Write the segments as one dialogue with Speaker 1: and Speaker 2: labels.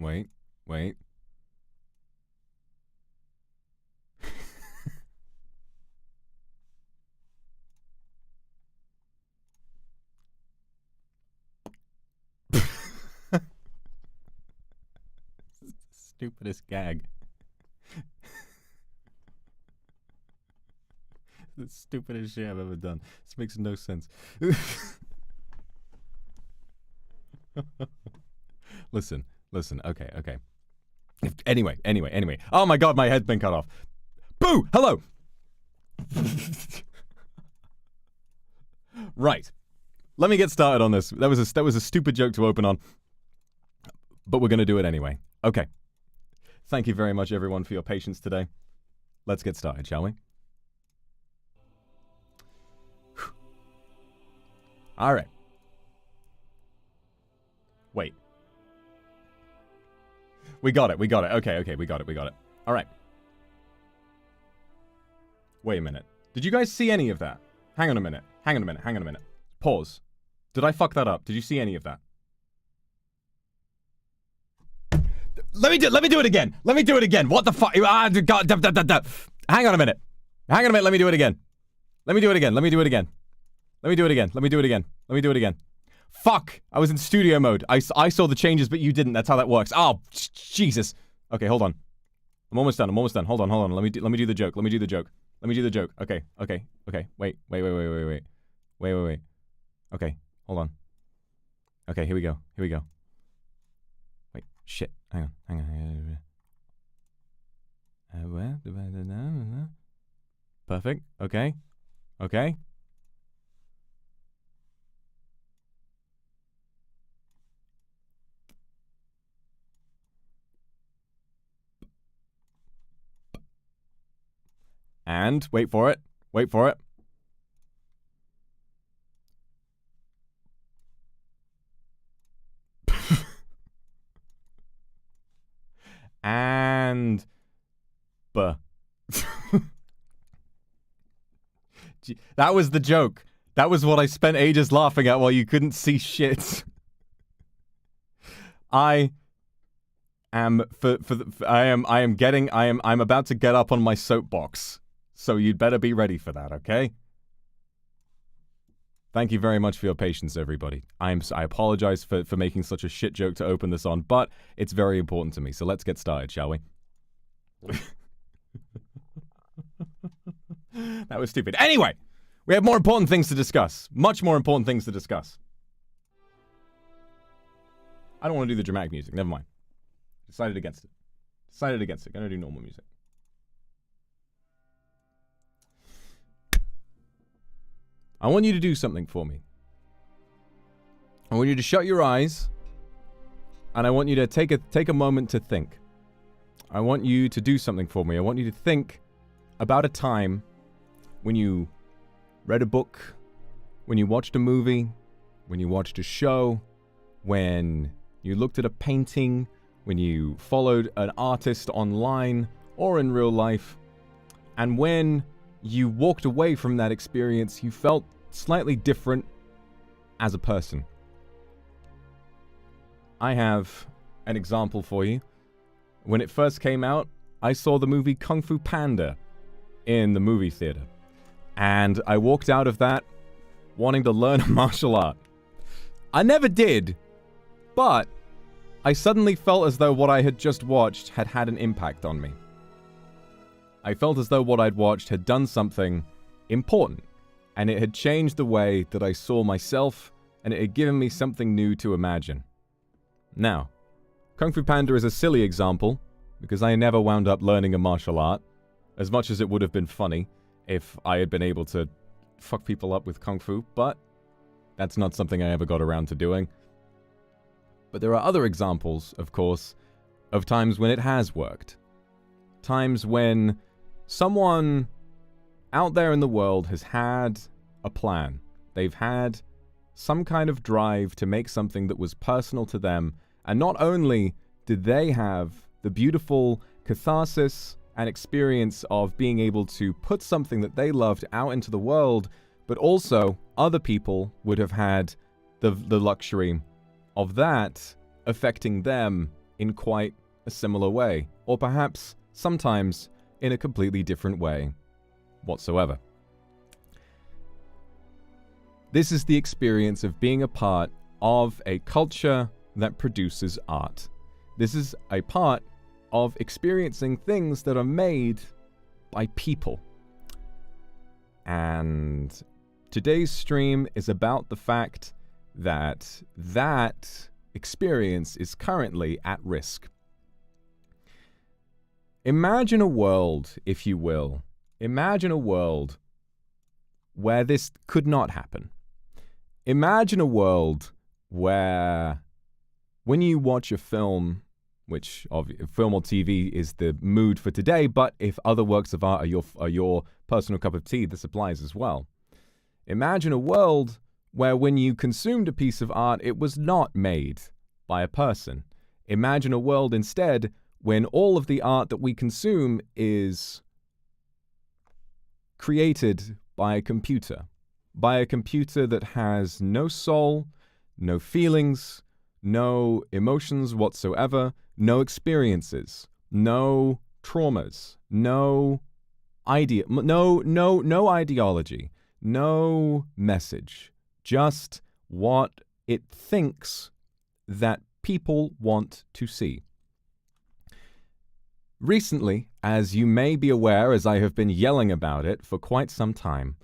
Speaker 1: Wait. Stupidest gag. The stupidest shit I've ever done. This makes no sense. Listen. Okay. Anyway. Oh my god, my head's been cut off. Boo! Hello! Right. Let me get started on this. That was a stupid joke to open on. But we're gonna do it anyway. Okay. Thank you very much, everyone, for your patience today. Let's get started, shall we? All right. Wait. We got it. Okay, we got it. All right. Wait a minute. Did you guys see any of that? Hang on a minute. Pause. Did I fuck that up? Did you see any of that? Let me do it again. What the fuck? Hang on a minute. Let me do it again. Fuck! I was in studio mode. I saw the changes, but you didn't. That's how that works. Oh, Jesus. Okay, hold on. I'm almost done. Hold on. Let me do the joke. Okay. Wait. Okay, hold on. Okay, here we go. Wait, shit. Hang on. Perfect. Okay. And wait for it. And that was the joke. That was what I spent ages laughing at while you couldn't see shit. I'm about to get up on my soapbox. So you'd better be ready for that, okay? Thank you very much for your patience, everybody. I apologize for making such a shit joke to open this on, but it's very important to me. So let's get started, shall we? That was stupid. Anyway, we have more important things to discuss. Much more important things to discuss. I don't want to do the dramatic music. Never mind. Decided against it. Gonna do normal music. I want you to do something for me. I want you to shut your eyes, and I want you to take a moment to think. I want you to do something for me. I want you to think about a time when you read a book, when you watched a movie, when you watched a show, when you looked at a painting, when you followed an artist online or in real life, and when you walked away from that experience, you felt slightly different as a person. I have an example for you. When it first came out, I saw the movie Kung Fu Panda in the movie theater. And I walked out of that wanting to learn a martial art. I never did, but I suddenly felt as though what I had just watched had had an impact on me. I felt as though what I'd watched had done something important, and it had changed the way that I saw myself, and it had given me something new to imagine. Now, Kung Fu Panda is a silly example, because I never wound up learning a martial art, as much as it would have been funny if I had been able to fuck people up with Kung Fu, but that's not something I ever got around to doing. But there are other examples, of course, of times when it has worked. Times when someone out there in the world has had a plan. They've had some kind of drive to make something that was personal to them, and not only did they have the beautiful catharsis and experience of being able to put something that they loved out into the world, but also other people would have had the luxury of that affecting them in quite a similar way, or perhaps sometimes in a completely different way whatsoever. This is the experience of being a part of a culture that produces art. This is a part of experiencing things that are made by people. And today's stream is about the fact that that experience is currently at risk. Imagine a world, if you will. Imagine a world where this could not happen. Imagine a world where when you watch a film, which film or TV is the mood for today, but if other works of art are your personal cup of tea, this applies as well. Imagine a world where when you consumed a piece of art, it was not made by a person. Imagine a world instead when all of the art that we consume is created by a computer that has no soul, no feelings, no emotions whatsoever, no experiences, no traumas, no ideology, no message, just what it thinks that people want to see. Recently, as you may be aware, as I have been yelling about it for quite some time,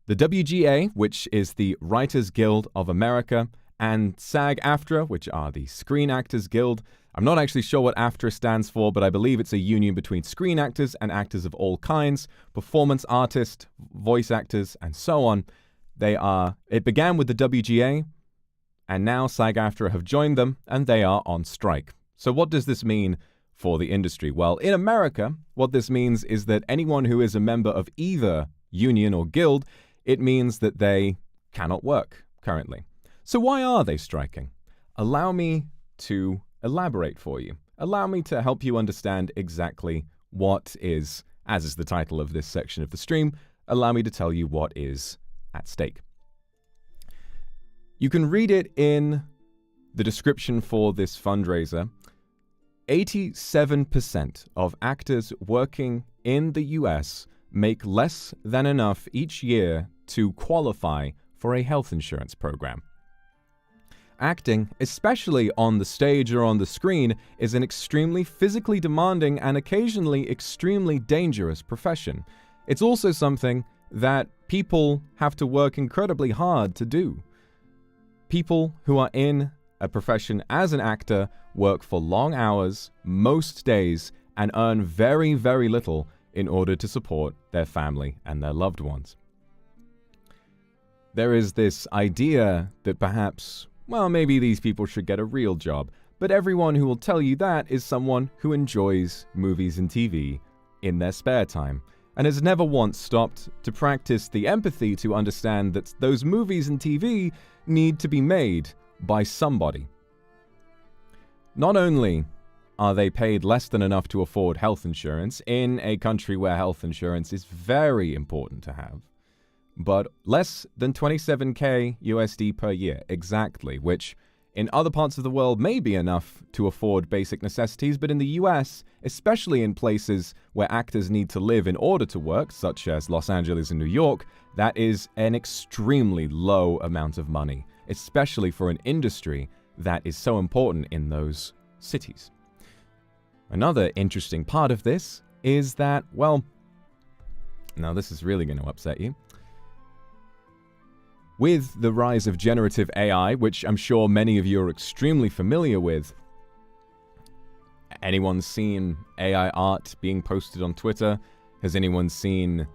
Speaker 1: the WGA, which is the Writers Guild of America, and SAG-AFTRA, which are the Screen Actors Guild. I'm not actually sure what AFTRA stands for, but I believe it's a union between screen actors and actors of all kinds, performance artists, voice actors, and so on. It began with the WGA, and now SAG-AFTRA have joined them, and they are on strike. So what does this mean for the industry? Well, in America, what this means is that anyone who is a member of either union or guild, it means that they cannot work currently. So why are they striking? Allow me to elaborate for you. Allow me to help you understand exactly what is, as is the title of this section of the stream, allow me to tell you what is at stake. You can read it in the description for this fundraiser. 87% of actors working in the US make less than enough each year to qualify for a health insurance program. Acting, especially on the stage or on the screen, is an extremely physically demanding and occasionally extremely dangerous profession. It's also something that people have to work incredibly hard to do. People who are in a profession as an actor work for long hours, most days, and earn very, very little in order to support their family and their loved ones. There is this idea that perhaps, well, maybe these people should get a real job, but everyone who will tell you that is someone who enjoys movies and TV in their spare time, and has never once stopped to practice the empathy to understand that those movies and TV need to be made by somebody. Not only are they paid less than enough to afford health insurance in a country where health insurance is very important to have, but less than 27k USD per year, exactly, which in other parts of the world may be enough to afford basic necessities, but in the US, especially in places where actors need to live in order to work, such as Los Angeles and New York, that is an extremely low amount of money, especially for an industry that is so important in those cities. Another interesting part of this is that, well, now this is really going to upset you. With the rise of generative AI, which I'm sure many of you are extremely familiar with, anyone seen AI art being posted on Twitter? Has anyone seen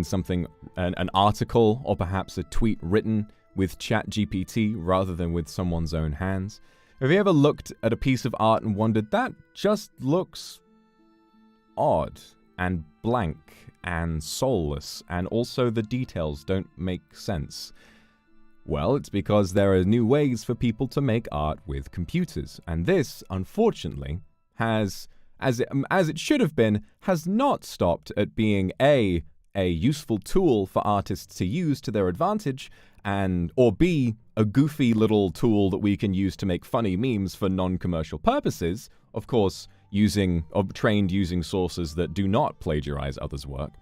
Speaker 1: something, an article or perhaps a tweet written with ChatGPT rather than with someone's own hands? Have you ever looked at a piece of art and wondered, that just looks odd and blank and soulless, and also the details don't make sense? Well, it's because there are new ways for people to make art with computers, and this, unfortunately, has, as it should have been, has not stopped at being a a useful tool for artists to use to their advantage, or B, a goofy little tool that we can use to make funny memes for non-commercial purposes, of course, trained using sources that do not plagiarize others' work.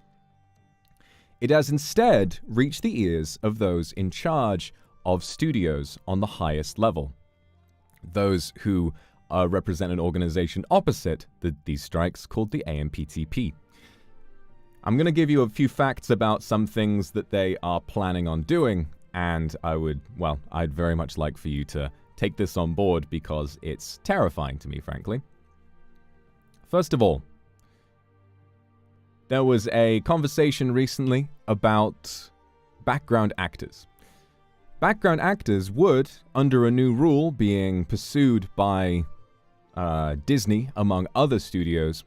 Speaker 1: It has instead reached the ears of those in charge of studios on the highest level, those who represent an organization opposite these strikes called the AMPTP. I'm going to give you a few facts about some things that they are planning on doing, and I'd very much like for you to take this on board because it's terrifying to me, frankly. First of all, there was a conversation recently about background actors. Background actors would, under a new rule being pursued by Disney, among other studios,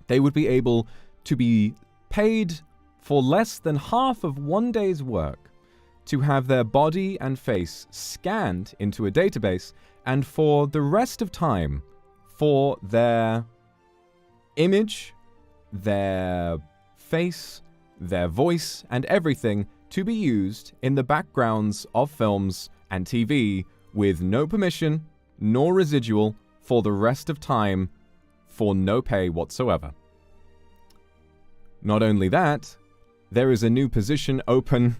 Speaker 1: they would be able to be paid for less than half of one day's work to have their body and face scanned into a database, and for the rest of time, for their image, their face, their voice, and everything to be used in the backgrounds of films and TV with no permission nor residual for the rest of time for no pay whatsoever. Not only that, there is a new position open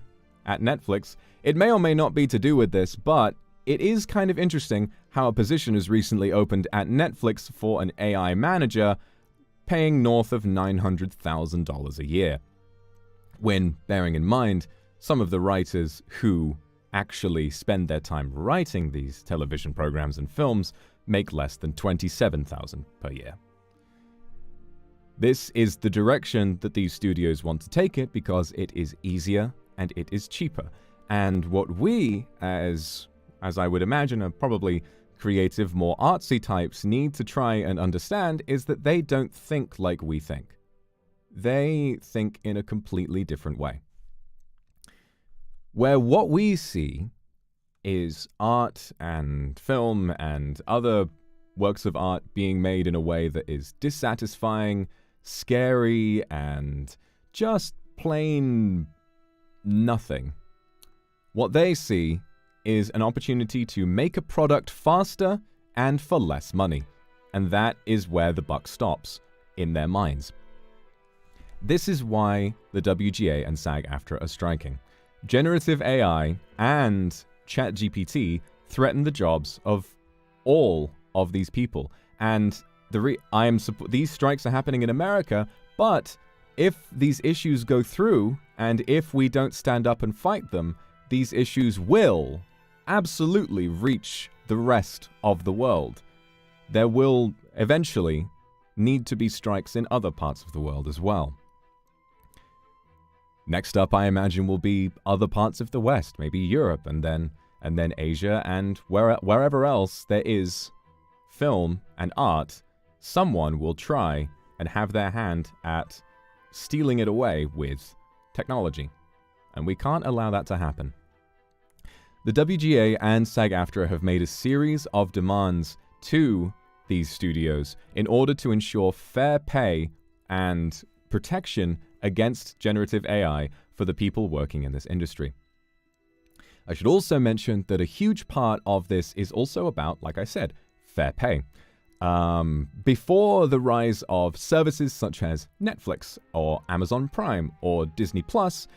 Speaker 1: at Netflix. It may or may not be to do with this, but it is kind of interesting how a position has recently opened at Netflix for an AI manager paying north of $900,000 a year. When bearing in mind, some of the writers who actually spend their time writing these television programs and films make less than $27,000 per year. This is the direction that these studios want to take it because it is easier and it is cheaper. And what we, as I would imagine, are probably creative, more artsy types need to try and understand is that they don't think like we think. They think in a completely different way. Where what we see is art and film and other works of art being made in a way that is dissatisfying, scary, and just plain nothing. What they see is an opportunity to make a product faster and for less money. And that is where the buck stops in their minds. This is why the WGA and SAG-AFTRA are striking. Generative AI and ChatGPT threaten the jobs of all of these people. And these strikes are happening in America, but if these issues go through and if we don't stand up and fight them, these issues will absolutely reach the rest of the world. There will eventually need to be strikes in other parts of the world as well. Next up, I imagine, will be other parts of the West, maybe Europe, and then Asia, and wherever else there is film and art, someone will try and have their hand at stealing it away with technology. And we can't allow that to happen. The WGA and SAG-AFTRA have made a series of demands to these studios in order to ensure fair pay and protection against generative AI for the people working in this industry. I should also mention that a huge part of this is also about, like I said, fair pay. Before the rise of services such as Netflix or Amazon Prime or Disney Plus,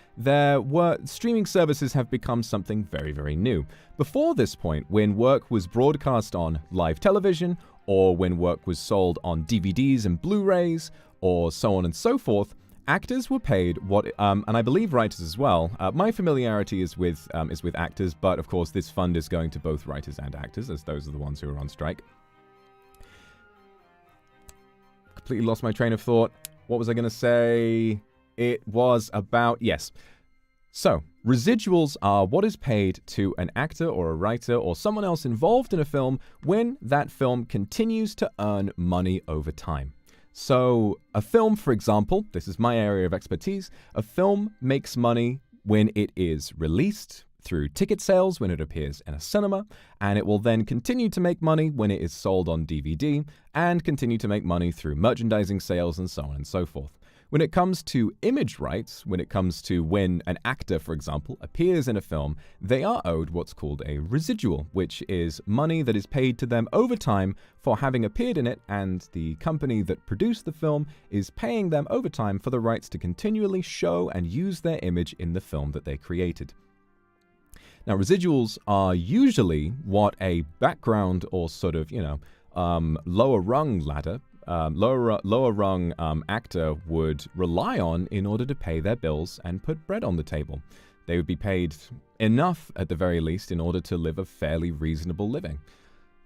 Speaker 1: streaming services have become something very, very new. Before this point, when work was broadcast on live television, or when work was sold on DVDs and Blu-rays, or so on and so forth, actors were paid and I believe writers as well. My familiarity is with actors, but of course this fund is going to both writers and actors, as those are the ones who are on strike. Completely lost my train of thought. What was I going to say? It was about, yes. So, residuals are what is paid to an actor or a writer or someone else involved in a film when that film continues to earn money over time. So, a film, for example, this is my area of expertise, a film makes money when it is released through ticket sales when it appears in a cinema, and it will then continue to make money when it is sold on DVD, and continue to make money through merchandising sales and so on and so forth. When it comes to image rights, when it comes to when an actor, for example, appears in a film, they are owed what's called a residual, which is money that is paid to them over time for having appeared in it, and the company that produced the film is paying them over time for the rights to continually show and use their image in the film that they created. Now, residuals are usually what a background or sort of, lower rung ladder, lower rung actor would rely on in order to pay their bills and put bread on the table. They would be paid enough, at the very least, in order to live a fairly reasonable living.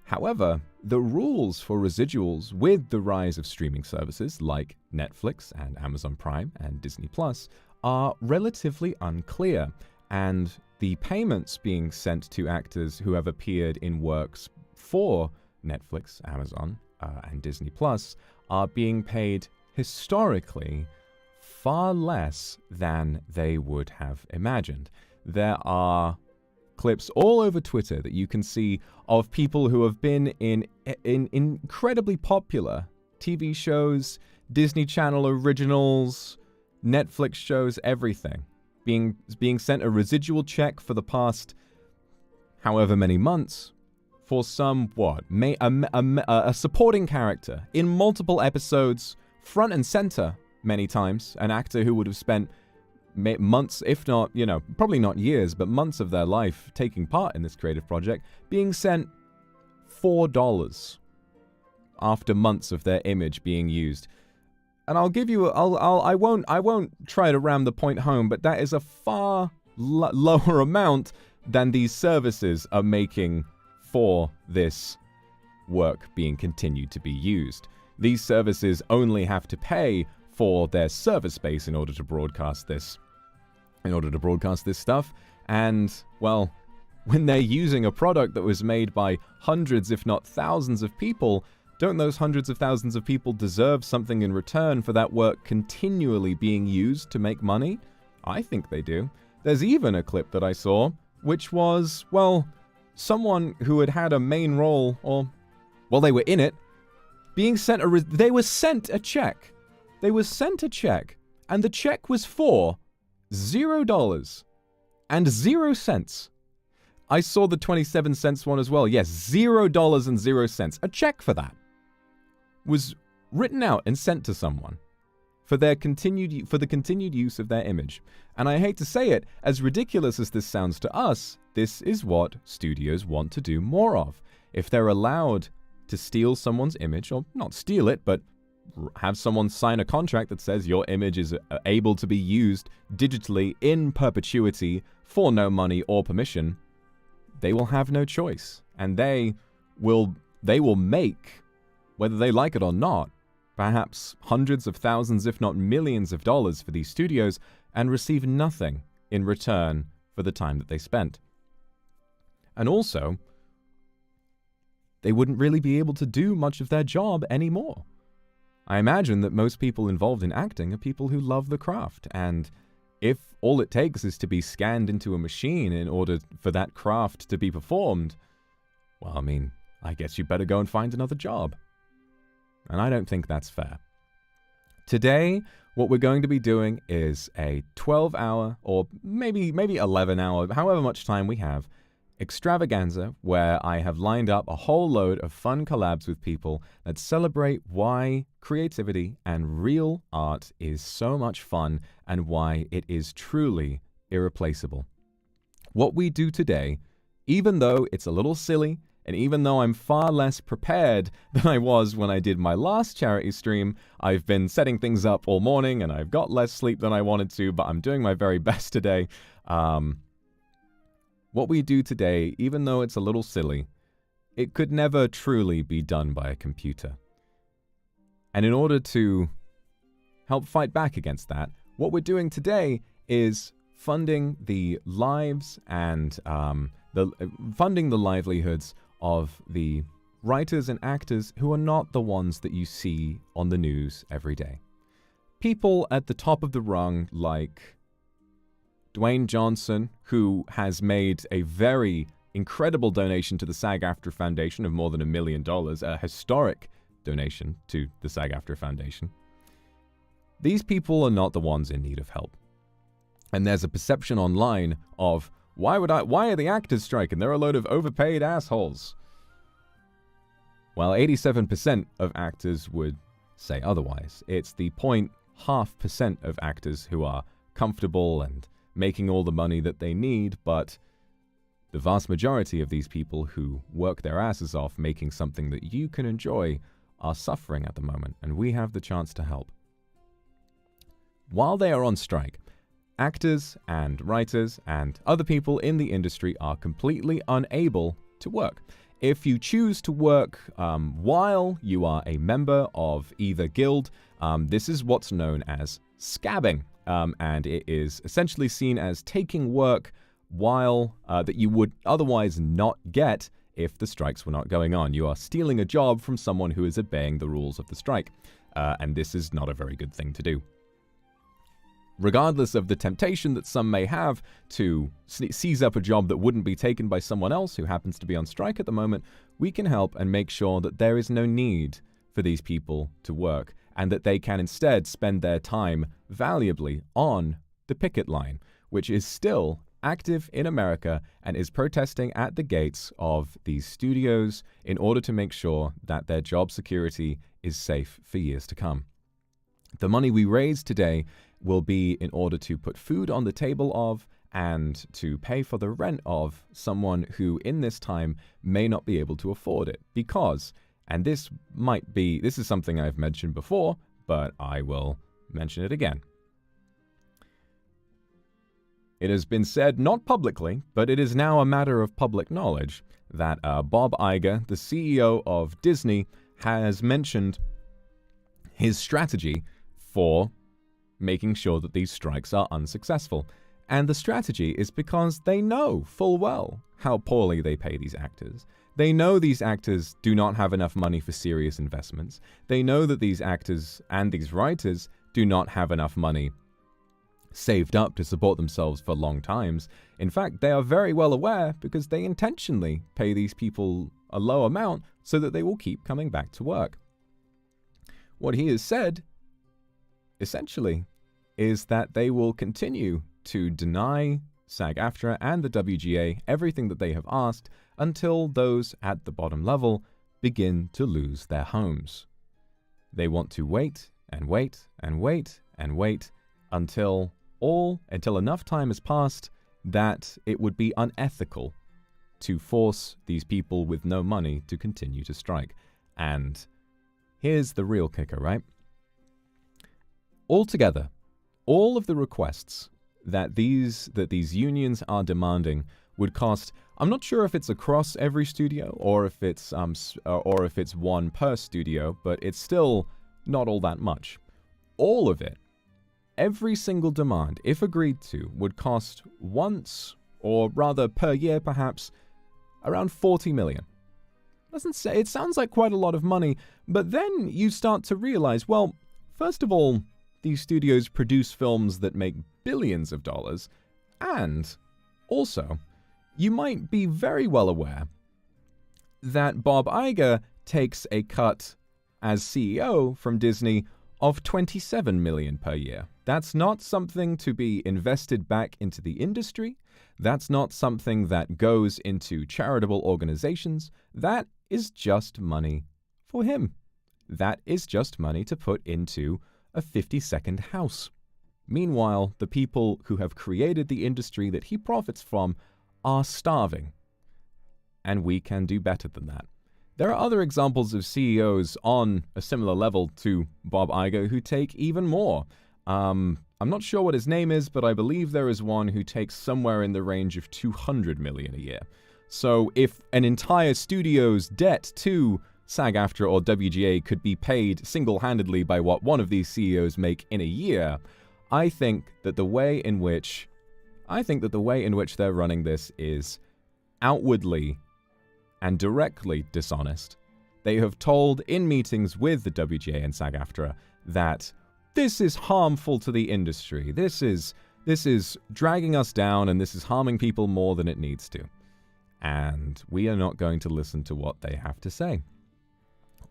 Speaker 1: However, the rules for residuals with the rise of streaming services like Netflix and Amazon Prime and Disney Plus are relatively unclear, and the payments being sent to actors who have appeared in works for Netflix, Amazon, and Disney Plus are being paid historically far less than they would have imagined. There are clips all over Twitter that you can see of people who have been in incredibly popular TV shows, Disney Channel originals, Netflix shows, everything, being sent a residual check for the past however many months for some, a supporting character in multiple episodes, front and center many times, an actor who would have spent months, if not, probably not years, but months of their life taking part in this creative project, being sent $4 after months of their image being used. And I'll give you, I won't try to ram the point home, but that is a far lower amount than these services are making for this work being continued to be used. These services only have to pay for their server space in order to broadcast this stuff. And, well, when they're using a product that was made by hundreds, if not thousands of people, don't those hundreds of thousands of people deserve something in return for that work continually being used to make money? I think they do. There's even a clip that I saw, which was, well, someone who had a main role, or, well, they were in it, being sent they were sent a check. They were sent a check, and the check was for $0 and 0 cents. I saw the 27 cents one as well. Yes, $0 and 0 cents. A check for that was written out and sent to someone for the continued use of their image. And I hate to say it, as ridiculous as this sounds to us, this is what studios want to do more of. If they're allowed to steal someone's image, or not steal it, but have someone sign a contract that says your image is able to be used digitally in perpetuity for no money or permission, they will have no choice. And they will make, whether they like it or not, perhaps hundreds of thousands, if not millions of dollars for these studios, and receive nothing in return for the time that they spent. And also, they wouldn't really be able to do much of their job anymore. I imagine that most people involved in acting are people who love the craft, and if all it takes is to be scanned into a machine in order for that craft to be performed, well, I mean, I guess you better go and find another job. And I don't think that's fair. Today, what we're going to be doing is a 12-hour, or maybe 11-hour, however much time we have, extravaganza where I have lined up a whole load of fun collabs with people that celebrate why creativity and real art is so much fun and why it is truly irreplaceable. What we do today, even though it's a little silly, and even though I'm far less prepared than I was when I did my last charity stream, I've been setting things up all morning and I've got less sleep than I wanted to, but I'm doing my very best today. What we do today, even though it's a little silly, it could never truly be done by a computer. And in order to help fight back against that, what we're doing today is funding the lives and funding the livelihoods of the writers and actors who are not the ones that you see on the news every day. People at the top of the rung like Dwayne Johnson, who has made a very incredible donation to the SAG-AFTRA Foundation of more than $1 million, a historic donation to the SAG-AFTRA Foundation. these people are not the ones in need of help. And there's a perception online of, why are the actors striking? They're a load of overpaid assholes. Well, 87% of actors would say otherwise. It's the 0.5% of actors who are comfortable and making all the money that they need, but the vast majority of these people who work their asses off making something that you can enjoy are suffering at the moment, and we have the chance to help. While they are on strike, actors and writers and other people in the industry are completely unable to work. If you choose to work while you are a member of either guild, this is what's known as scabbing, and it is essentially seen as taking work while that you would otherwise not get if the strikes were not going on. You are stealing a job from someone who is obeying the rules of the strike, and this is not a very good thing to do. Regardless of the temptation that some may have to seize up a job that wouldn't be taken by someone else who happens to be on strike at the moment, we can help and make sure that there is no need for these people to work and that they can instead spend their time valuably on the picket line, which is still active in America and is protesting at the gates of these studios in order to make sure that their job security is safe for years to come. The money we raise today will be in order to put food on the table of and to pay for the rent of someone who in this time may not be able to afford it because, and this is something I've mentioned before, but I will mention it again. It has been said, not publicly, but it is now a matter of public knowledge, that Bob Iger, the CEO of Disney, has mentioned his strategy for making sure that these strikes are unsuccessful. And the strategy is because they know full well how poorly they pay these actors. They know these actors do not have enough money for serious investments. They know that these actors and these writers do not have enough money saved up to support themselves for long times. In fact, they are very well aware because they intentionally pay these people a low amount so that they will keep coming back to work. What he has said essentially is that they will continue to deny SAG-AFTRA and the WGA everything that they have asked until those at the bottom level begin to lose their homes. They want to wait and wait and wait and wait until enough time has passed that it would be unethical to force these people with no money to continue to strike. And here's the real kicker, right? Altogether, all of the requests that these unions are demanding would cost, I'm not sure if it's across every studio or if it's one per studio, but it's still not all that much. All of it, every single demand, if agreed to, would cost once, or rather per year perhaps, around 40 million. It sounds like quite a lot of money, but then you start to realize, well, first of all, these studios produce films that make billions of dollars, and also, you might be very well aware that Bob Iger takes a cut as CEO from Disney of 27 million per year. That's not something to be invested back into the industry. That's not something that goes into charitable organizations. That is just money for him. That is just money to put into a 50-second house. Meanwhile, the people who have created the industry that he profits from are starving. And we can do better than that. There are other examples of CEOs on a similar level to Bob Iger who take even more. I'm not sure what his name is, but I believe there is one who takes somewhere in the range of 200 million a year. So if an entire studio's debt to SAG-AFTRA or WGA could be paid single-handedly by what one of these CEOs make in a year, I think that the way in which they're running this is outwardly and directly dishonest. They have told in meetings with the WGA and SAG-AFTRA that this is harmful to the industry. This is dragging us down and this is harming people more than it needs to. And we are not going to listen to what they have to say.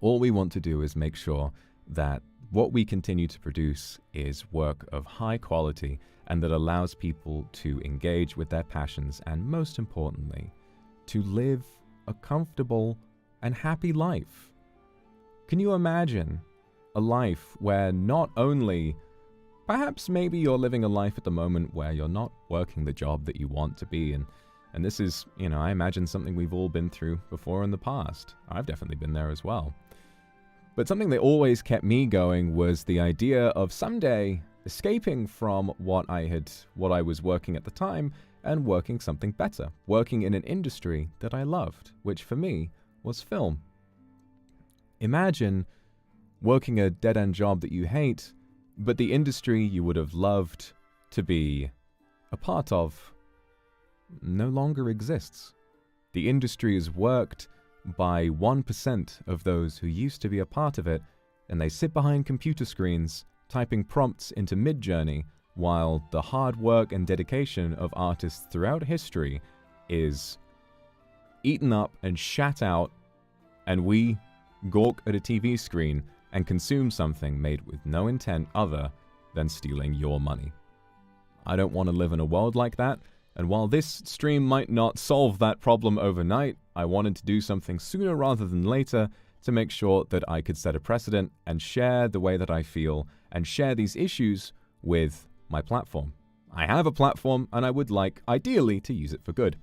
Speaker 1: All we want to do is make sure that what we continue to produce is work of high quality and that allows people to engage with their passions and, most importantly, to live a comfortable and happy life. Can you imagine a life where not only, perhaps maybe you're living a life at the moment where you're not working the job that you want to be, and this is, you know, I imagine something we've all been through before in the past. I've definitely been there as well. But something that always kept me going was the idea of someday escaping from what I was working at the time and working something better, working in an industry that I loved, which for me was film. Imagine working a dead-end job that you hate, but the industry you would have loved to be a part of no longer exists. The industry is worked by 1% of those who used to be a part of it, and they sit behind computer screens typing prompts into Midjourney while the hard work and dedication of artists throughout history is eaten up and shat out, and we gawk at a TV screen and consume something made with no intent other than stealing your money. I don't want to live in a world like that, and while this stream might not solve that problem overnight, I wanted to do something sooner rather than later to make sure that I could set a precedent and share the way that I feel and share these issues with my platform. I have a platform and I would like, ideally, to use it for good.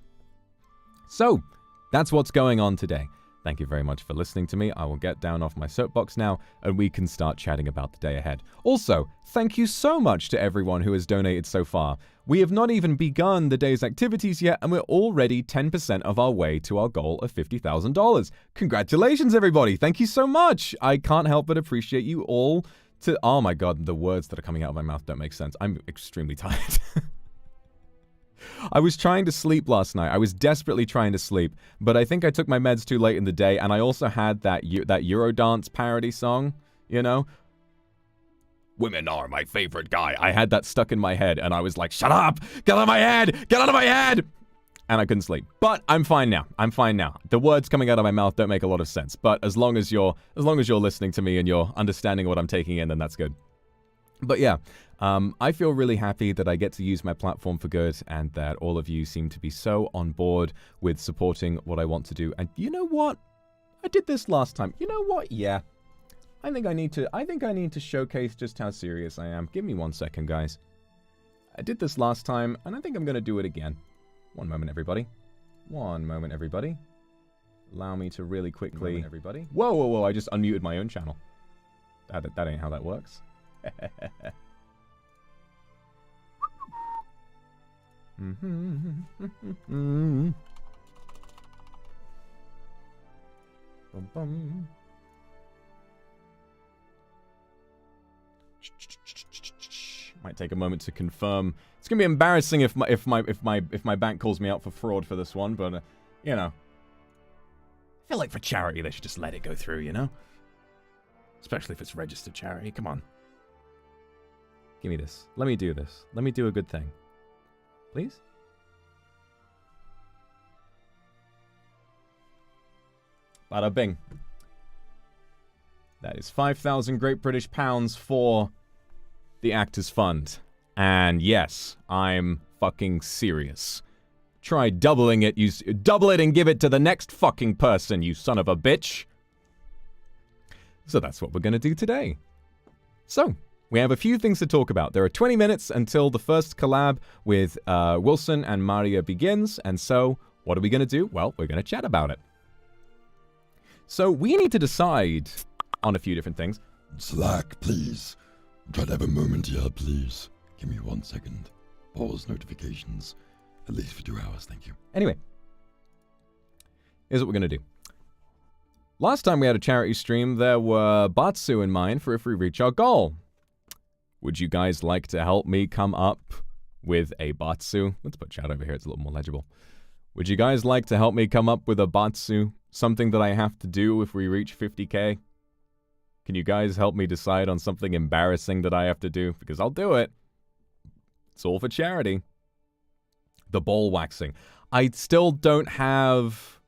Speaker 1: So, that's what's going on today. Thank you very much for listening to me. I will get down off my soapbox now, and we can start chatting about the day ahead. Also, thank you so much to everyone who has donated so far. We have not even begun the day's activities yet, and we're already 10% of our way to our goal of $50,000. Congratulations, everybody. Thank you so much. I can't help but appreciate you all. Oh my God, the words that are coming out of my mouth don't make sense. I'm extremely tired. I was trying to sleep last night. I was desperately trying to sleep, but I think I took my meds too late in the day, and I also had that Eurodance parody song, you know? Women are my favorite guy. I had that stuck in my head, and I was like, shut up! Get out of my head! Get out of my head! And I couldn't sleep. But I'm fine now. I'm fine now. The words coming out of my mouth don't make a lot of sense, but as long as you're listening to me and you're understanding what I'm taking in, then that's good. But yeah, I feel really happy that I get to use my platform for good and that all of you seem to be so on board with supporting what I want to do. And you know what? I did this last time. You know what? Yeah. I think I need to showcase just how serious I am. Give me 1 second, guys. I did this last time, and I think I'm going to do it again. One moment, everybody. One moment, everybody. Allow me to really quickly... everybody. Whoa, whoa, whoa, I just unmuted my own channel. That ain't how that works. Might take a moment to confirm. It's gonna be embarrassing if my bank calls me out for fraud for this one, but you know, I feel like for charity they should just let it go through, you know. Especially if it's registered charity. Come on. Give me this. Let me do this. Let me do a good thing. Please? Bada bing. That is 5,000 Great British Pounds for the Actors Fund. And yes, I'm fucking serious. Try doubling it. You double it and give it to the next fucking person, you son of a bitch. So that's what we're going to do today. So, we have a few things to talk about. There are 20 minutes until the first collab with Wilson and Maria begins. And so, what are we going to do? Well, we're going to chat about it. So, we need to decide on a few different things.
Speaker 2: Slack, please. Try to have a moment here, please. Give me 1 second. Pause notifications. At least for 2 hours, thank you.
Speaker 1: Anyway, here's what we're going to do. Last time we had a charity stream, there were Batsu in mind for if we reach our goal. Would you guys like to help me come up with a Batsu? Let's put chat over here, it's a little more legible. Would you guys like to help me come up with a Batsu? Something that I have to do if we reach 50k? Can you guys help me decide on something embarrassing that I have to do? Because I'll do it. It's all for charity. The ball waxing. I still don't have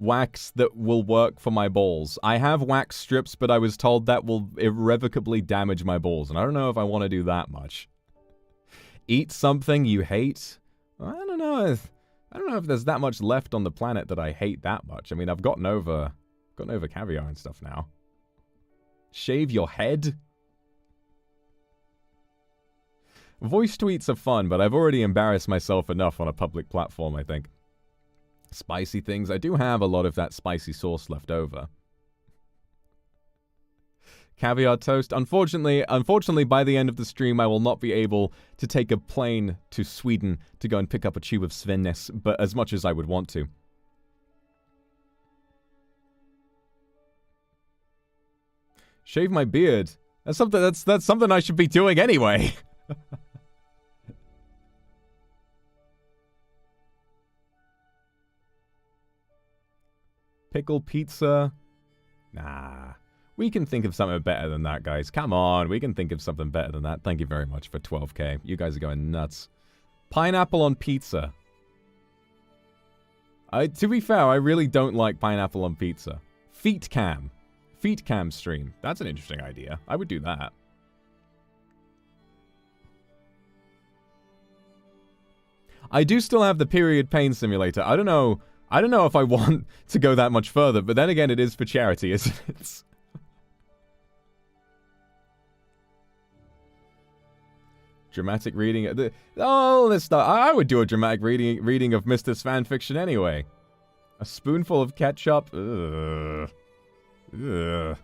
Speaker 1: wax that will work for my balls. I have wax strips, but I was told that will irrevocably damage my balls, and I don't know if I want to do that much. Eat something you hate? I don't know if there's that much left on the planet that I hate that much. I mean, I've gotten over caviar and stuff now. Shave your head? Voice tweets are fun, but I've already embarrassed myself enough on a public platform, I think. Spicy things. I do have a lot of that spicy sauce left over. Caviar toast. Unfortunately, by the end of the stream, I will not be able to take a plane to Sweden to go and pick up a tube of Svennes, but as much as I would want to. Shave my beard. That's something I should be doing anyway. Pickle pizza. Nah. We can think of something better than that, guys. Come on, we can think of something better than that. Thank you very much for 12k. You guys are going nuts. Pineapple on pizza. To be fair, I really don't like pineapple on pizza. Feet cam. Feet cam stream. That's an interesting idea. I would do that. I do still have the period pain simulator. I don't know if I want to go that much further, but then again, it is for charity, isn't it? Dramatic reading. Let's start. I would do a dramatic reading of Mr. Fanfiction anyway. A spoonful of ketchup. Ugh. Ugh.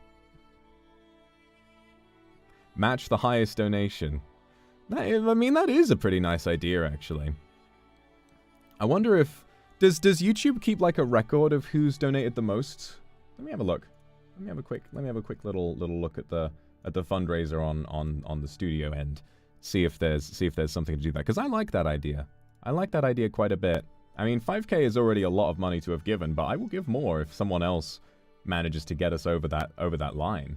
Speaker 1: Match the highest donation. That is a pretty nice idea, actually. I wonder if does YouTube keep like a record of who's donated the most? Let me have a look. Let me have a quick little look at the fundraiser on the studio end. See if there's something to do that, because I like that idea. I like that idea quite a bit. I mean, 5k is already a lot of money to have given, but I will give more if someone else manages to get us over that line.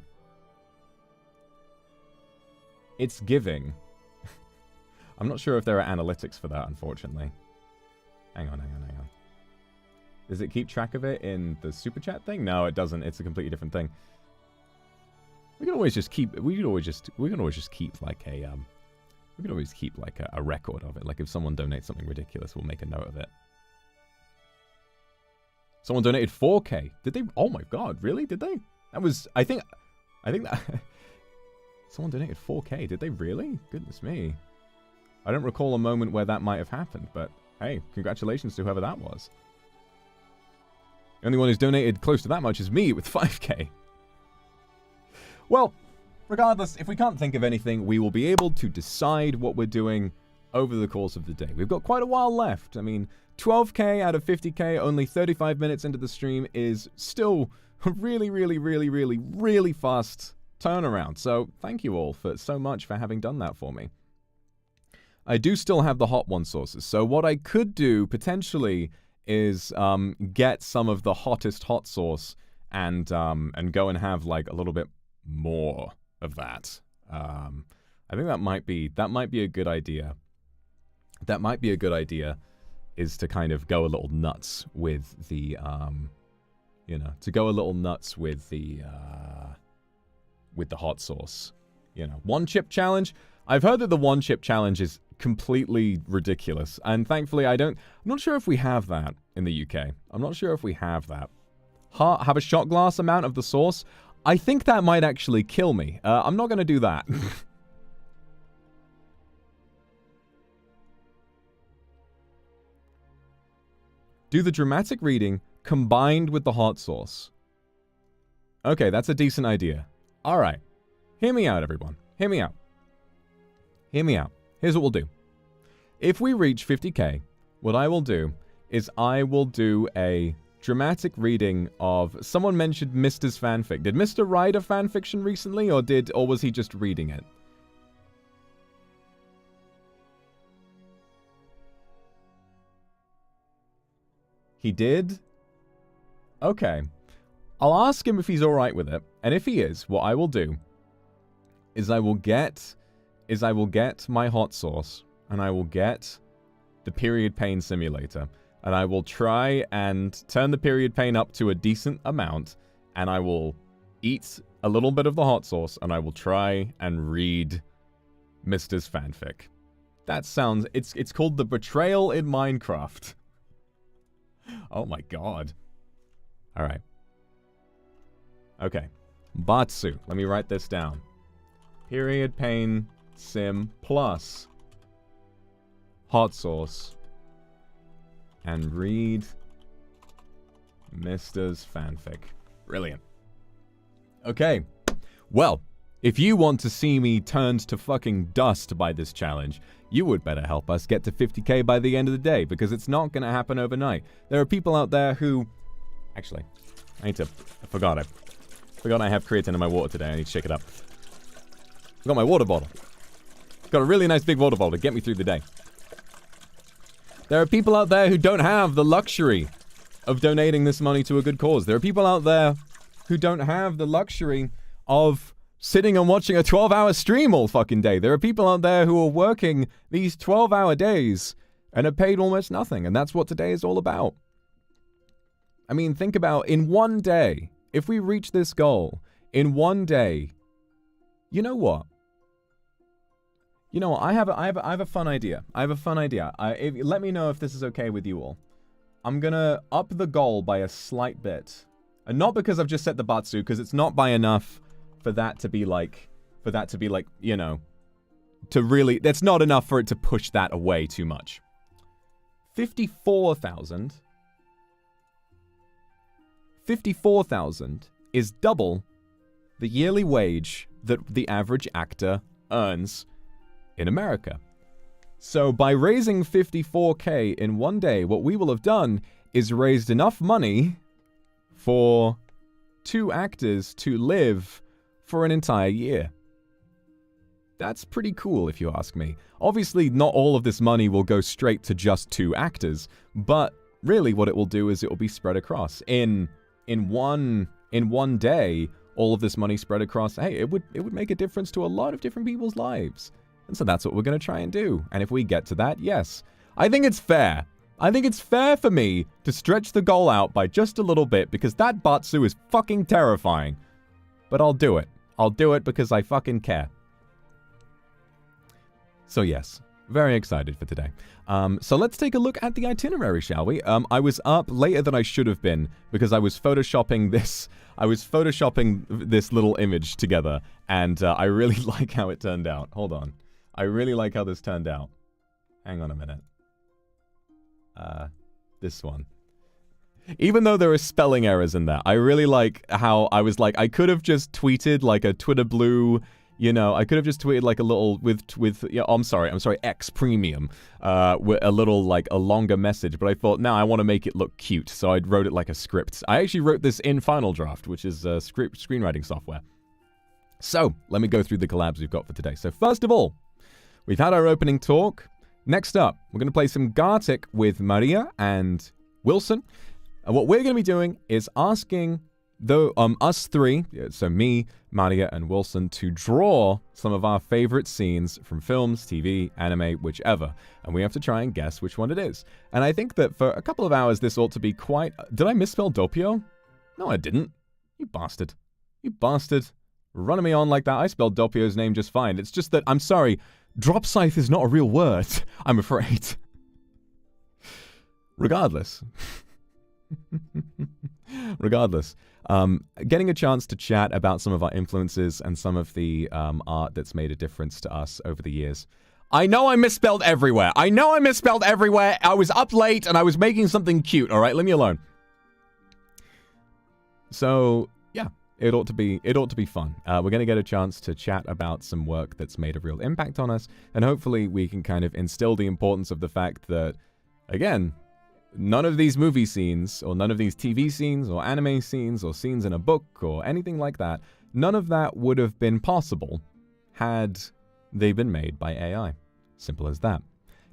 Speaker 1: It's giving. I'm not sure if there are analytics for that, unfortunately. Hang on. Does it keep track of it in the super chat thing? No, it doesn't. It's a completely different thing. We can always just keep like a record of it. Like if someone donates something ridiculous, we'll make a note of it. Someone donated 4k. Did they? Oh my god, really? Did they? That was I think that someone donated 4k. Did they really? Goodness me. I don't recall a moment where that might have happened, but hey, congratulations to whoever that was. The only one who's donated close to that much is me with 5k. Well, regardless, if we can't think of anything, we will be able to decide what we're doing over the course of the day. We've got quite a while left. I mean, 12k out of 50k, only 35 minutes into the stream is still a really, really, really, really, really fast turnaround. So thank you all so much for having done that for me. I do still have the hot one sources. So what I could do potentially is get some of the hottest hot sauce and go and have like a little bit more of that. I think that might be a good idea. That might be a good idea, is to kind of go a little nuts with the hot sauce. One chip challenge. I've heard that the one chip challenge is completely ridiculous, and thankfully I'm not sure if we have that in the UK. I'm not sure if we have that. Have a shot glass amount of the sauce. I think that might actually kill me. I'm not going to do that. Do the dramatic reading combined with the hot sauce. Okay, that's a decent idea. All right. Hear me out, everyone. Hear me out. Hear me out. Here's what we'll do. If we reach 50k, what I will do is I will do a dramatic reading of... Someone mentioned Mr's fanfic. Did Mr. write a fanfiction recently, or was he just reading it? He did? Okay. I'll ask him if he's alright with it. And if he is, what I will do is I will get my hot sauce, and I will get the period pain simulator. and I will try and turn the period pain up to a decent amount, and I will eat a little bit of the hot sauce, and I will try and read Mr.'s fanfic. That sounds... It's called The Betrayal in Minecraft. Oh my god. Alright. Okay. Batsu. Let me write this down. Period pain sim plus hot sauce and read Mr.'s fanfic. Brilliant. Okay. Well, if you want to see me turned to fucking dust by this challenge, you would better help us get to 50k by the end of the day, because it's not going to happen overnight. There are people out there who... Actually, I forgot I have creatine in my water today. I need to shake it up. I've got my water bottle. Got a really nice big water bottle to get me through the day. There are people out there who don't have the luxury of donating this money to a good cause. There are people out there who don't have the luxury of sitting and watching a 12-hour stream all fucking day. There are people out there who are working these 12-hour days and are paid almost nothing, and that's what today is all about. I mean, think about, in one day, if we reach this goal, in one day, you know what? You know what? I have a fun idea. Let me know if this is okay with you all. I'm gonna up the goal by a slight bit. And not because I've just set the Batsu, because it's not by enough for that to be like, you know, to really, that's not enough for it to push that away too much. 54,000 is double the yearly wage that the average actor earns in America. So by raising 54k in one day, what we will have done is raised enough money for 2 actors to live for an entire year. That's pretty cool, if you ask me. Obviously, not all of this money will go straight to just 2 actors, but really what it will do is it will be spread across. In one day, all of this money spread across, hey, it would make a difference to a lot of different people's lives. And so that's what we're going to try and do. And if we get to that, yes. I think it's fair. I think it's fair for me to stretch the goal out by just a little bit, because that Batsu is fucking terrifying. But I'll do it. I'll do it because I fucking care. So yes, very excited for today. So let's take a look at the itinerary, shall we? I was up later than I should have been because I was photoshopping this. I was photoshopping this little image together, and I really like how it turned out. Hold on. I really like how this turned out. Hang on a minute. This one. Even though there are spelling errors in there, I really like how I was like, I could have just tweeted like a Twitter blue, you know, I could have just tweeted like a little with yeah, I'm sorry, X Premium, with a little like a longer message, but I thought, no, I want to make it look cute, so I wrote it like a script. I actually wrote this in Final Draft, which is screenwriting software. So, let me go through the collabs we've got for today. So first of all, we've had our opening talk. Next up, we're going to play some Gartic with Maria and Wilson. And what we're going to be doing is asking us three, so me, Maria, and Wilson, to draw some of our favorite scenes from films, TV, anime, whichever. And we have to try and guess which one it is. And I think that for a couple of hours, this ought to be quite... Did I misspell Doppio? No, I didn't. You bastard. You bastard. Running me on like that. I spelled Doppio's name just fine. It's just that, I'm sorry, drop scythe is not a real word, I'm afraid. Regardless. Getting a chance to chat about some of our influences and some of the art that's made a difference to us over the years. I know I misspelled everywhere. I was up late and I was making something cute, all right? Leave me alone. So, yeah, it ought to be fun. We're going to get a chance to chat about some work that's made a real impact on us, and hopefully we can kind of instill the importance of the fact that, again, none of these movie scenes, or none of these TV scenes, or anime scenes, or scenes in a book, or anything like that, none of that would have been possible had they been made by AI. Simple as that.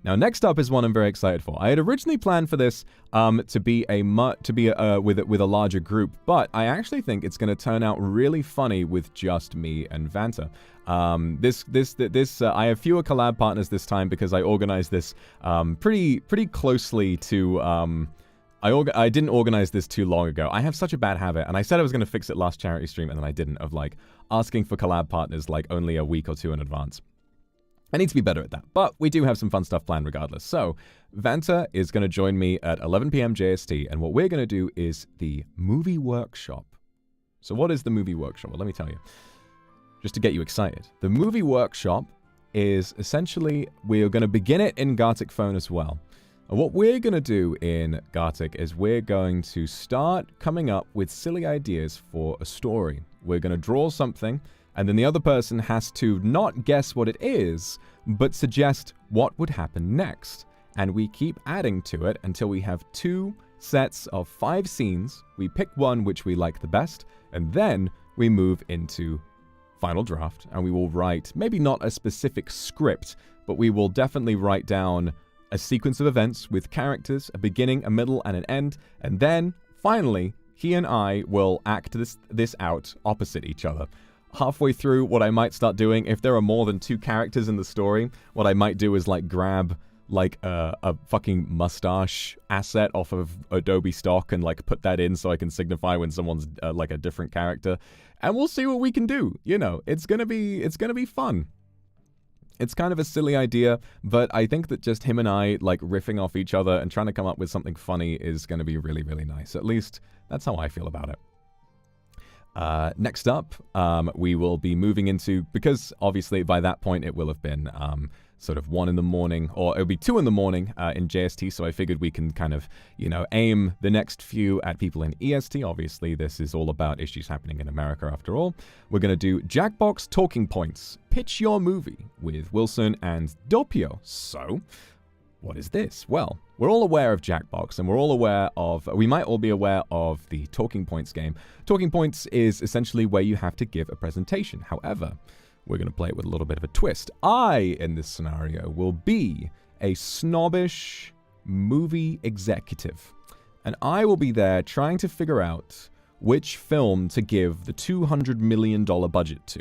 Speaker 1: Now, next up is one I'm very excited for. I had originally planned for this to be with a larger group, but I actually think it's going to turn out really funny with just me and Vanta. I have fewer collab partners this time because I organized this pretty closely to. I didn't organize this too long ago. I have such a bad habit, and I said I was going to fix it last charity stream, and then I didn't, of like asking for collab partners like only a week or two in advance. I need to be better at that, but we do have some fun stuff planned regardless. So, Vanta is going to join me at 11 p.m. JST, and what we're going to do is the movie workshop. So what is the movie workshop? Well, let me tell you, just to get you excited. The movie workshop is essentially, we're going to begin it in Gartic Phone as well. And what we're going to do in Gartic is we're going to start coming up with silly ideas for a story. We're going to draw something, and then the other person has to not guess what it is, but suggest what would happen next. And we keep adding to it until we have 2 sets of 5 scenes. We pick one which we like the best, and then we move into final draft, and we will write, maybe not a specific script, but we will definitely write down a sequence of events with characters, a beginning, a middle, and an end, and then, finally, he and I will act this out opposite each other. Halfway through, what I might start doing, if there are more than 2 characters in the story, what I might do is like grab like a fucking mustache asset off of Adobe stock and like put that in so I can signify when someone's like a different character, and we'll see what we can do. You know, it's gonna be fun. It's kind of a silly idea, but I think that just him and I like riffing off each other and trying to come up with something funny is going to be really, really nice. At least that's how I feel about it. Next up, we will be moving into, because obviously by that point it will have been sort of 1 in the morning, or it'll be 2 in the morning in JST, so I figured we can kind of, you know, aim the next few at people in EST. Obviously, this is all about issues happening in America after all. We're going to do Jackbox Talking Points, Pitch Your Movie, with Wilson and Doppio. So, what is this? Well, we're all aware of Jackbox, and we might all be aware of the Talking Points game. Talking Points is essentially where you have to give a presentation. However, we're going to play it with a little bit of a twist. I, in this scenario, will be a snobbish movie executive, and I will be there trying to figure out which film to give the $200 million budget to.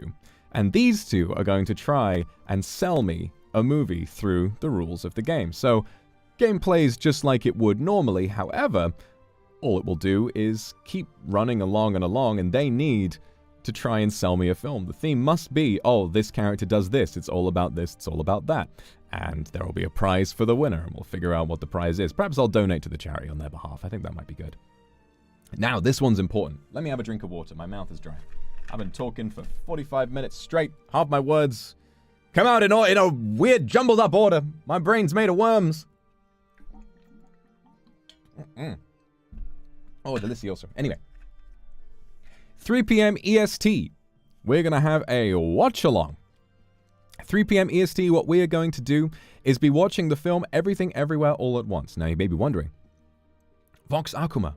Speaker 1: And these two are going to try and sell me a movie through the rules of the game. So, game plays just like it would normally. However, all it will do is keep running along and along, and they need to try and sell me a film. The theme must be, oh, this character does this, it's all about this, it's all about that. And there will be a prize for the winner, and we'll figure out what the prize is. Perhaps I'll donate to the charity on their behalf. I think that might be good. Now, this one's important. Let me have a drink of water. My mouth is dry. I've been talking for 45 minutes straight. Half my words come out in a weird, jumbled up order. My brain's made of worms. Oh, delicioso. Anyway. 3 p.m. EST. We're going to have a watch-along. 3 p.m. EST, what we are going to do is be watching the film Everything Everywhere All at Once. Now, you may be wondering, Vox Akuma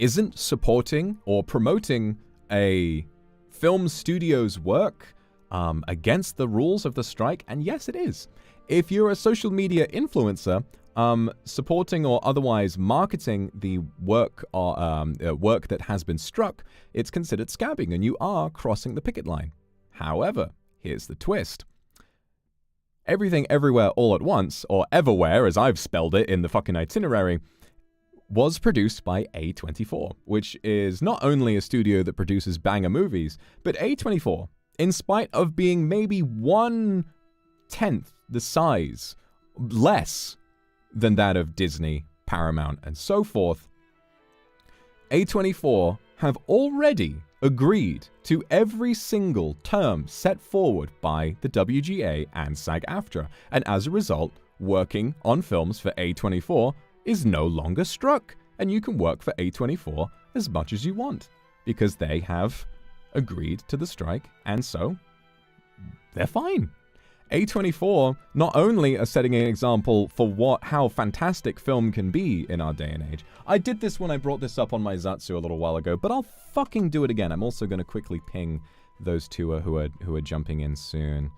Speaker 1: isn't supporting or promoting a film studio's work against the rules of the strike, and yes, it is. If you're a social media influencer, supporting or otherwise marketing the work or work that has been struck, it's considered scabbing, and you are crossing the picket line. However, here's the twist. Everything Everywhere All at Once, or Everywhere as I've spelled it in the fucking itinerary, was produced by A24, which is not only a studio that produces banger movies, but A24, in spite of being maybe 1/10 the size, less than that of Disney, Paramount, and so forth, A24 have already agreed to every single term set forward by the WGA and SAG-AFTRA, and as a result, working on films for A24 is no longer struck, and you can work for A24 as much as you want, because they have agreed to the strike, and so they're fine. A24 not only are setting an example for how fantastic film can be in our day and age. I did this when I brought this up on my Zatsu a little while ago, but I'll fucking do it again. I'm also going to quickly ping those two who are jumping in soon.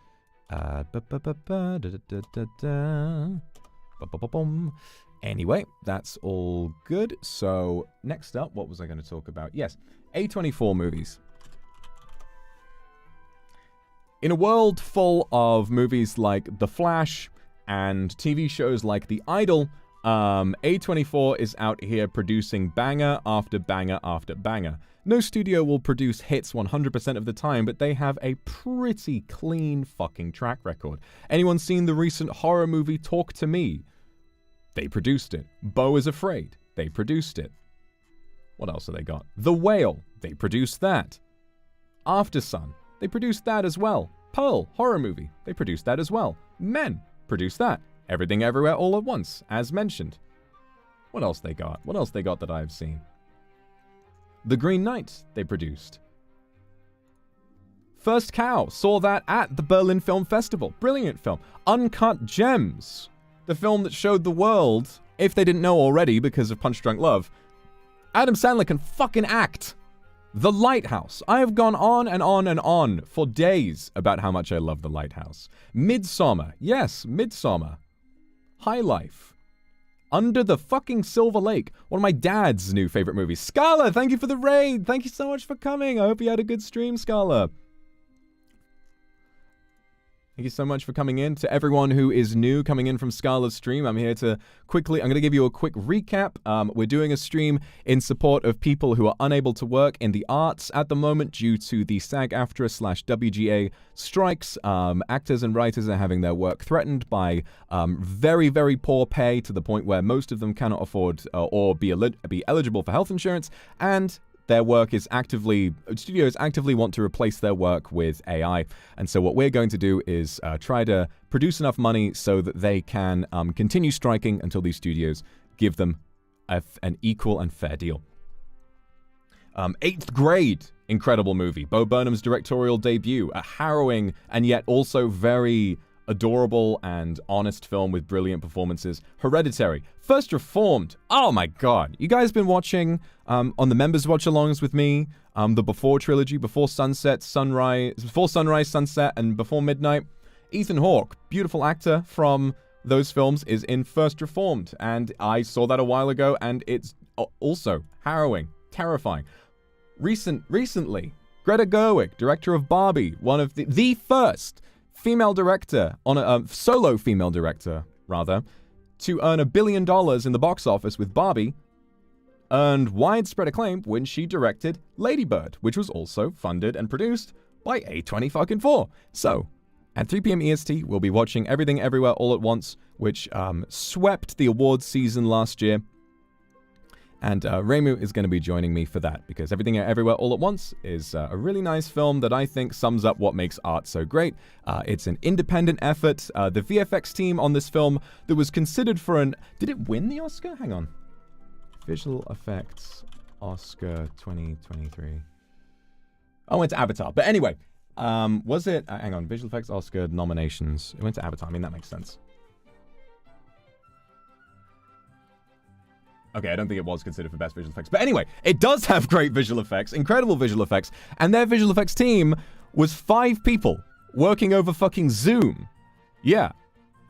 Speaker 1: Ba-ba-ba-bum. Anyway, that's all good. So, next up, what was I going to talk about? Yes, A24 movies. In a world full of movies like The Flash and TV shows like The Idol, A24 is out here producing banger after banger after banger. No studio will produce hits 100% of the time, but they have a pretty clean fucking track record. Anyone seen the recent horror movie Talk to Me? They produced it. Beau is Afraid. They produced it. What else have they got? The Whale. They produced that. After Sun. They produced that as well. Pearl, horror movie. They produced that as well. Men. Produced that. Everything Everywhere All at Once, as mentioned. What else they got? What else they got that I've seen? The Green Knight. They produced. First Cow. Saw that at the Berlin Film Festival. Brilliant film. Uncut Gems. The film that showed the world, if they didn't know already because of Punch Drunk Love, Adam Sandler can fucking act. The Lighthouse. I have gone on and on and on for days about how much I love The Lighthouse. Midsommar. Yes, Midsommar. High Life. Under the fucking Silver Lake. One of my dad's new favorite movies. Scala, thank you for the raid. Thank you so much for coming. I hope you had a good stream, Scala. Thank you so much for coming in. To everyone who is new coming in from Scala's stream, I'm here to I'm going to give you a quick recap. We're doing a stream in support of people who are unable to work in the arts at the moment due to the SAG-AFTRA/WGA strikes. Actors and writers are having their work threatened by very, very poor pay to the point where most of them cannot afford or be eligible for health insurance, and their work is studios actively want to replace their work with AI. And so what we're going to do is try to produce enough money so that they can continue striking until these studios give them an equal and fair deal. Eighth Grade, incredible movie. Bo Burnham's directorial debut, a harrowing and yet also very adorable and honest film with brilliant performances. Hereditary. First Reformed. Oh my god. You guys been watching on the members watch-alongs with me, the Before trilogy, Before Sunset, Before Sunrise, Sunset, and Before Midnight. Ethan Hawke, beautiful actor from those films, is in First Reformed, and I saw that a while ago, and it's also harrowing, terrifying. Recently, Greta Gerwig, director of Barbie, one of the first female director, solo female director, rather, to earn $1 billion in the box office with Barbie, earned widespread acclaim when she directed Lady Bird, which was also funded and produced by A24. So, at 3 p.m. EST, we'll be watching Everything Everywhere All at Once, which swept the awards season last year. And Reimu is going to be joining me for that, because Everything Everywhere All at Once is a really nice film that I think sums up what makes art so great. It's an independent effort. The VFX team on this film that was considered for Did it win the Oscar? Hang on. Visual Effects Oscar 2023. Oh, it went to Avatar. But anyway, was it... hang on. Visual Effects Oscar nominations. It went to Avatar. I mean, that makes sense. Okay, I don't think it was considered for best visual effects. But anyway, it does have great visual effects, incredible visual effects, and their visual effects team was 5 people working over fucking Zoom. Yeah,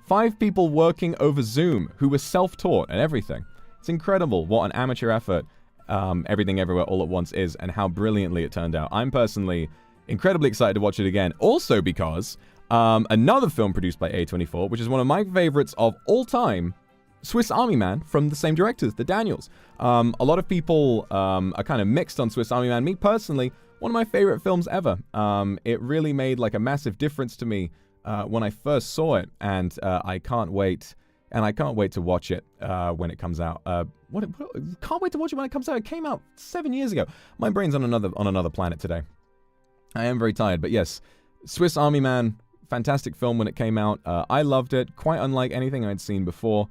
Speaker 1: 5 people working over Zoom who were self-taught and everything. It's incredible what an amateur effort Everything Everywhere All at Once is and how brilliantly it turned out. I'm personally incredibly excited to watch it again, also because another film produced by A24, which is one of my favorites of all time, Swiss Army Man, from the same directors, the Daniels. A lot of people are kind of mixed on Swiss Army Man. Me personally, one of my favorite films ever. It really made like a massive difference to me when I first saw it, and I can't wait. And I can't wait to watch it when it comes out. Can't wait to watch it when it comes out. It came out 7 years ago. My brain's on another planet today. I am very tired, but yes, Swiss Army Man, fantastic film when it came out. I loved it, quite unlike anything I'd seen before.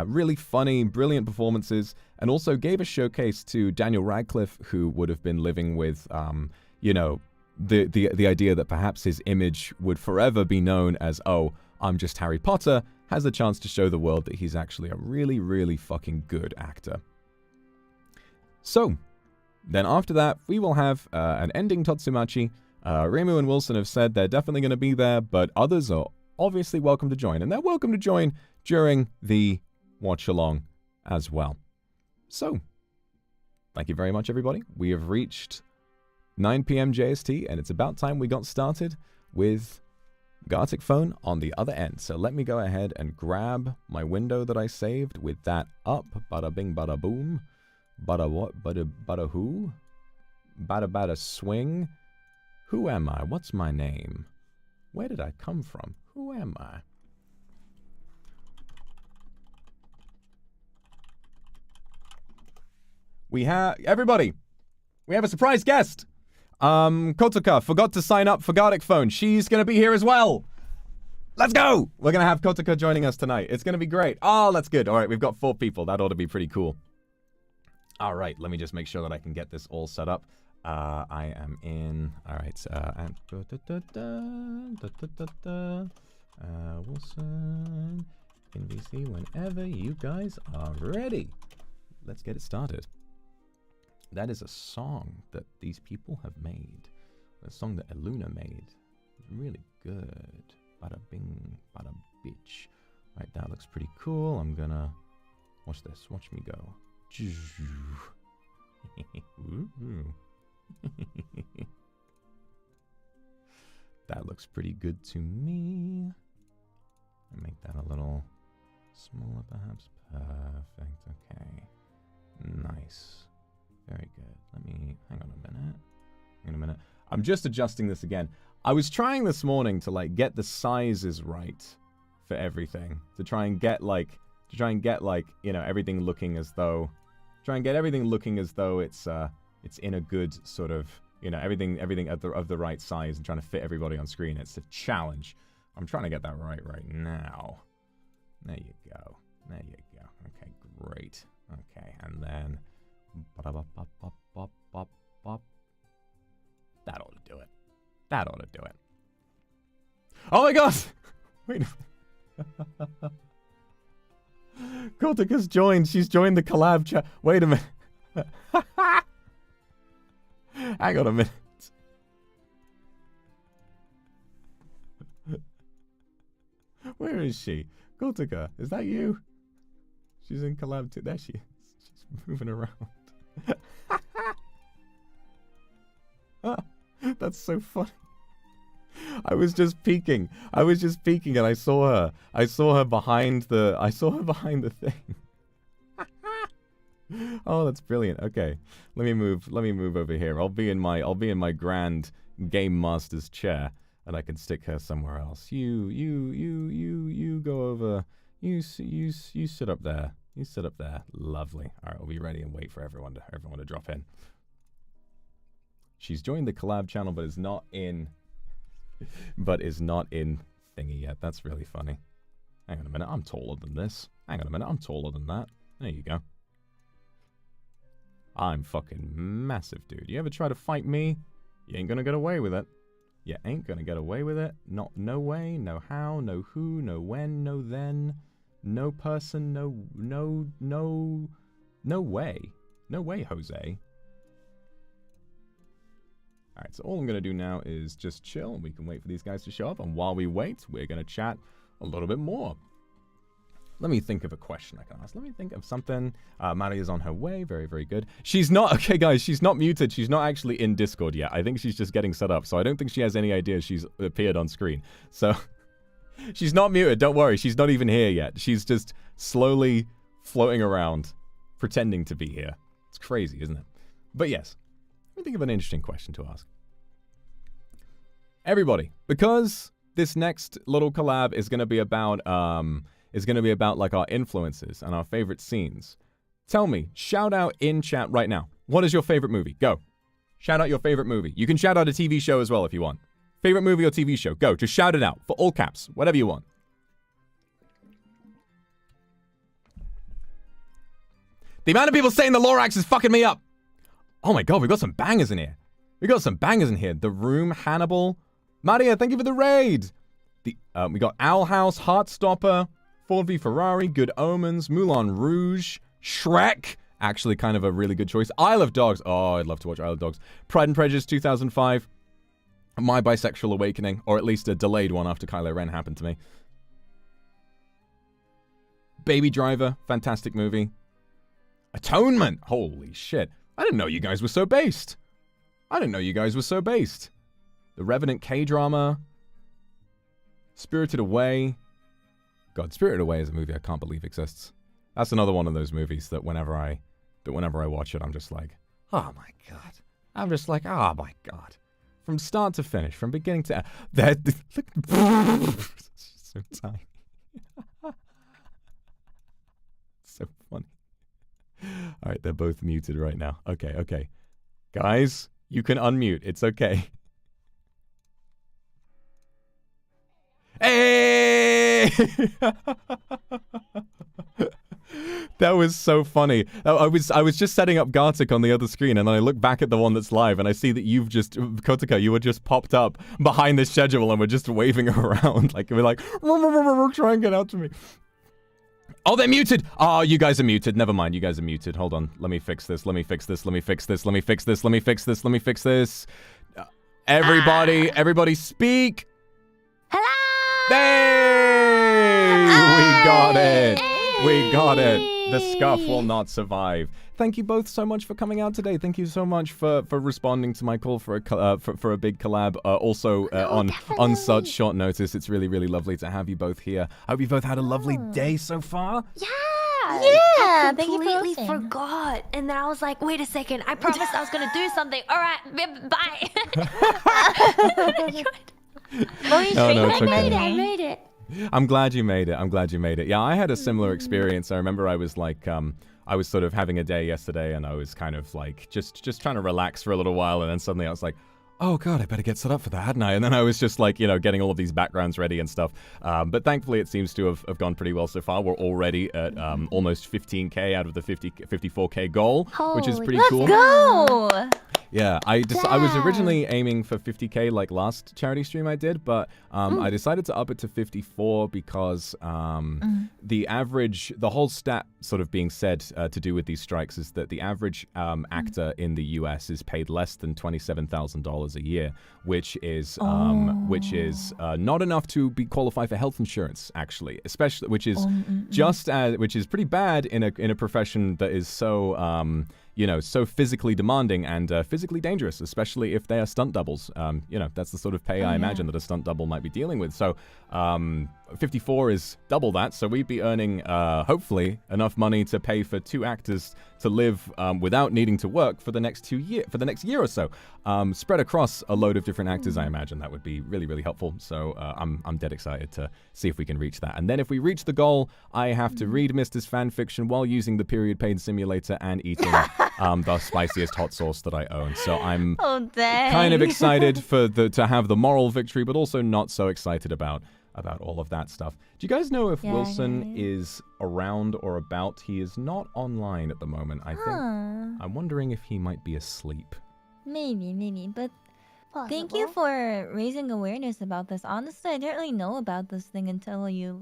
Speaker 1: Really funny, brilliant performances, and also gave a showcase to Daniel Radcliffe, who would have been living with, the idea that perhaps his image would forever be known as, oh, I'm just Harry Potter, has the chance to show the world that he's actually a really, really fucking good actor. So, then after that, we will have an ending Totsumachi. Reimu and Wilson have said they're definitely going to be there, but others are obviously welcome to join, and they're welcome to join during the watch along as well. So, thank you very much, everybody. We have reached 9 p.m. JST, and it's about time we got started with Gartic Phone on the other end. So let me go ahead and grab my window that I saved with that up. Bada bing, bada boom. Bada what? Bada who? Bada swing. Who am I? What's my name? Where did I come from? Who am I? We have... Everybody! We have a surprise guest! Kotoka forgot to sign up for Gartic Phone. She's gonna be here as well! Let's go! We're gonna have Kotoka joining us tonight. It's gonna be great. Oh, that's good. Alright, we've got 4 people. That ought to be pretty cool. Alright, let me just make sure that I can get this all set up. I am in... Alright, and... Wilson... NBC, whenever you guys are ready. Let's get it started. That is a song that these people have made. A song that Eluna made. Really good. Bada bing, bada bitch. Right, that looks pretty cool. I'm gonna... Watch this. Watch me go. That looks pretty good to me. I'll make that a little smaller, perhaps. Perfect. Okay. Nice. Very good. Let me... Hang on a minute. Hang on a minute. I'm just adjusting this again. I was trying this morning to, like, get the sizes right for everything. To try and get, you know, everything looking as though... Try and get everything looking as though it's in a good sort of... You know, everything of the right size and trying to fit everybody on screen. It's a challenge. I'm trying to get that right now. There you go. There you go. Okay, great. Okay, and then... That ought to do it. That ought to do it. Oh my god! Wait a minute. Kotoka's joined. She's joined the collab chat. Wait a minute. Hang on a minute. Where is she? Kotoka, is that you? She's in collab too. There she is. She's moving around. That's so funny. I was just peeking and I saw her. I saw her behind the thing. Oh, that's brilliant. Okay. Let me move over here. I'll be in my grand game master's chair and I can stick her somewhere else. You go over. You sit up there. You sit up there. Lovely. All right, we'll be ready and wait for everyone to drop in. She's joined the collab channel, but is not in thingy yet. That's really funny. Hang on a minute. I'm taller than this. Hang on a minute. I'm taller than that. There you go. I'm fucking massive, dude. You ever try to fight me? You ain't gonna get away with it. You ain't gonna get away with it. No way, no how, no who, no when, no then. No person, no way. No way, Jose. Alright, so all I'm going to do now is just chill, and we can wait for these guys to show up, and while we wait, we're going to chat a little bit more. Let me think of a question I can ask. Let me think of something. Maria's on her way. Very, very good. She's not... Okay, guys, she's not muted. She's not actually in Discord yet. I think she's just getting set up, so I don't think she has any idea she's appeared on screen. So... She's not muted, don't worry. She's not even here yet. She's just slowly floating around, pretending to be here. It's crazy, isn't it? But yes, let me think of an interesting question to ask. Everybody, because this next little collab is going to be about, like our influences and our favorite scenes. Tell me, shout out in chat right now. What is your favorite movie? Go. Shout out your favorite movie. You can shout out a TV show as well if you want. Favorite movie or TV show? Go. Just shout it out. For all caps. Whatever you want. The amount of people saying the Lorax is fucking me up. Oh my god, we've got some bangers in here. We got some bangers in here. The Room, Hannibal. Maria, thank you for the raid. We got Owl House, Heartstopper, Ford v Ferrari, Good Omens, Moulin Rouge, Shrek. Actually kind of a really good choice. Isle of Dogs. Oh, I'd love to watch Isle of Dogs. Pride and Prejudice 2005. My Bisexual Awakening, or at least a delayed one after Kylo Ren happened to me. Baby Driver, fantastic movie. Atonement, holy shit. I didn't know you guys were so based. The Revenant K-drama. Spirited Away. God, Spirited Away is a movie I can't believe exists. That's another one of those movies that whenever I watch it, I'm just like, oh my god. I'm just like, oh my god. From start to finish, from beginning to end. Look, so tiny. So funny. All right, they're both muted right now. Okay. Guys, you can unmute. It's okay. Hey! That was so funny. I was just setting up Gartic on the other screen, and then I look back at the one that's live, and I see that you've just, Kotaka, you were just popped up behind the schedule, and we're just waving around. Like, we're like, try and get out to me. Oh, they're muted. Oh, you guys are muted. Never mind, you guys are muted. Hold on. Let me fix this. Everybody speak.
Speaker 3: Hello!
Speaker 1: Hey! We got it. The scuff will not survive. Thank you both so much for coming out today. Thank you so much for responding to my call for a big collab. On such short notice, it's really, really lovely to have you both here. I hope you both had a lovely day so far.
Speaker 3: Yeah.
Speaker 4: I
Speaker 3: completely forgot. And then I was like, wait a second. I promised I was going to do something. All right. Bye. I made it.
Speaker 1: I'm glad you made it. Yeah, I had a similar experience. I remember I was like, I was sort of having a day yesterday, and I was kind of like just trying to relax for a little while, and then suddenly I was like, oh god, I better get set up for that, hadn't I? And then I was just like, getting all of these backgrounds ready and stuff. But thankfully it seems to have gone pretty well so far. We're already at almost 15k out of the 54k goal, which is pretty cool.
Speaker 4: Let's go!
Speaker 1: Yeah, I was originally aiming for 50k like last charity stream I did, but I decided to up it to 54 because the whole stat sort of being said to do with these strikes is that the average actor in the US is paid less than $27,000 a year, which is not enough to be qualified for health insurance, actually, especially which is pretty bad in a profession that is so so physically demanding and physically dangerous, especially if they are stunt doubles. That's the sort of pay I imagine that a stunt double might be dealing with. So 54 is double that, so we'd be earning, hopefully, enough money to pay for 2 actors to live without needing to work for the next year or so. Spread across a load of different actors, I imagine that would be really, really helpful. So I'm dead excited to see if we can reach that. And then if we reach the goal, I have to read Mr.'s fanfiction while using the period pain simulator and eating the spiciest hot sauce that I own. So I'm kind of excited to have the moral victory, but also not so excited about all of that stuff. Do you guys know if Wilson is around or about? He is not online at the moment, I think. I'm wondering if he might be asleep.
Speaker 4: Maybe, but
Speaker 3: Possible.
Speaker 4: thank you for raising awareness about this. Honestly, I didn't really know about this thing until you,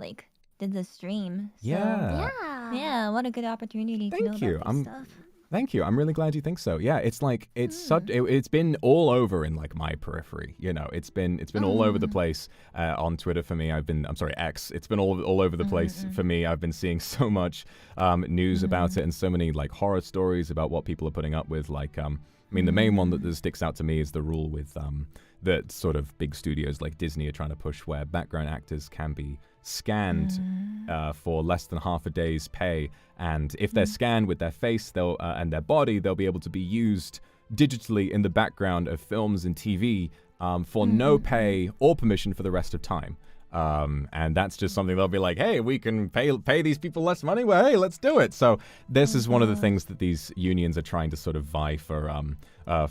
Speaker 4: did the stream. So, yeah, what a good opportunity to know about this stuff.
Speaker 1: Thank you. I'm really glad you think so. Yeah, it's like it's been all over in my periphery. It's been all over the place on Twitter for me. X. It's been all over the place for me. I've been seeing so much news about it and so many horror stories about what people are putting up with. The main one that sticks out to me is the rule with that sort of big studios like Disney are trying to push, where background actors can be scanned for less than half a day's pay, and if they're scanned with their face and their body, they'll be able to be used digitally in the background of films and TV for no pay or permission for the rest of time. And that's just something they'll be like, hey, we can pay these people less money. Well, hey, let's do it. So this is one of the things that these unions are trying to sort of vie for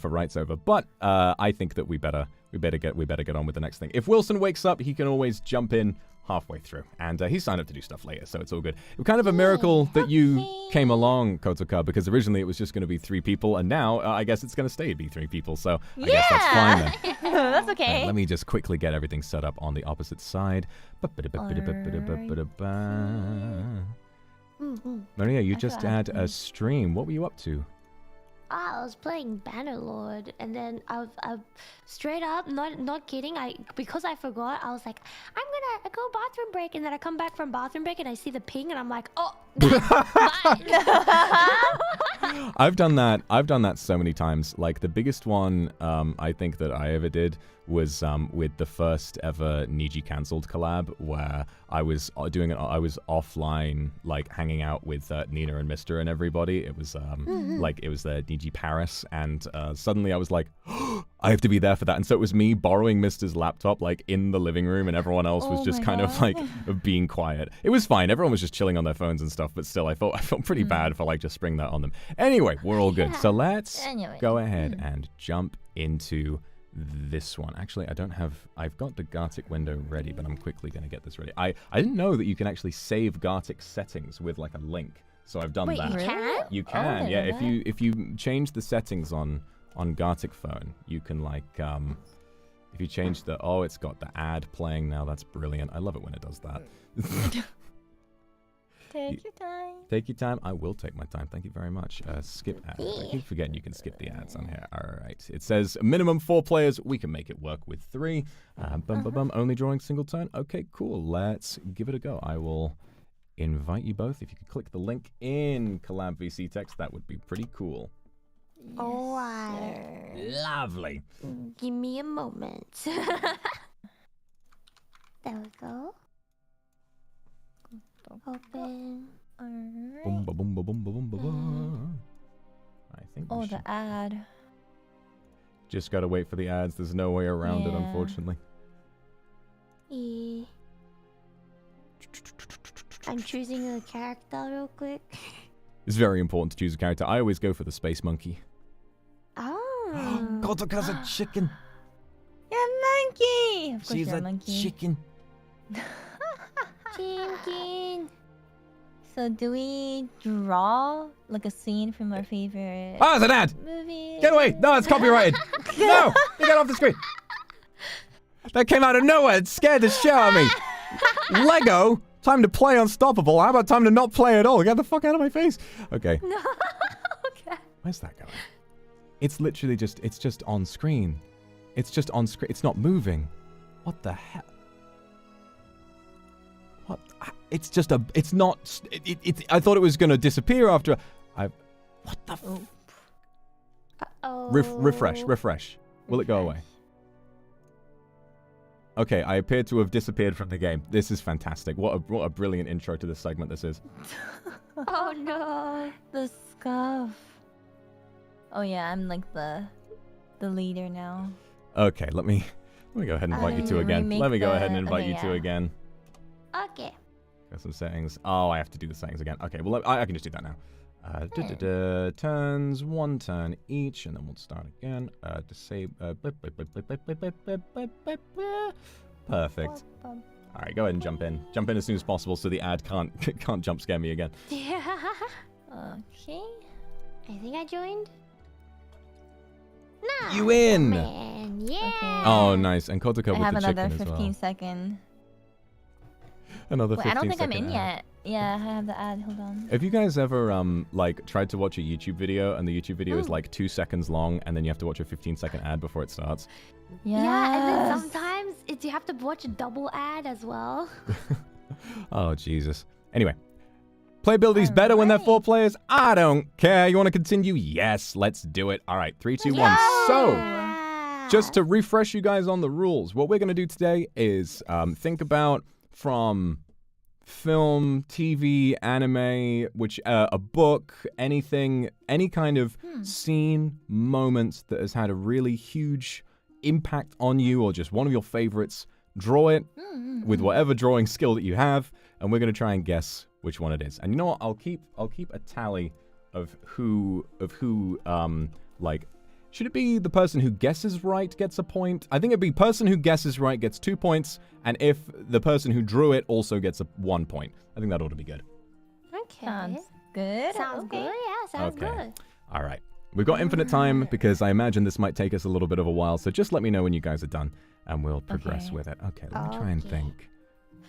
Speaker 1: rights over. But I think that we better get on with the next thing. If Wilson wakes up, he can always jump in halfway through, and he signed up to do stuff later, so it's all good. It was kind of a miracle that you came along, Kotoka, because originally it was just going to be 3 people, and now I guess it's going to stay to be 3 people, so I guess that's fine then.
Speaker 4: That's okay.
Speaker 1: Let me just quickly get everything set up on the opposite side. Maria, you just had a stream. What were you up to?
Speaker 3: I was playing Bannerlord, and then I straight up, not kidding, because I forgot, I was like, I'm gonna go bathroom break, and then I come back from bathroom break and I see the ping, and I'm like, oh,
Speaker 1: I've done that so many times. Like the biggest one I think that I ever did was with the first ever Niji cancelled collab, where I was offline, like hanging out with Nina and Mister and everybody. It was like it was the Niji Paris, and suddenly I was like, oh, I have to be there for that. And so it was me borrowing Mister's laptop like in the living room, and everyone else was just kind of like being quiet. It was fine. Everyone was just chilling on their phones and stuff, but still I felt pretty bad for like just spring that on them. Anyway, we're all good. So let's go ahead and jump into this one. Actually, I've got the Gartic window ready, but I'm quickly going to get this ready. I didn't know that you can actually save Gartic settings with like a link. So I've done that.
Speaker 3: You can?
Speaker 1: You can, yeah. If you change the settings on Gartic phone, you can like if you change the it's got the ad playing now. That's brilliant. I love it when it does that.
Speaker 4: Take your time.
Speaker 1: Take your time. I will take my time. Thank you very much. Skip ads. I keep forgetting you can skip the ads on here. All right. It says minimum 4 players. We can make it work with 3. Only drawing single turn. Okay, cool. Let's give it a go. I will invite you both. If you could click the link in Collab VC text, that would be pretty cool.
Speaker 4: Yes,
Speaker 3: Alright.
Speaker 1: Lovely.
Speaker 3: Give me a moment. There we go. Open.
Speaker 4: Alright.
Speaker 1: Boom, ba, boom, ba, boom, ba, boom, ba, ba. I think.
Speaker 4: Oh, the ad.
Speaker 1: Just gotta wait for the ads. There's no way around it, unfortunately.
Speaker 3: I'm choosing a character real quick.
Speaker 1: It's very important to choose a character. I always go for the space monkey.
Speaker 3: Oh.
Speaker 1: Kotoka's a chicken.
Speaker 4: You're a monkey. Of course
Speaker 1: She's
Speaker 4: you're
Speaker 1: a
Speaker 4: monkey.
Speaker 1: chicken.
Speaker 3: Chicken.
Speaker 4: So do we draw like a scene from our favorite
Speaker 1: Oh, it's an ad!
Speaker 4: movie?
Speaker 1: Get away! No, it's copyrighted! No! You get off the screen! That came out of nowhere! It scared the shit out of me! Lego! Time to play Unstoppable. How about time to not play at all? Get the fuck out of my face! Okay.
Speaker 3: No. Okay.
Speaker 1: Where's that going? It's literally just, it's just on screen. It's just on screen. It's not moving. What the hell? What? It's just a, it's not, I thought it was going to disappear after, what the f?
Speaker 3: Uh-oh.
Speaker 1: Refresh. Will it go away? Okay, I appear to have disappeared from the game. This is fantastic. What a brilliant intro to this segment this is.
Speaker 3: Oh no.
Speaker 4: The scuff. Oh yeah, I'm like the leader now.
Speaker 1: Okay, let me go ahead and invite you two again. Let me go ahead and invite you two again.
Speaker 3: Okay.
Speaker 1: Got some settings. Oh, I have to do the settings again. Okay, well, I can just do that now. Turns, 1 turn each, and then we'll start again. Perfect. All right, go ahead and jump in. Jump in as soon as possible so the ad can't jump scare me again.
Speaker 3: Yeah.
Speaker 4: Okay.
Speaker 3: I think I joined. No.
Speaker 1: You in?
Speaker 3: Man, yeah.
Speaker 4: Okay.
Speaker 1: Oh, nice. And Kotaka
Speaker 4: I
Speaker 1: with
Speaker 4: have
Speaker 1: the
Speaker 4: another
Speaker 1: chicken as
Speaker 4: 15
Speaker 1: well.
Speaker 4: second.
Speaker 1: Another
Speaker 4: Wait,
Speaker 1: 15
Speaker 4: I don't think I'm
Speaker 1: second
Speaker 4: in
Speaker 1: ad.
Speaker 4: yet. Yeah, I have the ad. Hold on.
Speaker 1: Have you guys ever like tried to watch a YouTube video and the YouTube video is like 2 seconds long and then you have to watch a 15-second ad before it starts?
Speaker 4: Yes.
Speaker 3: Yeah, and then sometimes you have to watch a double ad as well.
Speaker 1: Oh, Jesus. Anyway. Playability's better when they're 4 players. I don't care. You want to continue? Yes, let's do it. All right, 3, 2, 1. So, just to refresh you guys on the rules, what we're going to do today is think about from film, TV, anime, which a book, anything, any kind of scene, moment that has had a really huge impact on you or just one of your favorites. Draw it with whatever drawing skill that you have, and we're going to try and guess which one it is. And you know what? I'll keep a tally of who like, should it be the person who guesses right gets a point? I think it'd be person who guesses right gets 2 points, and if the person who drew it also gets 1 point. I think that ought to be good.
Speaker 3: Okay.
Speaker 4: Sounds good.
Speaker 3: Sounds good. Yeah, sounds good.
Speaker 1: All right. We've got infinite time because I imagine this might take us a little bit of a while, so just let me know when you guys are done, and we'll progress with it. Okay, let me try and think.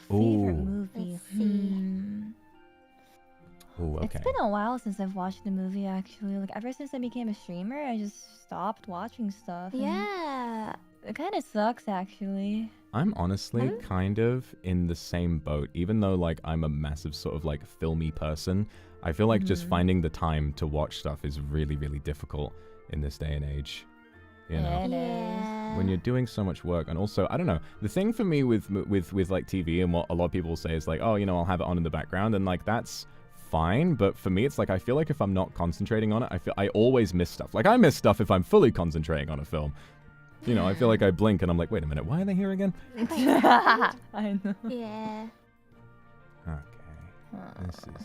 Speaker 4: Favorite movie.
Speaker 3: Let's see.
Speaker 1: Ooh, okay.
Speaker 4: It's been a while since I've watched the movie, actually. Like, ever since I became a streamer, I just stopped watching stuff.
Speaker 3: Yeah.
Speaker 4: It kind of sucks, actually.
Speaker 1: I'm honestly kind of in the same boat. Even though, like, I'm a massive sort of, like, filmy person, I feel like just finding the time to watch stuff is really, really difficult in this day and age. You know?
Speaker 3: Yeah.
Speaker 1: When you're doing so much work, and also, I don't know, the thing for me with like TV and what a lot of people say is like, oh, you know, I'll have it on in the background, and like that's fine, but for me it's like I feel like if I'm not concentrating on it, I always miss stuff. Like I miss stuff if I'm fully concentrating on a film. You know, I feel like I blink and I'm like, wait a minute, why are they here again?
Speaker 4: I know.
Speaker 3: Yeah.
Speaker 1: Okay. This is good.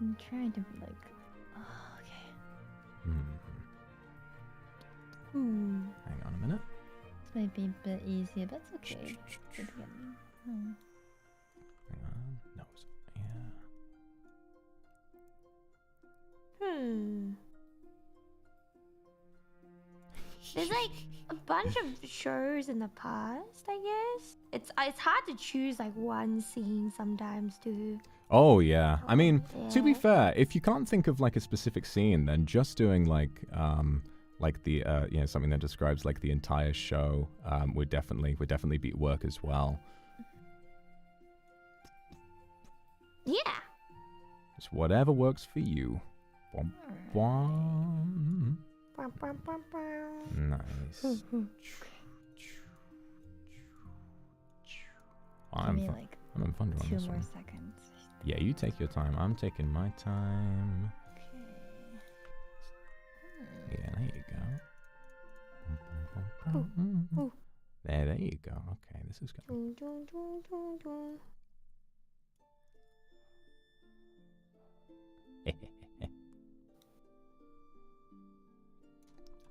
Speaker 4: I'm trying to like. Oh, okay.
Speaker 1: Hang on a minute.
Speaker 4: This might be a bit easier, but it's okay.
Speaker 1: Hang on. Nose. Yeah.
Speaker 3: There's like a bunch of shows in the past, I guess. It's hard to choose like one scene sometimes too.
Speaker 1: Oh yeah. I mean, to be
Speaker 3: Yeah.
Speaker 1: fair, if you can't think of like a specific scene, then just doing like the you know, something that describes like the entire show would definitely be work as well.
Speaker 3: Yeah.
Speaker 1: Just whatever works for you. Bwom, bwom. Nice.
Speaker 4: Give me like
Speaker 1: I'm having fun doing
Speaker 4: 2
Speaker 1: this
Speaker 4: more
Speaker 1: one.
Speaker 4: seconds.
Speaker 1: Yeah, you take your time. I'm taking my time. Yeah, there you go. There you go. Okay, this is good.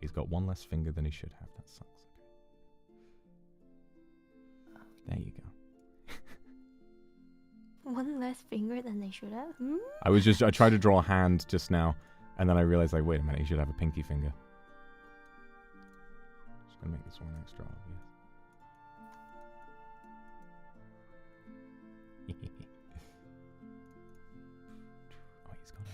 Speaker 1: He's got one less finger than he should have. That sucks. Okay. There you go.
Speaker 3: One less finger than they should have.
Speaker 1: I tried to draw a hand just now, and then I realized, like, wait a minute, he should have a pinky finger. Just gonna make this one extra obvious. Oh, he's got it.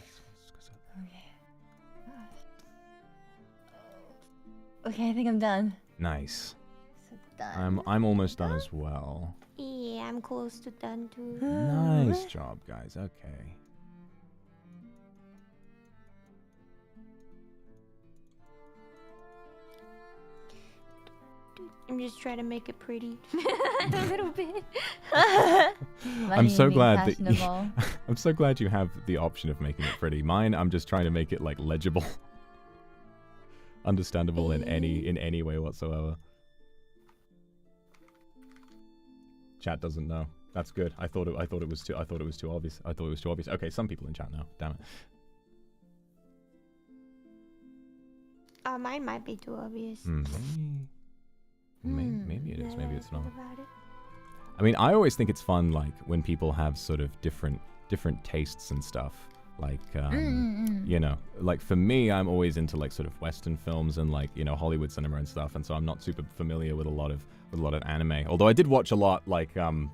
Speaker 4: Okay, I think I'm done.
Speaker 1: Nice.
Speaker 4: So done.
Speaker 1: I'm almost done as well.
Speaker 3: Yeah, I'm close to done too.
Speaker 1: Nice job, guys. Okay.
Speaker 3: I'm just trying to make it pretty. A little bit.
Speaker 1: I'm so glad that I'm so glad you have the option of making it pretty. Mine, I'm just trying to make it like legible, understandable in any way whatsoever. Chat doesn't know. That's good. I thought it was too obvious. I thought it was too obvious. Okay, some people in chat know. Damn it.
Speaker 3: Mine might be too obvious.
Speaker 1: Maybe it is. Maybe it's not.
Speaker 3: About it.
Speaker 1: I mean, I always think it's fun, like when people have sort of different tastes and stuff. Like, you know, like for me, I'm always into like sort of Western films and like, you know, Hollywood cinema and stuff, and so I'm not super familiar with a lot of anime. Although I did watch a lot like a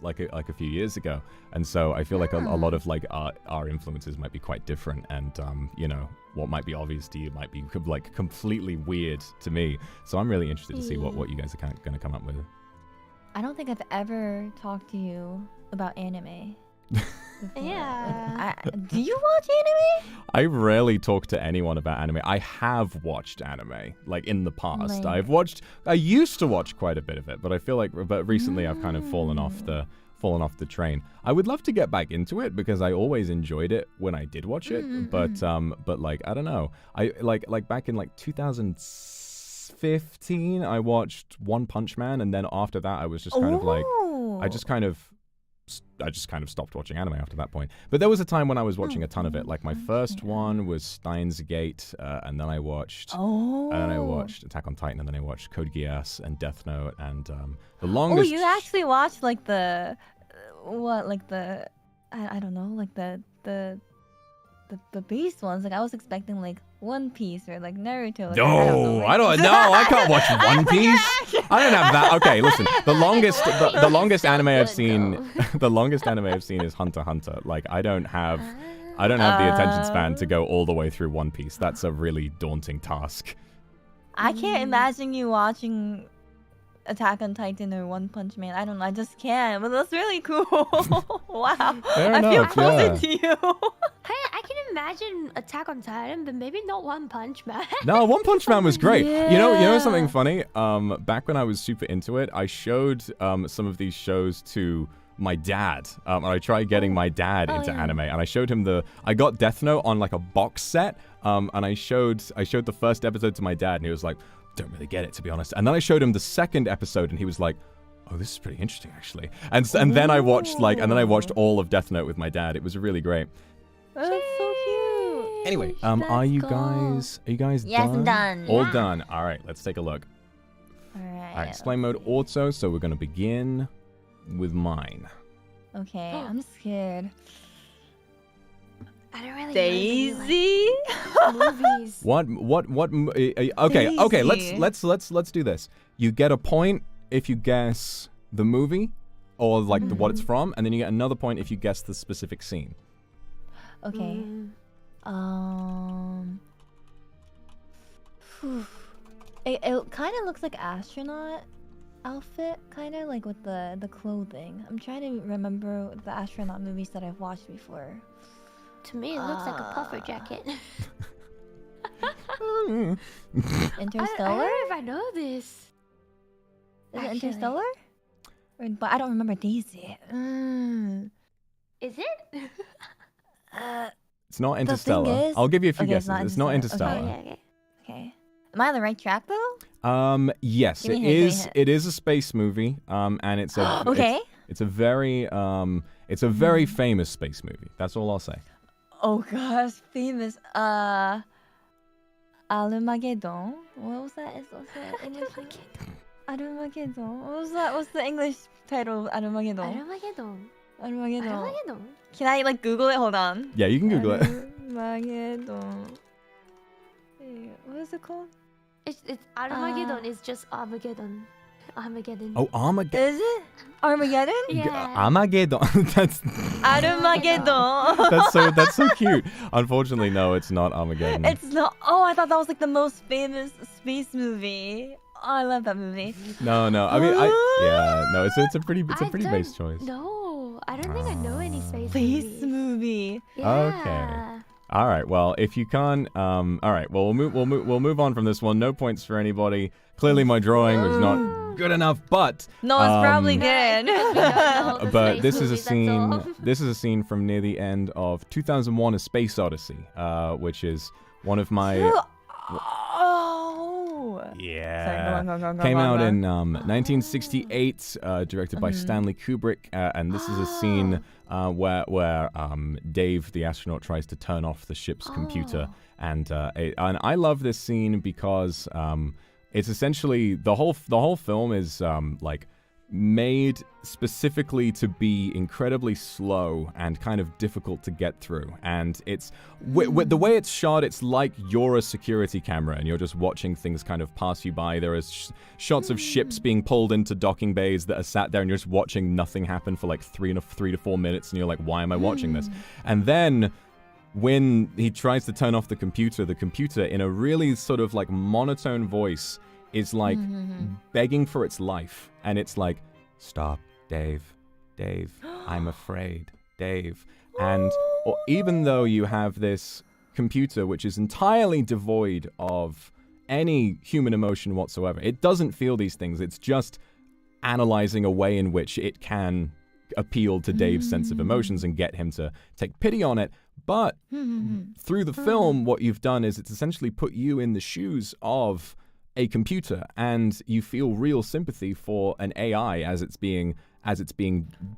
Speaker 1: few years ago, and so I feel like a lot of like our influences might be quite different, and you know, what might be obvious to you might be like completely weird to me. So I'm really interested to see what you guys are going to come up with.
Speaker 4: I don't think I've ever talked to you about anime.
Speaker 3: Yeah.
Speaker 4: Do you watch anime?
Speaker 1: I rarely talk to anyone about anime. I have watched anime, like in the past.
Speaker 4: Like,
Speaker 1: I used to watch quite a bit of it, but I feel like, but recently I've kind of fallen off the train. I would love to get back into it because I always enjoyed it when I did watch it. But like, I don't know. I like back in like 2015, I watched One Punch Man, and then after that, I was just kind of like, I just kind of stopped watching anime after that point. But there was a time when I was watching a ton of it. Like my first one was Steins Gate, and then I watched Attack on Titan, and then I watched Code Geass and Death Note, and the longest.
Speaker 4: Oh, you actually watched like the I don't know, like the base ones. Like I was expecting like One Piece or like Naruto. Like,
Speaker 1: No, I don't know. I can't watch One Piece. I don't have that. Okay, listen. The longest anime I've seen, the longest anime I've seen is Hunter x Hunter. Like I don't have I don't have the attention span to go all the way through One Piece. That's a really daunting task.
Speaker 4: I can't imagine you watching Attack on Titan or One Punch Man. I don't know. I just can't. But that's really cool. Wow. I feel closer to you.
Speaker 3: Hey, I can imagine Attack on Titan, but maybe not One Punch Man.
Speaker 1: No, One Punch Man was great.
Speaker 4: Yeah.
Speaker 1: You know something funny? Back when I was super into it, I showed some of these shows to my dad. And I tried getting my dad into anime, and I showed him I got Death Note on like a box set, and I showed the first episode to my dad, and he was like, don't really get it, to be honest. And then I showed him the second episode, and he was like, oh, this is pretty interesting, actually. And then I watched all of Death Note with my dad. It was really great.
Speaker 4: That's so cute.
Speaker 1: Anyway, are you guys
Speaker 4: Yes,
Speaker 1: done?
Speaker 4: I'm done.
Speaker 1: All done. All right, let's take a look.
Speaker 4: All
Speaker 1: All right, display mode auto. So we're gonna begin with mine.
Speaker 4: Okay, I'm scared.
Speaker 3: I don't really
Speaker 4: Daisy?
Speaker 3: know movies.
Speaker 1: What? Okay.
Speaker 4: Daisy.
Speaker 1: Let's do this. You get a point if you guess the movie, or like what it's from, and then you get another point if you guess the specific scene.
Speaker 4: Okay. It kind of looks like astronaut outfit, kind of like with the clothing. I'm trying to remember the astronaut movies that I've watched before.
Speaker 3: To me, it looks like a puffer jacket.
Speaker 4: Interstellar?
Speaker 3: I don't know if I know this.
Speaker 4: Is it
Speaker 3: Actually.
Speaker 4: Interstellar? But I don't remember Daisy.
Speaker 3: Is it?
Speaker 1: It's not Interstellar.
Speaker 4: is-
Speaker 1: I'll give you a few
Speaker 4: Okay, it's
Speaker 1: guesses.
Speaker 4: not
Speaker 1: It's not
Speaker 4: Interstellar.
Speaker 1: Interstellar.
Speaker 3: Okay.
Speaker 4: Am I on the right track though?
Speaker 1: Yes,
Speaker 4: Give
Speaker 1: it
Speaker 4: me a hint,
Speaker 1: is.
Speaker 4: give me a
Speaker 1: It is a space movie. And it's a
Speaker 4: Okay.
Speaker 1: It's a very famous space movie. That's all I'll say.
Speaker 4: Oh gosh, famous. Armageddon. What was that? What's that English? Armageddon. What was that? What's the English title of Armageddon?
Speaker 3: Armageddon.
Speaker 4: Armageddon. Can I like Google it? Hold on.
Speaker 1: Yeah, you can Google it.
Speaker 4: Armageddon. What is it called?
Speaker 3: It's Armageddon. It's just Armageddon. Armageddon.
Speaker 1: Oh, Armageddon.
Speaker 4: Is it Armageddon?
Speaker 3: Yeah.
Speaker 1: Armageddon. That's
Speaker 4: Armageddon.
Speaker 1: that's so cute. Unfortunately, no, it's not Armageddon.
Speaker 4: It's not. Oh, I thought that was like the most famous space movie. Oh, I love that movie.
Speaker 1: No. I mean, no. It's a pretty base choice.
Speaker 3: No, I don't think I know any space
Speaker 4: Space
Speaker 3: movies.
Speaker 4: movie.
Speaker 3: Yeah.
Speaker 1: All right. Well, if you can't, all right. Well, we'll move on from this one. No points for anybody. Clearly, my drawing was not good enough, but
Speaker 4: No, it's probably good.
Speaker 1: but this is a scene. This is a scene from near the end of 2001: A Space Odyssey, which is one of my.
Speaker 4: Oh.
Speaker 1: Yeah.
Speaker 4: Sorry, go on.
Speaker 1: Came out in 1968, directed by Stanley Kubrick, and this is a scene where Dave, the astronaut, tries to turn off the ship's computer, and I love this scene because it's essentially the whole film is like made specifically to be incredibly slow and kind of difficult to get through. And it's the way it's shot, it's like you're a security camera and you're just watching things kind of pass you by. There are shots of ships being pulled into docking bays that are sat there and you're just watching nothing happen for like 3 to 4 minutes, and you're like, why am I watching this? And then when he tries to turn off the computer in a really sort of like monotone voice is like begging for its life. And it's like, stop, Dave, I'm afraid, Dave. And even though you have this computer which is entirely devoid of any human emotion whatsoever, it doesn't feel these things. It's just analyzing a way in which it can appeal to Dave's sense of emotions and get him to take pity on it. But through the film, what you've done is it's essentially put you in the shoes of a computer, and you feel real sympathy for an AI as it's being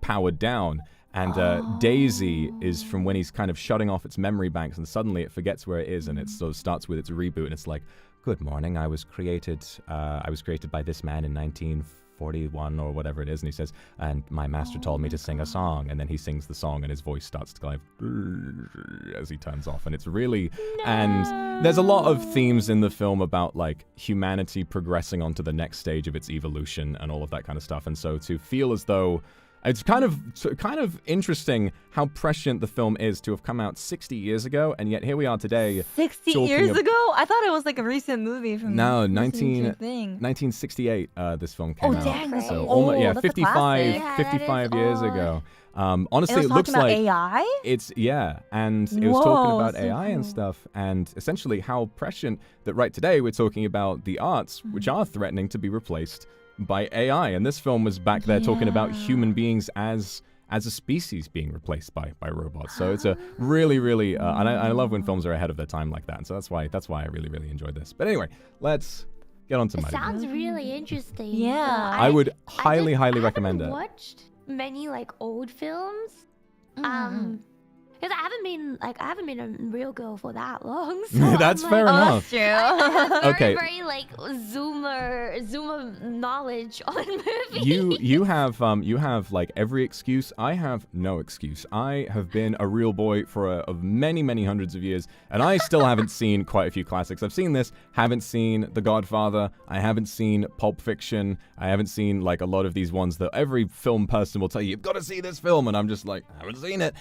Speaker 1: powered down. And Daisy is from when he's kind of shutting off its memory banks, and suddenly it forgets where it is, and it sort of starts with its reboot, and it's like, good morning, I was created by this man in 1941 or whatever it is, and he says, and my master told me to sing a song, and then he sings the song and his voice starts to kind of as he turns off, and it's really and there's a lot of themes in the film about like humanity progressing onto the next stage of its evolution and all of that kind of stuff. And so to feel as though It's kind of interesting how prescient the film is to have come out 60 years ago, and yet here we are today.
Speaker 4: 60 years ago? I thought it was like a recent movie from
Speaker 1: 1968. This film came out.
Speaker 4: Oh, dang!
Speaker 1: So
Speaker 4: almost,
Speaker 1: yeah,
Speaker 4: that's
Speaker 1: 55 years ago. Honestly, it looks like
Speaker 4: AI?
Speaker 1: It's and it was talking about AI and stuff, and essentially how prescient that right today we're talking about the arts, which are threatening to be replaced by AI. And this film was back there talking about human beings as a species being replaced by robots. So it's a really, really, and I love when films are ahead of their time like that. And so that's why I really, really enjoyed this. But anyway, let's get on to Maddie.
Speaker 3: Sounds really interesting.
Speaker 4: Yeah.
Speaker 1: I would highly recommend it.
Speaker 3: I haven't watched many like old films. Because I haven't been a real girl for that long. So
Speaker 1: That's fair enough.
Speaker 4: That's true.
Speaker 3: Okay. Very like zoomer knowledge on movies.
Speaker 1: You have like every excuse. I have no excuse. I have been a real boy for many hundreds of years, and I still haven't seen quite a few classics. I've seen this, haven't seen The Godfather. I haven't seen Pulp Fiction. I haven't seen like a lot of these ones that every film person will tell you, you've got to see this film, and I'm just like, I haven't seen it,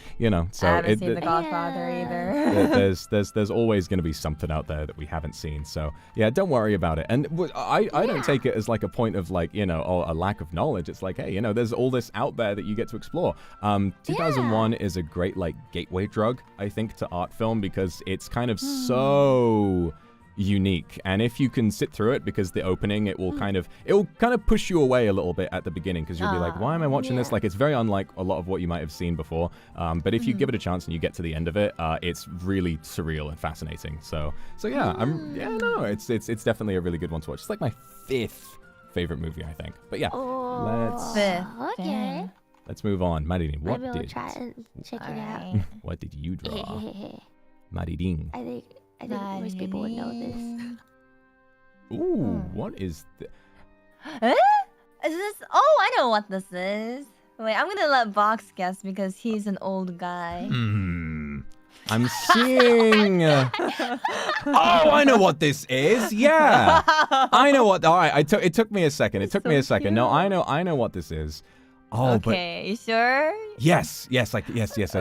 Speaker 1: So
Speaker 4: I haven't seen The Godfather either.
Speaker 1: There's always going to be something out there that we haven't seen. So yeah, don't worry about it. And I don't take it as like a point of like, a lack of knowledge. It's like, hey, there's all this out there that you get to explore. 2001 is a great like gateway drug, I think, to art film because it's kind of so unique, and if you can sit through it, because the opening it will kind of push you away a little bit at the beginning, because you'll be like, why am I watching this? Like, it's very unlike a lot of what you might have seen before, but if you give it a chance and you get to the end of it, it's really surreal and fascinating. So yeah, it's definitely a really good one to watch. It's like my 5th favorite movie, I think. But yeah, let's move on. Maridine, what
Speaker 3: Maybe
Speaker 1: did
Speaker 3: try and check it out.
Speaker 1: what did you draw? Maridine.
Speaker 3: I think most people would know this.
Speaker 1: Ooh, what is this?
Speaker 4: Is this? Oh, I know what this is. Wait, I'm gonna let Vox guess because he's an old guy.
Speaker 1: I'm seeing. Oh, I know what this is. Yeah, I know what. All right, it took me a second. It took me a second. No, I know what this is. Oh,
Speaker 4: okay, you sure?
Speaker 1: Yes, I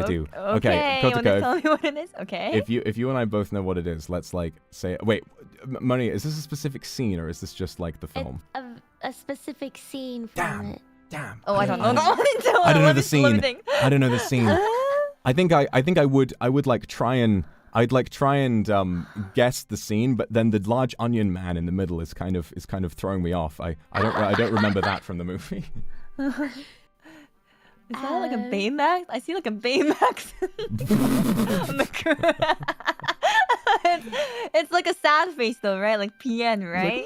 Speaker 1: do. Okay,
Speaker 4: you want to tell me what it is? Okay.
Speaker 1: If you and I both know what it is, let's like say. Wait, Maria, is this a specific scene or is this just like the film?
Speaker 3: It's a specific scene from it.
Speaker 1: Damn.
Speaker 4: Oh, I don't know.
Speaker 1: I don't know the scene. I don't know the scene. I think I would like try and guess the scene, but then the large onion man in the middle is kind of throwing me off. I don't remember that from the movie.
Speaker 4: Is that like a Baymax? I see like a Baymax on the it's like a sad face though, right? Like PN, right?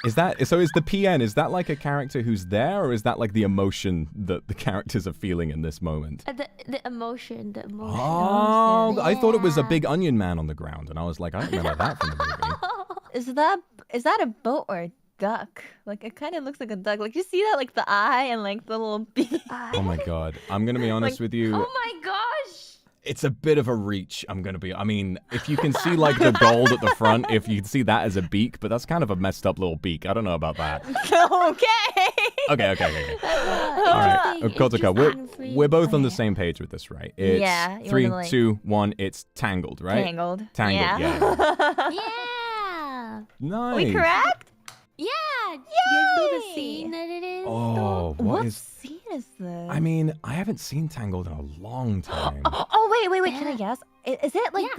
Speaker 1: Is the PN, is that like a character who's there, or is that like the emotion that the characters are feeling in this moment?
Speaker 3: The emotion.
Speaker 1: Oh, I thought it was a big onion man on the ground, and I was like, I don't remember that from the movie.
Speaker 4: Is that a boat or a duck? Like, it kind of looks like a duck. Like, you see that, like the eye and like the little beak.
Speaker 1: Oh my god, I'm gonna be honest with you.
Speaker 3: Oh my gosh.
Speaker 1: It's a bit of a reach. I mean, if you can see like the gold at the front, if you can see that as a beak, but that's kind of a messed up little beak. I don't know about that. Okay. All right, Kotoka, we're both on the same page with this, right? It's 3, 2, 1. It's Tangled, right?
Speaker 4: Tangled.
Speaker 1: Yeah.
Speaker 3: Yeah.
Speaker 1: Nice.
Speaker 4: Are we correct?
Speaker 3: Yeah.
Speaker 4: Yay!
Speaker 3: You know the scene that it is?
Speaker 1: Oh,
Speaker 4: what scene is this?
Speaker 1: I mean, I haven't seen Tangled in a long time.
Speaker 4: Wait, can I guess? Is it like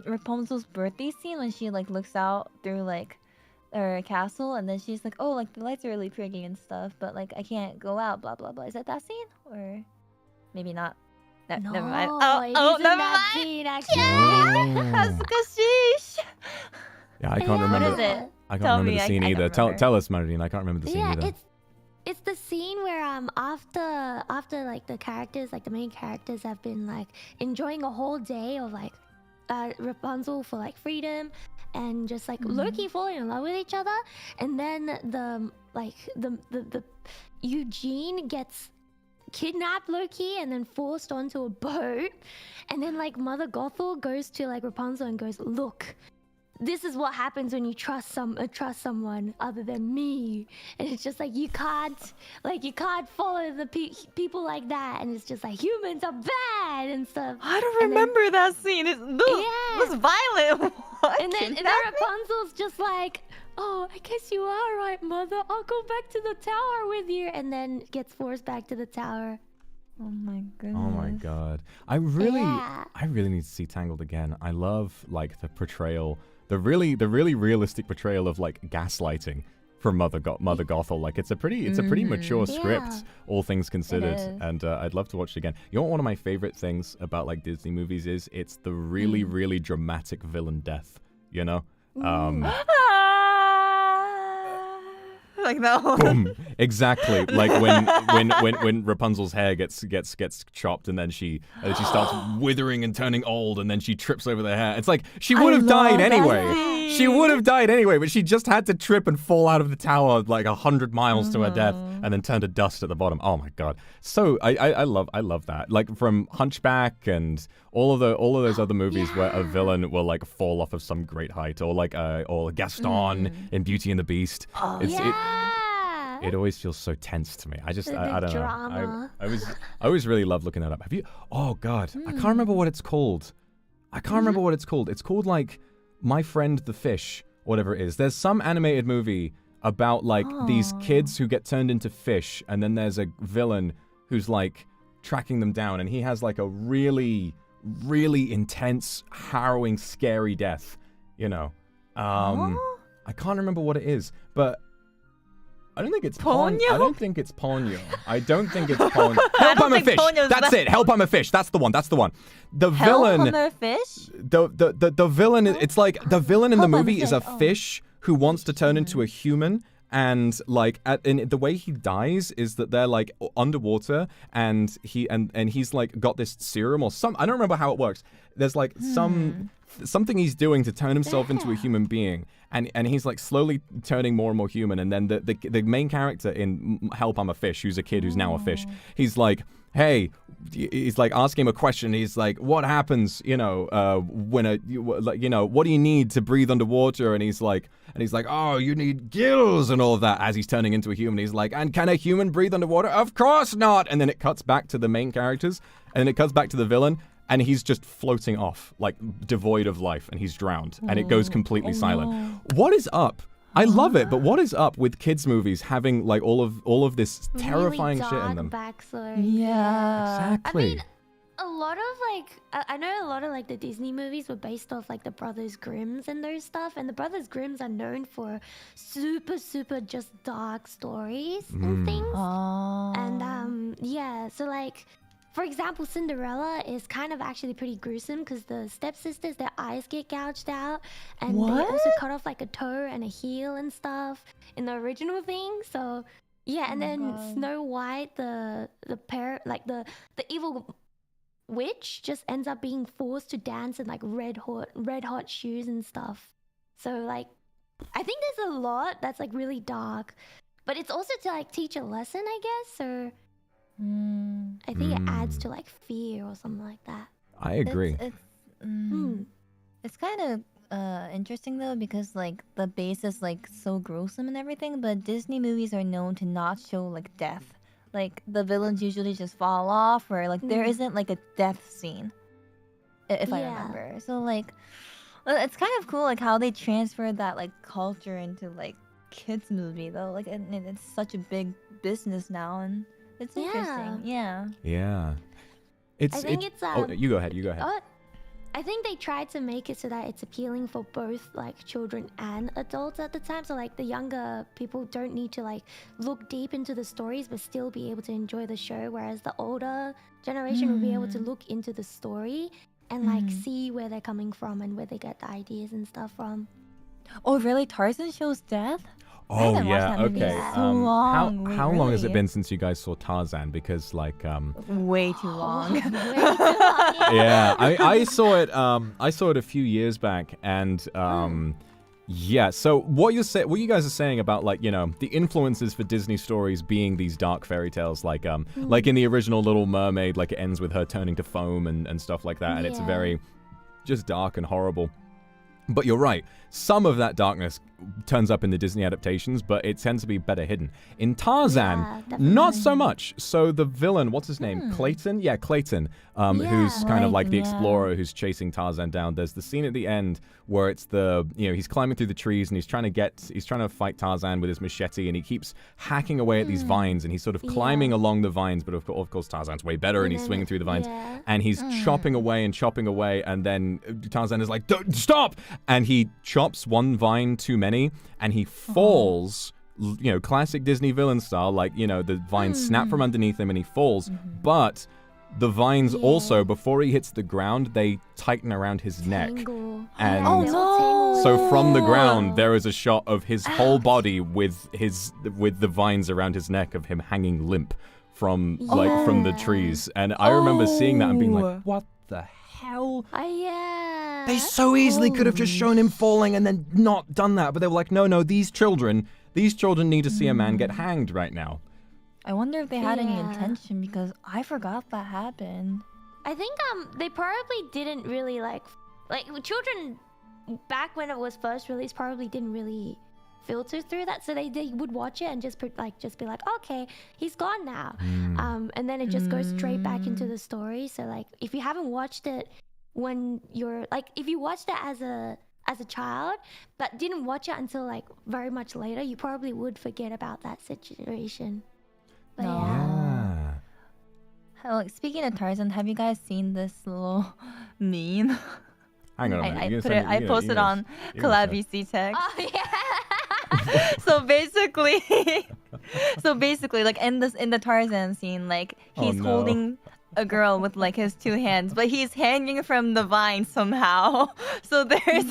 Speaker 4: Rapunzel's birthday scene when she like looks out through like her castle and then she's like, oh, like the lights are really pretty and stuff, but like I can't go out, blah blah blah. Is that scene? Or maybe not? No, never mind. Oh, never mind.
Speaker 3: Scene, actually.
Speaker 1: Yeah, I can't remember.
Speaker 4: What is it?
Speaker 1: I can't remember the scene either. Tell us, Maridine. I can't remember the scene either.
Speaker 3: It's the scene where after like the characters, like the main characters have been like enjoying a whole day of like Rapunzel for like freedom and just like low-key falling in love with each other, and then the Eugene gets kidnapped low-key and then forced onto a boat, and then like Mother Gothel goes to like Rapunzel and goes, look, this is what happens when you trust someone other than me, and it's just like you can't follow the people like that, and it's just like humans are bad and stuff.
Speaker 4: I don't remember that scene. It was violent. What?
Speaker 3: And then Rapunzel's just like, oh, I guess you are right, mother. I'll go back to the tower with you, and then gets forced back to the tower.
Speaker 4: Oh my goodness.
Speaker 1: Oh my god. I really need to see Tangled again. I love like the portrayal, the really realistic portrayal of like gaslighting from Mother Gothel. Like it's a pretty mature script, all things considered. And I'd love to watch it again. You know what one of my favorite things about like Disney movies is? It's the really dramatic villain death, you know?
Speaker 4: Like that one.
Speaker 1: Boom. Exactly. Like when Rapunzel's hair gets chopped, and then she starts withering and turning old, and then she trips over the hair. It's like she would have died anyway. She would have died anyway, but she just had to trip and fall out of the tower like 100 miles to her death, and then turn to dust at the bottom. Oh my god. So I love that. Like from Hunchback and all of those other movies where a villain will like fall off of some great height, or like or Gaston in Beauty and the Beast. It always feels so tense to me. I don't know. I always really love looking that up. Have you? Oh god, I can't remember what it's called. It's called like My Friend the Fish, whatever it is. There's some animated movie about like these kids who get turned into fish, and then there's a villain who's like tracking them down, and he has like a really intense, harrowing, scary death. You know, I can't remember what it is, but I don't think it's Ponyo. I don't think it's Ponyo. Help, I'm a fish. That's it. Help, I'm a fish. That's the one. The villain.
Speaker 4: Help, I'm a fish?
Speaker 1: The villain. It's like the villain in the movie is a fish who wants to turn into a human. And like the way he dies is that they're like underwater, and he's like got this serum or some, I don't remember how it works. There's like something he's doing to turn himself into a human being, and he's like slowly turning more and more human. And then the main character in Help, I'm a Fish, who's a kid who's now a fish, he's like, hey, he's like asking him a question. He's like, what happens, when what do you need to breathe underwater? And he's like, oh, you need gills and all of that, as he's turning into a human. He's like, and can a human breathe underwater? Of course not. And then it cuts back to the main characters, and then it cuts back to the villain, and he's just floating off, like devoid of life, and he's drowned, and it goes completely silent. No. What is up? I love it, but what is up with kids' movies having like all of this terrifying
Speaker 3: really
Speaker 1: shit in them?
Speaker 3: Backstory.
Speaker 4: Yeah,
Speaker 1: exactly.
Speaker 3: I mean, a lot of I know a lot of like the Disney movies were based off like the Brothers Grimms and those stuff, and the Brothers Grimms are known for super just dark stories and things. And so like, for example, Cinderella is kind of actually pretty gruesome because the stepsisters, their eyes get gouged out, and they also cut off like a toe and a heel and stuff in the original thing. So yeah, and then Snow White, the evil witch, just ends up being forced to dance in like red hot shoes and stuff. So like, I think there's a lot that's like really dark, but it's also to like teach a lesson, I guess, or I think it adds to like fear or something like that.
Speaker 1: I agree.
Speaker 4: It's kind of interesting though, because like the base is like so gruesome and everything, but Disney movies are known to not show like death. Like the villains usually just fall off, or like there isn't like a death scene, if I remember. So like, it's kind of cool like how they transferred that like culture into like kids movie though. Like, and it's such a big business now, and it's interesting. Yeah.
Speaker 3: I think it's
Speaker 1: you go ahead.
Speaker 3: I think they tried to make it so that it's appealing for both like children and adults at the time. So like the younger people don't need to like look deep into the stories but still be able to enjoy the show, whereas the older generation will be able to look into the story and like see where they're coming from and where they get the ideas and stuff from.
Speaker 4: Oh really? Tarzan shows death?
Speaker 1: Oh yeah, okay.
Speaker 4: So long.
Speaker 1: How long has it been since you guys saw Tarzan? Because like
Speaker 4: way too long.
Speaker 3: Way too long.
Speaker 1: Yeah, I saw it. I saw it a few years back, and yeah. So what you guys are saying about like the influences for Disney stories being these dark fairy tales, like in the original Little Mermaid, like it ends with her turning to foam and stuff like that, and it's very just dark and horrible. But you're right. Some of that darkness turns up in the Disney adaptations, but it tends to be better hidden. In Tarzan, not so much. So the villain, what's his name? Clayton? Yeah, Clayton, who's kind of like the explorer who's chasing Tarzan down. There's the scene at the end where it's he's climbing through the trees and he's trying to fight Tarzan with his machete, and he keeps hacking away at these vines, and he's sort of climbing along the vines, but of course Tarzan's way better, and he's swinging through the vines, and he's chopping away, and then Tarzan is like, "Don't stop!" And he chops one vine too many, and he falls, classic Disney villain style, the vines snap from underneath him and he falls, but the vines also, before he hits the ground, they tighten around his neck. And so from the ground, there is a shot of his whole body with the vines around his neck, of him hanging limp from the trees. And I remember seeing that and being like, what the hell? They so easily could have just shown him falling and then not done that, but they were like, no, these children need to see a man get hanged right now.
Speaker 4: I wonder if they had any intention, because I forgot that happened.
Speaker 3: I think they probably didn't really like children back when it was first released probably didn't really filter through that, so they would watch it and just be like, okay, he's gone now, and then it just goes straight back into the story. So like, if you haven't watched it when you're like, if you watched it as a child but didn't watch it until like very much later, you probably would forget about that situation. But
Speaker 4: Speaking of Tarzan, have you guys seen this little meme?
Speaker 1: Hang on a minute.
Speaker 4: I posted on Collab VC Tech.
Speaker 3: Oh yeah.
Speaker 4: So basically, like in the Tarzan scene, like he's holding a girl with like his two hands, but he's hanging from the vine somehow. So there's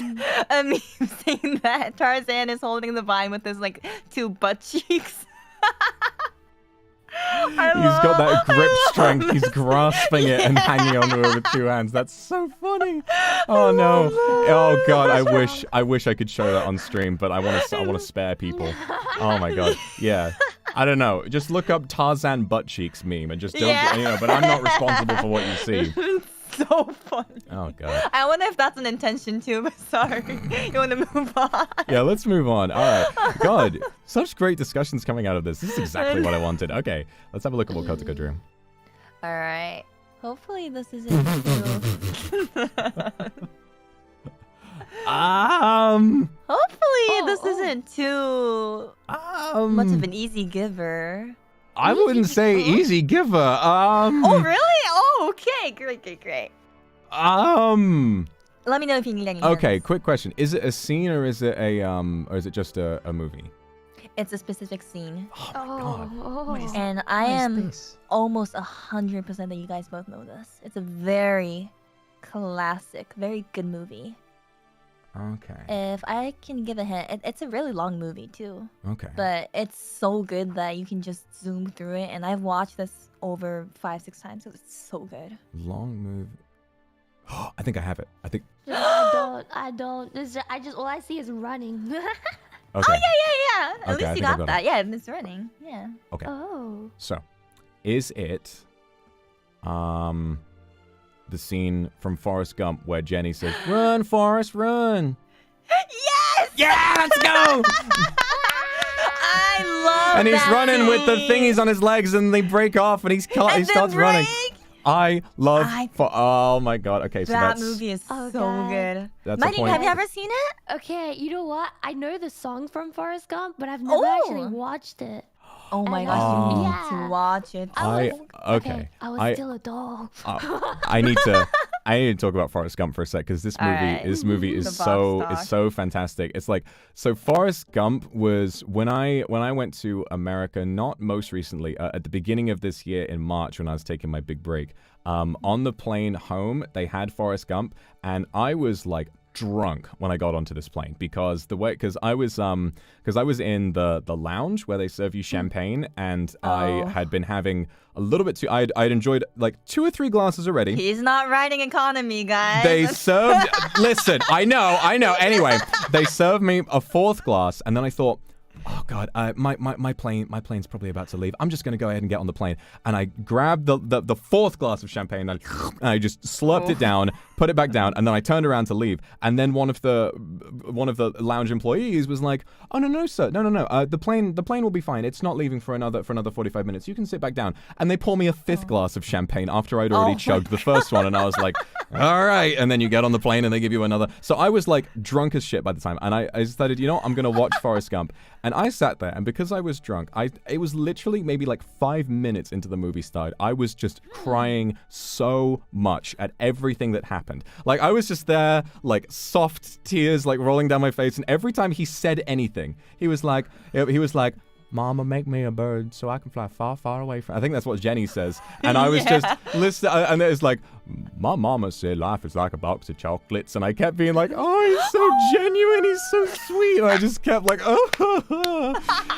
Speaker 4: a meme saying that Tarzan is holding the vine with his like two butt cheeks.
Speaker 1: He's got that grip strength. He's grasping it and hanging onto it with two hands. That's so funny. Oh no. Oh god. I wish I could show that on stream, but I want to spare people. Oh my god. Yeah. I don't know. Just look up Tarzan butt cheeks meme and just don't. But I'm not responsible for what you see.
Speaker 4: So funny.
Speaker 1: Oh god.
Speaker 4: I wonder if that's an intention too, but sorry. You want to move on?
Speaker 1: Yeah, let's move on. All right. God, such great discussions coming out of this. This is exactly what I wanted. Okay, let's have a look at what Kotaka drew.
Speaker 4: All right. Hopefully this isn't too... Hopefully this isn't too much of an easy giver.
Speaker 1: I wouldn't say easy giver.
Speaker 4: Oh really? Oh, okay. Great.
Speaker 1: Let
Speaker 4: me know if you need any.
Speaker 1: Okay,
Speaker 4: hints.
Speaker 1: quick question: is it a scene or is it just a movie?
Speaker 4: It's a specific scene.
Speaker 1: Oh my god! What is
Speaker 4: And I am almost 100% that you guys both know this. It's a very classic, very good movie.
Speaker 1: Okay.
Speaker 4: If I can give a hint, it's a really long movie too.
Speaker 1: Okay.
Speaker 4: But it's so good that you can just zoom through it, and I've watched this over 5-6 times because it's so good.
Speaker 1: Long movie. I think I have it. I think.
Speaker 3: I don't. All I see is running.
Speaker 1: Okay.
Speaker 4: Oh yeah. At
Speaker 1: Okay,
Speaker 4: least you got that. Yeah, it's running. Yeah.
Speaker 1: Okay.
Speaker 3: Oh.
Speaker 1: So, is it the scene from Forrest Gump where Jenny says, "Run, Forrest, run"?
Speaker 4: Yes!
Speaker 1: Yeah, let's go!
Speaker 4: I love
Speaker 1: And he's
Speaker 4: that
Speaker 1: running with the
Speaker 4: scene.
Speaker 1: thingies on his legs, and they break off, and he starts running. I love. Oh my god. Okay, so
Speaker 4: that movie is so good.
Speaker 1: That's
Speaker 4: Mighty,
Speaker 1: a point.
Speaker 4: have you ever seen it?
Speaker 3: Okay, you know what? I know the song from Forrest Gump, but I've never actually watched it.
Speaker 4: Oh my
Speaker 3: And,
Speaker 4: gosh, you need
Speaker 3: yeah.
Speaker 4: to watch it.
Speaker 3: I
Speaker 1: okay.
Speaker 3: was still a doll.
Speaker 1: I need to talk about Forrest Gump for a sec, because this movie is so fantastic. It's like, so Forrest Gump was when I went to America, not most recently, at the beginning of this year in March when I was taking my big break. On the plane home, they had Forrest Gump, and I was like drunk when I got onto this plane because I was in the lounge where they serve you champagne, and I had been having a little bit too. I'd enjoyed like 2 or 3 glasses already.
Speaker 4: He's not riding economy, guys.
Speaker 1: They served. Listen, I know. Anyway, they served me a 4th glass, and then I thought, Oh God, my plane's probably about to leave. I'm just gonna go ahead and get on the plane. And I grabbed the fourth glass of champagne and I just slurped it down, put it back down, and then I turned around to leave. And then one of the lounge employees was like, "Oh no, sir, no. The plane will be fine. It's not leaving for another 45 minutes. You can sit back down." And they pour me a fifth glass of champagne after I'd already chugged the first one, and I was like, "All right." And then you get on the plane and they give you another. So I was like drunk as shit by the time, and I decided, you know what, I'm gonna watch Forrest Gump. And I sat there, and because I was drunk, it was literally maybe like 5 minutes into the movie started, I was just crying so much at everything that happened. Like, I was just there, like, soft tears, like, rolling down my face, and every time he said anything, he was like, "Mama, make me a bird so I can fly far, far away from..." I think that's what Jenny says. And I was just listening, and it was like, "My mama said life is like a box of chocolates." And I kept being like, "Oh, he's so genuine, he's so sweet." And I just kept like, "Oh."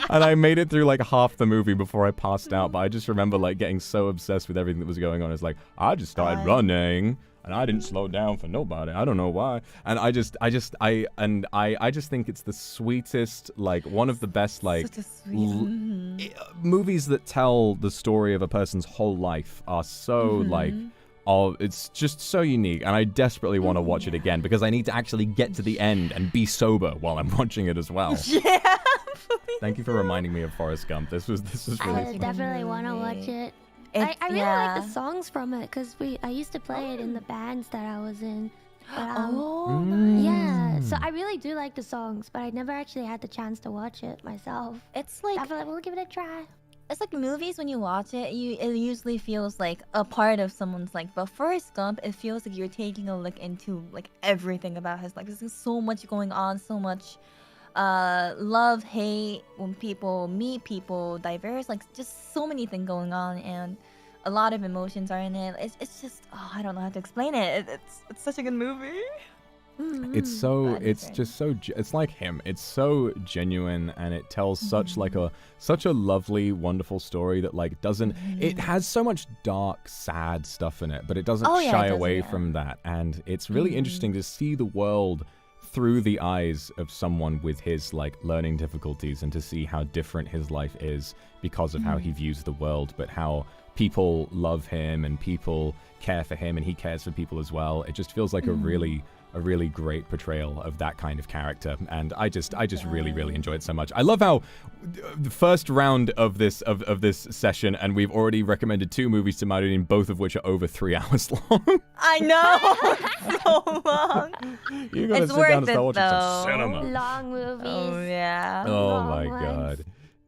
Speaker 1: And I made it through like half the movie before I passed out. But I just remember like getting so obsessed with everything that was going on. It's like, I just started running. And I didn't slow down for nobody. I don't know why. And I just think it's the sweetest, like one of the best, like movies that tell the story of a person's whole life are so like, it's just so unique. And I desperately want to watch it again because I need to actually get to the end and be sober while I'm watching it as well.
Speaker 4: Yeah.
Speaker 1: Thank you for reminding me of Forrest Gump. This was really fun.
Speaker 3: I definitely want to watch it. I really like the songs from it because I used to play it in the bands that I was in. But,
Speaker 4: nice.
Speaker 3: Yeah, so I really do like the songs, but I never actually had the chance to watch it myself.
Speaker 4: It's like,
Speaker 3: I feel like we'll give it a try.
Speaker 4: It's like movies when you watch it, it usually feels like a part of someone's life. But Forrest Gump, it feels like you're taking a look into like everything about his life. There's so much going on, so much love, hate, when people meet people, diverse, like just so many things going on, and a lot of emotions are in it. It's just, I don't know how to explain it. It's such a good movie.
Speaker 1: It's so, it's just so, it's like him. It's so genuine, and it tells such like such a lovely, wonderful story that like doesn't, it has so much dark, sad stuff in it, but it doesn't shy away from that. And it's really interesting to see the world through the eyes of someone with his like learning difficulties, and to see how different his life is because of how he views the world, but how people love him and people care for him and he cares for people as well. It just feels like a really great portrayal of that kind of character, and I just really enjoy it so much. I love how the first round of this session, and we've already recommended 2 movies to Marin, both of which are over 3 hours long. I
Speaker 4: know, so long.
Speaker 1: You're gonna sit down and start watching some cinema.
Speaker 3: Long movies.
Speaker 4: Oh yeah.
Speaker 1: Oh my god.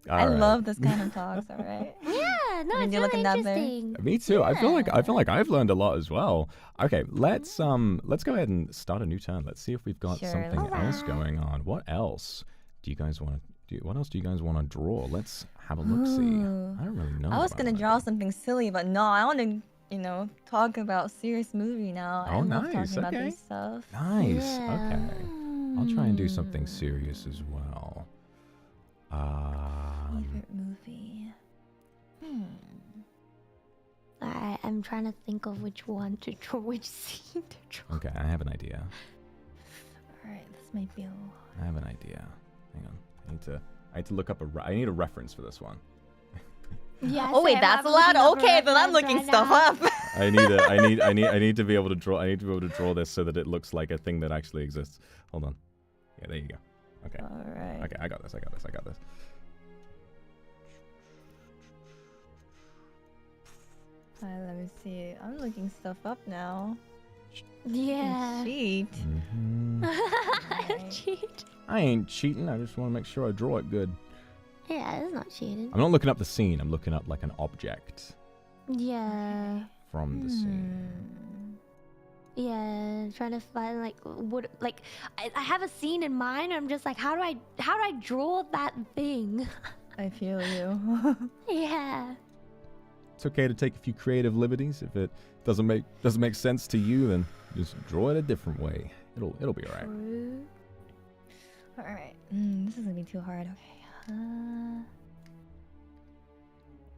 Speaker 4: I love this kind of talks. All right.
Speaker 3: Yeah, no, it's really interesting.
Speaker 1: Me too. I feel like I've learned a lot as well. Okay, let's go ahead and start a new turn. Let's see if we've got something else going on. What else do you guys want to do? What else do you guys want to draw? Let's have a look. See, I don't really know.
Speaker 4: I was gonna draw something silly, but no, I want to talk about serious movie now.
Speaker 1: Oh,
Speaker 4: I love
Speaker 1: nice.
Speaker 4: talking about this stuff.
Speaker 1: Nice.
Speaker 3: Yeah.
Speaker 1: Okay. I'll try and do something serious as well.
Speaker 4: Favorite movie?
Speaker 3: I'm trying to think of which one to draw, which scene to draw.
Speaker 1: Okay, I have an idea.
Speaker 4: Alright, this might be a lot.
Speaker 1: I have an idea. Hang on. I need to look up I need a reference for this one.
Speaker 3: Yeah.
Speaker 4: Oh wait, that's allowed. Okay, then I'm looking stuff up.
Speaker 1: I need to be able to draw. I need to be able to draw this so that it looks like a thing that actually exists. Hold on. Yeah, there you go. Okay.
Speaker 4: All right.
Speaker 1: Okay, I got this.
Speaker 4: Let me see. I'm looking stuff up now.
Speaker 3: Yeah.
Speaker 4: Cheat.
Speaker 3: Right. Cheat.
Speaker 1: I ain't cheating. I just want to make sure I draw it good.
Speaker 3: Yeah, it's not cheating.
Speaker 1: I'm not looking up the scene. I'm looking up like an object.
Speaker 3: Yeah.
Speaker 1: From the scene.
Speaker 3: Yeah, trying to find I have a scene in mind. I'm just like, how do I draw that thing?
Speaker 4: I feel you.
Speaker 3: Yeah.
Speaker 1: It's okay to take a few creative liberties. If it doesn't make sense to you, then just draw it a different way. It'll be alright.
Speaker 4: All right. This is gonna be too hard. Okay.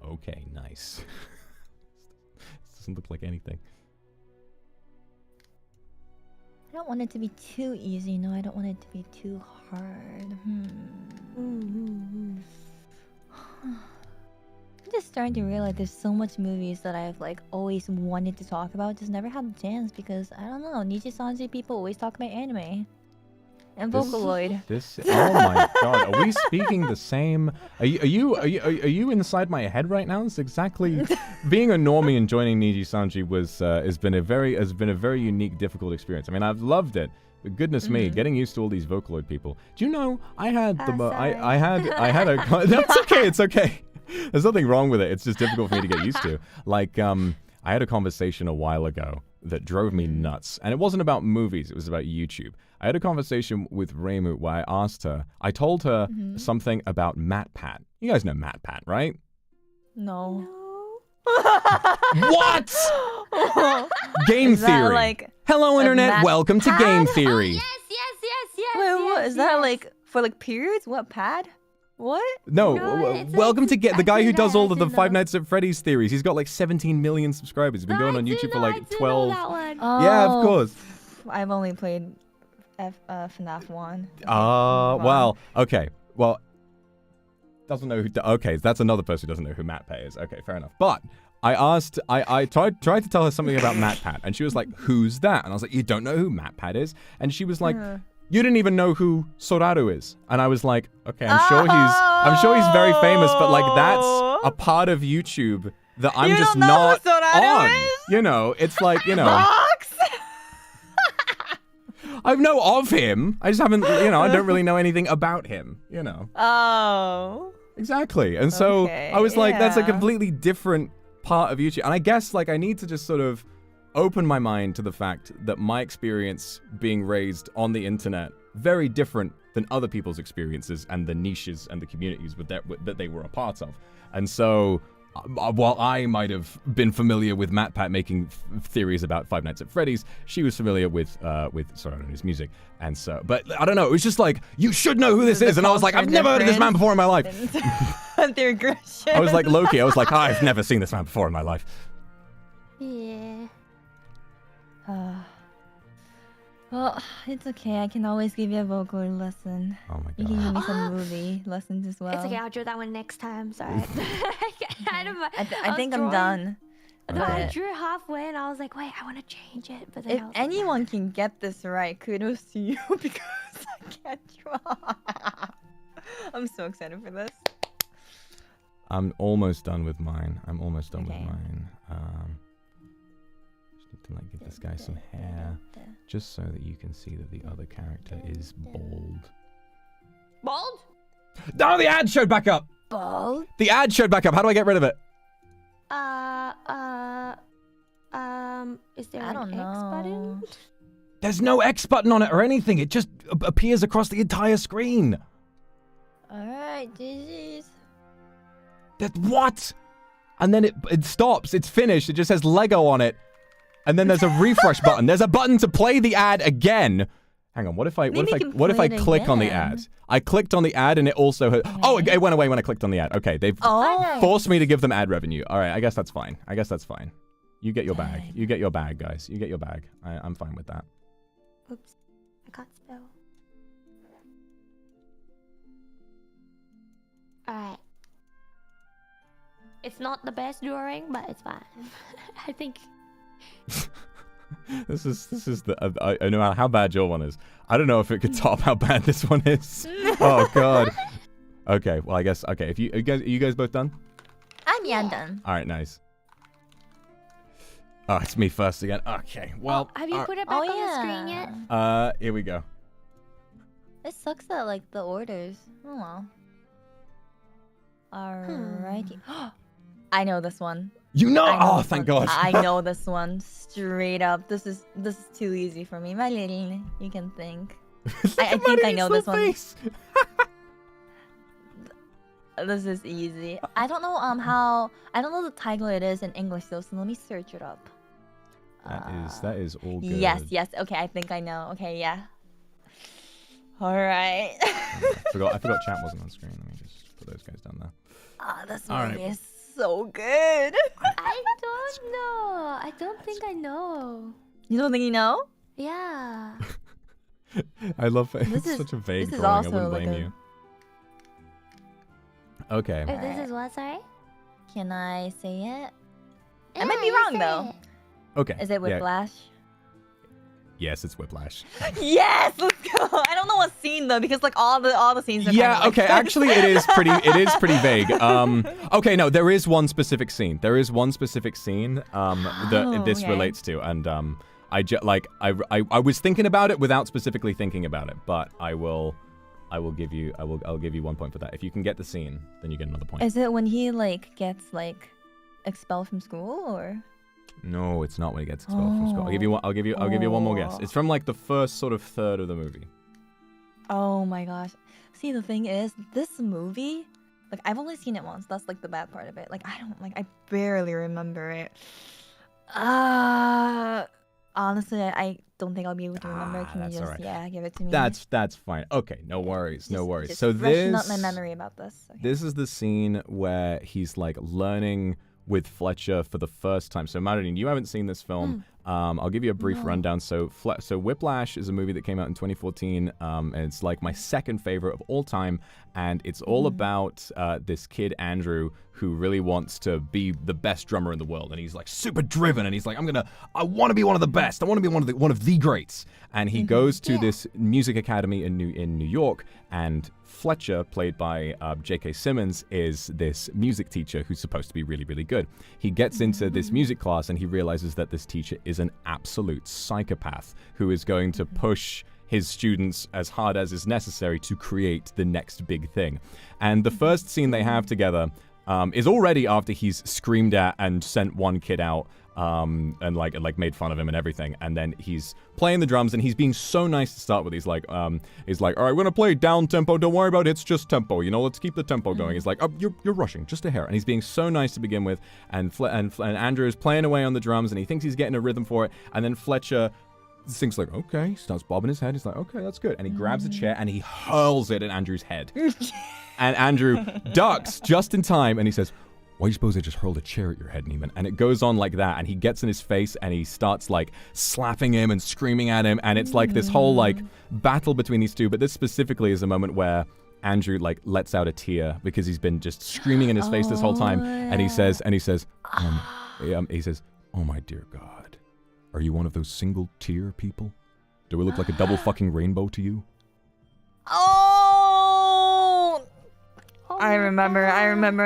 Speaker 1: Okay, nice. This doesn't look like anything.
Speaker 4: I don't want it to be too easy. No, I don't want it to be too hard. I'm just starting to realize there's so much movies that I've like always wanted to talk about, just never had the chance because I don't know. NIJISANJI people always talk about anime and Vocaloid.
Speaker 1: Oh my god, are we speaking the same? Are you inside my head right now? It's exactly being a normie and joining NIJISANJI has been a very unique, difficult experience. I mean, I've loved it. But goodness me, getting used to all these Vocaloid people. Do you know I had I had a that's okay, it's okay. There's nothing wrong with it. It's just difficult for me to get used to. Like I had a conversation a while ago that drove me nuts, and it wasn't about movies. It was about YouTube. I had a conversation with Reimu where I told her something about MatPat. You guys know MatPat, right?
Speaker 4: No.
Speaker 1: What? Game theory.
Speaker 4: Like
Speaker 1: hello, internet. Welcome to game theory.
Speaker 3: Yes.
Speaker 4: Wait, what is that like for like periods? What pad? What?
Speaker 1: No,
Speaker 3: it's
Speaker 1: welcome to the guy who does all of the
Speaker 3: know.
Speaker 1: Five Nights at Freddy's theories. He's got like 17 million subscribers. He's been going on YouTube for like 12. Yeah, of course.
Speaker 4: I've only played FNAF 1.
Speaker 1: Well, okay. Well, doesn't know who. Okay, that's another person who doesn't know who MatPat is. Okay, fair enough. But I tried to tell her something about MatPat, and she was like, "Who's that?" And I was like, "You don't know who MatPat is?" And she was like, "You didn't even know who Soraru is." And I was like, "Okay, I'm sure he's very famous, but like that's a part of YouTube that I'm just not on. You know, it's like, you know,
Speaker 4: Vox?
Speaker 1: I know of him. I just haven't, you know, I don't really know anything about him, you know."
Speaker 4: Oh.
Speaker 1: Exactly. And so I was like, that's a completely different part of YouTube. And I guess like I need to just sort of open my mind to the fact that my experience being raised on the internet very different than other people's experiences and the niches and the communities that they were a part of. And so while I might have been familiar with MatPat making theories about Five Nights at Freddy's, she was familiar with sorry, I don't know his music. And so, but I don't know, it was just like, you should know who this is. And I was like, I've never heard of this man before in my life. I was like Loki. I was like, I've never seen this man before in my life.
Speaker 3: Yeah.
Speaker 4: Well, it's okay. I can always give you a vocal lesson.
Speaker 1: Oh my
Speaker 4: You can
Speaker 1: god.
Speaker 4: give me some movie lessons as well.
Speaker 3: It's okay, I'll do that one next time. Sorry.
Speaker 4: I think I'm done.
Speaker 3: No, I
Speaker 1: Okay.
Speaker 3: drew halfway and I was like, wait, I want to change it. But then
Speaker 4: If
Speaker 3: I was
Speaker 4: anyone can get this right, kudos to you because I can't draw. I'm so excited for this.
Speaker 1: I'm almost done with mine. Just need to like give this guy some hair, just so that you can see that the other character is bald.
Speaker 3: Bald?
Speaker 1: No, the ad showed back up.
Speaker 3: Bald?
Speaker 1: The ad showed back up. How do I get rid of it?
Speaker 3: Is there
Speaker 4: I don't
Speaker 3: an X button?
Speaker 4: know.
Speaker 1: There's no X button on it or anything. It just appears across the entire screen.
Speaker 4: Alright, GG's.
Speaker 1: What? And then it stops. It's finished. It just says Lego on it. And then there's a refresh button. There's a button to play the ad again. Hang on. What if I click on the ad? I clicked on the ad and it also oh, it went away when I clicked on the ad. Okay, they've forced me to give them ad revenue. All right, I guess that's fine. You get your bag. You get your bag, guys. You get your bag. I'm fine with that.
Speaker 3: Oops. I can't spell. Alright. It's not the best drawing, but it's fine. I think...
Speaker 1: This is the no matter how bad your one is, I don't know if it could top how bad this one is. Oh god. Okay, well I guess if you guys both done?
Speaker 4: I'm done.
Speaker 1: All right, nice. Oh, it's me first again. Okay, well.
Speaker 3: have you put it back on the screen yet?
Speaker 1: Here we go.
Speaker 4: It sucks that like the orders. Oh well. Alrighty. I know this one.
Speaker 1: You know?
Speaker 4: I
Speaker 1: Thank God.
Speaker 4: I know this one straight up. This is too easy for me. Marilyn, you can think. I think I know this one. This is easy. I don't know I don't know the title it is in English though, so let me search it up.
Speaker 1: That is all good.
Speaker 4: Yes. Okay, I think I know. Okay, yeah. All right.
Speaker 1: I forgot chat wasn't on screen. Let me just put those guys down there.
Speaker 4: This
Speaker 1: All
Speaker 4: movie
Speaker 1: right.
Speaker 4: is so good.
Speaker 3: I don't know. I don't think I know.
Speaker 4: You don't think you know?
Speaker 3: Yeah.
Speaker 1: I love it.
Speaker 4: This
Speaker 1: It's
Speaker 4: is-
Speaker 1: such a vague
Speaker 4: this is
Speaker 1: drawing. I
Speaker 4: also
Speaker 1: wouldn't
Speaker 4: like
Speaker 1: blame
Speaker 4: a-
Speaker 1: you. Okay.
Speaker 3: If this is what, sorry?
Speaker 4: Can I say it?
Speaker 3: Yeah,
Speaker 4: might be
Speaker 3: you
Speaker 4: wrong,
Speaker 3: say
Speaker 4: though.
Speaker 3: it.
Speaker 1: Okay.
Speaker 4: Is it
Speaker 1: yeah.
Speaker 4: Whiplash?
Speaker 1: Yes, it's Whiplash.
Speaker 4: Yes, let's go. I don't know what scene though, because like all the scenes are
Speaker 1: Yeah,
Speaker 4: kind of, like,
Speaker 1: okay, actually it is pretty vague. Okay, no, there is one specific scene. There is one specific scene that this
Speaker 4: okay.
Speaker 1: relates to, and I was thinking about it without specifically thinking about it, but I'll give you 1 point for that. If you can get the scene, then you get another point.
Speaker 4: Is it when he like gets like expelled from school or?
Speaker 1: No, it's not when he gets expelled from school. I'll give you one more guess. It's from like the first sort of third of the movie.
Speaker 4: Oh my gosh. See, the thing is, this movie, like I've only seen it once. That's like the bad part of it. Like I barely remember it. Honestly, I don't think I'll be able to remember. Can you
Speaker 1: that's
Speaker 4: just
Speaker 1: alright.
Speaker 4: give it to me?
Speaker 1: That's fine. Okay, no worries.
Speaker 4: Just
Speaker 1: So
Speaker 4: freshen
Speaker 1: this
Speaker 4: up my memory about this. Okay.
Speaker 1: This is the scene where he's like learning with Fletcher for the first time. So Madeline, you haven't seen this film. I'll give you a brief rundown. So Whiplash is a movie that came out in 2014. And it's like my second favorite of all time. And it's all about this kid, Andrew, who really wants to be the best drummer in the world. And he's like super driven. And he's like, I want to be one of the best. I want to be one of the greats. And he goes to this music academy in New York. And Fletcher, played by J.K. Simmons, is this music teacher who's supposed to be really, really good. He gets into this music class and he realizes that this teacher is an absolute psychopath who is going to push his students as hard as is necessary to create the next big thing. And the first scene they have together is already after he's screamed at and sent one kid out and made fun of him and everything. And then he's playing the drums and he's being so nice to start with. He's like, all right, we're gonna play down tempo. Don't worry about it. It's just tempo. Let's keep the tempo going. He's like, oh, you're rushing just a hair. And he's being so nice to begin with. And Andrew is playing away on the drums and he thinks he's getting a rhythm for it. And then Fletcher thinks like, okay, he starts bobbing his head. He's like, okay, that's good. And he grabs a chair and he hurls it at Andrew's head. And Andrew ducks just in time and he says, why do you suppose I just hurled a chair at your head, Neiman? And it goes on like that, and he gets in his face and he starts like slapping him and screaming at him, and it's like this whole like battle between these two. But this specifically is a moment where Andrew like lets out a tear because he's been just screaming in his face this whole time, and he says, oh my dear God, are you one of those single tear people? Do I look like a double fucking rainbow to you?
Speaker 4: I remember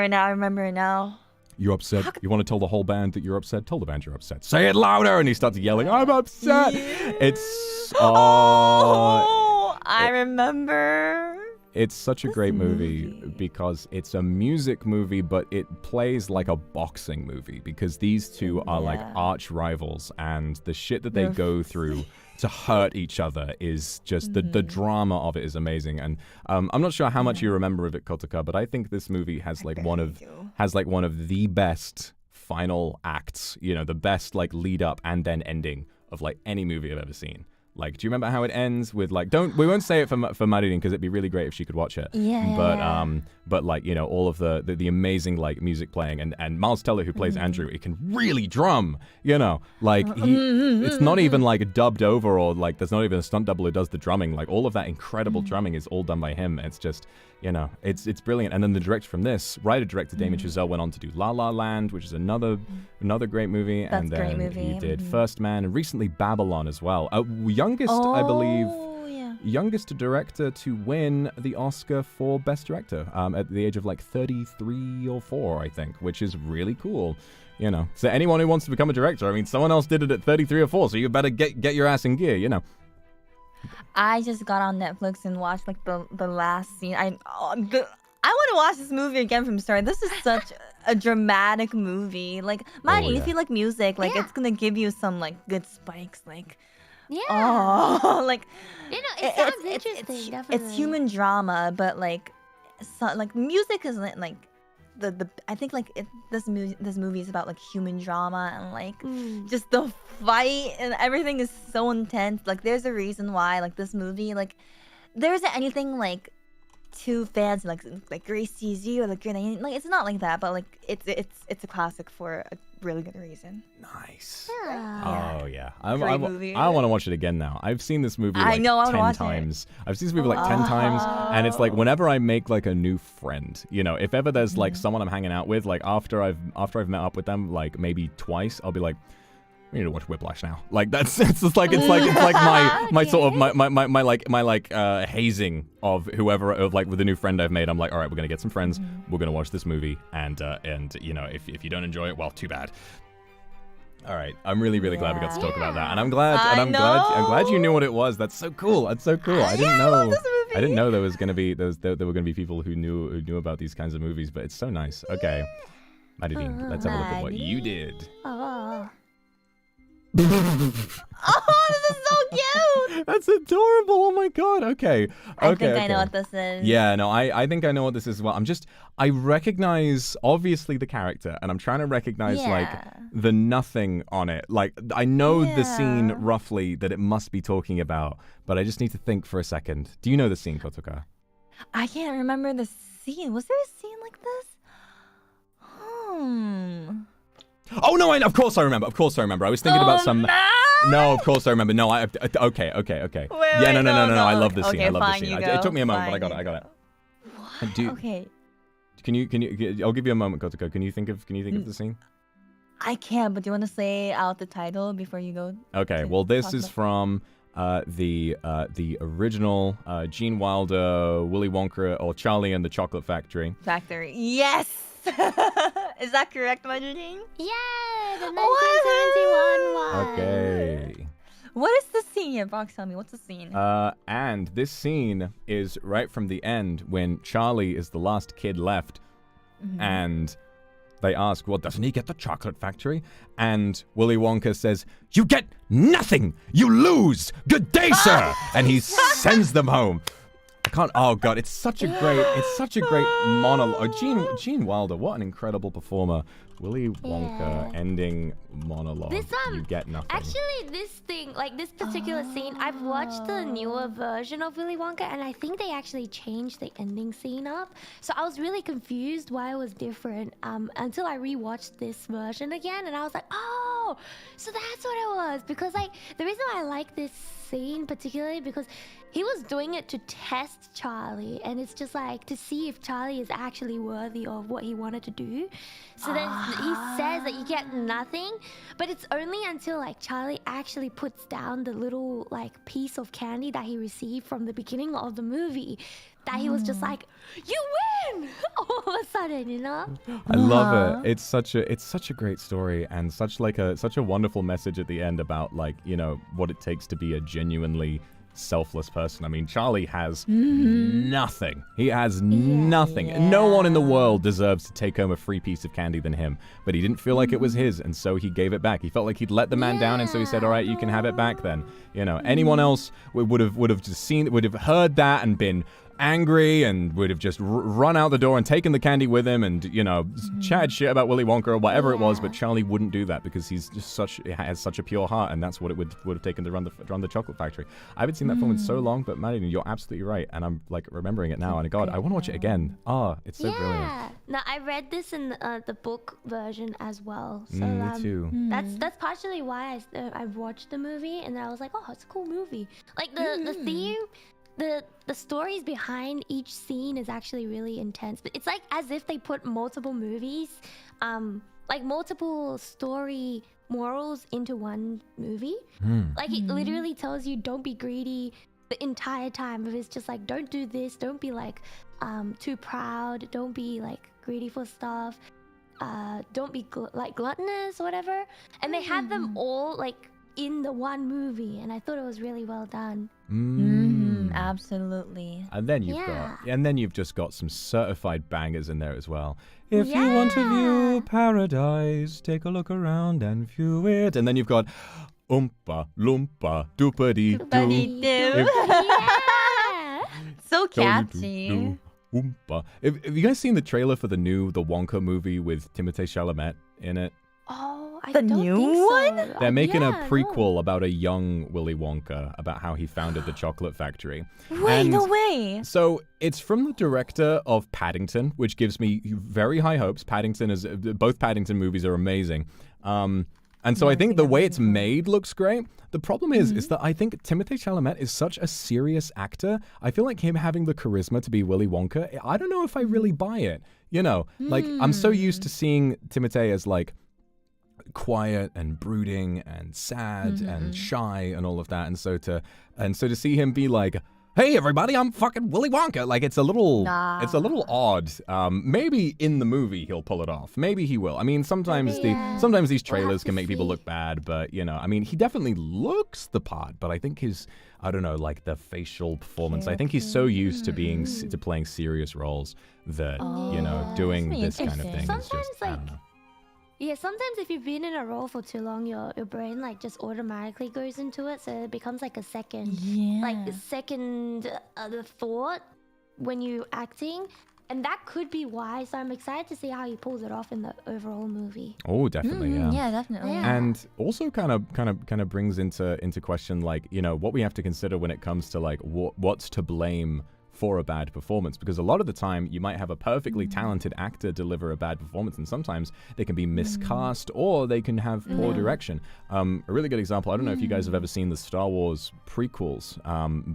Speaker 4: it now.
Speaker 1: You upset? You want to tell the whole band that you're upset? Tell the band you're upset. Say it louder! And he starts yelling, I'm upset! It's...
Speaker 4: I remember.
Speaker 1: It's such a great movie because it's a music movie, but it plays like a boxing movie because these two are like arch rivals, and the shit that they go through to hurt each other is just the drama of it is amazing. And I'm not sure how much you remember of it, Kotaka, but I think this movie has like one of the best final acts, the best like lead up and then ending of like any movie I've ever seen. Like, do you remember how it ends with like? We won't say it for Marilyn because it'd be really great if she could watch it. But like all of the amazing like music playing and Miles Teller who plays Andrew, it can really drum. Like it's not even like dubbed over or like there's not even a stunt double who does the drumming. Like all of that incredible drumming is all done by him. It's just it's brilliant. And then the director from this, writer-director Damien Chazelle went on to do La La Land, which is another great movie. And then he did First Man and recently Babylon as well. I believe, youngest director to win the Oscar for Best Director at the age of like 33 or 4, I think, which is really cool. So anyone who wants to become a director, I mean, someone else did it at 33 or 4, so you better get your ass in gear,
Speaker 4: I just got on Netflix and watched like the last scene. I want to watch this movie again from start. This is such a dramatic movie. Like, Maddie, if you like music, like it's gonna give you some like good spikes, like. Yeah. Like
Speaker 3: it sounds interesting. Definitely,
Speaker 4: it's human drama, but like music isn't like the. I think like this movie is about like human drama and like just the fight and everything is so intense. Like there's a reason why like this movie like there isn't anything like too fancy like Grace Sees You or like like it's not like that, but like it's a classic for really good reason.
Speaker 1: Nice.
Speaker 3: Yeah.
Speaker 1: Oh yeah,
Speaker 4: Great movie.
Speaker 1: I want to watch it again now. I've seen this movie like
Speaker 4: I know, I wanna
Speaker 1: 10
Speaker 4: watch it.
Speaker 1: times. I've seen this movie like 10 times, and it's like whenever I make like a new friend, you know, if ever there's like someone I'm hanging out with, like after I've met up with them like maybe twice, I'll be like, we need to watch Whiplash now. Like that's it's like my sort of my hazing of whoever of like with the new friend I've made. I'm like, all right, we're gonna get some friends. We're gonna watch this movie, and you know, if you don't enjoy it, well, too bad. All right, I'm really glad we got to talk about that, and I'm glad you knew what it was. That's so cool. That's so cool. I didn't know. I didn't know there were gonna be people who knew about these kinds of movies, but it's so nice. Okay, Madeline, let's have a look at what you did.
Speaker 3: Oh.
Speaker 4: Oh, this is so cute.
Speaker 1: That's adorable. Oh my god. Okay.
Speaker 4: I think I know what this is.
Speaker 1: Yeah, no, I think I know what this is as well. I recognize obviously the character, and I'm trying to recognize like the nothing on it. Like I know the scene roughly that it must be talking about, but I just need to think for a second. Do you know the scene, Kotoka?
Speaker 4: I can't remember the scene. Was there a scene like this?
Speaker 1: Oh no! Of course I remember. I was thinking about some. No, of course I remember. No, okay.
Speaker 4: Wait,
Speaker 1: no. I love
Speaker 4: this
Speaker 1: this scene.
Speaker 4: Okay,
Speaker 1: I love
Speaker 4: fine,
Speaker 1: this scene.
Speaker 4: you
Speaker 1: It
Speaker 4: go.
Speaker 1: took me a moment,
Speaker 4: Fine,
Speaker 1: but I got it.
Speaker 4: What? Okay.
Speaker 1: Can you? I'll give you a moment, Kotoko. Can you think of the scene?
Speaker 4: I can't, but do you want to say out the title before you go?
Speaker 1: Okay.
Speaker 4: to
Speaker 1: Well, this
Speaker 4: talk
Speaker 1: is
Speaker 4: about-
Speaker 1: from the original Gene Wilder, Willy Wonka, or Charlie and the Chocolate Factory.
Speaker 4: Factory. Yes. Is that correct, Madeline?
Speaker 3: Yeah, the 1971 one.
Speaker 1: Okay.
Speaker 4: What is the scene here, Vox? Tell me, what's the scene?
Speaker 1: And this scene is right from the end when Charlie is the last kid left, and they ask, well, doesn't he get the chocolate factory? And Willy Wonka says, you get nothing! You lose! Good day, sir! And he sends them home. I can't, oh god, it's such a great monologue. Gene Wilder, what an incredible performer. Willy Wonka ending monologue.
Speaker 3: This
Speaker 1: you get nothing.
Speaker 3: Actually, this thing, like this particular scene, I've watched the newer version of Willy Wonka, and I think they actually changed the ending scene up. So I was really confused why it was different until I rewatched this version again, and I was like, oh, so that's what it was. Because like the reason why I like this scene particularly because he was doing it to test Charlie, and it's just like to see if Charlie is actually worthy of what he wanted to do. So then he says that you get nothing, but it's only until like Charlie actually puts down the little like piece of candy that he received from the beginning of the movie that he was just like, you win all of a sudden, you know?
Speaker 1: I love it. It's such a great story, and such a wonderful message at the end about like, you know, what it takes to be a genuinely selfless person. I mean, Charlie has nothing. He has nothing.
Speaker 4: Yeah.
Speaker 1: No one in the world deserves to take home a free piece of candy than him, but he didn't feel like it was his, and so he gave it back. He felt like he'd let the man down, and so he said, all right, you can have it back then. You know, anyone else would have heard that and been angry and would have just run out the door and taken the candy with him and, you know, chat shit about Willy Wonka or whatever it was, but Charlie wouldn't do that because he's just has such a pure heart, and that's what it would have taken to run the chocolate factory. I haven't seen that film in so long, but Madeline, you're absolutely right, and I'm like remembering it now, and God, I want to watch it again. It's so brilliant.
Speaker 3: No, I read this in the book version as well. So
Speaker 1: Me too.
Speaker 3: that's partially why I watched the movie, and then I was like, oh, it's a cool movie. Like the theme. The stories behind each scene is actually really intense, but it's like as if they put multiple movies, like multiple story morals into one movie. Like it literally tells you don't be greedy the entire time. It's just like don't do this, don't be like too proud, don't be like greedy for stuff, don't be like gluttonous or whatever. And they had them all like in the one movie, and I thought it was really well done.
Speaker 4: Absolutely.
Speaker 1: And then you've just got some certified bangers in there as well. If you want to view paradise, take a look around and view it. And then you've got Oompa Loompa Doopity Doo.
Speaker 3: Yeah.
Speaker 4: So catchy.
Speaker 1: Oompa. Have you guys seen the trailer for the Wonka movie with Timothée Chalamet in it?
Speaker 3: Oh, I
Speaker 4: The
Speaker 3: don't
Speaker 4: new
Speaker 3: think
Speaker 4: one?
Speaker 3: so.
Speaker 1: They're making a
Speaker 3: Yeah,
Speaker 1: prequel
Speaker 3: no.
Speaker 1: about a young Willy Wonka, about how he founded the chocolate factory.
Speaker 4: Wait,
Speaker 1: And
Speaker 4: no way.
Speaker 1: So it's from the director of Paddington, which gives me very high hopes. Both Paddington movies are amazing. And so I
Speaker 4: Never
Speaker 1: think
Speaker 4: seen
Speaker 1: the
Speaker 4: that
Speaker 1: way
Speaker 4: movie
Speaker 1: it's
Speaker 4: before.
Speaker 1: made looks great. The problem is that I think Timothée Chalamet is such a serious actor. I feel like him having the charisma to be Willy Wonka, I don't know if I really buy it. You know, like I'm so used to seeing Timothée as like quiet and brooding and sad and shy and all of that, and so to see him be like, hey everybody, I'm fucking Willy Wonka, like it's a little odd. Maybe in the movie he'll pull it off, maybe he will. I mean, sometimes
Speaker 3: Maybe, yeah.
Speaker 1: sometimes these
Speaker 3: We'll have
Speaker 1: trailers
Speaker 3: to
Speaker 1: can make people
Speaker 3: see.
Speaker 1: look bad, but you know, I mean, he definitely looks the part, but I think I don't know, like the facial performance, I think he's so used to being to playing serious roles that you know,
Speaker 3: Yeah.
Speaker 1: doing
Speaker 4: That's
Speaker 1: this kind of
Speaker 4: interesting.
Speaker 1: thing is
Speaker 3: Sometimes,
Speaker 1: just I don't know.
Speaker 3: Yeah, sometimes if you've been in a role for too long, your brain like just automatically goes into it, so it becomes like a second, the thought when you acting, and that could be why. So I'm excited to see how he pulls it off in the overall movie.
Speaker 1: Oh, definitely, yeah.
Speaker 4: Yeah, definitely.
Speaker 3: Yeah.
Speaker 1: And also kind of brings into question, like, you know, what we have to consider when it comes to like what's to blame for a bad performance, because a lot of the time you might have a perfectly talented actor deliver a bad performance, and sometimes they can be miscast or they can have poor direction. A really good example, I don't know if you guys have ever seen the Star Wars prequels,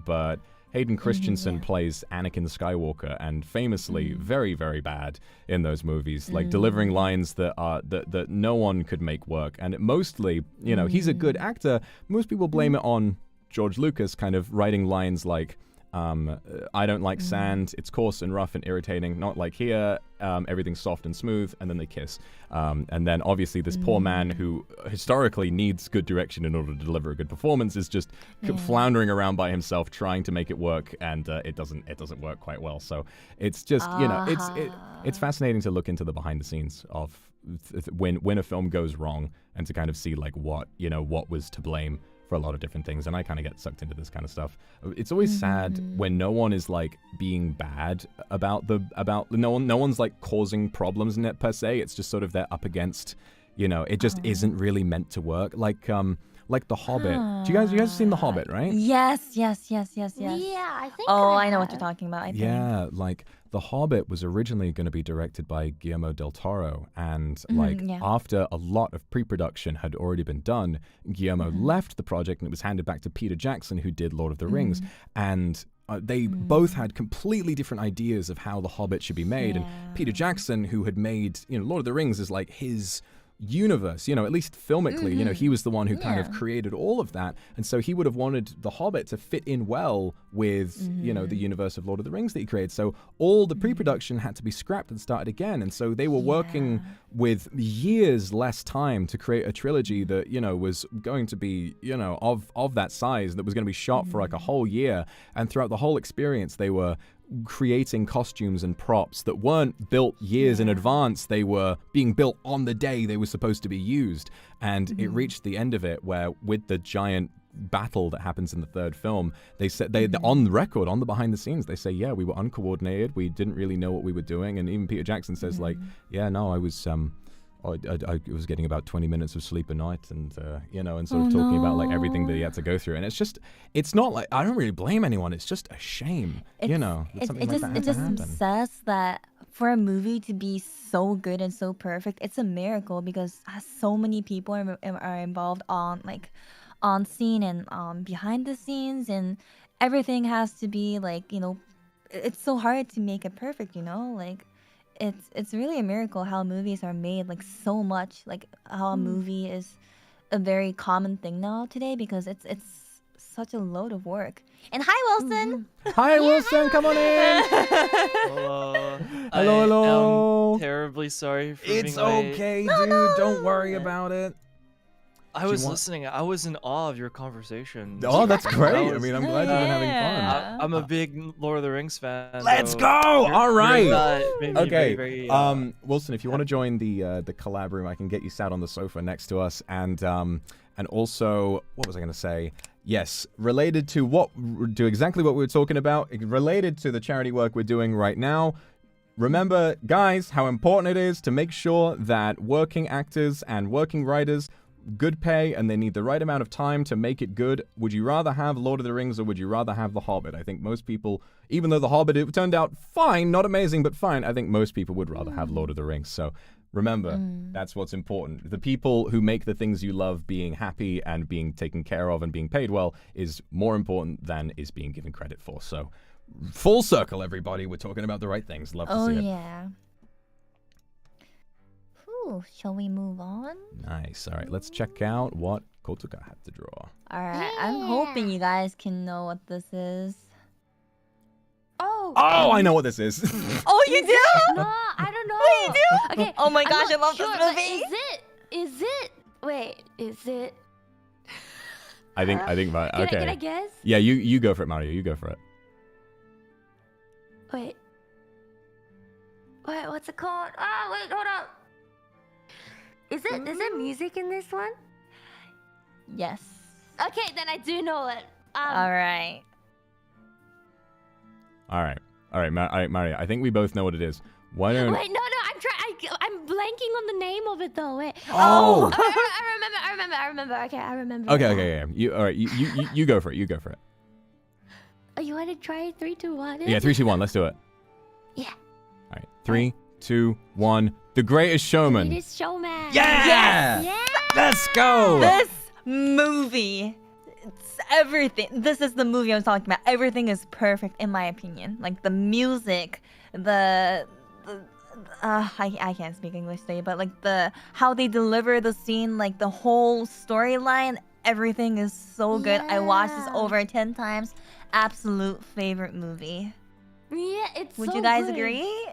Speaker 1: but Hayden Christensen plays Anakin Skywalker, and famously very, very bad in those movies, like delivering lines that are that no one could make work. And it mostly, you know, he's a good actor. Most people blame it on George Lucas kind of writing lines like, I don't like sand, it's coarse and rough and irritating, not like here, everything's soft and smooth, and then they kiss. And then obviously this poor man who historically needs good direction in order to deliver a good performance is just floundering around by himself trying to make it work, and it doesn't work quite well. So it's just, you know, it's fascinating to look into the behind the scenes of when a film goes wrong, and to kind of see like what was to blame for a lot of different things. And I kind of get sucked into this kind of stuff. It's always sad when no one is like being bad about no one's like causing problems in it per se. It's just sort of they're up against, you know, it just isn't really meant to work. Like The Hobbit. You guys have seen The Hobbit, right?
Speaker 4: Yes.
Speaker 3: Yeah, I think.
Speaker 4: Oh, I know what you're talking about. I think.
Speaker 1: Yeah, like The Hobbit was originally going to be directed by Guillermo del Toro, and after a lot of pre-production had already been done, Guillermo left the project and it was handed back to Peter Jackson, who did Lord of the Rings, and they both had completely different ideas of how The Hobbit should be made. And Peter Jackson, who had made, you know, Lord of the Rings is like his universe, you know, at least filmically, you know, he was the one who kind of created all of that, and so he would have wanted The Hobbit to fit in well with you know, the universe of Lord of the Rings that he created. So all the pre-production had to be scrapped and started again, and so they were working with years less time to create a trilogy that, you know, was going to be, you know, of that size, that was going to be shot for like a whole year, and throughout the whole experience they were creating costumes and props that weren't built years in advance. They were being built on the day they were supposed to be used. And it reached the end of it where, with the giant battle that happens in the third film, they said, they on the record, on the behind the scenes, they say, yeah, we were uncoordinated, we didn't really know what we were doing. And even Peter Jackson says like, yeah, no, I was I was getting about 20 minutes of sleep a night, and you know, and sort of talking about like everything that he had to go through. And it's not like, I don't really blame anyone, it's just a shame, you know, that something like that had to happen.
Speaker 4: Says that for a movie to be so good and so perfect, it's a miracle, because so many people are involved on scene and behind the scenes, and everything has to be like, you know, it's so hard to make it perfect, you know, like it's really a miracle how movies are made, like so much, like how a movie is a very common thing now today, because it's such a load of work. And hi, Wilson.
Speaker 1: Hi, Wilson, come on in.
Speaker 5: Hello.
Speaker 1: Hello.
Speaker 5: I'm terribly sorry for
Speaker 1: It's
Speaker 5: being late.
Speaker 1: okay, dude. Don't worry about it.
Speaker 5: I was listening. I was in awe of your conversation.
Speaker 1: Oh, that's great. I
Speaker 5: was-
Speaker 1: mean, I'm glad you've been having fun.
Speaker 5: I'm a big Lord of the Rings fan.
Speaker 1: Let's
Speaker 5: so
Speaker 1: go!
Speaker 5: your-
Speaker 1: All
Speaker 5: your
Speaker 1: right.
Speaker 5: gut made me
Speaker 1: Okay.
Speaker 5: very,
Speaker 1: Wilson, if you want to join the collab room, I can get you sat on the sofa next to us, and also, what was I going to say? Yes, related to exactly what we were talking about, related to the charity work we're doing right now. remember, guys, how important it is to make sure that working actors and working writers good pay, and they need the right amount of time to make it good. Would you rather have Lord of the Rings or would you rather have The Hobbit? I think most people, even though The Hobbit it turned out fine, not amazing, but fine, I think most people would rather have Lord of the Rings. So remember, that's what's important. The people who make the things you love being happy and being taken care of and being paid well is more important than is being given credit for. So full circle, everybody. We're talking about the right things. Love to see it.
Speaker 4: Oh, yeah. Ooh, shall we move on?
Speaker 1: Nice. All right, let's check out what Kotuka had to draw.
Speaker 4: All right, I'm hoping you guys can know what this is.
Speaker 3: Oh,
Speaker 1: I know what this is.
Speaker 4: Oh, you do?
Speaker 3: no, I don't know.
Speaker 4: What you do?
Speaker 3: Okay.
Speaker 4: Oh my
Speaker 3: I'm
Speaker 4: gosh, I
Speaker 3: not
Speaker 4: love
Speaker 3: sure,
Speaker 4: this
Speaker 3: but
Speaker 4: movie.
Speaker 3: Is it? Wait, is it?
Speaker 1: I think, okay.
Speaker 3: Can I guess?
Speaker 1: Yeah, you go for it, Mario. You go for it.
Speaker 3: Wait, what's it called? Oh, wait, hold up. Is there music in this one?
Speaker 4: Yes.
Speaker 3: Okay, then I do know it.
Speaker 4: All right.
Speaker 1: All right, Mario. I think we both know what it is. Why don't?
Speaker 3: Wait, no, I'm blanking on the name of it though. Wait.
Speaker 1: Oh!
Speaker 3: I remember. Okay, I remember.
Speaker 1: Okay. All right. You go for it. You go for it.
Speaker 3: Oh, you want to try 3, 2, 1?
Speaker 1: Yeah, 3, 2, 1. Let's do it.
Speaker 3: Yeah.
Speaker 1: All right. 3, 2, 1. The Greatest Showman.
Speaker 3: Greatest Showman.
Speaker 1: Yeah!
Speaker 3: Yeah!
Speaker 1: Let's go!
Speaker 4: This movie, it's everything. This is the movie I'm talking about. Everything is perfect in my opinion. Like the music, I can't speak English today, but like how they deliver the scene, like the whole storyline, everything is so good. I watched this over 10 times. Absolute favorite movie.
Speaker 3: Yeah, it's
Speaker 4: Would
Speaker 3: so
Speaker 4: you guys
Speaker 3: good.
Speaker 4: agree?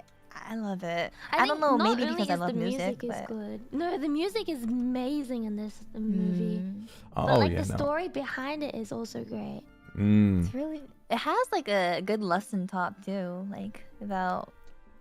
Speaker 4: I love it. I
Speaker 3: think
Speaker 4: don't know,
Speaker 3: not
Speaker 4: maybe
Speaker 3: only
Speaker 4: because I
Speaker 3: is
Speaker 4: love
Speaker 3: the
Speaker 4: music,
Speaker 3: is
Speaker 4: but
Speaker 3: good. No, the music is amazing in this movie.
Speaker 1: Oh,
Speaker 3: But like
Speaker 1: yeah,
Speaker 3: the
Speaker 1: no.
Speaker 3: story behind it is also great.
Speaker 4: it's really, it has like a good lesson taught too, like about,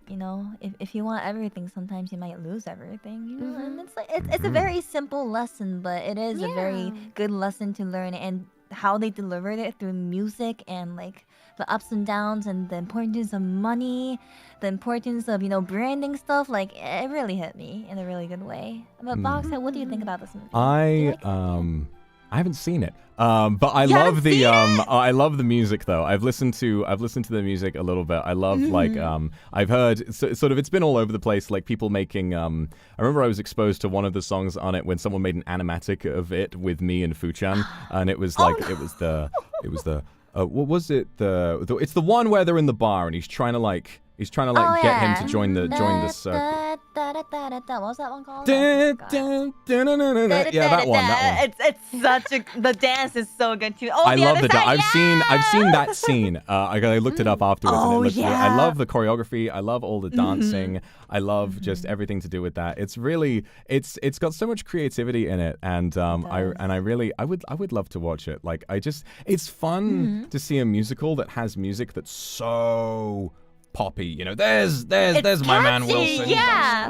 Speaker 4: you know, if you want everything, sometimes you might lose everything, you know. And it's like it's a very simple lesson, but it is a very good lesson to learn, and how they delivered it through music and like the ups and downs and the importance of money, the importance of, you know, branding stuff. Like it really hit me in a really good way. But Vox, what do you think about this movie? Do you like it?
Speaker 1: I haven't seen it. But I
Speaker 4: You
Speaker 1: love
Speaker 4: haven't
Speaker 1: the
Speaker 4: seen it?
Speaker 1: I love the music though. I've listened to the music a little bit. I love like I've heard sort of, it's been all over the place, like people making I remember I was exposed to one of the songs on it when someone made an animatic of it with me and Fuchan, and it was like it was the what was it, it's the one where they're in the bar and he's trying to like get him to join the circle.
Speaker 4: What was that one called?
Speaker 1: Yeah, that one.
Speaker 4: It's such a, the dance is so good too. Oh,
Speaker 1: I love the
Speaker 4: dance.
Speaker 1: I've seen that scene. I looked it up afterwards. And it looked really, I love the choreography. I love all the dancing. I love just everything to do with that. It's really it's got so much creativity in it, and I would love to watch it. Like it's fun to see a musical that has music that's so poppy. You know, there's my man Wilson.
Speaker 3: Yeah.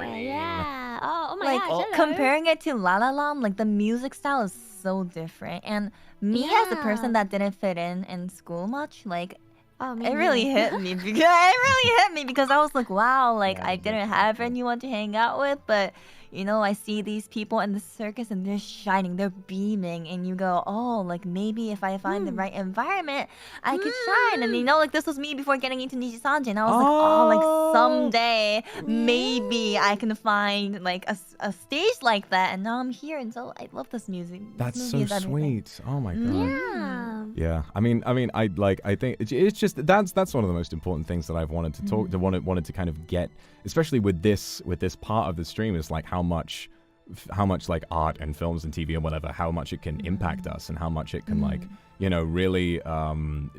Speaker 3: Oh my
Speaker 4: like
Speaker 3: gosh.
Speaker 4: comparing it to La La Land, like the music style is so different. And me as a person that didn't fit in school much, like it really hit me because I was like, wow, like I didn't have anyone to hang out with, but you know, I see these people in the circus and they're shining, they're beaming, and you go, oh, like maybe if I find the right environment, I could shine. And you know, like this was me before getting into NIJISANJI, and I was like, oh, like someday maybe I can find like a stage like that. And now I'm here, and so I love this music.
Speaker 1: That's
Speaker 4: this
Speaker 1: so
Speaker 4: movie is everything.
Speaker 1: sweet. Oh my god.
Speaker 3: Yeah.
Speaker 1: Yeah, I mean, I think it's just that's one of the most important things that I've wanted to talk to wanted to kind of get, especially with this part of the stream, is like how much like art and films and TV and whatever, how much it can impact us and how much it can like, you know, really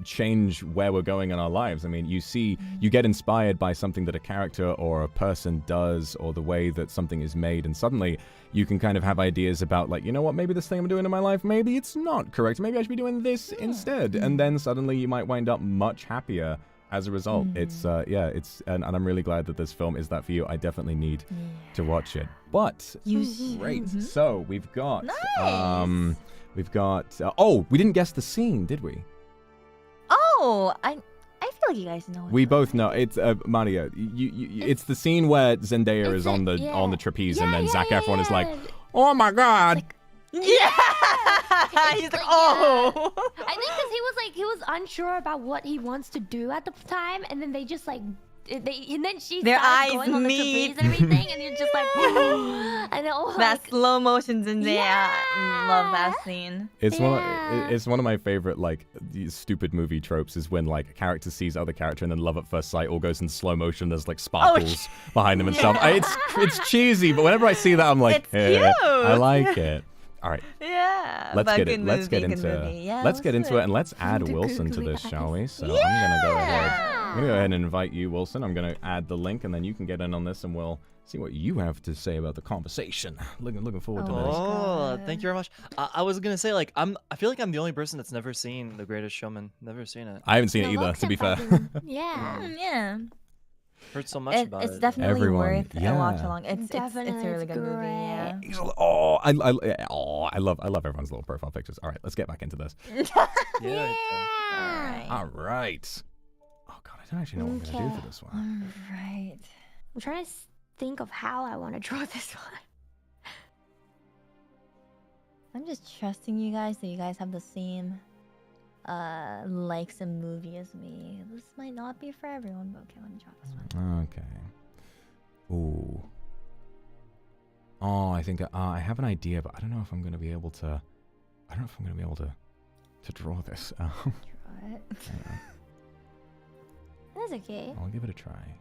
Speaker 1: change where we're going in our lives. I mean, you get inspired by something that a character or a person does, or the way that something is made, and suddenly you can kind of have ideas about, like, you know what, maybe this thing I'm doing in my life, maybe it's not correct. Maybe I should be doing this instead. And then suddenly you might wind up much happier as a result. It's and I'm really glad that this film is that for you. I definitely need to watch it. But great. So we've got we didn't guess the scene, did we?
Speaker 4: Oh, I feel like you guys know.
Speaker 1: We both know it's Mario. It's the scene where Zendaya is on the trapeze, and then Zac Efron is like, "Oh my god."
Speaker 4: Yeah. He's like, oh.
Speaker 3: I think because he was unsure about what he wants to do at the time, and then they just like. And then she
Speaker 4: Their
Speaker 3: starts
Speaker 4: eyes
Speaker 3: going on the
Speaker 4: meet.
Speaker 3: trapeze and everything, and you're just like, and then, oh,
Speaker 4: That
Speaker 3: like,
Speaker 4: slow motion Zendaya.
Speaker 3: Yeah.
Speaker 4: Love that scene.
Speaker 1: It's one of my favorite like these stupid movie tropes is when like a character sees other character and then love at first sight all goes in slow motion. There's like sparkles behind them and stuff. It's cheesy, but whenever I see that, I'm like,
Speaker 4: It's cute.
Speaker 1: I like it. All right,
Speaker 4: Yeah.
Speaker 1: let's
Speaker 4: but
Speaker 1: get
Speaker 4: good
Speaker 1: it. Let's
Speaker 4: movie,
Speaker 1: get
Speaker 4: good
Speaker 1: into
Speaker 4: movie. Yeah,
Speaker 1: let's get
Speaker 4: let's
Speaker 1: into
Speaker 4: do
Speaker 1: it and let's add Wilson to this, shall we? So I'm gonna go ahead. I'm gonna go ahead and invite you, Wilson. I'm gonna add the link, and then you can get in on this, and we'll see what you have to say about the conversation. Looking forward to this.
Speaker 5: Oh, thank you very much. I was gonna say like I feel like I'm the only person that's never seen The Greatest Showman. Never seen it.
Speaker 1: I haven't seen it
Speaker 3: the
Speaker 1: either, to be fair.
Speaker 3: Luxiem yeah.
Speaker 4: Yeah.
Speaker 5: Heard so much about
Speaker 4: It's
Speaker 5: it.
Speaker 4: definitely
Speaker 1: Everyone,
Speaker 4: worth a watch
Speaker 1: yeah.
Speaker 4: along. It's a really good movie. Yeah.
Speaker 1: I love everyone's little profile pictures. All right, let's get back into this.
Speaker 5: Yeah.
Speaker 1: All right. Oh god, I don't actually know what I'm gonna do for this one.
Speaker 4: Right.
Speaker 3: I'm trying to think of how I want to draw this one.
Speaker 4: I'm just trusting you guys that you guys have the same likes and movie as me. This might not be for everyone, but okay, let me draw this one.
Speaker 1: Okay. Ooh. Oh, I think I have an idea, but I don't know if I'm gonna be able to. I don't know if I'm gonna be able to draw this.
Speaker 4: Draw it.
Speaker 3: That's okay.
Speaker 1: I'll give it a try.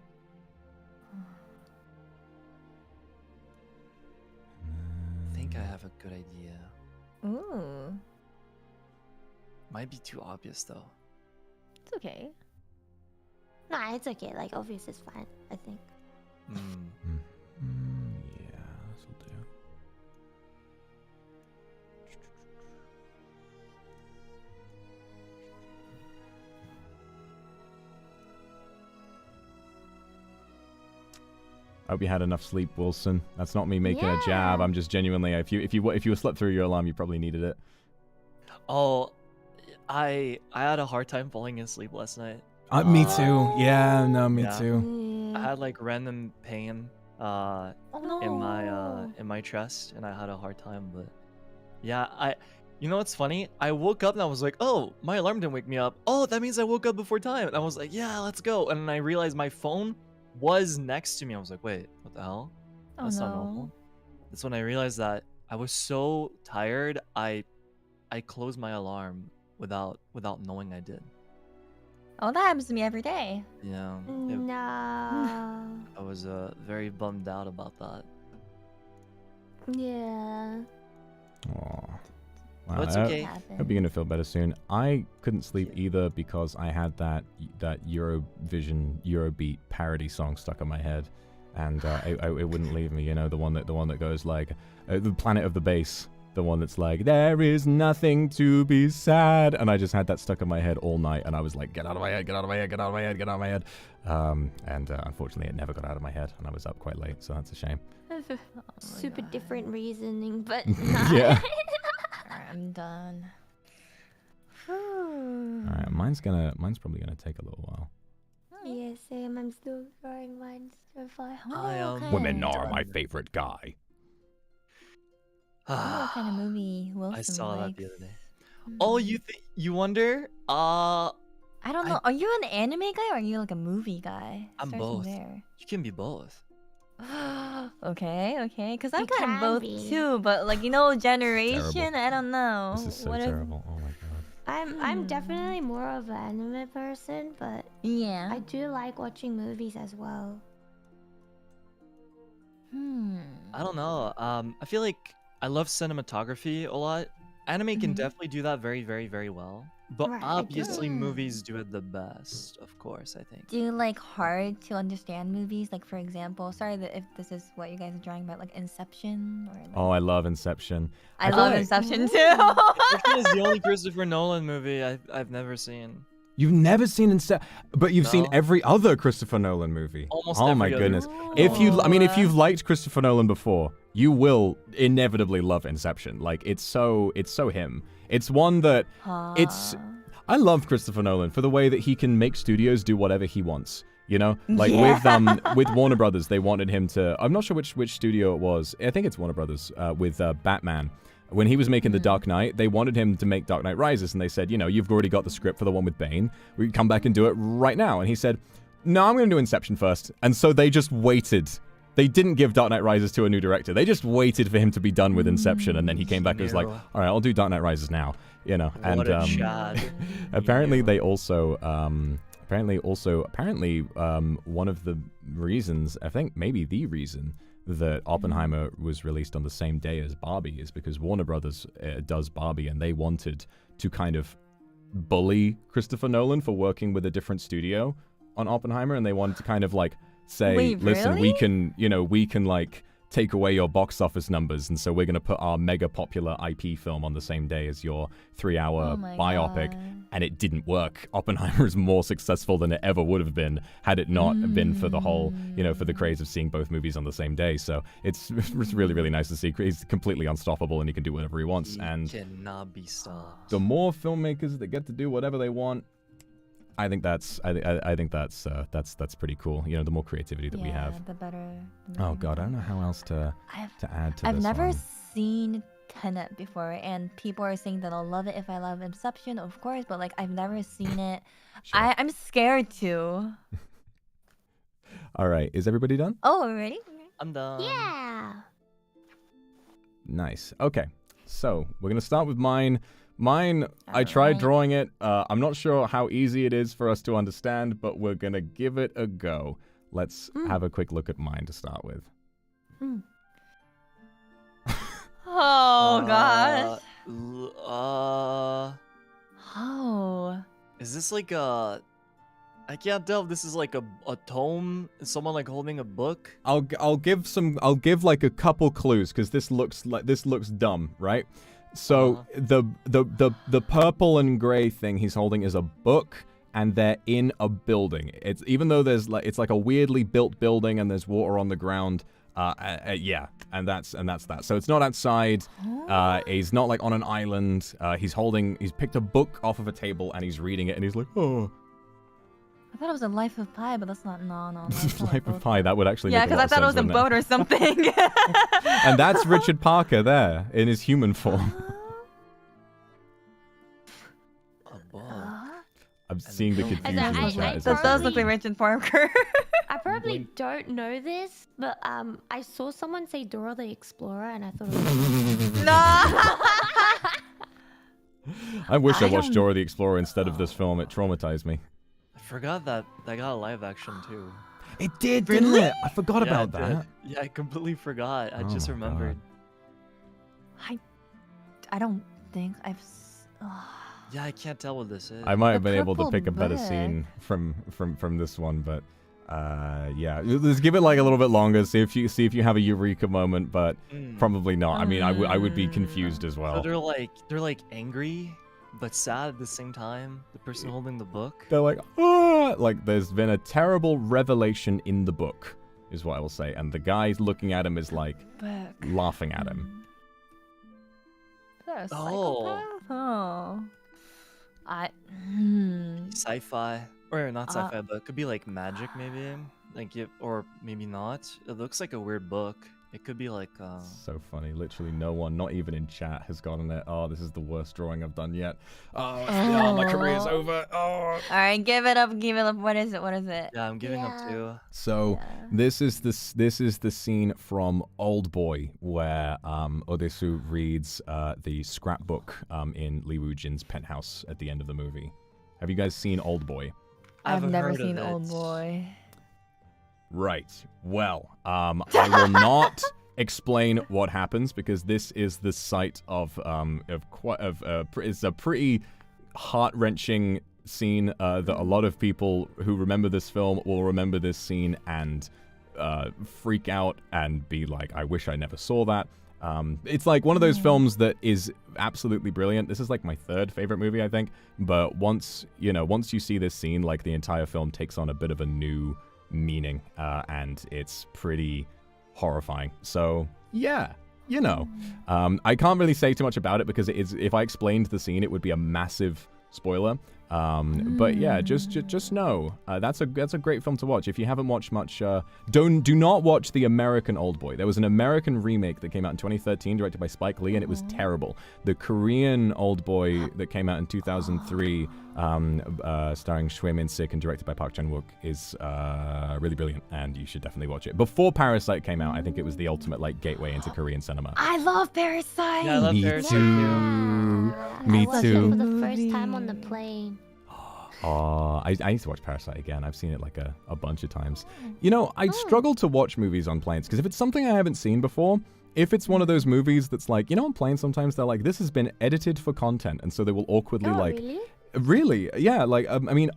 Speaker 5: I think I have a good idea.
Speaker 4: Ooh.
Speaker 5: Might be too obvious though.
Speaker 4: It's okay.
Speaker 3: Nah, it's okay. Like, obvious is fine, I think.
Speaker 1: Yeah, this'll do. I hope you had enough sleep, Wilson. That's not me making a jab.
Speaker 3: Yeah.
Speaker 1: I'm just genuinely. If you slept through your alarm, you probably needed it.
Speaker 5: Oh, I had a hard time falling asleep last night.
Speaker 1: Me too. Yeah, no, me
Speaker 5: Yeah.
Speaker 1: too.
Speaker 5: I had like random pain
Speaker 3: Oh, no.
Speaker 5: in my chest, and I had a hard time. But yeah, you know what's funny? I woke up and I was like, oh, my alarm didn't wake me up. Oh, that means I woke up before time. And I was like, yeah, let's go. And then I realized my phone was next to me. I was like, wait, what the hell?
Speaker 4: Oh,
Speaker 5: That's not
Speaker 4: no.
Speaker 5: normal. That's when I realized that I was so tired. I closed my alarm without knowing I did.
Speaker 4: Oh, that happens to me every day.
Speaker 5: Yeah.
Speaker 3: No.
Speaker 5: I was very bummed out about that.
Speaker 3: Yeah.
Speaker 1: Aw. Wow,
Speaker 5: But it's
Speaker 1: I
Speaker 5: okay.
Speaker 1: hope you're gonna feel better soon. I couldn't sleep either because I had that Eurovision Eurobeat parody song stuck in my head, and it wouldn't leave me. You know, the one that goes like the Planet of the Bass, the one that's like there is nothing to be sad, and I just had that stuck in my head all night, and I was like, get out of my head, get out of my head, get out of my head, get out of my head. And unfortunately, it never got out of my head, and I was up quite late, so that's a shame.
Speaker 3: Super different reasoning, but
Speaker 1: Yeah.
Speaker 4: Alright, I'm done.
Speaker 1: All right, mine's probably gonna take a little while.
Speaker 3: Yeah, same. I'm still drawing mine so far.
Speaker 1: Women are my favorite guy.
Speaker 4: I wonder what kind of movie Wilson
Speaker 5: I saw that
Speaker 4: likes.
Speaker 5: the other day. Oh, you wonder?
Speaker 4: I don't know. Are you an anime guy or are you like a movie guy?
Speaker 5: I'm
Speaker 4: Starting
Speaker 5: both.
Speaker 4: There.
Speaker 5: You can be both.
Speaker 4: Okay. Because I'm
Speaker 3: You
Speaker 4: kind of
Speaker 3: can
Speaker 4: both
Speaker 3: be.
Speaker 4: too, but like generation, I don't know.
Speaker 1: This is so
Speaker 4: What if-
Speaker 1: terrible. Oh my god.
Speaker 3: I'm definitely more of an anime person, but
Speaker 4: Yeah.
Speaker 3: I do like watching movies as well.
Speaker 5: I don't know. I feel like I love cinematography a lot. Anime can definitely do that very, very, very well. But
Speaker 3: Right,
Speaker 5: obviously,
Speaker 4: agree.
Speaker 5: movies do it the best, of course, I think.
Speaker 4: Do you like hard to understand movies? Like for example, sorry that if this is what you guys are drawing about, like Inception or like...
Speaker 1: Oh, I love Inception.
Speaker 4: I
Speaker 1: feel
Speaker 4: love
Speaker 1: like-
Speaker 4: Inception too.
Speaker 5: Inception is the only Christopher Nolan movie I've never seen.
Speaker 1: You've never seen Inception, but you've seen
Speaker 5: No.
Speaker 1: every other Christopher Nolan movie.
Speaker 5: Almost
Speaker 1: Oh my
Speaker 5: every other.
Speaker 1: goodness.
Speaker 4: Ooh.
Speaker 1: If you've liked Christopher Nolan before, you will inevitably love Inception. Like it's so him. It's one that it's. I love Christopher Nolan for the way that he can make studios do whatever he wants. You know, like with Warner Brothers, they wanted him to. I'm not sure which studio it was. I think it's Warner Brothers with Batman. When he was making The Dark Knight, they wanted him to make Dark Knight Rises, and they said, you know, you've already got the script for the one with Bane. We can come back and do it right now. And he said, no, I'm going to do Inception first. And so they just waited. They didn't give Dark Knight Rises to a new director. They just waited for him to be done with Inception, and then he came back and was like, all right, I'll do Dark Knight Rises now. You know, and apparently they also apparently one of the reasons, I think maybe the reason that Oppenheimer was released on the same day as Barbie is because Warner Brothers does Barbie, and they wanted to kind of bully Christopher Nolan for working with a different studio on Oppenheimer, and they wanted to kind of like say,
Speaker 4: Wait,
Speaker 1: listen,
Speaker 4: really?
Speaker 1: we can like take away your box office numbers, and so we're going to put our mega popular IP film on the same day as your 3-hour
Speaker 4: Oh my
Speaker 1: biopic.
Speaker 4: God.
Speaker 1: And it didn't work. Oppenheimer is more successful than it ever would have been had it not been for the whole, for the craze of seeing both movies on the same day. So it's really, really nice to see. He's completely unstoppable, and he can do whatever he wants.
Speaker 5: He
Speaker 1: And
Speaker 5: cannot be stopped.
Speaker 1: the more filmmakers that get to do whatever they want, I think that's pretty cool. You know, the more creativity that we have.
Speaker 4: The better.
Speaker 1: Oh God, I don't know how else to add to
Speaker 4: I've
Speaker 1: this
Speaker 4: never
Speaker 1: one.
Speaker 4: seen Tenet before, and people are saying that I'll love it if I love Inception, of course, but like I've never seen it.
Speaker 1: Sure.
Speaker 4: I'm scared to.
Speaker 1: All right, is everybody done?
Speaker 4: Oh, already?
Speaker 5: I'm done.
Speaker 3: Yeah.
Speaker 1: Nice. Okay, so we're gonna start with mine. Mine, I tried
Speaker 4: Alright.
Speaker 1: drawing it. I'm not sure how easy it is for us to understand, but we're gonna give it a go. Let's have a quick look at mine to start with.
Speaker 4: Oh gosh.
Speaker 5: Uh, is this like a? I can't tell if this is like a tome. Is someone like holding a book?
Speaker 1: I'll give like a couple clues because this looks dumb, right? So the purple and gray thing he's holding is a book, and they're in a building. It's even though it's like a weirdly built building and there's water on the ground. Yeah, and that's that. So it's not outside. He's not like on an island. He's picked a book off of a table and he's reading it, and he's like, oh.
Speaker 4: I thought it was a Life of Pi, but that's not. No. That's not
Speaker 1: Life
Speaker 4: a
Speaker 1: of
Speaker 4: book.
Speaker 1: Pi. That would actually
Speaker 4: Yeah,
Speaker 1: make a
Speaker 4: because
Speaker 1: lot
Speaker 4: I
Speaker 1: of
Speaker 4: thought it
Speaker 1: sense,
Speaker 4: was a
Speaker 1: wouldn't
Speaker 4: boat or something.
Speaker 1: And that's Richard Parker there in his human form.
Speaker 5: A book.
Speaker 1: I'm seeing the
Speaker 5: And
Speaker 1: confusion in
Speaker 3: I-
Speaker 1: chat.
Speaker 3: I
Speaker 1: Is
Speaker 4: That does look like Richard Parker.
Speaker 3: I probably don't know this, but I saw someone say Dora the Explorer, and I thought it was.
Speaker 4: No.
Speaker 1: I wish I
Speaker 4: I
Speaker 1: watched
Speaker 4: don't-
Speaker 1: Dora the Explorer instead of this film. It traumatized me.
Speaker 5: I forgot that got a live action too.
Speaker 1: It did, didn't it? I forgot
Speaker 5: Yeah,
Speaker 1: about
Speaker 5: it did.
Speaker 1: that.
Speaker 5: Yeah, I completely forgot. I
Speaker 1: Oh
Speaker 5: just
Speaker 1: my
Speaker 5: remembered.
Speaker 4: I don't think I've.
Speaker 5: Yeah, I can't tell what this is.
Speaker 1: I might have
Speaker 4: The
Speaker 1: been able to
Speaker 4: purple
Speaker 1: pick a better
Speaker 4: book.
Speaker 1: scene from this one, but yeah, let's give it like a little bit longer. See if you have a eureka moment, but probably not. I mean, I would be confused as
Speaker 5: So
Speaker 1: well.
Speaker 5: they're like angry but sad at the same time. The person holding the book.
Speaker 1: They're like, ah! Like there's been a terrible revelation in the book, is what I will say, and the guy looking at him is like
Speaker 4: Book.
Speaker 1: laughing at him.
Speaker 4: Is that a
Speaker 5: Oh.
Speaker 4: psychopath? Oh.
Speaker 5: Sci-fi, or not sci-fi, but it could be like magic maybe. Like or maybe not. It looks like a weird book. It could be like
Speaker 1: So funny. Literally no one, not even in chat, has gotten it. Oh, this is the worst drawing I've done yet. Oh, yeah, my career is over. Oh.
Speaker 4: All right, give it up. What is it?
Speaker 5: yeah, I'm giving up
Speaker 3: Yeah.
Speaker 5: too.
Speaker 1: So this is the scene from Old Boy where Odesu reads the scrapbook in Lee Woo-jin's penthouse at the end of the movie. Have you guys seen Old Boy?
Speaker 4: I've never
Speaker 5: heard of
Speaker 4: seen
Speaker 5: it.
Speaker 4: Old Boy.
Speaker 1: Right. Well, I will not explain what happens because this is the site of it's a pretty heart-wrenching scene that a lot of people who remember this film will remember this scene and freak out and be like, I wish I never saw that. It's like one of those films that is absolutely brilliant. This is like my third favorite movie, I think. But once you see this scene, like the entire film takes on a bit of a new meaning, and it's pretty horrifying. So yeah, I can't really say too much about it because if I explained the scene, it would be a massive spoiler. But yeah, just know that's a great film to watch. If you haven't watched much, do not watch the American Oldboy. There was an American remake that came out in 2013, directed by Spike Lee, and it was terrible. The Korean Oldboy that came out in 2003, starring Choi Min-sik and directed by Park Chan-wook, is really brilliant, and you should definitely watch it. Before Parasite came out, I think it was the ultimate like gateway into Korean cinema.
Speaker 4: I love Parasite.
Speaker 5: Yeah, I love
Speaker 1: Me
Speaker 5: Parasite
Speaker 1: too. Me
Speaker 3: I watched
Speaker 1: too.
Speaker 3: it for the first time on the plane.
Speaker 1: Oh, I need to watch Parasite again. I've seen it like a bunch of times. You know, I struggle to watch movies on planes because if it's something I haven't seen before, if it's one of those movies that's like, you know, on planes sometimes they're like, this has been edited for content, and so they will awkwardly
Speaker 3: Really?
Speaker 1: Really? Yeah, like, I mean,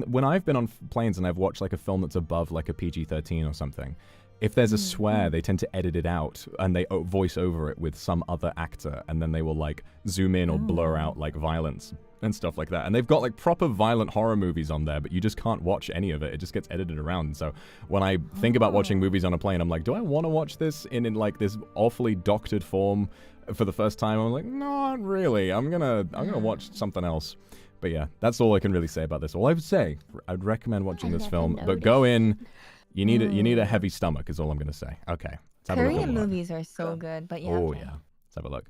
Speaker 1: when I've been on planes and I've watched like a film that's above like a PG-13 or something, if there's a swear, they tend to edit it out and they voice over it with some other actor, and then they will like zoom in or blur out like violence and stuff like that. And they've got like proper violent horror movies on there, but you just can't watch any of it. It just gets edited around. And so when I think about watching movies on a plane, I'm like, do I want to watch this in like this awfully doctored form for the first time? I'm like, not really. I'm gonna watch something else. But yeah, that's all I can really say about this. All I would say, I'd recommend watching this film, but go in. You need a heavy stomach is all I'm gonna say. Okay. Let's have a look at
Speaker 4: Korean
Speaker 1: what-
Speaker 4: movies are so good, but yeah.
Speaker 1: Oh
Speaker 4: okay.
Speaker 1: yeah. Let's have a look.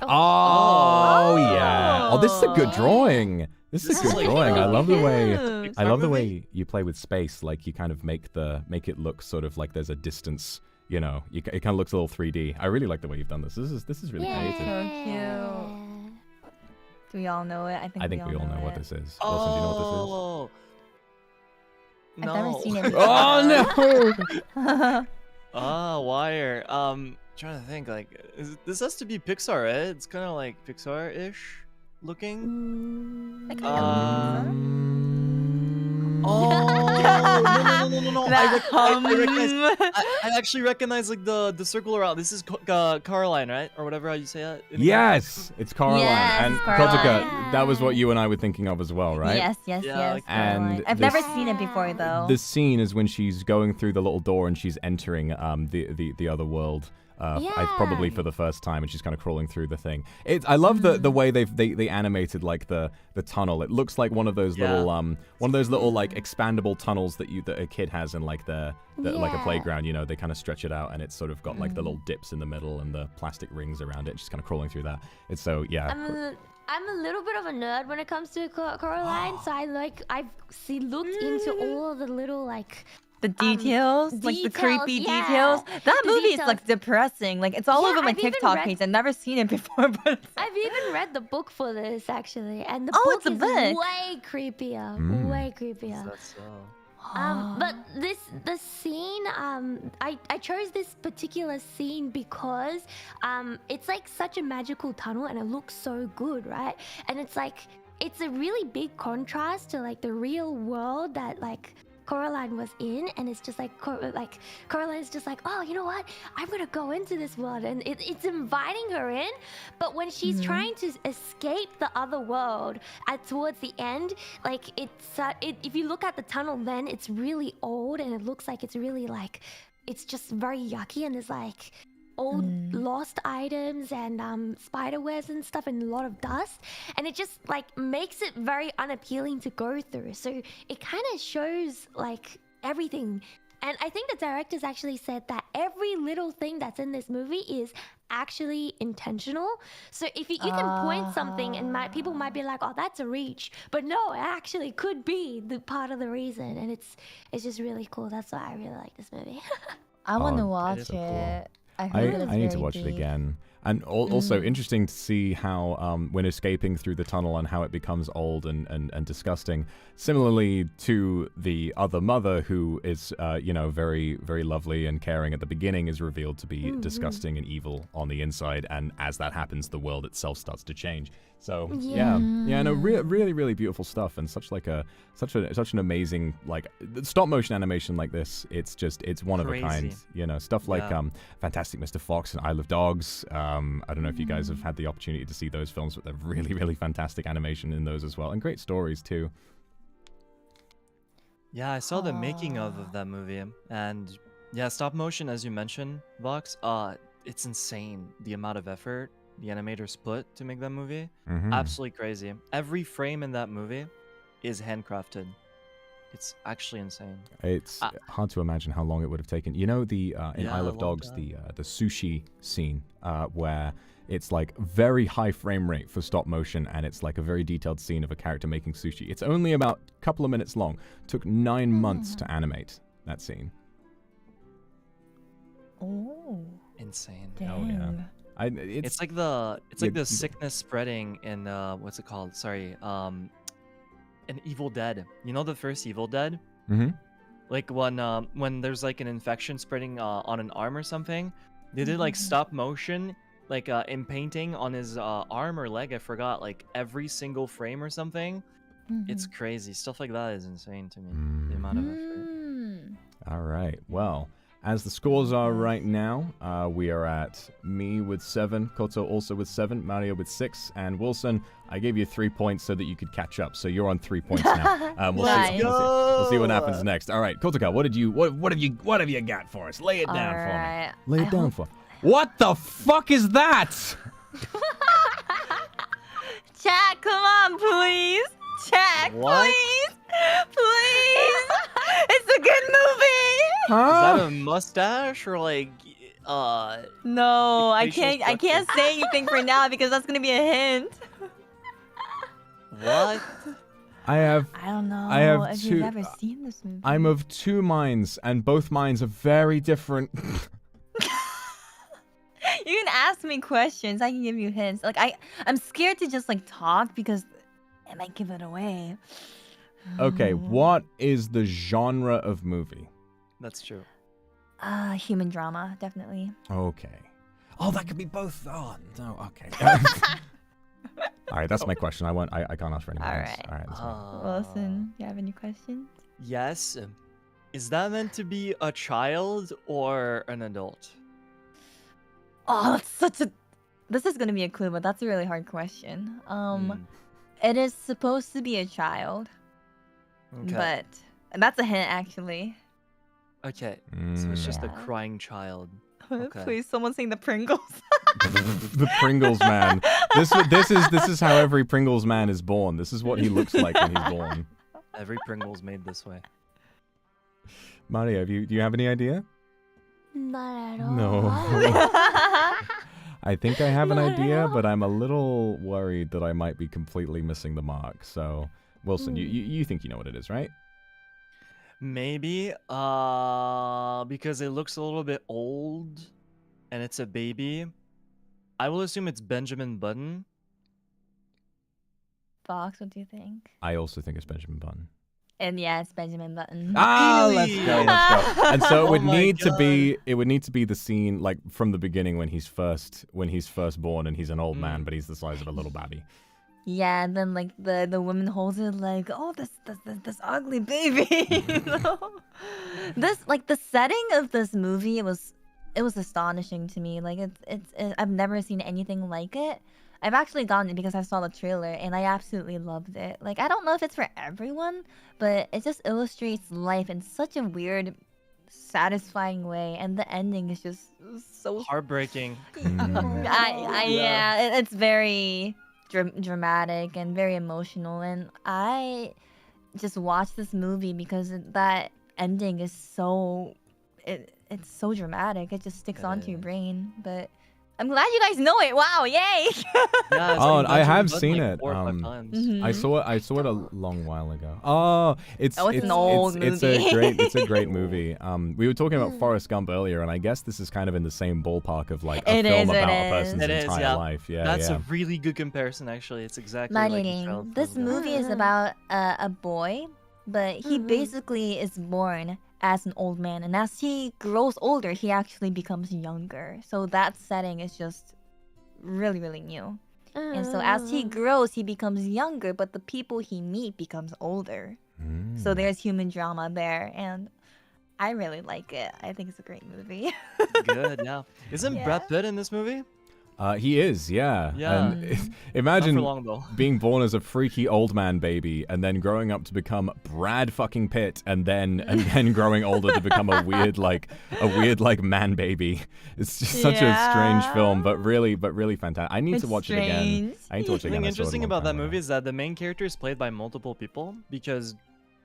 Speaker 1: Oh yeah. Oh, this is a good drawing. This is a good drawing. I love the way
Speaker 4: Cute.
Speaker 1: I love the way you play with space. Like you kind of make it look sort of like there's a distance. You know, it kind of looks a little 3D. I really like the way you've done this. This is really creative.
Speaker 4: So cute. Do we all know it?
Speaker 1: I think we all know what
Speaker 4: it.
Speaker 1: this is. Wilson, do you know what
Speaker 5: Oh.
Speaker 4: I've
Speaker 5: No.
Speaker 4: never seen it
Speaker 1: this is?
Speaker 4: before.
Speaker 1: Oh no!
Speaker 5: Ah, Wire. Trying to think. Like, this has to be Pixar, right? It's kind of like Pixar-ish looking.
Speaker 4: I kind of
Speaker 5: Oh no!
Speaker 4: That
Speaker 5: I actually recognize like the circle around. This is Caroline, right? Or whatever how you say that.
Speaker 1: Yes, it's Caroline.
Speaker 4: Yes,
Speaker 1: And
Speaker 4: Caroline.
Speaker 1: Kotaka, that was what you and I were thinking of as well, right?
Speaker 4: Yes,
Speaker 5: Yeah,
Speaker 4: yes.
Speaker 1: and
Speaker 4: Caroline. I've
Speaker 1: this-
Speaker 4: never seen it before though.
Speaker 1: The scene is when she's going through the little door and she's entering the other world. Probably for the first time, and she's kind of crawling through the thing. I love the way they animated like the tunnel. It looks like one of those little like expandable tunnels that a kid has in like like a playground. You know, they kind of stretch it out, and it's sort of got like the little dips in the middle and the plastic rings around it. She's kind of crawling through that. It's so
Speaker 3: I'm a little bit of a nerd when it comes to Coraline, so I've looked into all of the little like
Speaker 4: the details, like the creepy details. That
Speaker 3: The
Speaker 4: movie is
Speaker 3: details.
Speaker 4: like depressing. Like it's all
Speaker 3: Yeah,
Speaker 4: over my
Speaker 3: I've even
Speaker 4: TikTok
Speaker 3: read-
Speaker 4: page. I've never seen it before, but
Speaker 3: I've even read the book for this actually, and the
Speaker 4: Oh,
Speaker 3: book
Speaker 4: it's a
Speaker 3: is
Speaker 4: book.
Speaker 3: way creepier, way creepier.
Speaker 5: That's so.
Speaker 3: But the scene, I chose this particular scene because it's like such a magical tunnel and it looks so good, right? And it's like it's a really big contrast to like the real world that like Coraline was in, and it's just like Coraline's just like, oh, you know what? I'm gonna go into this world, and it's inviting her in. But when she's trying to escape the other world, towards the end, like if you look at the tunnel, then it's really old, and it looks like it's really like it's just very yucky, and there's like old lost items and spider webs and stuff and a lot of dust, and it just like makes it very unappealing to go through. So it kind of shows like everything, and I think the directors actually said that every little thing that's in this movie is actually intentional. So if you can point something and people might be like, oh, that's a reach, but no, it actually could be the part of the reason, and it's just really cool. That's why I really like this movie.
Speaker 4: I want to
Speaker 1: Oh,
Speaker 4: watch
Speaker 5: is so cool.
Speaker 4: it. I
Speaker 1: I
Speaker 4: heard that it's
Speaker 1: need to
Speaker 4: very
Speaker 1: watch it
Speaker 4: deep.
Speaker 1: again. And also interesting to see how when escaping through the tunnel and how it becomes old and disgusting. Similarly to the other mother, who is very, very lovely and caring at the beginning, is revealed to be disgusting and evil on the inside. And as that happens, the world itself starts to change. So really, really beautiful stuff, and such an amazing like stop motion animation like this. It's one of a kind. You know, stuff like Fantastic Mr. Fox and Isle of Dogs. I don't know if you guys have had the opportunity to see those films, but they're really, really fantastic animation in those as well, and great stories too.
Speaker 5: Yeah, I saw the making of that movie, and yeah, stop motion, as you mentioned, Vox. It's insane the amount of effort the animators put to make that movie.
Speaker 1: Mhm.
Speaker 5: Absolutely crazy. Every frame in that movie is handcrafted. It's actually insane.
Speaker 1: It's hard to imagine how long it would have taken. You know, in
Speaker 5: Yeah,
Speaker 1: Isle
Speaker 5: a
Speaker 1: of
Speaker 5: long
Speaker 1: Dogs,
Speaker 5: time.
Speaker 1: the sushi scene where it's like very high frame rate for stop motion, and it's like a very detailed scene of a character making sushi. It's only about a couple of minutes long. Took 9 months to animate that scene.
Speaker 4: Oh,
Speaker 5: Insane.
Speaker 4: dang.
Speaker 1: Oh, yeah.
Speaker 5: It's like the
Speaker 1: you-
Speaker 5: sickness spreading in what's it called? Sorry, an Evil Dead. You know the first Evil Dead?
Speaker 1: Mhm.
Speaker 5: Like when there's like an infection spreading on an arm or something, they did like stop motion, like in painting on his arm or leg. I forgot, like every single frame or something. It's crazy. Stuff like that is insane to me. The amount of effort.
Speaker 1: All right. Well, as the scores are right now, we are at me with 7, Koto also with 7, Mario with 6, and Wilson, I gave you 3 points so that you could catch up. So you're on 3 points now.
Speaker 4: Nice.
Speaker 1: We'll see what happens next. All right, Kotaka, what have you got for us? Lay it down for
Speaker 4: Alright.
Speaker 1: me. Lay it down for. What the fuck is that?
Speaker 4: Chat, come on, please. Chat,
Speaker 5: What?
Speaker 4: please. Please. It's a good movie.
Speaker 5: Is
Speaker 1: Huh?
Speaker 5: that a mustache or like
Speaker 4: No, I
Speaker 5: facial
Speaker 4: can't say anything for now because that's gonna be a hint.
Speaker 5: what?
Speaker 1: I
Speaker 4: don't know
Speaker 1: I have
Speaker 4: if
Speaker 1: two-
Speaker 4: you've ever seen this movie.
Speaker 1: I'm of 2 minds, and both minds are very different.
Speaker 4: You can ask me questions. I can give you hints. Like I'm scared to just like talk because it might give it away.
Speaker 1: Okay, what is the genre of movie?
Speaker 5: That's true.
Speaker 4: Human drama, definitely.
Speaker 1: Okay. Oh, that could be both. Oh, no, okay. All right, that's my question. I can't ask for any more.
Speaker 4: All
Speaker 1: hints.
Speaker 4: right.
Speaker 1: All right. That's fine.
Speaker 4: Wilson, you have any questions?
Speaker 5: Yes. Is that meant to be a child or an adult?
Speaker 4: Oh, that's such a. This is gonna be a clue, but that's a really hard question. It is supposed to be a child,
Speaker 5: Okay.
Speaker 4: but that's a hint actually.
Speaker 5: Okay. So it's just a
Speaker 4: Yeah.
Speaker 5: crying child. Okay.
Speaker 4: Please, someone sing the Pringles.
Speaker 1: The Pringles man. This is how every Pringles man is born. This is what he looks like when he's born.
Speaker 5: Every Pringle's made this way.
Speaker 1: Mario, do you have any idea?
Speaker 3: Not at all.
Speaker 1: No. I think I have an
Speaker 3: Not at
Speaker 1: idea,
Speaker 3: all.
Speaker 1: but I'm a little worried that I might be completely missing the mark. So, Wilson, you think you know what it is, right?
Speaker 5: Maybe because it looks a little bit old and it's a baby. I will assume it's Benjamin Button.
Speaker 4: Fox, what do you think?
Speaker 1: I also think it's Benjamin Button.
Speaker 4: And yeah, it's Benjamin Button.
Speaker 1: Ah, let's
Speaker 5: Really?
Speaker 1: go, let's go. And so it
Speaker 5: Oh
Speaker 1: would
Speaker 5: my
Speaker 1: need to be
Speaker 5: God.
Speaker 1: it would need to be the scene like from the beginning when he's first born and he's an old
Speaker 5: Mm.
Speaker 1: man, but he's the size of a little baby.
Speaker 4: Yeah, and then like the woman holds it like, oh, this ugly baby. You know? This like the setting of this movie it was astonishing to me. Like it's I've never seen anything like it. I've actually gotten it because I saw the trailer and I absolutely loved it. Like I don't know if it's for everyone, but it just illustrates life in such a weird, satisfying way, and the ending is just so
Speaker 5: Heartbreaking.
Speaker 4: it's very dramatic and very emotional, and I just watched this movie because that ending is so it's so dramatic. It just sticks
Speaker 5: It
Speaker 4: onto your
Speaker 5: is.
Speaker 4: brain. But I'm glad you guys know it. Wow, yay!
Speaker 5: Yeah, it's
Speaker 1: Oh,
Speaker 5: like
Speaker 1: I have
Speaker 5: Benjamin Button,
Speaker 1: seen
Speaker 5: like,
Speaker 1: it.
Speaker 5: 4 or 5 times.
Speaker 4: Mhm.
Speaker 1: I saw it a long while ago. Oh, it's
Speaker 4: Oh, it's
Speaker 1: it's
Speaker 4: an old
Speaker 1: it's
Speaker 4: movie.
Speaker 1: it's a great movie. We were talking about Forrest Gump earlier, and I guess this is kind of in the same ballpark of like a
Speaker 4: It
Speaker 1: film
Speaker 4: is, it
Speaker 1: about a
Speaker 4: is.
Speaker 1: person's
Speaker 5: It is,
Speaker 1: entire
Speaker 5: yeah.
Speaker 1: life. Yeah,
Speaker 5: That's
Speaker 1: yeah.
Speaker 5: a really good comparison, actually. It's exactly
Speaker 4: My
Speaker 5: like a
Speaker 4: reading.
Speaker 5: child
Speaker 4: This
Speaker 5: film, yeah.
Speaker 4: movie is about a boy, but he basically is born as an old man, and as he grows older, he actually becomes younger. So that setting is just really, really new. And so as he grows, he becomes younger, but the people he meet becomes older. So
Speaker 1: Mm.
Speaker 4: there's human drama there, and I really like it. I think it's a great movie.
Speaker 5: Good, yeah. Isn't
Speaker 4: Yeah.
Speaker 5: Brad Pitt in this movie?
Speaker 1: He is, yeah.
Speaker 5: Yeah.
Speaker 1: And
Speaker 5: Not
Speaker 1: imagine
Speaker 5: for long though.
Speaker 1: being born as a freaky old man baby and then growing up to become Brad fucking Pitt and then growing older to become a weird like man baby. It's just such a strange film, but really fantastic. I need to watch it again. I need to watch it again.
Speaker 5: Something
Speaker 1: I saw it a
Speaker 5: interesting
Speaker 1: long
Speaker 5: about that
Speaker 1: time
Speaker 5: movie
Speaker 1: ago.
Speaker 5: is that the main character is played by multiple people because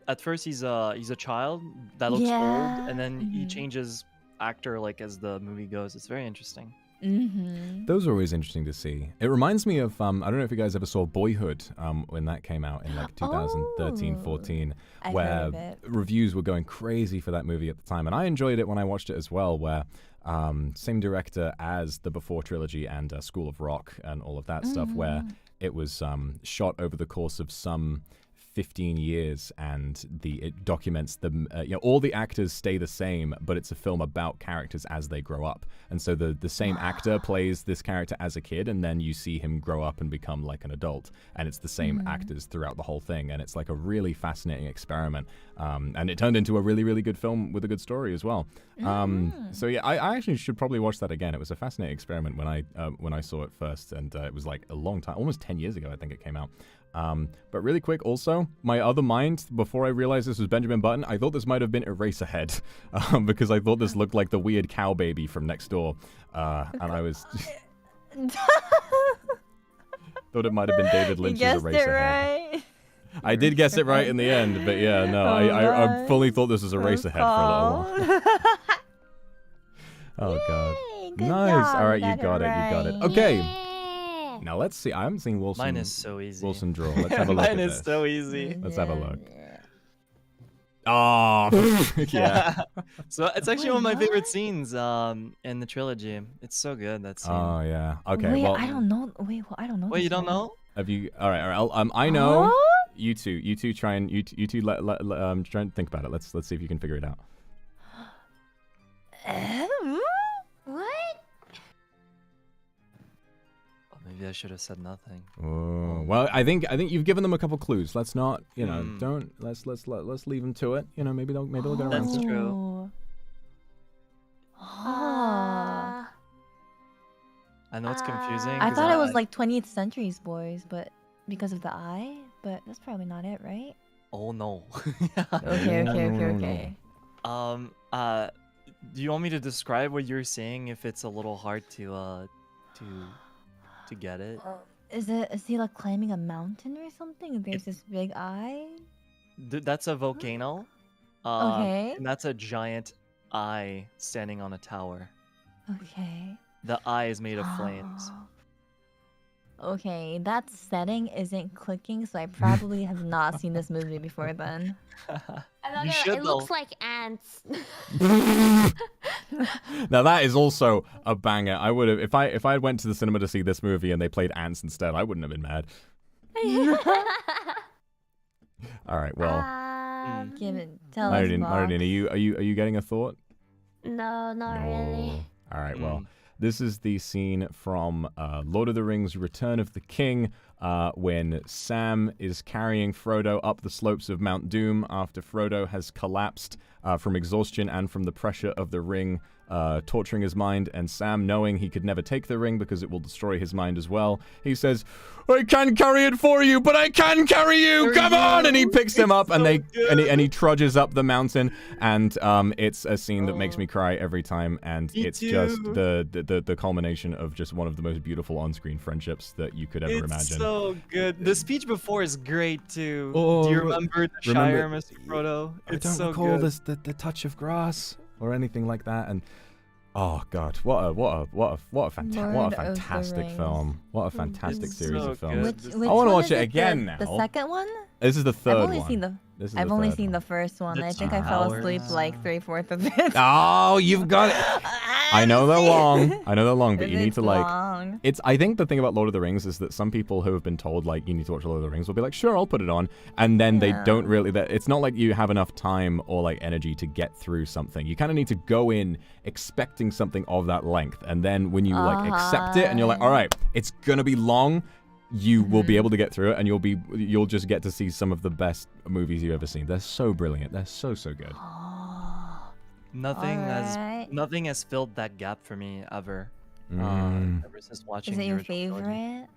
Speaker 5: at first he's a child that looks old and then he changes actor like as the movie goes. It's very interesting.
Speaker 1: Those are always interesting to see. It reminds me of I don't know if you guys ever saw Boyhood when that came out in like 2013, 14, where reviews were going crazy for that movie at the time, and I enjoyed it when I watched it as well. Where same director as the Before trilogy and School of Rock and all of that stuff, where it was shot over the course of some 15 years, and it documents them. All the actors stay the same, but it's a film about characters as they grow up. And so the same actor plays this character as a kid, and then you see him grow up and become like an adult. And it's the same actors throughout the whole thing. And it's like a really fascinating experiment. And it turned into a really, really good film with a good story as well. So yeah, I actually should probably watch that again. It was a fascinating experiment when I saw it first, and it was like a long time, almost 10 years ago, I think it came out. But really quick, also, my other mind, before I realized this was Benjamin Button, I thought this might have been Eraserhead, because I thought this looked like the weird cow baby from next door, and I was thought it might have been David Lynch's Eraserhead.
Speaker 4: Right.
Speaker 1: I did guess it right in the end, but yeah, no, I fully thought this was Eraserhead for a little while. Oh god,
Speaker 4: Good
Speaker 1: nice.
Speaker 4: job,
Speaker 1: All right, you
Speaker 4: got
Speaker 1: got
Speaker 4: it
Speaker 1: it, you got it.
Speaker 4: right.
Speaker 1: Okay.
Speaker 3: Yeah.
Speaker 1: Now let's see. I haven't seen Wilson.
Speaker 5: Mine is so easy.
Speaker 1: Wilson draw. Let's have a look
Speaker 5: Mine
Speaker 1: at
Speaker 5: is
Speaker 1: this.
Speaker 5: so easy.
Speaker 1: Let's have a look. Oh, yeah.
Speaker 5: So it's actually one of my favorite scenes in the trilogy. It's so good, that scene.
Speaker 1: Oh yeah. Okay.
Speaker 4: Wait,
Speaker 1: well,
Speaker 4: I don't know. Wait, I don't know.
Speaker 5: Wait,
Speaker 4: this
Speaker 5: you don't
Speaker 4: one.
Speaker 5: know?
Speaker 1: have you? All right. I know.
Speaker 4: Huh?
Speaker 1: You two try and you two try and think about it. Let's see if you can figure it out.
Speaker 3: What?
Speaker 5: Oh, maybe I should have said nothing.
Speaker 1: Oh, well, I think you've given them a couple clues. Let's not, don't let's leave them to it. Maybe they'll get around
Speaker 5: That's
Speaker 1: to it.
Speaker 5: true.
Speaker 4: Oh.
Speaker 5: I know it's confusing.
Speaker 4: I
Speaker 5: 'cause
Speaker 4: thought it was like 20th Century's Boys, but because of the eye, but that's probably not it, right?
Speaker 5: Oh no.
Speaker 4: Okay.
Speaker 5: Do you want me to describe what you're saying if it's a little hard to get it?
Speaker 4: Is he like climbing a mountain or something? There's this big eye.
Speaker 5: That's a volcano.
Speaker 4: Okay.
Speaker 5: And that's a giant eye standing on a tower.
Speaker 4: Okay.
Speaker 5: The eye is made of flames.
Speaker 4: Okay, that setting isn't clicking, so I probably have not seen this movie before then.
Speaker 5: You should,
Speaker 3: It looks like ants.
Speaker 1: Now that is also a banger. I would have if I had went to the cinema to see this movie and they played ants instead. I wouldn't have been mad. All right. Well,
Speaker 4: Tell us,
Speaker 1: Maridine,
Speaker 4: Bob.
Speaker 1: are you getting a thought?
Speaker 3: No, not really.
Speaker 1: All right. Well, this is the scene from Lord of the Rings: Return of the King, when Sam is carrying Frodo up the slopes of Mount Doom after Frodo has collapsed from exhaustion and from the pressure of the ring torturing his mind, and Sam, knowing he could never take the ring because it will destroy his mind as well, he says, "I can carry it for you, but I can carry you. Come on!" And he picks him up, and he trudges up the mountain, and it's a scene that makes me cry every time, and it's just the culmination of just one of the most beautiful on-screen friendships that you could ever imagine.
Speaker 5: It's so good. The speech before is great too.
Speaker 1: Oh,
Speaker 5: do you remember the Shire, Mr. Frodo? It's
Speaker 1: I don't
Speaker 5: so
Speaker 1: recall
Speaker 5: good.
Speaker 1: the touch of grass or anything like that, and oh god, what a fantastic film! What a fantastic
Speaker 5: It's
Speaker 1: series
Speaker 5: so
Speaker 1: of films.
Speaker 5: good.
Speaker 4: Which
Speaker 1: I want to
Speaker 4: one
Speaker 1: watch
Speaker 4: is
Speaker 1: it again now.
Speaker 4: The second one?
Speaker 1: This is the third
Speaker 4: I've only
Speaker 1: one.
Speaker 4: seen the.
Speaker 1: This is
Speaker 4: I've
Speaker 1: the
Speaker 4: only
Speaker 1: third
Speaker 4: seen
Speaker 1: one.
Speaker 4: the first one.
Speaker 5: The
Speaker 4: I think I fell
Speaker 5: Towers.
Speaker 4: asleep like 3/4 of it.
Speaker 1: Oh, you've got it. I know they're long. I know they're long, but you need
Speaker 4: It's
Speaker 1: to like.
Speaker 4: long.
Speaker 1: It's. I think the thing about Lord of the Rings is that some people who have been told like you need to watch Lord of the Rings will be like, sure, I'll put it on, and then they don't really. It's not like you have enough time or like energy to get through something. You kind of need to go in expecting something of that length, and then when you like accept it and you're like, all right, it's gonna be long. You will be able to get through it, and you'll just get to see some of the best movies you've ever seen. They're so brilliant. They're so good.
Speaker 5: Nothing
Speaker 4: Alright.
Speaker 5: has filled that gap for me ever. Ever since watching
Speaker 4: Is it
Speaker 5: the
Speaker 4: your
Speaker 5: original trilogy.
Speaker 4: favorite?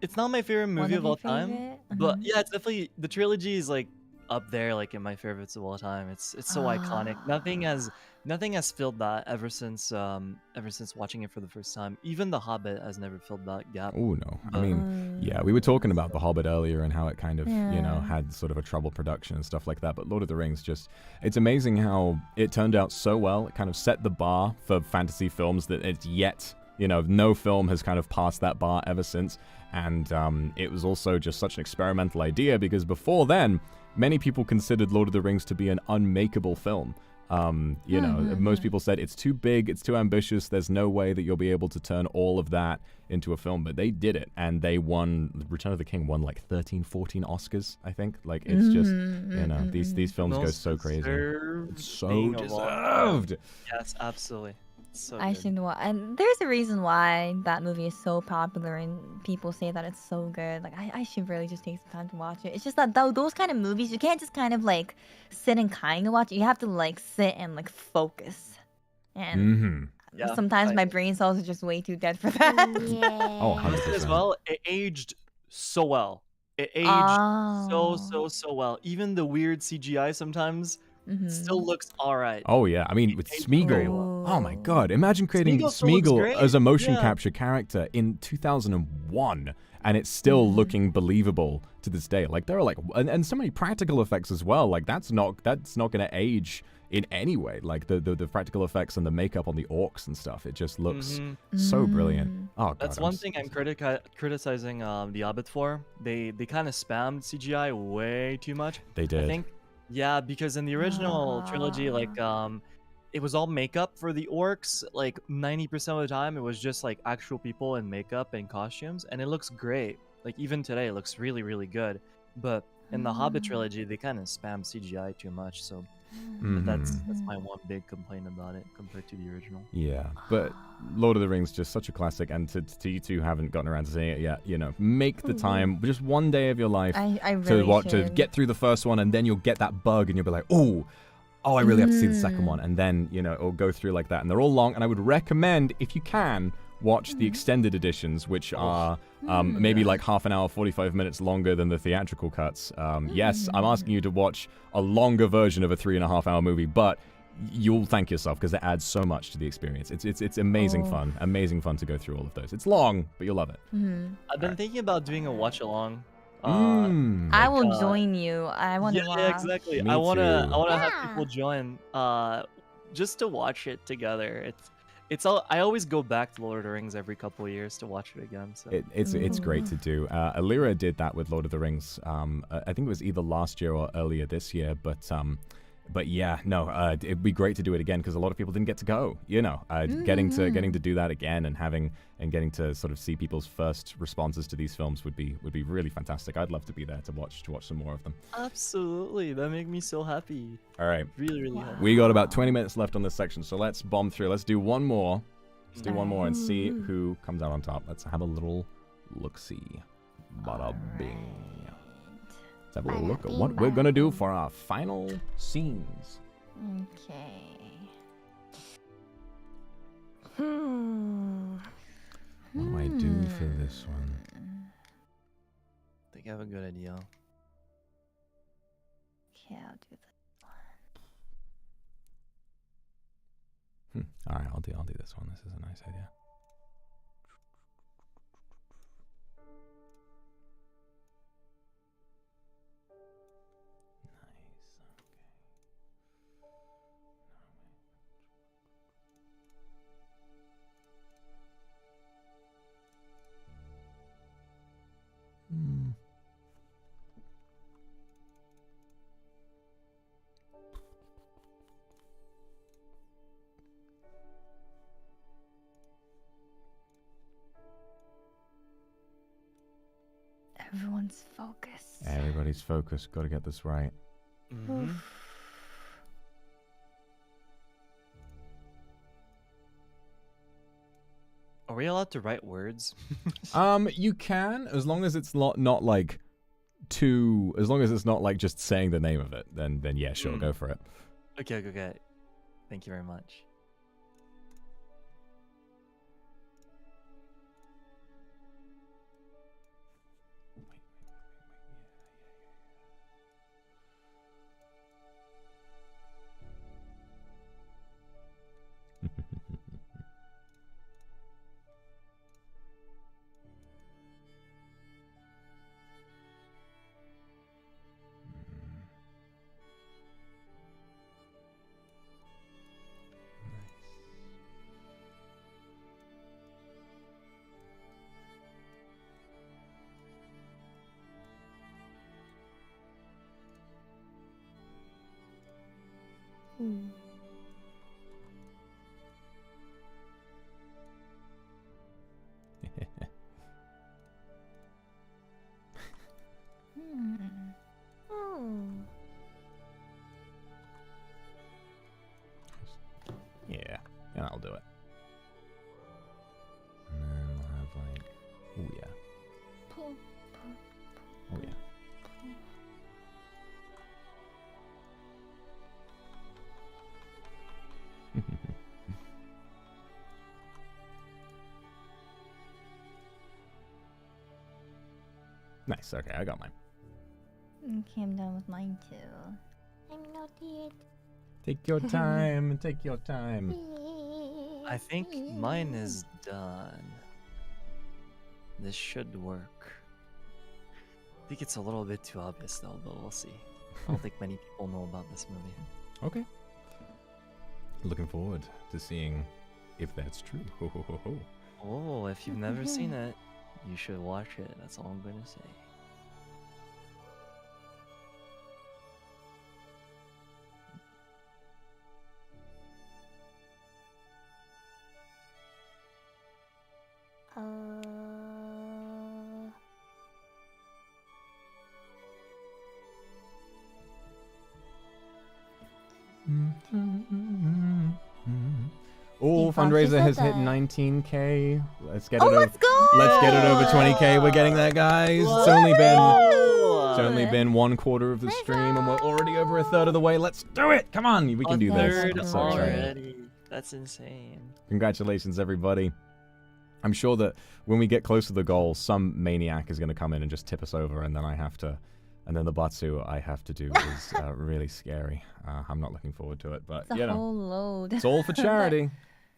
Speaker 5: It's not my favorite movie of
Speaker 4: your
Speaker 5: all time,
Speaker 4: favorite?
Speaker 5: but
Speaker 4: Mhm.
Speaker 5: yeah, it's definitely the trilogy is like up there, like in my favorites of all time. It's so iconic. Nothing has filled that ever since watching it for the first time. Even The Hobbit has never filled that gap.
Speaker 1: Oh no, I
Speaker 5: But
Speaker 1: mean, yeah, we were talking about The Hobbit earlier and how it kind of, you know,
Speaker 4: Yeah.
Speaker 1: had sort of a troubled production and stuff like that. But Lord of the Rings it's amazing how it turned out so well. It kind of set the bar for fantasy films that it's yet, you know, no film has kind of passed that bar ever since. And it was also just such an experimental idea because before then, many people considered Lord of the Rings to be an unmakeable film. You know, most people said it's too big, it's too ambitious, there's no way that you'll be able to turn all of that into a film, but they did it, and they won, Return of the King won like 13, 14 Oscars, I think. Like, it's just, you know, these films go so crazy. It's so deserved.
Speaker 5: Yes, absolutely. So
Speaker 4: I
Speaker 5: good.
Speaker 4: should watch. And there's a reason why that movie is so popular and people say that it's so good. Like, I should really just take some time to watch it. It's just that those kind of movies, you can't just kind of like sit and kind of watch it. You have to like sit and like focus. And
Speaker 5: Yeah,
Speaker 4: sometimes my brain cells are just way too dead for that.
Speaker 3: Yeah.
Speaker 1: Oh,
Speaker 5: Honestly, as
Speaker 1: 100%.
Speaker 5: well, it aged so well. It aged so well. Even the weird CGI sometimes still looks alright.
Speaker 1: Oh yeah, I mean with
Speaker 5: aged very
Speaker 1: Smeagol.
Speaker 5: well.
Speaker 1: Oh my god, imagine creating
Speaker 5: Smeagol still looks
Speaker 1: Smeagol
Speaker 5: great.
Speaker 1: as a motion
Speaker 5: Yeah.
Speaker 1: capture character in 2001, and it's still looking believable to this day. Like there are like and so many practical effects as well. Like that's not going to age in any way. Like the practical effects and the makeup on the orcs and stuff. It just looks so brilliant. Oh god,
Speaker 5: That's one thing I'm criticizing the Hobbit for. They kind of spammed CGI way too much.
Speaker 1: They did.
Speaker 5: I think, yeah, because in the original trilogy, like it was all makeup for the orcs. Like 90% of the time, it was just like actual people in makeup and costumes, and it looks great. Like even today, it looks really, really good. But in the Hobbit trilogy, they kind of spammed CGI too much. So but that's my one big complaint about it compared to the original.
Speaker 1: Yeah, but Lord of the Rings just such a classic, and to you two haven't gotten around to seeing it yet, you know, make the time, just one day of your life
Speaker 4: I really
Speaker 1: to get through the first one, and then you'll get that bug, and you'll be like, oh, I really have to see the second one, and then, you know, it'll go through like that, and they're all long, and I would recommend, if you can, watch the extended editions, which are maybe like half an hour, 45 minutes longer than the theatrical cuts. Yes, I'm asking you to watch a longer version of a 3.5 hour movie, but you'll thank yourself because it adds so much to the experience. It's amazing fun to go through all of those. It's long, but you'll love it.
Speaker 5: I've been thinking about doing a watch along.
Speaker 4: I will join you. I want to watch.
Speaker 5: Yeah, exactly.
Speaker 1: Me
Speaker 5: I wanna
Speaker 1: too.
Speaker 5: have people join just to watch it together. It's all. I always go back to Lord of the Rings every couple of years to watch it again. So
Speaker 1: It's great to do. Alira did that with Lord of the Rings. I think it was either last year or earlier this year, but yeah, no, it'd be great to do it again because a lot of people didn't get to go. You know, getting to do that again and getting to sort of see people's first responses to these films would be really fantastic. I'd love to be there to watch some more of them.
Speaker 5: absolutely, that makes me so happy.
Speaker 1: All right,
Speaker 5: Really, really happy.
Speaker 1: we got about 20 minutes left on this section, so let's bomb through. Let's do one more. Let's do one more and see who comes out on top. Let's have a little look-see. Bada bing. Let's have a little look at what we're gonna do for our final scenes.
Speaker 4: Okay.
Speaker 1: What do I do for this one?
Speaker 5: I think I have a good idea.
Speaker 4: Okay, I'll do that.
Speaker 1: All right, I'll do this one. This is a nice idea.
Speaker 4: Everyone's focused.
Speaker 1: Everybody's focused. Got to get this right.
Speaker 5: Are we allowed to write words?
Speaker 1: You can, as long as it's not like too. As long as it's not like just saying the name of it. Then yeah, sure, go for it.
Speaker 5: Okay. Thank you very much.
Speaker 3: Hmm. Hmm.
Speaker 1: Yeah, and I'll do it. And then we'll have like, oh yeah, oh yeah. Nice. Okay, I got mine.
Speaker 4: Okay, I'm done with mine too.
Speaker 3: I'm not yet.
Speaker 1: Take your time. Take your time.
Speaker 5: I think mine is done. This should work. I think it's a little bit too obvious though, but we'll see. I don't think many people know about this movie.
Speaker 1: Okay. Looking forward to seeing if that's true. Ho ho ho ho.
Speaker 5: Oh, if you've never seen it, you should watch it. That's all I'm gonna say.
Speaker 1: Oh,
Speaker 4: Fox, you
Speaker 1: fundraiser
Speaker 4: said
Speaker 1: has hit
Speaker 4: that.
Speaker 1: 19k. Let's get
Speaker 4: Oh,
Speaker 1: it over.
Speaker 4: let's go!
Speaker 1: Let's get it over 20k. We're getting there, guys. It's only been 1/4 of the stream, and we're already over 1/3 of the way. Let's do it! Come on, we can do this.
Speaker 5: Third
Speaker 1: I'm so excited.
Speaker 5: already. That's insane.
Speaker 1: Congratulations, everybody. I'm sure that when we get close to the goal, some maniac is going to come in and just tip us over, and then I have to, and then the batsu I have to do is really scary. I'm not looking forward to it, but
Speaker 4: It's a
Speaker 1: you know,
Speaker 4: whole load.
Speaker 1: it's all for charity.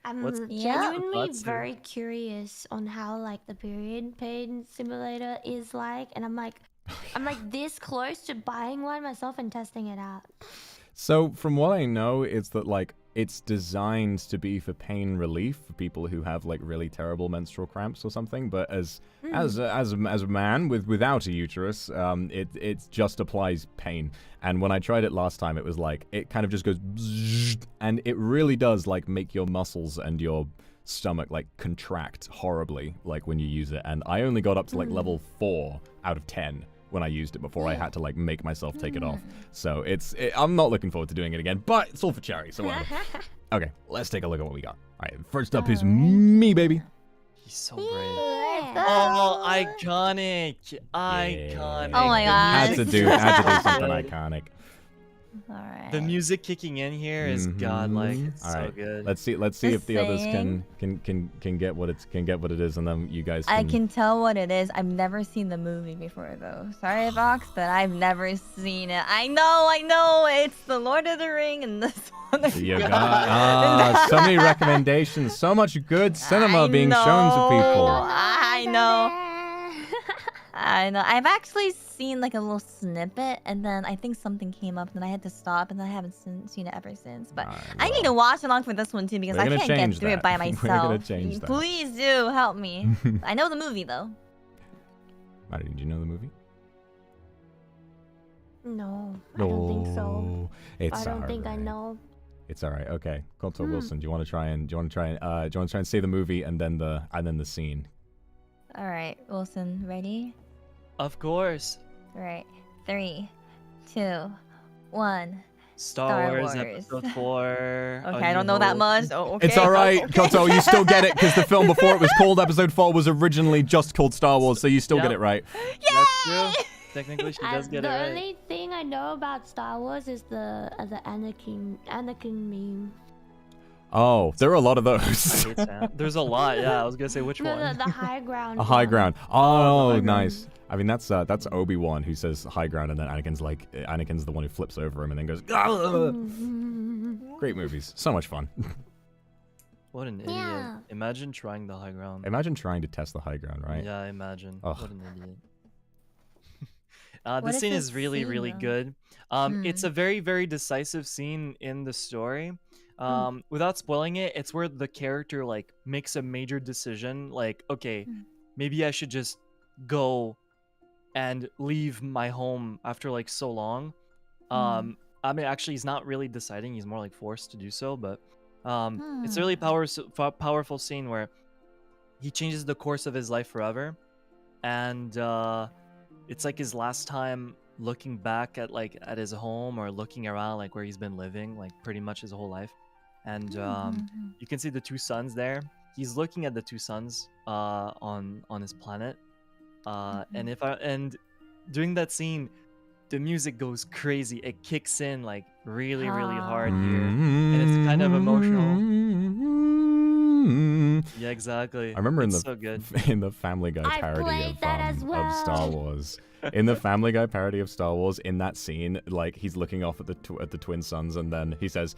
Speaker 3: I'm
Speaker 5: What's-
Speaker 3: genuinely
Speaker 5: What's-
Speaker 3: very curious on how like the period pain simulator is like, and I'm like this close to buying one myself and testing it out.
Speaker 1: So from what I know, it's that like it's designed to be for pain relief for people who have like really terrible menstrual cramps or something. But as a man without a uterus, it just applies pain. And when I tried it last time, it was like it kind of just goes, bzzzt, and it really does like make your muscles and your stomach like contract horribly like when you use it. And I only got up to like level 4 out of 10. When I used it before, I had to like make myself take it off. So I'm not looking forward to doing it again, but it's all for charity, so whatever. Okay, let's take a look at what we got. All right, first up is me, baby.
Speaker 5: He's so brave.
Speaker 3: Yeah.
Speaker 5: Oh, iconic! Iconic.
Speaker 4: Oh my
Speaker 5: The
Speaker 4: God.
Speaker 1: Had
Speaker 5: music
Speaker 1: to do something iconic.
Speaker 4: Alright.
Speaker 5: The music kicking in here is godlike. It's
Speaker 1: All
Speaker 5: so
Speaker 1: right,
Speaker 5: good.
Speaker 1: let's see if the others
Speaker 4: Listen.
Speaker 1: can get what it is, and then you guys can.
Speaker 4: I can tell what it is. I've never seen the movie before, though. Sorry, Vox, but I've never seen it. I know. It's The Lord of the Ring and this one.
Speaker 1: You got so many recommendations, so much good cinema being shown to people.
Speaker 4: I know. I've actually seen like a little snippet, and then I think something came up, and then I had to stop, and I haven't seen it ever since. But I need to watch along for this one too, because
Speaker 1: We're
Speaker 4: I
Speaker 1: gonna
Speaker 4: can't get
Speaker 1: change
Speaker 4: through
Speaker 1: that.
Speaker 4: it by
Speaker 1: We're
Speaker 4: myself.
Speaker 1: gonna change that.
Speaker 4: Please do help me. I know the movie though.
Speaker 1: Maddie, did you know the movie?
Speaker 3: No, I don't think so.
Speaker 1: It's
Speaker 3: I don't think I
Speaker 1: alright.
Speaker 3: know.
Speaker 1: It's all right. Okay, Colto Wilson, do you want to try and say the movie and then the scene?
Speaker 4: All right, Wilson, ready?
Speaker 5: Of course.
Speaker 4: All right, 3, 2, 1.
Speaker 5: Star Wars
Speaker 4: Wars.
Speaker 5: Episode 4.
Speaker 4: Okay, I don't know that much. Oh, okay.
Speaker 1: It's all right,
Speaker 4: Okay.
Speaker 1: Koto. You still get it because the film before it was called Episode 4 was originally just called Star Wars, so you still get
Speaker 5: Yep.
Speaker 1: it right.
Speaker 5: That's true. Technically, she does get it
Speaker 3: The
Speaker 5: right.
Speaker 3: only thing I know about Star Wars is the Anakin meme.
Speaker 1: Oh, there are a lot of
Speaker 5: I
Speaker 1: those.
Speaker 5: hate that. There's a lot. Yeah, I was gonna say which
Speaker 3: No,
Speaker 5: one.
Speaker 3: the high ground.
Speaker 1: A high
Speaker 3: one.
Speaker 1: ground.
Speaker 5: the
Speaker 1: Oh,
Speaker 5: high
Speaker 1: nice. I mean, that's Obi-Wan who says high ground, and then Anakin's the one who flips over him and then goes.
Speaker 3: Mhm.
Speaker 1: Great movies, so much fun.
Speaker 5: What an idiot.
Speaker 3: Yeah.
Speaker 5: Imagine trying the high ground.
Speaker 1: Imagine trying to test the high ground, right?
Speaker 5: Yeah, imagine.
Speaker 1: Ugh.
Speaker 5: What an idiot.
Speaker 4: What
Speaker 5: This
Speaker 4: is
Speaker 5: scene
Speaker 4: this
Speaker 5: is really,
Speaker 4: scene,
Speaker 5: really
Speaker 4: though?
Speaker 5: good. It's a very, very decisive scene in the story.
Speaker 4: Hmm.
Speaker 5: Without spoiling it, it's where the character like makes a major decision. Like, okay, maybe I should just go and leave my home after like so long. I mean, actually, he's not really deciding. He's more like forced to do so. But it's a really powerful scene where he changes the course of his life forever, and it's like his last time looking back at like at his home or looking around like where he's been living like pretty much his whole life, and you can see the two suns there. He's looking at the two suns on his planet, and during that scene, the music goes crazy. It kicks in like really hard here, and it's kind of emotional. Yeah, exactly.
Speaker 1: I remember
Speaker 5: so good.
Speaker 1: in the Family Guy
Speaker 3: I
Speaker 1: parody
Speaker 3: played that as
Speaker 1: of
Speaker 3: well.
Speaker 1: Star Wars. In the Family Guy parody of Star Wars, in that scene, like he's looking off at the twin suns, and then he says,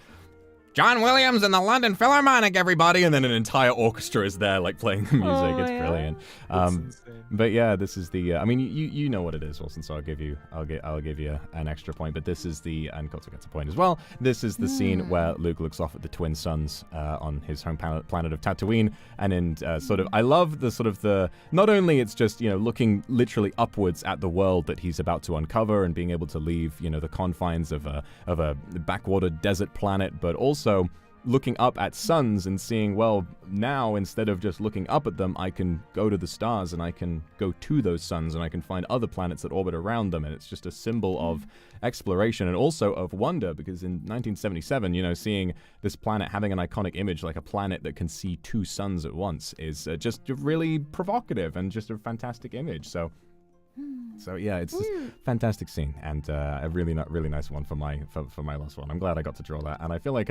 Speaker 1: "John Williams and the London Philharmonic, everybody!" And then an entire orchestra is there, like playing the music. It's brilliant. But yeah, this is the. I mean, you know what it is, Wilson. So I'll give you an extra point. But this is the, and Koto gets a point as well. This is the scene where Luke looks off at the twin suns on his home planet of Tatooine, and in sort of, I love the sort of the. Not only it's just looking literally upwards at the world that he's about to uncover and being able to leave the confines of a backwater desert planet, but also looking up at suns and seeing, well, now instead of just looking up at them, I can go to the stars and I can go to those suns and I can find other planets that orbit around them, and it's just a symbol of exploration and also of wonder, because in 1977, seeing this planet having an iconic image like a planet that can see two suns at once is just really provocative and just a fantastic image. So yeah, it's a fantastic scene, and a really nice one for my last one. I'm glad I got to draw that, and I feel like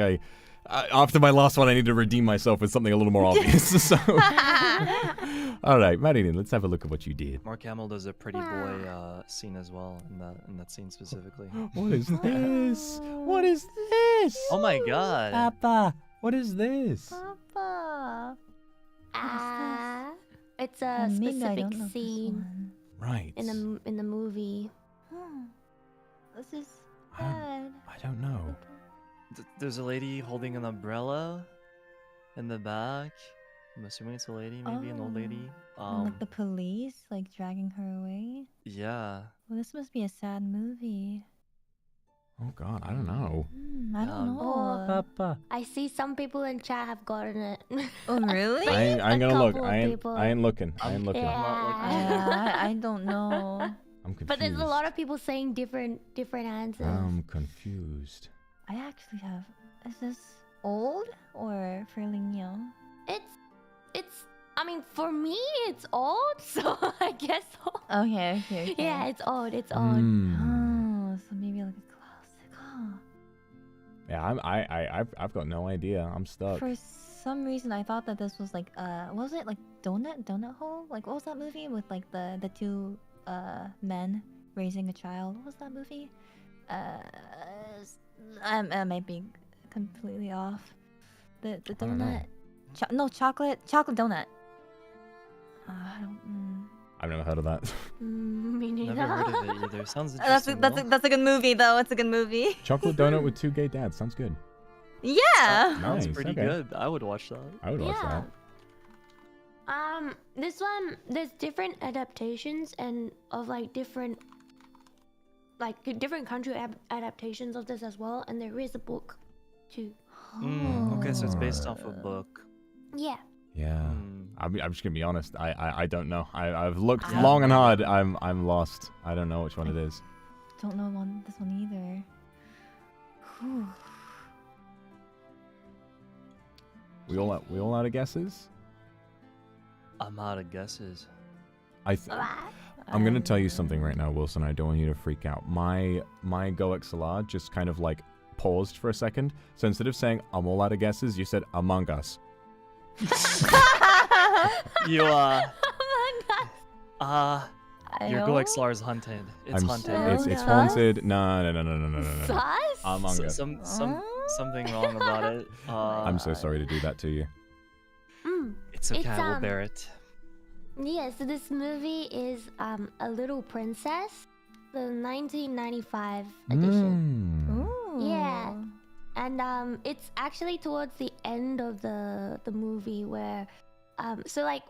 Speaker 1: after my last one I need to redeem myself with something a little more obvious. So, all right, Marilyn, let's have a look at what you did.
Speaker 5: Mark Hamill does a pretty boy scene as well in that scene specifically.
Speaker 1: What is this? What is this?
Speaker 5: Oh my god,
Speaker 1: Papa! What is this?
Speaker 4: Papa.
Speaker 3: It's a
Speaker 4: Maybe I
Speaker 3: specific
Speaker 4: don't know this
Speaker 3: scene
Speaker 4: one.
Speaker 1: Right.
Speaker 3: in the movie.
Speaker 4: This is
Speaker 1: I
Speaker 4: bad.
Speaker 1: don't know.
Speaker 5: There's a lady holding an umbrella in the back. I'm assuming it's a lady, maybe an old lady.
Speaker 4: And, like the police like dragging her away.
Speaker 5: Yeah.
Speaker 4: Well, this must be a sad movie.
Speaker 1: Oh God, I don't know.
Speaker 4: I don't know.
Speaker 3: Oh.
Speaker 1: Papa.
Speaker 3: I see some people in chat have gotten it.
Speaker 4: Oh, really?
Speaker 1: I'm gonna look.
Speaker 3: couple of people.
Speaker 1: I ain't looking. I ain't looking.
Speaker 3: Yeah.
Speaker 4: I don't know.
Speaker 1: I'm confused.
Speaker 3: But there's a lot of people saying different answers.
Speaker 1: I'm confused.
Speaker 4: I actually have. Is this old or fairly young?
Speaker 3: It's. I mean, for me, it's old, so I guess so.
Speaker 4: Okay.
Speaker 3: Yeah, it's old. It's old.
Speaker 4: Oh, so maybe like a classic, huh?
Speaker 1: Yeah, I've got no idea. I'm stuck.
Speaker 4: For some reason, I thought that this was like what was it, like Donut Hole? Like, what was that movie with like the two men raising a child? What was that movie? I might be completely off. The donut. Chocolate donut. I don't.
Speaker 1: I've never heard of that.
Speaker 3: Me neither.
Speaker 5: Never heard of it either. Sounds interesting.
Speaker 4: That's a good movie though. It's a good movie.
Speaker 1: Chocolate donut with two gay dads. Sounds good.
Speaker 4: Yeah.
Speaker 5: Sounds
Speaker 1: Nice,
Speaker 5: pretty
Speaker 1: okay.
Speaker 5: good. I would watch that.
Speaker 1: I would watch
Speaker 3: Yeah.
Speaker 1: that.
Speaker 3: This one, there's different adaptations and of like different country adaptations of this as well, and there is a book too.
Speaker 5: Okay, so it's based off a book.
Speaker 3: Yeah.
Speaker 1: Yeah. I'm just gonna be honest. I don't know. I've looked
Speaker 3: Yeah.
Speaker 1: long and hard. I'm lost. I don't know which one it is.
Speaker 4: Don't know this one either. Whew.
Speaker 1: We all out of guesses.
Speaker 5: I'm out of guesses.
Speaker 1: I'm gonna tell you something right now, Wilson. I don't want you to freak out. My GoXLR just kind of like paused for a second. So instead of saying I'm all out of guesses, you said Among Us.
Speaker 5: You your
Speaker 4: Ayo?
Speaker 5: GoXLR is haunted. It's haunted.
Speaker 1: It's
Speaker 3: Oh,
Speaker 1: haunted. No.
Speaker 3: Sus?
Speaker 1: Among Us.
Speaker 5: Something wrong about it.
Speaker 1: I'm so sorry to do that to you.
Speaker 5: It's okay.
Speaker 3: It's,
Speaker 5: I will bear it.
Speaker 3: Yeah, so this movie is A Little Princess, the 1995 edition.
Speaker 4: Ooh.
Speaker 3: Yeah. And it's actually towards the end of the movie where so like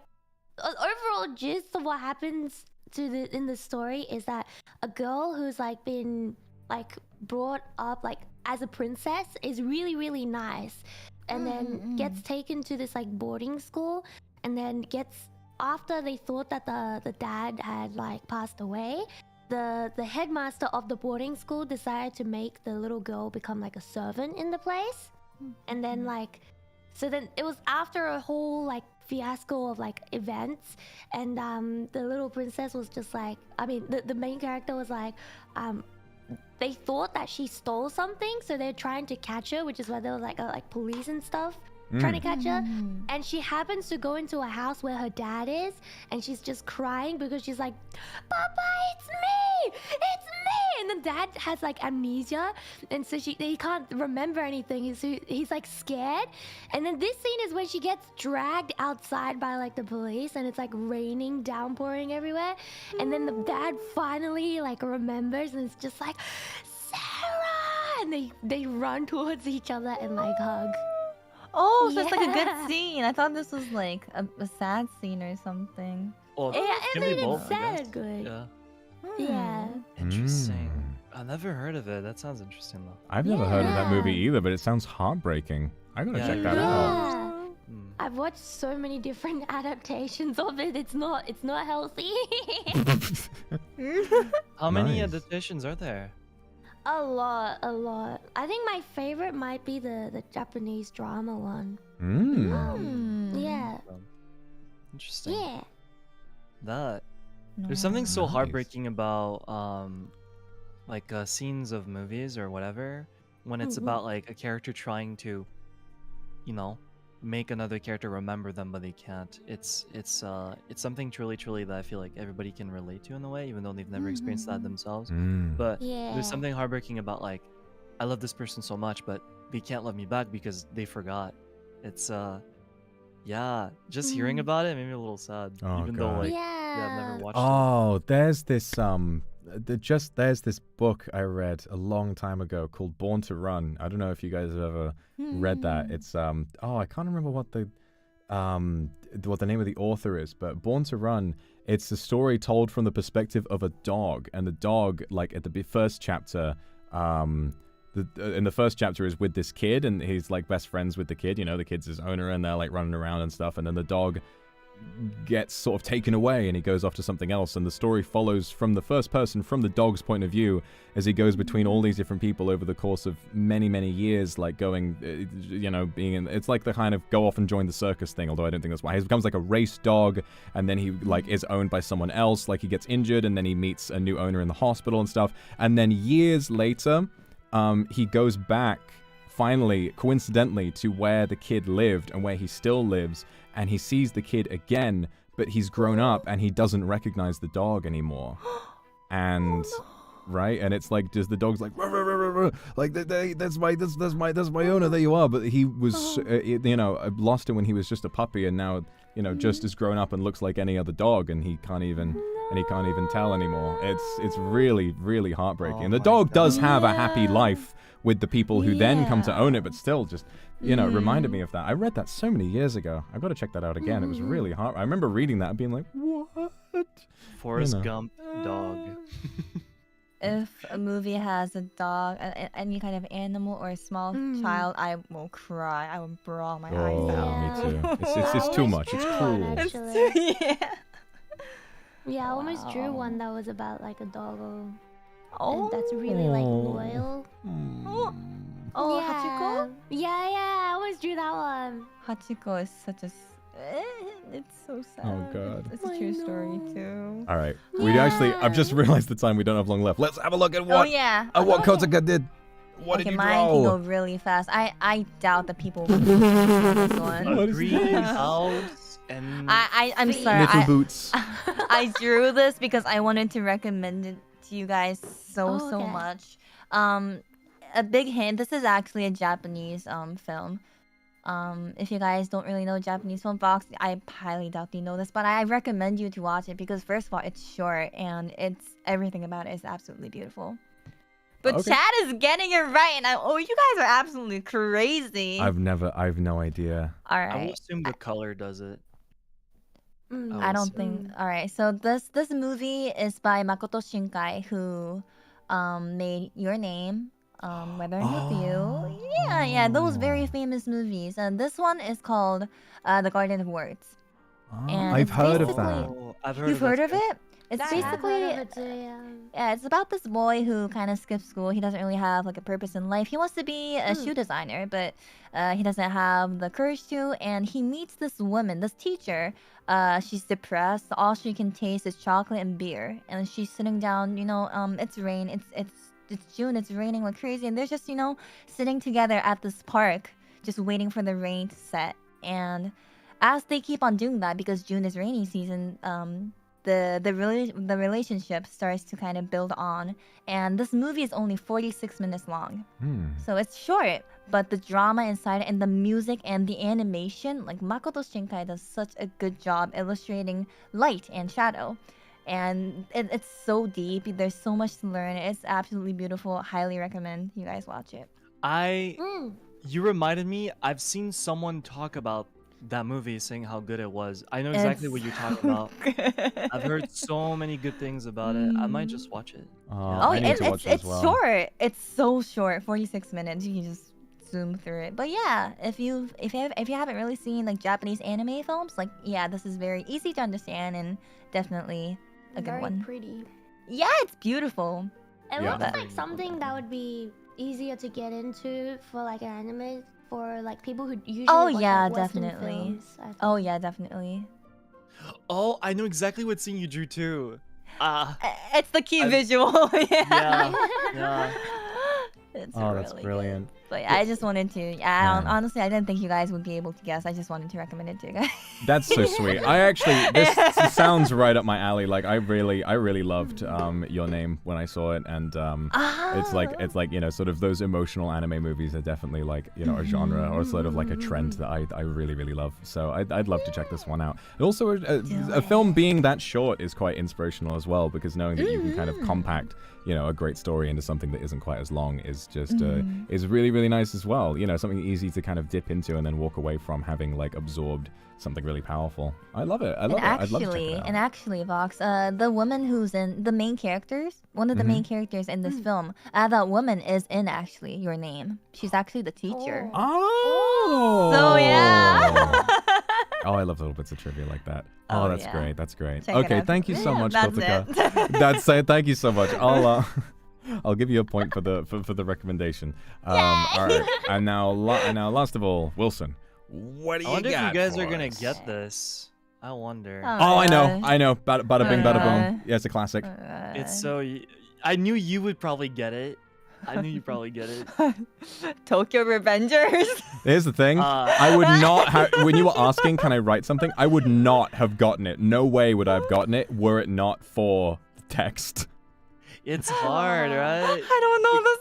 Speaker 3: overall gist of what happens in the story is that a girl who's like been like brought up like as a princess is really really nice, and then gets taken to this like boarding school, and then gets after they thought that the dad had like passed away, the headmaster of the boarding school decided to make the little girl become like a servant in the place, and then like so then it was after a whole like fiasco of like events, and the little princess was just like, I mean the main character was like they thought that she stole something, so they're trying to catch her, which is why there was like police and stuff trying to catch her, and she happens to go into a house where her dad is, and she's just crying because she's like, Papa, it's me, and then dad has like amnesia, and so he can't remember anything. He's like scared, and then this scene is when she gets dragged outside by like the police, and it's like raining, downpouring everywhere, and then the dad finally like remembers, and it's just like, Sarah, and they run towards each other and like hug.
Speaker 4: Oh, so it's like a good
Speaker 3: Yeah.
Speaker 4: scene. I thought this was like a sad scene or something.
Speaker 5: Well,
Speaker 3: Yeah,
Speaker 5: can
Speaker 3: I
Speaker 5: be
Speaker 3: mean,
Speaker 5: both,
Speaker 3: it's
Speaker 5: I
Speaker 3: sad
Speaker 5: guess.
Speaker 3: good.
Speaker 5: Yeah.
Speaker 3: Yeah.
Speaker 5: Interesting. I never heard of it. That sounds interesting though.
Speaker 1: I've never heard of that movie
Speaker 3: Yeah.
Speaker 1: either, but it sounds heartbreaking. I gotta
Speaker 5: Yeah,
Speaker 1: check
Speaker 5: it
Speaker 1: that
Speaker 5: really
Speaker 1: out.
Speaker 3: Yeah.
Speaker 5: Hmm.
Speaker 3: I've watched so many different adaptations of it. It's not healthy.
Speaker 5: How many
Speaker 1: Nice.
Speaker 5: adaptations are there?
Speaker 3: a lot. I think my favorite might be the Japanese drama one. Yeah.
Speaker 5: Interesting.
Speaker 3: Yeah.
Speaker 5: That there's something so
Speaker 1: Nice.
Speaker 5: heartbreaking about like scenes of movies or whatever when it's about like a character trying to, you know, make another character remember them but they can't. It's something truly that I feel like everybody can relate to in a way, even though they've never experienced that themselves. But
Speaker 3: Yeah.
Speaker 5: there's something heartbreaking about like I love this person so much but they can't love me back because they forgot. It's yeah, just hearing about it made me a little sad.
Speaker 1: Oh,
Speaker 5: even though
Speaker 1: God.
Speaker 5: like
Speaker 3: Yeah.
Speaker 5: I've never watched it.
Speaker 1: Oh, there's this there's this book I read a long time ago called Born to Run. I don't know if you guys have ever read that. It's I can't remember what the name of the author is, but Born to Run, it's a story told from the perspective of a dog, and the dog, like at the first chapter, in the first chapter is with this kid, and he's like best friends with the kid, you know, the kid's his owner, and they're like running around and stuff, and then the dog gets sort of taken away and he goes off to something else, and the story follows from the first person, from the dog's point of view, as he goes between all these different people over the course of many years, like going you know, being in, it's like the kind of go off and join the circus thing, although I don't think that's why. He becomes like a race dog, and then he like is owned by someone else, like he gets injured, and then he meets a new owner in the hospital and stuff, and then years later he goes back finally, coincidentally, to where the kid lived and where he still lives, and he sees the kid again, but he's grown up and he doesn't recognize the dog anymore. And right, and it's like, just the dog's like, "Ruh, ruh, ruh, ruh, ruh." Like that's my owner. There you are. But he was, you know, lost him when he was just a puppy, and now, you know, just as grown up and looks like any other dog, and he can't even tell anymore. It's really heartbreaking.
Speaker 5: Oh
Speaker 1: And the
Speaker 5: my
Speaker 1: dog does
Speaker 3: God.
Speaker 1: have a happy
Speaker 3: Yeah.
Speaker 1: life with the people who then come to
Speaker 3: Yeah.
Speaker 1: own it, but still just, you know, reminded me of that. I read that so many years ago. I've got to check that out again. It was really hard. I remember reading that and being like, what?
Speaker 5: Forrest
Speaker 1: You know.
Speaker 5: Gump dog.
Speaker 4: If a movie has a dog, any kind of animal or a small child, I will cry. I will bawl my eyes
Speaker 1: Oh,
Speaker 4: out.
Speaker 1: me too.
Speaker 3: Yeah.
Speaker 1: It's
Speaker 3: I
Speaker 1: too
Speaker 3: always
Speaker 1: much. It's
Speaker 3: drew one,
Speaker 1: cruel.
Speaker 3: actually.
Speaker 4: Yeah.
Speaker 3: Yeah, I almost drew
Speaker 4: Wow.
Speaker 3: one that was about like a doggo.
Speaker 4: Oh,
Speaker 3: And that's really like
Speaker 1: Oh.
Speaker 3: loyal.
Speaker 4: oh,
Speaker 3: yeah.
Speaker 4: Hachiko?
Speaker 3: Yeah, I always drew that one.
Speaker 4: Hachiko is such a. It's so sad.
Speaker 1: Oh, God.
Speaker 4: It's a
Speaker 3: I
Speaker 4: true story
Speaker 3: know.
Speaker 4: too.
Speaker 1: All right. We actually, I've just realized the time we don't have long left. Let's have a look at
Speaker 4: Oh
Speaker 1: what
Speaker 4: yeah.
Speaker 1: what
Speaker 4: Okay.
Speaker 1: Kotaka did. What
Speaker 4: Okay,
Speaker 1: did you
Speaker 4: mine can go
Speaker 1: draw?
Speaker 4: really fast. I doubt that people will this one.
Speaker 1: What is
Speaker 5: Green
Speaker 1: this?
Speaker 5: house and
Speaker 4: I'm sorry.
Speaker 1: Little boots.
Speaker 4: I drew this because I wanted to recommend it to you guys so
Speaker 3: Oh, okay.
Speaker 4: much. A big hint. This is actually a Japanese film. If you guys don't really know Japanese film, Vox, I highly doubt you know this, but I recommend you to watch it because first of all, it's short and it's everything about it is absolutely beautiful. But
Speaker 1: Okay.
Speaker 4: Chad is getting it right, and you guys are absolutely crazy.
Speaker 1: I've no idea.
Speaker 4: All
Speaker 5: I will
Speaker 4: right.
Speaker 5: assume the color does it.
Speaker 3: Mm.
Speaker 5: Oh,
Speaker 4: I don't
Speaker 5: so-
Speaker 4: think. All right. So this movie is by Makoto Shinkai, who made Your Name, Weathering with You. Yeah, those very famous movies. And this one is called The Garden of Words. And
Speaker 1: I've
Speaker 4: it's
Speaker 1: heard of
Speaker 4: basically-
Speaker 1: that.
Speaker 5: Oh, I've heard
Speaker 4: You've heard
Speaker 5: that
Speaker 4: of it? It's
Speaker 3: I have
Speaker 4: basically
Speaker 3: heard of it too, yeah.
Speaker 4: yeah, it's about this boy who kind of skips school. He doesn't really have like a purpose in life. He wants to be a shoe designer, but he doesn't have the courage to. And he meets this woman, this teacher. She's depressed. All she can taste is chocolate and beer. And she's sitting down. It's rain. It's June. It's raining like crazy. And they're just sitting together at this park, just waiting for the rain to set. And as they keep on doing that, because June is rainy season, the relationship starts to kind of build on. And this movie is only 46 minutes long. So it's short, but the drama inside it and the music and the animation, like Makoto Shinkai does such a good job illustrating light and shadow. And it's so deep. There's so much to learn. It's absolutely beautiful. Highly recommend you guys watch it.
Speaker 5: You reminded me, I've seen someone talk about that movie, saying how good it was. I know exactly what you're talking about. I've heard so many good things about it. I might just watch it.
Speaker 1: I need to watch it as well.
Speaker 4: Short. It's so short, 46 minutes. You can just zoom through it. But yeah, if you haven't really seen like Japanese anime films, like this is very easy to understand and definitely a good one.
Speaker 3: Very pretty.
Speaker 4: Yeah, it's beautiful.
Speaker 3: It
Speaker 1: Yeah.
Speaker 3: looks like something that would be easier to get into for like an anime for like people who usually watch, like, Western
Speaker 4: definitely.
Speaker 3: films, I think.
Speaker 4: Oh yeah, definitely.
Speaker 5: Oh, I know exactly what scene you drew too.
Speaker 4: It's the key visual.
Speaker 5: Yeah.
Speaker 4: It's
Speaker 1: That's
Speaker 4: really
Speaker 1: brilliant.
Speaker 4: good. But yeah, I just wanted to. Honestly, I didn't think you guys would be able to guess. I just wanted to recommend it to you guys.
Speaker 1: That's so sweet. This sounds right up my alley. Like I really loved Your Name when I saw it, and it's like sort of those emotional anime movies are definitely like a genre or sort of like a trend that I really love. So I'd love to check this one out. And also a film being that short is quite inspirational as well, because knowing that you can kind of compact a great story into something that isn't quite as long is just is really nice as well. Something easy to kind of dip into and then walk away from, having like absorbed something really powerful. I love it. I'd love to check it out.
Speaker 4: And actually, Vox, the woman who's in the main characters, one of the main characters in this film, that woman is in actually Your Name. She's actually the teacher.
Speaker 1: Oh.
Speaker 4: So yeah.
Speaker 1: Oh, I love little bits of trivia like that. Oh, that's great. That's great.
Speaker 4: Check it
Speaker 1: Okay,
Speaker 4: out.
Speaker 1: thank you so much,
Speaker 4: That's
Speaker 1: Kotuka.
Speaker 4: it.
Speaker 1: That's it. Thank you so much. I'll give you a point for the recommendation. All right. And now last of all, Wilson, what do you got?
Speaker 5: I wonder if you guys are
Speaker 1: for
Speaker 5: gonna
Speaker 1: us?
Speaker 5: get this. I wonder.
Speaker 1: Oh, I know. Bada bing, bada boom. Yeah, it's a classic.
Speaker 5: It's so. I knew you would probably get it. I knew you'd probably get it.
Speaker 4: Tokyo Revengers.
Speaker 1: Here's the thing. I would not have, when you were asking, can I write something? I would not have gotten it. No way would I have gotten it were it not for text.
Speaker 5: It's hard, right?
Speaker 4: I don't know this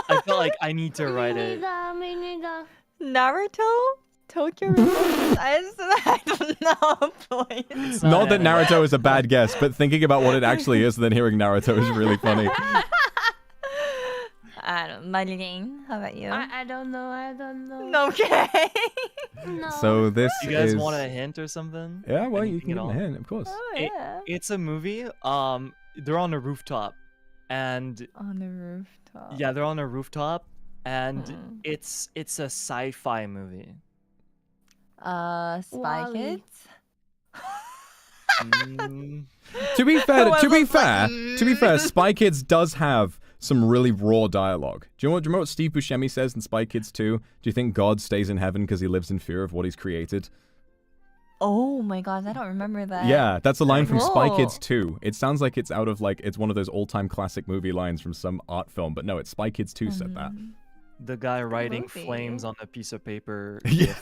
Speaker 4: one.
Speaker 5: I felt like I need to write it.
Speaker 3: Me neither.
Speaker 4: Naruto? Tokyo Revengers? I don't know, please.
Speaker 5: It's
Speaker 1: Not that
Speaker 5: anime.
Speaker 1: Naruto is a bad guess, but thinking about what it actually is and then hearing Naruto is really funny.
Speaker 4: I don't know. Marlene, how about you?
Speaker 3: I don't know.
Speaker 4: Okay.
Speaker 3: No.
Speaker 1: So this
Speaker 5: You guys
Speaker 1: is...
Speaker 5: want a hint or something?
Speaker 1: Yeah, well, you
Speaker 5: Anything
Speaker 1: can give
Speaker 5: at
Speaker 1: them a
Speaker 5: all?
Speaker 1: hint, of course.
Speaker 4: Oh,
Speaker 5: It-
Speaker 4: yeah.
Speaker 5: It's a movie. They're on a rooftop, and
Speaker 4: On the rooftop.
Speaker 5: yeah, they're on a rooftop, and
Speaker 4: Hmm.
Speaker 5: it's a sci-fi movie.
Speaker 4: Spy
Speaker 3: Wall-E.
Speaker 4: Kids?
Speaker 5: Mm,
Speaker 1: To be fair,
Speaker 4: Whoever's
Speaker 1: to be fair, Spy Kids does have some really raw dialogue. Do you remember what Steve Buscemi says in Spy Kids 2? Do you think God stays in heaven because he lives in fear of what he's created?
Speaker 4: Oh my gosh, I don't remember that.
Speaker 1: Yeah, that's a line from Spy
Speaker 4: Whoa.
Speaker 1: Kids 2. It sounds like it's out of like, it's one of those old-time classic movie lines from some art film, but no, it's Spy Kids 2 said that.
Speaker 5: the guy writing
Speaker 4: movie.
Speaker 5: flames on a piece of paper.
Speaker 1: Yeah.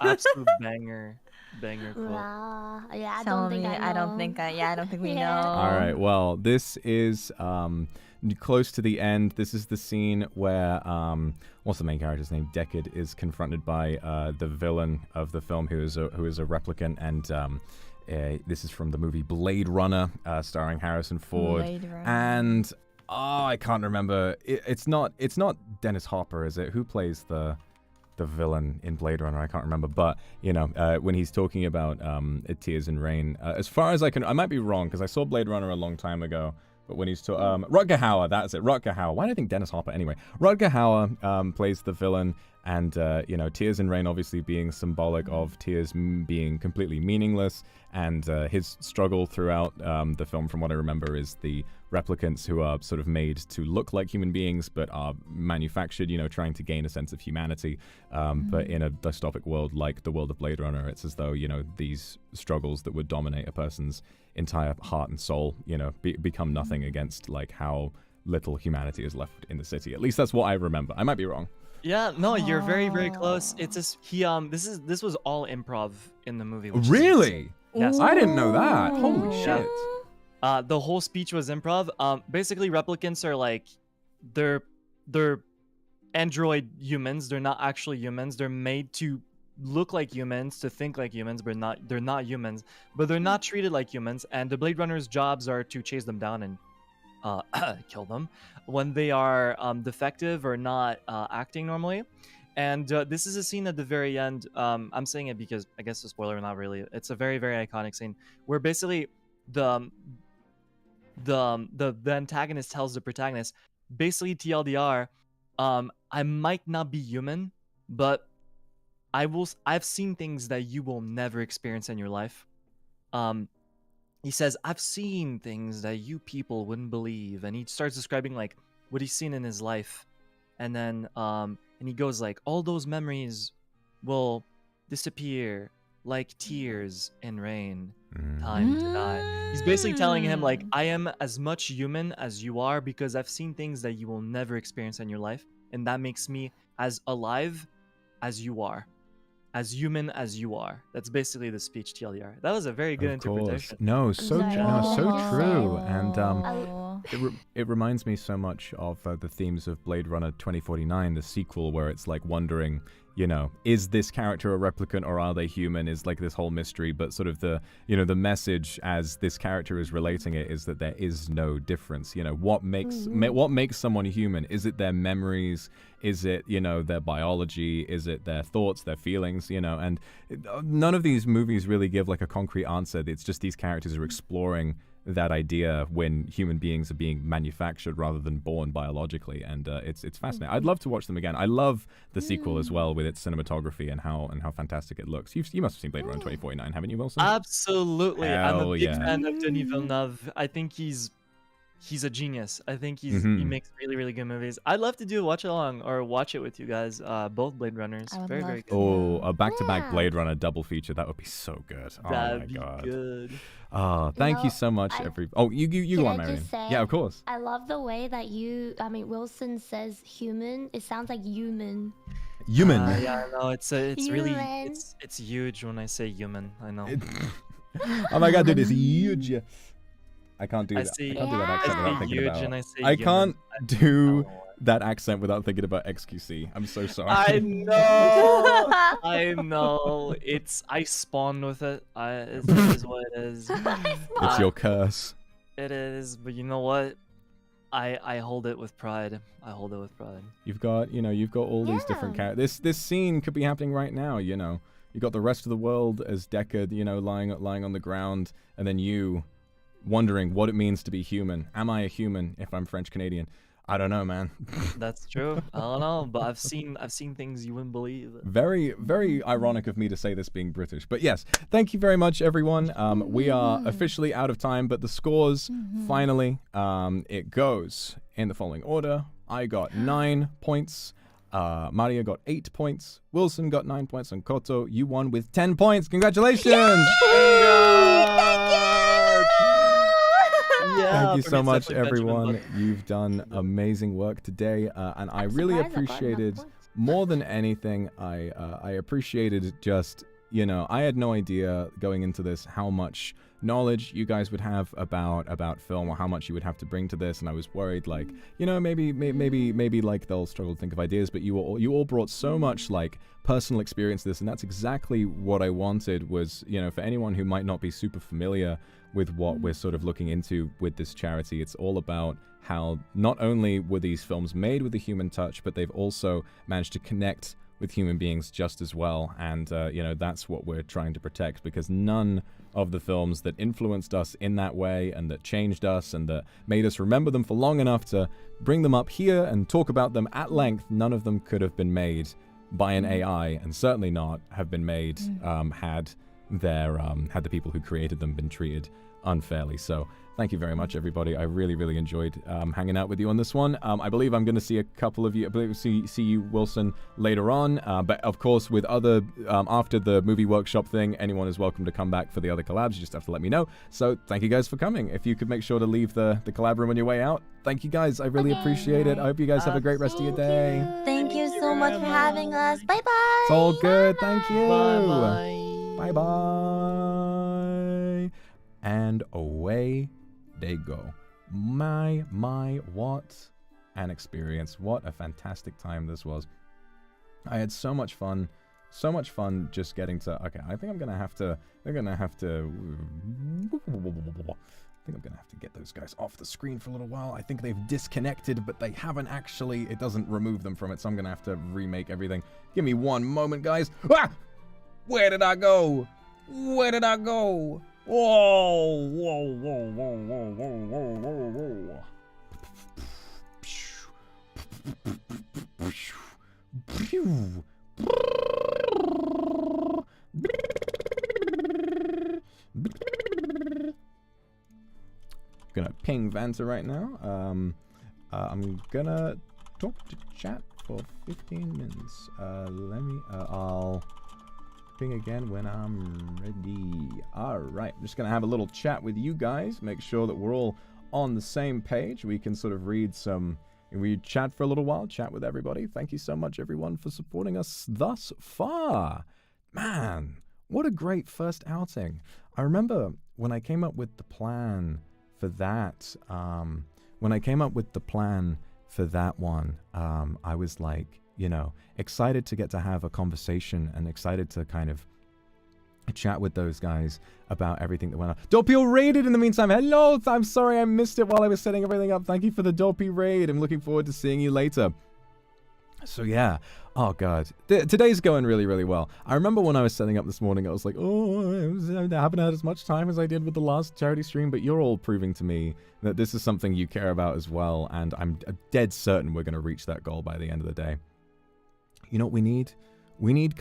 Speaker 5: Absolute banger quote.
Speaker 3: Yeah, I
Speaker 4: Tell
Speaker 3: don't think
Speaker 4: me,
Speaker 3: I know.
Speaker 4: I don't think we
Speaker 3: Yeah.
Speaker 4: know.
Speaker 1: All right, well, this is close to the end. This is the scene where, what's the main character's name? Deckard is confronted by the villain of the film, who is a replicant, and this is from the movie Blade Runner, starring Harrison Ford.
Speaker 4: Blade Runner.
Speaker 1: And I can't remember. It's not Dennis Hopper, is it? Who plays the villain in Blade Runner? I can't remember. But when he's talking about Tears in Rain, as far as I might be wrong because I saw Blade Runner a long time ago. But when he's to Rutger Hauer, that's it. Rutger Hauer. Why do I think Dennis Hopper? Anyway, Rutger Hauer plays the villain, and you know, Tears in Rain obviously being symbolic of tears being completely meaningless, and his struggle throughout the film, from what I remember, is the replicants who are sort of made to look like human beings but are manufactured, you know, trying to gain a sense of humanity. But in a dystopic world like the world of Blade Runner, it's as though, you know, these struggles that would dominate a person's entire heart and soul, you know, become nothing against like how little humanity is left in the city. At least that's what I remember. I might be wrong.
Speaker 5: Yeah, no, you're very, very close. It's just this was all improv in the movie.
Speaker 1: Really?
Speaker 5: Yes.
Speaker 1: I didn't know that. Holy
Speaker 5: Yeah.
Speaker 1: shit.
Speaker 5: The whole speech was improv. Basically, replicants are like, they're android humans. They're not actually humans. They're made to look like humans, to think like humans, but they're not humans. But they're not treated like humans. And the Blade Runner's jobs are to chase them down and kill them when they are defective or not acting normally. And this is a scene at the very end. I'm saying it because I guess a spoiler, not really. It's a very, very iconic scene where basically the antagonist tells the protagonist, basically TLDR, I might not be human, but I've seen things that you will never experience in your life. He says, I've seen things that you people wouldn't believe, and he starts describing like what he's seen in his life, and then and he goes like, all those memories will disappear like tears in rain. Time to die. He's basically telling him like, I am as much human as you are because I've seen things that you will never experience in your life, and that makes me as alive as you are, as human as you are. That's basically the speech, TLDR. That was a very good interpretation.
Speaker 1: No, so true. And
Speaker 4: Oh.
Speaker 1: it reminds me so much of the themes of Blade Runner 2049, the sequel, where it's like wondering, you know, is this character a replicant or are they human? Is like this whole mystery, but sort of the, you know, the message as this character is relating it is that there is no difference. You know, what makes someone human? Is it their memories? Is it, you know, their biology? Is it their thoughts, their feelings? You know, and none of these movies really give like a concrete answer. It's just these characters are exploring that idea when human beings are being manufactured rather than born biologically, and it's fascinating. I'd love to watch them again. I love the sequel as well, with its cinematography and how fantastic it looks. You must have seen Blade Runner 2049, haven't you, Wilson?
Speaker 5: Absolutely. I'm a big
Speaker 1: Hell
Speaker 5: fan of Denis Villeneuve. I think he's a genius. I think he makes really, really good movies. I'd love to do a watch along or watch it with you guys. Both Blade Runners.
Speaker 4: I would
Speaker 5: Very,
Speaker 4: love
Speaker 5: very good.
Speaker 4: to.
Speaker 1: Oh, a back-to-back Blade Runner double feature. That would be so good.
Speaker 5: That'd
Speaker 1: oh
Speaker 5: be
Speaker 1: my god.
Speaker 5: good.
Speaker 1: Oh, thank you so much, Oh, you
Speaker 3: Can
Speaker 1: go
Speaker 3: I
Speaker 1: on, Marion.
Speaker 3: just say,
Speaker 1: Yeah, of course.
Speaker 3: I love the way that Wilson says human. It sounds like human.
Speaker 1: Human.
Speaker 5: Yeah, I know. It's really
Speaker 3: Human.
Speaker 5: it's huge when I say human. I know.
Speaker 1: Oh my god, dude, it's huge. I can't do
Speaker 5: I
Speaker 1: that.
Speaker 5: see-
Speaker 1: I can't do that
Speaker 3: I
Speaker 1: accent
Speaker 3: say
Speaker 1: without thinking
Speaker 5: huge
Speaker 1: about.
Speaker 5: and I say
Speaker 1: I
Speaker 5: human.
Speaker 1: can't
Speaker 5: I
Speaker 1: do
Speaker 5: don't know why.
Speaker 1: that accent without thinking about XQC. I'm so sorry.
Speaker 5: I know. I know. I spawned with it. It is what it is.
Speaker 1: It's your curse.
Speaker 5: It is, but you know what? I hold it with pride. I hold it with pride.
Speaker 1: You've got all these different
Speaker 3: Yeah.
Speaker 1: characters. This scene could be happening right now, you know. You got the rest of the world as Deckard, you know, lying on the ground, and then you wondering what it means to be human. Am I a human if I'm French Canadian? I don't know, man.
Speaker 5: That's true. I don't know, but I've seen things you wouldn't believe.
Speaker 1: Very, very ironic of me to say this being British. But yes, thank you very much, everyone. We are officially out of time, but the scores, finally, it goes in the following order. I got 9 points. Maria got 8 points. Wilson got 9 points. And Koto, you won with 10 points. Congratulations!
Speaker 5: Yeah,
Speaker 1: Thank you
Speaker 5: for
Speaker 1: so
Speaker 5: me, it's
Speaker 1: much,
Speaker 5: definitely Benjamin
Speaker 1: everyone.
Speaker 5: Button.
Speaker 1: You've done amazing work today, and I really
Speaker 3: surprised I got enough
Speaker 1: appreciated,
Speaker 3: points.
Speaker 1: more than anything, I appreciated just, you know, I had no idea going into this how much knowledge you guys would have about film, or how much you would have to bring to this, and I was worried, like, you know, maybe like they'll struggle to think of ideas, but you all brought so much like personal experience to this, and that's exactly what I wanted. Was, you know, for anyone who might not be super familiar with what we're sort of looking into with this charity, it's all about how not only were these films made with a human touch, but they've also managed to connect with human beings just as well. And, that's what we're trying to protect, because none of the films that influenced us in that way and that changed us and that made us remember them for long enough to bring them up here and talk about them at length, none of them could have been made by an AI, and certainly not have been made had the people who created them been treated unfairly. So thank you very much, everybody. I really, really enjoyed hanging out with you on this one. I believe I'm going to see a couple of you. I believe we'll see you, Wilson, later on. But of course, with other after the movie workshop thing, anyone is welcome to come back for the other collabs. You just have to let me know. So thank you guys for coming. If you could make sure to leave the collab room on your way out. Thank you guys. I really appreciate it. I hope you guys have a great rest of your day.
Speaker 4: Thank you so much for having us. Bye bye.
Speaker 1: It's all good. Thank you.
Speaker 5: Bye-bye.
Speaker 1: Bye-bye. And away they go. My, what an experience. What a fantastic time this was. I had so much fun just getting to, okay, I think I'm going to have to get those guys off the screen for a little while. I think they've disconnected, but they haven't actually, it doesn't remove them from it, so I'm going to have to remake everything. Give me one moment, guys. Ah! Where did I go? Where did I go? Whoa, whoa, whoa, whoa, whoa, whoa, whoa, whoa, whoa. Gonna ping Vanta right now. I'm gonna talk to chat for 15 minutes. I'll ping again when I'm ready. Alright, I'm just gonna have a little chat with you guys, make sure that we're all on the same page. We can sort of we chat for a little while, chat with everybody. Thank you so much, everyone, for supporting us thus far. Man, what a great first outing. I remember when I came up with the plan for that, I was like, excited to get to have a conversation and excited to kind of chat with those guys about everything that went on. Dopey raided in the meantime. Hello, I'm sorry I missed it while I was setting everything up. Thank you for the Dopey raid. I'm looking forward to seeing you later. So yeah, oh god, today's going really, really well. I remember when I was setting up this morning, I was like, I haven't had as much time as I did with the last charity stream, but you're all proving to me that this is something you care about as well, and I'm dead certain we're going to reach that goal by the end of the day. You know what we need? We need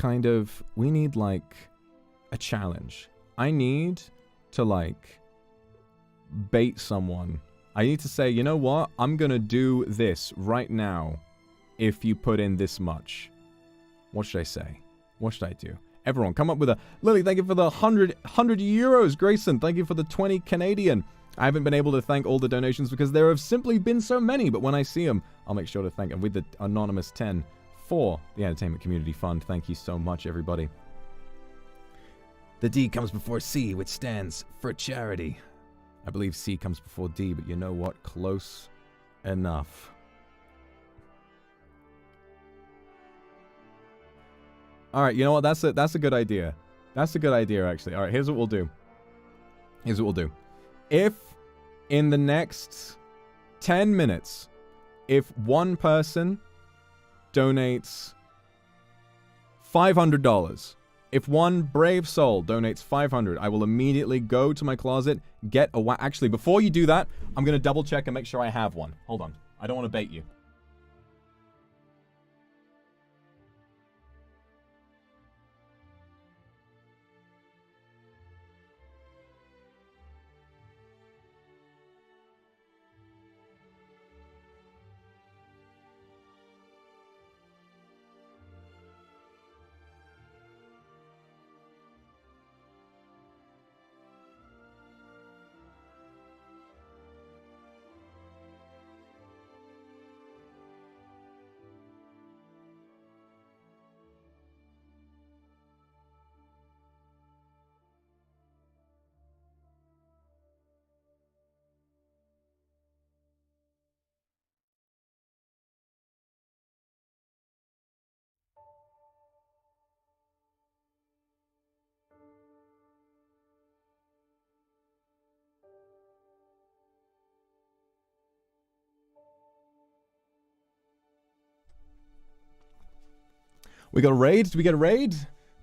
Speaker 1: like a challenge. I need to like bait someone. I need to say, you know what? I'm going to do this right now if you put in this much. What should I say? What should I do? Everyone, come up with a... Lily, thank you for the 100 euros. Grayson, thank you for the 20 Canadian. I haven't been able to thank all the donations because there have simply been so many, but when I see them, I'll make sure to thank them. With the anonymous 10 for the Entertainment Community Fund. Thank you so much, everybody. The D comes before C, which stands for charity. I believe C comes before D, but you know what? Close enough. All right, you know what? That's a good idea. That's a good idea, actually. All right, here's what we'll do. If in the next 10 minutes, if one person donates $500, if one brave soul donates $500, I will immediately go to my closet, get a actually, before you do that, I'm going to double check and make sure I have one. Hold on. I don't want to bait you. We got a raid? Did we get a raid?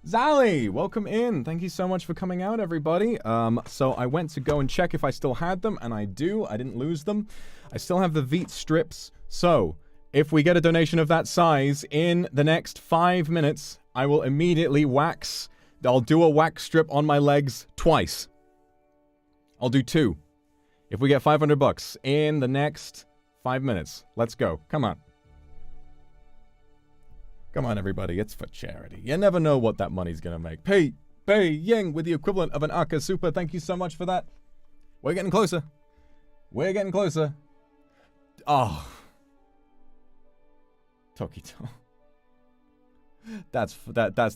Speaker 1: Zally, welcome in. Thank you so much for coming out, everybody. So I went to go and check if I still had them, and I do. I didn't lose them. I still have the Veet strips. So if we get a donation of that size in the next 5 minutes, I will immediately wax. I'll do a wax strip on my legs twice. I'll do 2. If we get 500 bucks in the next 5 minutes. Let's go. Come on. Come on, everybody. It's for charity. You never know what that money's going to make. Pei Ying with the equivalent of an Aka Super. Thank you so much for that. We're getting closer. We're getting closer. Oh. Tokito. That's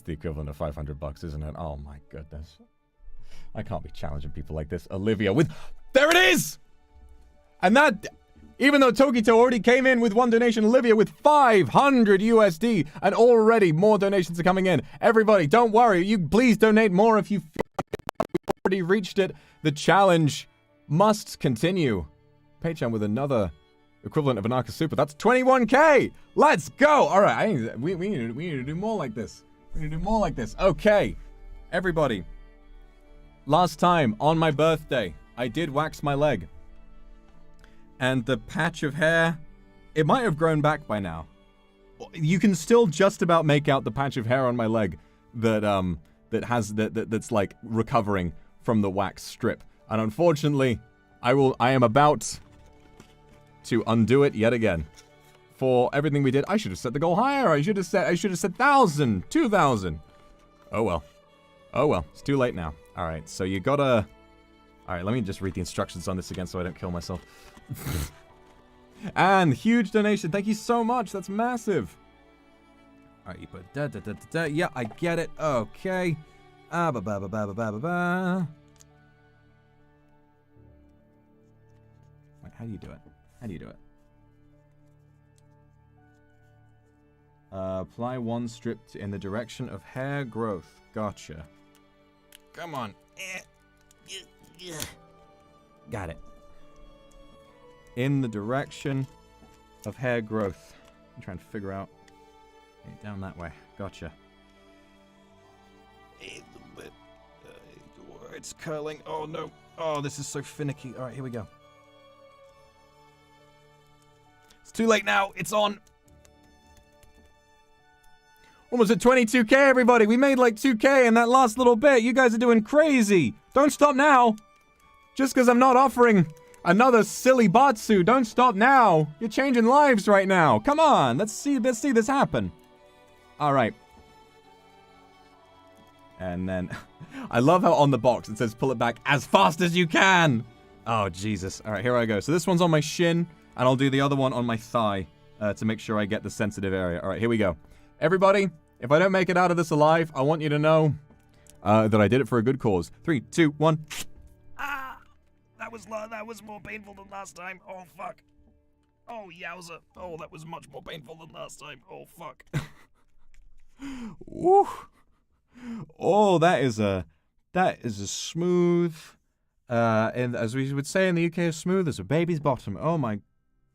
Speaker 1: the equivalent of 500 bucks, isn't it? Oh, my goodness. I can't be challenging people like this. Olivia with... There it is! And that... Even though Tokito already came in with 1 donation, Olivia with 500 USD, and already more donations are coming in. Everybody, don't worry. You please donate more if you already reached it. The challenge must continue. Paychan with another equivalent of an Arca Super. That's 21K. Let's go. All right, we need to do more like this. We need to do more like this. Okay, everybody. Last time on my birthday, I did wax my leg. And the patch of hair, it might have grown back by now. You can still just about make out the patch of hair on my leg that's like recovering from the wax strip. And unfortunately, I am about to undo it yet again. For everything we did, I should have set the goal higher. I should have said 1,000, 2,000. Oh well. Oh well, it's too late now. All right, so you gotta... All right, let me just read the instructions on this again so I don't kill myself. And huge donation. Thank you so much. That's massive. All right, you put da. Yeah, I get it. Okay. Wait, how do you do it? How do you do it? Apply 1 strip in the direction of hair growth. Gotcha. Come on. Got it. In the direction of hair growth. I'm trying to figure out. Okay, down that way. Gotcha. It's curling. Oh no. Oh, this is so finicky. All right, here we go. It's too late now. It's on. Almost at 22K, everybody. We made like 2K in that last little bit. You guys are doing crazy. Don't stop now. Just because I'm not offering another silly Batsu, don't stop now. You're changing lives right now. Come on, let's see this happen. All right. And then, I love how on the box it says pull it back as fast as you can. Oh, Jesus. All right, here I go. So this one's on my shin, and I'll do the other one on my thigh to make sure I get the sensitive area. All right, here we go. Everybody, if I don't make it out of this alive, I want you to know that I did it for a good cause. 3, 2, 1. That was more painful than last time. Oh, fuck. Oh, yowza. Oh, that was much more painful than last time. Oh, fuck. Woo. Oh, that is a smooth, and as we would say in the UK, as smooth as a baby's bottom. Oh my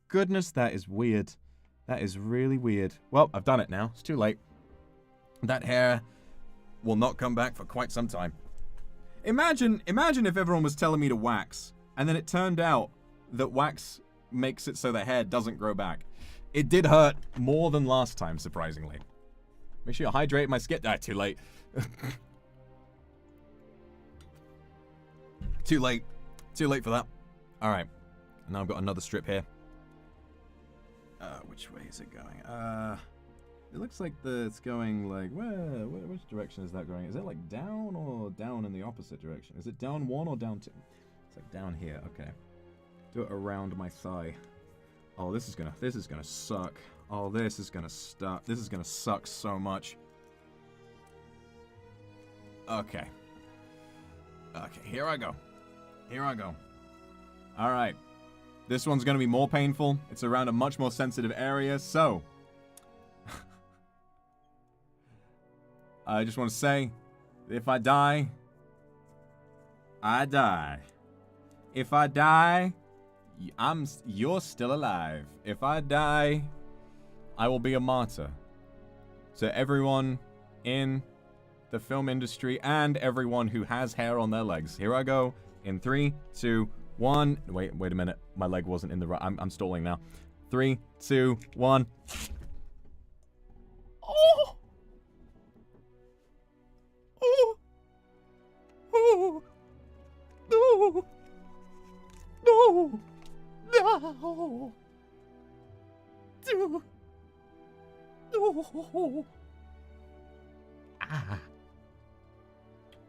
Speaker 1: goodness, that is weird. That is really weird. Well, I've done it now. It's too late. That hair will not come back for quite some time. Imagine if everyone was telling me to wax, and then it turned out that wax makes it so the hair doesn't grow back. It did hurt more than last time, surprisingly. Make sure you hydrate my skin. Ah, too late. Too late. Too late for that. Alright. Now I've got another strip here. Which way is it going? It looks like it's going like, which direction is that going? Is it like down or down in the opposite direction? Is it down 1 or down 2? It's like down here, okay. Do it around my thigh. Oh, this is gonna suck. Oh, this is gonna suck so much. Okay. Okay, here I go. Here I go. Alright. This one's gonna be more painful. It's around a much more sensitive area, so... I just want to say, if I die, I die. If I die, you're still alive. If I die, I will be a martyr. to everyone in the film industry and everyone who has hair on their legs. Here I go. In 3, 2, 1. Wait a minute. My leg wasn't in the right. I'm stalling now. 3, 2, 1. Oh! Oh! Oh! No! No! No! No! Ah.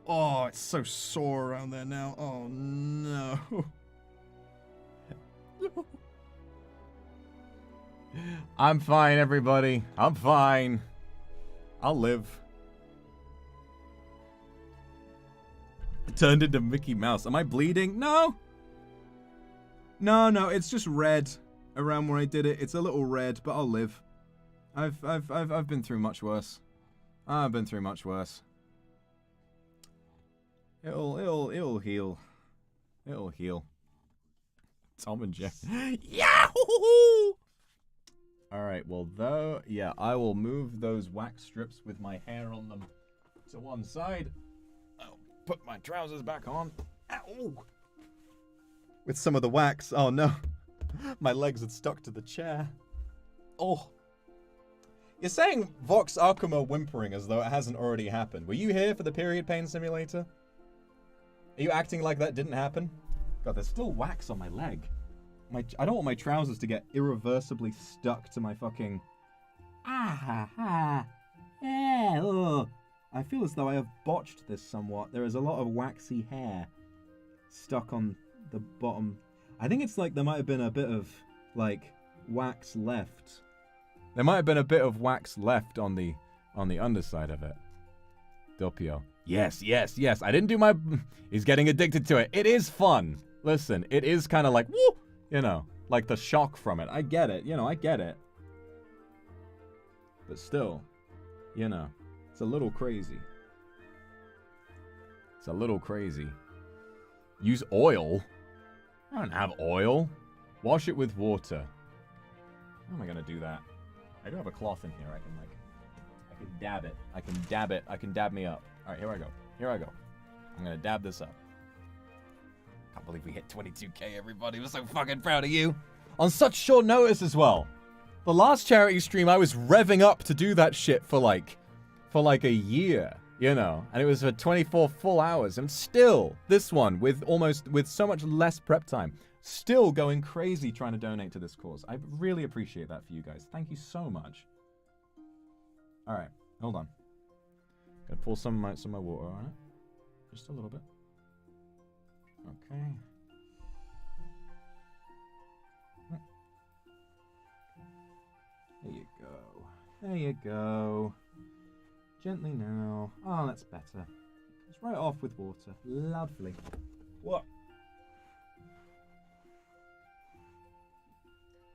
Speaker 6: Oh, it's so sore around there now. Oh no.
Speaker 1: No. I'm fine, everybody. I'm fine. I'll live. It turned into Mickey Mouse. Am I bleeding? No. No, it's just red around where I did it. It's a little red, but I'll live. I've been through much worse. I've been through much worse. It'll heal. It'll heal. Tom and Jeff. Yahoo! Alright, well, though, yeah, I will move those wax strips with my hair on them to one side. I'll put my trousers back on. Ow! With some of the wax. Oh, no. My legs had stuck to the chair. Oh. You're saying Vox Akuma whimpering as though it hasn't already happened. Were you here for the period pain simulator? Are you acting like that didn't happen? God, there's still wax on my leg. I don't want my trousers to get irreversibly stuck to my fucking... I feel as though I have botched this somewhat. There is a lot of waxy hair stuck on the bottom. I think it's like there might have been a bit of, like, wax left. There might have been a bit of wax left on the underside of it. Doppio. Yes. I didn't do my... He's getting addicted to it. It is fun. Listen, it is kind of like, woo! You know, like the shock from it. I get it. I get it. But still, it's a little crazy. It's a little crazy. Use oil? I don't have oil. Wash it with water. How am I going to do that? I do have a cloth in here. I can dab it. I can dab it. I can dab me up. All right, here I go. I'm going to dab this up. Can't believe we hit 22k, everybody. We're so fucking proud of you. On such short notice as well. The last charity stream, I was revving up to do that shit for like a year, and it was for 24 full hours. And still, this one, with so much less prep time, still going crazy trying to donate to this cause. I really appreciate that for you guys. Thank you so much. All right, hold on. Gotta pour some of my water on it. Just a little bit. Okay. There you go. There you go. Gently now. Oh, that's better. Just right off with water. Lovely. What?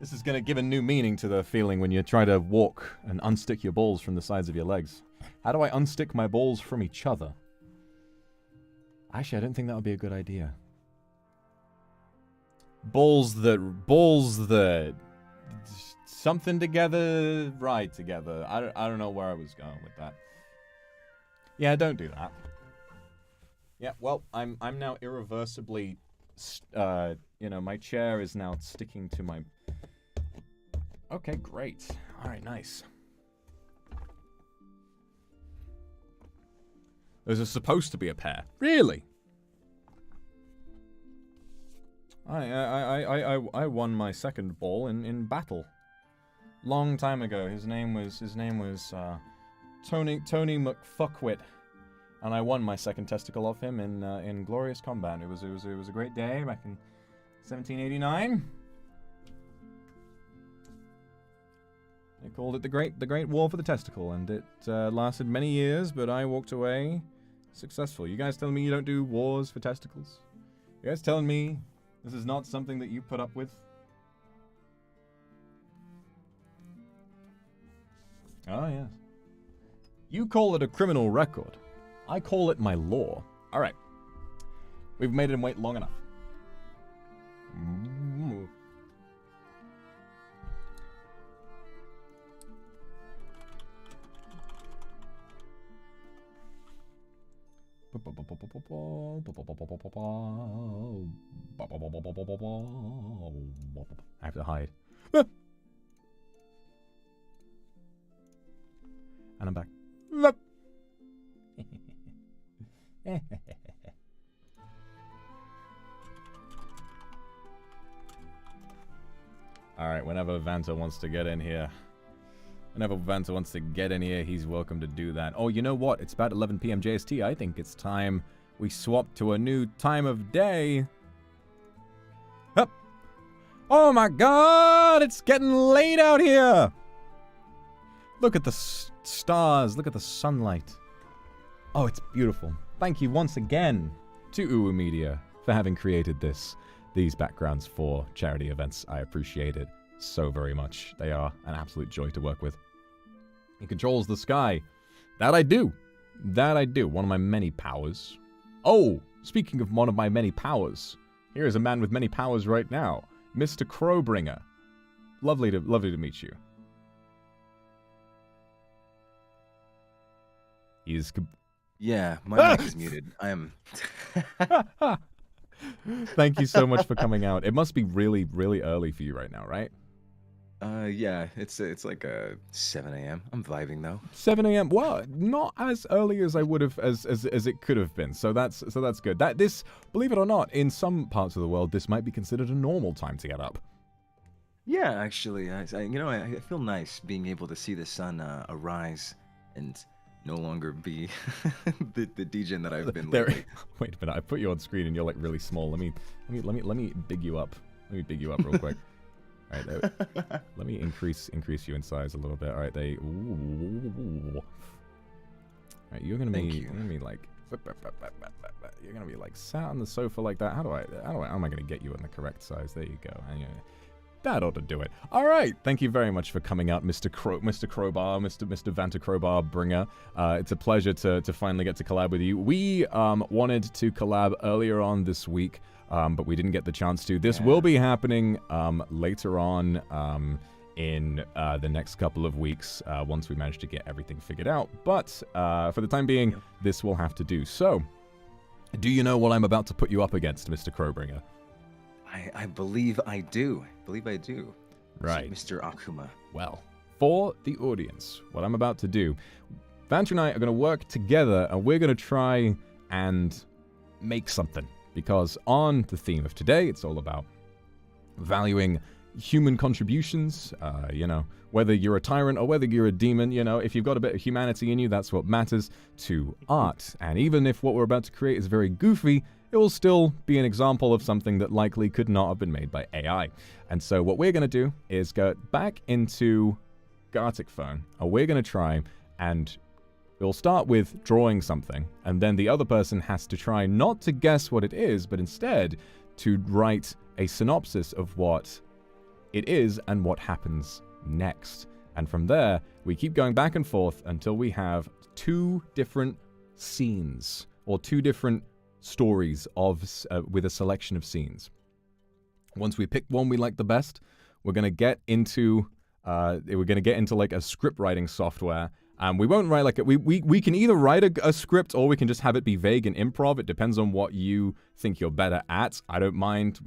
Speaker 1: This is going to give a new meaning to the feeling when you try to walk and unstick your balls from the sides of your legs. How do I unstick my balls from each other? Actually, I don't think that would be a good idea. Balls that something together, ride together. I don't know where I was going with that. Yeah, don't do that. Yeah, well, I'm now irreversibly, my chair is now sticking to my... Okay, great. All right, nice. Those are supposed to be a pair. Really? I won my second ball in battle. Long time ago. His name was Tony McFuckwit, and I won my second testicle off him in glorious combat. It was a great day back in 1789. They called it the Great War for the Testicle, and it lasted many years, but I walked away successful. You guys telling me you don't do wars for testicles? You guys telling me this is not something that you put up with? Oh, yes. You call it a criminal record. I call it my law. All right. We've made him wait long enough. I have to hide. And I'm back. Alright, whenever Vanta wants to get in here. He's welcome to do that. Oh, you know what? It's about 11 p.m. JST. I think it's time we swap to a new time of day. Hup. Oh my god! It's getting late out here! Look at the stars. Look at the sunlight. Oh, it's beautiful. Thank you once again to Uwu Media for having created these backgrounds for charity events. I appreciate it so very much. They are an absolute joy to work with. He controls the sky. That I do. One of my many powers. Oh, speaking of one of my many powers, here is a man with many powers right now, Mr. Crowbringer. Lovely to meet you. He's...
Speaker 7: Yeah, my mic is muted. I am...
Speaker 1: Thank you so much for coming out. It must be really, really early for you right now, right?
Speaker 7: Yeah, it's like 7 a.m. I'm vibing though.
Speaker 1: 7 a.m. Well, not as early as I would have, as it could have been. So that's good. This, believe it or not, in some parts of the world, this might be considered a normal time to get up.
Speaker 7: Yeah, actually, I feel nice being able to see the sun arise and no longer be the degen that I've been lately.
Speaker 1: Wait a minute, I put you on screen and you're like really small. Let me big you up. Let me big you up real quick. All right, there. Let me increase you in size a little bit. All right, All right, you're gonna be like sat on the sofa like that. How am I gonna get you in the correct size? There you go. That ought to do it. All right. Thank you very much for coming out, Mr. Crowbar, Mr. Vanta Crowbar Bringer. It's a pleasure to finally get to collab with you. We wanted to collab earlier on this week, but we didn't get the chance to. This will be happening later on in the next couple of weeks once we manage to get everything figured out. But for the time being, this will have to do. So, do you know what I'm about to put you up against, Mr. Crowbringer?
Speaker 7: I believe I do.
Speaker 1: Right.
Speaker 7: Mr. Akuma.
Speaker 1: Well, for the audience, what I'm about to do, Vanta and I are going to work together and we're going to try and make something. Because on the theme of today, it's all about valuing human contributions, whether you're a tyrant or whether you're a demon, if you've got a bit of humanity in you, that's what matters to art. And even if what we're about to create is very goofy, it will still be an example of something that likely could not have been made by AI. And so what we're going to do is go back into Gartic Phone, and we're going to try and we'll start with drawing something, and then the other person has to try not to guess what it is, but instead to write a synopsis of what it is and what happens next. And from there, we keep going back and forth until we have two different scenes, or two different stories with a selection of scenes. Once we pick one we like the best, we're going to get into like a script writing software. We won't write like we can either write a script or we can just have it be vague and improv. It depends on what you think you're better at. I don't mind.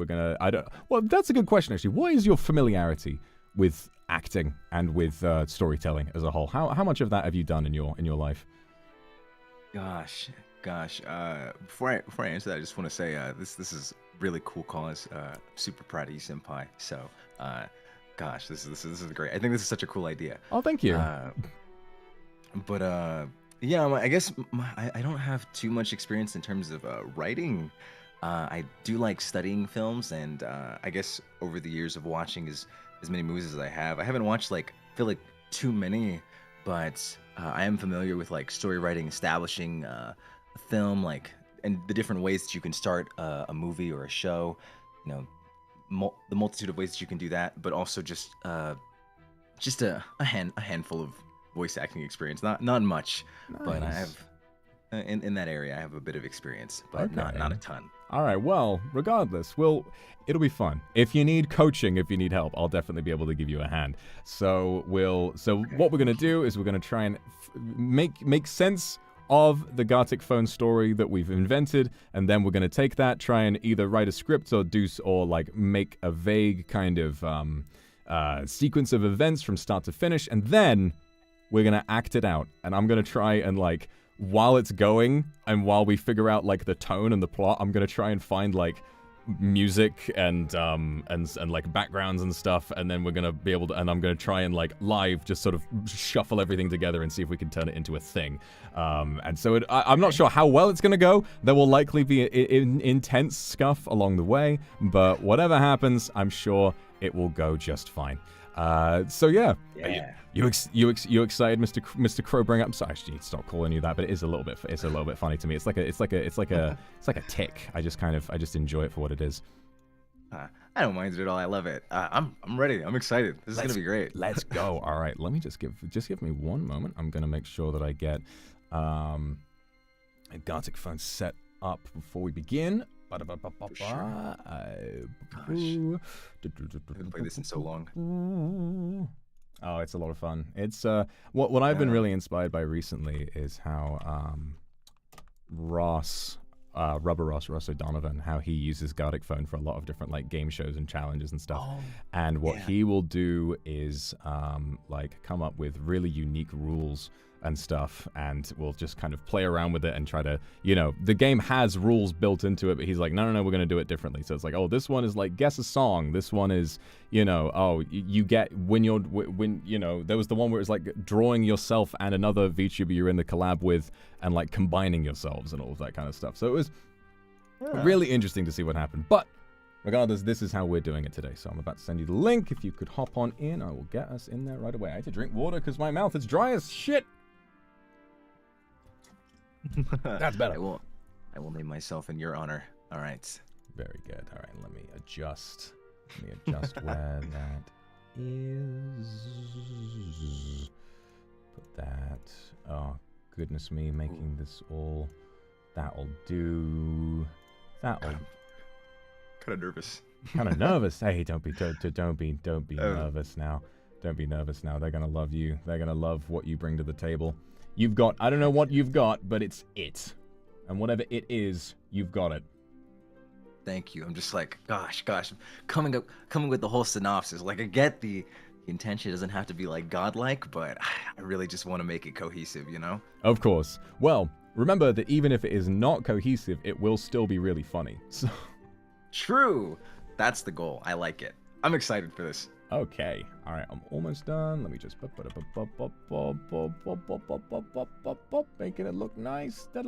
Speaker 1: Well, that's a good question actually. What is your familiarity with acting and with storytelling as a whole? How much of that have you done in your life?
Speaker 7: Gosh. Before I answer that, I just want to say this is really cool cause. Super proud of you, senpai. So, gosh, this is great. I think this is such a cool idea.
Speaker 1: Oh, thank you.
Speaker 7: Yeah, I guess I don't have too much experience in terms of writing. I do like studying films, and I guess over the years of watching as many movies as I haven't watched feel like too many, but I am familiar with story writing, establishing a film, and the different ways that you can start a movie or a show. The multitude of ways that you can do that, but also just a handful of voice acting experience. Not much, nice. But I have in that area I have a bit of experience, but okay. not a ton.
Speaker 1: All right, well, regardless, it'll be fun. If you need coaching, if you need help, I'll definitely be able to give you a hand. So what we're going to do is we're going to try and make sense of the Gartic phone story that we've invented, and then we're going to take that, try and either write a script or like make a vague kind of sequence of events from start to finish, and then we're going to act it out. And I'm going to try and, like, while it's going and while we figure out, like, the tone and the plot, I'm going to try and find, like, music and like backgrounds and stuff, and then we're gonna be able to, and I'm gonna try and, like, live just sort of shuffle everything together and see if we can turn it into a thing. And so I'm not sure how well it's gonna go. There will likely be intense scuff along the way, but whatever happens, I'm sure it will go just fine. So yeah. You excited, Mr. Crowbringer? I'm sorry, I should stop calling you that, but it is a little bit funny to me. It's like a tick. I just enjoy it for what it is.
Speaker 7: I don't mind it at all. I love it. I'm ready. I'm excited. This is gonna be great.
Speaker 1: Let's go. All right, let me just give me one moment. I'm gonna make sure that I get a Gartic phone set up before we begin.
Speaker 7: Gosh, I haven't played this in so long.
Speaker 1: Oh, it's a lot of fun. It's what I've been really inspired by recently is how Ross O'Donovan, how he uses Gartic phone for a lot of different, like, game shows and challenges and stuff. And what he will do is like come up with really unique rules and stuff, and we'll just kind of play around with it and try to, you know, the game has rules built into it, but he's like, no, we're going to do it differently. So it's like, oh, this one is like guess a song. This one is, you know, oh, you get when you know, there was the one where it's like drawing yourself and another VTuber you're in the collab with and, like, combining yourselves and all of that kind of stuff. So it was really interesting to see what happened. But regardless, this is how we're doing it today. So I'm about to send you the link. If you could hop on in, I will get us in there right away. I had to drink water because my mouth is dry as shit. That's better.
Speaker 7: I will name myself in your honor. All right.
Speaker 1: Very good. All right, let me adjust where that is. Put that. Oh, goodness me, making this all. That'll do. That'll.
Speaker 7: Kind of nervous.
Speaker 1: Kind of nervous. Hey, don't be nervous now. Don't be nervous now. They're gonna love you. They're gonna love what you bring to the table. You've got, I don't know what you've got, but it's it. And whatever it is, you've got it.
Speaker 7: Thank you. I'm just like, gosh, coming with the whole synopsis. Like, I get the intention doesn't have to be, like, godlike, but I really just want to make it cohesive, you know?
Speaker 1: Of course. Well, remember that even if it is not cohesive, it will still be really funny. So.
Speaker 7: True. That's the goal. I like it. I'm excited for this.
Speaker 1: Okay. All right. I'm almost done. Let me just making it look nice. Does that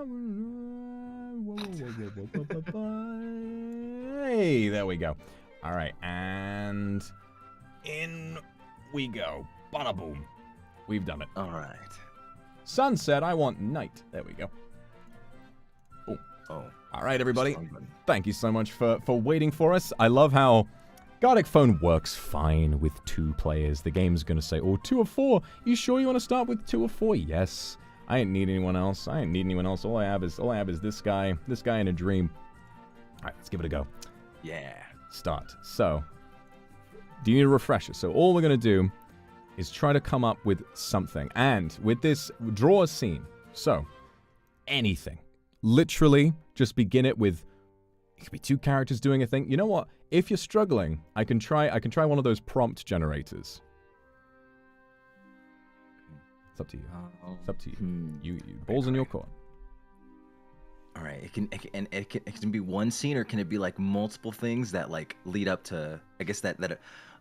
Speaker 1: one? Hey, there we go. All right, and in we go. Bada boom. We've done it.
Speaker 7: All right.
Speaker 1: Sunset. I want night. There we go.
Speaker 7: Oh.
Speaker 1: All right, everybody. Thank you so much for waiting for us. I love how Gartic phone works fine with 2 players. The game's going to say, oh, 2 or 4. You sure you want to start with 2 or 4? Yes. I ain't need anyone else. All I have is this guy in a dream. All right, let's give it a go.
Speaker 7: Yeah.
Speaker 1: Start. So, do you need a refresher? So all we're going to do is try to come up with something. And with this, draw a scene. So, anything. Literally, just begin it with, it could be 2 characters doing a thing. You know what? If you're struggling, I can try one of those prompt generators. It's up to you. It's up to you. You balls in your court.
Speaker 7: All right. It can be one scene, or can it be, like, multiple things that, like, lead up to, I guess, that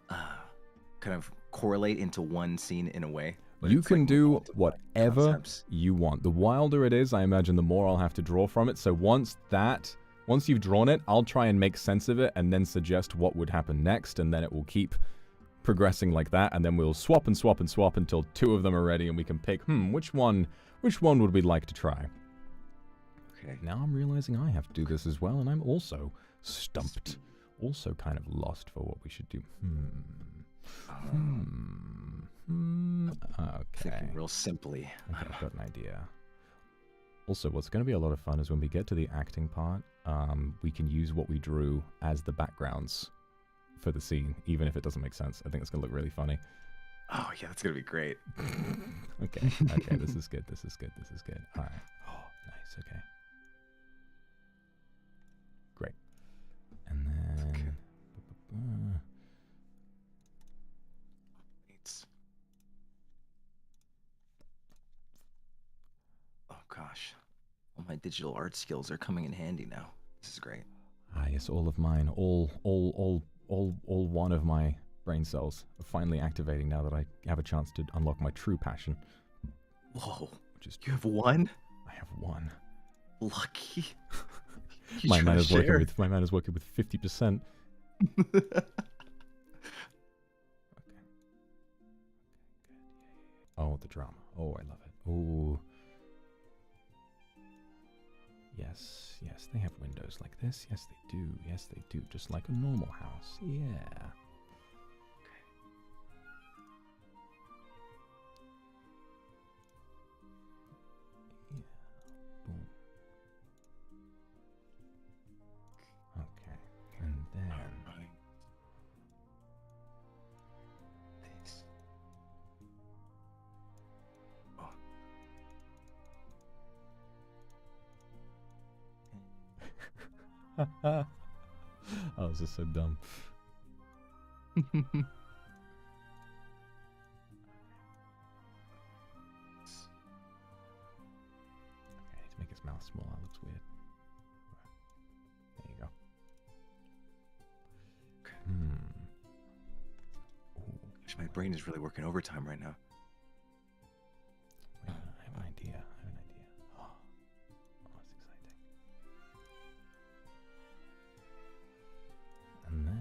Speaker 7: kind of correlate into one scene in a way?
Speaker 1: You can do whatever you want. The wilder it is, I imagine, the more I'll have to draw from it. So once you've drawn it, I'll try and make sense of it and then suggest what would happen next, and then it will keep progressing like that, and then we'll swap and swap and swap until 2 of them are ready, and we can pick, which one would we like to try?
Speaker 7: Okay.
Speaker 1: Now I'm realizing I have to do this as well, and I'm also stumped. Also kind of lost for what we should do. Okay.
Speaker 7: Thinking real simply.
Speaker 1: Okay, I've got an idea. Also, what's going to be a lot of fun is when we get to the acting part, we can use what we drew as the backgrounds for the scene, even if it doesn't make sense. I think it's going to look really funny.
Speaker 7: Oh yeah, that's gonna be great.
Speaker 1: Okay, okay, this is good. This is good. This is good. All right. Oh, nice. Okay. Great. And then.
Speaker 7: It's... Oh gosh, all my digital art skills are coming in handy now. This is great.
Speaker 1: Ah, yes, all of mine, all one of my brain cells are finally activating now that I have a chance to unlock my true passion.
Speaker 7: Whoa,
Speaker 1: Which is
Speaker 7: you have one?
Speaker 1: I have one.
Speaker 7: Lucky.
Speaker 1: My man is working with 50%. Okay. Oh, the drama. Oh, I love it. Oh. Yes, yes, they have windows like this. Yes, they do. Yes, they do. Just like a normal house. Yeah. Okay. Yeah. Boom. Okay. And then...
Speaker 7: This. Oh.
Speaker 1: Oh, this is so dumb. Okay, I need to make his mouth smaller. That looks weird. There you go.
Speaker 7: Okay.
Speaker 1: Ooh.
Speaker 7: Gosh, my brain is really working overtime right now.
Speaker 1: Wait, I have an idea. I have an idea. Oh, that's exciting. And then...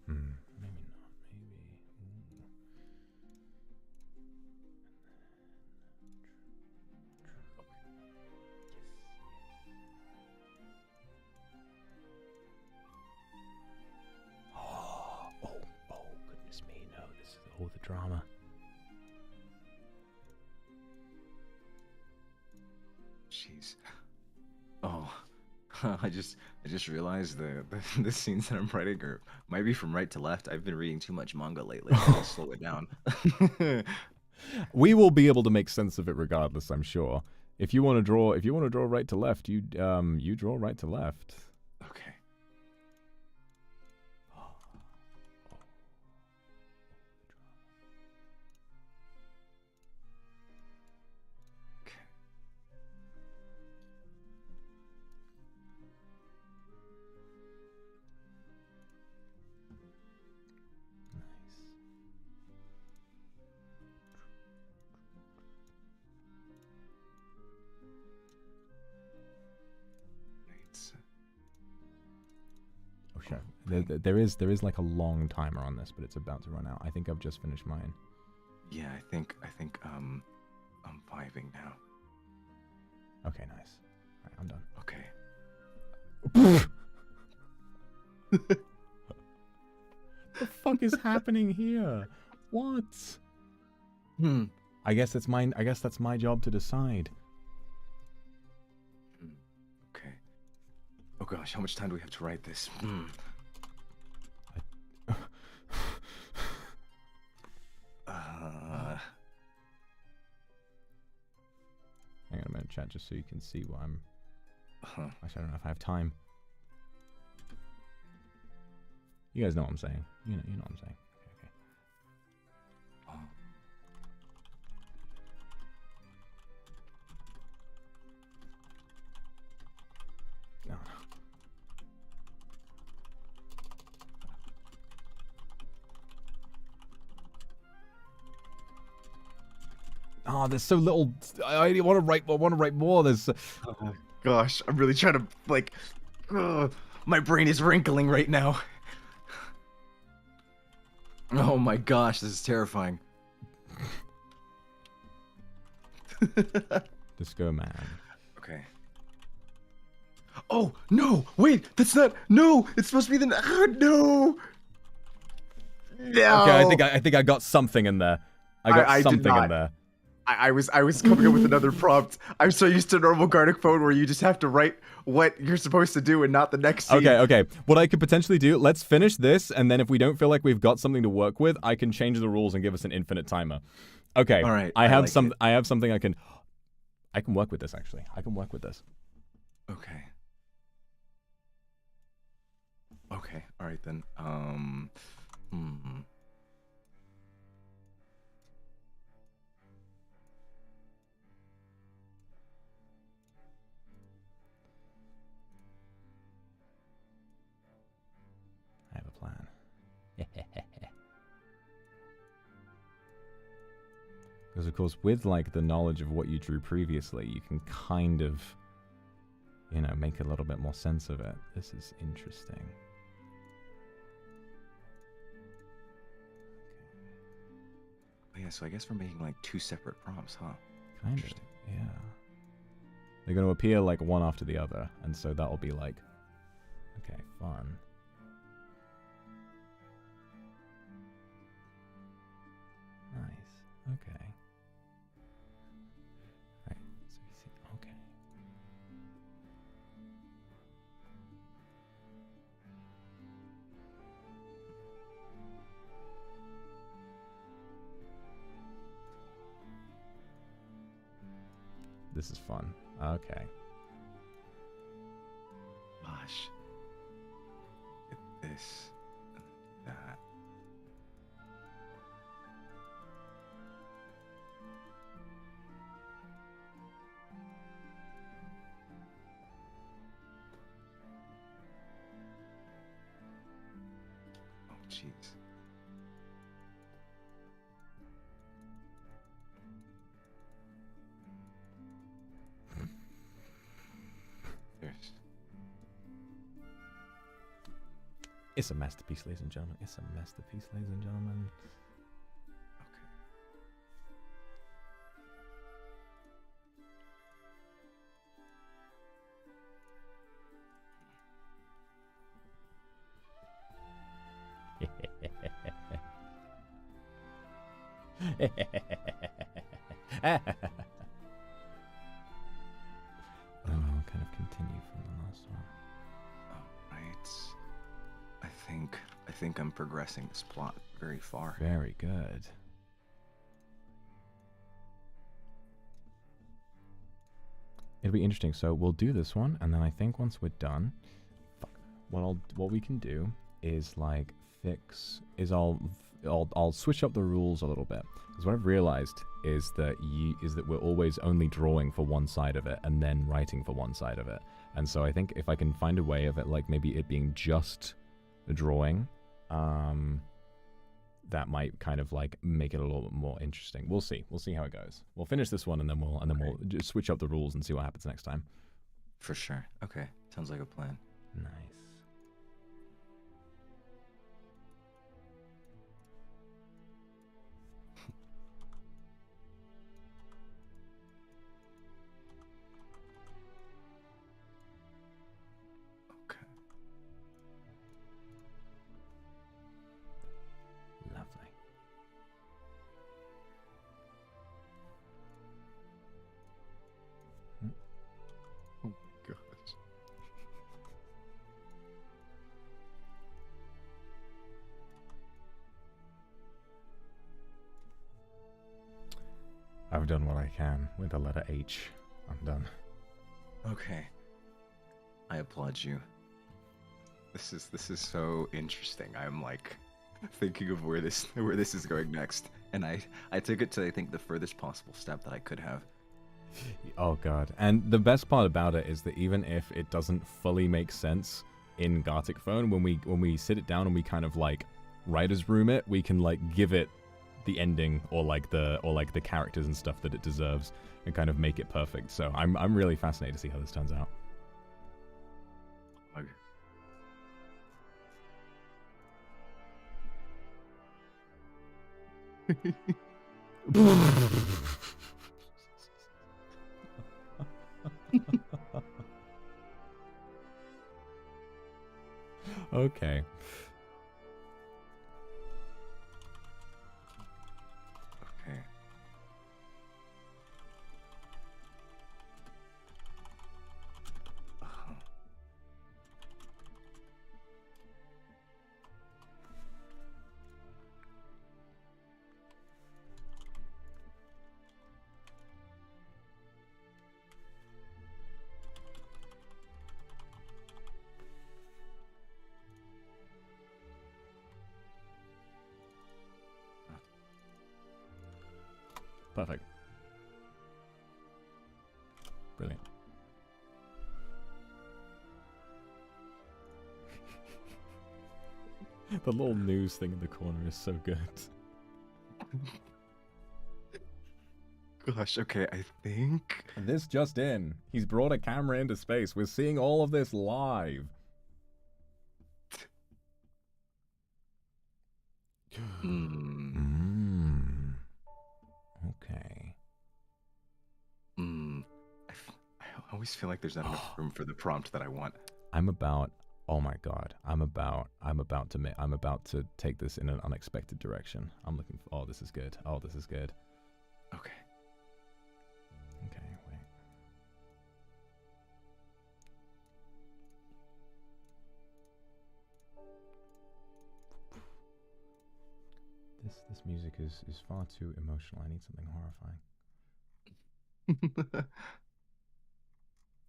Speaker 1: maybe not. Maybe... Ooh. Oh, goodness me, no, this is all the drama.
Speaker 7: Jeez. Oh, I just realized the scenes that I'm writing might be from right to left. I've been reading too much manga lately. I'll slow it down.
Speaker 1: We will be able to make sense of it regardless, I'm sure. If you want to draw right to left, you draw right to left.
Speaker 7: Okay. Okay.
Speaker 1: Nice.
Speaker 7: It's,
Speaker 1: Oh shit. There is like a long timer on this, but it's about to run out. I think I've just finished mine.
Speaker 7: yeah, I think I'm vibing now.
Speaker 1: Okay, nice. Alright, I'm done.
Speaker 7: Okay.
Speaker 1: The fuck is happening here? What? I guess that's mine. I guess that's my job to decide.
Speaker 7: Okay. Oh gosh, how much time do we have to write this?
Speaker 1: Hang on a minute, chat, just so you can see what I'm...
Speaker 7: Huh.
Speaker 1: Actually, I don't know if I have time. You guys know what I'm saying. You know what I'm saying. Okay.
Speaker 7: Oh.
Speaker 1: No. Oh, there's so little. I want to write. I want to write more. There's.
Speaker 7: Oh, gosh, I'm really trying to like. My brain is wrinkling right now. Oh my gosh, this is terrifying.
Speaker 1: Disco man.
Speaker 7: Okay. Oh no! Wait, that's not. No, it's supposed to be the. No. No.
Speaker 1: Okay, I think I got something in there. I got something in there.
Speaker 8: I was coming up with another prompt. I'm so used to normal Gartic phone where you just have to write what you're supposed to do and not the next scene.
Speaker 1: Okay. What I could potentially do, let's finish this, and then if we don't feel like we've got something to work with, I can change the rules and give us an infinite timer. Okay.
Speaker 8: All right.
Speaker 1: I have something I can work with this, actually. I can work with this.
Speaker 8: Okay. Okay. All right then.
Speaker 1: I have a plan. Because of course, with like the knowledge of what you drew previously, you can kind of, you know, make a little bit more sense of it. This is interesting.
Speaker 8: Oh, yeah, so I guess we're making like 2 separate prompts, huh?
Speaker 1: Kind of, yeah. They're going to appear like one after the other, and so that'll be like, okay, fun. Nice. Okay. Right. So you see, okay. This is fun. Okay.
Speaker 8: Gosh. Get this. That. Oh, jeez. There's.
Speaker 1: It's a masterpiece, ladies and gentlemen. It's a masterpiece, ladies and gentlemen.
Speaker 8: Okay.
Speaker 1: I'll kind of continue from the last one.
Speaker 8: Alright. I think I'm progressing this plot very far.
Speaker 1: Very good. It'll be interesting. So we'll do this one, and then I think once we're done, what we can do is like I'll switch up the rules a little bit, because what I've realized is that we're always only drawing for one side of it and then writing for one side of it. And so I think if I can find a way of it, like maybe it being just the drawing, that might kind of like make it a little bit more interesting. We'll see how it goes. We'll finish this one, and then we'll just switch up the rules and see what happens next time.
Speaker 8: For sure. Okay. Sounds like a plan.
Speaker 1: Nice.
Speaker 8: Okay.
Speaker 1: Lovely.
Speaker 8: Oh my gosh.
Speaker 1: I've done what I can with the letter H. I'm done.
Speaker 8: Okay. I applaud you. This is so interesting. I'm like thinking of where this is going next. And I took it to, I think, the furthest possible step that I could have.
Speaker 1: Oh god. And the best part about it is that even if it doesn't fully make sense in Gartic Phone, when we sit it down and we kind of like writer's room it, we can like give it the ending or like the characters and stuff that it deserves and kind of make it perfect. So I'm really fascinated to see how this turns out. Okay.
Speaker 8: Okay.
Speaker 1: Perfect. Brilliant. The little news thing in the corner is so good.
Speaker 8: Gosh, okay, I think.
Speaker 1: And this just in. He's brought a camera into space. We're seeing all of this live. Okay.
Speaker 8: I always feel like there's not enough room for the prompt that I want.
Speaker 1: Oh my god. I'm about to take this in an unexpected direction. I'm looking for, oh, this is good. Oh, this is good.
Speaker 8: Okay.
Speaker 1: Okay, wait. This music is far too emotional. I need something horrifying.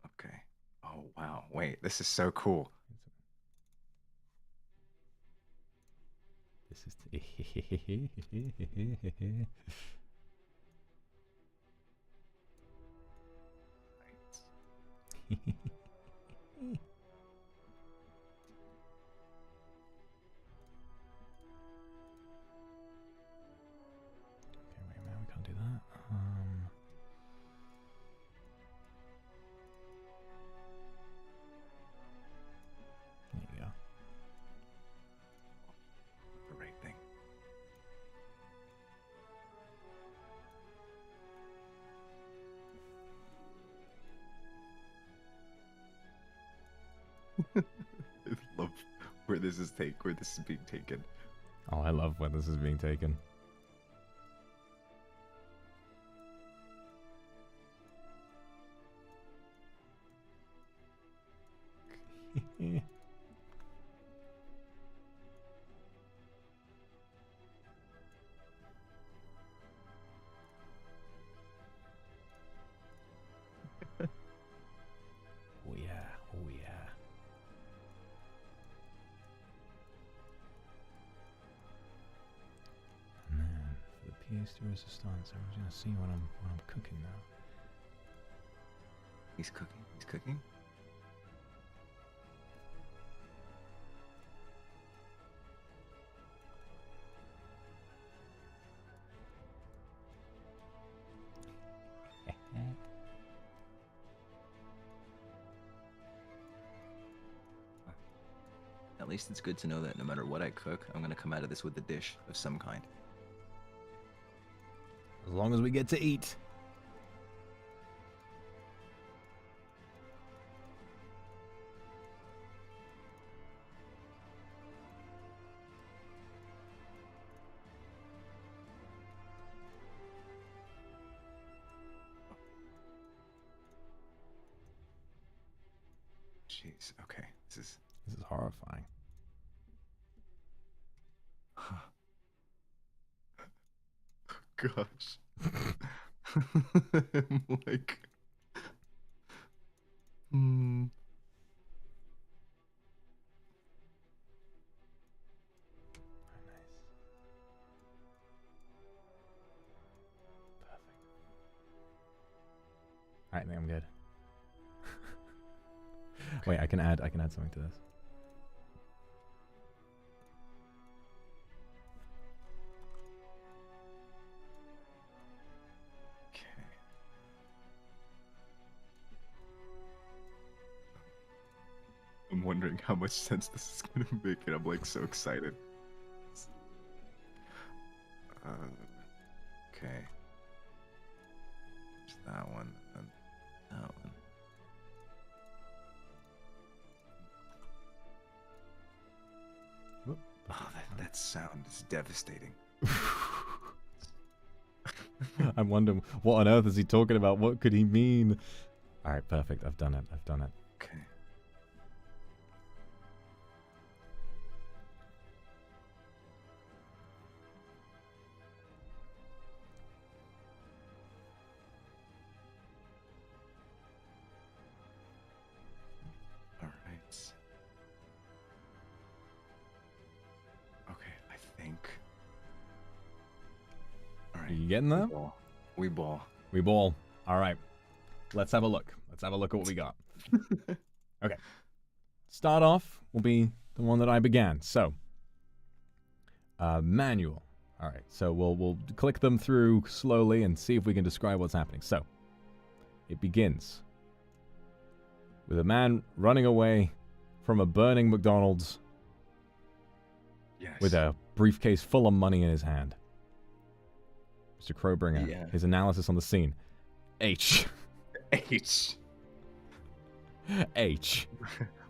Speaker 8: Okay. Oh, wow. Wait, this is so cool.
Speaker 1: This is Okay, wait a minute, we can't do that. There you go.
Speaker 8: The right thing. I love where this is being taken.
Speaker 1: Oh, I love where this is being taken. Oh yeah, oh yeah. And then for the pièce de résistance, I'm gonna see what I'm cooking now.
Speaker 8: He's cooking. He's cooking. At least it's good to know that no matter what I cook, I'm gonna come out of this with a dish of some kind.
Speaker 1: As long as we get to eat.
Speaker 8: Jeez. Okay. This is
Speaker 1: horrifying.
Speaker 8: Gosh. I'm like.
Speaker 1: Alright, I think I'm good. Wait, I can add something to this.
Speaker 8: Okay. I'm wondering how much sense this is gonna make, and I'm like so excited. Okay. There's that one, and that one. Oh, that sound is devastating.
Speaker 1: I'm wondering, what on earth is he talking about? What could he mean? Alright, perfect. I've done it.
Speaker 8: Okay. Alright. Okay, I think. Alright.
Speaker 1: Are you getting there?
Speaker 7: We ball.
Speaker 1: We ball. All right. Let's have a look. Let's have a look at what we got. Okay. Start off will be the one that I began. So, manual. All right. So we'll click them through slowly and see if we can describe what's happening. So, it begins with a man running away from a burning McDonald's with a briefcase full of money in his hand. Mr. Crowbringer, his analysis on the scene. H.
Speaker 7: H.
Speaker 1: H.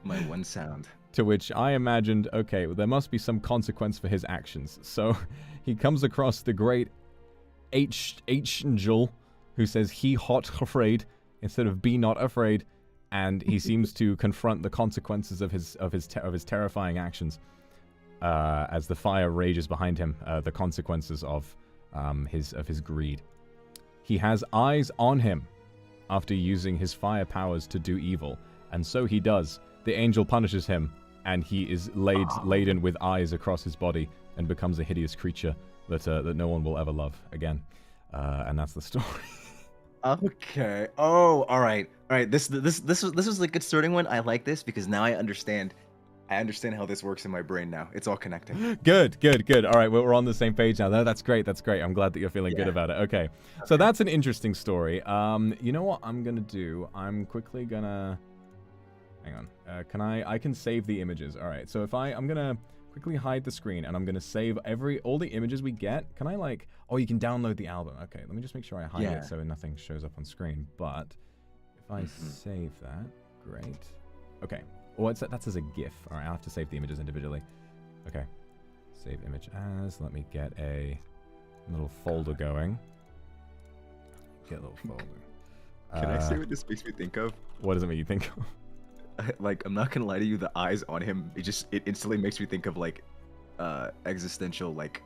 Speaker 7: My one sound.
Speaker 1: To which I imagined, okay, well, there must be some consequence for his actions. So he comes across the great H. Angel, who says he hot afraid instead of be not afraid, and he seems to confront the consequences of his terrifying actions as the fire rages behind him. The consequences of his greed. He has eyes on him after using his fire powers to do evil, and so he does. The angel punishes him, and he is laden with eyes across his body and becomes a hideous creature that no one will ever love again. And that's the story.
Speaker 7: Okay. Oh, all right. All right. This was a good starting one. I like this because now I understand how this works in my brain now. It's all connecting.
Speaker 1: Good. All right, we're on the same page now. That's great. I'm glad that you're feeling good about it. Okay. So that's an interesting story. You know what I'm gonna do? I'm quickly gonna... Hang on. I can save the images. All right, so if I'm gonna quickly hide the screen, and I'm gonna save all the images we get. Can I oh, you can download the album. Okay, let me just make sure I hide it so nothing shows up on screen. But if I save that, great. Okay. Well, that's as a GIF. All right, I'll have to save the images individually. Okay. Save image as. Let me get a little folder going. Get a little folder.
Speaker 7: Can I say what this makes me think of?
Speaker 1: What does it make you think of?
Speaker 7: Like, I'm not gonna lie to you, the eyes on him, it instantly makes me think of like existential, like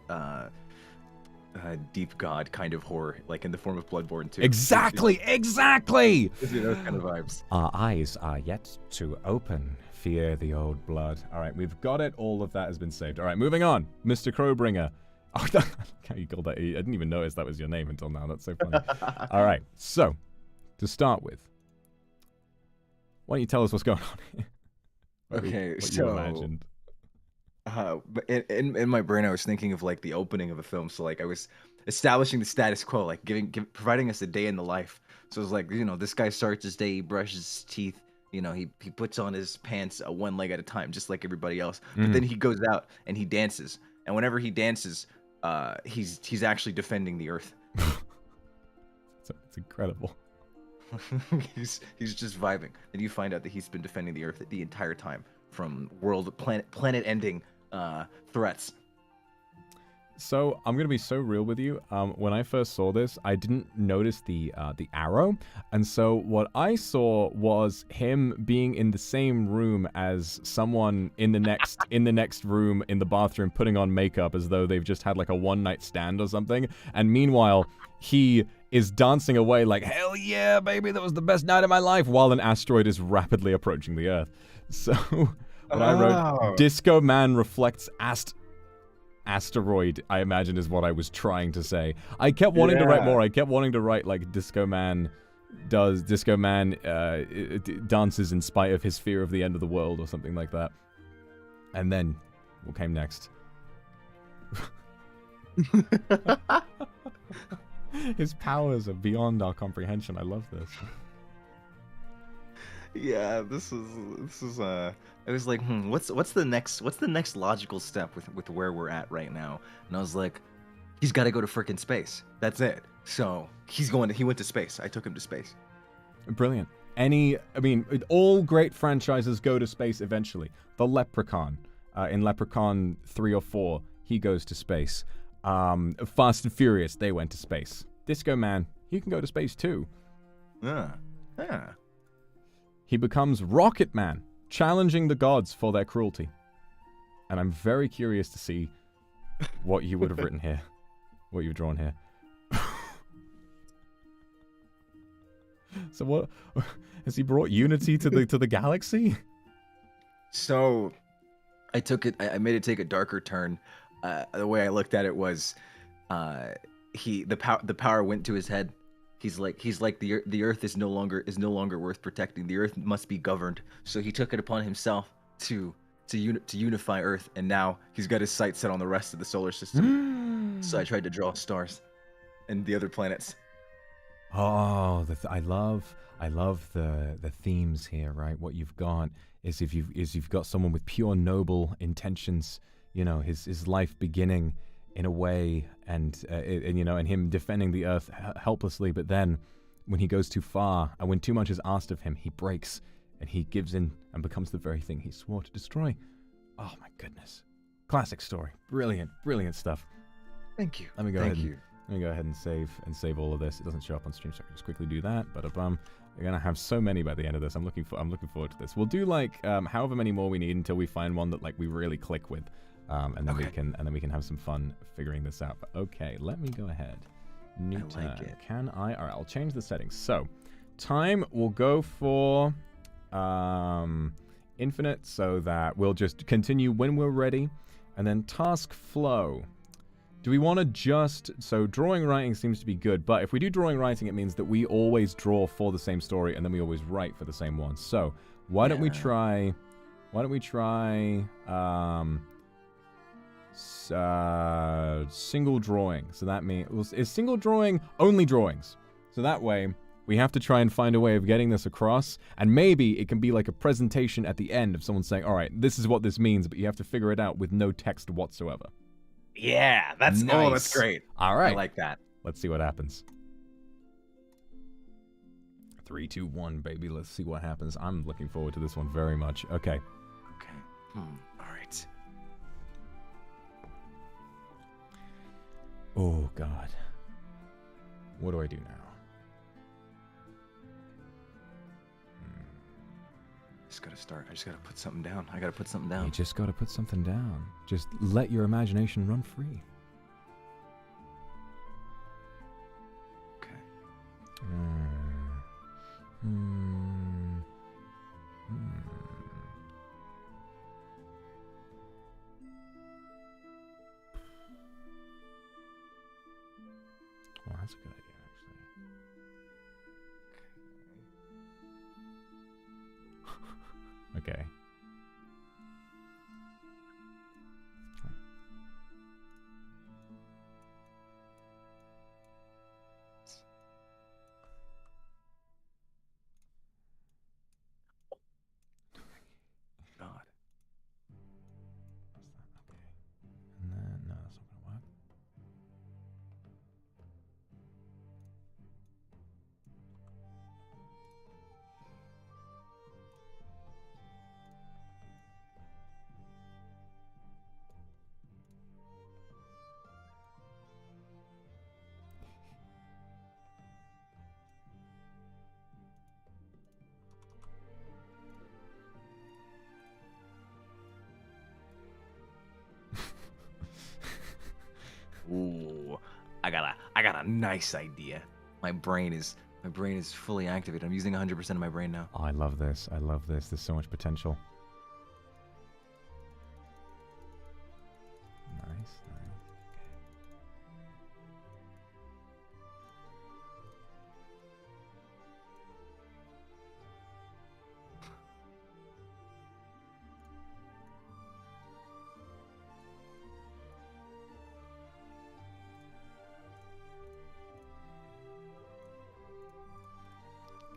Speaker 7: deep god kind of horror, like in the form of Bloodborne too.
Speaker 1: Exactly.
Speaker 7: Those kind of vibes.
Speaker 1: Our eyes are yet to open. Fear the old blood. All right, we've got it. All of that has been saved. All right, moving on. Mr. Crowbringer. Oh, how you called that? I didn't even notice that was your name until now. That's so funny. All right, so to start with, why don't you tell us what's going on here? What you imagined.
Speaker 7: But in my brain, I was thinking of like the opening of a film. So like I was establishing the status quo, like providing us a day in the life. So it was like, this guy starts his day, he brushes his teeth, he puts on his pants one leg at a time, just like everybody else. But then he goes out and he dances, and whenever he dances, he's actually defending the earth.
Speaker 1: It's incredible.
Speaker 7: he's just vibing, and you find out that he's been defending the earth the entire time from planet-ending threats.
Speaker 1: So I'm gonna be so real with you. When I first saw this, I didn't notice the arrow, and so what I saw was him being in the same room as someone in the next room in the bathroom, putting on makeup as though they've just had like a one-night stand or something. And meanwhile, he is dancing away like, hell yeah, baby, that was the best night of my life, while an asteroid is rapidly approaching the Earth. So when I wrote Disco Man reflects asteroid, I imagine is what I was trying to say. I kept wanting to write more. I kept wanting to write like Disco Man dances in spite of his fear of the end of the world or something like that. And then what came next? His powers are beyond our comprehension. I love this.
Speaker 7: Yeah, this is I was like, what's the next logical step with where we're at right now? And I was like, he's got to go to frickin' space. That's it. So he went to space. I took him to space.
Speaker 1: Brilliant. All great franchises go to space eventually. The Leprechaun, in Leprechaun 3 or 4, he goes to space. Fast and Furious, they went to space. Disco Man, he can go to space too.
Speaker 7: Yeah.
Speaker 1: He becomes Rocket Man, challenging the gods for their cruelty. And I'm very curious to see what you would have written here, what you've drawn here. So what has he brought unity to the galaxy?
Speaker 7: So I made it take a darker turn. The way I looked at it was the power went to his head. He's like the earth is no longer worth protecting. The earth must be governed. So he took it upon himself to unify Earth, and now he's got his sights set on the rest of the solar system. So I tried to draw stars and the other planets.
Speaker 1: Oh, I love the themes here, right? What you've got is if you've got someone with pure noble intentions, you know, his life beginning in a way, and you know, and him defending the Earth helplessly, but then when he goes too far and when too much is asked of him, he breaks and he gives in and becomes the very thing he swore to destroy. Oh my goodness, classic story, brilliant stuff.
Speaker 7: Thank you.
Speaker 1: Let me go ahead and save all of this. It doesn't show up on stream, so I can just quickly do that. But we're gonna have so many by the end of this. I'm looking forward to this. We'll do like however many more we need until we find one that like we really click with, and then we can have some fun figuring this out. But okay, let me go ahead. New turn.
Speaker 7: like it.
Speaker 1: Can I? All right, I'll change the settings. So, time will go for infinite, so that we'll just continue when we're ready, and then task flow. Do we want to just... So drawing writing seems to be good, but if we do drawing writing, it means that we always draw for the same story, and then we always write for the same one. So why don't we try... single drawing. So that means... Is single drawing only drawings? So that way, we have to try and find a way of getting this across, and maybe it can be like a presentation at the end of someone saying, all right, this is what this means, but you have to figure it out with no text whatsoever.
Speaker 7: Yeah, that's
Speaker 1: nice.
Speaker 7: Oh, that's great.
Speaker 1: All right.
Speaker 7: I like that.
Speaker 1: Let's see what happens. 3, 2, 1, baby. Let's see what happens. I'm looking forward to this one very much. Okay.
Speaker 7: Okay. All right.
Speaker 1: Oh, God. What do I do now?
Speaker 7: I just gotta put something down. I gotta put something down.
Speaker 1: You just gotta put something down. Just let your imagination run free.
Speaker 7: Okay.
Speaker 1: Well, that's a good idea, actually. Okay.
Speaker 7: God.
Speaker 1: Okay. And then, no, that's not gonna work.
Speaker 7: Ooh, I got a nice idea. My brain is fully activated. I'm using 100% of my brain now.
Speaker 1: Oh, I love this. I love this. There's so much potential. Nice.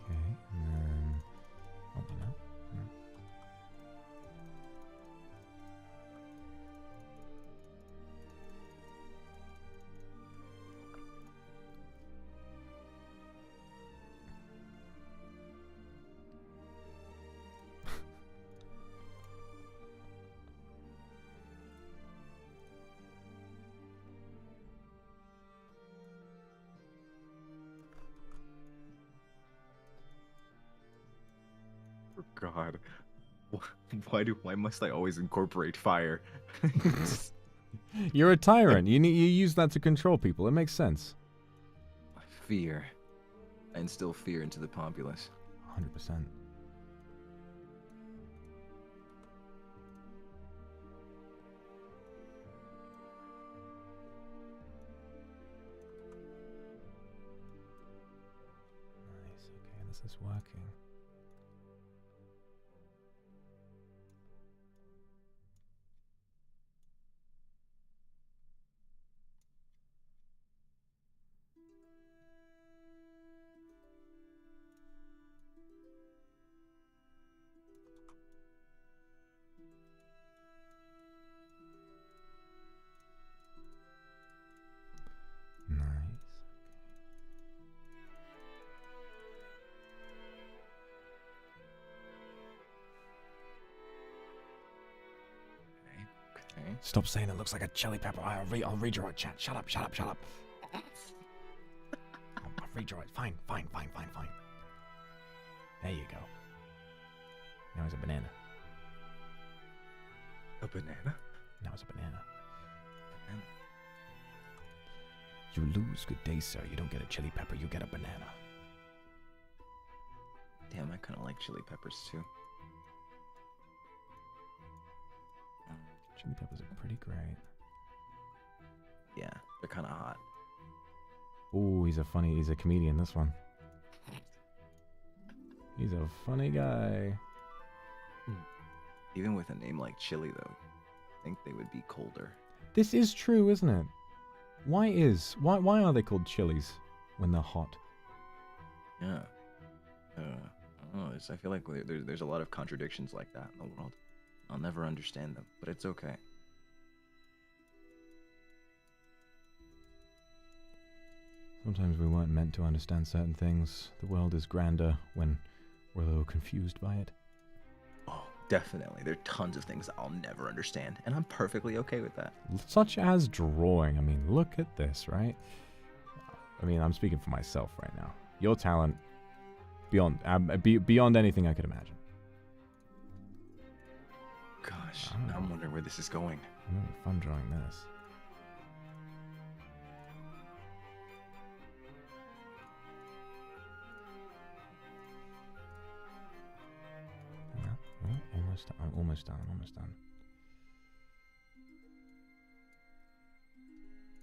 Speaker 1: Okay, and then open up.
Speaker 7: Oh, God. Why must I always incorporate fire?
Speaker 1: You're a tyrant. You use that to control people. It makes sense.
Speaker 7: Fear. I instill fear into the populace.
Speaker 1: 100%. this working? Nice.
Speaker 7: Okay.
Speaker 1: Stop saying it looks like a chili pepper. I'll read your chat. Shut up, shut up, shut up. I'll read your fine. There you go. Now it's a banana.
Speaker 7: A banana?
Speaker 1: Now it's a banana. You lose. Good day, sir. You don't get a chili pepper, you get a banana.
Speaker 7: Damn, I kind of like chili peppers too.
Speaker 1: Chili peppers are pretty great.
Speaker 7: Yeah, they're kind of hot.
Speaker 1: Ooh, he's a comedian, this one. He's a funny guy.
Speaker 7: Even with a name like Chili, though, I think they would be colder.
Speaker 1: This is true, isn't it? Why are they called chilies when they're hot?
Speaker 7: Yeah. I don't know. I feel like there's a lot of contradictions like that in the world. I'll never understand them, but it's okay.
Speaker 1: Sometimes we weren't meant to understand certain things. The world is grander when we're a little confused by it.
Speaker 7: Oh, definitely. There are tons of things I'll never understand, and I'm perfectly okay with that.
Speaker 1: Such as drawing. I mean, look at this, right? I mean, I'm speaking for myself right now. Your talent, beyond anything I could imagine.
Speaker 7: Gosh, now I'm wondering where this is going.
Speaker 1: It'll be fun drawing this. I'm almost done.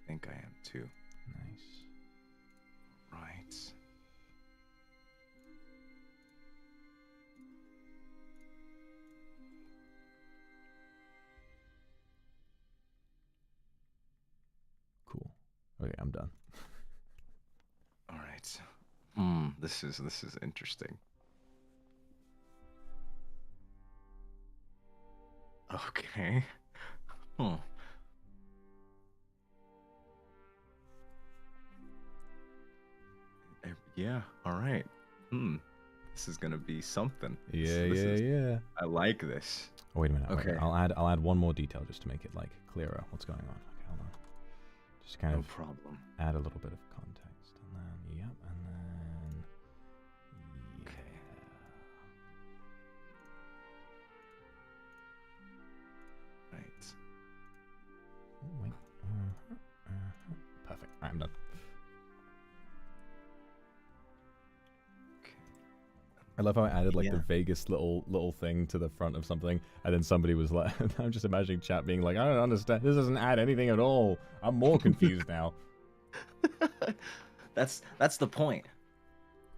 Speaker 7: I think I am too.
Speaker 1: Nice.
Speaker 7: Right.
Speaker 1: Cool. Okay, I'm done.
Speaker 7: All right. This is interesting. Okay. Yeah, all right. This is gonna be something.
Speaker 1: Yeah.
Speaker 7: I like this.
Speaker 1: Oh, wait a minute.
Speaker 7: Okay.
Speaker 1: Okay. I'll add one more detail just to make it like clearer what's going on. Okay, hold on. Just kind
Speaker 7: No
Speaker 1: of
Speaker 7: problem.
Speaker 1: add a little bit of context, and then yep, and then yeah.
Speaker 7: Okay. Right.
Speaker 1: Oh, wait. Perfect. All right, I'm done. I love how I added like the vaguest little thing to the front of something, and then somebody was like, I'm just imagining chat being like, I don't understand. This doesn't add anything at all. I'm more confused now.
Speaker 7: That's the point.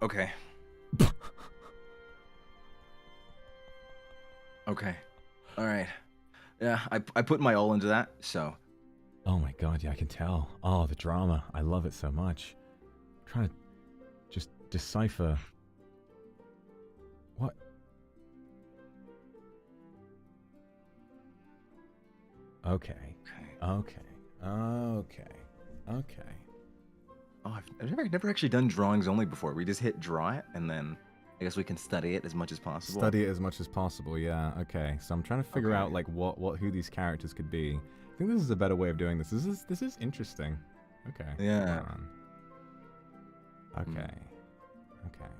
Speaker 7: Okay. Okay. All right. Yeah, I put my all into that, so.
Speaker 1: Oh my god, yeah, I can tell. Oh, the drama. I love it so much. I'm trying to just decipher. What? Okay. Okay.
Speaker 7: Oh, I've never actually done drawings only before. We just hit draw it, and then I guess we can study it as much as possible.
Speaker 1: Study it as much as possible, yeah. Okay, so I'm trying to figure out like who these characters could be. I think this is a better way of doing this. This is interesting. Okay.
Speaker 7: Yeah.
Speaker 1: Hold on. Okay. Okay.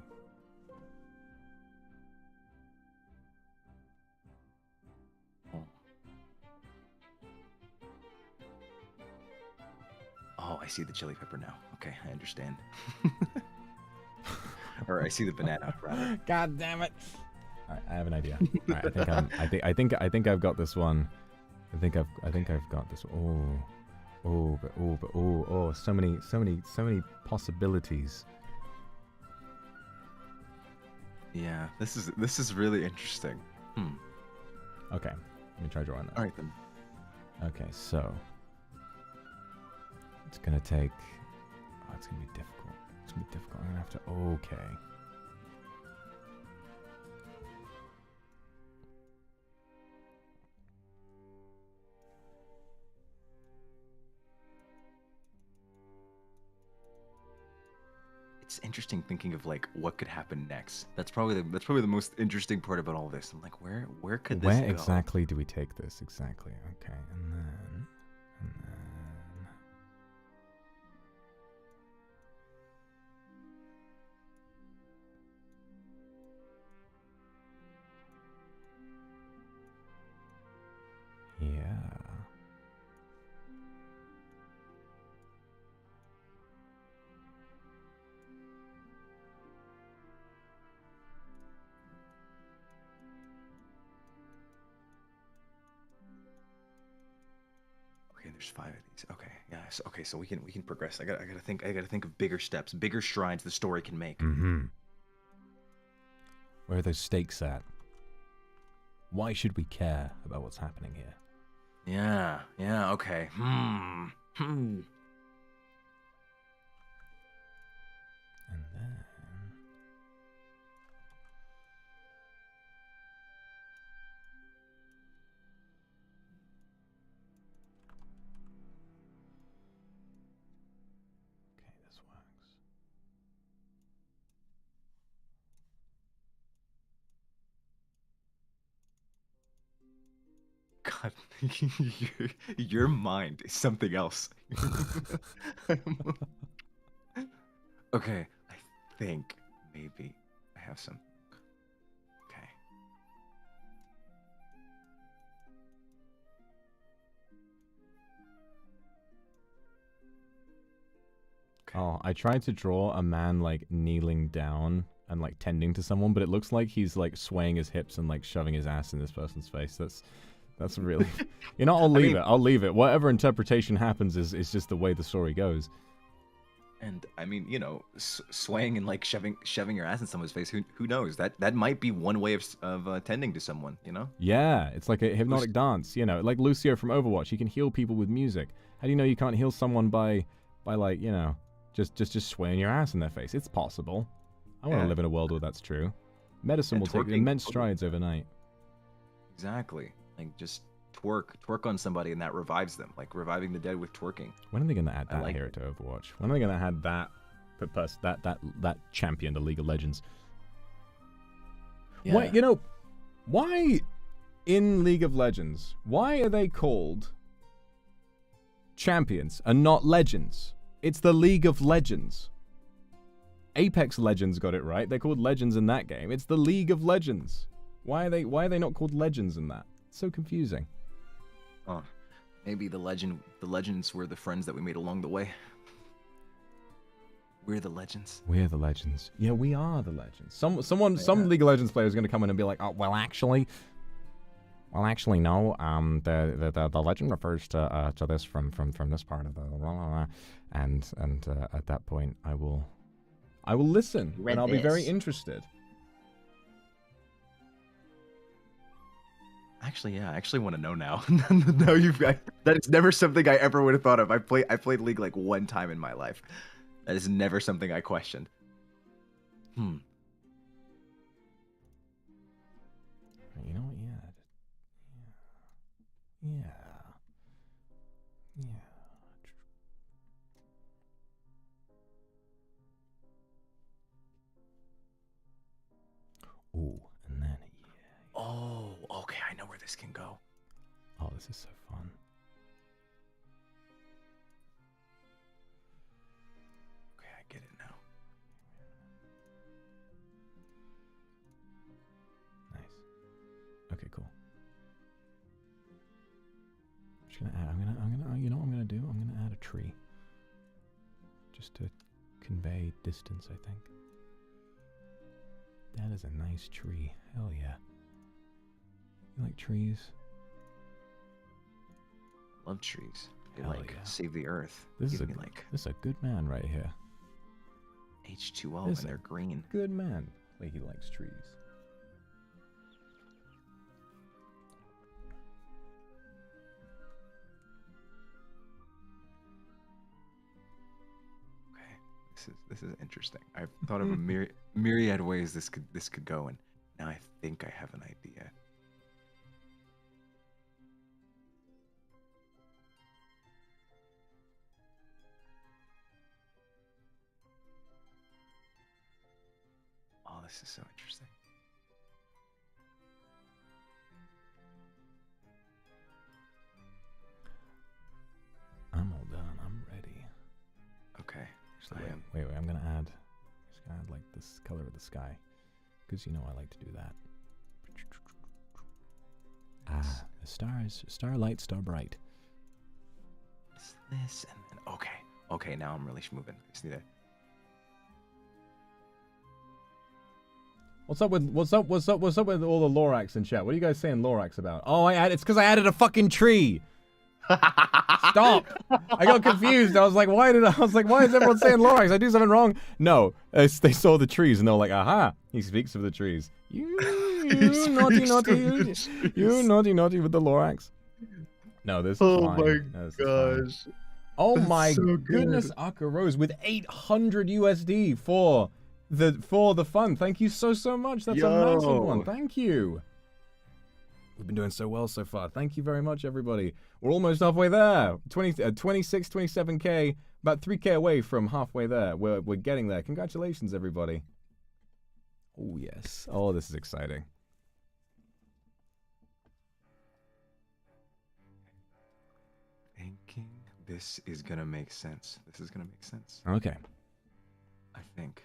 Speaker 7: Oh, I see the chili pepper now. Okay, I understand. Or I see the banana, rather.
Speaker 1: God damn it! All right, I have an idea. All right, I think I've got this one. I think I've got this. So many possibilities.
Speaker 8: Yeah, this is really interesting.
Speaker 1: Okay, let me try drawing that.
Speaker 8: All right then.
Speaker 1: Okay, so it's gonna take. Oh, it's gonna be difficult. It's gonna be difficult. I'm gonna have to. Okay.
Speaker 8: It's interesting thinking of like what could happen next. That's probably the most interesting part about all this. I'm like, where could this
Speaker 1: Where
Speaker 8: go?
Speaker 1: exactly do we take this? Exactly. Okay, and then. Yeah.
Speaker 8: Okay, there's 5 of these. Okay, yeah. Okay, so we can progress. I gotta think of bigger steps, bigger strides the story can make.
Speaker 1: Mm-hmm. Where are those stakes at? Why should we care about what's happening here?
Speaker 8: Yeah, okay.
Speaker 1: And then. Okay, this works.
Speaker 8: God, your mind is something else. Okay, I think maybe I have some. Okay.
Speaker 1: Oh, I tried to draw a man like kneeling down and like tending to someone, but it looks like he's like swaying his hips and like shoving his ass in this person's face. That's really, you know, I'll leave it. I'll leave it. Whatever interpretation happens is just the way the story goes.
Speaker 8: And I mean, you know, swaying and like shoving your ass in someone's face. Who knows? That might be one way of tending to someone. You know?
Speaker 1: Yeah, it's like a hypnotic dance. You know, like Lucio from Overwatch. He can heal people with music. How do you know you can't heal someone by like, you know, just swaying your ass in their face? It's possible. I want to live in a world where that's true. Medicine will take immense strides overnight.
Speaker 8: Exactly. Like just twerk on somebody and that revives them. Like reviving the dead with twerking.
Speaker 1: When are they going to add that here to Overwatch? When are they going to add that champion to League of Legends?
Speaker 8: Yeah.
Speaker 1: Why, you know, why in League of Legends, why are they called champions and not legends? It's the League of Legends. Apex Legends got it right. They're called legends in that game. It's the League of Legends. Why are they not called legends in that? It's so confusing.
Speaker 8: Oh, maybe the legends were the friends that we made along the way. We're the legends.
Speaker 1: We're the legends. Yeah, we are the legends. Some League of Legends player is going to come in and be like, oh, well, actually, no. The legend refers to this from this part of the blah, blah, blah. And at that point, I will listen and I'll be very interested.
Speaker 8: Actually, yeah, I actually want to know now. No, that is never something I ever would have thought of. I played League like one time in my life. That is never something I questioned.
Speaker 1: You know what? Yeah. Ooh, and then
Speaker 8: Oh, okay, I know where this can go.
Speaker 1: Oh, this is so fun.
Speaker 8: Okay, I get it now.
Speaker 1: Nice. Okay, cool. I'm just gonna add, you know what I'm gonna do? I'm gonna add a tree. Just to convey distance, I think. That is a nice tree. Hell yeah. You like trees?
Speaker 8: Love trees. They
Speaker 1: Hell
Speaker 8: like
Speaker 1: yeah.
Speaker 8: save the earth.
Speaker 1: This is
Speaker 8: like
Speaker 1: a good man right here.
Speaker 8: H2O and they're green.
Speaker 1: Good man. Wait, he likes trees.
Speaker 8: This is interesting. I've thought of a myriad ways this could go, and now I think I have an idea. Oh, this is so interesting.
Speaker 1: I'm all done. I'm ready.
Speaker 8: Okay.
Speaker 1: Actually, wait. I'm gonna add. Just gonna add like this color of the sky, because you know I like to do that. Ah, the stars, starlight, star bright.
Speaker 8: This and then okay. Now I'm really moving. I just need to.
Speaker 1: What's up with all the Lorax in chat? What are you guys saying Lorax about? Oh, it's because I added a fucking tree. Stop! I got confused. I was like, why is everyone saying Lorax? I do something wrong? No, they saw the trees and they were like, aha! He speaks of the trees. You naughty with the Lorax. No, this is fine.
Speaker 8: Oh my gosh!
Speaker 1: Oh my
Speaker 8: so
Speaker 1: goodness, Aka Rose with 800 USD for the fun. Thank you so much. That's a massive one. Thank you. We've been doing so well so far. Thank you very much, everybody. We're almost halfway there. 26, 27K, about 3K away from halfway there. We're getting there. Congratulations, everybody. Oh, yes. Oh, this is exciting.
Speaker 8: Thinking this is gonna make sense. This is gonna make sense.
Speaker 1: Okay.
Speaker 8: I think.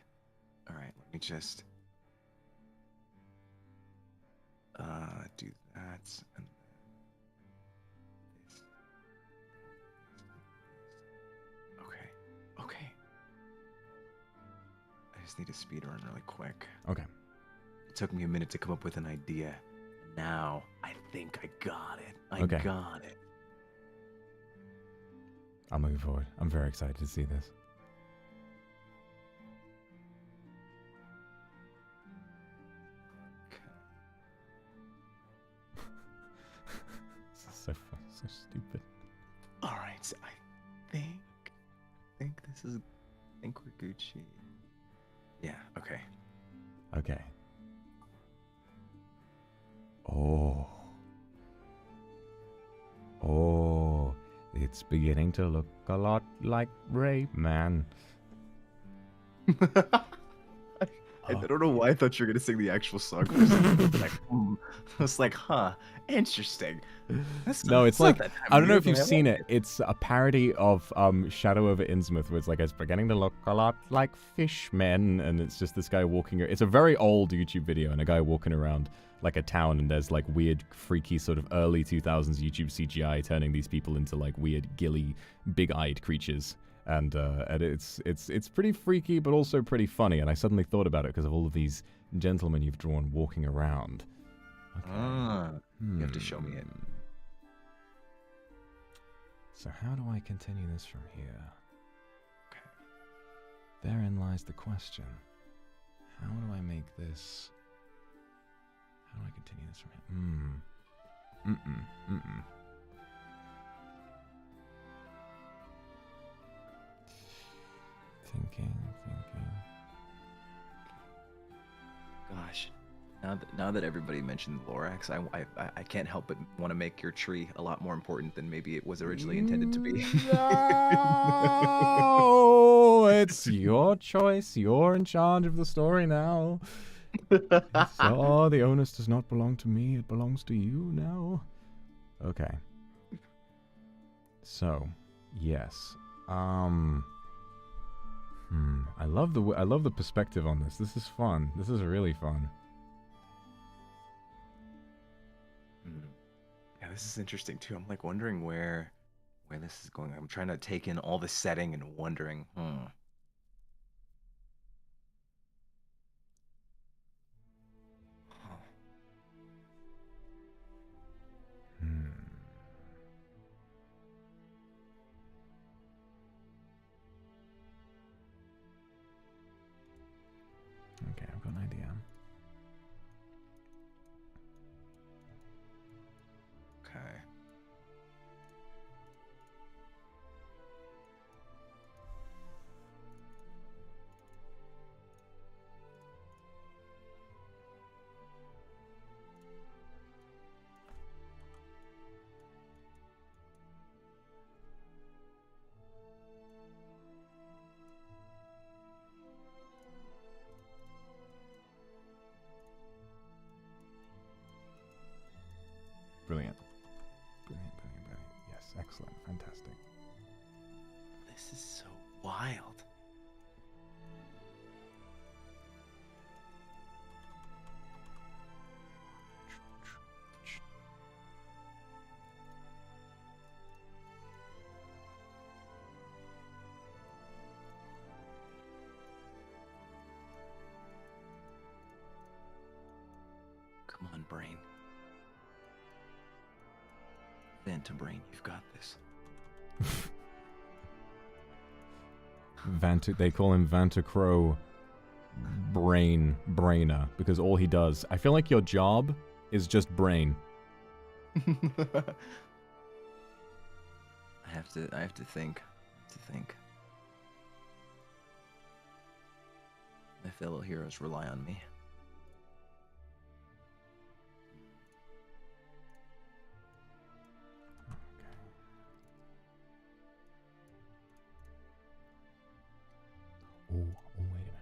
Speaker 8: All right, let me just do that and this. Okay. I just need to speed run really quick.
Speaker 1: Okay.
Speaker 8: It took me a minute to come up with an idea. Now I think I got it. I got it.
Speaker 1: I'm looking forward. I'm very excited to see this. So fun, so stupid.
Speaker 8: All right, so I think we're Gucci. Yeah. Okay.
Speaker 1: Okay. Oh, it's beginning to look a lot like Rayman.
Speaker 8: I don't know why I thought you were gonna sing the actual song. I was like, huh, interesting.
Speaker 1: No, it's like, I don't know if you've seen it. It's a parody of Shadow over Innsmouth, where it's like, it's beginning to look a lot like Fishmen, and it's just this guy walking. It's a very old YouTube video, and a guy walking around like a town, and there's like weird, freaky sort of early 2000s YouTube CGI turning these people into like weird, gilly, big-eyed creatures. And it's pretty freaky, but also pretty funny. And I suddenly thought about it because of all of these gentlemen you've drawn walking around. Okay.
Speaker 8: You have to show me it.
Speaker 1: So how do I continue this from here? Okay. Therein lies the question. How do I make this? How do I continue this from here? Thinking.
Speaker 8: Gosh, now that everybody mentioned Lorax, I can't help but want to make your tree a lot more important than maybe it was originally intended to be.
Speaker 1: No, it's your choice. You're in charge of the story now. So the onus does not belong to me. It belongs to you now. Okay. So, yes. I love the perspective on this. This is fun. This is really fun.
Speaker 8: Yeah, this is interesting too. I'm like wondering where this is going. I'm trying to take in all the setting and wondering,
Speaker 1: Okay. I've got an idea.
Speaker 7: Okay.
Speaker 1: Brilliant. Brilliant, brilliant, brilliant. Yes, excellent. Fantastic.
Speaker 7: This is so wild. Come on, brain. Vanta brain, you've got this.
Speaker 1: They call him Vantacrow Brainer, because all he does, I feel like your job is just brain.
Speaker 7: I have to think. My fellow heroes rely on me.
Speaker 1: Oh, wait a minute.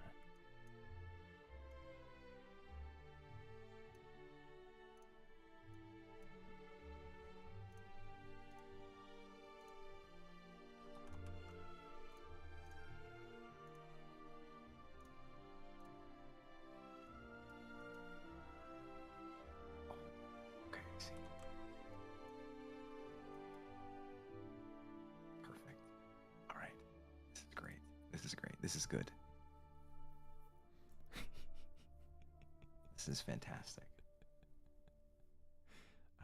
Speaker 7: Okay, I see. Perfect. All right. This is great. This is great. This is good. This is fantastic.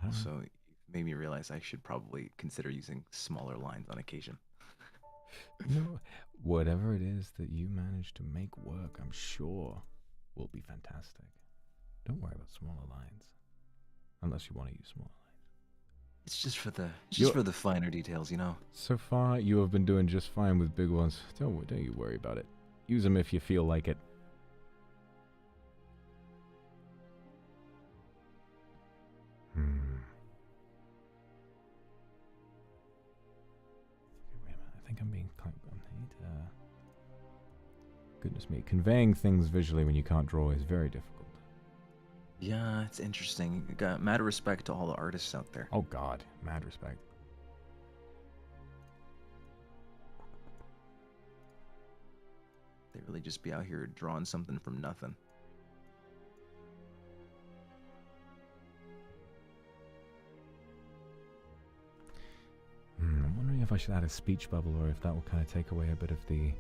Speaker 7: Also, you made me realize I should probably consider using smaller lines on occasion.
Speaker 1: No, whatever it is that you manage to make work, I'm sure will be fantastic. Don't worry about smaller lines, unless you want to use smaller lines.
Speaker 7: It's just for the finer details, you know.
Speaker 1: So far, you have been doing just fine with big ones. Don't you worry about it. Use them if you feel like it. Okay, wait a minute. I think I'm being goodness me, conveying things visually when you can't draw is very difficult.
Speaker 7: Yeah, it's interesting. Got mad respect to all the artists out there.
Speaker 1: Oh God, mad respect.
Speaker 7: They really just be out here drawing something from nothing.
Speaker 1: I'm wondering if I should add a speech bubble or if that will kind of take away a bit of the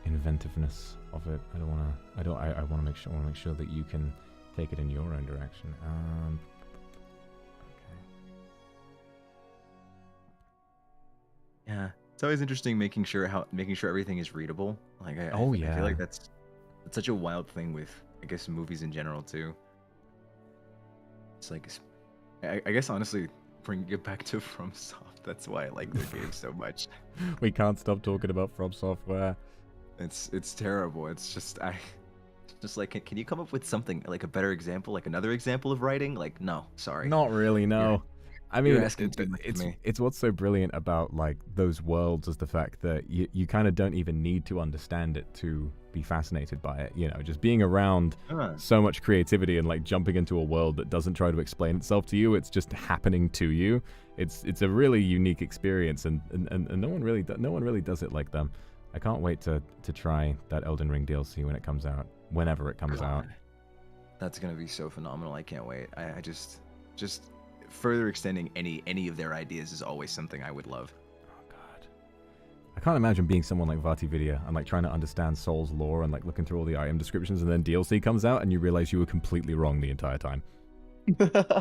Speaker 1: inventiveness of it. I want to make sure that you can take it in your own direction. Okay.
Speaker 7: Yeah, it's always interesting making sure everything is readable. Like I feel like that's such a wild thing with, I guess, movies in general too. It's like, I guess honestly, bringing it back to FromSoft, that's why I like their games so much.
Speaker 1: We can't stop talking about From Software.
Speaker 7: It's terrible. It's just like, can you come up with something like a better example, like another example of writing? Like, no, sorry.
Speaker 1: Not really, no. I mean,
Speaker 7: you're asking too much of me.
Speaker 1: it's what's so brilliant about like those worlds is the fact that you kind of don't even need to understand it to be fascinated by it. You know, just being around so much creativity and like jumping into a world that doesn't try to explain itself to you. It's just happening to you. It's a really unique experience, and no one really does it like them. I can't wait to try that Elden Ring DLC when it comes out, whenever it comes out.
Speaker 7: That's gonna be so phenomenal. I can't wait. I just further extending any of their ideas is always something I would love.
Speaker 1: Oh God, I can't imagine being someone like VatiVidya and like trying to understand Soul's lore and like looking through all the item descriptions, and then DLC comes out and you realize you were completely wrong the entire time.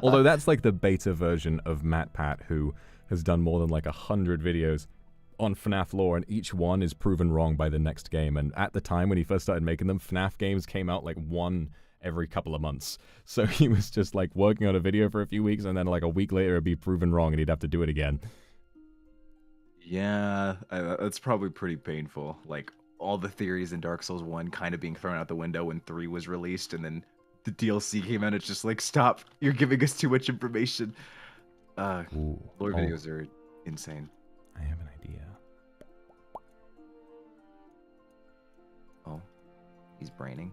Speaker 1: Although that's like the beta version of MatPat, who has done more than like 100 videos on FNAF lore, and each one is proven wrong by the next game. And at the time when he first started making them, FNAF games came out like one every couple of months. So he was just like working on a video for a few weeks, and then like a week later it'd be proven wrong and he'd have to do it again.
Speaker 8: Yeah, that's probably pretty painful. Like all the theories in Dark Souls 1 kind of being thrown out the window when 3 was released, and then the DLC came out. It's just like, stop! You're giving us too much information.
Speaker 1: Ooh.
Speaker 8: Lore
Speaker 1: Oh,
Speaker 8: videos are insane.
Speaker 1: I have an idea.
Speaker 8: Oh, he's braining.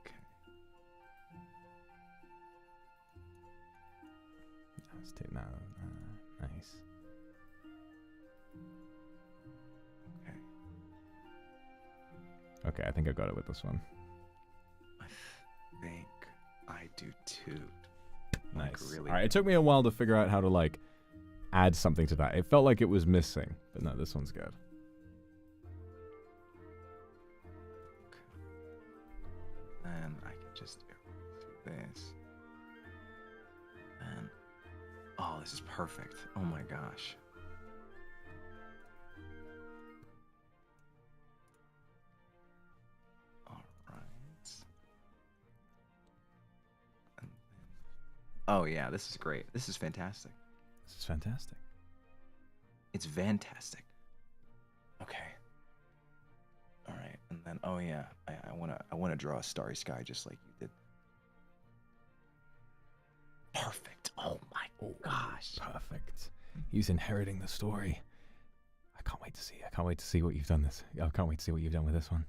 Speaker 8: Okay.
Speaker 1: Let's take that. Nice.
Speaker 8: Okay.
Speaker 1: Okay, I think I got it with this one.
Speaker 8: I think I do too.
Speaker 1: Nice.
Speaker 8: Like, really.
Speaker 1: All right, it took me a while to figure out how to like add something to that. It felt like it was missing, but no, this one's good.
Speaker 8: And I can just do this. And oh, this is perfect. Oh my gosh. All right. And then, oh yeah, this is great. This is fantastic.
Speaker 1: This is fantastic.
Speaker 8: It's fantastic. Okay. All right, and then oh yeah, I wanna draw a starry sky just like you did. Perfect. Oh my gosh.
Speaker 1: Perfect. He's inheriting the story. I can't wait to see. I can't wait to see what you've done this. I can't wait to see what you've done with this one.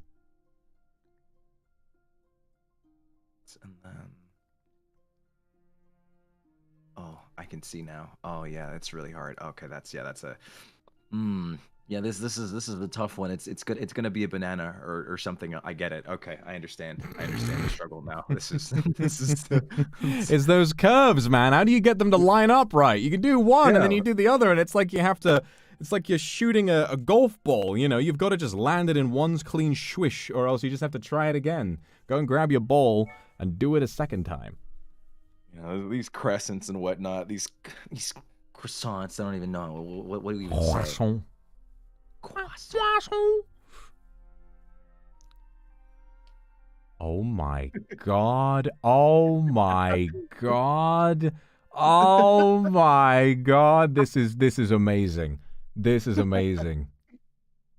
Speaker 8: And then oh, I can see now. Oh yeah, that's really hard. Okay, that's a yeah, this is the tough one. It's good. It's gonna be a banana or something. I get it. Okay, I understand. I understand the struggle now. This is
Speaker 1: It's those curves, man. How do you get them to line up right? You can do one and then you do the other, and it's like you have to. It's like you're shooting a golf ball. You know, you've got to just land it in one clean swish, or else you just have to try it again. Go and grab your ball and do it a second time.
Speaker 8: You know, these crescents and whatnot. These croissants. I don't even know what do we even say.
Speaker 1: Croissant.
Speaker 8: Croissant.
Speaker 1: Oh my god. Oh my god. Oh my god. This is amazing. This is amazing.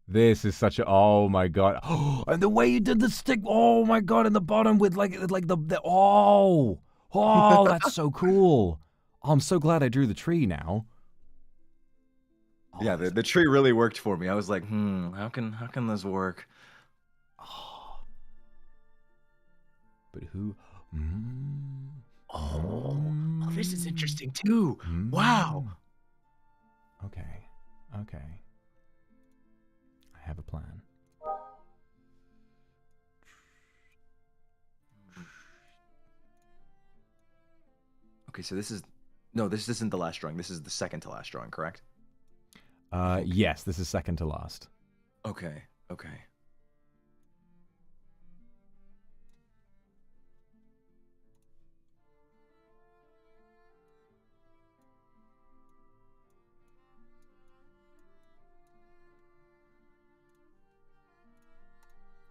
Speaker 1: This is such a oh my god. Oh, and the way you did the stick. Oh my god, in the bottom with like the oh. Oh, that's so cool. Oh, I'm so glad I drew the tree now. Oh,
Speaker 8: Yeah, the tree really worked for me. I was like, how can this work?
Speaker 1: Oh. But who?
Speaker 8: Oh, this is interesting too. Wow.
Speaker 1: Okay. Okay. I have a plan.
Speaker 8: Okay, so this isn't the last drawing. This is the second to last drawing, correct?
Speaker 1: Yes, this is second to last.
Speaker 8: Okay. Okay.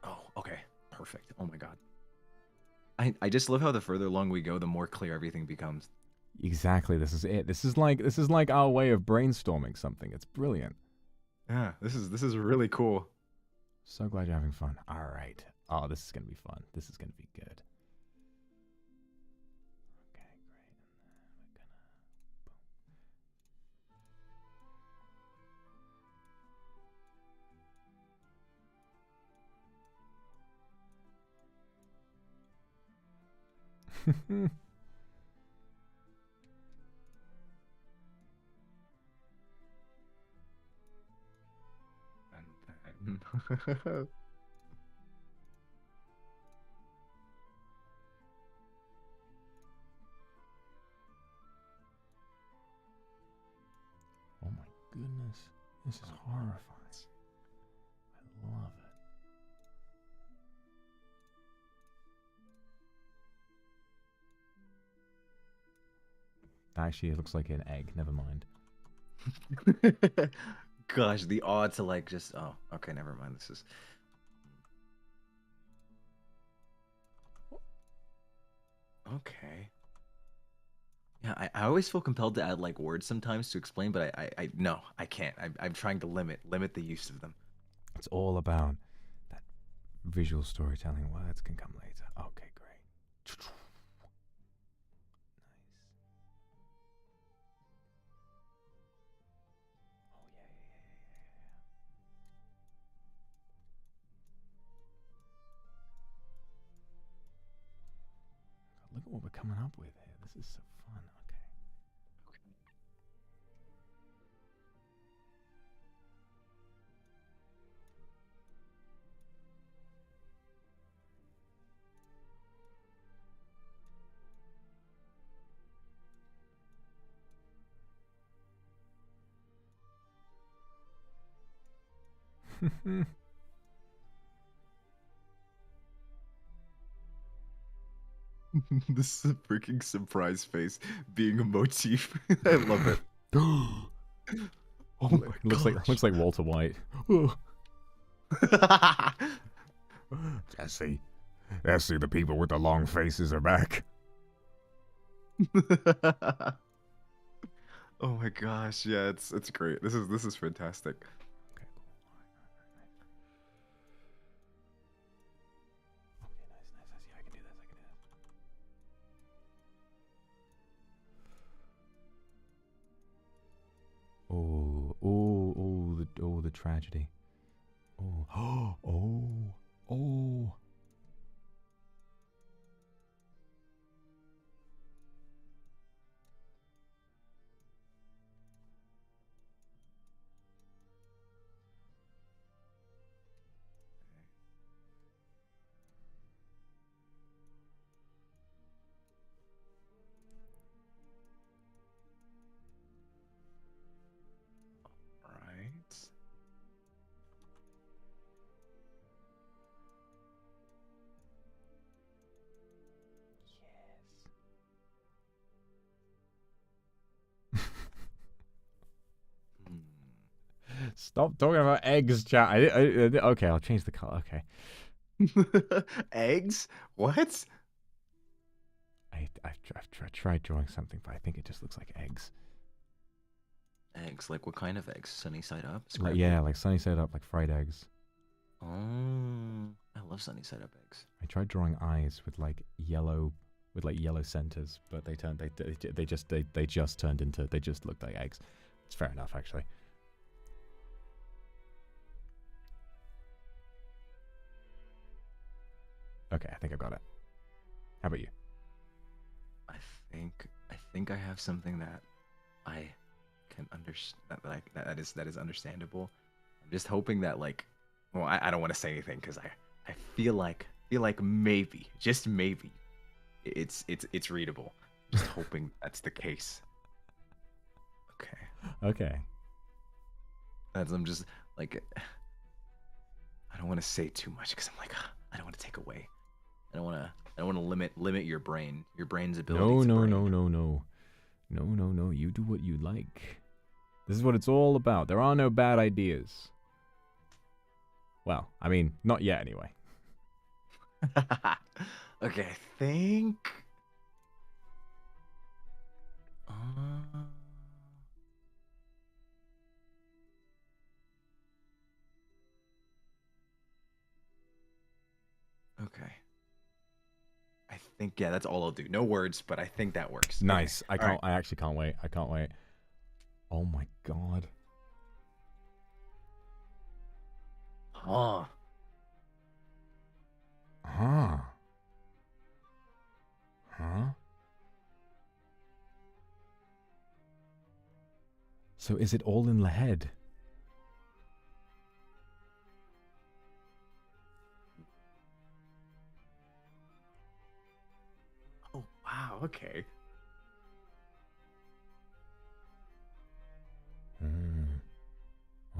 Speaker 8: Oh, okay. Perfect. Oh my god. I just love how the further along we go, the more clear everything becomes.
Speaker 1: Exactly. This is it. This is like our way of brainstorming something. It's brilliant.
Speaker 8: Yeah, this is really cool.
Speaker 1: So glad you're having fun. All right. Oh, this is gonna be fun. This is gonna be good. Okay, great. And then we're gonna. Oh my goodness. This is horrifying. I love it. Actually, it looks like an egg. Never mind.
Speaker 7: Gosh, the odd to like just. Oh, okay, never mind. This is. Okay. Yeah, I always feel compelled to add like words sometimes to explain, but I no, I can't. I'm trying to limit the use of them.
Speaker 1: It's all about that visual storytelling. Words can come later. Okay, great. Nice. Oh yeah, God, look at what we're coming up with here. This is so fun. Okay.
Speaker 8: This is a freaking surprise face being a motif. I love it. Oh my
Speaker 1: looks like Walter White. Jesse, the people with the long faces are back.
Speaker 8: Oh my gosh, yeah, it's great. This is fantastic.
Speaker 1: Okay, cool. Okay, nice. Yeah, I can do this. Oh, the tragedy. Oh, oh.
Speaker 8: Right.
Speaker 1: Stop talking about eggs, chat. Okay, I'll change the color. Okay.
Speaker 8: Eggs? What?
Speaker 1: I've tried drawing something, but I think it just looks like eggs.
Speaker 7: Eggs, like what kind of eggs? Sunny side up?
Speaker 1: Like, yeah, like sunny side up, like fried eggs.
Speaker 7: Oh, I love sunny side up eggs.
Speaker 1: I tried drawing eyes with like yellow centers, but they just looked like eggs. It's fair enough, actually. Okay, I think I got it. How about you?
Speaker 7: I think I have something that I can understand, that is understandable. I'm just hoping that like, well, I don't want to say anything because I feel like maybe, just maybe, it's readable. Just hoping that's the case. Okay.
Speaker 1: Okay.
Speaker 7: As I'm just like, I don't want to say too much because I'm like, I don't want to take away. I don't want to limit your brain's ability.
Speaker 1: No. You do what you like. This is what it's all about. There are no bad ideas. Well, I mean, not yet anyway.
Speaker 7: Okay, I think. Okay. I think, yeah, that's all I'll do. No words, but I think that works.
Speaker 1: Nice.
Speaker 7: Okay.
Speaker 1: I actually can't wait. I can't wait. Oh my god.
Speaker 7: Huh.
Speaker 1: So is it all in the head?
Speaker 7: Oh, wow. Okay.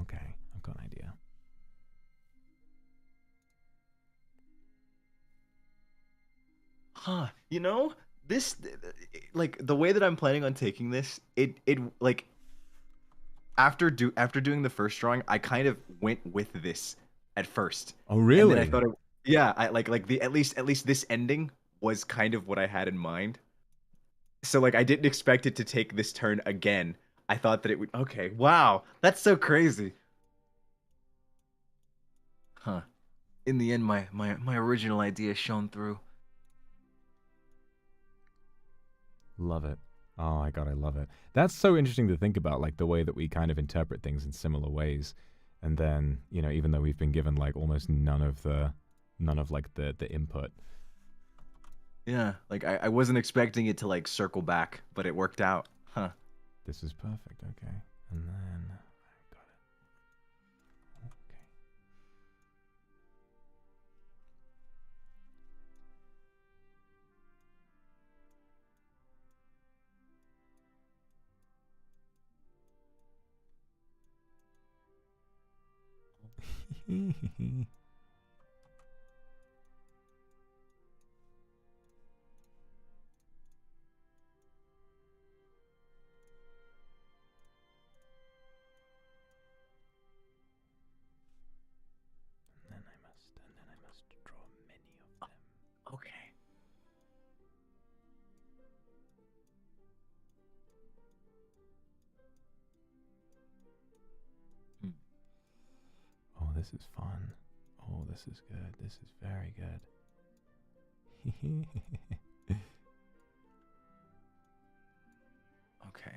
Speaker 1: Okay, I've got an idea.
Speaker 7: Huh. You know,
Speaker 8: this, like the way that I'm planning on taking this, it like after doing the first drawing, I kind of went with this at first.
Speaker 1: Oh,
Speaker 8: And
Speaker 1: really?
Speaker 8: then I thought, yeah, I like the at least this ending was kind of what I had in mind. So like I didn't expect it to take this turn again. I thought that it would. Okay, wow, that's so crazy. Huh. In the end, my original idea shone through.
Speaker 1: Love it. Oh my god, I love it. That's so interesting to think about, like the way that we kind of interpret things in similar ways. And then, you know, even though we've been given like almost none of like the input.
Speaker 8: Yeah, like I wasn't expecting it to like circle back, but it worked out. Huh.
Speaker 1: This is perfect, okay. And then I got it. Okay. And then I must draw many of them.
Speaker 8: Okay.
Speaker 1: Oh, this is fun. Oh, this is good. This is very good.
Speaker 8: Okay.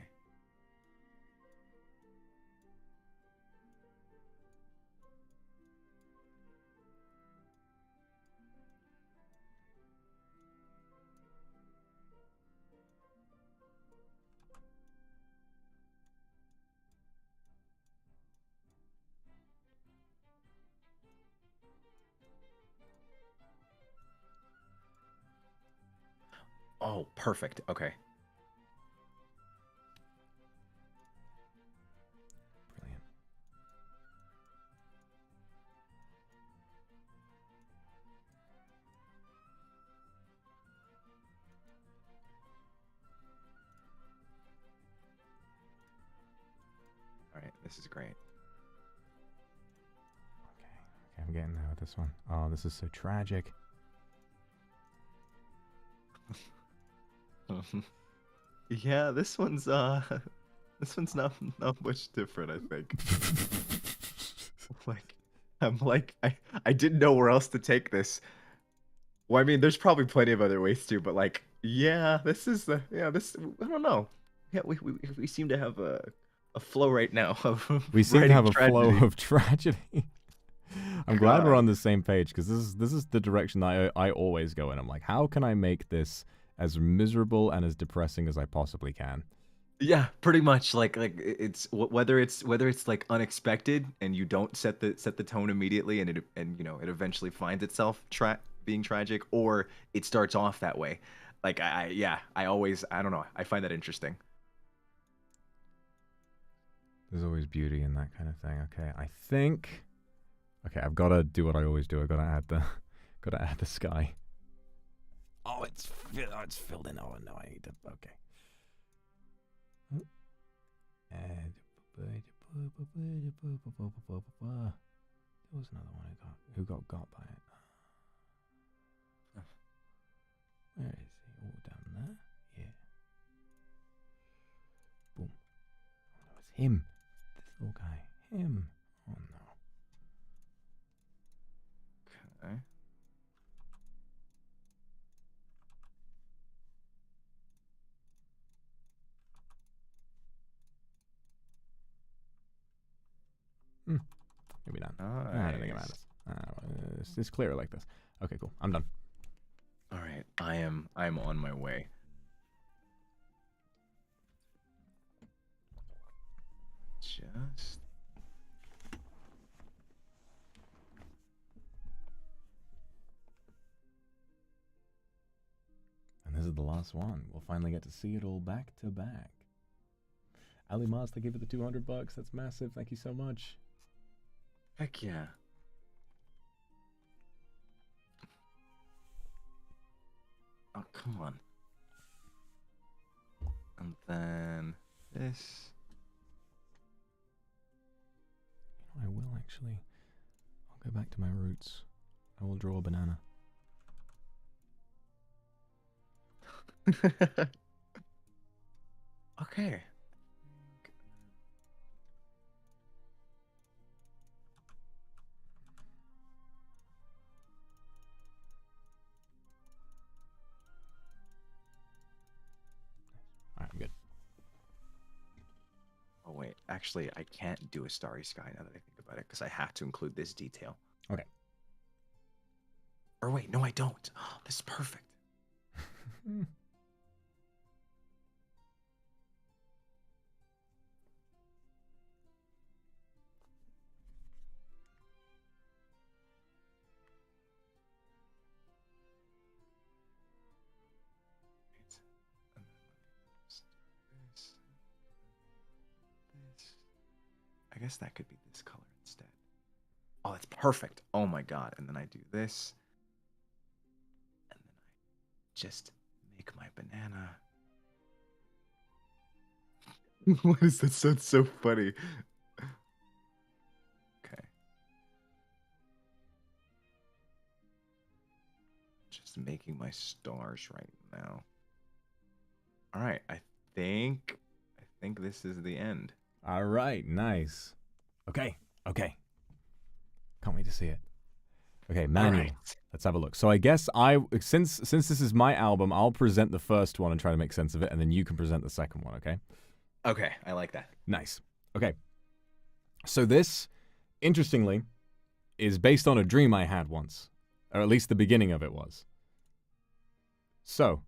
Speaker 8: Oh, perfect. Okay.
Speaker 1: Brilliant.
Speaker 8: All right, this is great.
Speaker 1: Okay, I'm getting there with this one. Oh, this is so tragic.
Speaker 8: Yeah, this one's not much different, I think. I didn't know where else to take this. Well, I mean, there's probably plenty of other ways too, but like, yeah, this I don't know. Yeah, we seem to have a flow right now of
Speaker 1: We seem to
Speaker 8: writing
Speaker 1: have a flow
Speaker 8: tragedy.
Speaker 1: of tragedy. I'm glad we're
Speaker 8: God.
Speaker 1: on the same page because this is the direction that I always go in. I'm like, how can I make this as miserable and as depressing as I possibly can?
Speaker 8: Yeah, pretty much. Like it's whether it's like unexpected and you don't set the tone immediately, and it eventually finds itself being tragic, or it starts off that way. Like I always, I don't know, I find that interesting.
Speaker 1: There's always beauty in that kind of thing. Okay, I think. Okay, I've got to do what I always do. I've got to add the sky. Oh, it's filled in. Oh no, I need to. Okay. And there was another one who got by it. Where is he? Oh, down there. Yeah. Boom. Oh, no, it's him. This little guy. Him. Oh no.
Speaker 8: Okay.
Speaker 1: Maybe not.
Speaker 8: Nice.
Speaker 1: I don't think it matters. It's clearer like this. Okay, cool. I'm done.
Speaker 8: All right, I'm on my way. Just
Speaker 1: And this is the last one. We'll finally get to see it all back to back. Ali Mars, thank you for the $200. That's massive. Thank you so much.
Speaker 8: heck yeah. Oh, come on. And then this.
Speaker 1: I will actually. I'll go back to my roots. I will draw a banana.
Speaker 8: Okay.
Speaker 1: Alright, I'm good.
Speaker 8: Oh wait, actually, I can't do a starry sky now that I think about it because I have to include this detail.
Speaker 1: Okay.
Speaker 8: Or wait, no, I don't. Oh, this is perfect. I guess that could be this color instead. Oh, that's perfect. Oh my god. And then I do this. And then I just make my banana. What is that? Sounds so funny. Okay. Just making my stars right now. All right. I think this is the end.
Speaker 1: All right, nice. Okay, okay. Can't wait to see it. Okay, manual.
Speaker 8: All right.
Speaker 1: Let's have a look. So I guess since this is my album, I'll present the first one and try to make sense of it, and then you can present the second one, okay?
Speaker 8: Okay, I like that.
Speaker 1: Nice. Okay. So this, interestingly, is based on a dream I had once, or at least the beginning of it was. So,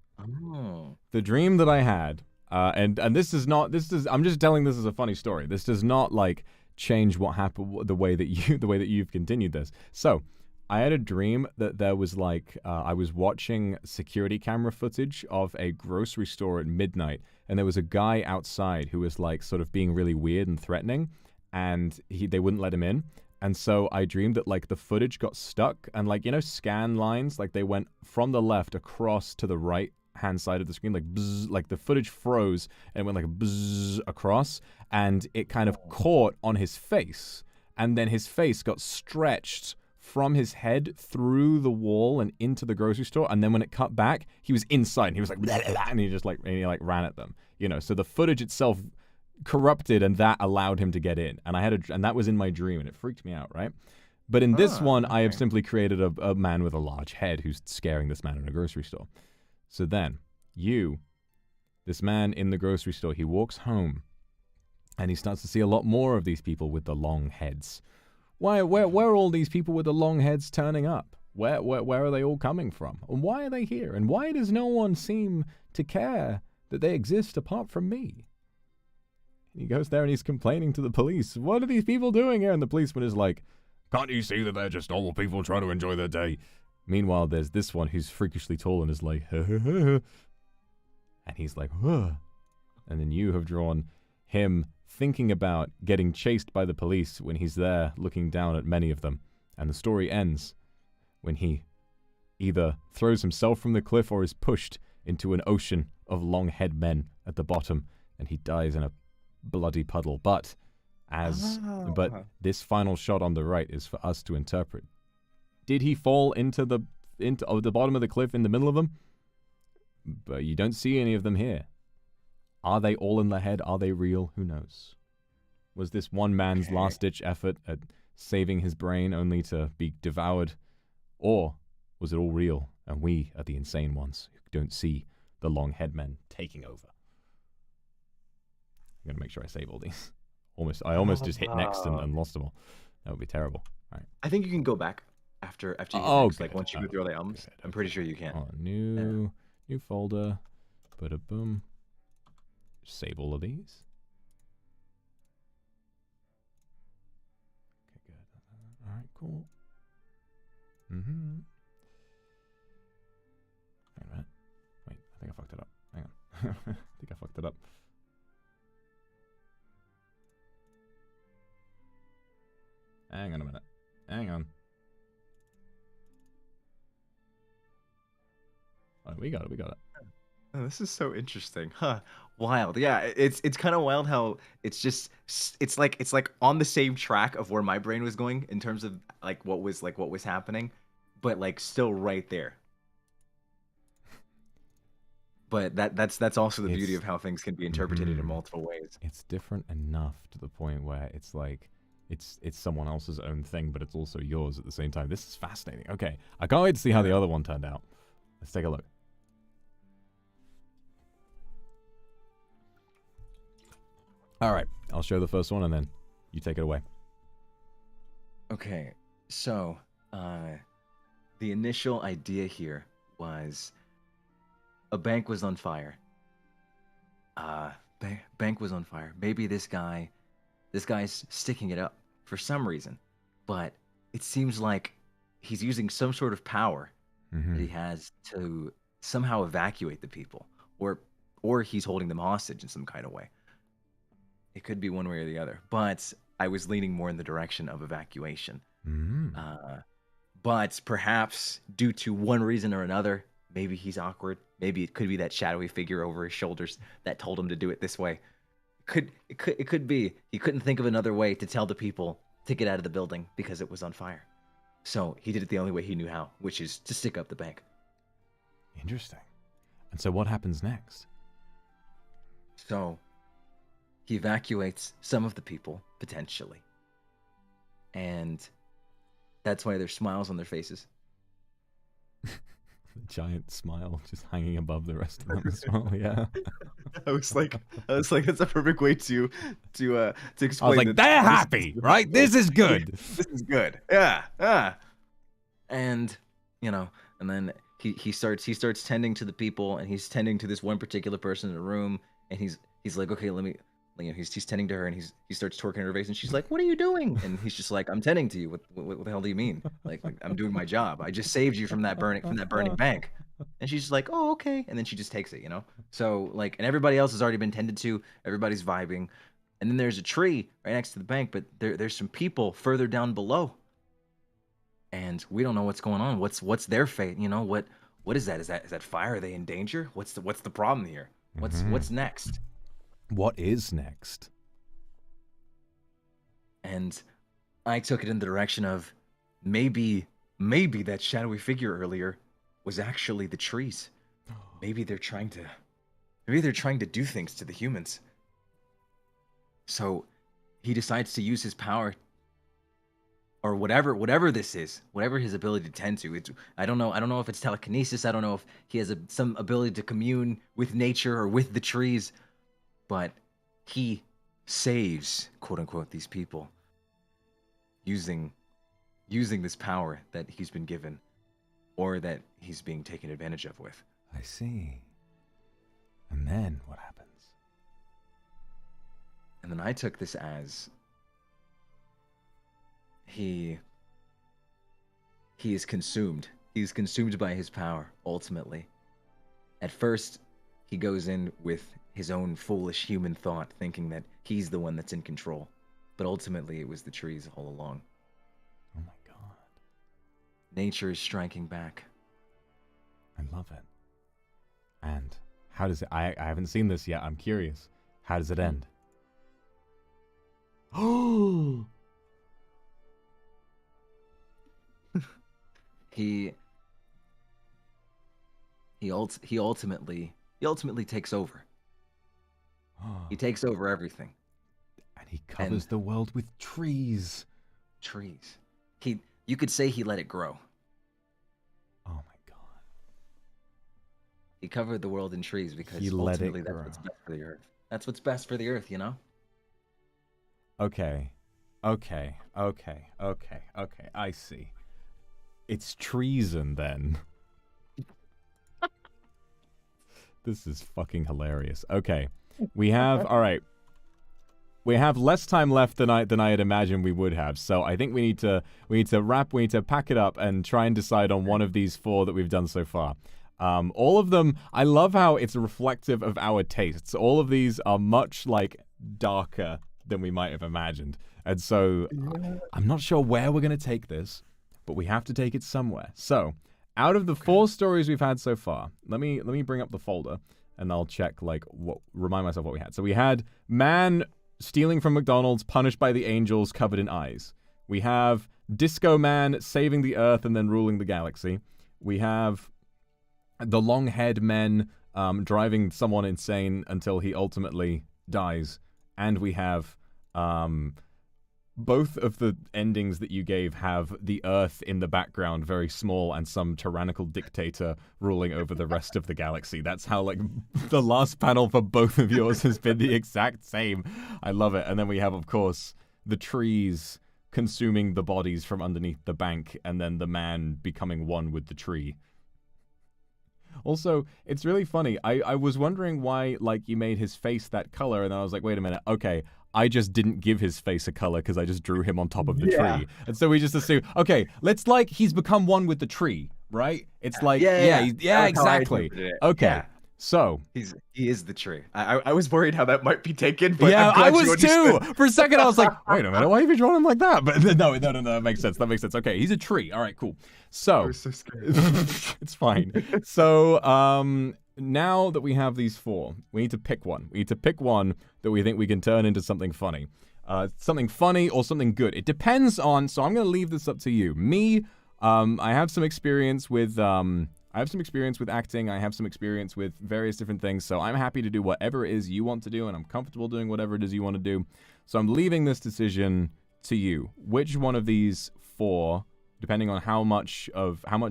Speaker 1: the dream that I had, and this is not, I'm just telling this as a funny story. This does not like change what happened, the way that you've continued this. So, I had a dream that there was like, I was watching security camera footage of a grocery store at midnight, and there was a guy outside who was like sort of being really weird and threatening, and they wouldn't let him in. And so I dreamed that like the footage got stuck, and like, you know, scan lines, like they went from the left across to the right hand side of the screen, like bzz, like the footage froze and it went like bzz across, and it kind of caught on his face, and then his face got stretched from his head through the wall and into the grocery store, and then when it cut back, he was inside, and he was like, blah, blah, blah, and he just like, ran at them, you know. So the footage itself corrupted, and that allowed him to get in, and that was in my dream, and it freaked me out, right? But in this one, I have simply created a man with a large head who's scaring this man in a grocery store. So then, this man in the grocery store, he walks home, and he starts to see a lot more of these people with the long heads. Where are all these people with the long heads turning up? Where are they all coming from? And why are they here? And why does no one seem to care that they exist apart from me? And he goes there and he's complaining to the police. What are these people doing here? And the policeman is like, can't you see that they're just normal people trying to enjoy their day? Meanwhile, there's this one who's freakishly tall and is like, and he's like, huh. And then you have drawn him thinking about getting chased by the police when he's there looking down at many of them. And the story ends when he either throws himself from the cliff or is pushed into an ocean of long-head men at the bottom, and he dies in a bloody puddle. But this final shot on the right is for us to interpret. Did he fall into the bottom of the cliff in the middle of them? But you don't see any of them here. Are they all in the head? Are they real? Who knows? Was this one man's last-ditch effort at saving his brain only to be devoured? Or was it all real, and we are the insane ones who don't see the long head men taking over? I'm going to make sure I save all these. I almost just hit next and lost them all. That would be terrible. All right.
Speaker 8: I think you can go back after you hit next, like once you go through all the albums.
Speaker 1: Good.
Speaker 8: I'm pretty sure you can.
Speaker 1: Oh, new folder. Boom. Save all of these. Okay, good. All right, cool. Hang on a minute. Wait, I think I fucked it up. Hang on. I think I fucked it up. Hang on a minute. Hang on. Oh, we got it.
Speaker 7: Oh, this is so interesting, huh? Wild, yeah. It's kind of wild how it's like on the same track of where my brain was going in terms of like what was happening, but like still right there. But that's also the beauty
Speaker 1: It's
Speaker 7: of how things can be interpreted in multiple ways.
Speaker 1: it's different enough to the point where it's like it's someone else's own thing, but it's also yours at the same time. This is fascinating. Okay, I can't wait to see how the other one turned out. Let's take a look. All right, I'll show the first one and then you take it away.
Speaker 7: Okay, so the initial idea here was a bank was on fire. Bank was on fire. Maybe this guy's sticking it up for some reason, but it seems like he's using some sort of power that he has to somehow evacuate the people, or he's holding them hostage in some kind of way. It could be one way or the other, but I was leaning more in the direction of evacuation. But perhaps due to one reason or another, maybe he's awkward. Maybe it could be that shadowy figure over his shoulders that told him to do it this way. It could be he couldn't think of another way to tell the people to get out of the building because it was on fire. So he did it the only way he knew how, which is to stick up the bank.
Speaker 1: Interesting. And so what happens next?
Speaker 7: So he evacuates some of the people, potentially. And that's why there's smiles on their faces.
Speaker 1: The giant smile just hanging above the rest of them as well, yeah.
Speaker 7: I was like, that's a perfect way to explain.
Speaker 1: I was like, they're happy, right? This is good.
Speaker 7: This is good. Yeah. And and then he starts tending to the people, and he's tending to this one particular person in the room, and he's like, okay, let me. He's tending to her, and he starts twerking her face, and she's like, "What are you doing?" And he's just like, "I'm tending to you. What the hell do you mean? Like I'm doing my job. I just saved you from that burning bank." And she's just like, "Oh, okay." And then she just takes it, So and everybody else has already been tended to. Everybody's vibing, and then there's a tree right next to the bank, but there's some people further down below, and we don't know what's going on. What's their fate? What is that? Is that fire? Are they in danger? What's the problem here? What's next?
Speaker 1: What is next?
Speaker 7: And I took it in the direction of maybe that shadowy figure earlier was actually the trees. Maybe they're trying to do things to the humans. So he decides to use his power, or whatever this is, whatever his ability to tend to. I don't know if it's telekinesis. I don't know if he has some ability to commune with nature or with the trees. But he saves, quote unquote, these people using this power that he's been given, or that he's being taken advantage of with.
Speaker 1: I see. And then what happens?
Speaker 7: And then I took this as he is consumed. He's consumed by his power, ultimately. At first, he goes in with his own foolish human thought, thinking that he's the one that's in control. But ultimately, it was the trees all along.
Speaker 1: Oh my god.
Speaker 7: Nature is striking back.
Speaker 1: I love it. And how does it... I haven't seen this yet. I'm curious. How does it end? Oh!
Speaker 7: He ultimately takes over. He takes over everything.
Speaker 1: And he covers the world with trees.
Speaker 7: Trees. You could say he let it grow.
Speaker 1: Oh my god.
Speaker 7: He covered the world in trees because
Speaker 1: He let it
Speaker 7: ultimately that's
Speaker 1: grow.
Speaker 7: what's best for the earth. That's what's best for the earth,
Speaker 1: Okay. I see. It's treason then. This is fucking hilarious. Okay. We have less time left than I had imagined we would have. So I think we need to pack it up and try and decide on one of these four that we've done so far. All of them, I love how it's reflective of our tastes. All of these are much darker than we might have imagined. And so I'm not sure where we're going to take this, but we have to take it somewhere. So out of the four stories we've had so far, let me bring up the folder and I'll check, like, remind myself what we had. So we had man stealing from McDonald's, punished by the angels, covered in eyes. We have Disco Man saving the Earth and then ruling the galaxy. We have the long-haired men driving someone insane until he ultimately dies. And we have both of the endings that you gave have the Earth in the background, very small, and some tyrannical dictator ruling over the rest of the galaxy. That's how, like, the last panel for both of yours has been the exact same. I love it. And then we have, of course, the trees consuming the bodies from underneath the bank, and then the man becoming one with the tree. Also, it's really funny. I was wondering why, like, you made his face that color, and then I was like, wait a minute, okay, I just didn't give his face a color because I just drew him on top of the tree. And so we just assume, okay, let's, like, he's become one with the tree, right? It's like, yeah, exactly. Okay,
Speaker 7: Yeah.
Speaker 1: so.
Speaker 7: He is the tree. I was worried how that might be taken, but
Speaker 1: Yeah,
Speaker 7: I'm glad
Speaker 1: I
Speaker 7: you
Speaker 1: was too.
Speaker 7: understood.
Speaker 1: For a second, I was like, wait a minute, why have you drawn him like that? But no, that makes sense. That makes sense. Okay, he's a tree. All right, cool. So,
Speaker 7: I was so scared.
Speaker 1: it's fine. So, now that we have these four, we need to pick one. We need to pick one that we think we can turn into something funny. Something funny or something good. It depends on, so I'm going to leave this up to you. Me, I have some experience with, acting. I have some experience with various different things, so I'm happy to do whatever it is you want to do, and I'm comfortable doing whatever it is you want to do. So I'm leaving this decision to you. Which one of these four, depending on how much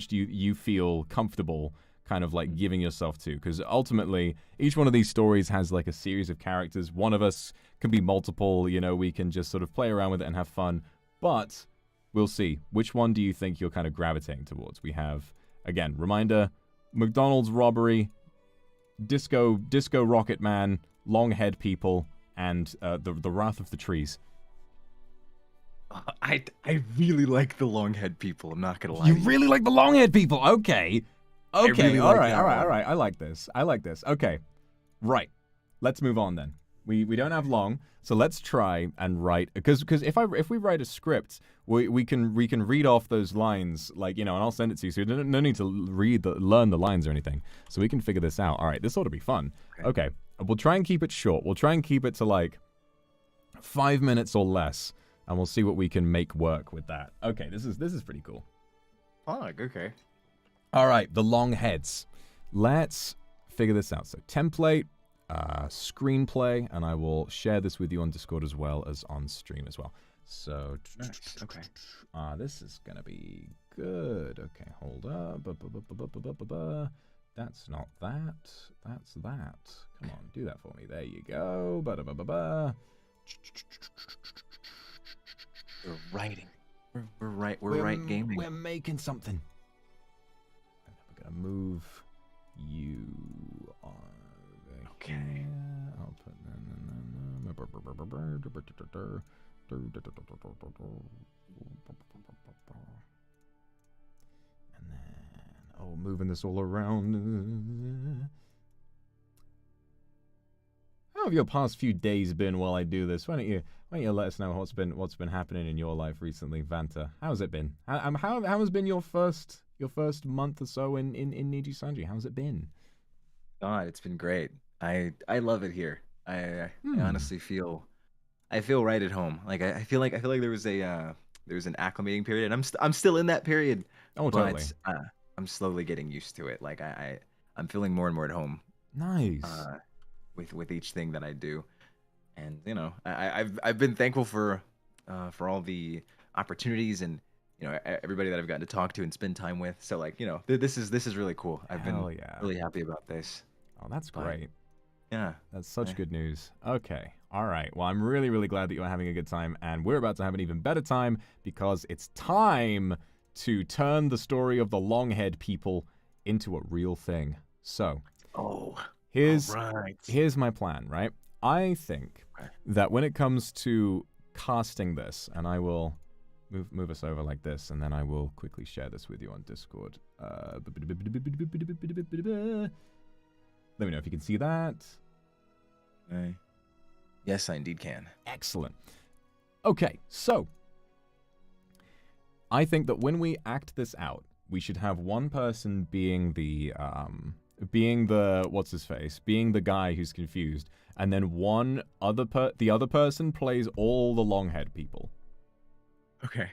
Speaker 1: do you feel comfortable kind of like giving yourself to? Because ultimately, each one of these stories has like a series of characters. One of us can be multiple, you know, we can just sort of play around with it and have fun. But we'll see. Which one do you think you're kind of gravitating towards? We have, again, reminder, McDonald's robbery, Disco Rocket Man, long-haired people, and the Wrath of the Trees.
Speaker 7: I really like the long-haired people. I'm not gonna lie.
Speaker 1: You
Speaker 7: to
Speaker 1: really like the long-haired people? Okay. Okay,
Speaker 7: really
Speaker 1: all
Speaker 7: like
Speaker 1: right.
Speaker 7: that one.
Speaker 1: I like this. Okay, right. Let's move on then. We don't have long, so let's try and write, because if we write a script, we can read off those lines, like, you know, and I'll send it to you, so you no need to learn the lines or anything, so we can figure this out. All right, this ought to be fun. Okay, we'll try and keep it short. We'll try and keep it to like 5 minutes or less, and we'll see what we can make work with that. Okay, this is pretty cool.
Speaker 7: Fuck, okay.
Speaker 1: All right, the long heads. Let's figure this out. So template, screenplay, and I will share this with you on Discord as well as on stream as well. So,
Speaker 7: Nice. Okay.
Speaker 1: this is gonna be good. Okay, hold up. That's not that. That's that. Come on, do that for me. There you go.
Speaker 7: We're writing. We're right gaming.
Speaker 1: We're making something. We're gonna move you on.
Speaker 7: Okay.
Speaker 1: I'll put and then moving this all around. How have your past few days been while I do this? Why don't you let us know what's been happening in your life recently, Vanta? How's it been? How has been your first month or so in NIJISANJI? How's it been?
Speaker 7: God, it's been great. I love it here. I honestly feel right at home. Like I feel like there was an acclimating period, and I'm still in that period.
Speaker 1: Oh, totally.
Speaker 7: But I'm slowly getting used to it. Like I'm feeling more and more at home.
Speaker 1: Nice.
Speaker 7: With each thing that I do, and you know I've been thankful for all the opportunities and, you know, everybody that I've gotten to talk to and spend time with. So, like, you know, this is really cool. I've been really happy about this.
Speaker 1: Oh, that's great.
Speaker 7: Yeah.
Speaker 1: That's such good news. Okay. All right. Well, I'm really, really glad that you're having a good time, and we're about to have an even better time because it's time to turn the story of the long-haired people into a real thing. So, here's my plan, right? I think that when it comes to casting this, and I will move us over like this, and then I will quickly share this with you on Discord. Let me know if you can see that.
Speaker 7: Yes, I indeed can.
Speaker 1: Excellent. Okay, so I think that when we act this out, we should have one person being the being the what's his face, being the guy who's confused, and then the other person plays all the long-haired people.
Speaker 7: Okay.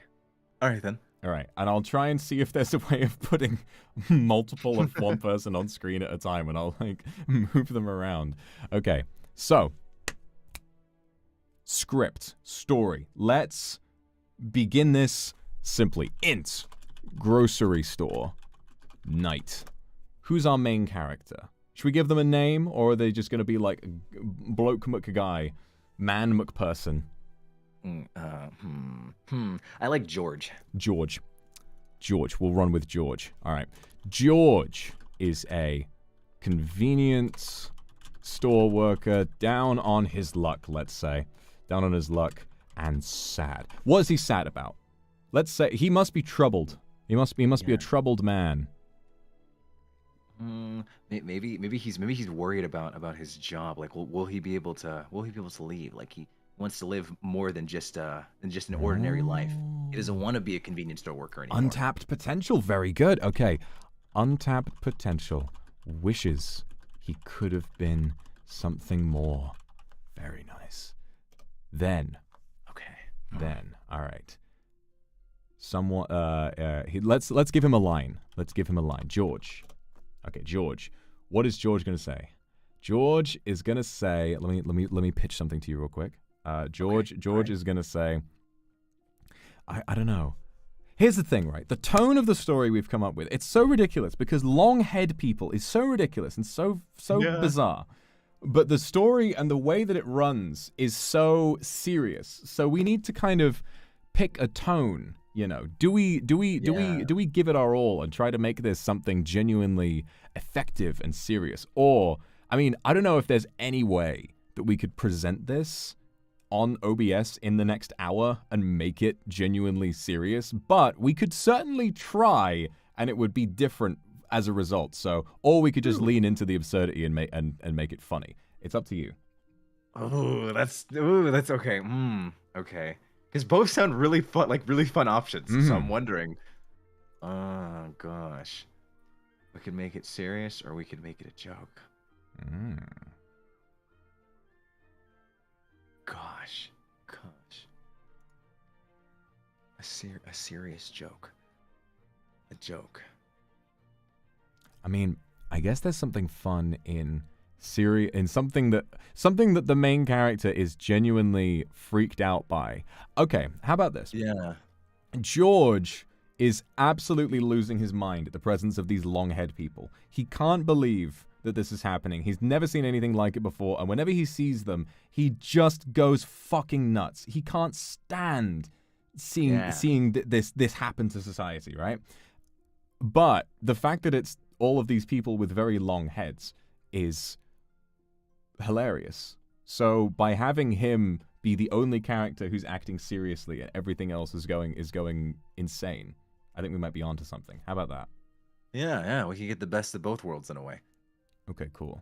Speaker 7: All right then.
Speaker 1: All right, and I'll try and see if there's a way of putting multiple of one person on screen at a time, and I'll like move them around. Okay, so script, story. Let's begin this simply. Int, grocery store, night. Who's our main character? Should we give them a name, or are they just going to be like bloke McGuy, man McPerson?
Speaker 7: I like George.
Speaker 1: George. We'll run with George. All right. George is a convenience store worker down on his luck, let's say. Down on his luck and sad. What is he sad about? Let's say he must be troubled. He must be a troubled man.
Speaker 7: Maybe he's worried about his job. Like, will he be able to leave? Like, he wants to live more than just an ordinary life. He doesn't want to be a convenience store worker anymore.
Speaker 1: Untapped potential. Very good. Okay. Untapped potential. Wishes he could have been something more. Very nice. Then. All right. Someone. Let's give him a line. George. Okay, George. What is George gonna say? George is gonna say. Let me pitch something to you real quick. George is gonna say. I don't know. Here's the thing, right? The tone of the story we've come up with, it's so ridiculous because long-haired people is so ridiculous and so bizarre. But the story and the way that it runs is so serious. So we need to kind of pick a tone, you know. Do we give it our all and try to make this something genuinely effective and serious? Or, I mean, I don't know if there's any way that we could present this on OBS in the next hour and make it genuinely serious, but we could certainly try, and it would be different as a result. So, or we could just lean into the absurdity and make it funny. It's up to you.
Speaker 7: That's okay. Okay. Because both sound really fun options.
Speaker 1: Mm-hmm.
Speaker 7: So I'm wondering. Oh gosh, we could make it serious, or we could make it a joke. Gosh. A serious joke. A joke.
Speaker 1: I mean, I guess there's something fun in something that the main character is genuinely freaked out by. Okay, how about this?
Speaker 7: Yeah.
Speaker 1: George is absolutely losing his mind at the presence of these long-haired people. He can't believe that this is happening. He's never seen anything like it before, and whenever he sees them, he just goes fucking nuts. He can't stand seeing this happen to society, right? But the fact that it's all of these people with very long heads is hilarious. So by having him be the only character who's acting seriously and everything else is going insane, I think we might be onto something. How about that?
Speaker 7: Yeah, we can get the best of both worlds in a way.
Speaker 1: Okay, cool.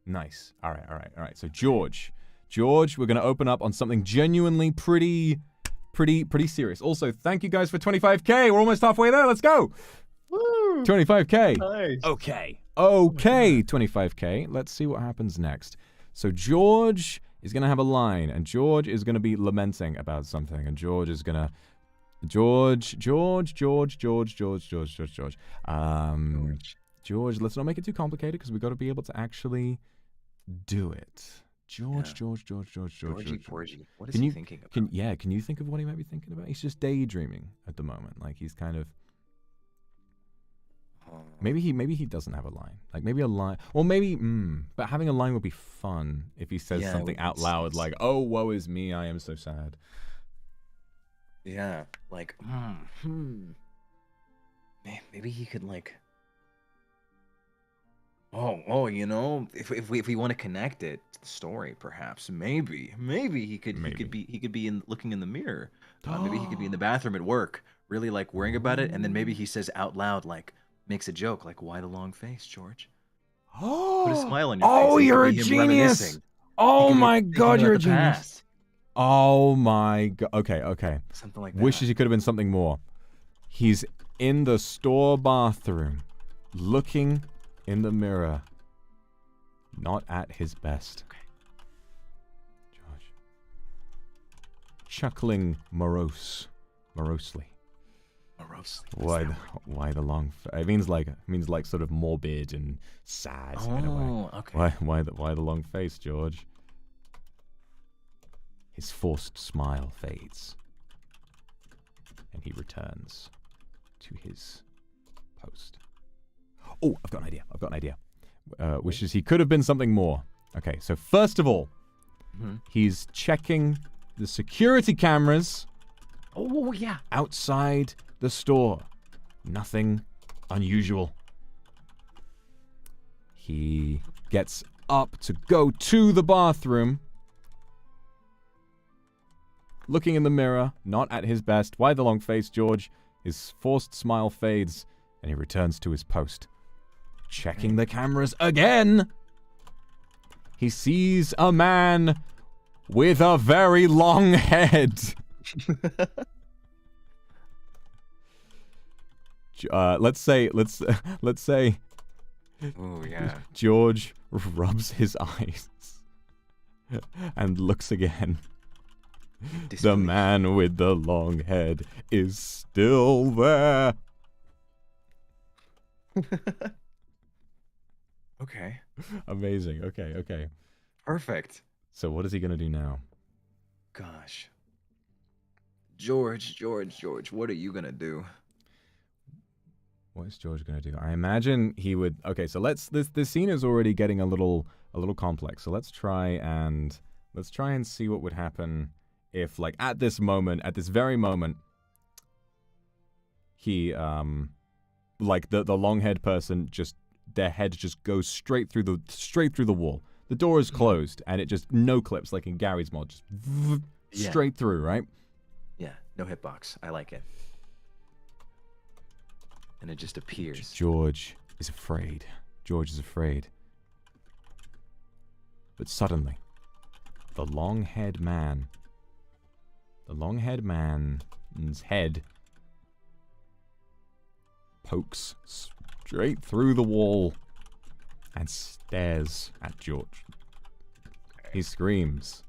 Speaker 1: Nice. All right. So George, we're going to open up on something genuinely pretty serious. Also, thank you guys for 25K. We're almost halfway there. Let's go. Woo! 25K.
Speaker 7: Nice.
Speaker 1: Okay, 25K. Let's see what happens next. So George is going to have a line, and George is going to be lamenting about something, and George is going to... George, let's not make it too complicated because we've got to be able to actually do it. George.
Speaker 7: Porgy. What is he thinking about?
Speaker 1: Can you think of what he might be thinking about? He's just daydreaming at the moment. Like, he's kind of... Maybe he doesn't have a line. Like, maybe a line... Well, maybe... But having a line would be fun if he says something out loud like, "Oh, woe is me, I am so sad."
Speaker 7: Yeah, like... Maybe he could, like... Oh, you know, if we want to connect it to the story, perhaps maybe he could be looking in the mirror. Maybe he could be in the bathroom at work, really like worrying about it, and then maybe he says out loud, like, makes a joke, like, "Why the long face, George?" Put a smile on your face.
Speaker 1: Oh, you're a genius! Oh my God, you're a genius! Oh my God. Okay.
Speaker 7: Something like that.
Speaker 1: Wishes he could have been something more. He's in the store bathroom, looking in the mirror, not at his best.
Speaker 7: Okay.
Speaker 1: George. Chuckling morosely.
Speaker 7: Morosely.
Speaker 1: Why the long? It means like sort of morbid and sad in a way.
Speaker 7: Oh, okay.
Speaker 1: Why the long face, George? His forced smile fades, and he returns to his post. Oh, I've got an idea. Wishes he could have been something more. Okay, so first of all, he's checking the security cameras.
Speaker 7: Oh, yeah.
Speaker 1: Outside the store. Nothing unusual. He gets up to go to the bathroom. Looking in the mirror, not at his best. Why the long face, George? His forced smile fades, and he returns to his post. Checking the cameras again. He sees a man with a very long head. Let's say
Speaker 7: Oh, yeah.
Speaker 1: George rubs his eyes and looks again. The man with the long head is still there.
Speaker 7: Okay.
Speaker 1: Amazing. Okay.
Speaker 7: Perfect.
Speaker 1: So what is he gonna do now?
Speaker 7: Gosh. George, what are you gonna do?
Speaker 1: What is George gonna do? I imagine he would. Okay, so this scene is already getting a little complex. So let's try and see what would happen if, like, at this very moment, he like the long-haired person, just their head just goes straight through the wall. The door is closed and it just no clips, like in Gary's mod, just straight through, right?
Speaker 7: Yeah, no hitbox. I like it. And it just appears.
Speaker 1: George is afraid. But suddenly, the long-haired man's head pokes straight through the wall and stares at George. He screams.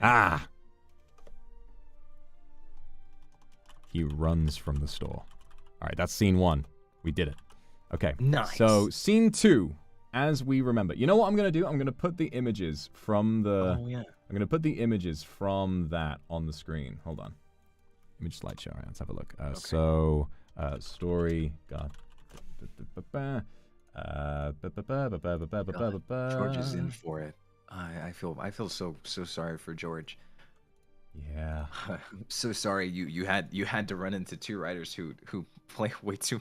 Speaker 1: Ah! He runs from the store. All right, that's scene 1. We did it. Okay.
Speaker 7: Nice.
Speaker 1: So scene 2, as we remember. You know what I'm gonna do? I'm gonna put the images from the.
Speaker 7: Oh, yeah.
Speaker 1: I'm gonna put the images from that on the screen. Hold on. Image slideshow. All right, let's have a look.
Speaker 7: Okay.
Speaker 1: So, story. God.
Speaker 7: George is in for it. I feel so sorry for George.
Speaker 1: Yeah.
Speaker 7: I'm so sorry you had to run into 2 writers who play way too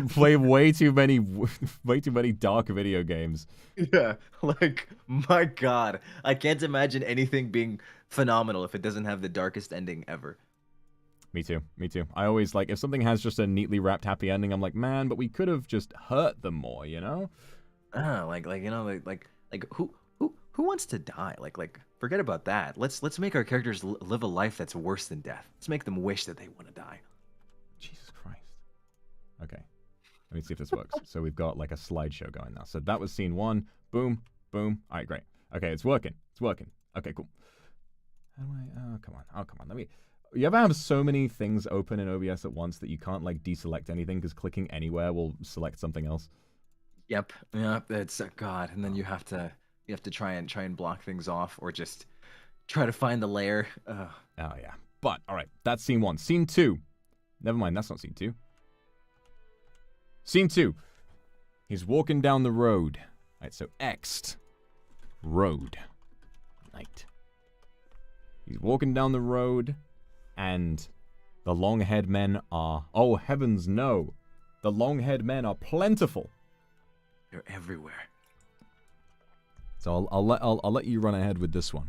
Speaker 1: play way too many dark video games.
Speaker 7: Yeah, like, my God, I can't imagine anything being phenomenal if it doesn't have the darkest ending ever.
Speaker 1: Me too. I always like, if something has just a neatly wrapped happy ending, I'm like, man, but we could have just hurt them more, you know?
Speaker 7: Like you know, like who wants to die? Like forget about that. Let's make our characters live a life that's worse than death. Let's make them wish that they want to die.
Speaker 1: Jesus Christ. Okay. Let me see if this works. So we've got like a slideshow going now. So that was scene 1. Boom, boom. All right, great. Okay, it's working. Okay, cool. How do I? Oh, come on. Let me. You ever have so many things open in OBS at once that you can't like deselect anything because clicking anywhere will select something else?
Speaker 7: Yep. It's God, and then you have to try and block things off, or just try to find the layer.
Speaker 1: Oh yeah. But all right, that's scene 1. Scene 2. Never mind, that's not scene 2. Scene 2. He's walking down the road. All right, so X'd road. Night. He's walking down the road, and the long-haired men are... Oh, heavens no. The long-haired men are plentiful.
Speaker 7: They're everywhere.
Speaker 1: So I'll let you run ahead with this one.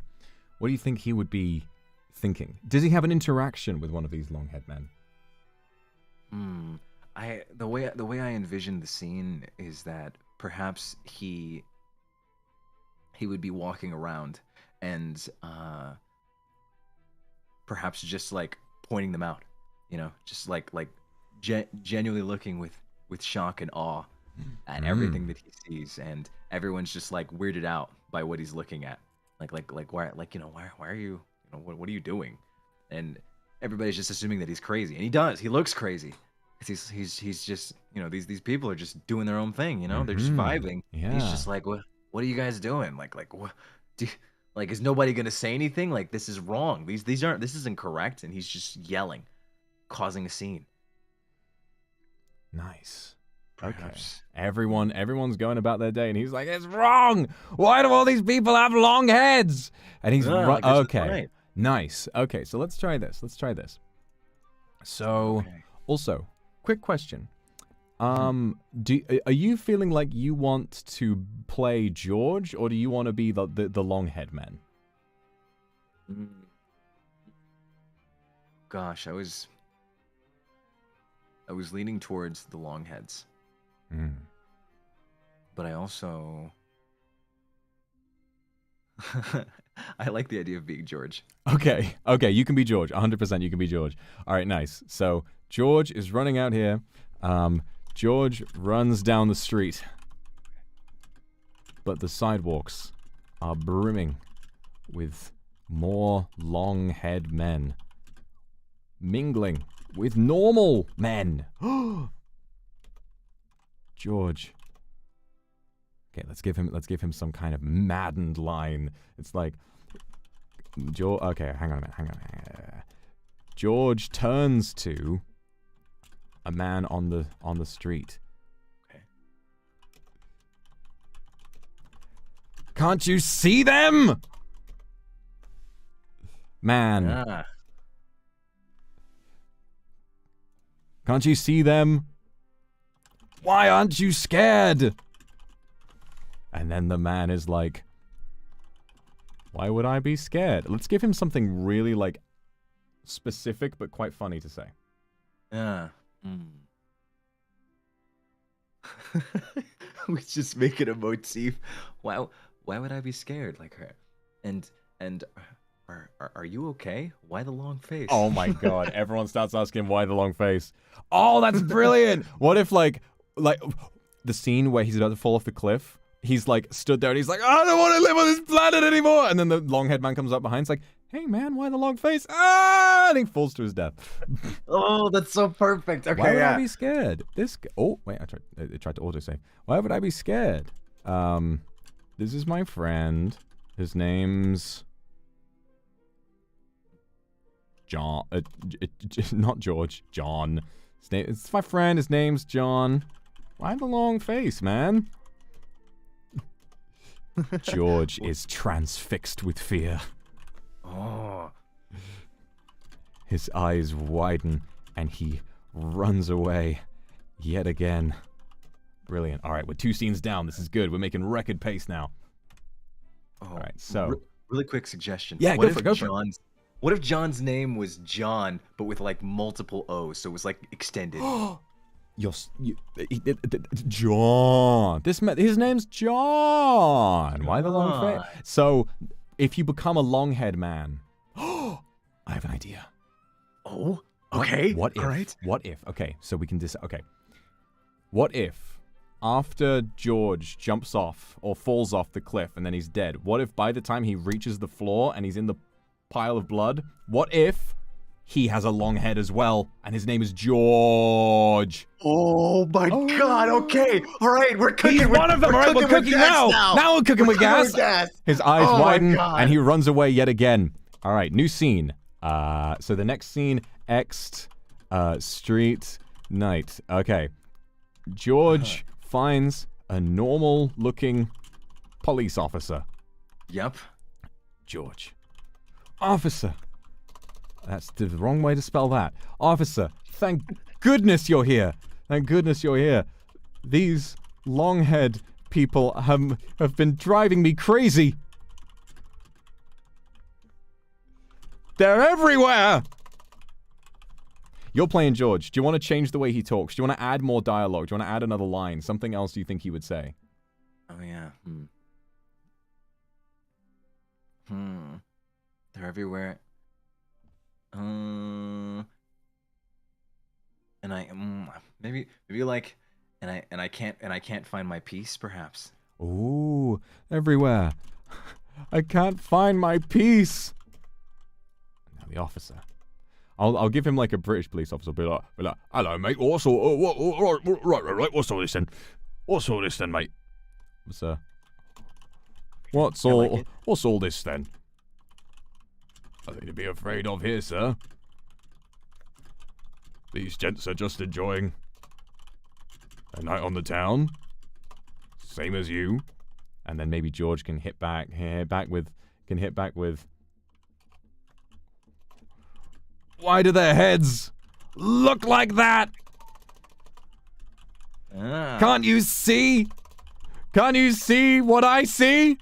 Speaker 1: What do you think he would be thinking? Does he have an interaction with one of these long-haired men?
Speaker 7: The way I envision the scene is that perhaps he would be walking around and perhaps just like pointing them out, you know, just like genuinely looking with with shock and awe at everything that he sees, and everyone's just like weirded out by what he's looking at. Like why, like, you know, why are you, you know, what are you doing? And everybody's just assuming that he's crazy, and he does. He looks crazy. He's just, you know, these people are just doing their own thing, you know, they're just vibing.
Speaker 1: Yeah.
Speaker 7: He's just like, what are you guys doing? Like what do you, like, is nobody gonna say anything? Like, this is wrong. These aren't, this isn't correct. And he's just yelling, causing a scene.
Speaker 1: Nice.
Speaker 7: Perhaps.
Speaker 1: Okay. Everyone's going about their day, and he's like, "It's wrong. Why do all these people have long heads?" And he's
Speaker 7: I guess that's
Speaker 1: okay.
Speaker 7: right.
Speaker 1: Nice. Okay, so let's try this. So, also, quick question. Are you feeling like you want to play George, or do you want to be the long head man?
Speaker 7: Gosh, I was leaning towards the long heads. But I also I like the idea of being George.
Speaker 1: Okay, you can be George. 100% you can be George. All right, nice. So George is running out here. George runs down the street. But the sidewalks are brimming with more long-haired men mingling with normal men. George. Okay, let's give him some kind of maddened line. It's like George. Okay, hang on a minute. George turns to a man on the street.
Speaker 7: Okay.
Speaker 1: Can't you see them? Man. Can't you see them? Why aren't you scared? And then the man is like, why would I be scared? Let's give him something really, like, specific but quite funny to say.
Speaker 7: We just make it a motif. Why would I be scared like her? And are you okay? Why the long face?
Speaker 1: Oh my god, everyone starts asking why the long face. Oh, that's brilliant. What if like the scene where he's about to fall off the cliff, he's like stood there and he's like, I don't want to live on this planet anymore. And then the long haired man comes up behind, it's like, hey man, why the long face? Ah, and he falls to his death.
Speaker 7: Oh, that's so perfect. Okay,
Speaker 1: why would I be scared? Oh wait, I tried to autosave. Why would I be scared? This is my friend. His name's John. Not George. John. It's my friend. His name's John. Why the long face, man? George is transfixed with fear.
Speaker 7: Oh.
Speaker 1: His eyes widen and he runs away yet again. Brilliant. All right, we're 2 scenes down. This is good. We're making record pace now. All right, so
Speaker 7: really quick suggestion.
Speaker 1: Yeah, go for it.
Speaker 7: What if John's name was John, but with like multiple O's, so it was like extended?
Speaker 1: John. His name's John. Why the long face? So, if you become a long-haired man, I have an idea.
Speaker 7: Oh, okay.
Speaker 1: What if?
Speaker 7: All right.
Speaker 1: What if? Okay, so we can okay. What if after George jumps off or falls off the cliff and then he's dead? What if by the time he reaches the floor and he's in the pile of blood, what if he has a long head as well and his name is George?
Speaker 7: Oh my god, okay. All right, we're cooking.
Speaker 1: He's one of them. All right, we're cooking now. Now we're cooking with gas. His eyes widen and he runs away yet again. All right, new scene. So the next scene, street, night. Okay. George finds a normal-looking police officer.
Speaker 7: Yep.
Speaker 1: George. Officer. That's the wrong way to spell that. Officer, thank goodness you're here. Thank goodness you're here. These long-haired people have been driving me crazy. They're everywhere! You're playing George. Do you want to change the way he talks? Do you want to add more dialogue? Do you want to add another line? Something else you think he would say?
Speaker 7: Oh, yeah. They're everywhere. And maybe like and I can't find my peace, perhaps.
Speaker 1: Ooh, everywhere. I can't find my peace. Now the officer. I'll give him like a British police officer. Be like, hello, mate. What's all? Right. What's all this then? What's all this then, mate? Sir. What's all this then? Nothing to be afraid of here, sir. These gents are just enjoying a night on the town, same as you. And then maybe George can hit back with. Why do their heads look like that? Can't you see? Can't you see what I see?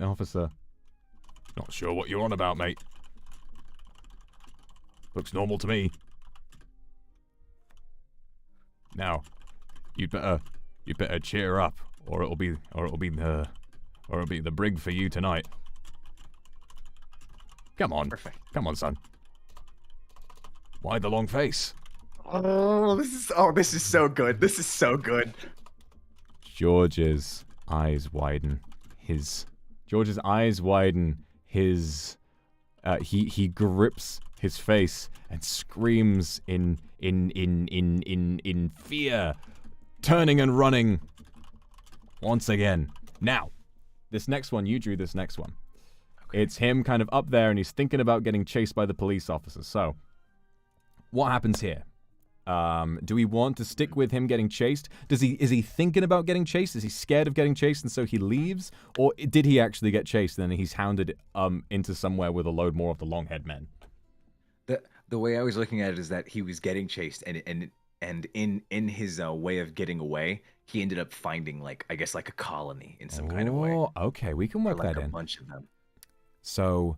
Speaker 1: Officer. Not sure what you're on about, mate. Looks normal to me. Now, you'd better cheer up, or it'll be the brig for you tonight. Come on.
Speaker 7: Perfect.
Speaker 1: Come on, son. Why the long face?
Speaker 7: This is so good. This is so good.
Speaker 1: George's eyes widen. George's eyes widen. He grips his face and screams in fear, turning and running once again. Now, this next one, you drew this next one. Okay. It's him kind of up there and he's thinking about getting chased by the police officer. So, what happens here? Do we want to stick with him getting chased? Is he thinking about getting chased? Is he scared of getting chased and so he leaves? Or did he actually get chased and then he's hounded into somewhere with a load more of the long-haired men?
Speaker 7: The way I was looking at it is that he was getting chased and in his way of getting away, he ended up finding like a colony in some kind of way.
Speaker 1: Oh, okay, we can work that in.
Speaker 7: A bunch of them.
Speaker 1: So,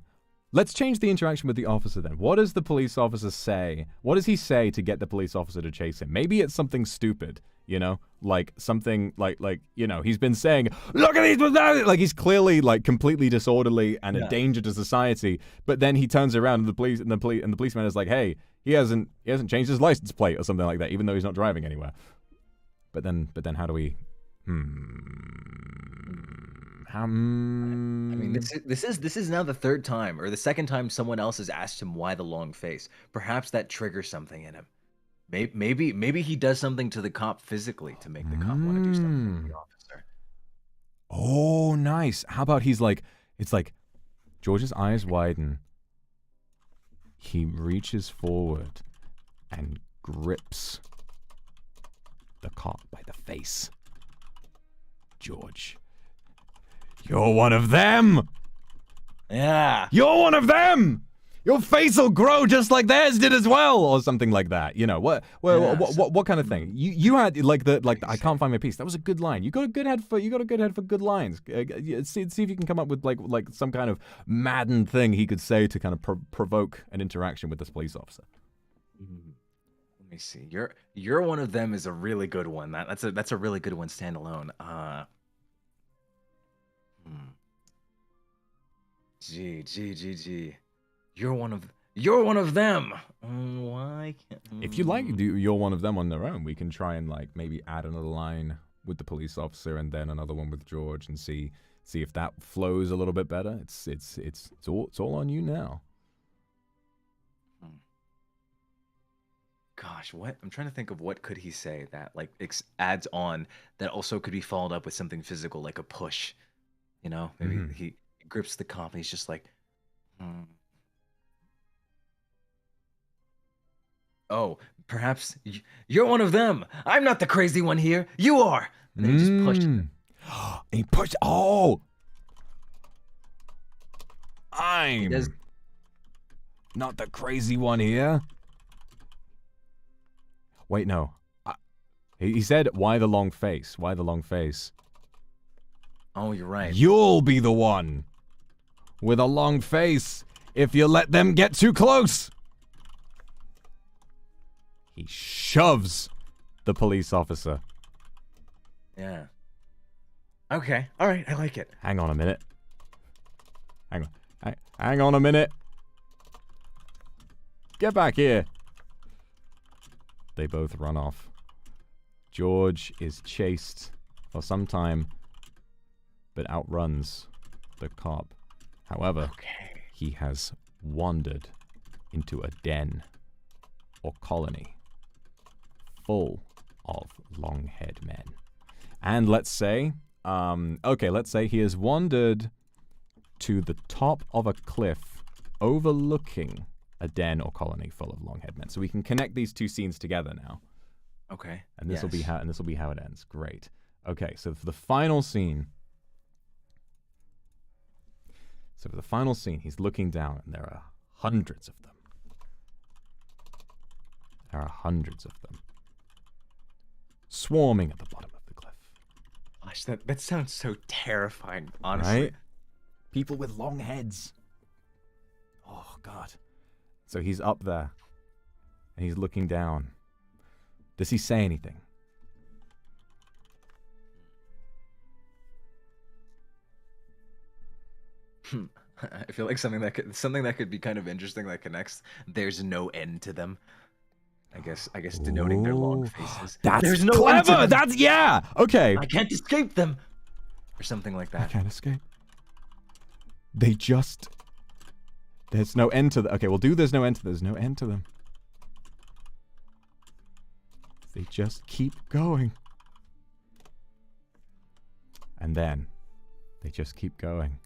Speaker 1: let's change the interaction with the officer then. What does the police officer say? What does he say to get the police officer to chase him? Maybe it's something stupid, you know? Like something like you know, he's been saying, look at these, like he's clearly like completely disorderly and a danger to society. But then he turns around and the policeman is like, hey, he hasn't changed his license plate or something like that, even though he's not driving anywhere. But then how do we
Speaker 7: I mean, this is now the third time or the second time someone else has asked him why the long face. Perhaps that triggers something in him. Maybe he does something to the cop physically to make the cop want to do something to the officer.
Speaker 1: Oh, nice. How about it's like George's eyes widen. He reaches forward and grips the cop by the face. George. You're one of them!
Speaker 7: Yeah.
Speaker 1: You're one of them! Your face will grow just like theirs did as well! Or something like that. You know, what kind of thing? You had, I can't find my piece. That was a good line. You got a good head for good lines. See if you can come up with, like some kind of Madden thing he could say to kind of provoke an interaction with this police officer.
Speaker 7: Let me see. You're one of them is a really good one. That's a really good one standalone. Gee. You're one of them. Why can't...
Speaker 1: If you like, you're one of them on their own. We can try and maybe add another line with the police officer and then another one with George and see if that flows a little bit better. It's all on you now.
Speaker 7: Gosh, what? I'm trying to think of what could he say that adds on that also could be followed up with something physical like a push. You know, maybe he grips the cop and he's just like, oh, perhaps you're one of them. I'm not the crazy one here. You are. And then he just pushed him.
Speaker 1: He pushed. Oh, I'm not the crazy one here. Wait, no. He said, why the long face? Why the long face?
Speaker 7: Oh, you're right.
Speaker 1: You'll be the one with a long face if you let them get too close. He shoves the police officer.
Speaker 7: Yeah. Okay. All right. I like it.
Speaker 1: Hang on a minute. Hang on a minute. Get back here. They both run off George is chased for some time, but outruns the cop. However, he has wandered into a den or colony full of long-haired men. And let's say, let's say he has wandered to the top of a cliff overlooking a den or colony full of long-haired men. So we can connect these two scenes together now.
Speaker 7: Okay.
Speaker 1: And this will be how it ends. Great. Okay, so for the final scene. So for the final scene, he's looking down and there are hundreds of them. There are hundreds of them. Swarming at the bottom of the cliff.
Speaker 7: Gosh, that sounds so terrifying, honestly.
Speaker 1: Right? People with long heads. Oh, God. So he's up there. And he's looking down. Does he say anything?
Speaker 7: I feel like something that could be kind of interesting that connects. There's no end to them. I guess denoting their long faces.
Speaker 1: There's no clever. That's okay.
Speaker 7: I can't escape them, or something like that.
Speaker 1: I can't escape. There's no end to them. Okay, we'll do. There's no end to. There's no end to them. They just keep going, and then they just keep going.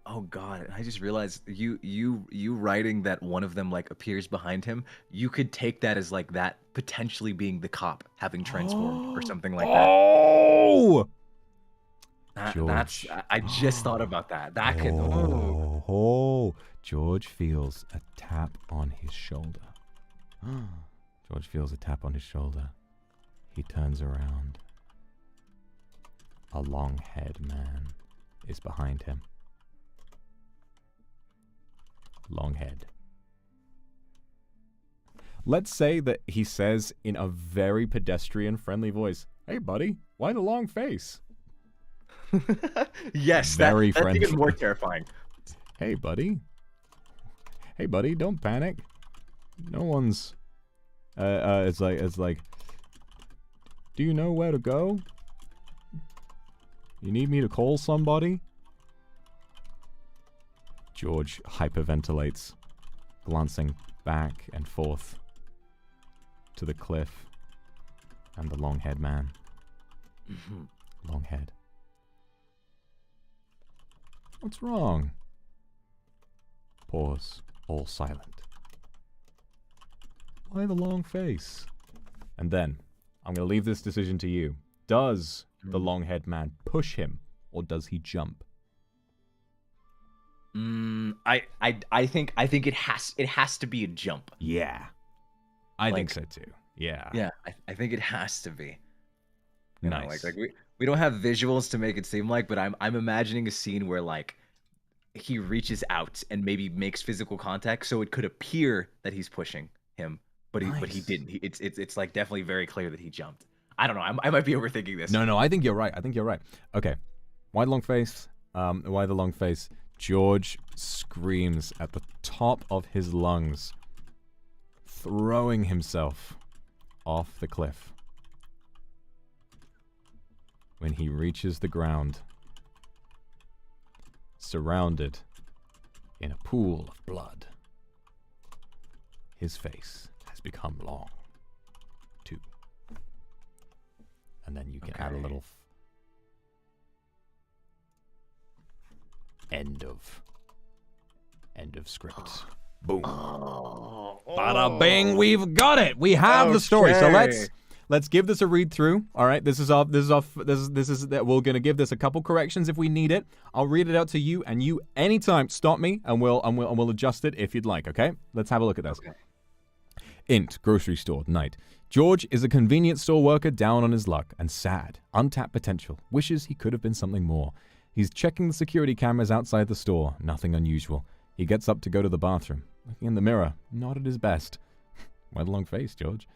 Speaker 7: Oh God! I just realized you writing that one of them like appears behind him. You could take that as like that potentially being the cop having transformed or something like that.
Speaker 1: Oh!
Speaker 7: I just thought about that. That could.
Speaker 1: George feels a tap on his shoulder. George feels a tap on his shoulder. He turns around. A long-haired man is behind him. Long head. Let's say that he says in a very pedestrian-friendly voice, "Hey, buddy, why the long face?"
Speaker 7: Yes,
Speaker 1: that's
Speaker 7: even more terrifying.
Speaker 1: Hey, buddy, don't panic. No one's. It's like. Do you know where to go? You need me to call somebody? George hyperventilates, glancing back and forth to the cliff and the long-haired man. Long head. What's wrong? Pause, all silent. Why the long face? And then, I'm going to leave this decision to you. Does the long-haired man push him, or does he jump?
Speaker 7: I think it has to be a jump.
Speaker 1: Yeah, I think so too. Yeah.
Speaker 7: Yeah, I think it has to be. You know,
Speaker 1: Nice.
Speaker 7: like we don't have visuals to make it seem like, but I'm imagining a scene where like he reaches out and maybe makes physical contact, so it could appear that he's pushing him, but he
Speaker 1: Nice.
Speaker 7: didn't. It's like definitely very clear that he jumped. I don't know. I might be overthinking this.
Speaker 1: No, I think you're right. Okay. Why the long face? Why the long face? George screams at the top of his lungs, throwing himself off the cliff. When he reaches the ground, surrounded in a pool of blood, his face has become long, too. And then you can add a little end of script. Boom. Bada bing, we've got it. We have the story. So let's give this a read through. All right, we're gonna give this a couple corrections if we need it. I'll read it out to you, and you anytime stop me, and we'll adjust it if you'd like. Okay, let's have a look at this.
Speaker 7: Okay.
Speaker 1: Int, grocery store, night. George is a convenience store worker down on his luck and sad, untapped potential, wishes he could have been something more. He's checking the security cameras outside the store, nothing unusual. He gets up to go to the bathroom, looking in the mirror, not at his best. Why the long face, George?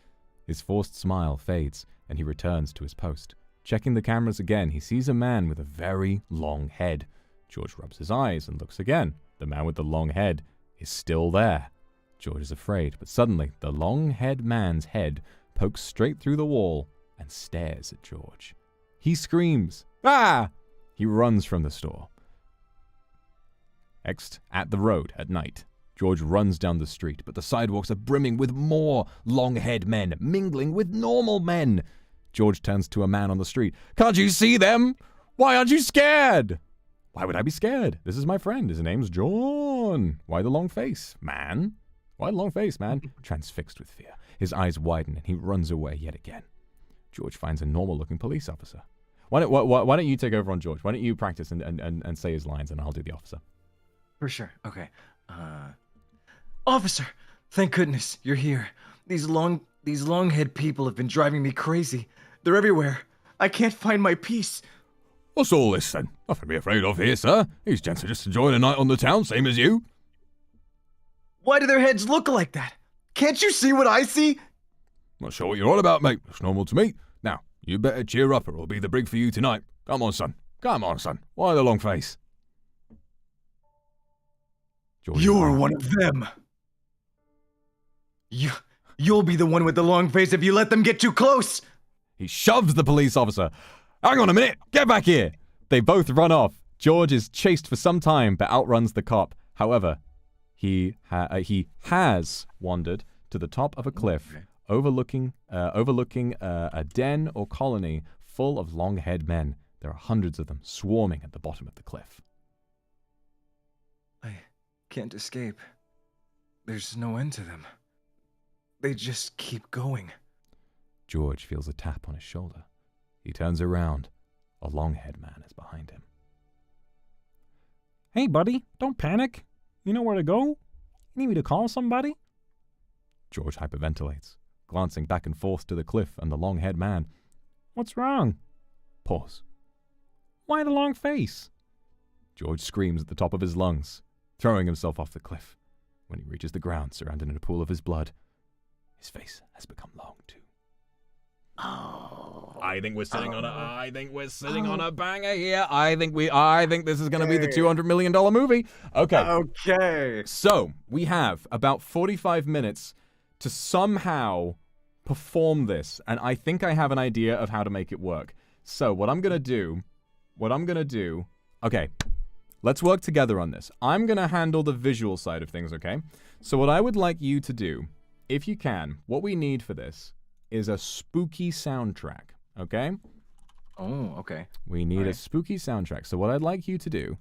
Speaker 1: His forced smile fades, and he returns to his post. Checking the cameras again, he sees a man with a very long head. George rubs his eyes and looks again. The man with the long head is still there. George is afraid, but suddenly the long-haired man's head pokes straight through the wall and stares at George. He screams, "Ah!" He runs from the store. Next, at the road at night, George runs down the street, but the sidewalks are brimming with more long-haired men, mingling with normal men. George turns to a man on the street. "Can't you see them? Why aren't you scared?" "Why would I be scared? This is my friend. His name's John." "Why the long face, man? Why the long face, man?" Transfixed with fear. His eyes widen and he runs away yet again. George finds a normal-looking police officer. Why don't you take over on George? Why don't you practice and say his lines and I'll do the officer?
Speaker 7: For sure. Okay. Officer, thank goodness you're here. These long-haired people have been driving me crazy. They're everywhere. I can't find my peace.
Speaker 2: What's all this then? Nothing to be afraid of here, sir. These gents are just enjoying a night on the town, same as you.
Speaker 7: Why do their heads look like that? Can't you see what I see?
Speaker 2: Not sure what you're on about, mate. It's normal to me. Now, you better cheer up or it'll be the brig for you tonight. Come on, son. Come on, son. Why the long face?
Speaker 1: George,
Speaker 7: You're one of them. You'll be the one with the long face if you let them get too close.
Speaker 1: He shoves the police officer. "Hang on a minute. Get back here." They both run off. George is chased for some time but outruns the cop. However, he has wandered to the top of a cliff overlooking a den or colony full of long-haired men. There are hundreds of them swarming at the bottom of the cliff.
Speaker 7: I can't escape. There's no end to them. They just keep going.
Speaker 1: George feels a tap on his shoulder. He turns around. A long-haired man is behind him. "Hey, buddy, don't panic. You know where to go? You need me to call somebody?" George hyperventilates, glancing back and forth to the cliff and the long-haired man. "What's wrong?" Pause. "Why the long face?" George screams at the top of his lungs, throwing himself off the cliff. When he reaches the ground, surrounded in a pool of his blood, his face has become long too.
Speaker 7: Oh.
Speaker 1: I think we're sitting on a banger here. I think this is going to be the $200 million movie. Okay.
Speaker 7: Okay.
Speaker 1: So, we have about 45 minutes to somehow perform this, and I think I have an idea of how to make it work. So, what I'm going to do, okay, let's work together on this. I'm going to handle the visual side of things, okay? So, what I would like you to do, if you can, what we need for this is a spooky soundtrack, okay?
Speaker 7: Oh, okay.
Speaker 1: We need a spooky soundtrack. So what I'd like you to do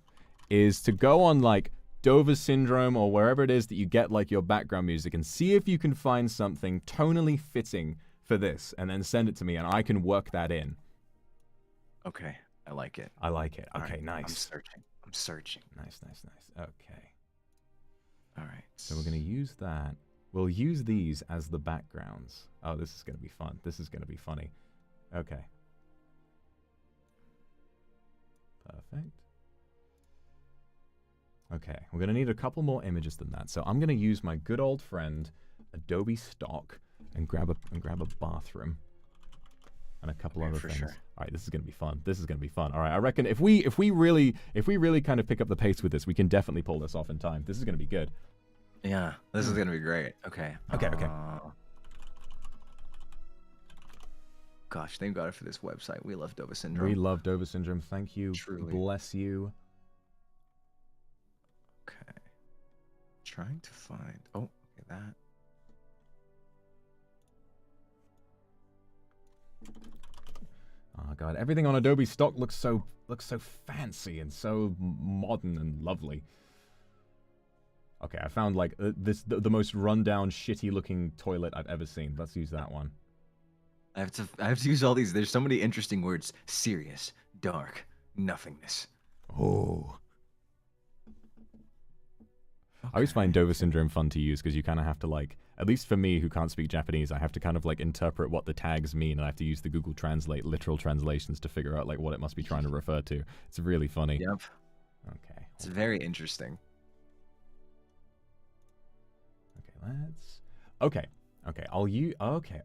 Speaker 1: is to go on like Dover Syndrome or wherever it is that you get like your background music and see if you can find something tonally fitting for this and then send it to me and I can work that in.
Speaker 7: Okay, I like it.
Speaker 1: I like it. Okay,
Speaker 7: right,
Speaker 1: nice.
Speaker 7: I'm searching.
Speaker 1: Nice. Okay.
Speaker 7: All right.
Speaker 1: So we're going to use that. We'll use these as the backgrounds. Oh, this is going to be fun. This is going to be funny. Okay. Perfect. Okay, we're going to need a couple more images than that. So I'm going to use my good old friend Adobe Stock and grab a bathroom and a couple other things.
Speaker 7: Sure.
Speaker 1: All right, this is going to be fun. All right, I reckon if we really kind of pick up the pace with this, we can definitely pull this off in time. This is going to be good.
Speaker 7: Yeah, this is gonna be great. Okay.
Speaker 1: Okay.
Speaker 7: Gosh, thank God for this website. We love Dover Syndrome.
Speaker 1: We love Dover Syndrome. Thank you.
Speaker 7: Truly.
Speaker 1: Bless you.
Speaker 7: Okay. Trying to find. Oh, okay, that.
Speaker 1: Oh God, everything on Adobe Stock looks so fancy and so modern and lovely. Okay, I found like the most rundown, shitty-looking toilet I've ever seen. Let's use that one.
Speaker 7: I have to use all these. There's so many interesting words: serious, dark, nothingness.
Speaker 1: Oh.
Speaker 7: Okay.
Speaker 1: I always find Dover Syndrome fun to use because you kind of have to like, at least for me who can't speak Japanese, I have to kind of like interpret what the tags mean, and I have to use the Google Translate literal translations to figure out like what it must be trying to refer to. It's really funny.
Speaker 7: Yep.
Speaker 1: Okay.
Speaker 7: It's very interesting.
Speaker 1: Okay. I'll use. Okay.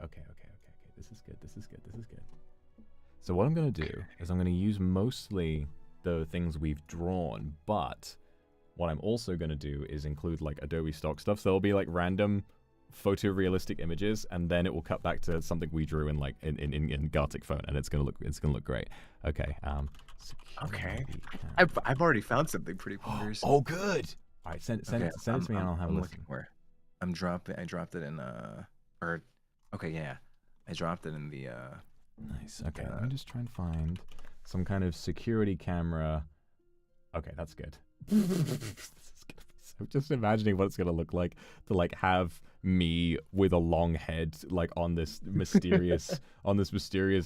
Speaker 1: This is good. So what I'm gonna do is I'm gonna use mostly the things we've drawn, but what I'm also gonna do is include like Adobe Stock stuff. So there'll be like random photorealistic images, and then it will cut back to something we drew in like in Gartic phone, and it's gonna look great. Okay.
Speaker 8: Okay.
Speaker 1: security
Speaker 8: I've already found something pretty cool.
Speaker 1: Oh, good. All right, send it to me, and I'll have a
Speaker 8: I'm
Speaker 1: listen.
Speaker 8: looking where. I dropped it in or okay, yeah. I dropped it in the
Speaker 1: Nice. Okay, let me just try and find some kind of security camera. Okay, that's good. This is gonna be so, just imagining what it's gonna look like to like have me with a long head like on this mysterious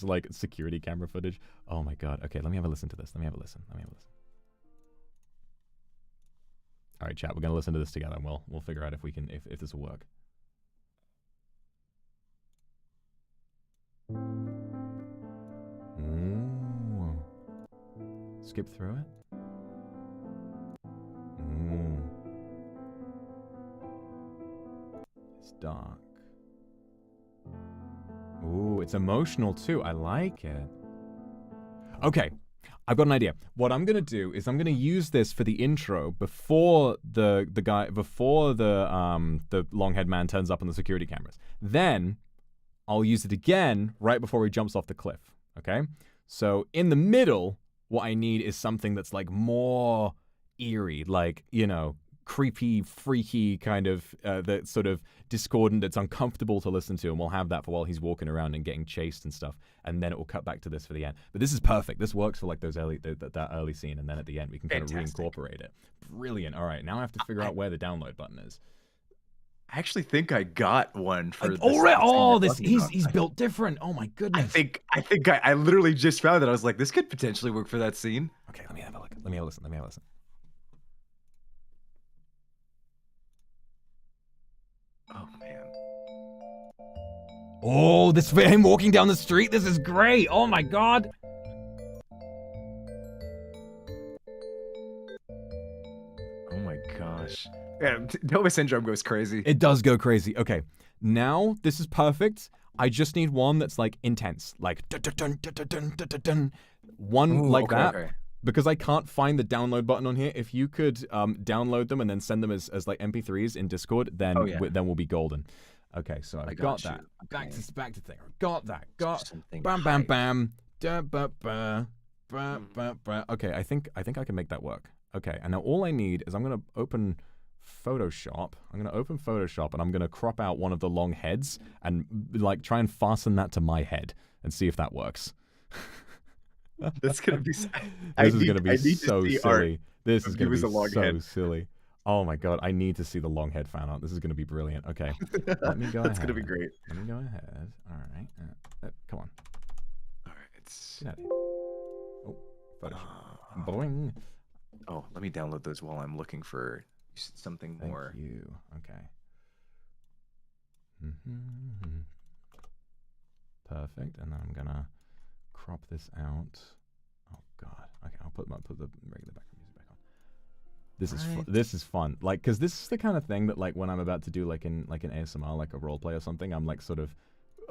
Speaker 1: like security camera footage. Oh my god. Okay, let me have a listen to this. Let me have a listen. All right, chat. We're gonna listen to this together, and we'll figure out if we can if this will work. Ooh. Skip through it. Ooh. It's dark. Ooh, it's emotional too. I like it. Okay, I've got an idea. What I'm gonna do is I'm gonna use this for the intro before the long-haired man turns up on the security cameras. Then I'll use it again right before he jumps off the cliff. Okay? So in the middle, what I need is something that's like more eerie, like, you know, creepy, freaky kind of that's sort of discordant, that's uncomfortable to listen to, and we'll have that for while he's walking around and getting chased and stuff, and then it will cut back to this for the end. But this is perfect. This works for like those that early scene, and then at the end we can kind of reincorporate it. Brilliant. All right, now I have to figure out where the download button is.
Speaker 8: I actually think I got one for this.
Speaker 1: Oh, he's built different. Oh my goodness.
Speaker 8: I think I literally just found it. I was like, this could potentially work for that scene.
Speaker 1: Okay, let me have a look. Let me have a listen.
Speaker 8: Oh man.
Speaker 1: Oh, this him walking down the street. This is great. Oh my god.
Speaker 8: Oh my gosh. Yeah, Nova Syndrome goes crazy.
Speaker 1: It does go crazy. Okay, now this is perfect. I just need one that's like intense, like one
Speaker 8: Ooh,
Speaker 1: like
Speaker 8: okay,
Speaker 1: that.
Speaker 8: okay.
Speaker 1: Because I can't find the download button on here. If you could download them and then send them as like MP3s in Discord, then then we'll be golden. Okay, so I've got that.
Speaker 8: Okay.
Speaker 1: Back to thing. Got that. Got
Speaker 8: something
Speaker 1: bam bam bam. Da, ba, ba, ba, ba, ba. Okay, I think I can make that work. Okay, and now all I need is I'm gonna open Photoshop. And I'm gonna crop out one of the long heads and like try and fasten that to my head and see if that works.
Speaker 8: That's gonna be.
Speaker 1: This is gonna be so silly. This is gonna be so silly. Oh my god, I need to see the long head fan art. This is gonna be brilliant. Okay, let me go ahead.
Speaker 8: That's gonna be great.
Speaker 1: Let me go ahead. All right, come on.
Speaker 8: All right, it's.
Speaker 1: Get out of here. Oh, Photoshop. Boing.
Speaker 8: Oh, let me download those while I'm looking for something more.
Speaker 1: Thank you. Okay. Perfect, and then I'm gonna crop this out. Oh god. Okay, I'll put the regular background music back on. This is fun. Like, cause this is the kind of thing that like when I'm about to do like an ASMR, like a roleplay or something, I'm like sort of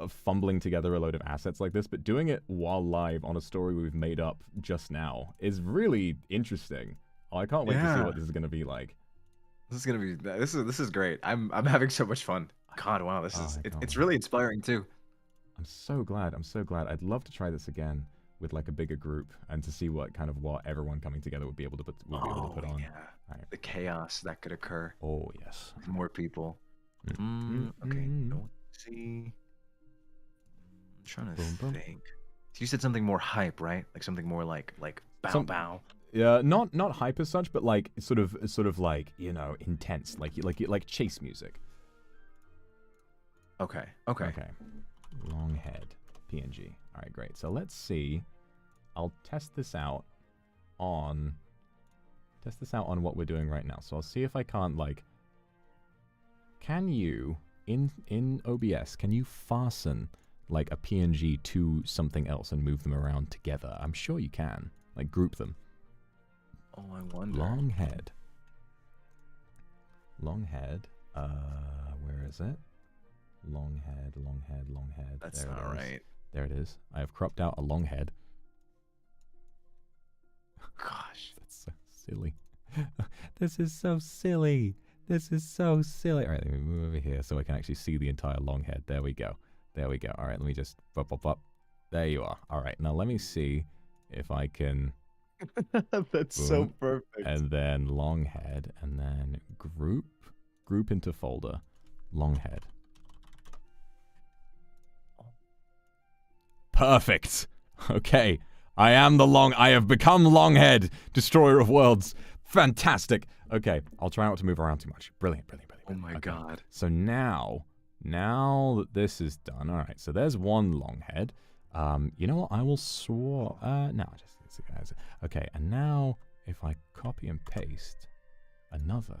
Speaker 1: fumbling together a load of assets like this, but doing it while live on a story we've made up just now is really interesting. Oh, I can't wait to see what this is gonna be like.
Speaker 8: This is great. I'm having so much fun. God, wow, it's really inspiring too.
Speaker 1: I'm so glad. I'd love to try this again with like a bigger group and to see what everyone coming together would be able to put on.
Speaker 8: Yeah. Right. The chaos that could occur.
Speaker 1: Oh yes.
Speaker 8: More people. Okay. Don't see. I'm trying to think. You said something more hype, right? Like something more like bow bow.
Speaker 1: Yeah, not hype as such, but like sort of like, you know, intense, like chase music.
Speaker 8: Okay.
Speaker 1: Long head PNG. All right, great. So let's see. I'll test this out on what we're doing right now. So I'll see if I can't like. Can you in OBS? Can you fasten like a PNG to something else and move them around together? I'm sure you can. Like group them.
Speaker 8: Oh, I wonder.
Speaker 1: Long head. Where is it? Long head.
Speaker 8: That's not right.
Speaker 1: There it is. I have cropped out a long head.
Speaker 8: Gosh.
Speaker 1: That's so silly. This is so silly. This is so silly. All right, let me move over here so I can actually see the entire long head. There we go. There we go. All right, let me just up. There you are. All right, now let me see if I can.
Speaker 5: That's
Speaker 1: Boom.
Speaker 5: so perfect.
Speaker 1: And then long head, and then group into folder, long head. Perfect. Okay, I have become Longhead, destroyer of worlds. Fantastic. Okay, I'll try not to move around too much. Brilliant.
Speaker 8: Oh my god.
Speaker 1: So now that this is done, all right. So there's one long head. You know what? I will swap. No, just okay. And now if I copy and paste another,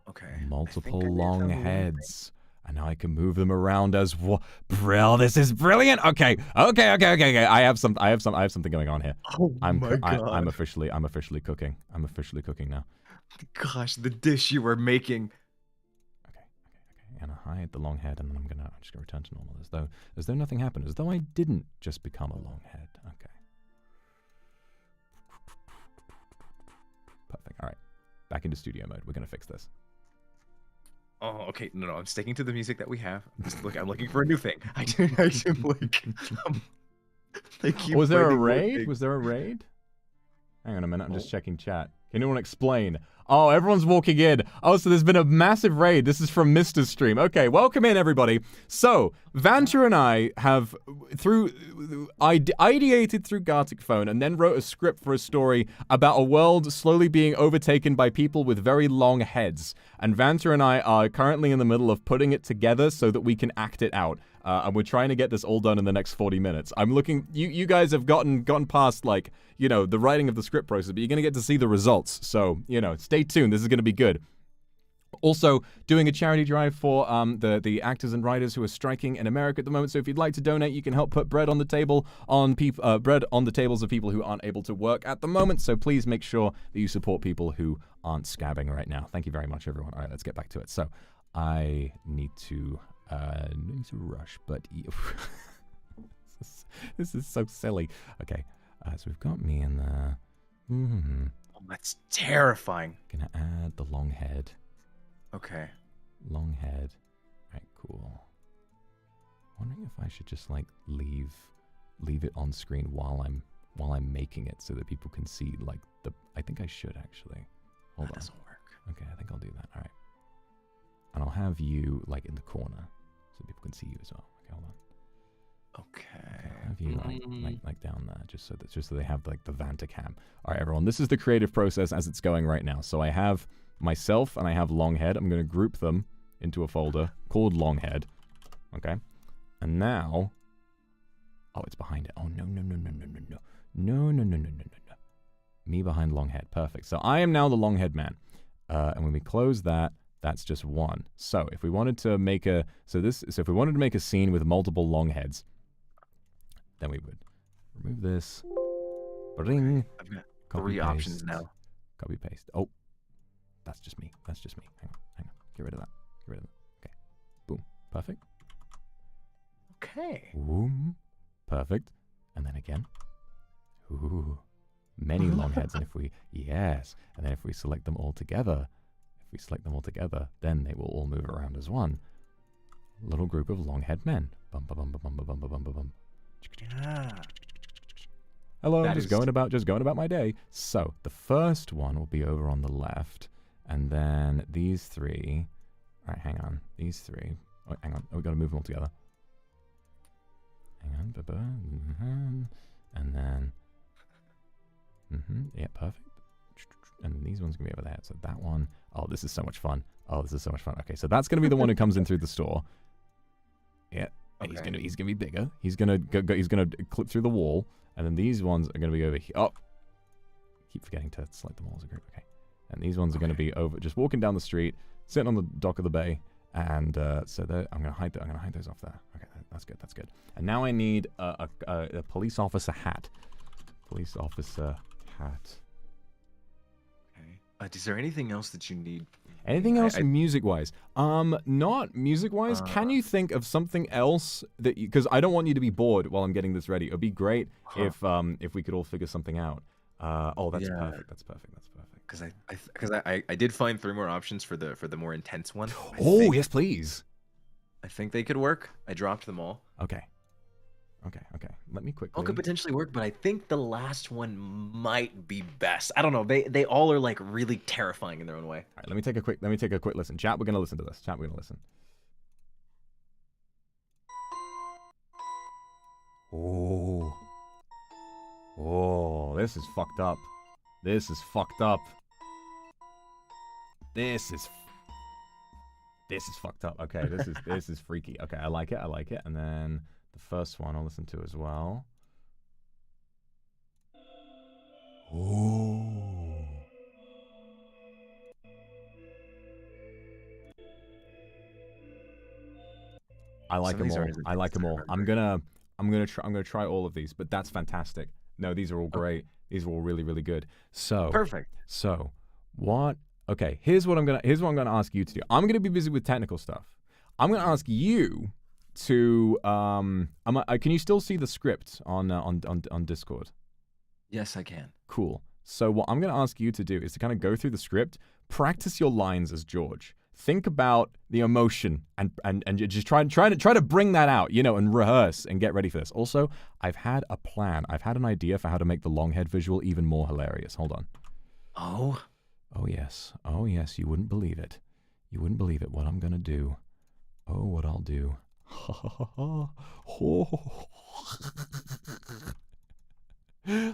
Speaker 8: Okay.
Speaker 1: multiple long heads. And now I can move them around as well. Brill, this is brilliant. Okay. I have something going on here.
Speaker 8: Oh my god.
Speaker 1: I'm officially cooking. I'm officially cooking now.
Speaker 8: Gosh, the dish you were making.
Speaker 1: Okay. And I hide the long head, and then I'm just gonna return to normal as though nothing happened, as though I didn't just become a long head. Okay. Perfect. All right. Back into studio mode. We're gonna fix this.
Speaker 8: Oh, okay. No, I'm sticking to the music that we have. I'm looking for a new thing. I do like. Thank you.
Speaker 1: Was there a raid? Was there a raid? Hang on a minute. I'm just checking chat. Can anyone explain? Oh, everyone's walking in. Oh, so there's been a massive raid. This is from Mr. Stream. Okay, welcome in, everybody. So, Vanta and I have, ideated through Gartic Phone and then wrote a script for a story about a world slowly being overtaken by people with very long heads. And Vanta and I are currently in the middle of putting it together so that we can act it out. And we're trying to get this all done in the next 40 minutes. I'm looking, you guys have gotten past, like, you know, the writing of the script process, but you're going to get to see the results. So, you know, stay tuned. This is going to be good. Also, doing a charity drive for the actors and writers who are striking in America at the moment. So if you'd like to donate, you can help put bread on the table bread on the tables of people who aren't able to work at the moment. So please make sure that you support people who aren't scabbing right now. Thank you very much, everyone. All right, let's get back to it. So I need to rush, but this is so silly. Okay, so we've got me in there.
Speaker 8: Oh, that's terrifying.
Speaker 1: Gonna add the long head.
Speaker 8: Okay.
Speaker 1: Long head. Right, cool. Wondering if I should just like leave it on screen while I'm making it so that people can see like the. I think I should actually. Hold on.
Speaker 8: Doesn't work.
Speaker 1: Okay, I think I'll do that. All right. And I'll have you like in the corner so people can see you as well. Okay, hold on.
Speaker 8: Okay.
Speaker 1: I'll have you like down there just so they have like the Vanta cam. All right, everyone. This is the creative process as it's going right now. So I have myself and I have Longhead. I'm going to group them into a folder called Longhead. Okay. And now, oh, it's behind it. Oh, no. Me behind Longhead. Perfect. So I am now the Longhead man. And when we close that, that's just one. So if we wanted to make a scene with multiple Longheads, then we would remove this. Bring.
Speaker 8: I've got
Speaker 1: Copy,
Speaker 8: three
Speaker 1: paste,
Speaker 8: options now.
Speaker 1: Copy paste. Oh, that's just me. Hang on. Get rid of that. Okay. Boom. Perfect.
Speaker 8: Okay.
Speaker 1: Boom. Perfect. And then again. Ooh. Many long heads. And and then if we select them all together, then they will all move around as one. Little group of long head men. Bum bum bum bum bum bum bum bum bum.
Speaker 8: Yeah.
Speaker 1: Hello,
Speaker 8: That
Speaker 1: just
Speaker 8: is-
Speaker 1: going about my day. So the first one will be over on the left, and then these three. All right, hang on. These three. Oh, hang on. Oh, we got to move them all together. Hang on. And then. Yeah, perfect. And these ones gonna be over there. So that one. Oh, this is so much fun. Okay, so that's gonna be the one who comes in through the store. Yeah. And
Speaker 8: Okay.
Speaker 1: he's gonna be bigger. He's gonna clip through the wall, and then these ones are gonna be over here. Oh, keep forgetting to select them all as a group. Okay, and these ones are gonna be over, just walking down the street, sitting on the dock of the bay, and so I'm gonna hide those off there. Okay, that's good. And now I need a police officer hat. Police officer hat.
Speaker 8: Okay. Is there anything else that you need?
Speaker 1: Anything else music-wise? Not music-wise. Can you think of something else that because I don't want you to be bored while I'm getting this ready. It'd be great if we could all figure something out. Oh, that's perfect. That's perfect.
Speaker 8: I did find 3 more options for the more intense one.
Speaker 1: Oh, yes, please.
Speaker 8: I think they could work. I dropped them all.
Speaker 1: Okay. Let me quickly.
Speaker 8: All could potentially work, but I think the last one might be best. I don't know. They all are like really terrifying in their own way.
Speaker 1: All right, let me take a quick listen. Chat, we're gonna listen to this. Chat, we're gonna listen. Oh, this is fucked up. This is fucked up. This is fucked up. Okay, this is freaky. Okay, I like it. And then the first one I'll listen to as well. Oh. I like them all. I like them all. I'm gonna try all of these, but that's fantastic. No, these are all great. These are all really, really good. So
Speaker 8: perfect.
Speaker 1: So what? Okay, here's what I'm gonna ask you to do. I'm gonna be busy with technical stuff. I'm gonna ask you to can you still see the script on Discord?
Speaker 8: Yes, I can.
Speaker 1: Cool. So what I'm gonna ask you to do is to kind of go through the script, practice your lines as George. Think about the emotion and just try to bring that out, and rehearse and get ready for this. Also, I've had a plan. I've had an idea for how to make the long head visual even more hilarious. Hold on.
Speaker 8: Oh?
Speaker 1: Oh, yes. Oh, yes. You wouldn't believe it. You wouldn't believe it. What I'm going to do. Oh, what I'll do.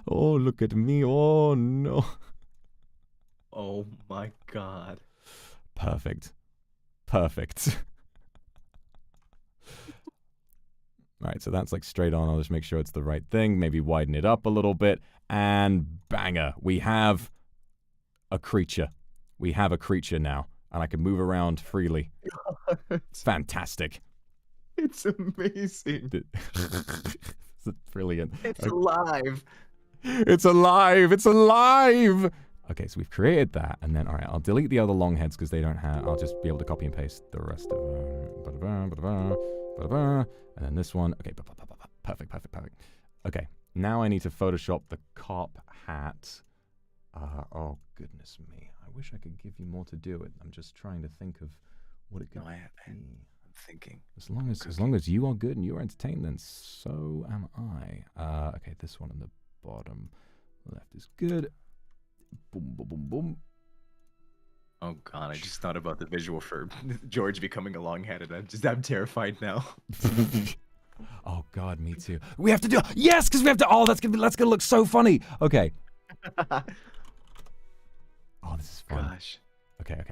Speaker 1: Oh, look at me. Oh, no.
Speaker 8: Oh, my God.
Speaker 1: Perfect. All right, so that's like straight on. I'll just make sure it's the right thing. Maybe widen it up a little bit. And banger. We have a creature. We have a creature now. And I can move around freely. It's fantastic.
Speaker 8: It's amazing.
Speaker 1: It's brilliant.
Speaker 8: It's alive.
Speaker 1: It's alive. It's alive. Okay, so we've created that, and then, all right, I'll delete the other long heads because they don't have, I'll just be able to copy and paste the rest of and then this one. Okay, perfect. Okay, now I need to Photoshop the cop hat. Oh, goodness me. I wish I could give you more to do it. I'm just trying to think of what it could be.
Speaker 8: I'm thinking.
Speaker 1: As long as you are good and you are entertained, then so am I. Okay, this one on the bottom left is good. Boom, boom, boom, boom.
Speaker 8: Oh God, I just thought about the visual for George becoming a long-headed. I'm terrified now.
Speaker 1: Oh God, me too. We have to do yes, because we have to. Oh, that's gonna look so funny. Okay. Oh, this is fun.
Speaker 8: Gosh.
Speaker 1: Okay.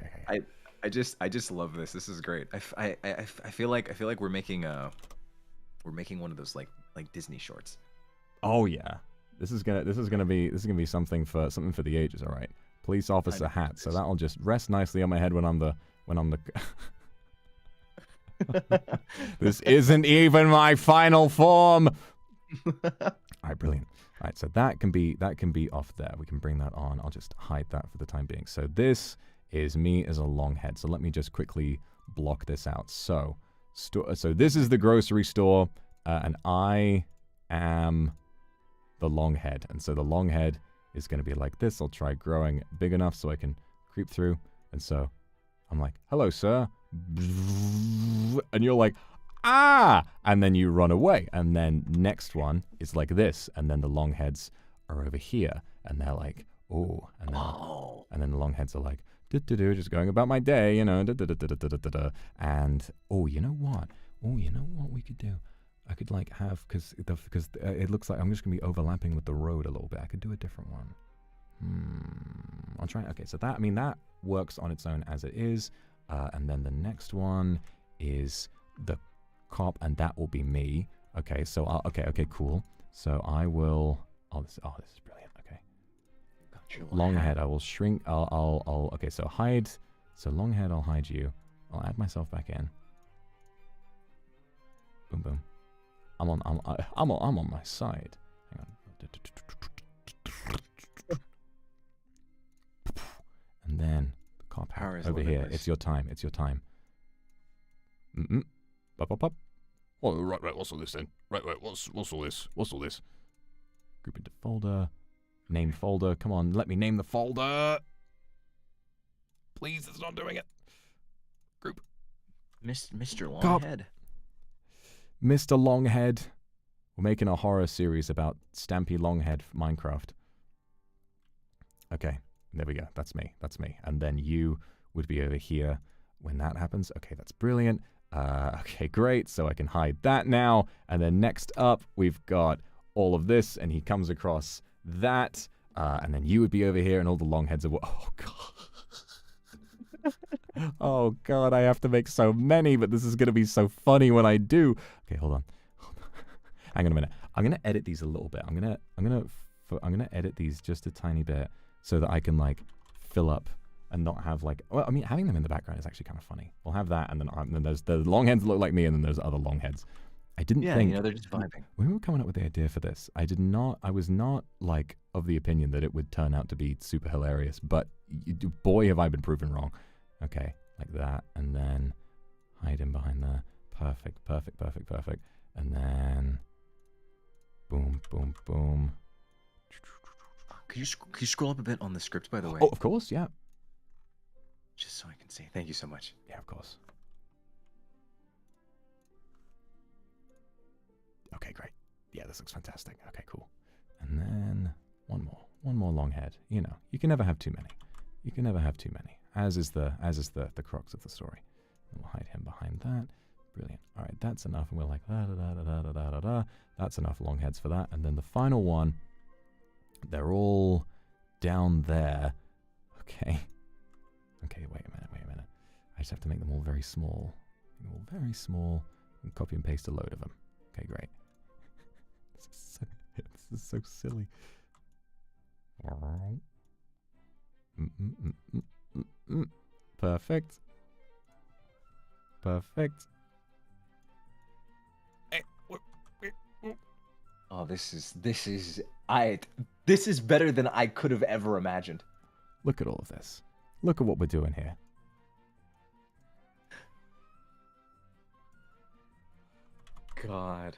Speaker 8: I just love this. This is great. I feel like we're making one of those like Disney shorts.
Speaker 1: Oh yeah. This is gonna be something for the ages, all right. Police officer hat, so that'll just rest nicely on my head when I'm the This isn't even my final form. All right, brilliant. All right, so that can be off there. We can bring that on. I'll just hide that for the time being. So this is me as a long head. So let me just quickly block this out. So this is the grocery store, and I am the long head, and so the long head is going to be like this. I'll try growing big enough so I can creep through, and so I'm like, hello sir, and you're like, ah, and then you run away, and then next one is like this, and then the long heads are over here, and they're like, oh, and then the long heads are like, just going about my day, and oh, you know what we could do? I could like have, because it looks like I'm just going to be overlapping with the road a little bit. I could do a different one. I'll try. Okay, so that works on its own as it is. And then the next one is the cop, and that will be me. Okay, so okay, cool. So I will. This is brilliant. Okay. Long head, I will shrink. I'll. Okay, so hide. So long head, I'll hide you. I'll add myself back in. Boom, boom. I'm on my side. Hang on. And then the cop over here. It's your time. Pop. Oh, right. What's all this then? Right. What's all this? Group into folder. Name folder. Come on, let me name the folder. Please, it's not doing it. Group.
Speaker 7: Mr.
Speaker 1: God.
Speaker 7: Longhead.
Speaker 1: Mr. Longhead. We're making a horror series about Stampy Longhead for Minecraft. Okay, there we go. That's me. That's me. And then you would be over here when that happens. Okay, that's brilliant. Okay, great. So I can hide that now. And then next up, we've got all of this, and he comes across that. And then you would be over here, and all the long heads are... Oh, God. Oh, God, I have to make so many, but this is going to be so funny when I do. Okay, hold on. Hang on a minute. I'm going to edit these a little bit. I'm going to edit these just a tiny bit so that I can, like, fill up and not have, like... Well, I mean, having them in the background is actually kind of funny. We'll have that, and then there's the long heads that look like me, and then there's other long heads. I didn't think...
Speaker 7: they're just vibing.
Speaker 1: When we were coming up with the idea for this, I was not, like, of the opinion that it would turn out to be super hilarious, but boy, have I been proven wrong. Okay, like that, and then hide him behind there. Perfect, perfect, perfect, perfect. And then... Boom, boom, boom.
Speaker 7: Could you scroll up a bit on the script, by the way?
Speaker 1: Oh, of course, yeah.
Speaker 7: Just so I can see. Thank you so much.
Speaker 1: Yeah, of course. Okay, great. Yeah, this looks fantastic. Okay, cool. And then one more long head. You know, you can never have too many. You can never have too many. As is the crux of the story. And we'll hide him behind that. Brilliant. All right, that's enough. And we're like da da da da da da da da. That's enough long heads for that. And then the final one, they're all down there. Okay. Okay, wait a minute. I just have to make them all very small. Very small. And copy and paste a load of them. Okay, great. This is so silly. Perfect. Perfect.
Speaker 7: Oh, this is better than I could have ever imagined.
Speaker 1: Look at all of this. Look at what we're doing here.
Speaker 7: God.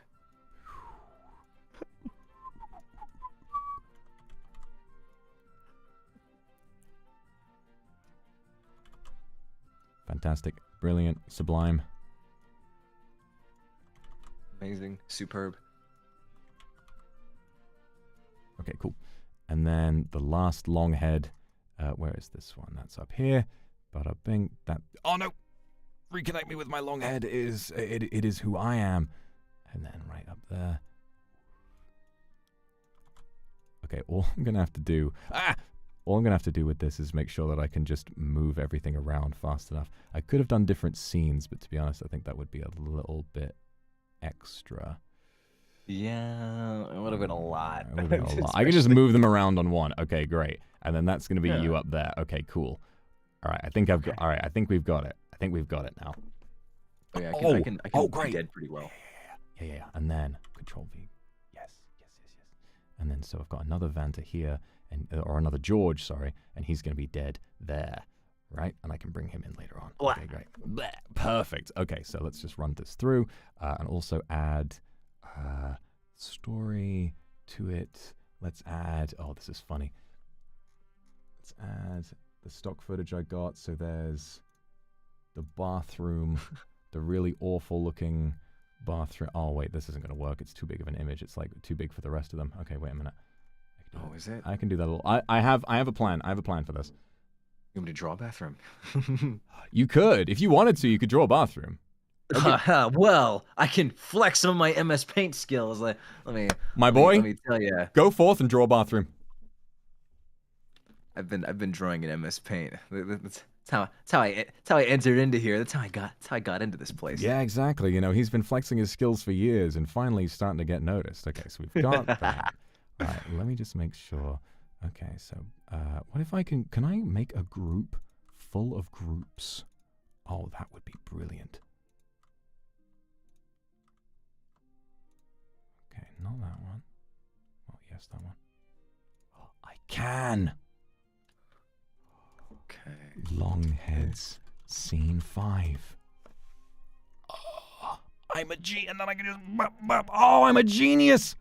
Speaker 1: Fantastic. Brilliant. Sublime.
Speaker 7: Amazing. Superb.
Speaker 1: Okay, cool. And then the last long head. Where is this one? That's up here. Bada bing. That. Oh no! Reconnect me with my long head. It is who I am. And then right up there. Okay, all I'm gonna have to do. All I'm gonna have to do with this is make sure that I can just move everything around fast enough. I could have done different scenes, but to be honest, I think that would be a little bit extra.
Speaker 7: Yeah, it would have been a lot.
Speaker 1: It would have been a lot. I can just move them around on one. Okay, great. And then that's gonna be you up there. Okay, cool. All right, I think I've got. All right, I think we've got it. I think we've got it now.
Speaker 7: Oh, yeah, I can
Speaker 1: great.
Speaker 7: dead pretty well.
Speaker 1: Yeah. And then Control V. Yes. And then so I've got another Vanta here, or another George, sorry, and he's going to be dead there, right? And I can bring him in later on. Okay, great. Perfect. Okay, so let's just run this through, and also add story to it. Let's add. Oh, this is funny. Let's add the stock footage I got. So there's the bathroom, the really awful looking bathroom. Oh wait, this isn't going to work. It's too big of an image. It's like too big for the rest of them. Okay, wait a minute.
Speaker 7: Oh, is it?
Speaker 1: I can do that a little. I have a plan. I have a plan for this.
Speaker 7: You want me to draw a bathroom?
Speaker 1: You could, if you wanted to. You could draw a bathroom.
Speaker 7: Well, I can flex some of my MS Paint skills. Let me tell you.
Speaker 1: Go forth and draw a bathroom.
Speaker 7: I've been drawing in MS Paint. That's how I entered into here. That's how I got into this place.
Speaker 1: Yeah, exactly. You know, he's been flexing his skills for years, and finally he's starting to get noticed. Okay, so we've got that. All right, let me just make sure. Okay, so what if I can I make a group full of groups? Oh, that would be brilliant. Okay, not that one. Oh, yes, that one. Oh, I can.
Speaker 7: Okay.
Speaker 1: Longheads, scene 5. Oh, I'm a and then I can just oh, I'm a genius.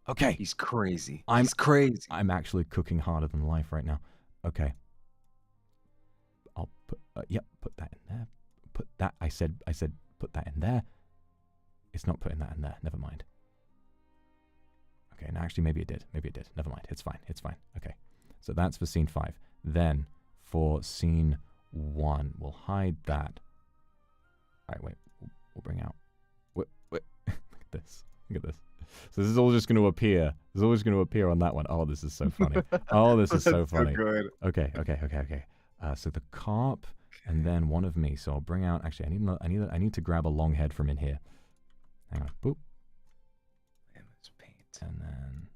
Speaker 1: Okay.
Speaker 7: He's crazy.
Speaker 1: I'm
Speaker 7: crazy.
Speaker 1: I'm actually cooking harder than life right now. Okay. Yep, put that in there. Put that. I said put that in there. It's not putting that in there. Never mind. Okay, no, actually, maybe it did. Maybe it did. Never mind. It's fine. It's fine. Okay. So that's for scene 5. Then for scene 1, we'll hide that. All right, wait. We'll bring out. Wait. Look at this. Look at this. So this is all just going to appear. This is always going to appear on that one. Oh, this is so funny. Oh, this is so funny.
Speaker 8: Good.
Speaker 1: Okay. So the carp, and then one of me. So I'll bring out. Actually, I need to grab a long head from in here. Hang on. Boop.
Speaker 8: And let's paint.
Speaker 1: And then.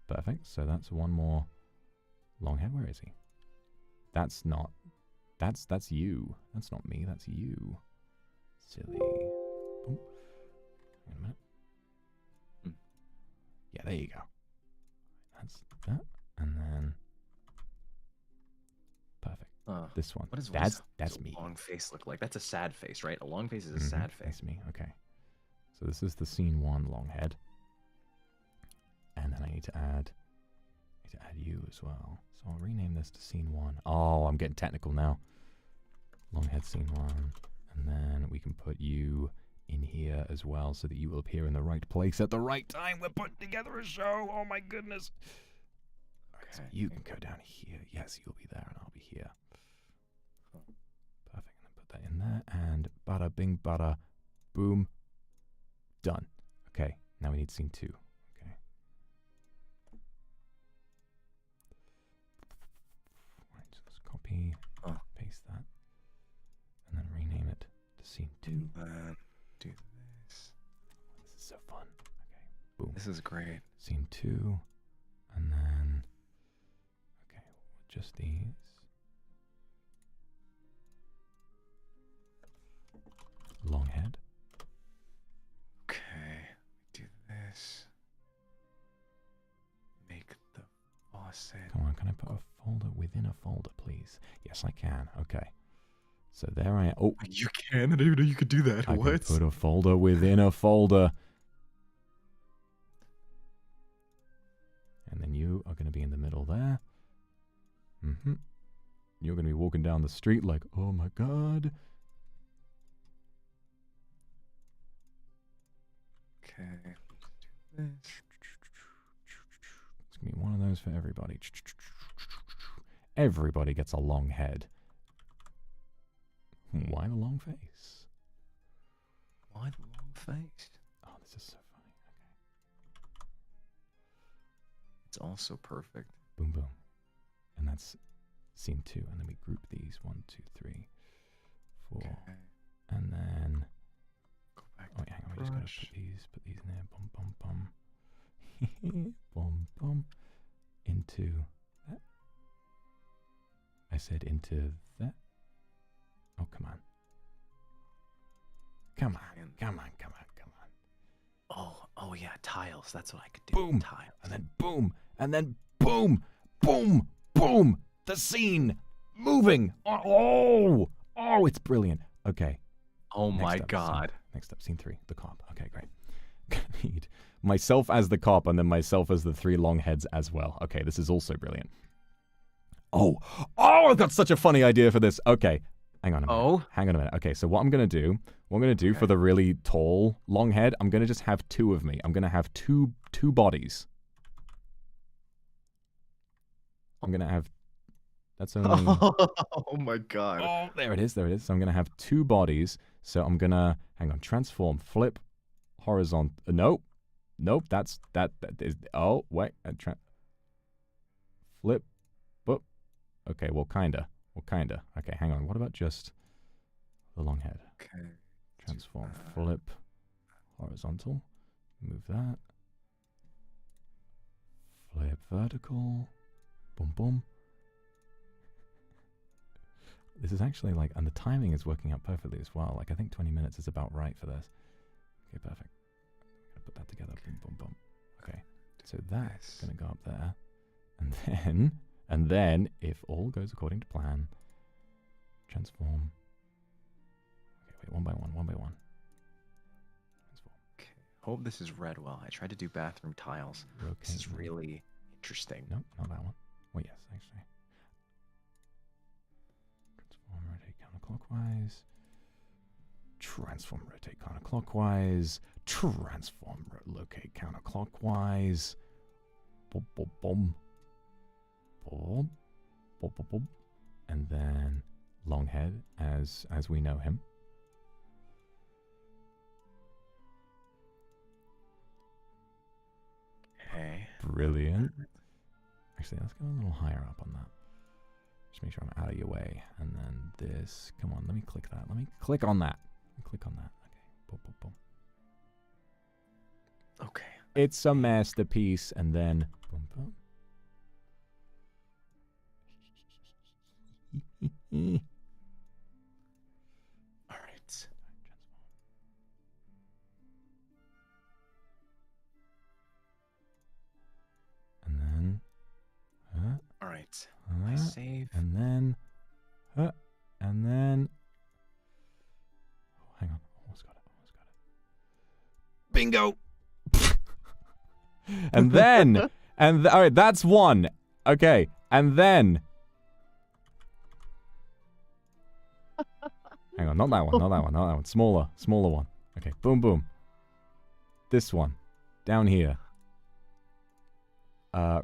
Speaker 1: Perfect. So that's one more long head. Where is he? That's not. That's you. That's not me. That's you. Silly. Boom. Wait a minute. Yeah, there you go. That's that. And then. Perfect. This one.
Speaker 8: What is
Speaker 1: that's
Speaker 8: a
Speaker 1: me.
Speaker 8: long face look like? That's a sad face, right? A long face is a sad face.
Speaker 1: That's me. Okay. So this is the scene 1 long head. And then I need to add you as well. So I'll rename this to scene 1. Oh, I'm getting technical now. Long head scene 1. And then we can put you in here as well so that you will appear in the right place at the right time. We're putting together a show. Oh my goodness. Okay, so you can go down here. Yes, you'll be there and I'll be here. Perfect. And then put that in there. And bada bing bada boom. Done. Okay. Now we need scene 2. Okay. Right, so let's copy, paste that, and then rename it to scene 2.
Speaker 8: Do this.
Speaker 1: This is so fun. Okay. Boom.
Speaker 8: This is great.
Speaker 1: Scene 2. And then okay, just these. Long head.
Speaker 8: Okay. Do this. Make the faucet.
Speaker 1: Come on, can I put a folder within a folder, please? Yes, I can. Okay. So there I am. Oh,
Speaker 8: You can? I didn't even know you could do that.
Speaker 1: I
Speaker 8: What?
Speaker 1: can put a folder within a folder. And then you are going to be in the middle there. You're going to be walking down the street like, oh my god.
Speaker 8: Okay. Do this.
Speaker 1: It's going to be one of those for everybody. Everybody gets a long head. Why the long face?
Speaker 8: Why the long face?
Speaker 1: Oh, this is so funny. Okay.
Speaker 8: It's also perfect.
Speaker 1: Boom, boom. And that's scene 2. And then we group these 1, 2, 3, 4.
Speaker 8: Okay.
Speaker 1: And then.
Speaker 8: Go back
Speaker 1: Oh,
Speaker 8: to
Speaker 1: wait, hang on.
Speaker 8: the
Speaker 1: We just gotta
Speaker 8: brush.
Speaker 1: put these in there. Bum, bum, bum. Bum, bum. Into that. I said into that. Oh, come on. Come on. Come on. Come on. Come on.
Speaker 8: Oh yeah, tiles. That's what I could do.
Speaker 1: Boom.
Speaker 8: Tiles.
Speaker 1: And then boom. And then boom. Boom. Boom. The scene. Moving. Oh. Oh, it's brilliant. Okay.
Speaker 8: Oh
Speaker 1: Next
Speaker 8: my
Speaker 1: up,
Speaker 8: god.
Speaker 1: Next up, scene 3, the cop. Okay, great. Gonna need myself as the cop and then myself as the 3 long heads as well. Okay, this is also brilliant. Oh, I've got such a funny idea for this. Okay, hang on a minute.
Speaker 8: Oh?
Speaker 1: Hang on a minute. Okay, so what I'm going to do for the really tall long head, I'm going to just have 2 of me. I'm going to have two bodies. I'm going to have, that's only...
Speaker 8: Oh my god.
Speaker 1: Oh, there it is. There it is. So I'm going to have 2 bodies. So I'm going to, hang on, transform, flip, horizontal. Nope. That is, oh, wait. Flip. Boop. Okay, well, kinda. Okay, hang on. What about just the long head?
Speaker 8: Okay.
Speaker 1: Transform, flip, horizontal. Move that. Flip vertical. Boom, boom. This is actually like, and the timing is working out perfectly as well. Like, I think 20 minutes is about right for this. Okay, perfect. I'm gonna put that together. Boom, boom, boom. Okay, so that's gonna go up there, and then, if all goes according to plan, transform. Okay, wait, one by one. Transform.
Speaker 8: Okay. Hope this is read well. I tried to do bathroom tiles.
Speaker 1: Rotate.
Speaker 8: This is really interesting.
Speaker 1: Nope, not that one. Well, yes, actually. counterclockwise. Transform, rotate counterclockwise. Transform, locate counterclockwise. Boom, boom, boom. Boom, boom, boom, boom. And then long head as we know him.
Speaker 7: Okay.
Speaker 1: Brilliant. Actually, let's go a little higher up on that. Just make sure I'm out of your way. And then this. Come on, let me click that. Let me click on that. Click on that. Okay. Boom, boom, boom.
Speaker 7: Okay.
Speaker 1: It's a masterpiece. And then boom, boom.
Speaker 7: All right.
Speaker 1: And then
Speaker 7: All right. I save.
Speaker 1: and then and then hang on, almost got it. Bingo. And then all right, that's one. Okay. And then hang on, not that one, not that one, not that one. Smaller one. Okay, boom, boom. This one. Down here.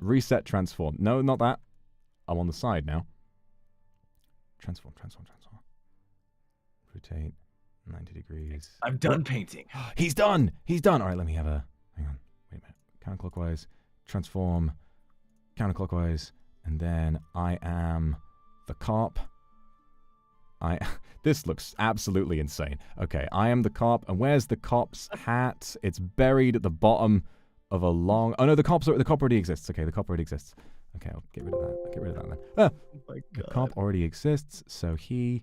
Speaker 1: Reset, transform. No, not that. I'm on the side now. Transform. Rotate 90 degrees.
Speaker 7: I'm done painting.
Speaker 1: He's done! All right, let me have a... Hang on. Wait a minute. Counterclockwise. Transform. Counterclockwise. And then I am the cop. This looks absolutely insane. Okay, I am the cop. And where's the cop's hat? It's buried at the bottom of a long... Oh, no, the cop already exists. Okay, the cop already exists. Okay, I'll get rid of that. I'll get rid of that then. Ah,
Speaker 7: Oh my
Speaker 1: the cop already exists, so he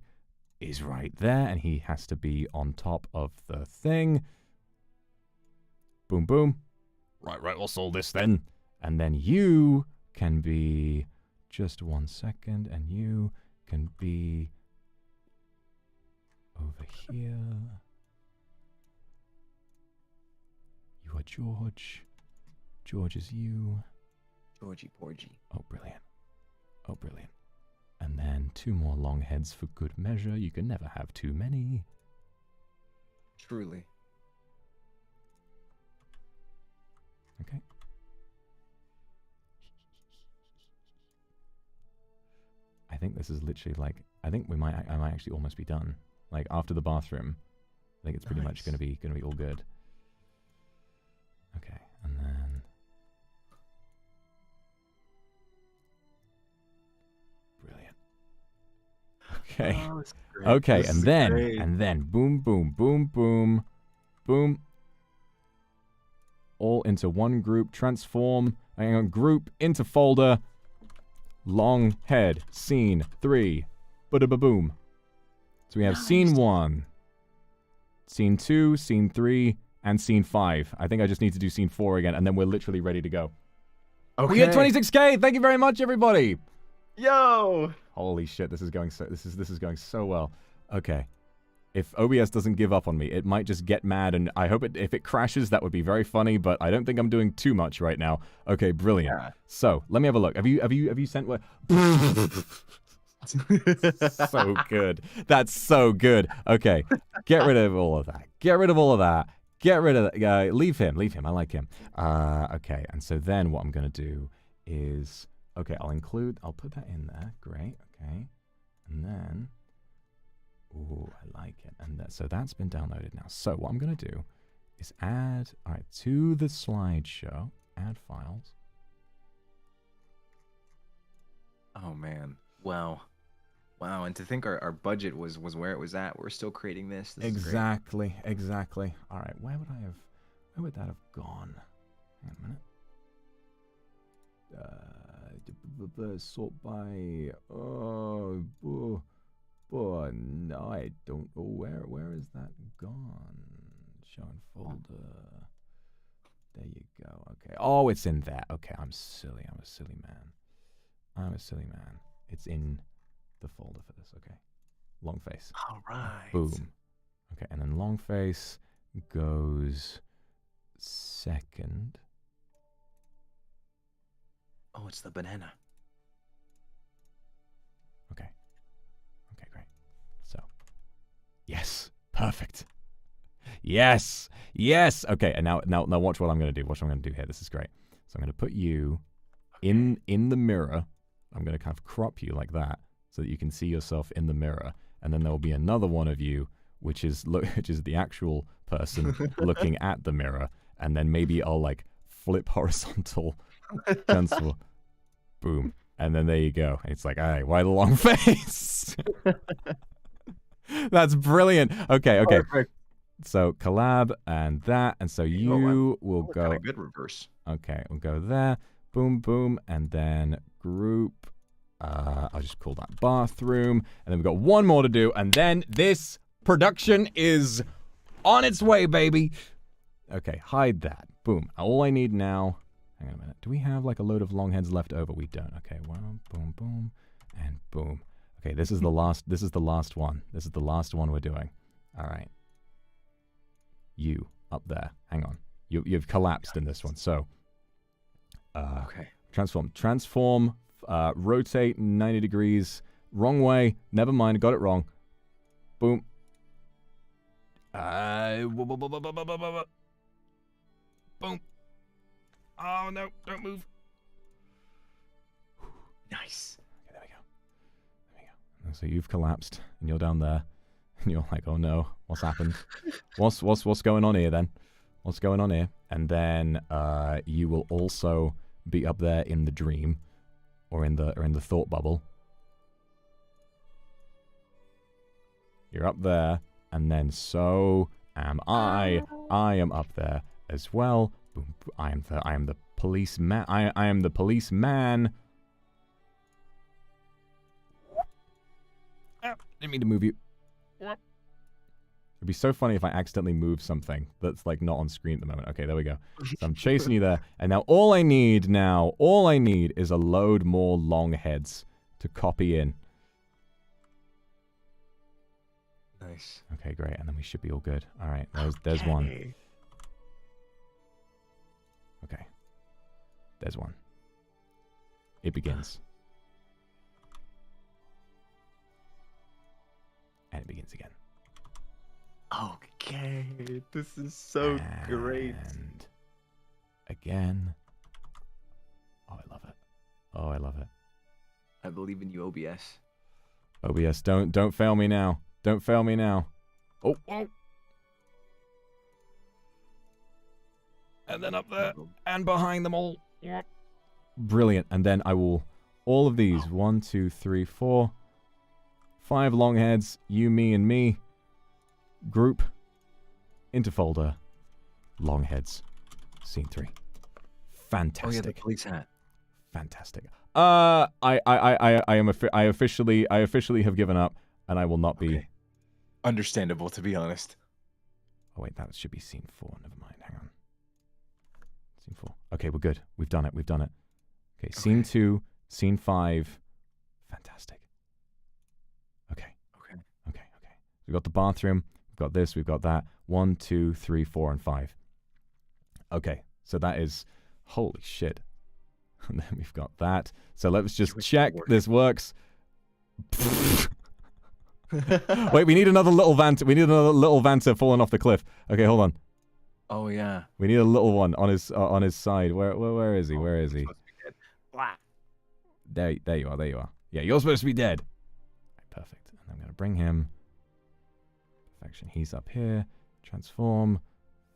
Speaker 1: is right there, and he has to be on top of the thing. Boom, boom. Right, we'll solve this then. And then you can be... Just 1 second, and you can be... Over here. You are George. George is you.
Speaker 7: Georgie Porgy.
Speaker 1: Oh, brilliant. Oh, brilliant. And then 2 more long heads for good measure. You can never have too many.
Speaker 7: Truly.
Speaker 1: Okay. I think this is literally like... I think I might actually almost be done. Like, after the bathroom, I think it's pretty much gonna be all good. Okay, and then... Brilliant. Okay.
Speaker 7: Oh, this is great.
Speaker 1: Okay,
Speaker 7: This
Speaker 1: and
Speaker 7: is
Speaker 1: then
Speaker 7: great.
Speaker 1: boom, boom, boom, boom, boom. All into one group. Transform. Hang on. Group into folder. Long head. Scene 3. Ba-da-ba-boom. So we have scene 1, scene 2, scene 3, and scene 5. I think I just need to do scene 4 again, and then we're literally ready to go.
Speaker 7: Okay.
Speaker 1: We hit 26K. Thank you very much, everybody.
Speaker 7: Yo.
Speaker 1: Holy shit, this is going going so well. Okay. If OBS doesn't give up on me, it might just get mad, and I hope if it crashes, that would be very funny, but I don't think I'm doing too much right now. Okay, brilliant.
Speaker 7: Yeah.
Speaker 1: So, let me have a look. Have you sent what? So good. That's so good. Okay. Get rid of all of that. Get rid of that. Leave him. I like him. Okay. And so then what I'm going to do is, okay, I'll put that in there. Great. Okay. And then, ooh, I like it. And so that's been downloaded now. So what I'm going to do is add, all right, to the slideshow, add files.
Speaker 7: Oh man. Wow. Wow, and to think our budget was where it was at. We're still creating this. This is great.
Speaker 1: Exactly. All right, where would that have gone? Hang on a minute. Sort by, no, I don't know where is that gone? Show in folder. There you go. Okay. Oh, it's in there. Okay, I'm silly. I'm a silly man. It's in the folder for this. Okay. Long face.
Speaker 7: All right.
Speaker 1: Boom. Okay, and then long face goes second.
Speaker 7: Oh, it's the banana.
Speaker 1: Okay. Okay, great. So, Perfect. Yes. Yes. Okay, and now watch what I'm going to do. Watch what I'm going to do here. This is great. So I'm going to put you in the mirror. I'm going to kind of crop you like that so that you can see yourself in the mirror. And then there will be another one of you, which is the actual person looking at the mirror. And then maybe I'll like flip horizontal. Transfer. Boom. And then there you go. It's like, all right, why the long face? That's brilliant. Okay.
Speaker 7: Perfect.
Speaker 1: So collab and that, and so you will go.
Speaker 7: Kind of good reverse.
Speaker 1: Okay, we'll go there. Boom, boom, and then group. I'll just call that bathroom, and then we've got one more to do, and then this production is on its way, baby. Okay, hide that. Boom. All I need now. Hang on a minute. Do we have like a load of long heads left over? We don't. Okay, well, boom, boom, and boom. Okay, this is the last. This is the last one. This is the last one we're doing. All right. You up there. Hang on. You've collapsed in this one. So,
Speaker 7: Okay.
Speaker 1: transform. Rotate 90 degrees. Wrong way. Never mind. Got it wrong. Boom. Boom. Oh no! Don't move.
Speaker 7: Nice.
Speaker 1: Okay, there we go. And so you've collapsed, and you're down there, and you're like, "Oh no, what's happened? What's going on here then? What's going on here?" And then you will also be up there in the dream, or in the thought bubble. You're up there, and then so am I. I am up there as well. Boom. I am the policeman. I am the policeman. Didn't mean to move you. It'd be so funny if I accidentally move something that's like not on screen at the moment. Okay, there we go. So I'm chasing you there. And now all I need is a load more long heads to copy in.
Speaker 7: Nice.
Speaker 1: Okay, great. And then we should be all good. All right, there's one. Okay. There's one. It begins. And it begins again.
Speaker 7: Okay. This is so great.
Speaker 1: And again. Oh, I love it. Oh, I love it.
Speaker 7: I believe in you, OBS.
Speaker 1: OBS, don't fail me now. Don't fail me now. Oh. And then up there. And behind them all. Brilliant. And then I will... All of these. 1, 2, 3, 4... 5 long heads, you, me, and me. Group. Into folder. Long heads. Scene 3. Fantastic.
Speaker 7: Oh yeah, the police hat.
Speaker 1: Fantastic. I officially have given up, and I will not be.
Speaker 7: Okay. Understandable, to be honest.
Speaker 1: Oh wait, that should be scene 4. Never mind. Hang on. Scene 4. Okay, we're good. We've done it. Okay, scene 2, scene 5. Fantastic. Okay. We've got the bathroom. We've got this. We've got that. 1, 2, 3, 4, and 5. Okay, so that is... Holy shit. And then we've got that. So let's just check this works. Wait, we need another little Vanta. We need another little Vanta falling off the cliff. Okay, hold on.
Speaker 7: Oh yeah.
Speaker 1: We need a little one on his side. Where is he? Where is he? There you are. Yeah, you're supposed to be dead. Perfect. And I'm going to bring him. Perfection. He's up here. Transform.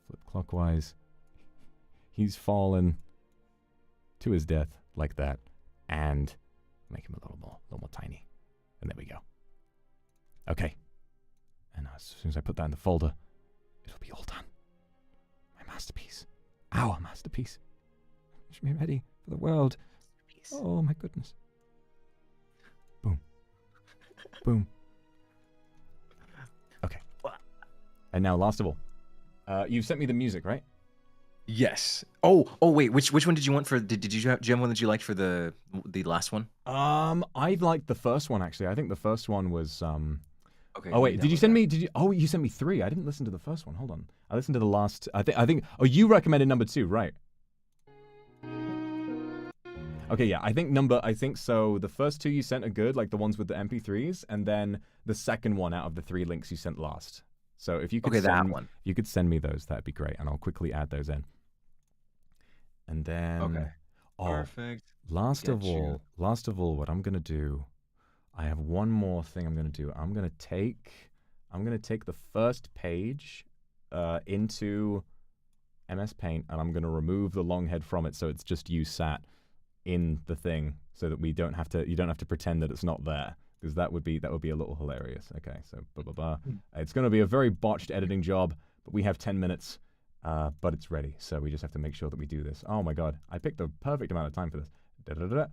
Speaker 1: Flip clockwise. He's fallen to his death like that. And make him a little more tiny. And there we go. Okay. And as soon as I put that in the folder, it'll be all done. My masterpiece. Our masterpiece. It should be ready for the world. Oh my goodness. Boom. Boom. Okay. And now, last of all, you've sent me the music, right?
Speaker 7: Yes. Oh wait. Which one did you want for? Did you have one that you liked for the last one?
Speaker 1: I liked the first one actually. I think the first one was
Speaker 7: Okay.
Speaker 1: Oh wait, did you send me? Oh, you sent me 3. I didn't listen to the first one. Hold on. I listened to the last. I think. Oh, you recommended number 2, right? Okay, yeah. I think so. The first 2 you sent are good, like the ones with the MP3s, and then the second one out of the 3 links you sent last. So if you could
Speaker 7: Okay, that
Speaker 1: send,
Speaker 7: one.
Speaker 1: you could send me those, that'd be great, and I'll quickly add those in. And then,
Speaker 7: Okay.
Speaker 1: oh,
Speaker 7: Perfect.
Speaker 1: last of
Speaker 7: Get you.
Speaker 1: all, what I'm gonna do, I have one more thing I'm gonna do. I'm gonna take the first page into MS Paint, and I'm gonna remove the long head from it, so it's just you sat in the thing, so that you don't have to pretend that it's not there, because that would be a little hilarious. Okay, so blah blah blah. It's gonna be a very botched editing job, but we have 10 minutes. But it's ready, so we just have to make sure that we do this. Oh my god, I picked the perfect amount of time for this. Da-da-da-da.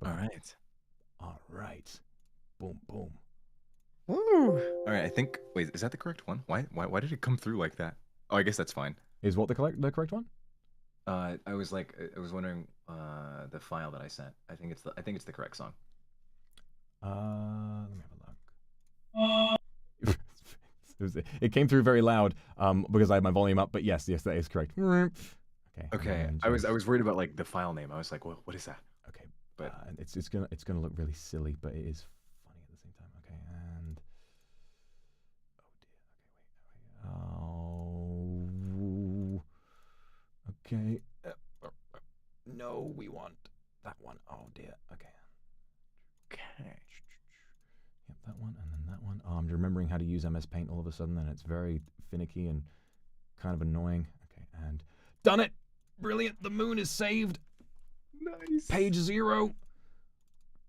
Speaker 7: All right.
Speaker 1: All right. Boom, boom.
Speaker 7: Woo! All right. I think. Wait, is that the correct one? Why did it come through like that? Oh, I guess that's fine.
Speaker 1: Is what the correct one?
Speaker 7: I was wondering the file that I sent. I think it's the correct song.
Speaker 1: Let me have a look. It came through very loud because I had my volume up, but yes, that is correct. Okay.
Speaker 7: Okay. I was worried about like the file name. I was like, what is that?
Speaker 1: Okay,
Speaker 7: But
Speaker 1: it's gonna look really silly, but it is funny at the same time. Okay, and oh dear. Okay. No, we want that one. Oh dear. Okay. Yep, that one, and then that one. Oh, I'm remembering how to use MS Paint all of a sudden, and it's very finicky and kind of annoying. Okay, and done it! Brilliant! The moon is saved!
Speaker 7: Nice.
Speaker 1: Page 0.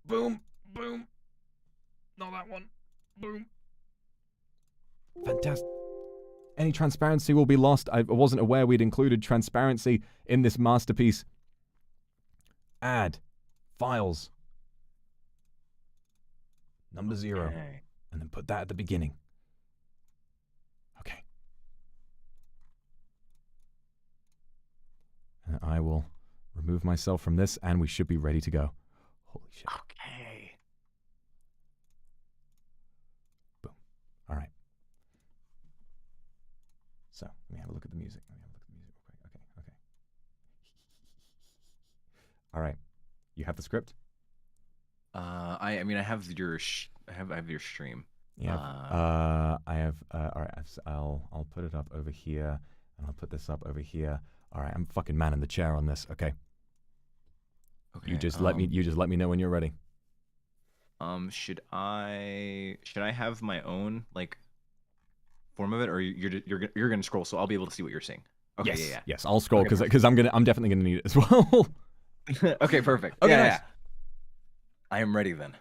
Speaker 1: Boom, boom. Not that one. Boom. Fantastic. Any transparency will be lost. I wasn't aware we'd included transparency in this masterpiece. Add. Files. Number 0.
Speaker 7: Okay.
Speaker 1: And then put that at the beginning. Okay. And I will remove myself from this, and we should be ready to go. Holy shit.
Speaker 7: Okay.
Speaker 1: Boom. All right. So, let me have a look at the music. Real quick. Okay. All right. You have the script?
Speaker 7: I mean, I have your I have your stream.
Speaker 1: Yeah. I have. All right. I'll put it up over here, and I'll put this up over here. All right. I'm fucking man in the chair on this. Okay.
Speaker 7: Okay.
Speaker 1: You just let me know when you're ready.
Speaker 7: Should I have my own like form of it, or you're gonna scroll, so I'll be able to see what you're seeing? Okay.
Speaker 1: Yes.
Speaker 7: Yeah.
Speaker 1: Yes. I'll scroll
Speaker 7: Okay,
Speaker 1: because I'm definitely gonna need it as well.
Speaker 7: Okay. Perfect.
Speaker 1: Okay,
Speaker 7: Yeah.
Speaker 1: nice.
Speaker 7: Yeah. I am ready then.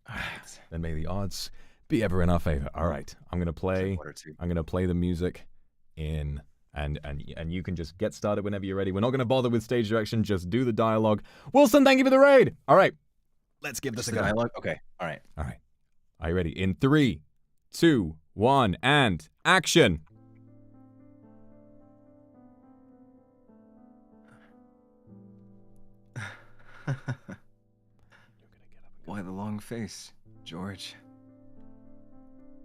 Speaker 7: All right.
Speaker 1: Then may the odds be ever in our favor. All right. I'm gonna play the music in. And you can just get started whenever you're ready. We're not going to bother with stage direction. Just do the dialogue. Wilson, thank you for the raid. All right. Let's give this a go.
Speaker 7: Dialogue? Okay. All right.
Speaker 1: All right. Are you ready? In 3, 2, 1, and action.
Speaker 7: Why the long face, George?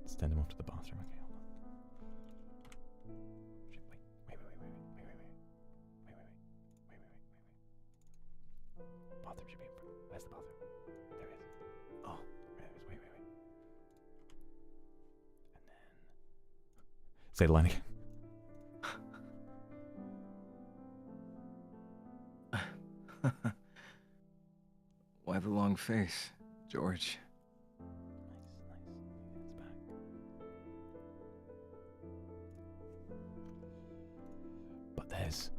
Speaker 1: Send him off to the bathroom. Okay, hold on. Bathroom should be in front. Where's the bathroom? There it is. Oh, there it is. Wait. And then say the line again.
Speaker 7: Why the long face, George?
Speaker 1: Nice. It's back. But there's...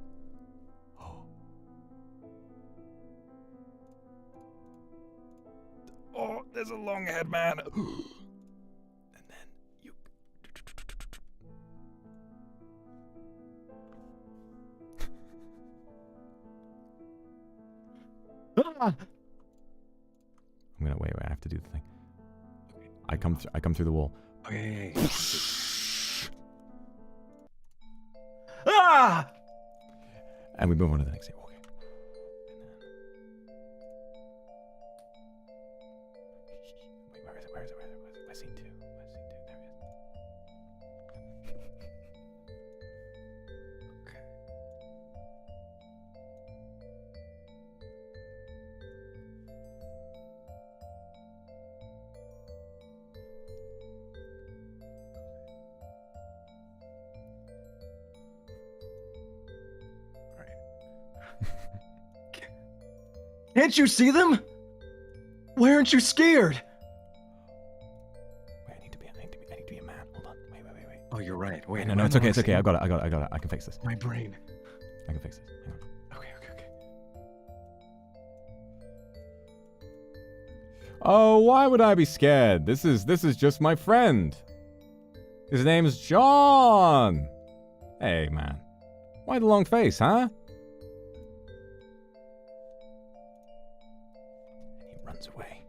Speaker 1: Oh, there's a long head man. And then you... I'm gonna wait. I have to do the thing. I come through the wall.
Speaker 7: Okay. Ah!
Speaker 1: And we move on to the next scene. Okay. Wait, where is it? Where's scene 2? There it is.
Speaker 7: Okay. Can't you see them? Why aren't you scared?
Speaker 1: Wait, I need to be a man. Hold on. Wait.
Speaker 7: Oh, you're right. Wait,
Speaker 1: No, it's okay. It's okay. I got it. I can fix this.
Speaker 7: My brain.
Speaker 1: I can fix this. Hang on.
Speaker 7: Okay.
Speaker 1: Oh, why would I be scared? This is just my friend. His name's John. Hey, man. Why the long face, huh? And he runs away.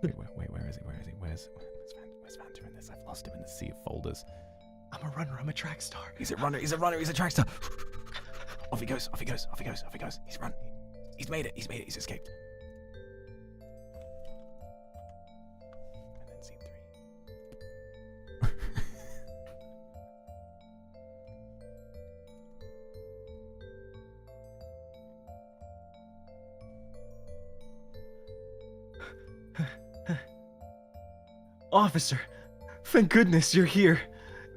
Speaker 1: Wait, where is he? Where's Vanta in this? I've lost him in the sea of folders.
Speaker 7: I'm a runner. I'm a track star.
Speaker 1: He's a runner. He's a track star. Off he goes. He's run. He's made it. He's escaped. And then scene 3.
Speaker 7: Officer, thank goodness you're here.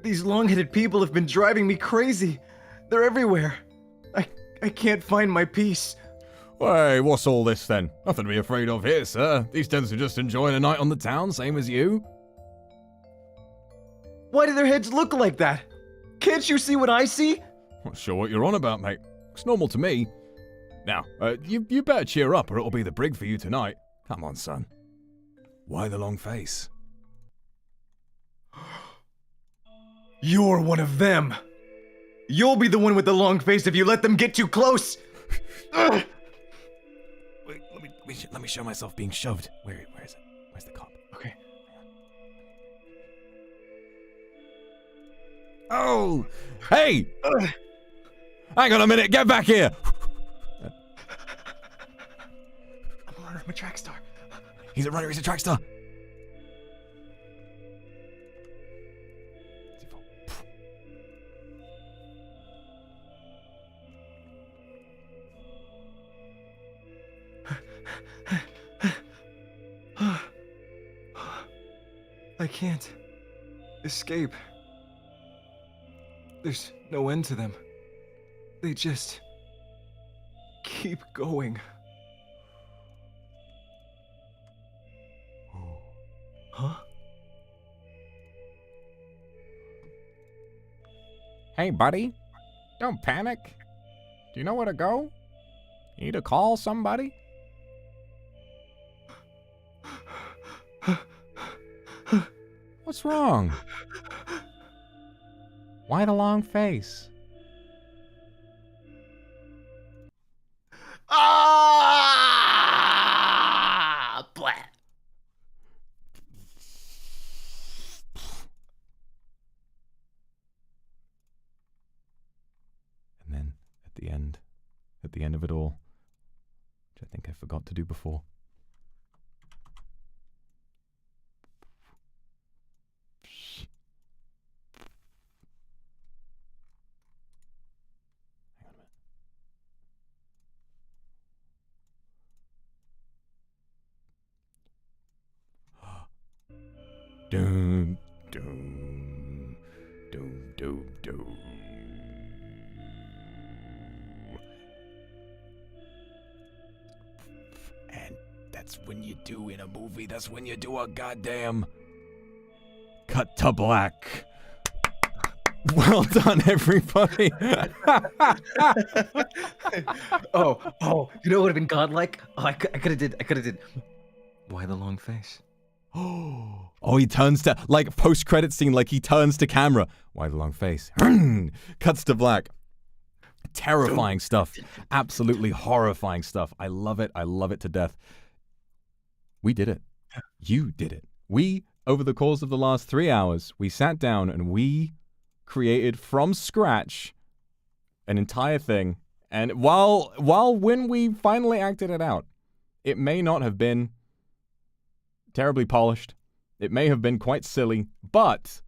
Speaker 7: These long-headed people have been driving me crazy. They're everywhere. I can't find my peace.
Speaker 1: Hey, what's all this then? Nothing to be afraid of here, sir. These tends are just enjoying a night on the town, same as you.
Speaker 7: Why do their heads look like that? Can't you see what I see?
Speaker 1: Not sure what you're on about, mate. It's normal to me. Now, you better cheer up or it'll be the brig for you tonight. Come on, son. Why the long face?
Speaker 7: You're one of them. You'll be the one with the long face if you let them get too close. Ugh.
Speaker 1: Wait, let me show myself being shoved. Where is it? Where's the cop?
Speaker 7: Okay.
Speaker 1: Oh! Hey! Hang on a minute, get back here!
Speaker 7: I'm a runner, I'm a track star.
Speaker 1: He's a runner, he's a track star.
Speaker 7: I can't escape. There's no end to them. They just keep going. Huh?
Speaker 1: Hey, buddy. Don't panic. Do you know where to go? You need to call somebody? What's wrong? Why the long face?
Speaker 7: Ah! Blah.
Speaker 1: And then at the end of it all, which I think I forgot to do before. Doom, doom, doom, doom, doom. And that's when you do in a movie, that's when you do a goddamn cut to black. Well done, everybody.
Speaker 7: Oh, you know what would have been godlike? Oh, I could have did. Why the long face?
Speaker 1: Oh, he turns to, like, post-credit scene, like he turns to camera. Why the long face? Cuts to black. Terrifying stuff. Absolutely horrifying stuff. I love it. I love it to death. We did it. You did it. We, over the course of the last 3 hours, we sat down and we created from scratch an entire thing. And while when we finally acted it out, it may not have been terribly polished. It may have been quite silly, but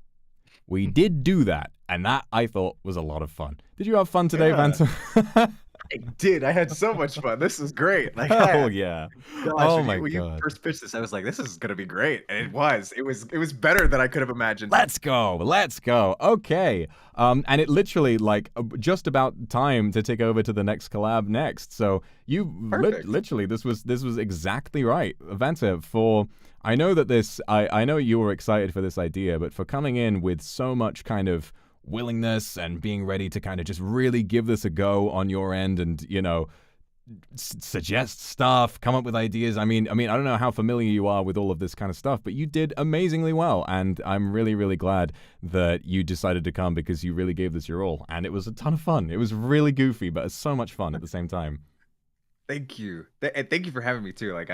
Speaker 1: we did do that, and that I thought was a lot of fun. Did you have fun today, Vanta?
Speaker 8: I did. I had so much fun. This is great. Like,
Speaker 1: Oh yeah.
Speaker 8: gosh,
Speaker 1: Oh
Speaker 8: when
Speaker 1: my
Speaker 8: when you
Speaker 1: god.
Speaker 8: first pitched this, I was like, this is gonna be great, and it was. It was better than I could have imagined.
Speaker 1: Let's go. Let's go. Okay. And it literally like just about time to take over to the next collab next. So you
Speaker 8: Perfect.
Speaker 1: literally this was exactly right, Vanta. For I know that I know you were excited for this idea, but for coming in with so much kind of willingness and being ready to kind of just really give this a go on your end, and suggest stuff, come up with ideas. I mean, I don't know how familiar you are with all of this kind of stuff, but you did amazingly well, and I'm really, really glad that you decided to come because you really gave this your all, and it was a ton of fun. It was really goofy, but it's so much fun at the same time.
Speaker 8: Thank you. And thank you for having me too. Like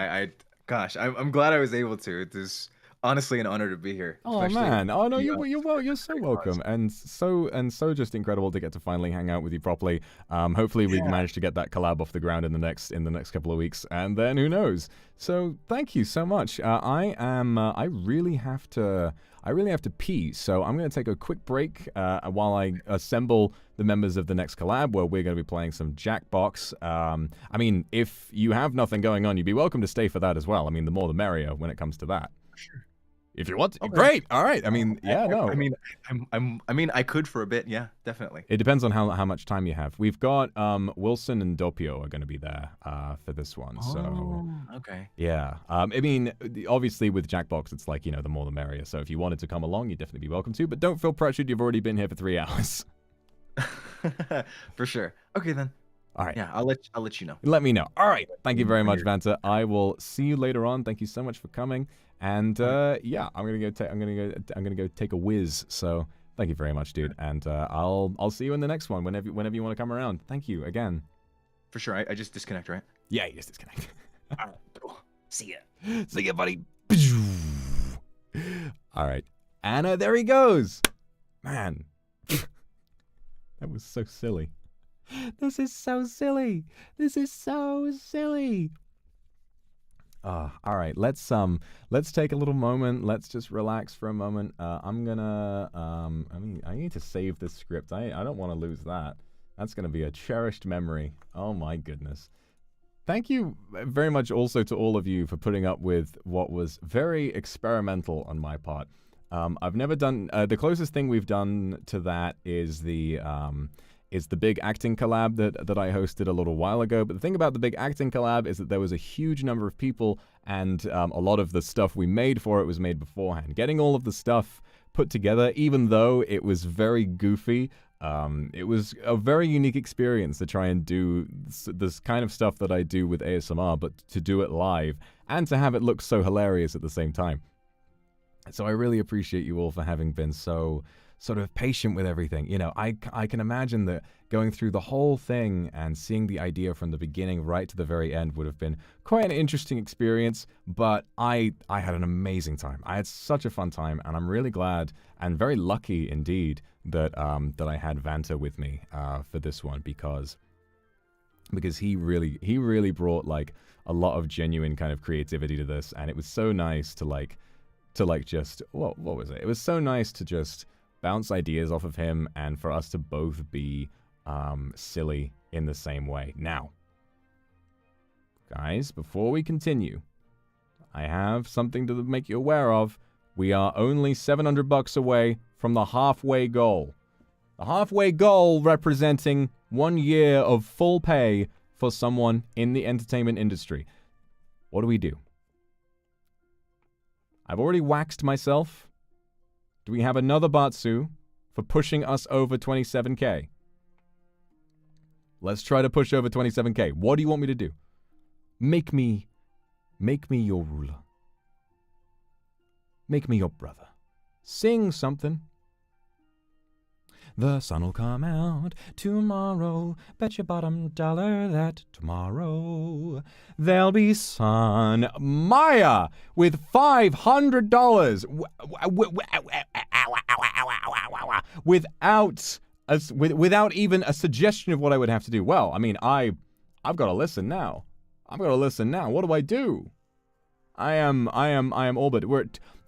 Speaker 8: gosh, I'm glad I was able to. It is honestly an honor to be here.
Speaker 1: Oh
Speaker 8: especially
Speaker 1: man! Oh no,
Speaker 8: the,
Speaker 1: you're so
Speaker 8: great
Speaker 1: welcome,
Speaker 8: cause.
Speaker 1: and so just incredible to get to finally hang out with you properly. Hopefully we can manage to get that collab off the ground in the next couple of weeks, and then who knows? So thank you so much. I really have to pee, so I'm going to take a quick break while I assemble the members of the next collab, where we're going to be playing some Jackbox. I mean, if you have nothing going on, you'd be welcome to stay for that as well. I mean, the more the merrier when it comes to that.
Speaker 8: Sure.
Speaker 1: If you want to.
Speaker 8: Okay.
Speaker 1: Great. All right. I mean, yeah, no.
Speaker 8: I mean, I could for a bit. Yeah, definitely.
Speaker 1: It depends on how much time you have. We've got Wilson and Doppio are going to be there for this one. So
Speaker 8: Okay.
Speaker 1: yeah. I mean, obviously with Jackbox, it's like, the more the merrier. So if you wanted to come along, you'd definitely be welcome to. But don't feel pressured. You've already been here for 3 hours.
Speaker 8: For sure. Okay then.
Speaker 1: All right.
Speaker 8: Yeah, I'll let you know.
Speaker 1: Let me know. All right. Thank you very much, Vanta. I will see you later on. Thank you so much for coming. And yeah, I'm gonna go take a whiz. So thank you very much, dude. And I'll see you in the next one whenever you want to come around. Thank you again.
Speaker 8: For sure. I just disconnect, right?
Speaker 1: Yeah, you just disconnect.
Speaker 8: All right. Cool. See ya.
Speaker 1: See ya, buddy. All right. Anna, there he goes. Man. That was so silly. This is so silly. This is so silly. All right. Let's take a little moment. Let's just relax for a moment. I'm gonna I need to save this script. I don't want to lose that. That's gonna be a cherished memory. Oh my goodness. Thank you very much also to all of you for putting up with what was very experimental on my part. I've never done the closest thing we've done to that is the big acting collab that I hosted a little while ago. But the thing about the big acting collab is that there was a huge number of people, and a lot of the stuff we made for it was made beforehand. Getting all of the stuff put together, even though it was very goofy, it was a very unique experience to try and do this kind of stuff that I do with ASMR, but to do it live and to have it look so hilarious at the same time. So I really appreciate you all for having been so sort of patient with everything. I can imagine that going through the whole thing and seeing the idea from the beginning right to the very end would have been quite an interesting experience, but I had an amazing time. I had such a fun time, and I'm really glad and very lucky indeed that I had Vanta with me for this one, because he really brought like a lot of genuine kind of creativity to this, and it was so nice to just what was it? It was so nice to just bounce ideas off of him and for us to both be silly in the same way. Now, guys, before we continue, I have something to make you aware of. We are only $700 away from the halfway goal. The halfway goal representing 1 year of full pay for someone in the entertainment industry. What do? I've already waxed myself. Do we have another Batsu for pushing us over 27K? Let's try to push over 27K. What do you want me to do? Make me your ruler. Make me your brother. Sing something. The sun'll come out tomorrow. Bet your bottom dollar that tomorrow there'll be sun. Maya with $500 without even a suggestion of what I would have to do. Well, I mean, I've got to listen now. What do I do? I am all but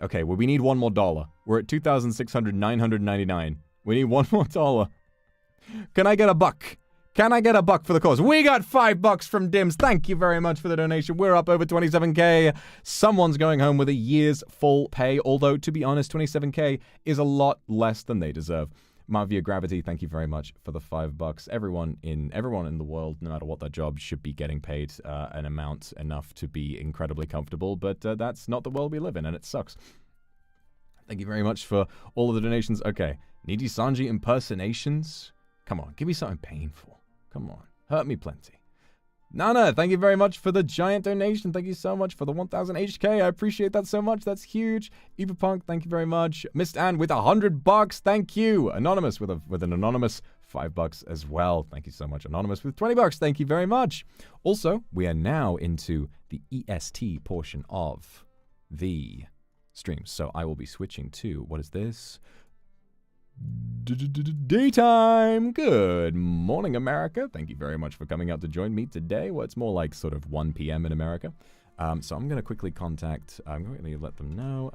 Speaker 1: okay. Well, we need one more dollar. We're at $2,999. We need one more dollar. Can I get a buck? Can I get a buck for the cause? We got $5 from Dims. Thank you very much for the donation. We're up over 27k. Someone's going home with a year's full pay, although, to be honest, 27k is a lot less than they deserve. Mavia Gravity, thank you very much for the $5. Everyone in the world, no matter what their job, should be getting paid an amount enough to be incredibly comfortable, but that's not the world we live in, and it sucks. Thank you very much for all of the donations. Okay, NIJISANJI impersonations? Come on, give me something painful. Come on, hurt me plenty. Nana, thank you very much for the giant donation. Thank you so much for the 1,000 HK. I appreciate that so much. That's huge. Eva Punk, thank you very much. Mist Ann with $100. Thank you. Anonymous with an anonymous $5 as well. Thank you so much. Anonymous with $20. Thank you very much. Also, we are now into the EST portion of the stream. So I will be switching to, what is this? Daytime. Good morning, America. Thank you very much for coming out to join me today. Well, it's more like sort of 1 p.m. in America. So I'm going to quickly contact, I'm going to let them know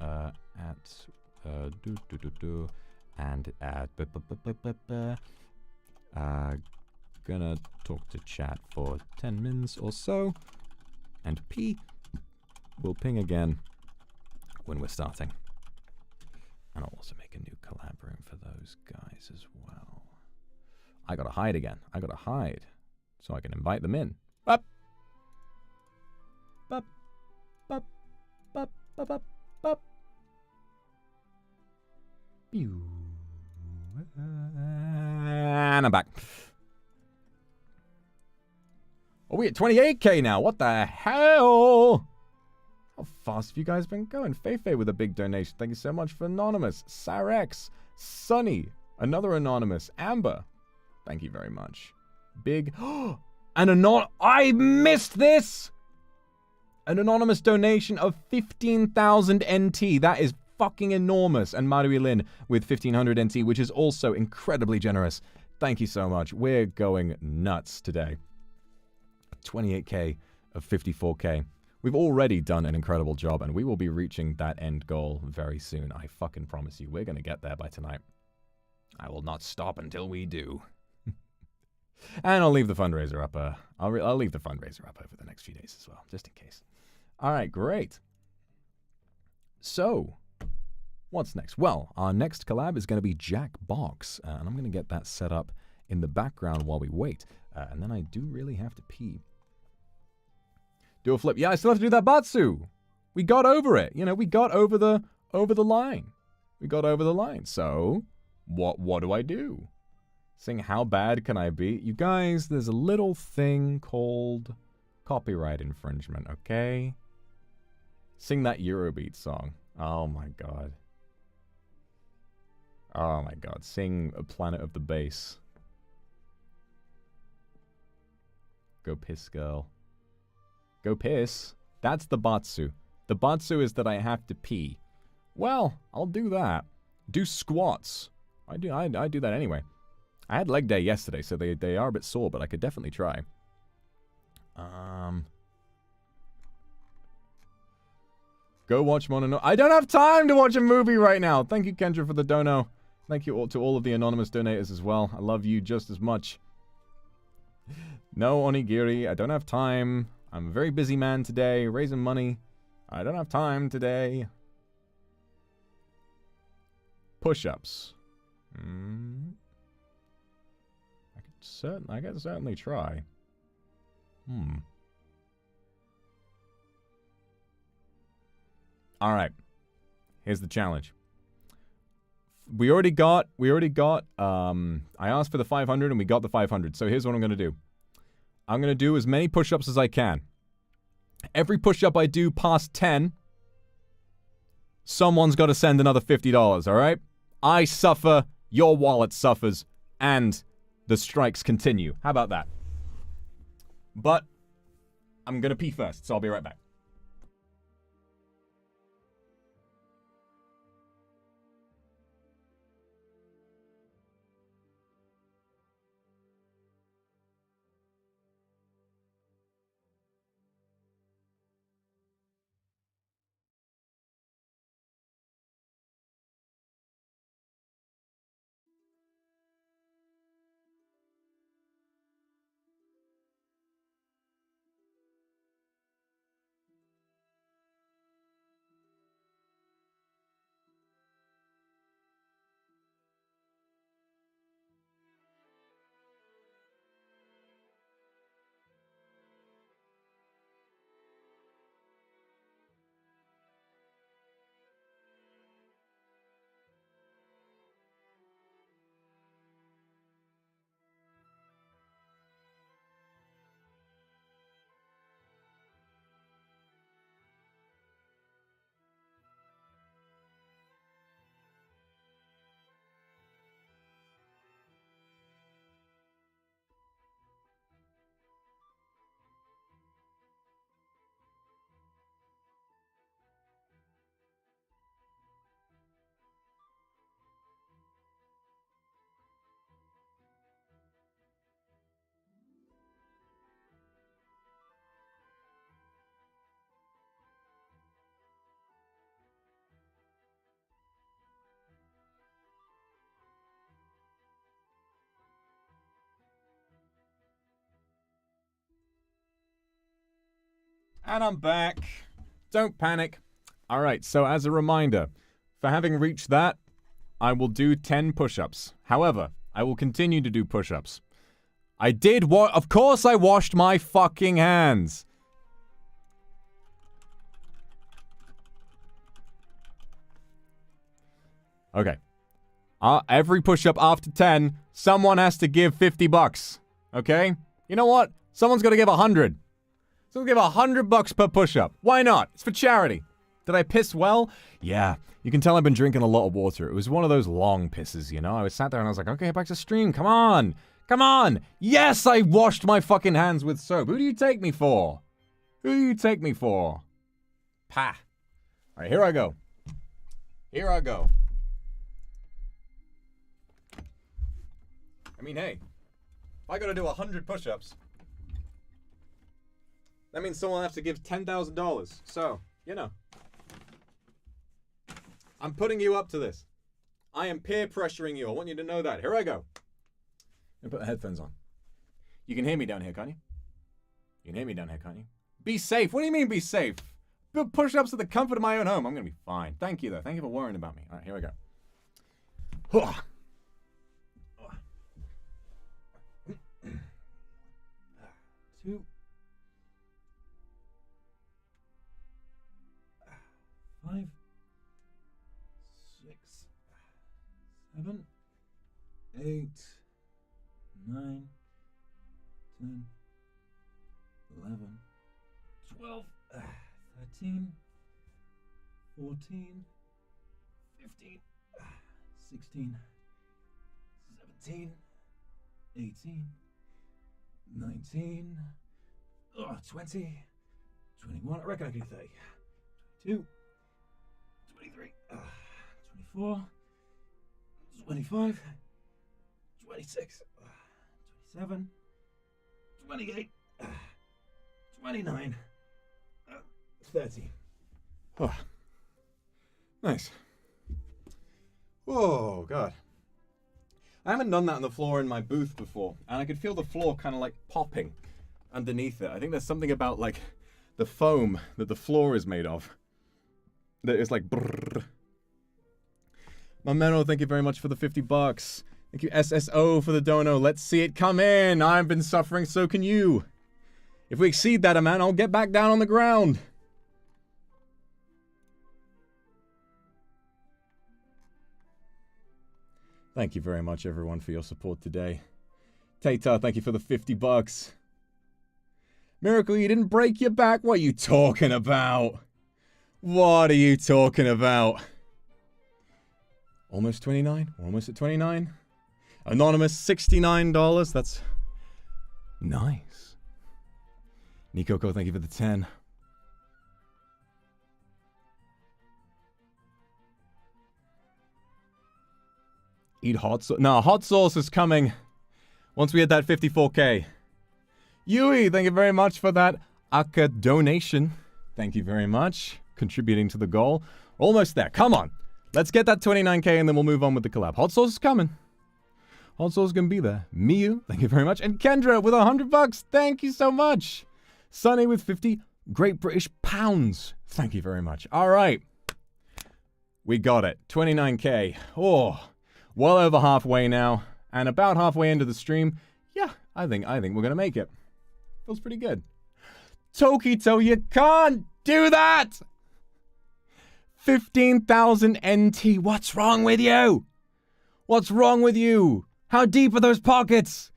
Speaker 1: gonna talk to chat for 10 minutes or so. And P will ping again when we're starting. And I'll also make a new collab room for those guys as well. I gotta hide again. I gotta hide so I can invite them in. Up. Up. Up. Up. Up. Up. Up. And I'm back. Are we at 28k now? What the hell? How fast have you guys been going? Feifei with a big donation. Thank you so much for Anonymous. Sarex. Sunny. Another Anonymous. Amber. Thank you very much. Big. I missed this! An anonymous donation of 15,000 NT. That is fucking enormous. And Marui Lin with 1,500 NT, which is also incredibly generous. Thank you so much. We're going nuts today. 28k of 54k. We've already done an incredible job, and we will be reaching that end goal very soon. I fucking promise you, we're going to get there by tonight. I will not stop until we do. And I'll leave the fundraiser up. I'll leave the fundraiser up over the next few days as well, just in case. All right, great. So, what's next? Well, our next collab is going to be Jackbox, and I'm going to get that set up in the background while we wait. And then I do really have to pee. Do a flip. Yeah, I still have to do that Batsu. We got over it. You know, we got over the line. We got over the line. So, what do I do? Saying how bad can I be? You guys, there's a little thing called copyright infringement, okay? Sing that Eurobeat song. Oh my god. Oh my god. Sing A Planet of the Bass. Go piss, girl. Go piss. That's the Batsu. The Batsu is that I have to pee. Well, I'll do that. Do squats. I do that anyway. I had leg day yesterday, so they are a bit sore, but I could definitely try. Go watch Monono. I don't have time to watch a movie right now. Thank you, Kendra, for the dono. Thank you all to all of the anonymous donators as well. I love you just as much. No, Onigiri, I don't have time. I'm a very busy man today, raising money. I don't have time today. Push-ups. I could certainly try. All right. Here's the challenge. We already got I asked for the 500 and we got the 500. So here's what I'm going to do. I'm going to do as many push-ups as I can. Every push-up I do past 10, someone's got to send another $50, all right? I suffer, your wallet suffers, and the strikes continue. How about that? But I'm going to pee first, so I'll be right back. And I'm back. Don't panic. All right, so as a reminder, for having reached that, I will do 10 push-ups. However, I will continue to do push-ups. I did what? Of course I washed my fucking hands. Okay. Every push-up after 10, someone has to give $50. Okay? You know what? Someone's got to give 100. Someone's give $100 per push-up. Why not? It's for charity. Did I piss well? Yeah. You can tell I've been drinking a lot of water. It was one of those long pisses, you know? I was sat there and I was like, okay, back to stream. Come on. Come on. Yes, I washed my fucking hands with soap. Who do you take me for? Who do you take me for? Pah. All right, here I go. Here I go. I mean, hey, if I gotta do 100 push-ups, that means someone will have to give $10,000. So, you know. I'm putting you up to this. I am peer pressuring you. I want you to know that. Here I go. I'm gonna put the headphones on. You can hear me down here, can't you? You can hear me down here, can't you? Be safe. What do you mean be safe? Do push-ups at the comfort of my own home. I'm gonna be fine. Thank you, though. Thank you for worrying about me. All right, here I go. 2, 5, 6, 7, 8, 9, 10, 11, 12, 13, 14, 15, 16, 17, 18, 19, 20, 21, I reckon I can do 30, 22, 23, 24, 25, 26, 27, 28, 29, 30. Oh, nice. Oh, God. I haven't done that on the floor in my booth before, and I could feel the floor kind of like popping underneath it. I think there's something about like the foam that the floor is made of that is like brrr. Mameno, thank you very much for the $50. Thank you SSO for the dono. Let's see it come in. I've been suffering, so can you. If we exceed that amount, I'll get back down on the ground. Thank you very much, everyone, for your support today. Tata, thank you for the $50. Miracle, you didn't break your back? What are you talking about? What are you talking about? Almost 29? We're almost at 29? Anonymous, $69. That's nice. Nikoko, thank you for the 10. Eat hot sauce. No, hot sauce is coming once we hit that 54K. Yui, thank you very much for that Aka donation. Thank you very much. Contributing to the goal. Almost there. Come on. Let's get that 29K and then we'll move on with the collab. Hot sauce is coming. Hot sauce is going to be there. Miyu, thank you very much. And Kendra with $100. Thank you so much. Sunny with 50 Great British pounds. Thank you very much. All right. We got it. 29K. Oh. Well over halfway now, and about halfway into the stream. Yeah, I think we're gonna make it. Feels pretty good. Tokito, you can't do that! 15,000 NT. What's wrong with you? What's wrong with you? How deep are those pockets?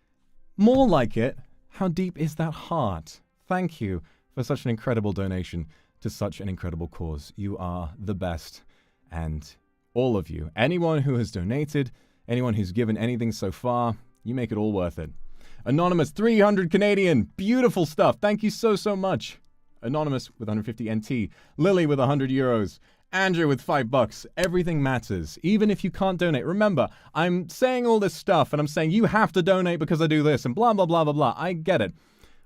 Speaker 1: More like it, how deep is that heart? Thank you for such an incredible donation to such an incredible cause. You are the best, and all of you, anyone who has donated, anyone who's given anything so far, you make it all worth it. Anonymous, 300 Canadian, beautiful stuff. Thank you so, so much. Anonymous with 150 NT, Lily with 100 euros, Andrew with $5. Everything matters, even if you can't donate. Remember, I'm saying all this stuff, and I'm saying you have to donate because I do this, and blah, blah, blah, blah, blah. I get it.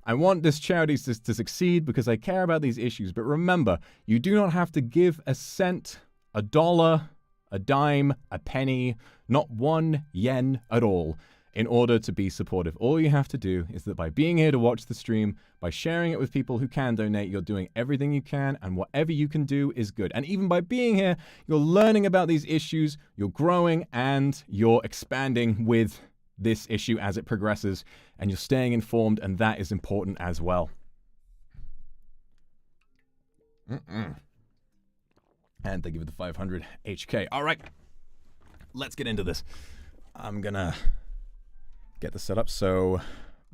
Speaker 1: I want this charity to succeed because I care about these issues. But remember, you do not have to give a cent, $1, a dime, a penny, not 1 yen at all. in order to be supportive. All you have to do is that by being here to watch the stream, by sharing it with people who can donate, you're doing everything you can, and whatever you can do is good. And even by being here, you're learning about these issues, you're growing, and you're expanding with this issue as it progresses, and you're staying informed, and that is important as well. And thank you for the 500 HK. All right, let's get into this. I'm gonna get this set up. So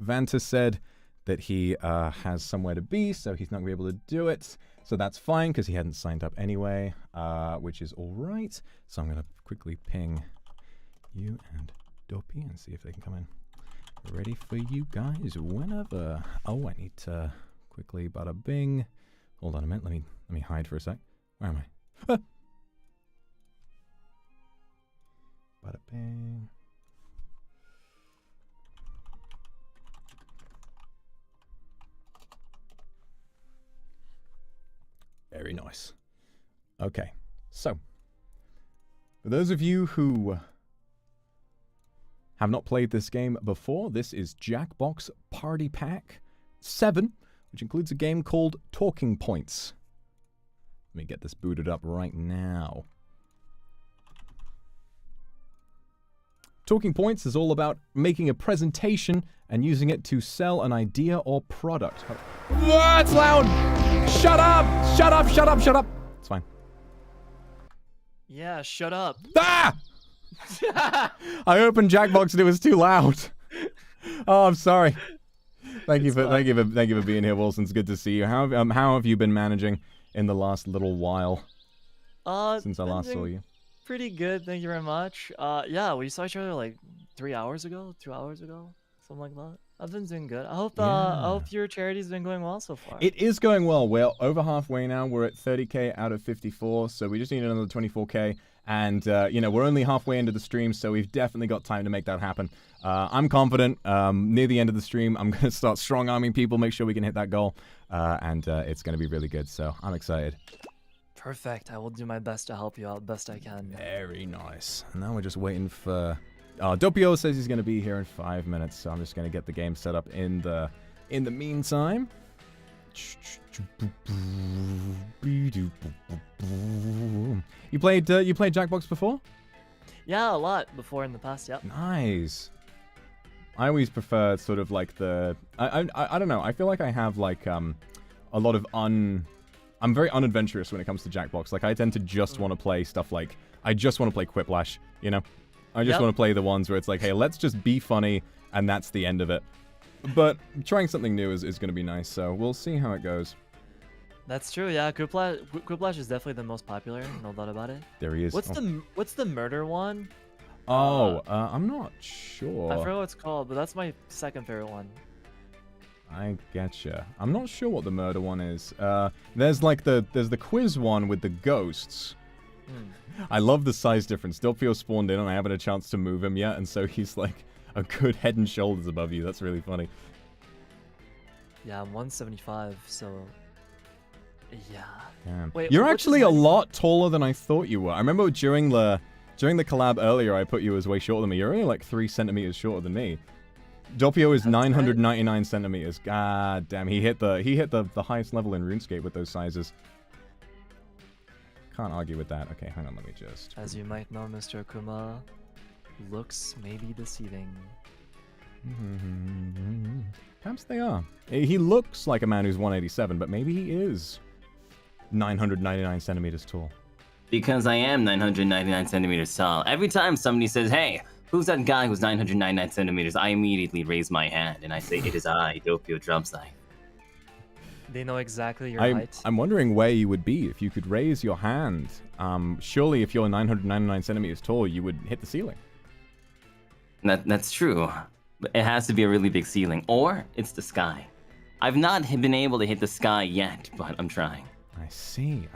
Speaker 1: Vanta said that he has somewhere to be, so he's not gonna be able to do it. So that's fine, because he hadn't signed up anyway, which is all right. So I'm gonna quickly ping you and Dopey and see if they can come in. Ready for you guys whenever. Oh, I need to quickly bada bing. Hold on a minute. Let me hide for a sec. Where am I? Ah! Bada bing. Very nice. Okay, so for those of you who have not played this game before, this is Jackbox Party Pack 7, which includes a game called Talking Points. Let me get this booted up right now. Talking Points is all about making a presentation and using it to sell an idea or product. That's loud! Shut up! Shut up! Shut up! Shut up! It's fine.
Speaker 5: Yeah, shut up.
Speaker 1: Ah! I opened Jackbox and it was too loud. Oh, I'm sorry. Thank you for being here, Wilson. It's good to see you. How have you been managing in the last little while? Since I last saw you.
Speaker 5: Pretty good, thank you very much. Yeah, we saw each other like 3 hours ago, 2 hours ago, something like that. I've been doing good. I hope your charity's been going well so far.
Speaker 1: It is going well. We're over halfway now. We're at 30k out of 54, so we just need another 24k. And you know, we're only halfway into the stream, so we've definitely got time to make that happen. I'm confident. Near the end of the stream, I'm going to start strong-arming people, make sure we can hit that goal, and it's going to be really good. So I'm excited.
Speaker 5: Perfect. I will do my best to help you out best I can.
Speaker 1: Very nice. And now we're just waiting for... Doppio says he's going to be here in 5 minutes, so I'm just going to get the game set up in the meantime. You played Jackbox before?
Speaker 5: Yeah, a lot before in the past. Yep.
Speaker 1: Nice. I always prefer sort of like the I don't know. I feel like I have like a lot of I'm very unadventurous when it comes to Jackbox. Like I tend to just want to play stuff like I just want to play Quiplash, you know? I just want to play the ones where it's like, hey, let's just be funny and that's the end of it. But trying something new is going to be nice, so we'll see how it goes.
Speaker 5: That's true, yeah. Quiplash is definitely the most popular, no doubt about it.
Speaker 1: There he is.
Speaker 5: What's the murder one?
Speaker 1: I'm not sure.
Speaker 5: I forgot what it's called, but that's my second favorite one.
Speaker 1: I getcha. I'm not sure what the murder one is. There's the quiz one with the ghosts. I love the size difference. Doppio spawned in and I haven't a chance to move him yet, and so he's like a good head and shoulders above you. That's really funny.
Speaker 5: Yeah, I'm 175, so yeah.
Speaker 1: Damn.
Speaker 5: Wait,
Speaker 1: you're actually a lot taller than I thought you were. I remember during the collab earlier, I put you as way shorter than me. You're only like 3 centimeters shorter than me. Doppio is 999 centimeters. God damn, he hit the highest level in RuneScape with those sizes. Can't argue with that. Okay, hang on, let me just...
Speaker 5: As you might know, Mr. Akuma, looks may be deceiving.
Speaker 1: Perhaps they are. He looks like a man who's 187, but maybe he is 999 centimeters tall.
Speaker 9: Because I am 999 centimeters tall. Every time somebody says, hey, who's that guy who's 999 centimeters? I immediately raise my hand and I say, it is I, Doppio Drumside.
Speaker 5: They know exactly your height.
Speaker 1: I'm wondering where you would be if you could raise your hand. Surely if you're 999 centimeters tall, you would hit the ceiling.
Speaker 9: That's true. But it has to be a really big ceiling, or it's the sky. I've not been able to hit the sky yet, but I'm trying.
Speaker 1: I see.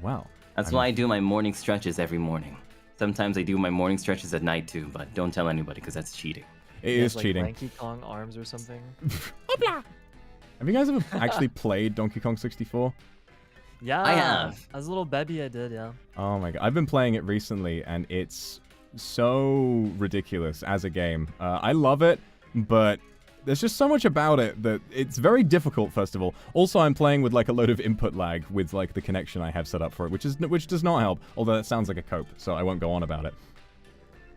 Speaker 1: Well,
Speaker 9: that's why I do my morning stretches every morning. Sometimes I do my morning stretches at night too, but don't tell anybody because that's cheating.
Speaker 1: It is
Speaker 5: like
Speaker 1: cheating.
Speaker 5: Donkey Kong arms or something.
Speaker 1: Have you guys ever actually played Donkey Kong 64?
Speaker 5: Yeah,
Speaker 9: I have.
Speaker 5: As a little baby, I did, yeah.
Speaker 1: Oh my god, I've been playing it recently, and it's so ridiculous as a game. I love it, but there's just so much about it that it's very difficult, first of all. Also, I'm playing with like a load of input lag with like the connection I have set up for it, which does not help, although that sounds like a cope, so I won't go on about it.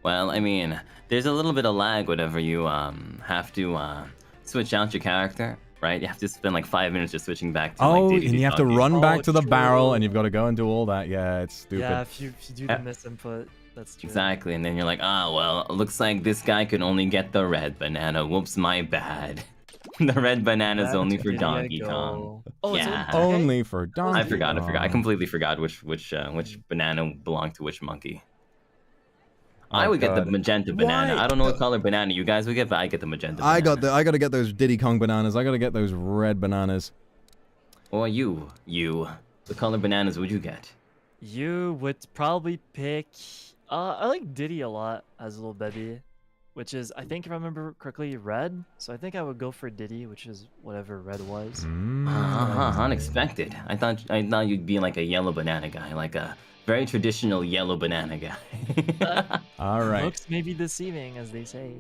Speaker 9: Well, I mean, there's a little bit of lag whenever you have to switch out your character, right? You have to spend like 5 minutes just switching back to like
Speaker 1: and you have to run back to the barrel, and you've got to go and do all that. Yeah, it's stupid.
Speaker 5: Yeah, if you do the misinput, that's true.
Speaker 9: Exactly, and then you're like, well, looks like this guy could only get the red banana. Whoops, my bad. The red banana's only for Donkey Kong.
Speaker 5: Oh,
Speaker 9: yeah.
Speaker 5: it's
Speaker 1: only for Donkey
Speaker 9: I forgot.
Speaker 1: Kong.
Speaker 9: I completely forgot which banana belonged to which monkey.
Speaker 1: Oh,
Speaker 9: I would get the
Speaker 1: God.
Speaker 9: magenta banana.
Speaker 1: Why?
Speaker 9: I don't know what color banana you guys would get, but I get the magenta banana.
Speaker 1: I gotta get those Diddy Kong bananas. I gotta get those red bananas.
Speaker 9: Or you. What color bananas would you get?
Speaker 5: You would probably pick. I like Diddy a lot as a little baby, which is, I think if I remember correctly, red. So I think I would go for Diddy, which is whatever red was.
Speaker 9: Unexpected. I thought you'd be like a yellow banana guy, like a very traditional yellow banana guy.
Speaker 1: All right.
Speaker 5: Looks may be deceiving, as they say.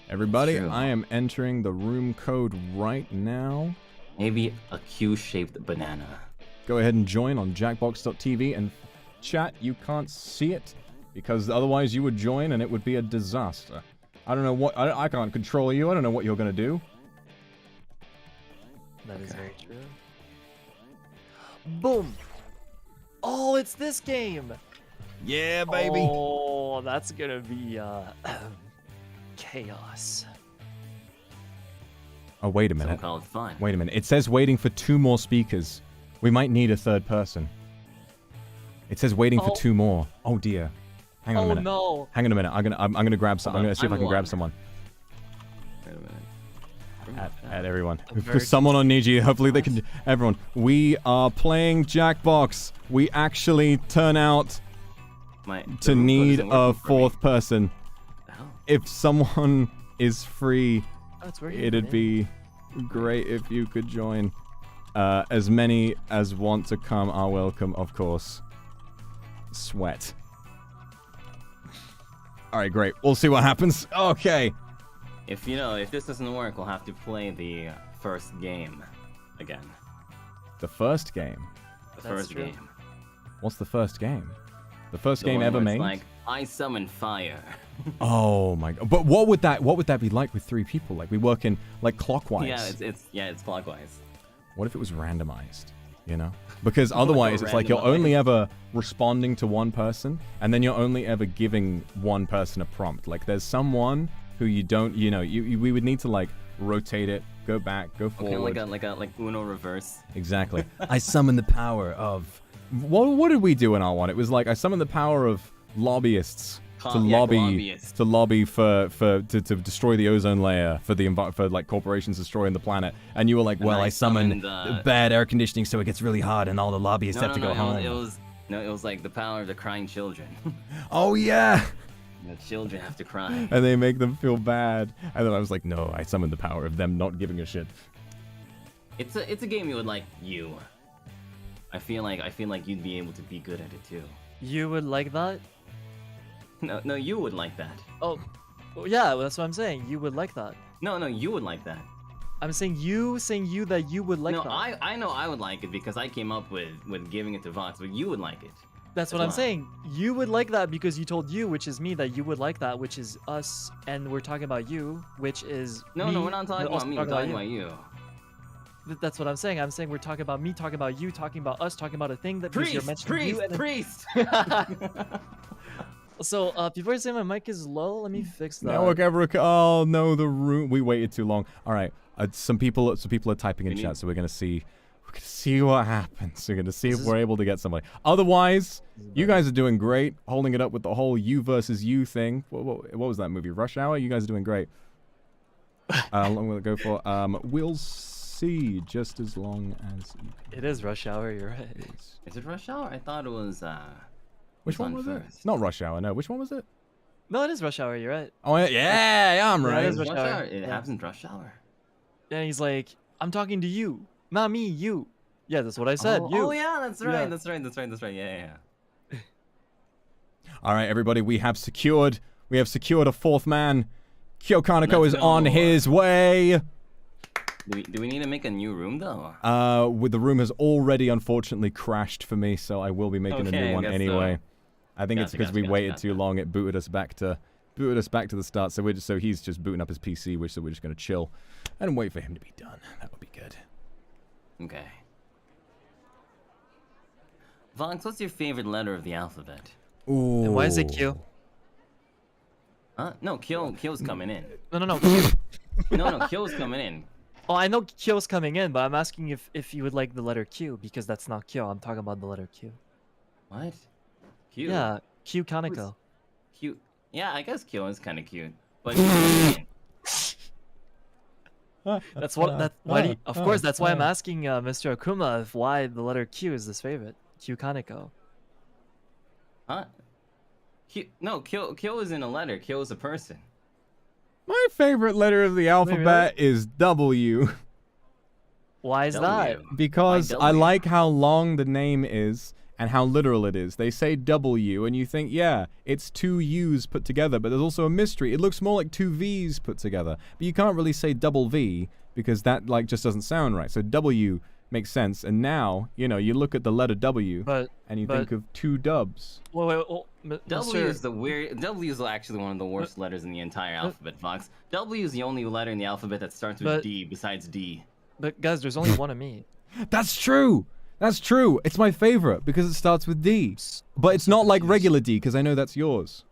Speaker 1: Everybody,
Speaker 9: True.
Speaker 1: I am entering the room code right now.
Speaker 9: Maybe a Q-shaped banana.
Speaker 1: Go ahead and join on jackbox.tv and chat. You can't see it because otherwise you would join and it would be a disaster. I don't know what... I can't control you. I don't know what you're going to do.
Speaker 5: That is very true. Boom! Oh, it's this game!
Speaker 6: Yeah, baby.
Speaker 5: Oh, that's gonna be, chaos.
Speaker 1: Oh, wait a
Speaker 9: Some
Speaker 1: minute.
Speaker 9: call it fun.
Speaker 1: Wait a minute. It says waiting for 2 more speakers. We might need a third person. It says waiting for 2 more. Oh, dear. Hang on a minute.
Speaker 5: No!
Speaker 1: Hang on a minute. I'm gonna grab some. I'm gonna see if I can grab someone.
Speaker 9: Wait a minute.
Speaker 1: At everyone.
Speaker 5: Very
Speaker 1: Someone on Niji. Hopefully they can. Everyone. We are playing Jackbox. We actually turn out to need a 4th person. If someone is free,
Speaker 5: Oh, it's working.
Speaker 1: it'd be great if you could join. As many as want to come are welcome, of course. Sweat. Alright, great. We'll see what happens. Okay.
Speaker 9: If this doesn't work, we'll have to play the first game again.
Speaker 1: The first game.
Speaker 9: The
Speaker 5: That's
Speaker 9: first
Speaker 5: true.
Speaker 9: game.
Speaker 1: What's the first game? The first
Speaker 9: The
Speaker 1: game
Speaker 9: one
Speaker 1: ever
Speaker 9: where
Speaker 1: made?
Speaker 9: it's like, I summon fire.
Speaker 1: Oh my god. But what would that be like with 3 people? Like we work in like clockwise.
Speaker 9: It's clockwise.
Speaker 1: What if it was randomized? You know? Because otherwise it's like you're only ever responding to one person and then you're only ever giving one person a prompt. Like there's someone who you don't, we would need to like rotate it, go back, go forward.
Speaker 9: Okay, like Uno reverse.
Speaker 1: Exactly. I summon the power of... What did we do in R1? It was like I summoned the power of lobbyists to lobby to destroy the ozone layer for like corporations destroying the planet. And you were like, well, I summoned bad air conditioning so it gets really hot and all the lobbyists have to go home.
Speaker 9: It was like the power of the crying children.
Speaker 1: Oh yeah.
Speaker 9: The children have to cry.
Speaker 1: And they make them feel bad. And then I was like, no, I summoned the power of them not giving a shit.
Speaker 9: It's a game you would like. I feel like you'd be able to be good at it too.
Speaker 5: You would like that?
Speaker 9: No, you would like that.
Speaker 5: Oh, well, yeah, that's what I'm saying. You would like that.
Speaker 9: No, you would like that.
Speaker 5: I'm saying you that you would like
Speaker 9: no,
Speaker 5: that.
Speaker 9: I know I would like it because I came up with giving it to Vox, but you would like it.
Speaker 5: That's what I'm saying. You would like that because you told you, which is me, that you would like that, which is us, and we're talking about you, which is
Speaker 9: No,
Speaker 5: me,
Speaker 9: we're not talking about me. We're talking about you.
Speaker 5: That's what I'm saying. I'm saying we're talking about me, talking about you, talking about us, talking about a thing that you're mentioning you.
Speaker 9: Priest.
Speaker 5: So, before you say my mic is low, let me fix that.
Speaker 1: Network ever. Oh no, the room. We waited too long. All right. Some people are typing in chat, so we're gonna see what happens. We're gonna see if we're able to get somebody. Otherwise, you guys are doing great, holding it up with the whole you versus you thing. What was that movie? Rush Hour. You guys are doing great. How long will it go for? We'll see. Just as long as
Speaker 5: it is Rush Hour. You're right.
Speaker 9: Is it Rush Hour? I thought it was.
Speaker 1: Which one was it? Not Rush Hour. No. Which one was it?
Speaker 5: No, it is Rush Hour. You're right.
Speaker 1: Oh yeah, I'm right.
Speaker 5: It is Rush Hour.
Speaker 9: It happens in Rush Hour.
Speaker 5: And he's like, I'm talking to you, not me, you. Yeah, that's what I said. You.
Speaker 9: Oh yeah, that's right. Yeah.
Speaker 1: All right, everybody, we have secured We have secured a 4th man. Kyo Kaneko
Speaker 9: Let's
Speaker 1: is on
Speaker 9: go.
Speaker 1: his way.
Speaker 9: Do we need to make a new room though?
Speaker 1: With the room has already unfortunately crashed for me, so I will be making a
Speaker 9: Okay,
Speaker 1: new one
Speaker 9: guess so.
Speaker 1: anyway. I think it's
Speaker 9: Gotcha,
Speaker 1: because we
Speaker 9: gotcha,
Speaker 1: waited
Speaker 9: gotcha.
Speaker 1: too long. It booted us back to the start. So he's just booting up his PC, so we're just gonna chill and wait for him to be done. That would be good.
Speaker 9: Okay. Vox, what's your favorite letter of the alphabet?
Speaker 1: Ooh.
Speaker 5: And why is it Q?
Speaker 9: Huh? No, Kyo's coming in.
Speaker 5: No, Q.
Speaker 9: No, Kyo's coming in.
Speaker 5: Oh, I know Q's coming in, but I'm asking if you would like the letter Q, because that's not Q. I'm talking about the letter Q.
Speaker 9: What? Q?
Speaker 5: Yeah, Q Kaneko.
Speaker 9: Cute. Yeah, I guess Kyo is kind of cute. But
Speaker 5: That's what. Why? Of course, that's why I'm asking Mr. Akuma if why the letter Q is his favorite. Q Kaneko.
Speaker 9: huh? Kyo isn't a letter. Kyo is a person.
Speaker 1: My favorite letter of the alphabet is W.
Speaker 5: Why is
Speaker 9: W.
Speaker 5: that?
Speaker 1: Because
Speaker 9: Why
Speaker 1: I
Speaker 9: W?
Speaker 1: like how long the name is and how literal it is. They say W, and you think, yeah, it's 2 U's put together, but there's also a mystery. It looks more like 2 V's put together. But you can't really say double V because that like just doesn't sound right. So W makes sense. And now, you know, you look at the letter W and you think of 2 dubs.
Speaker 5: Wait.
Speaker 9: W is the weird. W is actually one of the worst letters in the entire alphabet, Fox. W is the only letter in the alphabet that starts with D besides D.
Speaker 5: But guys, there's only one of me.
Speaker 1: That's true. That's true. It's my favorite because it starts with D. But it's not like regular D because I know that's yours.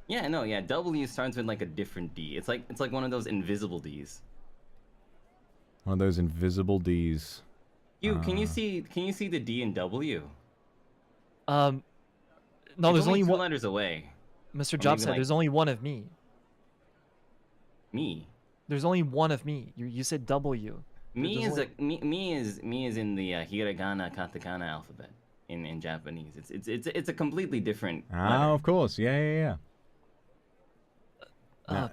Speaker 9: Yeah, no, yeah. W starts with like a different D. It's like one of those invisible Ds.
Speaker 1: One of those invisible Ds.
Speaker 9: Can you see the D in W?
Speaker 5: No, there's only
Speaker 9: 2
Speaker 5: one.
Speaker 9: letters away.
Speaker 5: Mr. Job said there's only one of me.
Speaker 9: Me.
Speaker 5: There's only one of me. You said W.
Speaker 9: Me is in the hiragana katakana alphabet in Japanese. It's a completely different. letter.
Speaker 1: Of course. Yeah.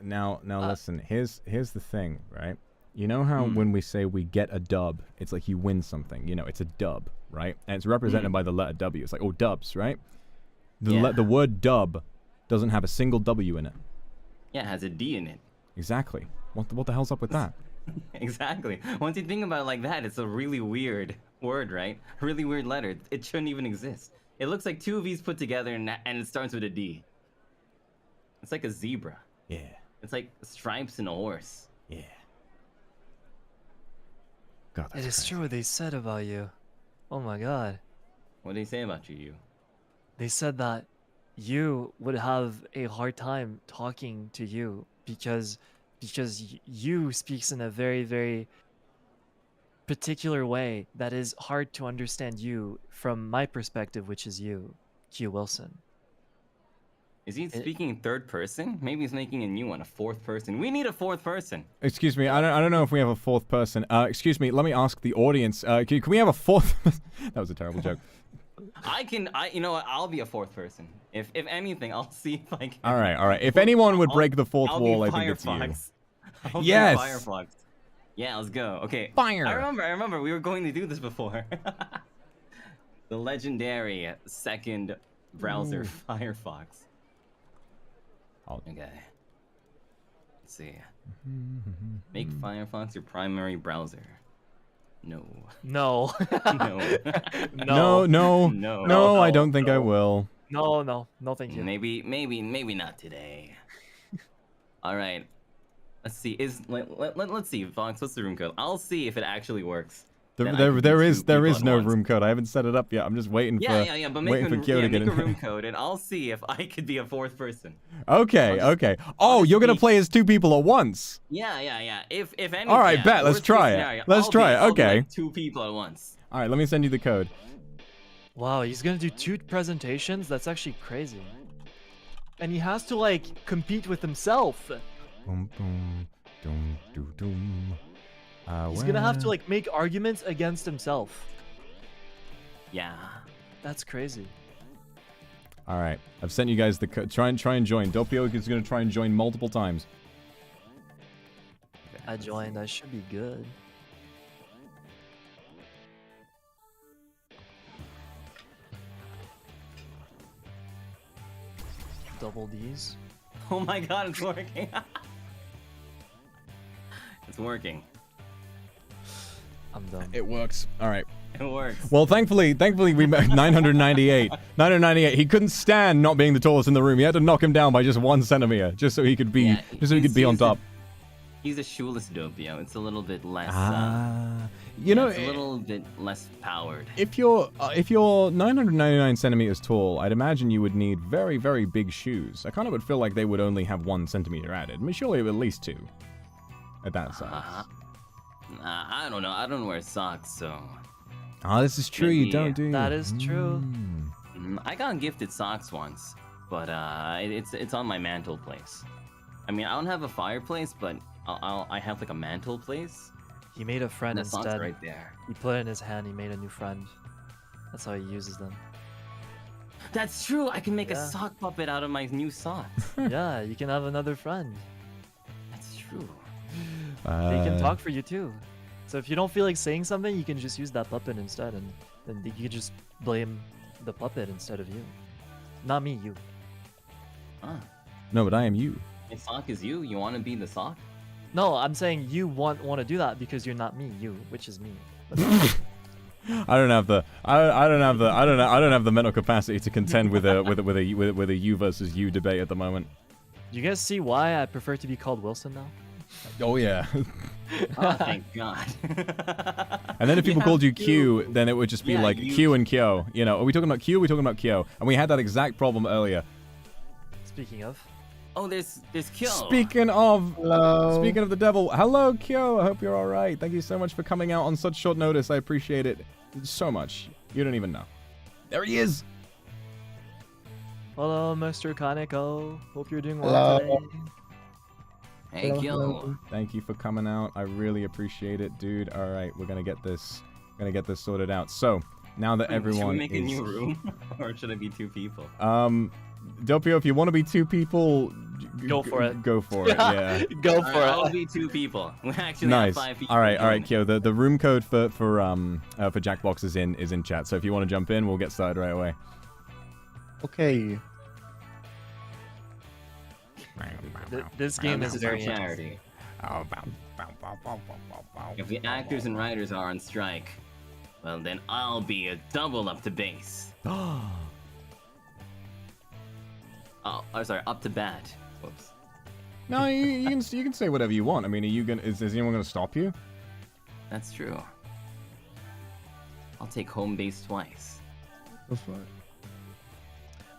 Speaker 1: Now listen. Here's the thing, right? You know how when we say we get a dub, it's like you win something. You know, it's a dub, right? And it's represented by the letter W. It's like, oh, dubs, right? The word dub doesn't have a single W in it.
Speaker 9: Yeah, it has a D in it.
Speaker 1: Exactly. What the hell's up with that?
Speaker 9: Exactly. Once you think about it like that, it's a really weird word, right? Really weird letter. It shouldn't even exist. It looks like 2 V's put together and it starts with a D. It's like a zebra.
Speaker 1: Yeah.
Speaker 9: It's like stripes and a horse.
Speaker 1: Yeah. God,
Speaker 5: It is true what they said about you. Oh my god.
Speaker 9: What did he say about you?
Speaker 5: They said that you would have a hard time talking to you because you speaks in a very, very particular way that is hard to understand you from my perspective, which is you, Q Wilson.
Speaker 9: Is he speaking in 3rd person? Maybe he's making a new one, a 4th person. We need a 4th person.
Speaker 1: Excuse me, I don't know if we have a 4th person. Excuse me, let me ask the audience. Can we have a 4th? That was a terrible joke.
Speaker 9: You know what? I'll be a 4th person. If anything, I'll see if I can.
Speaker 1: All right. If anyone would break the 4th
Speaker 9: I'll
Speaker 1: wall,
Speaker 9: be
Speaker 1: I think it's you.
Speaker 9: Firefox. I'll be
Speaker 1: Yes.
Speaker 9: Firefox. Yeah, let's go. Okay.
Speaker 1: Fire.
Speaker 9: I remember we were going to do this before. The legendary 2nd browser, Firefox. Okay. Let's see. Make Firefox your primary browser. No.
Speaker 5: No.
Speaker 9: No.
Speaker 1: No, I don't think I will.
Speaker 5: No, thank you.
Speaker 9: Maybe not today. All right. Let's see. Let's see, Fox. What's the room code? I'll see if it actually works.
Speaker 1: There is no room code. I haven't set it up yet. I'm just waiting for
Speaker 9: But
Speaker 1: waiting for Kyo to get
Speaker 9: make a
Speaker 1: in.
Speaker 9: room code, and I'll see if I could be a 4th person.
Speaker 1: Okay. Oh, you're gonna play as 2 people at once.
Speaker 9: Yeah. If anything.
Speaker 1: All right, bet. Let's try it. Let's try it.
Speaker 9: I'll be
Speaker 1: Okay.
Speaker 9: like 2 people at once.
Speaker 1: All right, let me send you the code.
Speaker 5: Wow, he's gonna do 2 presentations? That's actually crazy. And he has to like compete with himself.
Speaker 1: Boom, boom, doom, doom, doom.
Speaker 5: He's gonna have to like make arguments against himself.
Speaker 9: Yeah.
Speaker 5: That's crazy.
Speaker 1: All right, I've sent you guys the code. Try and join. Doppio is gonna try and join multiple times.
Speaker 5: I joined. I should be good. Double D's.
Speaker 9: Oh my god, it's working. It's working.
Speaker 5: I'm done.
Speaker 1: It works. All right.
Speaker 9: It works.
Speaker 1: Well, thankfully we met 998. 998. He couldn't stand not being the tallest in the room. He had to knock him down by just 1 centimeter, just so he could be, on top.
Speaker 9: He's a shoeless Doppio. It's a little bit less.
Speaker 1: You know,
Speaker 9: it's a little bit less powered.
Speaker 1: if you're 999 centimeters tall, I'd imagine you would need very, very big shoes. I kind of would feel like they would only have 1 centimeter added. I mean, surely at least 2 at that size.
Speaker 9: I don't know. I don't wear socks, so.
Speaker 1: Oh, this is true. You don't, do you?
Speaker 5: That is true.
Speaker 9: I got gifted socks once, but it's on my mantle place. I mean, I don't have a fireplace, but I have like a mantle place.
Speaker 5: He made a friend
Speaker 9: And the socks
Speaker 5: instead.
Speaker 9: right there.
Speaker 5: He put it in his hand. He made a new friend. That's how he uses them.
Speaker 9: That's true. I can make a
Speaker 5: Yeah.
Speaker 9: sock puppet out of my new socks.
Speaker 5: Yeah, you can have another friend.
Speaker 9: That's true.
Speaker 5: They can talk for you too. So if you don't feel like saying something, you can just use that puppet instead, and then you can just blame the puppet instead of you. Not me, you.
Speaker 9: Ah,
Speaker 1: No, but I am you.
Speaker 9: my sock is you. You want to be the sock?
Speaker 5: No, I'm saying you want to do that because you're not me, you, which is me.
Speaker 1: I don't have the mental capacity to contend with a you versus you debate at the moment.
Speaker 5: You guys see why I prefer to be called Wilson now?
Speaker 1: Oh yeah.
Speaker 9: Oh, thank God.
Speaker 1: And then if people
Speaker 9: Yeah,
Speaker 1: called you
Speaker 9: Q.
Speaker 1: Q, then it would just be
Speaker 9: Yeah,
Speaker 1: like
Speaker 9: you-
Speaker 1: Q and Kyo. You know, are we talking about Q? Are we talking about Kyo? And we had that exact problem earlier.
Speaker 5: Speaking of,
Speaker 9: Oh, there's Kyo.
Speaker 1: Speaking of
Speaker 10: Hello.
Speaker 1: Speaking of the devil, hello Kyo. I hope you're all right. Thank you so much for coming out on such short notice. I appreciate it so much. You don't even know. There he is.
Speaker 5: hello, Mr. Kaneko. Hope you're doing well
Speaker 10: Hello.
Speaker 5: today.
Speaker 9: Hey,
Speaker 10: Hello,
Speaker 9: Kyo.
Speaker 10: hello.
Speaker 1: Thank you for coming out. I really appreciate it, dude. All right, we're gonna get this sorted out. So now that
Speaker 9: Should
Speaker 1: everyone
Speaker 9: we make a
Speaker 1: is
Speaker 9: new room, or should it be 2 people?
Speaker 1: Doppio, if you want to be 2 people,
Speaker 5: Go for it.
Speaker 1: Go for it. Yeah.
Speaker 5: Go
Speaker 9: Alright,
Speaker 5: for
Speaker 9: I'll
Speaker 5: it.
Speaker 9: be 2 people. We actually
Speaker 1: Nice.
Speaker 9: have 5 people.
Speaker 1: All right,
Speaker 9: joining.
Speaker 1: Kyo. The room code for Jackbox is in chat. So if you want to jump in, we'll get started right away.
Speaker 10: Okay.
Speaker 5: This game
Speaker 9: This
Speaker 5: is
Speaker 9: is for
Speaker 5: very
Speaker 9: charity. If the actors and writers are on strike, well then I'll be a double up to base. Oh, sorry, up to bat. Whoops.
Speaker 1: No, you can say whatever you want. I mean, is anyone gonna stop you?
Speaker 9: That's true. I'll take home base twice.
Speaker 10: The fuck?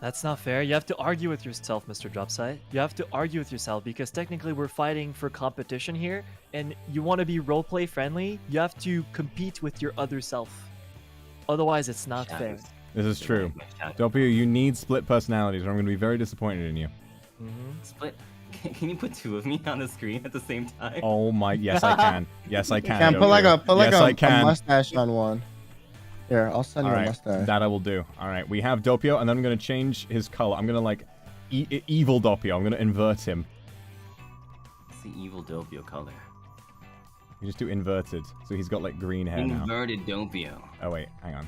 Speaker 5: That's not fair. You have to argue with yourself, Mr. Dropside. You have to argue with yourself because technically we're fighting for competition here, and you want to be roleplay friendly. You have to compete with your other self. Otherwise, it's not fair.
Speaker 9: Shadows.
Speaker 1: This is true.
Speaker 9: My shadow.
Speaker 1: Doppio, you need split personalities, or I'm gonna be very disappointed in you.
Speaker 9: Split. Can you put 2 of me on the screen at the same time?
Speaker 1: Oh my! Yes, I can. Yes, I can.
Speaker 10: Can't put like a
Speaker 1: Doppio. Yes, I
Speaker 10: a
Speaker 1: can.
Speaker 10: mustache on one. Here, I'll send
Speaker 1: All
Speaker 10: you a
Speaker 1: right,
Speaker 10: mustache.
Speaker 1: that I will do. All right, we have Doppio, and then I'm gonna change his color. I'm gonna like evil Doppio. I'm gonna invert him.
Speaker 9: It's the evil Doppio color.
Speaker 1: You just do inverted, so he's got like green hair now.
Speaker 9: Inverted Doppio.
Speaker 1: Oh wait, hang on.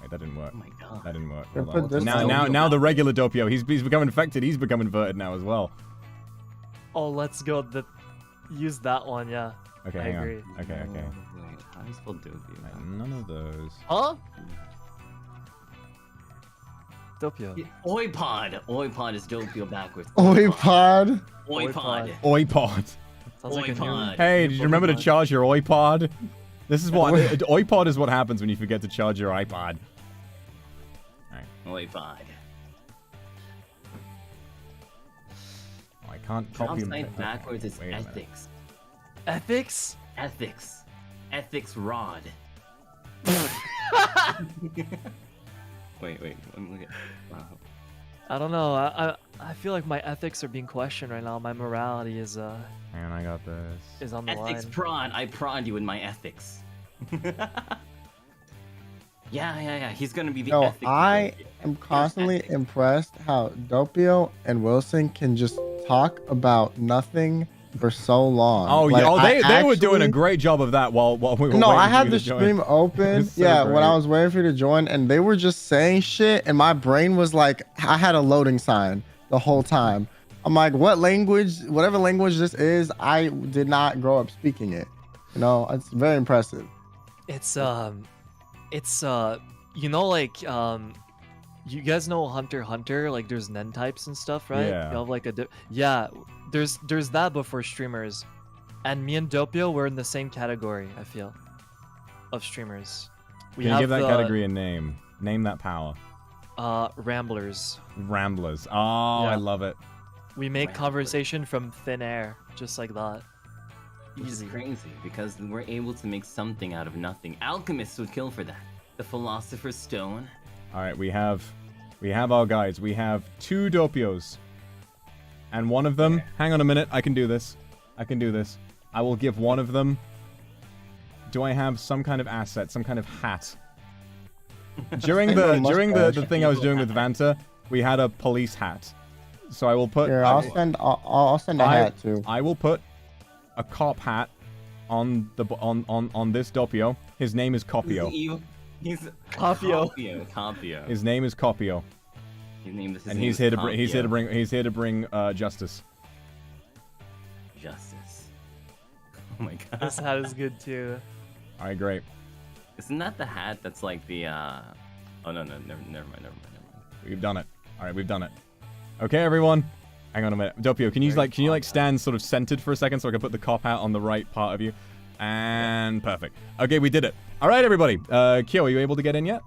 Speaker 1: Wait, that didn't work.
Speaker 9: Oh my god.
Speaker 1: That didn't work.
Speaker 10: Here,
Speaker 1: Hold on.
Speaker 10: put this
Speaker 1: Now the regular Doppio. He's become infected. He's become inverted now as well.
Speaker 5: Oh, let's go. Use that one, yeah.
Speaker 1: Okay,
Speaker 5: I
Speaker 1: hang
Speaker 5: agree.
Speaker 1: on. Okay.
Speaker 9: Wait, how do you spell Doppio?
Speaker 1: None of those.
Speaker 5: Huh? Doppio.
Speaker 9: Oipod. Oipod is Doppio backwards.
Speaker 10: Oipod.
Speaker 9: Oipod.
Speaker 1: Oipod.
Speaker 5: Sounds like a new...
Speaker 9: Oipod.
Speaker 1: Hey, did you remember to
Speaker 5: Pokemon.
Speaker 1: charge your Oipod? This is what Oipod is. What happens when you forget to charge your iPod?
Speaker 9: Oipod.
Speaker 1: Oh, I can't copy him.
Speaker 9: Upside backwards is
Speaker 1: Wait a minute.
Speaker 9: ethics.
Speaker 5: Ethics?
Speaker 9: Ethics. Ethics rod. Wait. Let me look at. Wow.
Speaker 5: I don't know. I feel like my ethics are being questioned right now. My morality is
Speaker 1: Man, I got this.
Speaker 5: on the
Speaker 9: Ethics
Speaker 5: line.
Speaker 9: prod. I prod you in my ethics. Yeah. He's gonna be the
Speaker 10: No,
Speaker 9: ethics.
Speaker 10: I
Speaker 9: Doppio.
Speaker 10: am constantly impressed how Doppio and Wilson can just talk about nothing for so long.
Speaker 1: Oh,
Speaker 10: Like,
Speaker 1: yeah. They were doing a
Speaker 10: actually-
Speaker 1: great job of that while we were
Speaker 10: No,
Speaker 1: waiting
Speaker 10: I
Speaker 1: for
Speaker 10: had
Speaker 1: you
Speaker 10: the
Speaker 1: to join.
Speaker 10: stream open.
Speaker 1: It's so
Speaker 10: Yeah, when
Speaker 1: great.
Speaker 10: I was waiting for you to join, and they were just saying shit, and my brain was like, I had a loading sign the whole time. I'm like, what language? Whatever language this is, I did not grow up speaking it. You know, it's very impressive.
Speaker 5: It's you know, like you guys know Hunter x Hunter, like there's Nen types and stuff, right?
Speaker 1: Yeah.
Speaker 5: You have like yeah, there's that but for streamers. And me and Doppio were in the same category, I feel, of streamers.
Speaker 1: Can you give that category a name? Name that power.
Speaker 5: Ramblers.
Speaker 1: Ramblers. Oh,
Speaker 5: Yeah.
Speaker 1: I love it.
Speaker 5: We make conversation from thin air, just like that.
Speaker 9: Which is
Speaker 5: Easy.
Speaker 9: crazy because we're able to make something out of nothing. Alchemists would kill for that. The Philosopher's Stone.
Speaker 1: All right, we have our guides. We have 2 Doppios. And one of them, hang on a minute, I can do this. I will give one of them. Do I have some kind of asset, some kind of hat? During the thing I was doing with Vanta, we had a police hat. So I will put
Speaker 10: Here, I'll send a hat too.
Speaker 1: I will put a cop hat on this Doppio. His name is Copio.
Speaker 9: He's
Speaker 5: Copio.
Speaker 9: Copio.
Speaker 1: His name is Copio. And he's here to bring justice.
Speaker 9: Justice. Oh my god.
Speaker 5: This hat is good too.
Speaker 1: All right, great.
Speaker 9: Isn't that the hat that's like the Oh no, never mind.
Speaker 1: We've done it. All right, we've done it. Okay, everyone. Hang on a minute. Doppio, can you stand sort of centered for a second so I can put the cop hat on the right part of you? And perfect. Okay, we did it. All right, everybody. Kyo, are you able to get in yet?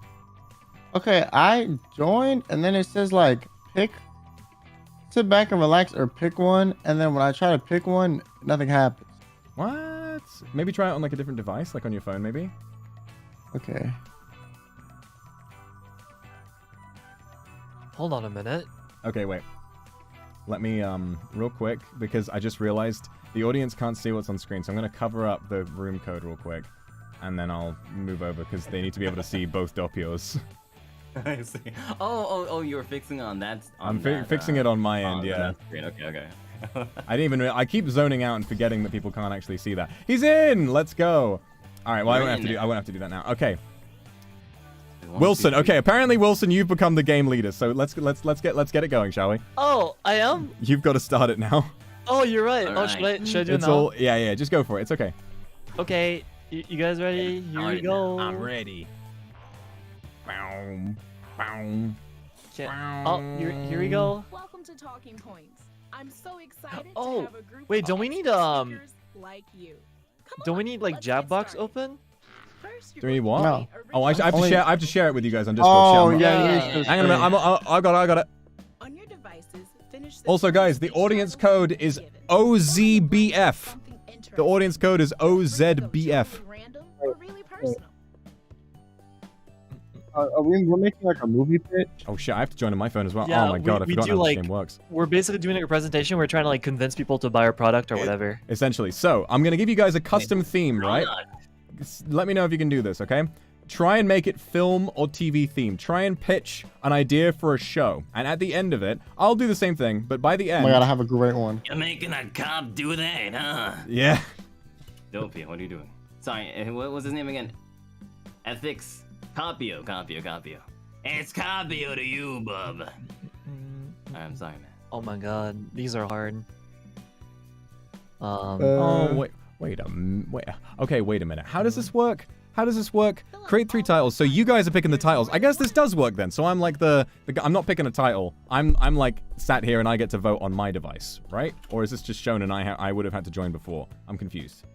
Speaker 10: Okay, I joined, and then it says like sit back and relax or pick one, and then when I try to pick one, nothing happens.
Speaker 1: What? Maybe try it on like a different device, like on your phone, maybe.
Speaker 10: Okay.
Speaker 5: Hold on a minute.
Speaker 1: Okay, wait. Let me real quick, because I just realized the audience can't see what's on screen, so I'm gonna cover up the room code real quick, and then I'll move over because they need to be able to see both Doppios.
Speaker 9: I see. Oh, you were fixing on that.
Speaker 1: I'm fixing it on my end, yeah.
Speaker 9: Okay.
Speaker 1: I didn't even. I keep zoning out and forgetting that people can't actually see that. He's in. Let's go. All right. Well, I won't have to do that now. Okay. Wilson. Okay. Apparently, Wilson, you've become the game leader. So let's get it going, shall we?
Speaker 5: Oh, I am.
Speaker 1: You've got to start it now.
Speaker 5: Oh, you're right.
Speaker 9: All
Speaker 5: Should
Speaker 9: right.
Speaker 5: I do it
Speaker 1: It's
Speaker 5: now?
Speaker 1: all. Yeah. Just go for it. It's okay.
Speaker 5: Okay. You guys ready? Here we go.
Speaker 1: I'm ready. Bow.
Speaker 5: Oh, here we go.
Speaker 11: Welcome to Talking Points. I'm so excited
Speaker 5: Oh,
Speaker 11: to have a group
Speaker 5: wait,
Speaker 11: of
Speaker 5: don't we need,
Speaker 11: speakers like you. Come
Speaker 5: Don't we
Speaker 11: on,
Speaker 5: need like
Speaker 11: let's get
Speaker 5: Jabbox
Speaker 11: started.
Speaker 5: open?
Speaker 11: First, you're
Speaker 1: Do we need
Speaker 11: going
Speaker 1: what?
Speaker 11: to
Speaker 10: No.
Speaker 11: create
Speaker 1: Oh, I have to
Speaker 10: Only-
Speaker 1: share. I have to share it with you guys on Discord.
Speaker 10: Oh
Speaker 1: Share.
Speaker 10: yeah.
Speaker 1: Hang on a minute. I got it.
Speaker 11: on your devices. Finish the
Speaker 1: Also, guys, the
Speaker 11: sentence
Speaker 1: audience
Speaker 11: each other
Speaker 1: code
Speaker 11: will be
Speaker 1: is
Speaker 11: given.
Speaker 1: OZBF.
Speaker 11: Something
Speaker 1: The
Speaker 11: interesting.
Speaker 1: audience code is
Speaker 11: Free to go
Speaker 1: OZBF.
Speaker 11: totally random or really personal.
Speaker 10: We're making like a movie pitch.
Speaker 1: Oh shit! I have to join on my phone as well.
Speaker 5: Yeah,
Speaker 1: oh my god! I
Speaker 5: we
Speaker 1: forgot
Speaker 5: do,
Speaker 1: how this
Speaker 5: like-
Speaker 1: game works.
Speaker 5: We're basically doing a presentation. We're trying to like convince people to buy our product or whatever.
Speaker 1: Essentially, so I'm gonna give you guys a custom theme, right? Let me know if you can do this, okay? Try and make it film or TV themed. Try and pitch an idea for a show, and at the end of it, I'll do the same thing. But by the
Speaker 10: Oh
Speaker 1: end,
Speaker 10: my god, I have a great one.
Speaker 9: You're making a cop do that, huh?
Speaker 1: yeah.
Speaker 9: Dopey, what are you doing? Sorry, what was his name again? Ethics. Copio. It's Copio to you, bub. I'm sorry, man.
Speaker 5: Oh my god, these are hard.
Speaker 1: Oh wait a minute. Okay, wait a minute. How does this work? Create 3 titles. So you guys are picking the titles. I guess this does work then. So I'm like the I'm not picking a title. I'm like sat here and I get to vote on my device, right? Or is this just shown and I would have had to join before? I'm confused.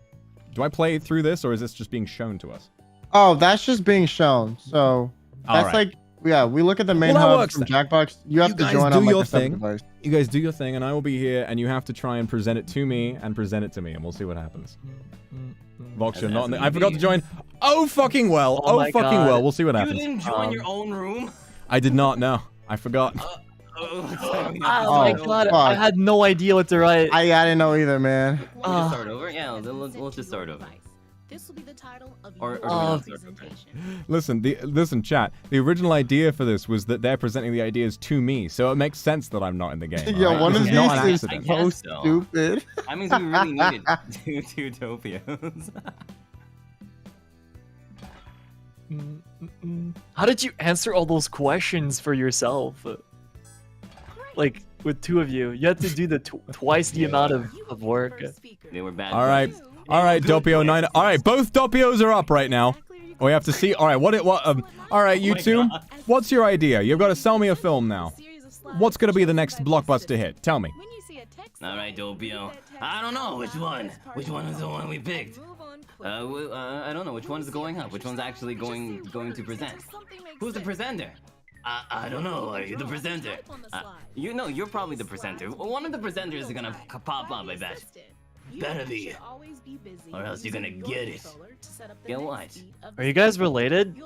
Speaker 1: Do I play through this or is this just being shown to us?
Speaker 10: Oh, that's just being shown. So that's
Speaker 1: Alright.
Speaker 10: like we look at the main
Speaker 1: Well, that
Speaker 10: hub
Speaker 1: works
Speaker 10: from
Speaker 1: then.
Speaker 10: Jackbox. You have
Speaker 1: You
Speaker 10: to
Speaker 1: guys
Speaker 10: join
Speaker 1: do
Speaker 10: on like
Speaker 1: your
Speaker 10: a separate
Speaker 1: thing.
Speaker 10: device.
Speaker 1: You guys do your thing and I will be here and you have to try and present it to me and present it to me and we'll see what happens. Vox, you're not in the, I forgot to join. Oh fucking well.
Speaker 5: Oh
Speaker 1: Oh,
Speaker 5: my
Speaker 1: fucking
Speaker 5: God.
Speaker 1: well. We'll see what
Speaker 9: You
Speaker 1: happens.
Speaker 9: didn't join your own room?
Speaker 1: I did not know. I forgot.
Speaker 5: Oh my
Speaker 10: Oh,
Speaker 5: god,
Speaker 10: fuck.
Speaker 5: I had no idea what to write.
Speaker 10: I didn't know either, man.
Speaker 9: Want me to start over? Yeah, let's just start over.
Speaker 11: This will be the title of
Speaker 9: Or
Speaker 11: your
Speaker 9: do we not start over?
Speaker 11: presentation.
Speaker 1: Listen, chat. The original idea for this was that they're presenting the ideas to me, so it makes sense that I'm not in the game.
Speaker 10: Yo,
Speaker 1: alright?
Speaker 10: one
Speaker 1: This
Speaker 10: of
Speaker 1: is not an
Speaker 10: these is
Speaker 1: accident.
Speaker 9: I
Speaker 10: so
Speaker 9: guess so.
Speaker 10: stupid.
Speaker 9: That means we really needed two Topios.
Speaker 5: How did you answer all those questions for yourself? Like, with 2 of you. You had to do the twice the amount of work.
Speaker 9: They were bad.
Speaker 1: All right, Doppio 9. All right, both Doppios are up right now. We have to see. All right, all right, you two. What's your idea? You've got to sell me a film now. What's gonna be the next blockbuster hit? Tell me.
Speaker 9: All right, Doppio. I don't know which one. Which one is the one we picked? I don't know which one is going up. Which one's actually going to present? Who's the presenter? I don't know. Are you the presenter? You know, you're probably the presenter. One of the presenters is gonna pop up, I bet. Better be. Or else you're gonna get it. Get what?
Speaker 5: Are you guys related?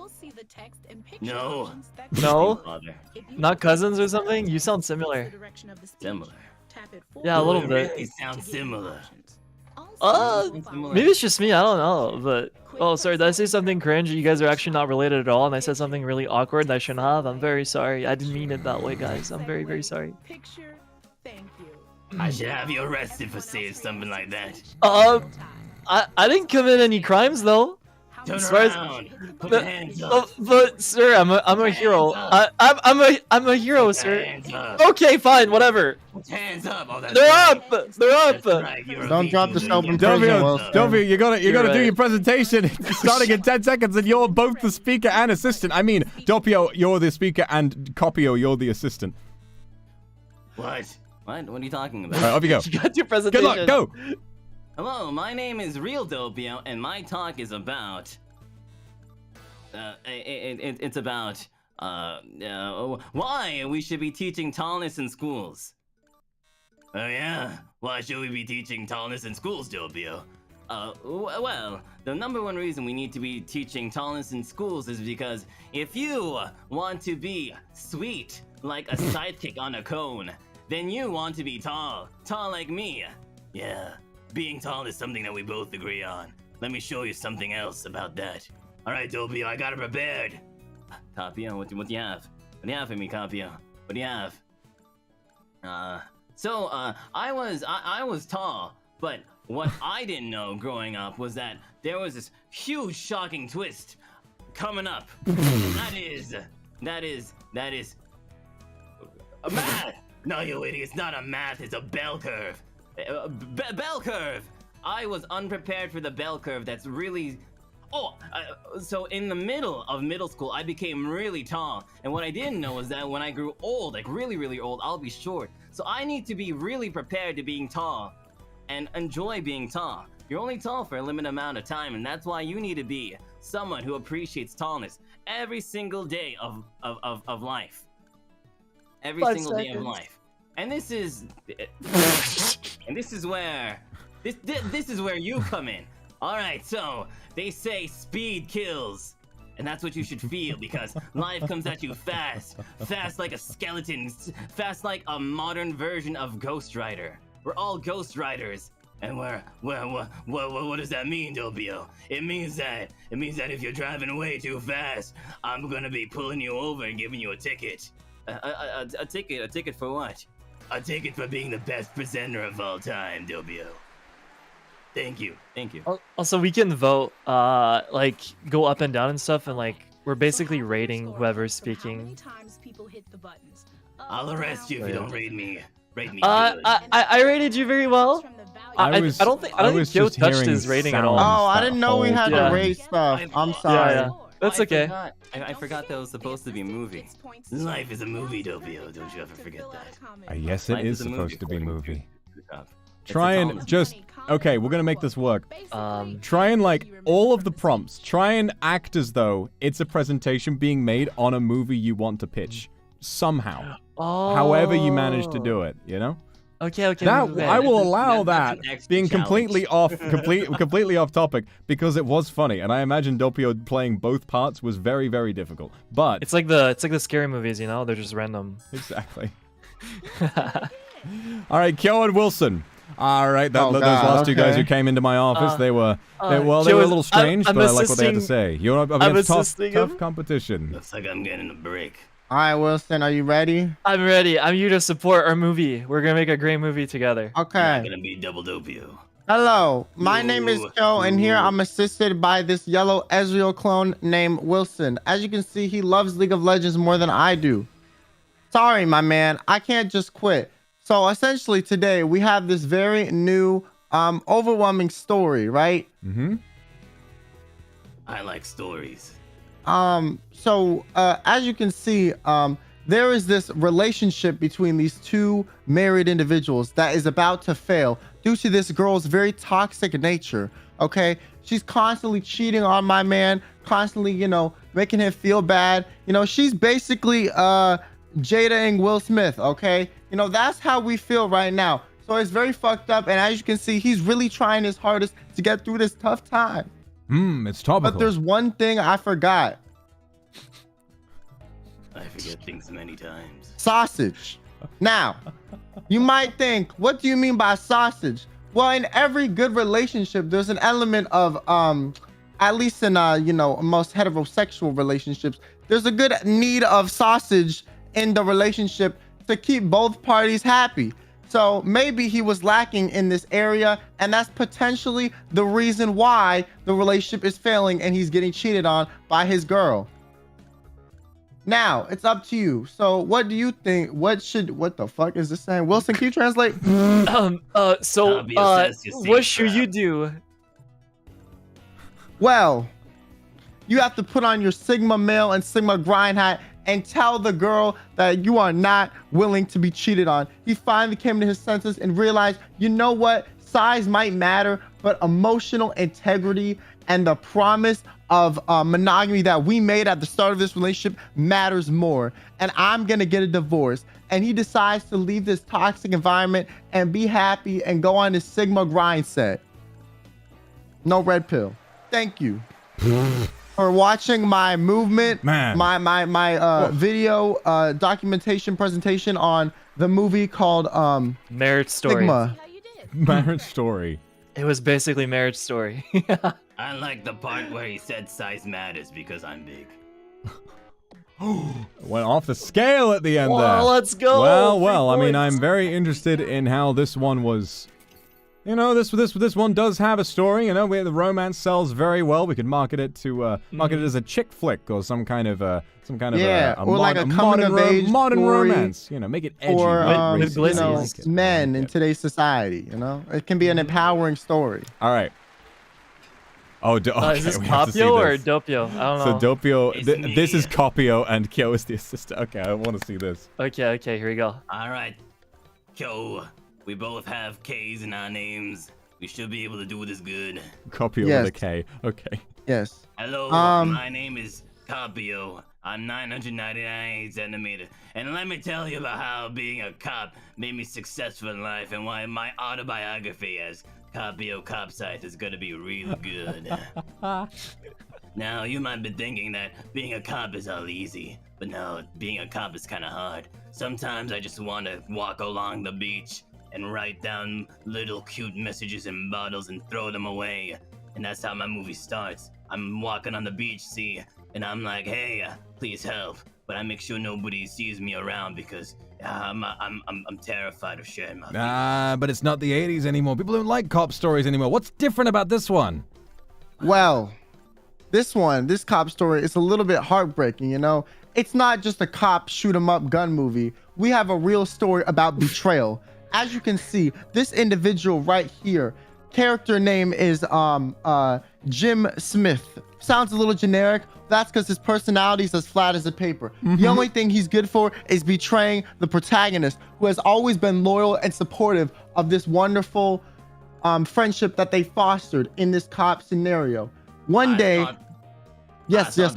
Speaker 9: No.
Speaker 5: No? Not cousins or something? You sound similar.
Speaker 9: Similar.
Speaker 5: Yeah, a little bit.
Speaker 9: Really sound similar.
Speaker 5: Maybe it's just me. I don't know. But oh, sorry. Did I say something cringe? You guys are actually not related at all, and I said something really awkward that I shouldn't have. I'm very sorry. I didn't mean it that way, guys. I'm very, very sorry.
Speaker 9: I should have you arrested for saying something like that.
Speaker 5: I didn't commit any crimes though.
Speaker 9: Turn around. Put your hands up.
Speaker 5: But sir, I'm a hero. I'm a hero, sir.
Speaker 9: Hands up.
Speaker 5: Okay, fine, whatever.
Speaker 9: Hands up. Oh,
Speaker 5: They're up. They're up.
Speaker 9: Right,
Speaker 10: Don't drop the soap in prison, Wilson.
Speaker 1: Doppio, you gotta do
Speaker 5: right.
Speaker 1: your presentation starting in 10 seconds, and you're both the speaker and assistant. I mean, Doppio, you're the speaker, and Copio, you're the assistant.
Speaker 9: What? What are you talking about?
Speaker 1: All right, off you go.
Speaker 5: You got your presentation.
Speaker 1: Good luck. Go.
Speaker 9: Hello, my name is Real Doppio, and my talk is about. It's about why we should be teaching tallness in schools. Oh yeah, why should we be teaching tallness in schools, Doppio? Well, the number one reason we need to be teaching tallness in schools is because if you want to be sweet like a sidekick on a cone, then you want to be tall like me. Yeah, being tall is something that we both agree on. Let me show you something else about that. All right, Doppio, I got it prepared. Capio, what do you have? What do you have for me, Capio? What do you have? I was tall, but what I didn't know growing up was that there was this huge, shocking twist coming up. That is a math. No, you idiot! It's not a math. It's a bell curve. Bell curve. I was unprepared for the bell curve. That's really. So in the middle of middle school, I became really tall. And what I didn't know was that when I grew old, like really, really old, I'll be short. So I need to be really prepared to being tall and enjoy being tall. You're only tall for a limited amount of time, and that's why you need to be someone who appreciates tallness every single day of life. Every single day of life. And this is where you come in. All right, so they say speed kills, and that's what you should feel because life comes at you fast like a skeleton, fast like a modern version of Ghost Rider. We're all Ghost Riders, and what does that mean, Doppio? It means that if you're driving way too fast, I'm gonna be pulling you over and giving you a ticket. A ticket for what? A ticket for being the best presenter of all time, Doppio. Thank you.
Speaker 5: Also, we can vote, like, go up and down and stuff, and, like, we're basically rating whoever's speaking.
Speaker 9: I'll arrest you if you don't rate me. Rate me.
Speaker 5: I rated you very well. I don't think Joe touched his rating at all.
Speaker 10: Oh, I didn't know we had to rate stuff. I'm sorry.
Speaker 5: Yeah. That's okay.
Speaker 9: I forgot that was supposed to be a movie. Life is a movie, Doppio. Don't you ever forget that.
Speaker 1: Yes, it is supposed to be a movie. Try and just... Okay, we're gonna make this work. Try and, like, all of the prompts, try and act as though it's a presentation being made on a movie you want to pitch. Somehow.
Speaker 5: Oh.
Speaker 1: However you manage to do it, you know?
Speaker 5: Okay.
Speaker 1: That, I will allow that being
Speaker 9: completely
Speaker 1: completely off topic because it was funny, and I imagine Doppio playing both parts was very, very difficult. But
Speaker 5: it's like the scary movies, you know? They're just random.
Speaker 1: Exactly. All right, Kyo and Wilson. All right, those last two guys who came into my office, they were a little strange, but I like what they had to say. You're up against tough competition.
Speaker 9: Looks like I'm getting a break.
Speaker 10: All right, Wilson, are you ready?
Speaker 5: I'm ready. I'm here to support our movie. We're gonna make a great movie together.
Speaker 10: Okay.
Speaker 9: I'm gonna be double Doppio.
Speaker 10: Hello, my name is Joe, and here I'm assisted by this yellow Ezreal clone named Wilson. As you can see, he loves League of Legends more than I do. Sorry, my man, I can't just quit. So essentially today we have this very new, overwhelming story, right?
Speaker 1: Mm-hmm.
Speaker 9: I like stories.
Speaker 10: As you can see, there is this relationship between these two married individuals that is about to fail due to this girl's very toxic nature. Okay, she's constantly cheating on my man, constantly, making him feel bad. She's basically Jada-ing Will Smith. Okay, that's how we feel right now. So it's very fucked up, and as you can see, he's really trying his hardest to get through this tough time.
Speaker 1: It's topical.
Speaker 10: But there's one thing I forgot.
Speaker 9: I forget things many times.
Speaker 10: Sausage. Now, you might think, what do you mean by sausage? Well, in every good relationship, there's an element of, at least in, most heterosexual relationships, there's a good need of sausage in the relationship to keep both parties happy. So maybe he was lacking in this area, and that's potentially the reason why the relationship is failing and he's getting cheated on by his girl. Now, it's up to you. So what do you think? What the fuck is this saying? Wilson, can you translate?
Speaker 5: What should you do?
Speaker 10: Well, you have to put on your Sigma male and Sigma grind hat and tell the girl that you are not willing to be cheated on. He finally came to his senses and realized, you know what? Size might matter, but emotional integrity and the promise of monogamy that we made at the start of this relationship matters more. And I'm gonna get a divorce. And he decides to leave this toxic environment and be happy and go on his Sigma grind set. No red pill. Thank you for watching my movement, my video documentation presentation on the movie called
Speaker 5: Marriage Story.
Speaker 10: Sigma.
Speaker 1: Marriage Story.
Speaker 5: It was basically Marriage Story.
Speaker 9: I like the part where he said size matters because I'm big.
Speaker 1: Went off the scale at the end there.
Speaker 5: Well, let's go.
Speaker 1: Well, I mean, I'm very interested in how this one was. This one does have a story. Where the romance sells very well. We could market it to market it as a chick flick or some kind of a modern romance. Make it edgy.
Speaker 10: Or men in today's society. It can be an empowering story.
Speaker 1: All right. Oh, okay,
Speaker 5: is this
Speaker 1: we have to see
Speaker 5: Capio or
Speaker 1: this.
Speaker 5: Doppio? I don't know.
Speaker 1: So Doppio, this is Capio and Kyo is the assistant. Okay, I want to see this.
Speaker 5: Okay, here we go.
Speaker 9: All right, Kyo, we both have K's in our names. We should be able to do this good.
Speaker 1: Capio with a K. Okay.
Speaker 10: Yes.
Speaker 9: Hello, my name is Capio. I'm 999 centimeters. And let me tell you about how being a cop made me successful in life and why my autobiography as Capio Copsite is gonna be really good. Now, you might be thinking that being a cop is all easy, but no, being a cop is kinda hard. Sometimes I just wanna walk along the beach and write down little cute messages in bottles and throw them away. And that's how my movie starts. I'm walking on the beach, see, and I'm like, hey, please help. But I make sure nobody sees me around because I'm terrified of sharing my
Speaker 1: But it's not the 80s anymore. People don't like cop stories anymore. What's different about this one?
Speaker 10: Well, this cop story is a little bit heartbreaking, It's not just a cop shoot 'em up gun movie. We have a real story about betrayal. As you can see, this individual right here, character name is Jim Smith. Sounds a little generic. That's because his personality is as flat as a paper. The only thing he's good for is betraying the protagonist, who has always been loyal and supportive of this wonderful friendship that they fostered in this cop scenario. One day,
Speaker 9: I thought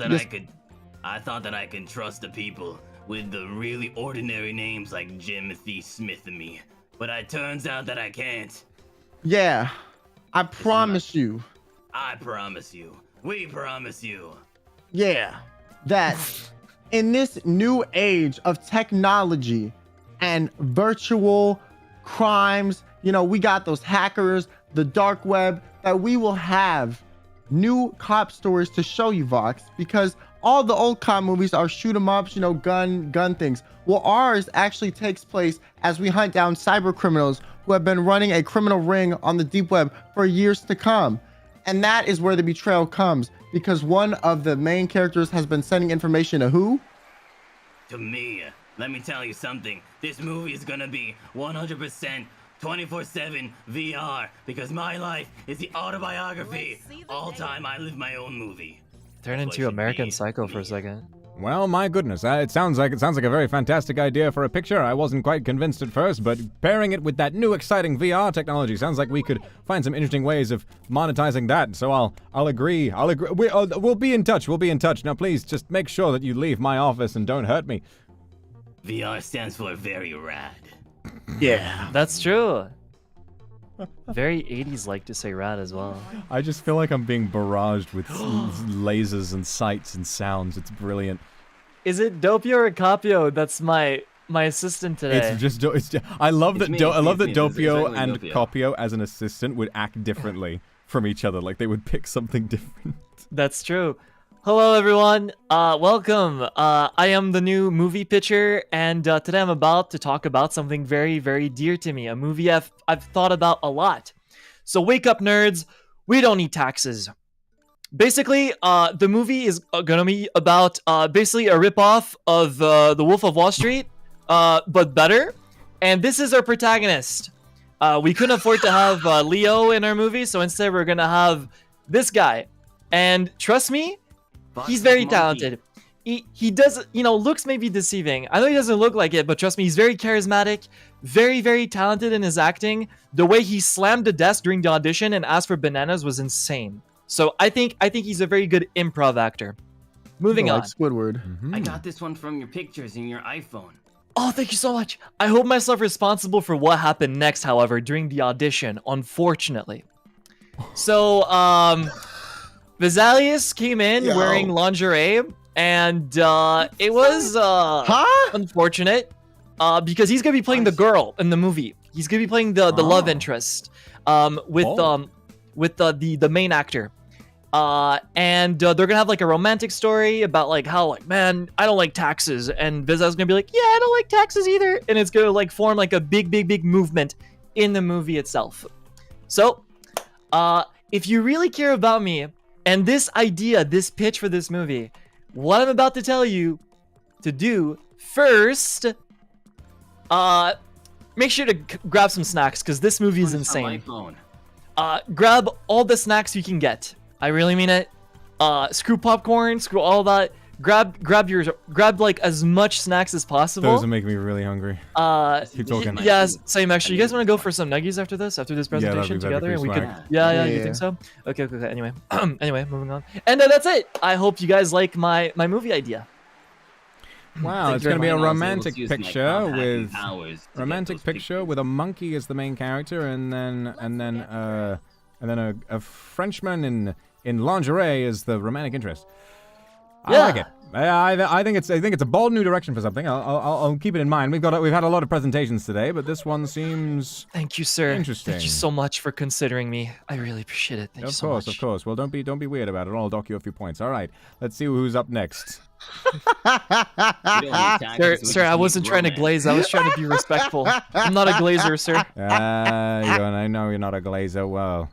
Speaker 9: that I could trust the people with the really ordinary names like Jimothy Smith and me, but it turns out that I can't.
Speaker 10: Yeah, I promise you.
Speaker 9: I promise you. We promise you.
Speaker 10: Yeah, that in this new age of technology and virtual crimes, we got those hackers, the dark web, that we will have new cop stories to show you, Vox, because all the old cop movies are shoot 'em ups, gun things. Well, ours actually takes place as we hunt down cyber criminals who have been running a criminal ring on the deep web for years to come. And that is where the betrayal comes, because one of the main characters has been sending information to who?
Speaker 9: To me. let me tell you something. This movie is gonna be 100% 24/7 VR because my life is the autobiography. All time I live my own movie.
Speaker 5: Turn into American Psycho for a second.
Speaker 1: Well, my goodness, it sounds like a very fantastic idea for a picture. I wasn't quite convinced at first, but pairing it with that new exciting VR technology sounds like we could find some interesting ways of monetizing that. So I'll agree. We'll be in touch. We'll be in touch. Now, please just make sure that you leave my office and don't hurt me.
Speaker 9: VR stands for very rad.
Speaker 5: Yeah, that's true. Very 80s like to say rad as well.
Speaker 1: I just feel like I'm being barraged with lasers and sights and sounds. It's brilliant.
Speaker 5: Is it Doppio or Capio that's my assistant today?
Speaker 1: I love that
Speaker 9: It's
Speaker 1: Doppio
Speaker 9: exactly
Speaker 1: and
Speaker 9: Doppio.
Speaker 1: Capio as an assistant would act differently from each other. Like they would pick something different.
Speaker 5: That's true. Hello, everyone. Welcome. I am the new movie pitcher, and today I'm about to talk about something very, very dear to me. A movie I've thought about a lot. So wake up, nerds. We don't need taxes. Basically, the movie is gonna be about basically a ripoff of The Wolf of Wall Street, but better. And this is our protagonist. We couldn't afford to have Leo in our movie, so instead we're gonna have this guy. And trust me, he's very talented. He does, looks may be deceiving. I know he doesn't look like it, but trust me, he's very charismatic, very, very talented in his acting. The way he slammed the desk during the audition and asked for bananas was insane. So I think he's a very good improv actor. Moving on.
Speaker 10: Squidward.
Speaker 9: I got this one from your pictures in your iPhone.
Speaker 5: Oh, thank you so much. I hold myself responsible for what happened next, however, during the audition, unfortunately. So, Vesalius came in wearing lingerie, and it was unfortunate because he's gonna be playing the girl in the movie. He's gonna be playing the love interest with the main actor. And they're gonna have like a romantic story about like how like, man, I don't like taxes, and Vesalius gonna be like, yeah, I don't like taxes either, and it's gonna like form like a big movement in the movie itself. So, if you really care about me and this idea, this pitch for this movie, what I'm about to tell you to do first, make sure to grab some snacks because this movie is insane. Grab all the snacks you can get. I really mean it. Screw popcorn, screw all that. Grab like as much snacks as possible.
Speaker 1: Those are making me really hungry. Keep talking.
Speaker 5: Yeah, same actually. You guys want to go for some nuggies after this presentation together, and we could. Yeah, you think so? Okay. Anyway, anyway, moving on. And that's it. I hope you guys like my movie idea.
Speaker 1: Wow, it's gonna be a romantic picture with a monkey as the main character, and then a Frenchman in lingerie as the romantic interest. I like it. I think it's a bold new direction for something. I'll keep it in mind. We've had a lot of presentations today, but this one seems
Speaker 5: Thank you, sir.
Speaker 1: Interesting.
Speaker 5: Thank you so much for considering me. I really appreciate it. Thank you so much.
Speaker 1: Of course. Well, don't be weird about it. I'll dock you a few points. All right. Let's see who's up next.
Speaker 5: Sir, I wasn't trying to glaze. I was trying to be respectful. I'm not a glazer, sir.
Speaker 1: I know you're not a glazer. Well,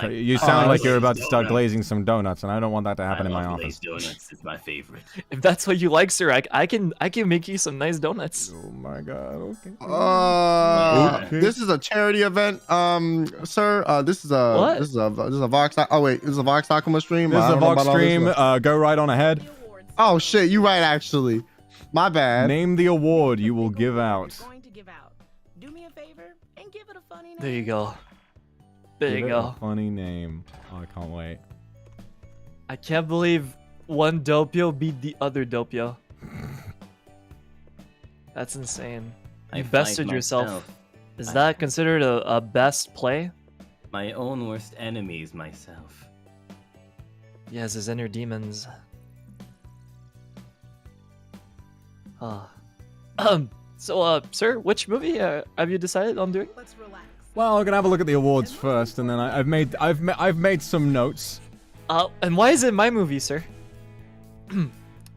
Speaker 1: you sound like you're about to start glazing some donuts, and I don't want that to happen in my office.
Speaker 9: Donuts is my favorite.
Speaker 5: If that's what you like, sir, I can make you some nice donuts.
Speaker 1: Oh my god. Okay.
Speaker 10: This is a charity event, sir. This is a Vox. Oh wait, this is a Vox Akuma stream.
Speaker 1: This is a Vox stream. Go right on ahead.
Speaker 10: Oh shit, you right actually. My bad.
Speaker 1: Name the award you will give out.
Speaker 11: Do me a favor and give it a funny name.
Speaker 5: There you go. There you go.
Speaker 1: Funny name. Oh, I can't wait.
Speaker 5: I can't believe one Doppio beat the other Doppio. That's insane. You bested yourself. Is that considered a best play?
Speaker 9: My own worst enemy is myself.
Speaker 5: Yes, his inner demons. So, sir, which movie have you decided on doing?
Speaker 11: Let's relax.
Speaker 1: Well, we're gonna have a look at the awards first, and then I've made some notes.
Speaker 5: And why is it my movie, sir?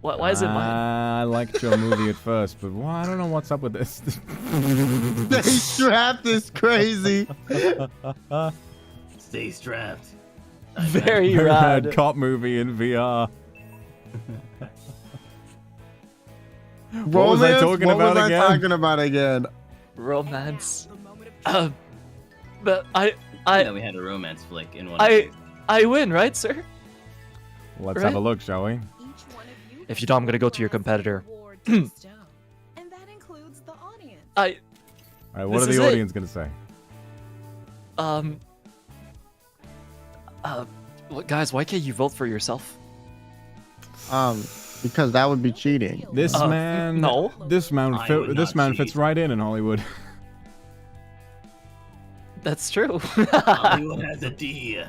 Speaker 5: Why is it mine?
Speaker 1: I liked your movie at first, but I don't know what's up with this.
Speaker 10: Stay strapped is crazy.
Speaker 9: Stay strapped.
Speaker 5: Very rad.
Speaker 1: Cop movie in VR. What was I talking
Speaker 10: What
Speaker 1: about
Speaker 10: was
Speaker 1: again?
Speaker 10: I talking about again?
Speaker 5: Romance. But
Speaker 9: That we had a romance flick in one.
Speaker 5: I win, right, sir?
Speaker 1: Let's
Speaker 5: Right?
Speaker 1: have a look, shall we?
Speaker 5: If you don't, I'm gonna go to your competitor.
Speaker 11: And that includes the audience.
Speaker 1: All right, what
Speaker 5: This
Speaker 1: are
Speaker 5: is
Speaker 1: the
Speaker 5: it.
Speaker 1: audience gonna say?
Speaker 5: Guys, why can't you vote for yourself?
Speaker 10: Because that would be cheating.
Speaker 1: This man,
Speaker 5: no.
Speaker 1: This man,
Speaker 9: I would
Speaker 1: this
Speaker 9: not
Speaker 1: man
Speaker 9: cheat.
Speaker 1: fits right in Hollywood.
Speaker 5: That's true.
Speaker 9: Hollywood has a D.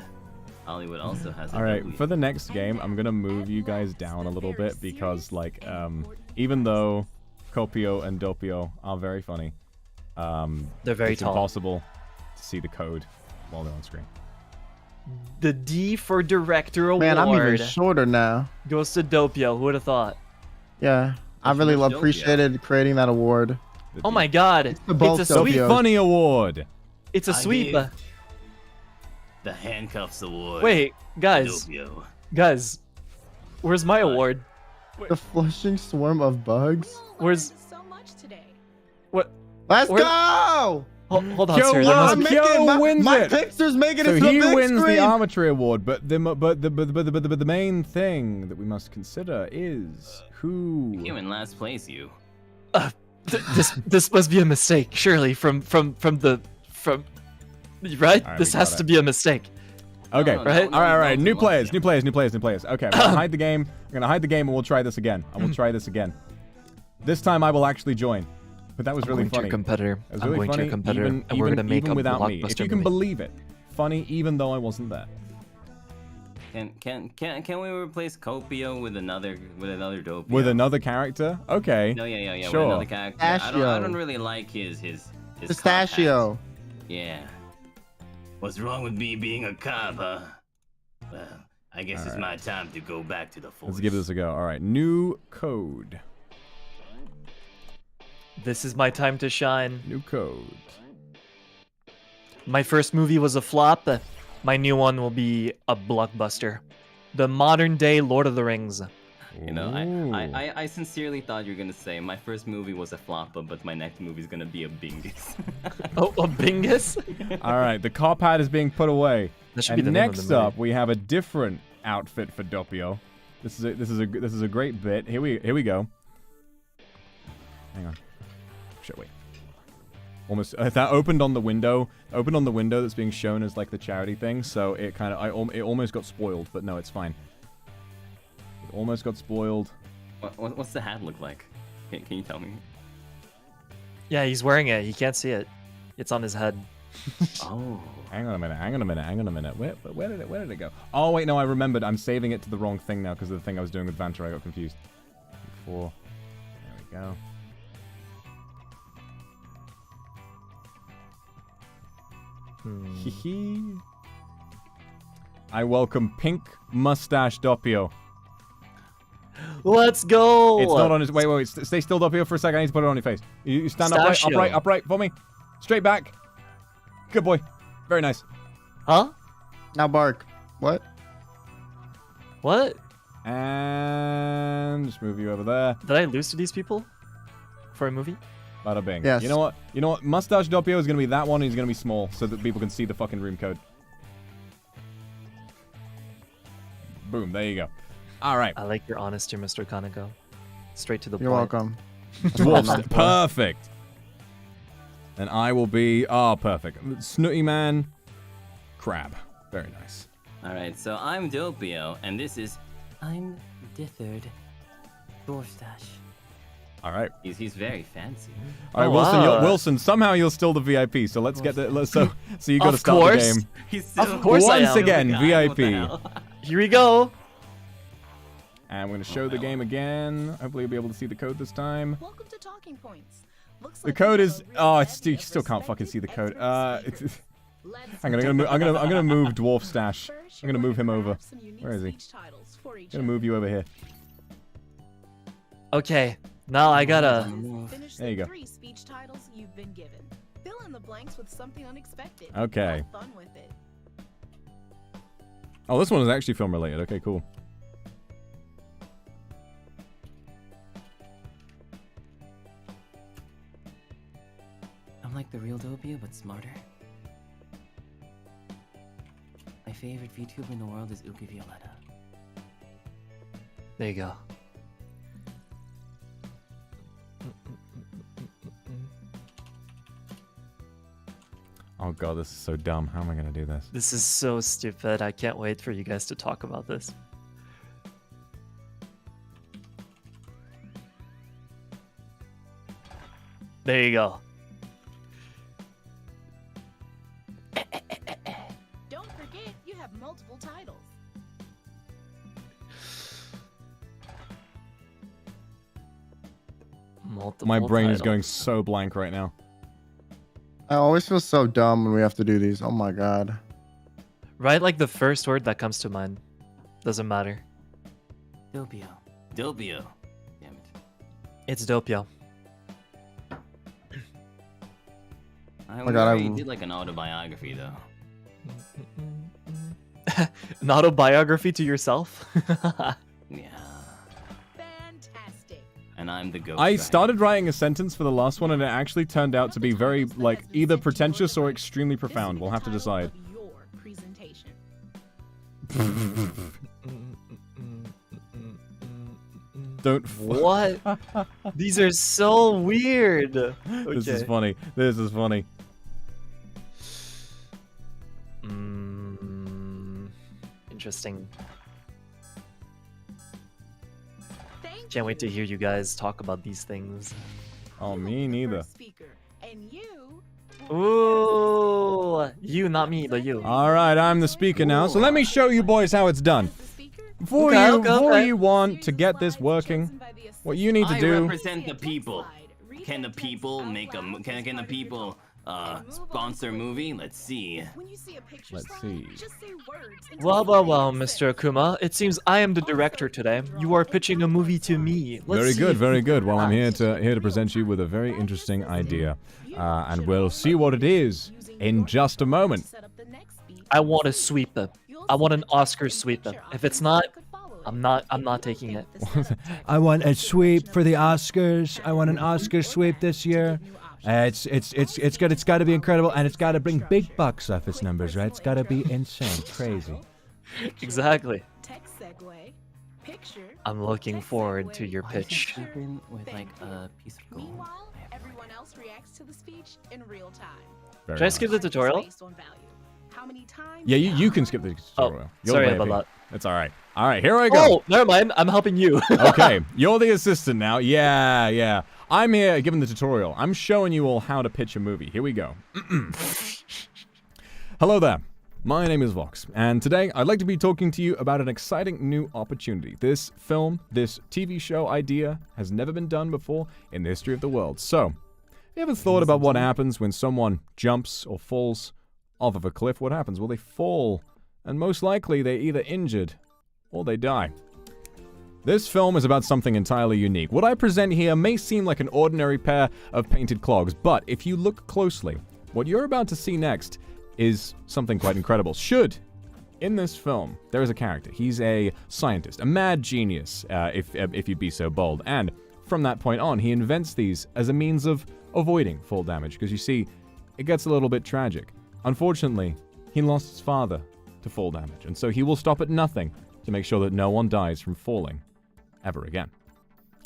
Speaker 9: Hollywood also has a
Speaker 1: All right,
Speaker 9: W.
Speaker 1: for the next game, I'm gonna move you guys down a little bit because, like, even though Copio and Doppio are very funny,
Speaker 5: They're very
Speaker 1: it's
Speaker 5: tall.
Speaker 1: impossible to see the code while they're on screen.
Speaker 5: The D for director award
Speaker 10: Man, I'm even shorter now.
Speaker 5: goes to Doppio. Who would have thought?
Speaker 10: Yeah, I really
Speaker 9: much dope,
Speaker 10: appreciated creating that award.
Speaker 1: The
Speaker 5: Oh
Speaker 1: D-
Speaker 5: my God!
Speaker 10: the both
Speaker 5: It's a
Speaker 10: Doppio.
Speaker 5: sweep.
Speaker 1: Funny Award.
Speaker 5: It's a
Speaker 9: I
Speaker 5: sweep.
Speaker 9: give The handcuffs award.
Speaker 5: Wait, guys,
Speaker 9: Pinocchio.
Speaker 5: guys, where's my award?
Speaker 10: The flushing swarm of bugs.
Speaker 5: Where's
Speaker 11: so much today.
Speaker 5: what?
Speaker 10: Let's
Speaker 5: Where-
Speaker 10: go!
Speaker 5: Hold on,
Speaker 1: Yo,
Speaker 5: sir.
Speaker 1: look,
Speaker 5: There must
Speaker 10: I'm
Speaker 5: be-
Speaker 1: Kyo
Speaker 10: making
Speaker 1: wins
Speaker 10: my
Speaker 1: it.
Speaker 10: picture's making
Speaker 1: So
Speaker 10: it to the
Speaker 1: he
Speaker 10: big
Speaker 1: wins
Speaker 10: screen.
Speaker 1: the arbitrary award, but the main thing that we must consider is
Speaker 9: You
Speaker 1: who.
Speaker 9: in last place, you.
Speaker 5: This must be a mistake, surely. From right.
Speaker 1: Alright,
Speaker 5: This
Speaker 1: we
Speaker 5: has
Speaker 1: got
Speaker 5: to
Speaker 1: it.
Speaker 5: be a mistake.
Speaker 1: Okay,
Speaker 9: No,
Speaker 5: right?
Speaker 9: no,
Speaker 1: all right.
Speaker 9: no,
Speaker 1: New
Speaker 9: no,
Speaker 1: players,
Speaker 9: yeah.
Speaker 1: new players, new players, new players. Okay, I'm gonna hide the game. I'm gonna hide the game, and we'll try this again. I will try this again. This time, I will actually join. But that was
Speaker 5: I'm
Speaker 1: really
Speaker 5: going to
Speaker 1: funny.
Speaker 5: your competitor.
Speaker 1: It was
Speaker 5: I'm
Speaker 1: really
Speaker 5: going to
Speaker 1: funny,
Speaker 5: your competitor,
Speaker 1: even,
Speaker 5: and we're
Speaker 1: even,
Speaker 5: gonna make
Speaker 1: even
Speaker 5: a
Speaker 1: without me. If
Speaker 5: blockbuster
Speaker 1: you can
Speaker 5: movie.
Speaker 1: believe it, funny even though I wasn't there.
Speaker 9: Can we replace Copio with another Doppio?
Speaker 1: With another character? Okay.
Speaker 9: No, yeah.
Speaker 1: Sure.
Speaker 9: With another character. I
Speaker 10: Pistachio.
Speaker 9: don't really like his
Speaker 10: Pistachio.
Speaker 9: cop hat. Yeah. What's wrong with me being a cop, huh? Well, I guess it's my time to go back to the force.
Speaker 1: Let's give this a go. All right, new code.
Speaker 5: This is my time to shine.
Speaker 1: New code.
Speaker 5: My first movie was a flop. My new one will be a blockbuster. The modern day Lord of the Rings.
Speaker 9: You know,
Speaker 1: Ooh.
Speaker 9: I sincerely thought you were gonna say my first movie was a flop, but my next movie is gonna be a bingus.
Speaker 5: Oh, a bingus?
Speaker 1: All right, the cop hat is being put away.
Speaker 5: That should
Speaker 1: And
Speaker 5: be the name of the
Speaker 1: next
Speaker 5: movie.
Speaker 1: up, we have a different outfit for Doppio. This is a great bit. Here we go. Hang on. Shit, wait. Almost that opened on the window. Opened on the window that's being shown as like the charity thing. So it kind of it almost got spoiled, but no, it's fine. It almost got spoiled.
Speaker 9: What's the hat look like? Can you tell me?
Speaker 5: Yeah, he's wearing it. He can't see it. It's on his head.
Speaker 9: Oh.
Speaker 1: Hang on a minute. Where did it go? Oh wait, no, I remembered. I'm saving it to the wrong thing now because of the thing I was doing with Vanter. I got confused. Before. There we go. Hee. I welcome Pink Mustache Doppio.
Speaker 5: Let's go!
Speaker 1: It's not on his. Wait. Stay still, Doppio, for a second. I need to put it on your face. You stand
Speaker 5: Mustachio.
Speaker 1: upright for me. Straight back. Good boy. Very nice.
Speaker 5: Huh?
Speaker 10: Now bark. What?
Speaker 5: What?
Speaker 1: And just move you over there.
Speaker 5: Did I lose to these people? For a movie?
Speaker 1: Bada bing.
Speaker 10: Yes.
Speaker 1: You know what? Mustache Doppio is gonna be that one. And he's gonna be small, so that people can see the fucking room code. Boom. There you go. All right.
Speaker 5: I like your honesty, Mr. Kaneko. Straight to the
Speaker 10: You're
Speaker 5: point.
Speaker 10: welcome.
Speaker 1: Dwarfs. Perfect. And I will be. Oh, perfect. Snooty Man. Crab. Very nice.
Speaker 9: All right, so I'm Doppio, and this is I'm Dithard Dwarfstache.
Speaker 1: All right.
Speaker 9: He's very fancy.
Speaker 1: All right,
Speaker 5: Oh,
Speaker 1: Wilson.
Speaker 5: wow.
Speaker 1: Wilson. Somehow you're still the VIP. So let's get the. So you got to
Speaker 5: Of
Speaker 1: start
Speaker 5: course.
Speaker 1: the game.
Speaker 9: He's still
Speaker 5: Of course I
Speaker 1: Once
Speaker 5: am.
Speaker 1: again,
Speaker 9: What the
Speaker 1: VIP.
Speaker 9: hell?
Speaker 5: Here we go.
Speaker 1: And I'm going to show the game again. Hopefully you'll be able to see the code this time.
Speaker 11: Welcome to Talking Points. Looks
Speaker 1: The
Speaker 11: like
Speaker 1: code
Speaker 11: you
Speaker 1: is.
Speaker 11: have a
Speaker 1: Oh,
Speaker 11: really
Speaker 1: it's still, you
Speaker 11: heavy
Speaker 1: still can't fucking see the code.
Speaker 11: respected Let's
Speaker 1: Hang on, I'm gonna move Dwarf Stash.
Speaker 11: First,
Speaker 1: I'm gonna
Speaker 11: you're
Speaker 1: move him
Speaker 11: gonna
Speaker 1: over.
Speaker 11: grab some unique
Speaker 1: Where is he?
Speaker 11: speech titles for each
Speaker 1: I'm gonna move you over here.
Speaker 5: Okay, now I gotta.
Speaker 11: Finish
Speaker 1: There you
Speaker 11: the
Speaker 1: go.
Speaker 11: 3 speech titles you've been given. Fill in the blanks with something unexpected.
Speaker 1: Okay.
Speaker 11: Have fun with it.
Speaker 1: Oh, this one is actually film related. Okay, cool.
Speaker 9: like the real Doppia, but smarter. My favorite VTuber in the world is Uki Violetta.
Speaker 5: There you go.
Speaker 1: Oh god, this is so dumb. How am I gonna do this?
Speaker 5: This is so stupid. I can't wait for you guys to talk about this. There you go.
Speaker 11: Don't forget, you have multiple titles.
Speaker 5: Multiple
Speaker 1: My brain is
Speaker 5: titles.
Speaker 1: going so blank right now.
Speaker 10: I always feel so dumb when we have to do these. Oh my god.
Speaker 5: Write like the first word that comes to mind. Doesn't matter.
Speaker 9: Doppio. Doppio. Damn it.
Speaker 5: It's Doppio.
Speaker 9: I
Speaker 10: my God,
Speaker 9: you did like an autobiography though.
Speaker 5: An autobiography to yourself?
Speaker 9: Yeah.
Speaker 11: Fantastic.
Speaker 9: And I'm the ghost.
Speaker 1: I started writing a sentence for the last one and it actually turned out to be very, like, either pretentious or extremely profound. We'll have to decide.
Speaker 11: Your presentation.
Speaker 1: Don't.
Speaker 5: What? These are so weird.
Speaker 1: This is funny. This is funny.
Speaker 5: Interesting. Can't wait to hear you guys talk about these things.
Speaker 1: Oh, me neither.
Speaker 11: And you.
Speaker 5: Ooh, you, not me, but you.
Speaker 1: All right, I'm the speaker now. So let me show you boys how it's done. Before you want to get this working, what you need to
Speaker 9: I
Speaker 1: do.
Speaker 9: represent the people. Can the people make a? Can the people sponsor a movie? Let's see.
Speaker 1: Let's see.
Speaker 5: Well, Mr. Akuma, it seems I am the director today. You are pitching a movie to me.
Speaker 1: Very good, very good. Well, I'm here to present you with a very interesting idea, and we'll see what it is in just a moment.
Speaker 5: I want a sweeper. I want an Oscar sweeper. If it's not, I'm not taking it.
Speaker 12: I want a sweep for the Oscars. I want an Oscar sweep this year. It's got to be incredible, and it's got to bring big box office numbers, right? It's got to be insane, crazy.
Speaker 5: Exactly.
Speaker 11: Text segue. Picture.
Speaker 5: I'm looking forward to your pitch.
Speaker 9: With like a piece of gold.
Speaker 11: Meanwhile, everyone else reacts to the speech in real time.
Speaker 5: Should I skip the tutorial?
Speaker 11: Based on value. How many times?
Speaker 1: Yeah, you can skip the tutorial.
Speaker 5: Oh, sorry about that.
Speaker 1: It's all right. All right, here I go.
Speaker 5: Oh, never mind. I'm helping you.
Speaker 1: Okay, you're the assistant now. Yeah. I'm here giving the tutorial. I'm showing you all how to pitch a movie. Here we go. Hello there. My name is Vox, and today I'd like to be talking to you about an exciting new opportunity. This film, this TV show idea has never been done before in the history of the world. So, have you ever thought about what happens when someone jumps or falls off of a cliff? What happens? Well, they fall, and most likely they're either injured or they die. This film is about something entirely unique. What I present here may seem like an ordinary pair of painted clogs, but if you look closely, what you're about to see next is something quite incredible. In this film, there is a character. He's a scientist, a mad genius, if you'd be so bold. And from that point on, he invents these as a means of avoiding fall damage, because you see, it gets a little bit tragic. Unfortunately, he lost his father to fall damage, and so he will stop at nothing to make sure that no one dies from falling ever again.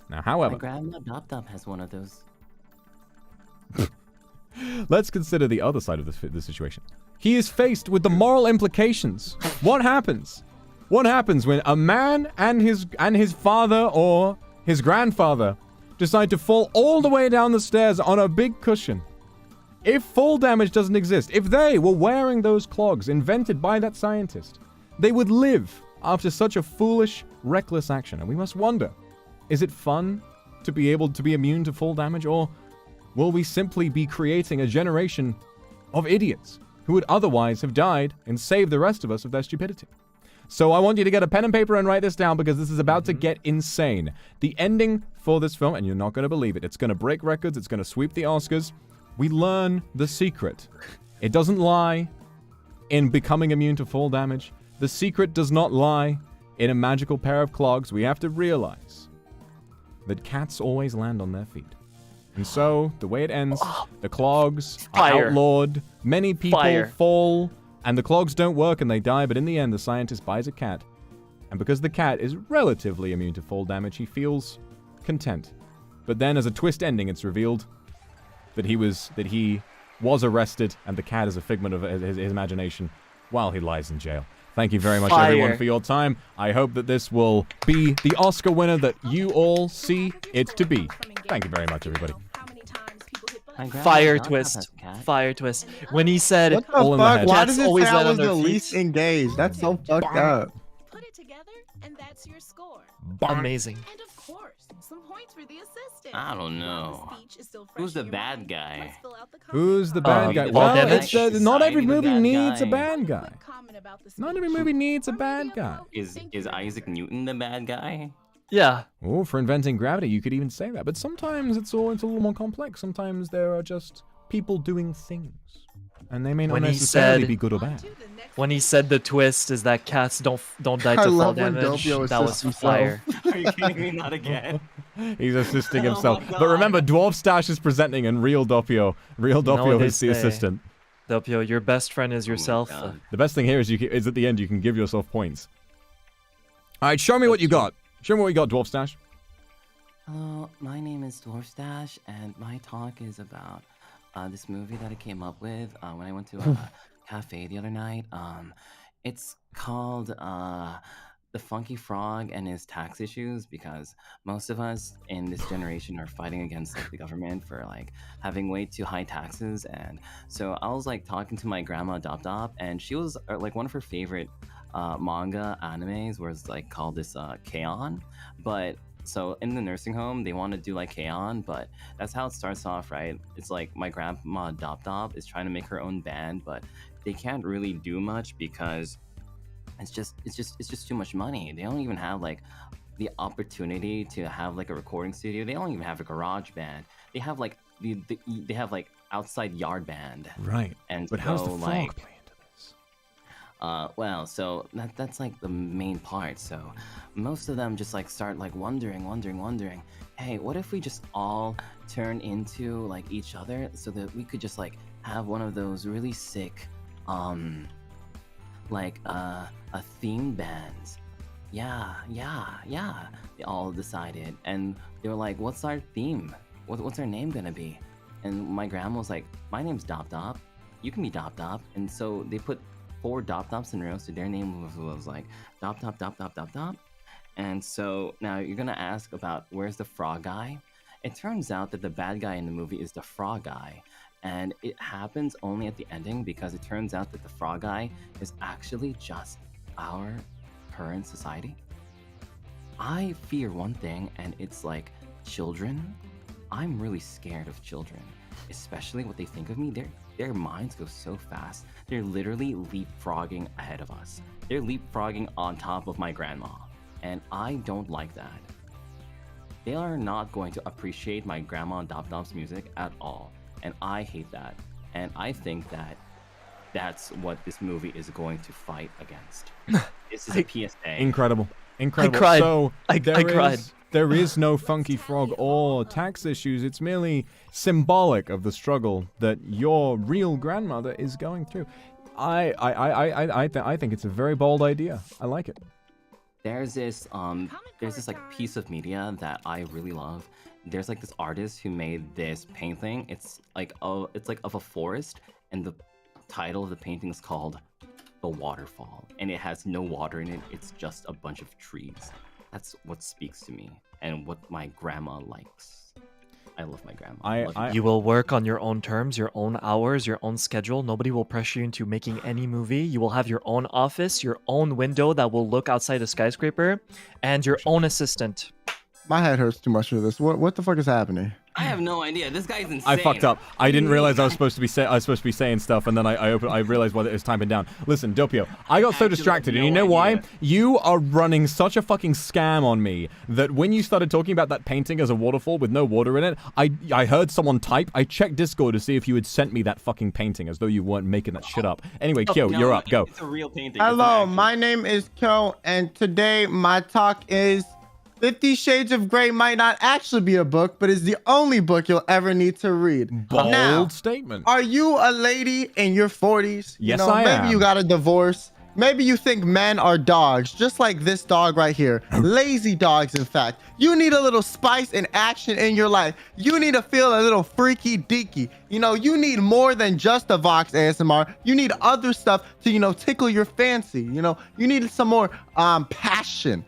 Speaker 1: Now, however,
Speaker 9: My grandma Dop Dop has one of those.
Speaker 1: let's consider the other side of the situation. He is faced with the moral implications. What happens? What happens when a man and his father or his grandfather decide to fall all the way down the stairs on a big cushion? If fall damage doesn't exist, if they were wearing those clogs invented by that scientist, they would live after such a foolish, reckless action. And we must wonder, is it fun to be able to be immune to fall damage, or will we simply be creating a generation of idiots who would otherwise have died and saved the rest of us of their stupidity? So I want you to get a pen and paper and write this down, because this is about to get insane. The ending for this film, and you're not going to believe it, it's going to break records, it's going to sweep the Oscars. We learn the secret. It doesn't lie in becoming immune to fall damage. The secret does not lie in a magical pair of clogs. We have to realize that cats always land on their feet. And so, the way it ends, the clogs are
Speaker 5: Fire.
Speaker 1: outlawed, many people
Speaker 5: Fire.
Speaker 1: fall, and the clogs don't work and they die, but in the end, the scientist buys a cat. And because the cat is relatively immune to fall damage, he feels content. But then, as a twist ending, it's revealed that he was arrested, and the cat is a figment of his imagination while he lies in jail. Thank you very much, everyone, for your time. I hope that this will be the Oscar winner that you all see it to be. Thank you very much, everybody.
Speaker 5: Fire twist. Fire twist. When he said,
Speaker 10: What the
Speaker 1: All in the
Speaker 10: fuck?
Speaker 1: head.
Speaker 10: Why
Speaker 5: Cats
Speaker 10: does it
Speaker 5: always
Speaker 10: say I
Speaker 5: land on
Speaker 10: was
Speaker 5: their
Speaker 10: the
Speaker 5: feet.
Speaker 10: least engaged? That's so fucked up.
Speaker 11: Put it together, and that's your score.
Speaker 5: amazing.
Speaker 11: And of course, some points for the assistant.
Speaker 9: I don't know. Who's the bad guy?
Speaker 1: Who's the bad guy?
Speaker 5: Paul
Speaker 1: Well,
Speaker 5: Damage?
Speaker 1: it's, not every
Speaker 9: Society, the
Speaker 1: movie
Speaker 9: bad
Speaker 1: needs a
Speaker 9: guy.
Speaker 1: bad guy. Not every movie needs a bad guy.
Speaker 9: Is Isaac Newton the bad guy?
Speaker 5: Yeah.
Speaker 1: Oh, for inventing gravity, you could even say that. But sometimes it's a little more complex. Sometimes there are just people doing things, and they may not
Speaker 5: When he
Speaker 1: necessarily
Speaker 5: said-
Speaker 1: be good or bad.
Speaker 5: When he said the twist is that cats don't die
Speaker 10: I
Speaker 5: to fall
Speaker 10: love when
Speaker 5: damage,
Speaker 10: Doppio
Speaker 5: that was
Speaker 10: assists himself.
Speaker 5: fire.
Speaker 9: Are you kidding me? Not again.
Speaker 1: He's assisting
Speaker 9: Oh
Speaker 1: himself.
Speaker 9: my
Speaker 1: But remember,
Speaker 9: God.
Speaker 1: Dwarf Stash is presenting, and real Doppio
Speaker 5: they
Speaker 1: is the
Speaker 5: say.
Speaker 1: assistant.
Speaker 5: Doppio, your best friend is yourself.
Speaker 9: God.
Speaker 1: The best thing here is at the end you can give yourself points. All right, show me what you got. Show me what you got, Dwarf Stash.
Speaker 9: Hello, my name is Dwarf Stash, and my talk is about this movie that I came up with when I went to a cafe the other night. It's called The Funky Frog and His Tax Issues, because most of us in this generation are fighting against the government for having way too high taxes. And so I was talking to my grandma Dop Dop, and she was one of her favorite manga animes was called this K-On! But so in the nursing home they want to do K-On!, but that's how it starts off, right? It's my grandma Dop Dop is trying to make her own band, but they can't really do much because it's just too much money. They don't even have the opportunity to have a recording studio. They don't even have a garage band. They have they have outside yard band.
Speaker 1: Right.
Speaker 9: And
Speaker 1: But how's the
Speaker 9: so,
Speaker 1: frog play into this?
Speaker 9: well, so that's the main part. So most of them just start wondering, hey, what if we just all turn into each other so that we could just have one of those really sick a theme bands. Yeah. They all decided, and they were like, what's our theme? What's our name gonna be? And my grandma was like, my name's Dop Dop. You can be Dop Dop. And so they put 4 Dop Dops in a row, so their name was Dop Dop Dop Dop Dop Dop. And so now you're gonna ask about where's the frog guy? It turns out that the bad guy in the movie is the frog guy. And it happens only at the ending because it turns out that the frog guy is actually just our current society. I fear one thing, and it's children. I'm really scared of children, especially what they think of me. Their minds go so fast. They're literally leapfrogging ahead of us. They're leapfrogging on top of my grandma, and I don't like that. They are not going to appreciate my grandma Dop Dop's music at all. And I hate that. And I think that that's what this movie is going to fight against. This is a PSA.
Speaker 1: Incredible.
Speaker 5: I cried.
Speaker 1: So
Speaker 5: I cried.
Speaker 1: There is no funky frog or tax issues. It's merely symbolic of the struggle that your real grandmother is going through. I think it's a very bold idea. I like it.
Speaker 9: There's this piece of media that I really love. There's this artist who made this painting. It's of a forest, and the title of the painting is called The Waterfall, and it has no water in it. It's just a bunch of trees. That's what speaks to me and what my grandma likes. I love my grandma. I love you.
Speaker 5: You will work on your own terms, your own hours, your own schedule. Nobody will pressure you into making any movie. You will have your own office, your own window that will look outside a skyscraper, and your own assistant.
Speaker 10: My head hurts too much for this. What the fuck is happening?
Speaker 9: I have no idea. This guy's insane.
Speaker 1: I fucked up. I didn't realize I was supposed to be saying stuff, and then I realized what it was typing down. Listen, Doppio, I got so distracted, and you know why? You are running such a fucking scam on me that when you started talking about that painting as a waterfall with no water in it, I heard someone type. I checked Discord to see if you had sent me that fucking painting, as though you weren't making that shit up. Anyway, Kyo, you're up. Go.
Speaker 9: It's a real painting.
Speaker 10: Hello, my name is Kyo, and today my talk is 50 Shades of Grey might not actually be a book, but is the only book you'll ever need to read.
Speaker 1: Bold
Speaker 10: Now,
Speaker 1: statement.
Speaker 10: are you a lady in your 40s?
Speaker 1: Yes,
Speaker 10: maybe
Speaker 1: am.
Speaker 10: you got a divorce. Maybe you think men are dogs, just like this dog right here. Lazy dogs, in fact. You need a little spice and action in your life. You need to feel a little freaky deaky. You need more than just a Vox ASMR. You need other stuff to, tickle your fancy. You need some more passion.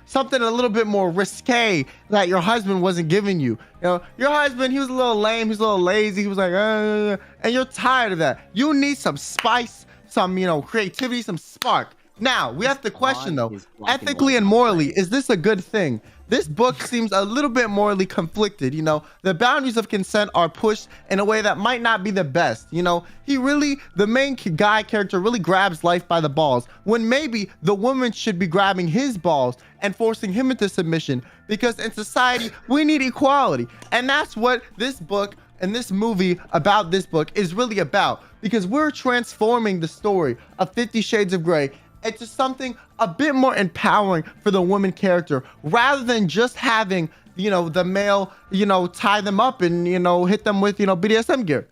Speaker 10: Something a little bit more risque that your husband wasn't giving you. Your husband, he was a little lame, he was a little lazy, he was like, and you're tired of that. You need some spice, some, creativity, some spark. Now, we have to question though, ethically and morally, is this a good thing? This book seems a little bit morally conflicted. The boundaries of consent are pushed in a way that might not be the best. The main guy character really grabs life by the balls, when maybe the woman should be grabbing his balls and forcing him into submission, because in society, we need equality. And that's what this book and this movie about this book is really about, because we're transforming the story of 50 Shades of Grey into something a bit more empowering for the woman character, rather than just having, the male, tie them up and, hit them with, BDSM gear.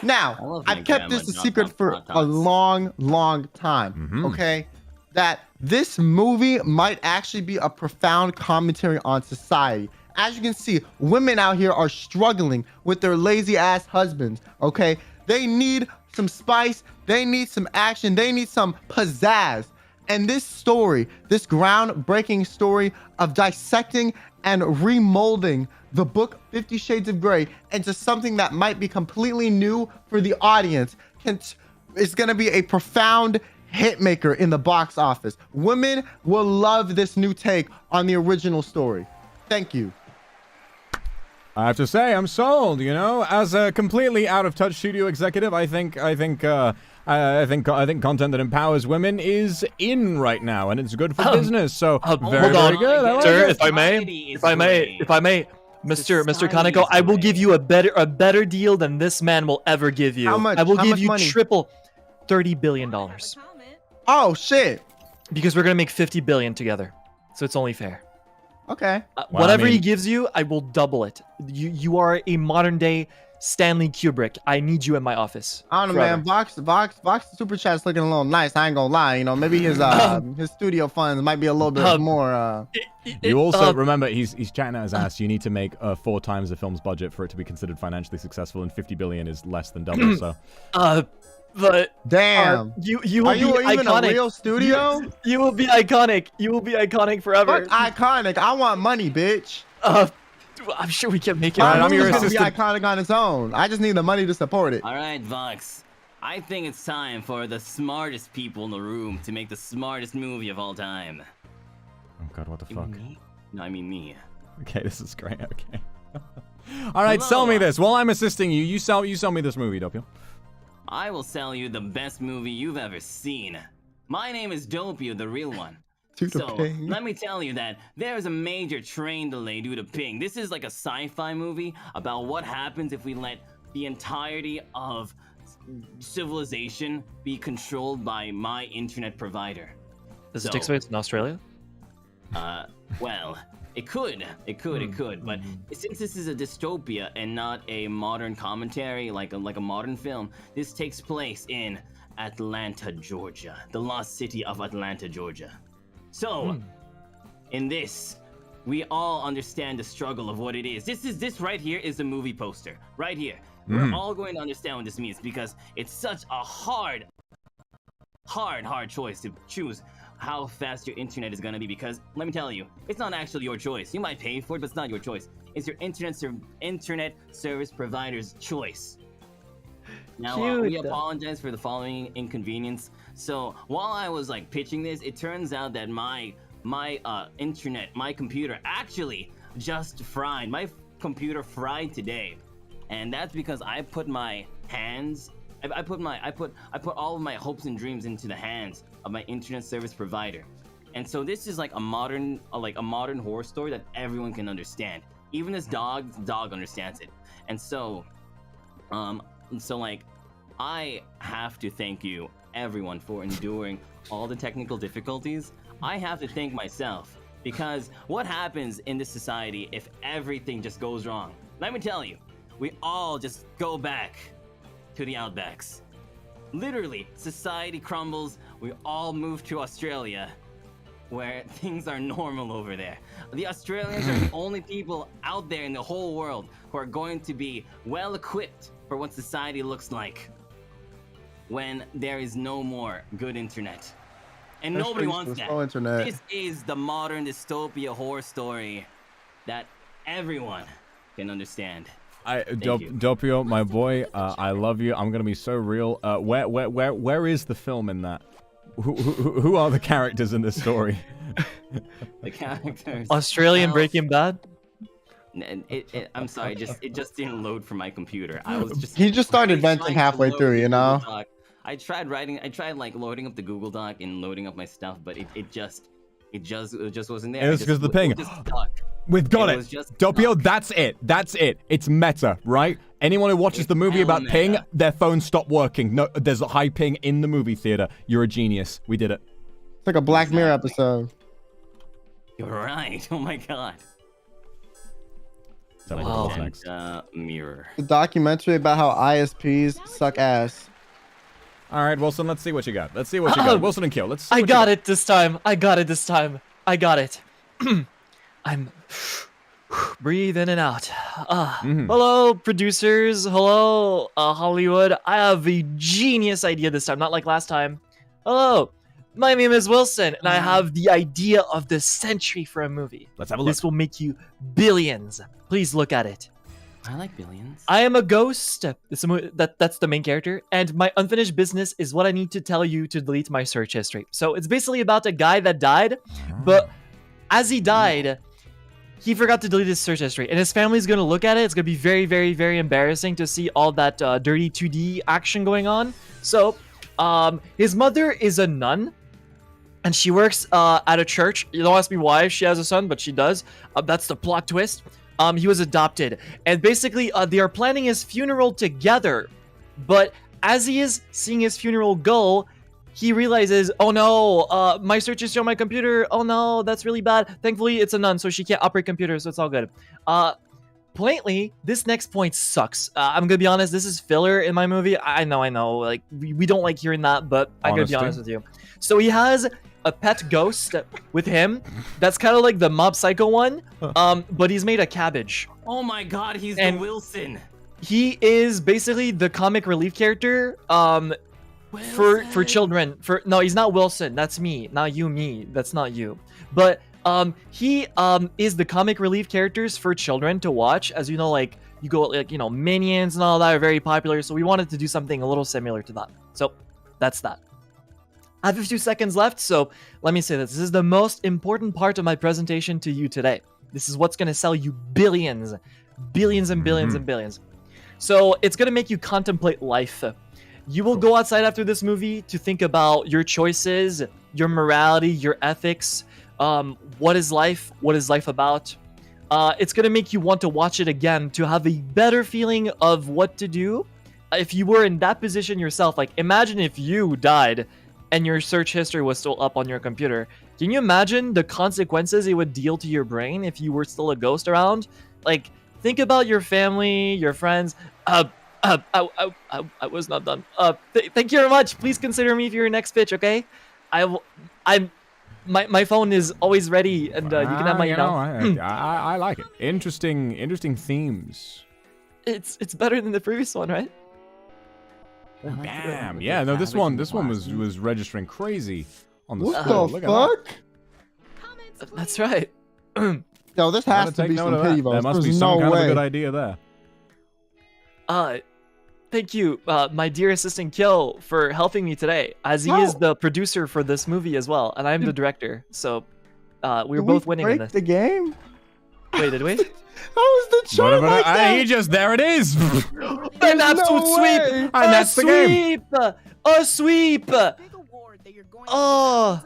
Speaker 10: Now, I've kept this a secret for a long, long time, okay? That this movie might actually be a profound commentary on society. As you can see, women out here are struggling with their lazy ass husbands, okay? They need some spice, they need some action, they need some pizzazz. And this story, this groundbreaking story of dissecting and remolding the book 50 Shades of Grey into something that might be completely new for the audience, is going to be a profound hitmaker in the box office. Women will love this new take on the original story. Thank you.
Speaker 1: I have to say, I'm sold. As a completely out of touch studio executive, I think content that empowers women is in right now, and it's good for business. So very, very good.
Speaker 5: Sir, if I may, Mr. Kaneko, I will give you a better deal than this man will ever give you.
Speaker 10: How much?
Speaker 5: I will
Speaker 10: How
Speaker 5: give
Speaker 10: much
Speaker 5: you
Speaker 10: money?
Speaker 5: triple, $30 billion.
Speaker 10: Oh shit!
Speaker 5: Because we're gonna make 50 billion together, so it's only fair.
Speaker 10: Okay.
Speaker 5: Whatever he gives you, I will double it. You are a modern day Stanley Kubrick. I need you in my office.
Speaker 10: I don't know,
Speaker 5: forever.
Speaker 10: man. Vox super chat's looking a little nice. I ain't gonna lie. Maybe his studio funds might be a little bit more.
Speaker 1: You also remember he's chatting out his ass. You need to make 4 times the film's budget for it to be considered financially successful, and 50 billion is less than double. So.
Speaker 5: But
Speaker 10: damn,
Speaker 5: you
Speaker 10: are
Speaker 5: will be
Speaker 10: you even
Speaker 5: iconic.
Speaker 10: a real studio?
Speaker 5: You will be iconic. You will be iconic forever.
Speaker 10: Fuck iconic. I want money, bitch.
Speaker 5: I'm sure we can make it.
Speaker 10: I'm gonna be iconic on its own. I just need the money to support it.
Speaker 9: All right, Vox. I think it's time for the smartest people in the room to make the smartest movie of all time.
Speaker 1: Oh god, what the fuck?
Speaker 9: Me? No, I mean me.
Speaker 1: Okay, this is great. Okay. All right, sell me this. While I'm assisting you, you sell me this movie, Doppio.
Speaker 9: I will sell you the best movie you've ever seen. My name is Doppio, the real one. So, let me tell you that there's a major train delay due to ping. This is like a sci-fi movie about what happens if we let the entirety of civilization be controlled by my internet provider.
Speaker 5: Does it take place in Australia?
Speaker 9: Well, it could, but since this is a dystopia and not a modern commentary, like a modern film, this takes place in Atlanta, Georgia, the lost city of Atlanta, Georgia. So, in this, we all understand the struggle of what it is. This right here is the movie poster, right here. We're all going to understand what this means, because it's such a hard choice to choose how fast your internet is going to be, because let me tell you, it's not actually your choice. You might pay for it, but it's not your choice. It's your internet service provider's choice. Now, we apologize for the following inconvenience. So, while I was like pitching this, it turns out that my computer actually just fried. My computer fried today, and that's because I put my hands. I put all of my hopes and dreams into the hands of my internet service provider. And so this is like a modern horror story that everyone can understand. Even this dog understands it. And so like, I have to thank you, everyone, for enduring all the technical difficulties. I have to thank myself Because what happens in this society if everything just goes wrong? Let me tell you, we all just go back to the Outbacks. Literally, society crumbles, we all move to Australia, where things are normal over there. The Australians are the only people out there in the whole world who are going to be well equipped for what society looks like when there is no more good internet. And nobody wants that.
Speaker 10: No internet.
Speaker 9: This is the modern dystopia horror story that everyone can understand.
Speaker 1: Doppio, my boy, I love you. I'm gonna be so real. Where is the film in that? Who are the characters in this story?
Speaker 9: The characters.
Speaker 5: Australian Breaking Bad.
Speaker 9: I'm sorry, it just didn't load from my computer. I was just.
Speaker 10: He just started venting halfway through, you know.
Speaker 9: I tried like loading up the Google Doc and loading up my stuff, but it just wasn't there.
Speaker 1: It was because of the ping. We've got it. Doppio, that's it. That's it. It's meta, right? Anyone who watches the movie about ping, their phone stopped working. No, there's a high ping in the movie theater. You're a genius. We did it.
Speaker 10: It's like a Black Mirror episode.
Speaker 9: You're right. Oh my god.
Speaker 1: Wow.
Speaker 9: Next. Mirror.
Speaker 10: The documentary about how ISPs suck ass.
Speaker 1: All right, Wilson, let's see what you got. Let's see what you got. Wilson and Kill. Let's see
Speaker 5: I got it this time. I got it this time. I got it. I'm breathe in and out. Hello, producers. Hello, Hollywood. I have a genius idea this time, not like last time. Hello, my name is Wilson, and I have the idea of the century for a movie.
Speaker 1: Let's have a look.
Speaker 5: This will make you billions. Please look at it.
Speaker 9: I like billions.
Speaker 5: I am a ghost. That's the main character, and my unfinished business is what I need to tell you to delete my search history. So it's basically about a guy that died, but as he died, he forgot to delete his search history, and his family's gonna look at it. It's gonna be very, very, very embarrassing to see all that dirty 2D action going on. So, his mother is a nun, and she works at a church. You don't ask me why she has a son, but she does. That's the plot twist. He was adopted, and basically they are planning his funeral together. But as he is seeing his funeral go, he realizes, oh no, my search history on my computer, oh no, that's really bad. Thankfully, it's a nun, so she can't operate computers, so it's all good. Plainly, this next point sucks. I'm gonna be honest, this is filler in my movie. I know, like, we don't like hearing that, but I gotta be honest with you. So he has a pet ghost with him that's kind of like the Mob Psycho one, but he's made of cabbage.
Speaker 9: Oh my god, he's the Wilson.
Speaker 5: He is basically the comic relief character for children. No, he's not Wilson. That's me. Not you, me. That's not you. But he is the comic relief characters for children to watch. As you know, like you go like Minions and all that are very popular. So we wanted to do something a little similar to that. So that's that. I have a few seconds left, so let me say this. This is the most important part of my presentation to you today. This is what's going to sell you billions. Billions and billions and billions. So it's going to make you contemplate life. You will go outside after this movie to think about your choices, your morality, your ethics. What is life? What is life about? It's going to make you want to watch it again to have a better feeling of what to do. If you were in that position yourself, like imagine if you died and your search history was still up on your computer. Can you imagine the consequences it would deal to your brain if you were still a ghost around? Like, think about your family, your friends. I was not done. Thank you very much. Please consider me for your next pitch, okay? My phone is always ready, and you can have my email.
Speaker 1: I like it. Interesting themes.
Speaker 5: It's better than the previous one, right?
Speaker 1: Oh, damn. Yeah, no, this one was registering crazy on the
Speaker 10: What
Speaker 1: scroll.
Speaker 10: the
Speaker 1: Look
Speaker 10: fuck?
Speaker 1: At that.
Speaker 5: That's right.
Speaker 10: Yo, this has to be some pity votes.
Speaker 1: There must be
Speaker 10: There's
Speaker 1: some
Speaker 10: no
Speaker 1: kind
Speaker 10: way.
Speaker 1: of a good idea there.
Speaker 5: Thank you, my dear assistant Kill, for helping me today, as he is the producer for this movie as well, and I'm the director. So, we're both winning in this.
Speaker 10: The game?
Speaker 5: Wait, did we?
Speaker 10: How is the chart like that?
Speaker 1: There it is.
Speaker 5: An absolute sweep.
Speaker 1: And that's the game.
Speaker 5: A sweep. Oh,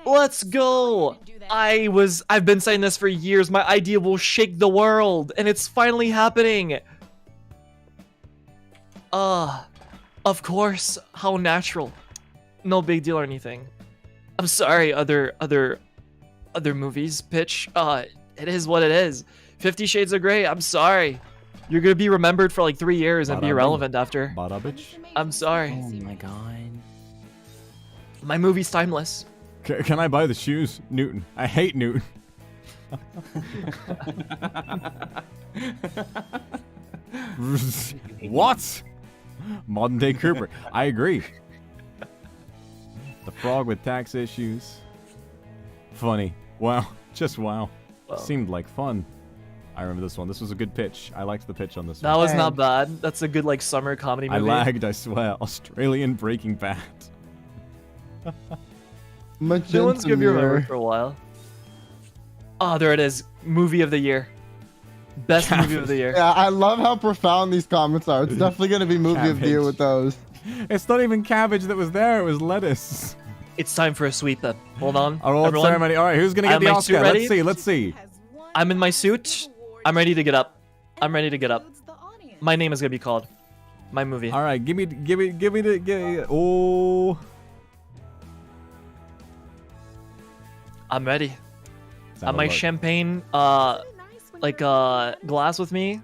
Speaker 5: let's go. I've been saying this for years. My idea will shake the world, and it's finally happening. Of course. How natural. No big deal or anything. I'm sorry, other other movies pitch. It is what it is. 50 Shades of Grey. I'm sorry. You're gonna be remembered for like 3 years and be irrelevant after. I'm sorry.
Speaker 9: Oh my god.
Speaker 5: My movie's timeless.
Speaker 1: Can I buy the shoes, Newton? I hate Newton. What? Modern day Cooper. I agree. The frog with tax issues. Funny. Wow. Just wow. Seemed like fun. I remember this one. This was a good pitch. I liked the pitch on this one.
Speaker 5: That was not bad. That's a good like summer comedy movie.
Speaker 1: I lagged, I swear. Australian Breaking Bad.
Speaker 5: No one's gonna be remembered for a while. Oh, there it is. Movie of the year. Best movie of the year.
Speaker 10: Yeah, I love how profound these comments are. It's definitely gonna be movie of the year with those.
Speaker 1: It's not even cabbage that was there. It was lettuce.
Speaker 5: It's time for a sweep up. Hold on.
Speaker 1: Our old ceremony. All right, who's gonna get the Oscar? Let's see. Let's see.
Speaker 5: I'm in my suit. I'm ready to get up. I'm ready to get up. My name is gonna be called. My movie.
Speaker 1: All right, give me the. Oh.
Speaker 5: I'm ready. On my champagne, glass with me.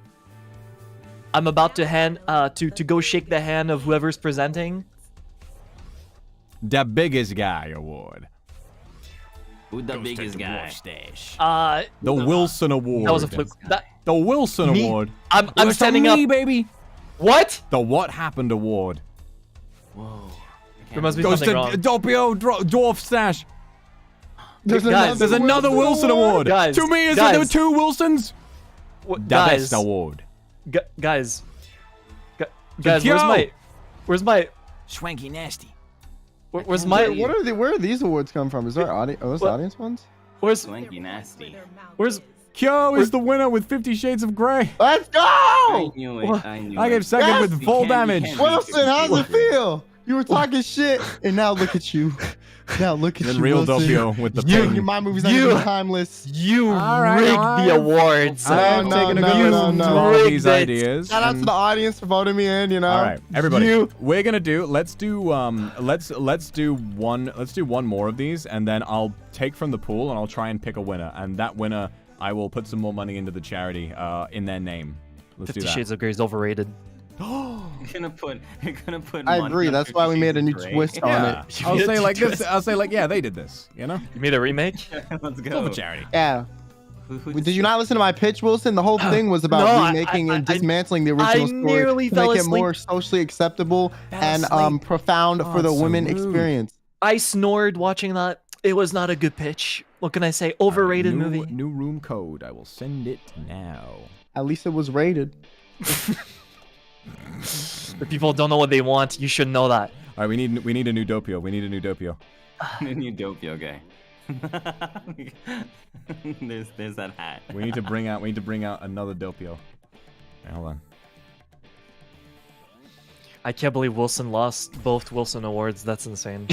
Speaker 5: I'm about to hand, to go shake the hand of whoever's presenting.
Speaker 1: The biggest guy award.
Speaker 9: Who the biggest guy?
Speaker 1: The Wilson Award.
Speaker 5: That was a fluke.
Speaker 1: The Wilson
Speaker 5: Me?
Speaker 1: Award.
Speaker 5: I'm standing up,
Speaker 1: baby.
Speaker 5: What?
Speaker 1: The What Happened Award.
Speaker 9: Whoa.
Speaker 5: There must be
Speaker 1: Goes
Speaker 5: something
Speaker 1: to
Speaker 5: wrong.
Speaker 1: Doppio Dwarf Stash.
Speaker 10: There's
Speaker 1: another Wilson Award.
Speaker 5: Guys,
Speaker 1: To me, is it there were 2 Wilsons? The
Speaker 5: Guys,
Speaker 1: best award.
Speaker 5: guys,
Speaker 1: Yo!
Speaker 5: where's my
Speaker 13: Swanky nasty.
Speaker 5: where's my
Speaker 10: Where are these awards come from? Is there audience? Are those audience ones?
Speaker 5: where's
Speaker 9: Swanky nasty.
Speaker 1: Kyo is the winner with 50 Shades of Grey.
Speaker 10: Let's go!
Speaker 9: I knew it. I knew
Speaker 1: I
Speaker 9: it.
Speaker 1: gave second with full damage.
Speaker 10: Wilson, how's it feel? You were talking shit, and now look at you. Now look at
Speaker 1: Then
Speaker 10: you,
Speaker 1: real
Speaker 10: Wilson.
Speaker 1: Doppio with the
Speaker 10: You,
Speaker 1: pen.
Speaker 10: my movie's not even timeless.
Speaker 5: You
Speaker 1: right,
Speaker 5: rigged
Speaker 1: all
Speaker 5: the
Speaker 1: right.
Speaker 5: awards.
Speaker 1: I'm taking a good listen to all
Speaker 5: rigged
Speaker 1: these
Speaker 5: it.
Speaker 1: ideas.
Speaker 10: Shout out to
Speaker 1: and-
Speaker 10: the audience for voting me in. You know.
Speaker 1: All right, everybody.
Speaker 10: You.
Speaker 1: We're gonna do. Let's do one more of these, and then I'll take from the pool and I'll try and pick a winner, and that winner I will put some more money into the charity in their name. Let's
Speaker 5: 50
Speaker 1: do that.
Speaker 5: Shades of Grey is overrated.
Speaker 9: You're gonna put.
Speaker 10: I agree. That's why we made a new twist on
Speaker 1: Yeah.
Speaker 10: it.
Speaker 1: I'll say like this. I'll say like, yeah, they did this. You know.
Speaker 5: You made a remake?
Speaker 9: Let's
Speaker 1: It's all
Speaker 9: go.
Speaker 1: for charity.
Speaker 10: Yeah. Did you not listen to my pitch, Wilson? The whole thing was about
Speaker 5: No,
Speaker 10: remaking and dismantling the
Speaker 5: I
Speaker 10: original story
Speaker 5: nearly
Speaker 10: to
Speaker 5: fell
Speaker 10: make it
Speaker 5: asleep.
Speaker 10: more socially acceptable and profound for the
Speaker 1: it's so
Speaker 10: women
Speaker 1: rude.
Speaker 10: experience.
Speaker 5: I snored watching that. It was not a good pitch. What can I say? Overrated movie.
Speaker 1: New room code. I will send it now.
Speaker 10: At least it was rated.
Speaker 5: The people don't know what they want. You should know that.
Speaker 1: All right, we need a new Doppio. We need a new Doppio.
Speaker 9: The new Doppio guy. there's that hat.
Speaker 1: We need to bring out another Doppio. Okay, hold on.
Speaker 5: I can't believe Wilson lost both Wilson awards. That's insane.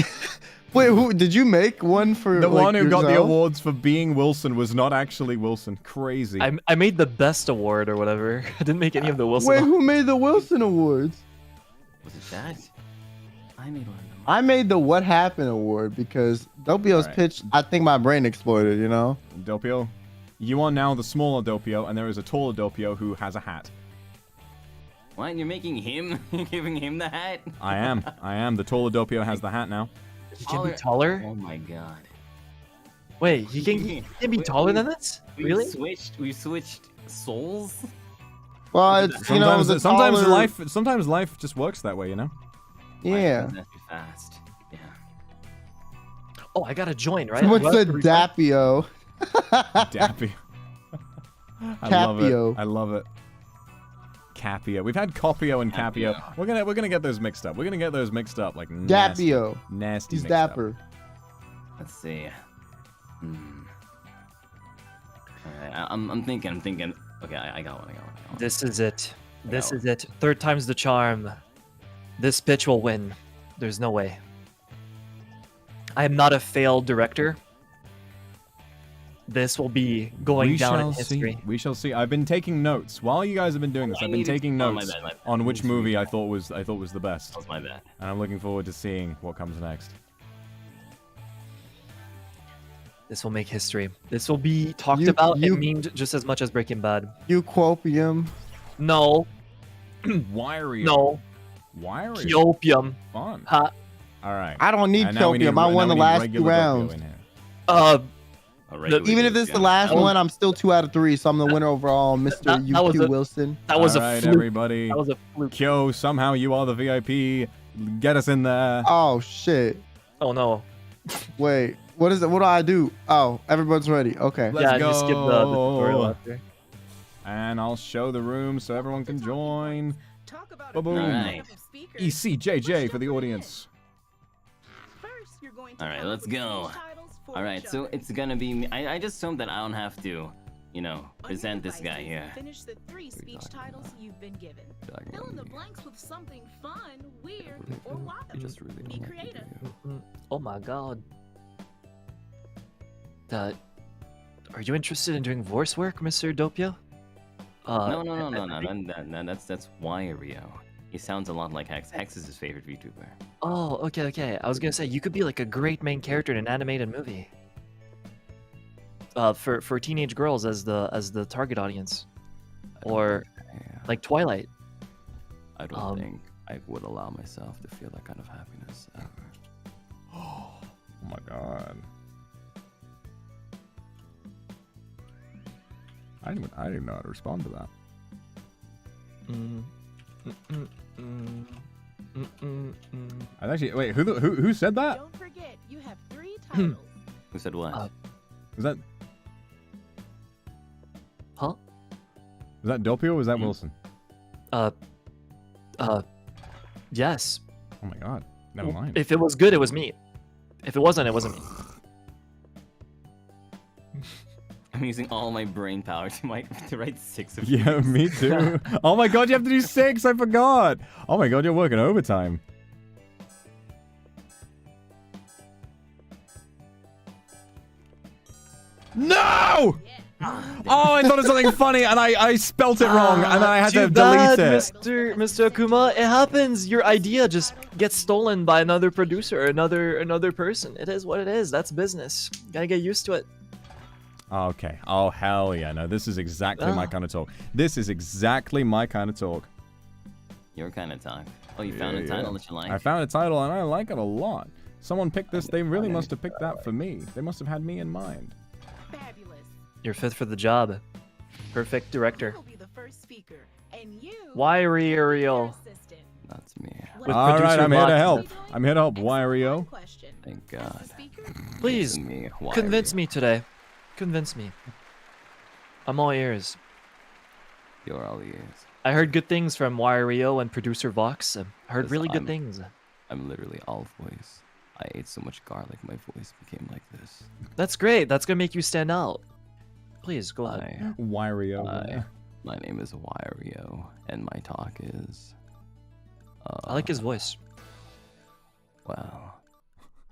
Speaker 10: Wait, who did you make one for?
Speaker 1: The
Speaker 10: like,
Speaker 1: one who got the
Speaker 10: yourself?
Speaker 1: awards for being Wilson was not actually Wilson. Crazy.
Speaker 5: I made the best award or whatever. I didn't make any of the Wilson.
Speaker 10: Wait, who made the Wilson Awards?
Speaker 9: Was it that? I made one of them.
Speaker 10: I made the What Happened Award because Doppio's
Speaker 1: Alright.
Speaker 10: pitch. I think my brain exploded. You know.
Speaker 1: Doppio, you are now the smaller Doppio, and there is a taller Doppio who has a hat.
Speaker 9: What? You're making him? You're giving him the hat?
Speaker 1: I am. The taller Doppio has the hat now.
Speaker 5: He can be taller?
Speaker 9: Oh my god.
Speaker 5: Wait, he can be taller than this? Really?
Speaker 9: We switched souls?
Speaker 10: Well, it's you know the taller-
Speaker 1: Sometimes life just works that way, you know.
Speaker 10: Yeah.
Speaker 9: That's too fast. Yeah.
Speaker 5: Oh, I gotta join, right?
Speaker 10: What's
Speaker 5: Do I
Speaker 10: the
Speaker 5: have to resign?
Speaker 10: Dappio?
Speaker 1: Dappy. I
Speaker 10: Capio.
Speaker 1: love it. Capio. We've had Copio and Capio. We're gonna get those mixed up. Like nasty,
Speaker 10: Dappio.
Speaker 1: nasty.
Speaker 10: He's
Speaker 1: mixed up.
Speaker 10: dapper.
Speaker 9: Let's see. Alright, I'm thinking. Okay, I got one.
Speaker 5: This is it. This is it. Third time's the charm. This pitch will win. There's no way. I am not a failed director. This will be going down in history.
Speaker 1: We shall see. I've been taking notes while you guys have been doing this. I've been taking notes on which movie I thought was the best.
Speaker 9: That was my bad.
Speaker 1: And I'm looking forward to seeing what comes next.
Speaker 5: This will make history. This will be talked
Speaker 10: You-
Speaker 5: about
Speaker 10: you-
Speaker 5: and memed just as much as Breaking Bad.
Speaker 10: Euquopium.
Speaker 5: No.
Speaker 1: Wiry.
Speaker 5: No.
Speaker 1: Wiry.
Speaker 5: Kyopium.
Speaker 1: Fun.
Speaker 5: Ha.
Speaker 1: All right.
Speaker 10: I don't need
Speaker 1: And now we need-
Speaker 10: Copium. I
Speaker 1: now
Speaker 10: won
Speaker 1: we
Speaker 10: the
Speaker 1: need
Speaker 10: last 2
Speaker 1: regular
Speaker 10: rounds.
Speaker 1: Doppio in here.
Speaker 10: Even if this is the last one, I'm still 2 out of 3, so I'm the winner overall, Mr.
Speaker 5: That was
Speaker 10: UQ
Speaker 5: a-
Speaker 10: Wilson.
Speaker 5: That was
Speaker 1: All
Speaker 5: a
Speaker 1: right,
Speaker 5: fluke.
Speaker 1: everybody.
Speaker 5: That was a fluke.
Speaker 1: Kyo, somehow you are the VIP. Get us in there.
Speaker 10: Oh shit!
Speaker 5: Oh no.
Speaker 10: Wait, what is it? What do I do? Oh, everyone's ready. Okay.
Speaker 1: Let's
Speaker 5: Yeah,
Speaker 1: go.
Speaker 5: just skip the tutorial after.
Speaker 1: And I'll show the room so everyone can join. Ba-boom.
Speaker 9: Alright.
Speaker 1: ECJJ for the audience.
Speaker 9: All right, let's go. All right, so it's gonna be me. I just assume that I don't have to, you know, present this guy here.
Speaker 11: Finish the 3 speech titles you've been given. Fill in the blanks with something fun, weird, or wild. Be creative.
Speaker 5: Oh my god. Are you interested in doing voice work, Mr. Doppio?
Speaker 9: No. That's Wario. He sounds a lot like Hex. Hex is his favorite VTuber.
Speaker 5: Oh, okay. I was gonna say you could be like a great main character in an animated movie. For teenage girls as the target audience, or like Twilight.
Speaker 8: I don't think I would allow myself to feel that kind of happiness ever.
Speaker 1: Oh my god. I didn't know how to respond to that. I actually wait. Who said that?
Speaker 11: Don't forget, you have 3 titles.
Speaker 8: Who said what?
Speaker 1: Was that?
Speaker 5: Huh?
Speaker 1: Was that Doppio or was that Wilson?
Speaker 5: Yes.
Speaker 1: Oh my god. Never mind.
Speaker 5: If it was good, it was me. If it wasn't, it wasn't me.
Speaker 9: I'm using all my brain power to write 6 of
Speaker 1: Yeah,
Speaker 9: these.
Speaker 1: me too. Oh my god, you have to do 6. I forgot. Oh my god, you're working overtime. No! Oh, I thought it was something funny and I spelt it wrong and then I had to
Speaker 5: Too bad,
Speaker 1: delete it.
Speaker 5: Mr. Akuma. It happens. Your idea just gets stolen by another producer, another person. It is what it is. That's business. Gotta get used to it.
Speaker 1: Okay. Oh, hell yeah. No, this is exactly my kind of talk. This is exactly my kind of talk.
Speaker 9: Your kind of talk. Oh, you found a title that you like?
Speaker 1: I found a title and I like it a lot. Someone picked this. They really must have picked that for me. They must have had me in mind.
Speaker 5: You're fit for the job. Perfect director.
Speaker 11: You'll be the first speaker, and you
Speaker 5: Wiry Ariel.
Speaker 8: That's me.
Speaker 1: All right, I'm here to
Speaker 5: Vox.
Speaker 1: help. I'm here to help. Wario.
Speaker 8: Thank God.
Speaker 5: Please,
Speaker 8: Me,
Speaker 5: convince me today. Convince me. I'm all ears.
Speaker 8: You're all ears.
Speaker 5: I heard good things from Wario and producer Vox. I heard really good things.
Speaker 8: I'm literally all voice. I ate so much garlic, my voice became like this.
Speaker 5: That's great. That's gonna make you stand out. Please go ahead.
Speaker 1: Wario.
Speaker 8: My name is Wario, and my talk is.
Speaker 5: I like his voice.
Speaker 8: Well,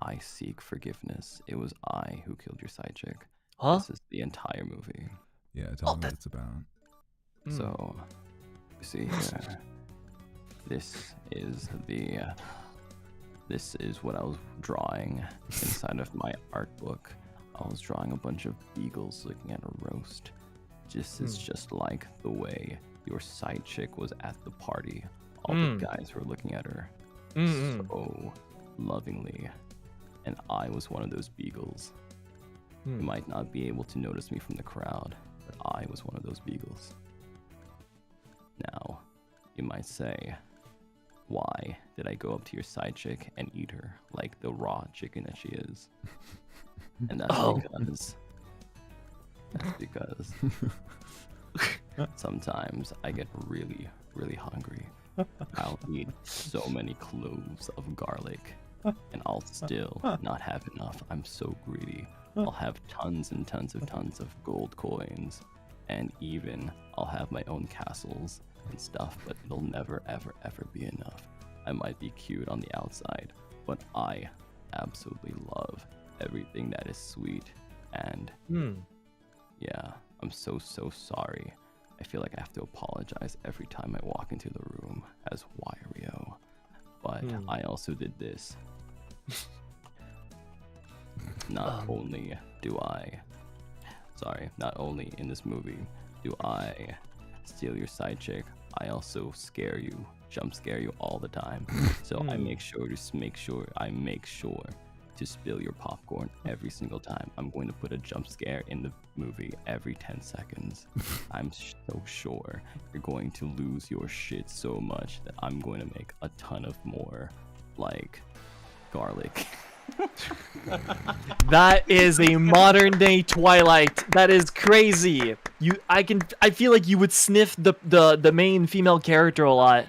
Speaker 8: I seek forgiveness. It was I who killed your side chick.
Speaker 5: Huh?
Speaker 8: This is the entire movie.
Speaker 1: Yeah, tell me what it's about.
Speaker 8: So, you see here. This is what I was drawing inside of my art book. I was drawing a bunch of beagles looking at a roast. This is just like the way your side chick was at the party. All the guys were looking at her so lovingly. And I was one of those beagles. You might not be able to notice me from the crowd, but I was one of those beagles. Now, you might say, why did I go up to your side chick and eat her like the raw chicken that she is? And that's because sometimes I get really, really hungry. I'll eat so many cloves of garlic, and I'll still not have enough. I'm so greedy. I'll have tons and tons of gold coins, and even I'll have my own castles and stuff, but it'll never, ever, ever be enough. I might be cute on the outside, but I absolutely love everything that is sweet. And yeah, I'm so sorry. I feel like I have to apologize every time I walk into the room as Wario. But I also did this. Not only
Speaker 13: not only in this movie do I steal your side chick, I also jump scare you all the time. So I make sure to spill your popcorn every single time. I'm going to put a jump scare in the movie every 10 seconds. I'm so sure you're going to lose your shit so much that I'm going to make a ton of more, like, garlic.
Speaker 5: That is a modern day Twilight. That is crazy. I feel like you would sniff the main female character a lot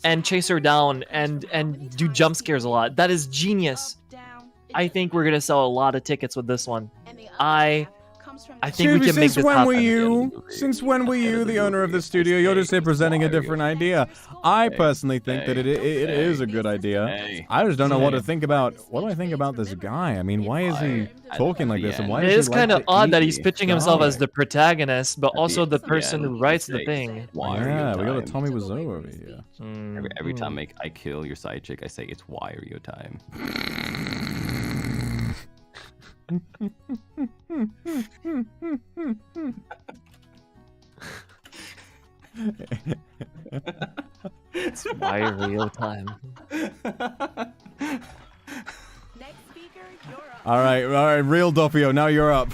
Speaker 5: and chase her down and do jump scares a lot. That is genius. I think we're gonna sell a lot of tickets with this one. I think we can make this happen.
Speaker 1: Since when were you the owner of the studio? You're just here presenting a different idea. I personally think that it is a good idea. I just don't know what to think about. What do I think about this guy? I mean, why is he talking like this? And why
Speaker 5: It is kind of odd that he's pitching himself as
Speaker 1: the
Speaker 5: the protagonist, but also the person who writes the thing.
Speaker 1: Yeah, we got a Tommy Wiseau over here.
Speaker 13: Every time I kill your side chick, I say it's Wario time.
Speaker 5: It's Wario time.
Speaker 1: All right, real Doppio, now you're up.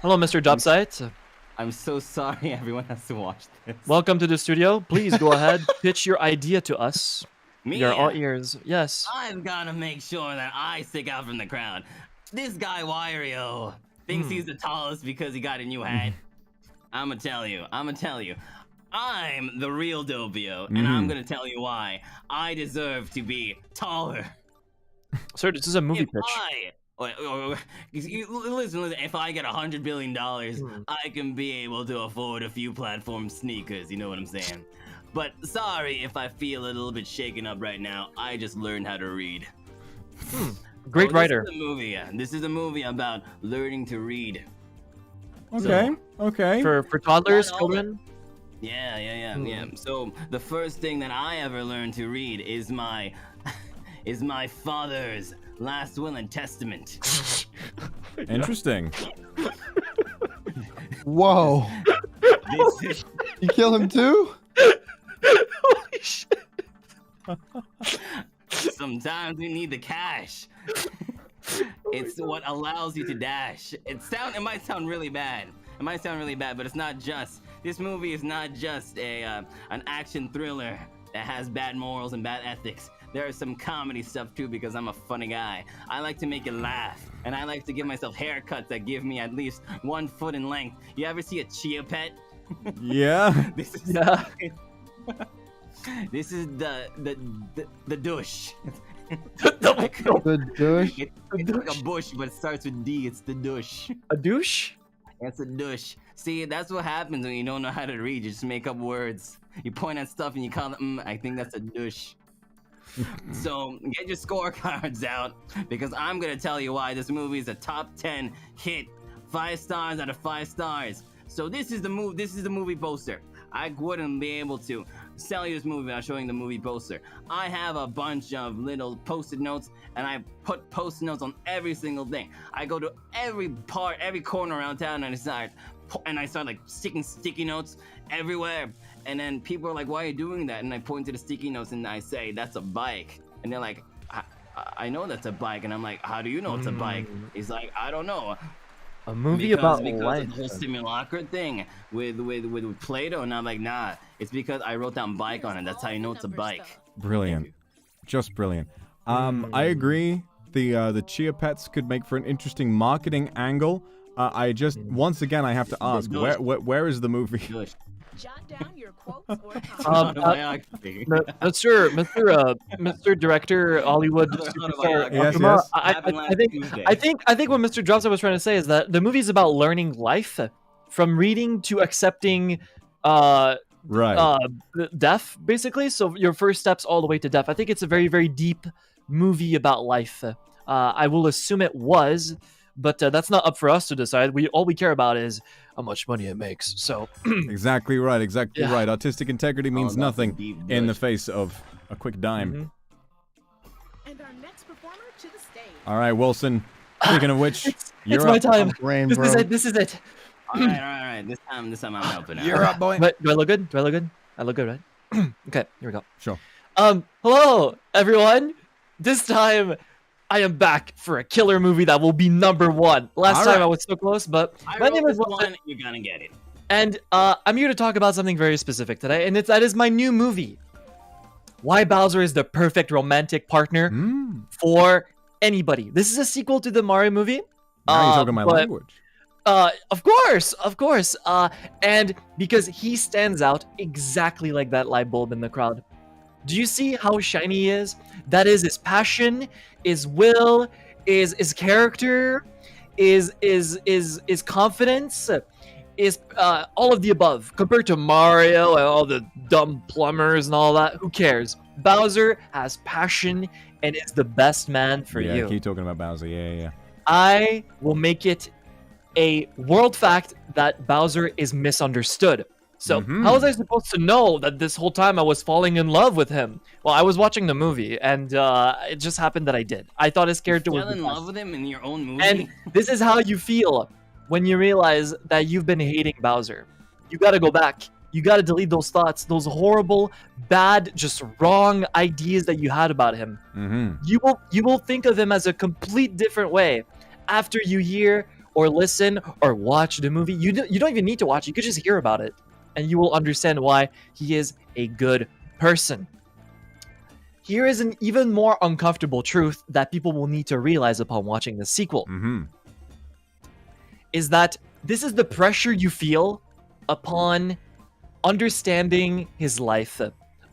Speaker 5: Hello, Mr. Jobsite.
Speaker 9: I'm so sorry everyone has to watch this.
Speaker 5: Welcome to the studio. Please go ahead, pitch your idea to us.
Speaker 9: Me?
Speaker 5: You're all ears. Yes.
Speaker 9: I've got to make sure that I stick out from the crowd. This guy Wario thinks he's the tallest because he got a new hat. I'ma tell you. I'm the real Doppio, and I'm gonna tell you why. I deserve to be taller.
Speaker 5: Sir, this is a movie pitch.
Speaker 9: Listen, if I get $100 billion, I can be able to afford a few platform sneakers, you know what I'm saying? But sorry if I feel a little bit shaken up right now. I just learned how to read.
Speaker 5: Great writer.
Speaker 9: This is a movie about learning to read.
Speaker 1: Okay,
Speaker 5: okay. For toddlers, children?
Speaker 9: Yeah. So the first thing that I ever learned to read is my father's last will and testament.
Speaker 1: Interesting.
Speaker 10: Whoa. You kill him too?
Speaker 5: Holy shit.
Speaker 9: Sometimes we need the cash. It's what allows you to dash. It might sound really bad. But it's not just. This movie is not just an action thriller that has bad morals and bad ethics. There is some comedy stuff too because I'm a funny guy. I like to make you laugh, and I like to give myself haircuts that give me at least 1 foot in length. You ever see a chia pet?
Speaker 1: Yeah.
Speaker 9: This is the douche.
Speaker 10: The douche?
Speaker 9: It's like a bush, but it starts with D. It's the douche.
Speaker 5: A douche?
Speaker 9: That's a douche. See, that's what happens when you don't know how to read. You just make up words. You point at stuff and you call it, I think that's a douche. So get your scorecards out because I'm gonna tell you why this movie is a top 10 hit. 5 stars out of 5 stars. So this is the movie poster. I wouldn't be able to sell you this movie without showing the movie poster. I have a bunch of little post-it notes, and I put post-it notes on every single thing. I go to every corner around town, and I start like sticking sticky notes everywhere. And then people are like, "Why are you doing that?" And I point to the sticky notes and I say, "That's a bike." And they're like, "I know that's a bike." And I'm like, "How do you know it's a bike?" He's like, "I don't know."
Speaker 5: A movie about
Speaker 9: life.
Speaker 5: life.
Speaker 9: Of the whole simulacra thing with Play-Doh, and I'm like, nah. It's because I wrote down bike on it. That's how you know it's a bike.
Speaker 1: Brilliant, just brilliant. I agree. The chia pets could make for an interesting marketing angle. I just once again I have to ask, where is the movie?
Speaker 11: Jot down your quotes or
Speaker 5: Mr. Director, Hollywood superstar.
Speaker 1: Yes.
Speaker 5: I think what Mr. Dropset was trying to say is that the movie is about learning life, from reading to accepting death, basically. So your first steps all the way to death. I think it's a very, very deep movie about life. I will assume it was, but that's not up for us to decide. All we care about is how much money it makes. So
Speaker 1: exactly right. Artistic integrity means nothing in the face of a quick dime.
Speaker 11: And our next performer to the stage.
Speaker 1: All right, Wilson. Speaking of which,
Speaker 5: It's
Speaker 1: you're
Speaker 5: my
Speaker 1: up.
Speaker 5: time.
Speaker 10: Brain,
Speaker 5: This
Speaker 10: bro.
Speaker 5: is it. This is it.
Speaker 9: All right. This time I'm helping out.
Speaker 1: You're up, boy.
Speaker 5: Wait, do I look good? Do I look good? I look good, right? Okay, here we go.
Speaker 1: Sure.
Speaker 5: Hello, everyone. This time, I am back for a killer movie that will be #1. Last
Speaker 1: All
Speaker 5: time
Speaker 1: right.
Speaker 5: I was so close, but
Speaker 9: I
Speaker 5: my
Speaker 9: wrote
Speaker 5: name is
Speaker 9: this
Speaker 5: Wilson,
Speaker 9: one. You're gonna get it.
Speaker 5: and I'm here to talk about something very specific today, and that is my new movie. Why Bowser is the perfect romantic partner for anybody. This is a sequel to the Mario movie.
Speaker 1: Now you're talking my
Speaker 5: but-
Speaker 1: language.
Speaker 5: Of course. And because he stands out exactly like that light bulb in the crowd. Do you see how shiny he is? That is his passion, his will, his character, is confidence, is all of the above. Compared to Mario and all the dumb plumbers and all that, who cares? Bowser has passion and is the best man for
Speaker 1: Yeah,
Speaker 5: you.
Speaker 1: keep talking about Bowser. Yeah.
Speaker 5: I will make it a world fact that Bowser is misunderstood. So how was I supposed to know that this whole time I was falling in love with him? Well, I was watching the movie, and it just happened that I did. I thought his character was
Speaker 9: Fell in
Speaker 5: the
Speaker 9: love
Speaker 5: best.
Speaker 9: with him in your own movie.
Speaker 5: And this is how you feel when you realize that you've been hating Bowser. You gotta go back. You gotta delete those thoughts, those horrible, bad, just wrong ideas that you had about him. You will think of him as a complete different way after you hear or listen or watch the movie. You don't even need to watch. You could just hear about it, and you will understand why he is a good person. Here is an even more uncomfortable truth that people will need to realize upon watching the sequel. Is that this is the pressure you feel upon understanding his life,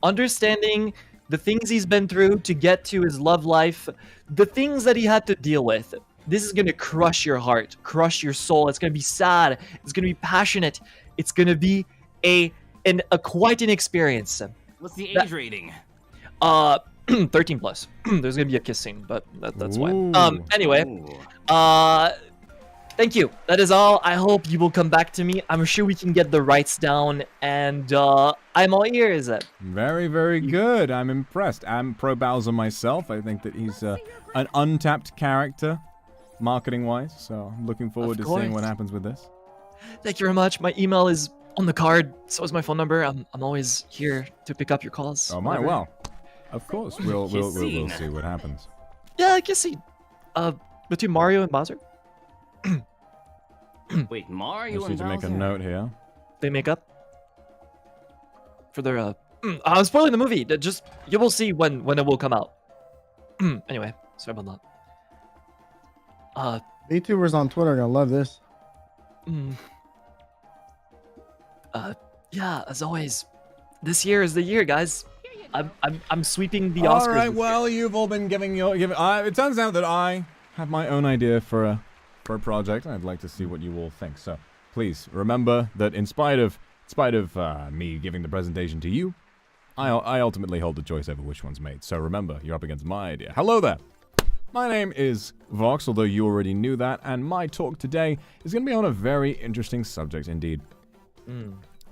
Speaker 5: understanding the things he's been through to get to his love life, the things that he had to deal with. This is going to crush your heart, crush your soul. It's going to be sad. It's going to be passionate. It's going to be a quite an experience.
Speaker 9: What's the age rating?
Speaker 5: 13 plus. There's going to be a kiss scene, but that's fine. Anyway, thank you. That is all. I hope you will come back to me. I'm sure we can get the rights down, and I'm all ears.
Speaker 1: Very, very good. I'm impressed. I'm pro Bowser myself. I think that he's an untapped character, marketing-wise. So I'm looking forward to seeing what happens with this.
Speaker 5: Thank you very much. My email is on the card. So is my phone number. I'm always here to pick up your calls.
Speaker 1: Oh my,
Speaker 5: whenever.
Speaker 1: well, of course we'll see what happens.
Speaker 5: Yeah, I guess between Mario and Bowser.
Speaker 9: Wait, Mario
Speaker 1: Just
Speaker 9: and
Speaker 1: need to make a
Speaker 9: Bowser?
Speaker 1: note here.
Speaker 5: They make up for their I'm spoiling the movie. Just you will see when it will come out. Anyway, sorry about that.
Speaker 10: VTubers on Twitter are gonna love this.
Speaker 5: Yeah, as always, this year is the year, guys. I'm sweeping the Oscars.
Speaker 1: All right,
Speaker 5: this
Speaker 1: well, you've all been giving your it turns out that I have my own idea for a project. I'd like to see what you all think. So please remember that in spite of me giving the presentation to you, I ultimately hold the choice over which one's made. So remember, you're up against my idea. Hello there. My name is Vox, although you already knew that, and my talk today is going to be on a very interesting subject indeed.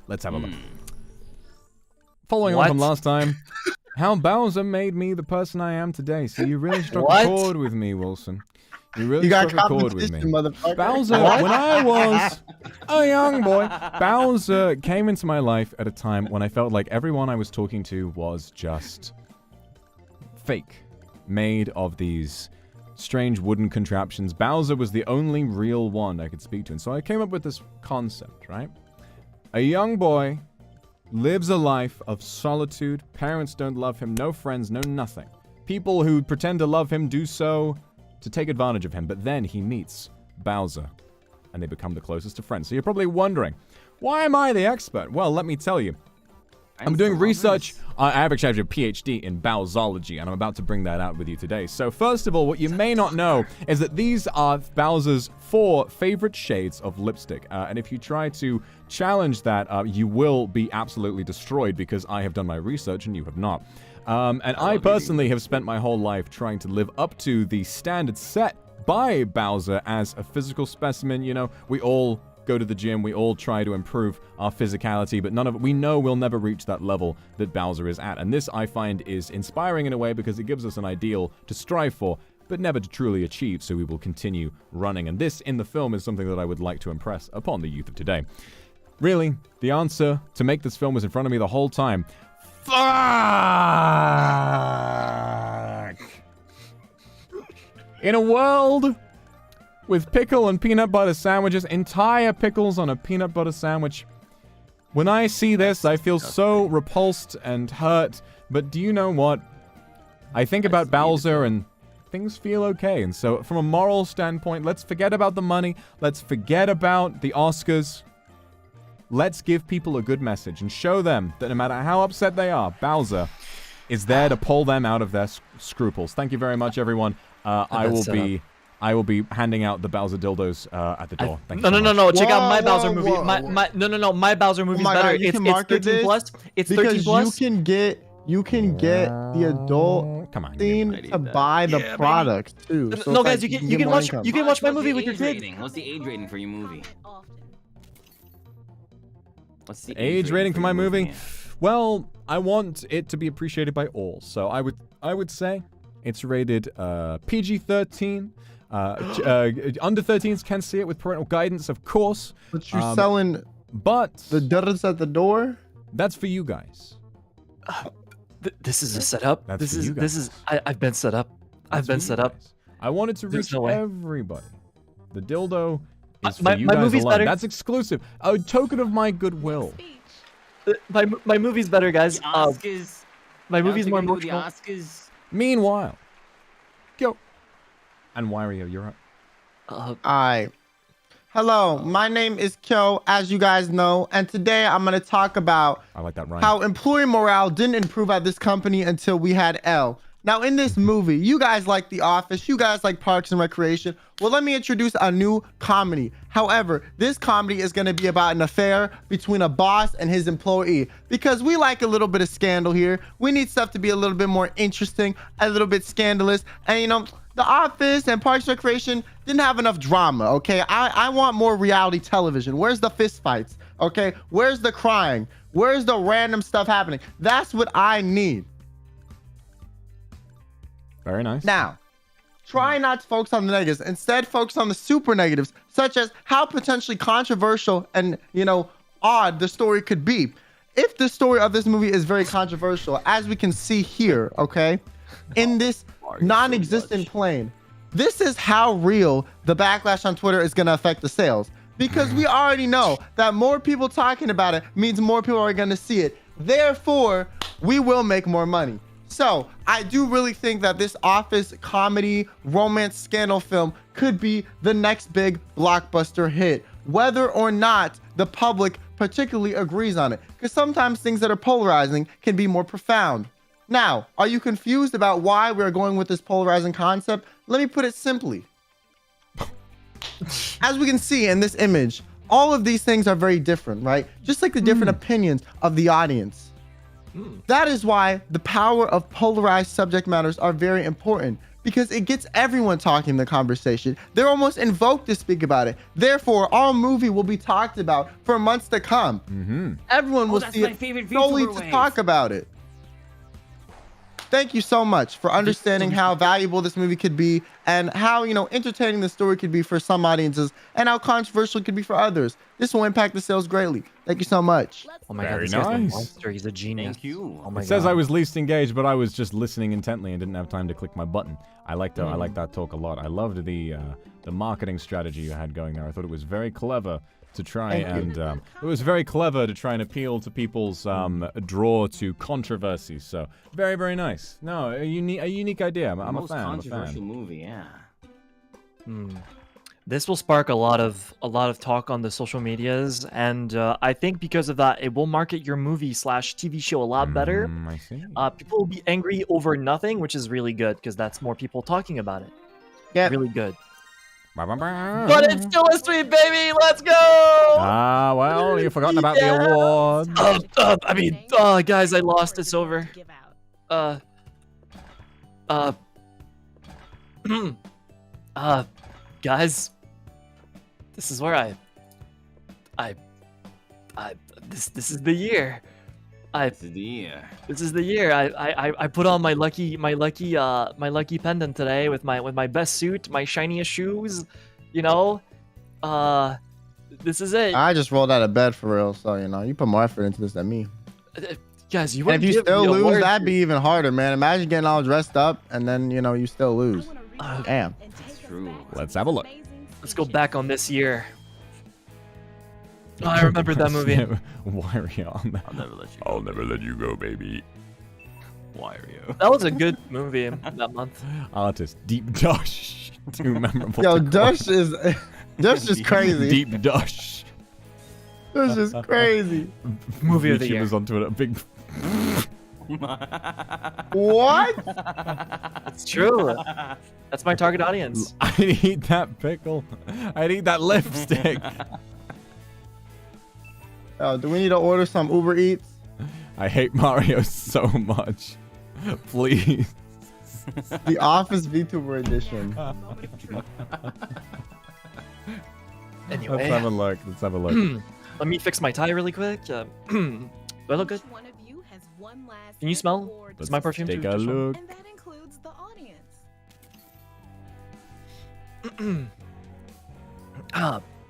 Speaker 1: Let's have a look. Following on from last time, how Bowser made me the person I am today. So you really struck a chord with me, Wilson. You really struck a chord with me. Bowser, when I was a young boy, Bowser came into my life at a time when I felt like everyone I was talking to was just fake, made of these strange wooden contraptions. Bowser was the only real one I could speak to. And so I came up with this concept, right? A young boy lives a life of solitude. Parents don't love him, no friends, no nothing. People who pretend to love him do so to take advantage of him, but then he meets Bowser, and they become the closest of friends. So you're probably wondering, why am I the expert? Well, let me tell you. I'm doing research. I have actually a PhD in Bowsology, and I'm about to bring that out with you today. So first of all, what you may not know is that these are Bowser's 4 favorite shades of lipstick. And if you try to challenge that, you will be absolutely destroyed because I have done my research and you have not. And I personally have spent my whole life trying to live up to the standard set by Bowser as a physical specimen. You know, we all go to the gym, we all try to improve our physicality, but we know we'll never reach that level that Bowser is at. And this, I find, is inspiring in a way because it gives us an ideal to strive for. but never to truly achieve, so we will continue running. And this, in the film, is something that I would like to impress upon the youth of today. Really, the answer to make this film was in front of me the whole time. Fuck! In a world with pickle and peanut butter sandwiches, entire pickles on a peanut butter sandwich. When I see this, I feel so repulsed and hurt, but do you know what? I think about Bowser and things feel okay. And so from a moral standpoint, let's forget about the money. Let's forget about the Oscars. Let's give people a good message and show them that no matter how upset they are, Bowser is there to pull them out of their scruples. Thank you very much, everyone. I will be handing out the Bowser dildos at the door. Thank you so much.
Speaker 5: No. Check out my Bowser movie. My Bowser movie's better.
Speaker 10: God,
Speaker 5: It's 13 plus. It's 13 plus.
Speaker 10: You can get the adult theme to buy the product too. So
Speaker 5: No,
Speaker 10: it's
Speaker 5: guys,
Speaker 10: like
Speaker 5: you can watch my
Speaker 9: What's
Speaker 5: movie
Speaker 9: the
Speaker 5: with your
Speaker 9: age
Speaker 5: kid.
Speaker 9: rating? What's the age rating for your movie? What's the
Speaker 1: Age rating for my movie? Well, I want it to be appreciated by all. So I would say it's rated PG-13. Under 13s can see it with parental guidance, of course.
Speaker 10: But you're selling the dildos at the door?
Speaker 1: That's for you guys.
Speaker 5: This is a setup.
Speaker 1: That's
Speaker 5: I've been set up. I've been set up.
Speaker 1: I wanted to reach everybody. The dildo is for
Speaker 5: my
Speaker 1: you guys
Speaker 5: movie's
Speaker 1: alone.
Speaker 5: better.
Speaker 1: That's exclusive. A token of my goodwill.
Speaker 5: My movie's better, guys.
Speaker 9: Oscars.
Speaker 5: My movie's more
Speaker 9: The
Speaker 5: emotional.
Speaker 9: Oscars.
Speaker 1: Meanwhile, go. And Wario, you're up.
Speaker 10: Hello, my name is Kyo, as you guys know, and today I'm going to talk about
Speaker 1: I like that rhyme.
Speaker 10: how employee morale didn't improve at this company until we had L. Now, in this movie, you guys like The Office, you guys like Parks and Recreation. Well, let me introduce a new comedy. However, this comedy is going to be about an affair between a boss and his employee, because we like a little bit of scandal here. We need stuff to be a little bit more interesting, a little bit scandalous, and you know, The Office and Parks and Recreation didn't have enough drama, okay? I want more reality television. Where's the fist fights, okay? Where's the crying? Where's the random stuff happening? That's what I need.
Speaker 1: Very nice.
Speaker 10: Now, try not to focus on the negatives. Instead, focus on the super negatives, such as how potentially controversial and, you know, odd the story could be. If the story of this movie is very controversial, as we can see here, okay, in this non-existent plane, this is how real the backlash on Twitter is going to affect the sales. Because we already know that more people talking about it means more people are going to see it. Therefore, we will make more money. So I do really think that this Office comedy romance scandal film could be the next big blockbuster hit, whether or not the public particularly agrees on it, because sometimes things that are polarizing can be more profound. Now, are you confused about why we're going with this polarizing concept? Let me put it simply. As we can see in this image, all of these things are very different, right? Just like the different opinions of the audience. That is why the power of polarized subject matters are very important, because it gets everyone talking in the conversation. They're almost invoked to speak about it. Therefore, our movie will be talked about for months to come. Everyone will see it solely to talk about it. Thank you so much for understanding how valuable this movie could be and how, you know, entertaining the story could be for some audiences and how controversial it could be for others. This will impact the sales greatly. Thank you so much.
Speaker 5: Oh my
Speaker 1: Very
Speaker 5: god, this guy's a
Speaker 1: nice.
Speaker 5: monster. He's a genius.
Speaker 9: Thank you.
Speaker 5: Oh my
Speaker 1: It says
Speaker 5: god.
Speaker 1: I was least engaged, but I was just listening intently and didn't have time to click my button. I like that talk a lot. I loved the marketing strategy you had going there. I thought it was very clever to try and it was very clever to try and appeal to people's draw to controversy. So very, very nice. No, a unique idea. I'm a
Speaker 9: Most
Speaker 1: fan.
Speaker 9: controversial movie, yeah.
Speaker 5: This will spark a lot of talk on the social medias, and I think because of that, it will market your movie / TV show a lot better.
Speaker 1: I see.
Speaker 5: People will be angry over nothing, which is really good because that's more people talking about it.
Speaker 10: Yeah,
Speaker 5: really good.
Speaker 1: But
Speaker 5: But it's still a sweep, baby. Let's go.
Speaker 1: Well, you've forgotten about the award.
Speaker 5: I mean, guys, I lost. It's over. Guys, this is where this is the year.
Speaker 9: This is the year.
Speaker 5: This is the year. I put on my lucky pendant today with my best suit, my shiniest shoes. You know, this is it.
Speaker 10: I just rolled out of bed for real, so you put more effort into this than me.
Speaker 5: Guys, you.
Speaker 10: And if you
Speaker 5: give
Speaker 10: still
Speaker 5: me a
Speaker 10: lose,
Speaker 5: word.
Speaker 10: that'd be even harder, man. Imagine getting all dressed up and then you still lose. Damn.
Speaker 9: True.
Speaker 1: Let's have a look.
Speaker 5: Let's go back on this year. Oh, I remember that movie.
Speaker 1: Why are you on that?
Speaker 13: I'll never let you.
Speaker 2: I'll never let you go, baby.
Speaker 13: Why are you?
Speaker 5: That was a good movie that month.
Speaker 1: Artist Deep Dush. Too memorable.
Speaker 10: Yo,
Speaker 1: to
Speaker 10: Dush
Speaker 1: quote.
Speaker 10: is Dush is crazy.
Speaker 1: Deep Dush.
Speaker 10: Dush is crazy.
Speaker 5: Movie of the year.
Speaker 1: YouTubers on Twitter. Big.
Speaker 10: What?
Speaker 5: It's true. That's my target audience.
Speaker 1: I'd eat that pickle. I'd eat that lipstick.
Speaker 10: Do we need to order some Uber Eats?
Speaker 1: I hate Mario so much. Please.
Speaker 10: The Office VTuber edition.
Speaker 5: Anyway.
Speaker 1: Let's have a look. Let's have a look.
Speaker 5: Let me fix my tie really quick. Do I look good? Can you smell? It's my perfume
Speaker 1: Take
Speaker 5: too.
Speaker 1: a
Speaker 5: Just one.
Speaker 1: look.
Speaker 11: And that includes the audience.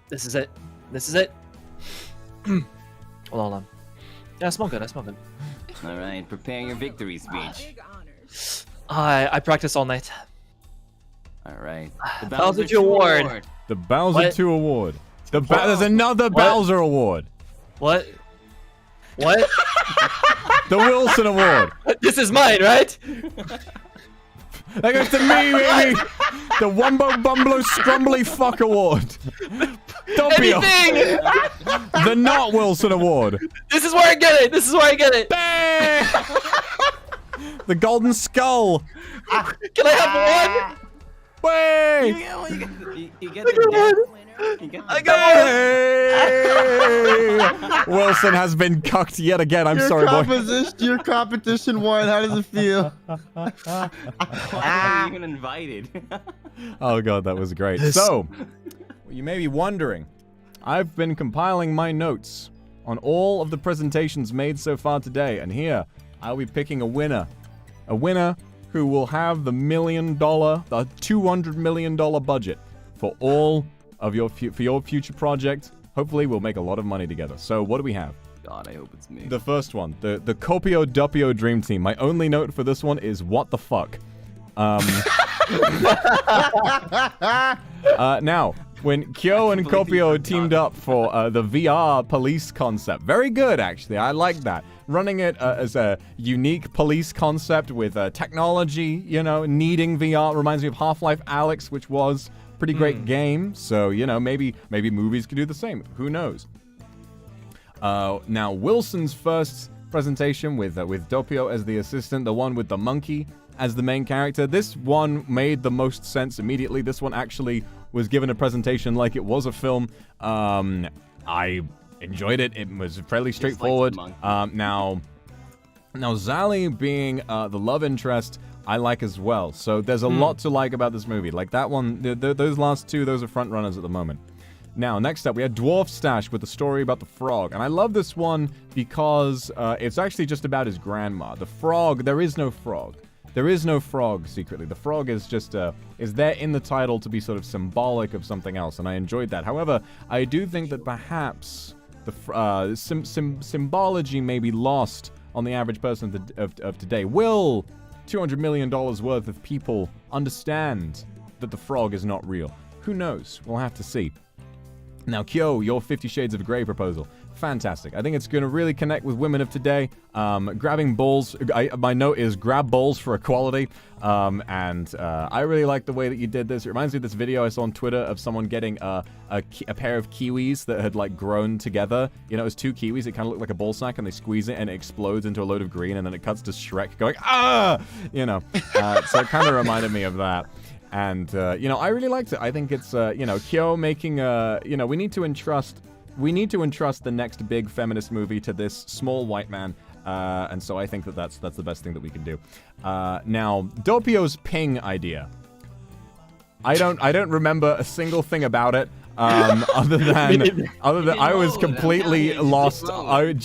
Speaker 5: This is it. This is it. Hold on. Yeah, I smell good. I smell good.
Speaker 9: All right, prepare your victory speech.
Speaker 5: I practiced all night.
Speaker 9: All right.
Speaker 5: Bowser 2 award.
Speaker 1: The Bowser
Speaker 5: What?
Speaker 1: 2 award. There's another Bowser award.
Speaker 5: What? What?
Speaker 1: The Wilson award.
Speaker 5: This is mine, right?
Speaker 1: That goes to me, baby. The Wumbo Bumblo Scrumbly Fuck award. Doppio.
Speaker 5: Anything!
Speaker 1: The Not Wilson award.
Speaker 5: This is where I get it. This is where I get it.
Speaker 1: The Golden Skull.
Speaker 5: Can I have one?
Speaker 1: Wait.
Speaker 9: You get the
Speaker 5: I got one.
Speaker 1: Wilson has been cucked yet again. I'm sorry, boy.
Speaker 10: Your competition won. How does it feel?
Speaker 9: Why are you even invited?
Speaker 1: Oh god, that was great. So, you may be wondering, I've been compiling my notes on all of the presentations made so far today, and here I'll be picking a winner. A winner who will have the $200 million budget for all of your future project. Hopefully, we'll make a lot of money together. So, what do we have?
Speaker 13: God, I hope it's me.
Speaker 1: The first one, the Copio Doppio Dream Team. My only note for this one is what the fuck. Now, when Kyo and Copio teamed up for the VR police concept, very good actually. I like that. Running it as a unique police concept with technology, needing VR reminds me of Half-Life Alyx, which was a pretty great game. So maybe movies could do the same. Who knows? Now Wilson's first presentation with Doppio as the assistant, the one with the monkey as the main character. This one made the most sense immediately. This one actually was given a presentation like it was a film. I enjoyed it. It was fairly straightforward. Now Zali being the love interest, I like as well. So there's a lot to like about this movie. Like that one, those last two, those are front runners at the moment. Now, next up, we had Dwarf Stash with the story about the frog. And I love this one because it's actually just about his grandma. The frog, there is no frog. There is no frog, secretly. The frog is just, is there in the title to be sort of symbolic of something else, and I enjoyed that. However, I do think that perhaps the symbology may be lost on the average person of today. Will $200 million worth of people understand that the frog is not real? Who knows? We'll have to see. Now, Kyo, your 50 Shades of Grey proposal. Fantastic. I think it's going to really connect with women of today. Grabbing balls. My note is grab balls for equality. And I really like the way that you did this. It reminds me of this video I saw on Twitter of someone getting a pair of kiwis that had like grown together. It was two kiwis. It kind of looked like a ball sack, and they squeeze it and it explodes into a load of green, and then it cuts to Shrek going, ah! So it kind of reminded me of that. And, I really liked it. I think it's, Kyo making, we need to entrust the next big feminist movie to this small white man. And so I think that's the best thing that we can do. Now, Doppio's ping idea. I don't remember a single thing about it. Other than I was completely lost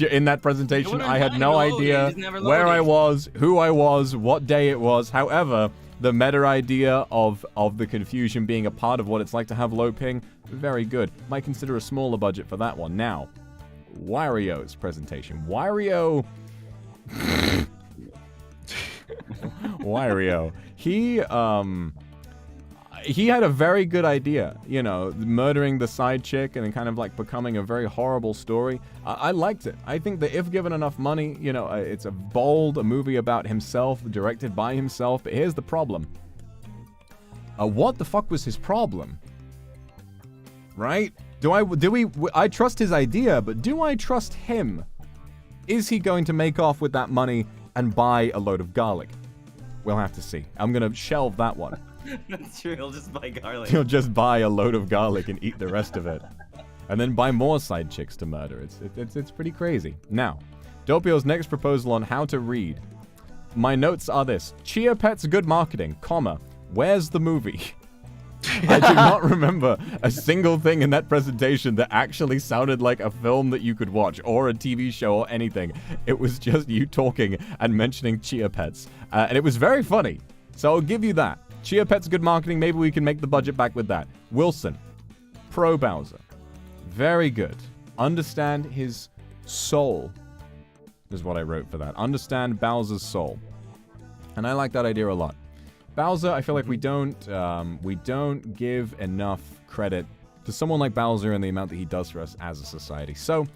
Speaker 1: in that presentation. I had no idea where I was, who I was, what day it was. However, the meta idea of the confusion being a part of what it's like to have low ping, very good. Might consider a smaller budget for that one. Now, Wario's presentation. Wario, he had a very good idea, you know, murdering the side chick and then kind of like becoming a very horrible story. I liked it. I think that if given enough money, you know, it's a movie about himself, directed by himself. But here's the problem. What the fuck was his problem? Right? I trust his idea, but do I trust him? Is he going to make off with that money and buy a load of garlic? We'll have to see. I'm going to shelve that one.
Speaker 9: That's true. He'll just buy garlic.
Speaker 1: He'll just buy a load of garlic and eat the rest of it. And then buy more side chicks to murder. It's pretty crazy. Now, Doppio's next proposal on how to read. My notes are this. Chia Pet's good marketing, comma, where's the movie? I do not remember a single thing in that presentation that actually sounded like a film that you could watch or a TV show or anything. It was just you talking and mentioning Chia Pets. And it was very funny. So I'll give you that. Chia Pet's good marketing. Maybe we can make the budget back with that. Wilson. Pro Bowser. Very good. Understand his soul is what I wrote for that. Understand Bowser's soul. And I like that idea a lot. Bowser, I feel like we don't give enough credit to someone like Bowser and the amount that he does for us as a society. So,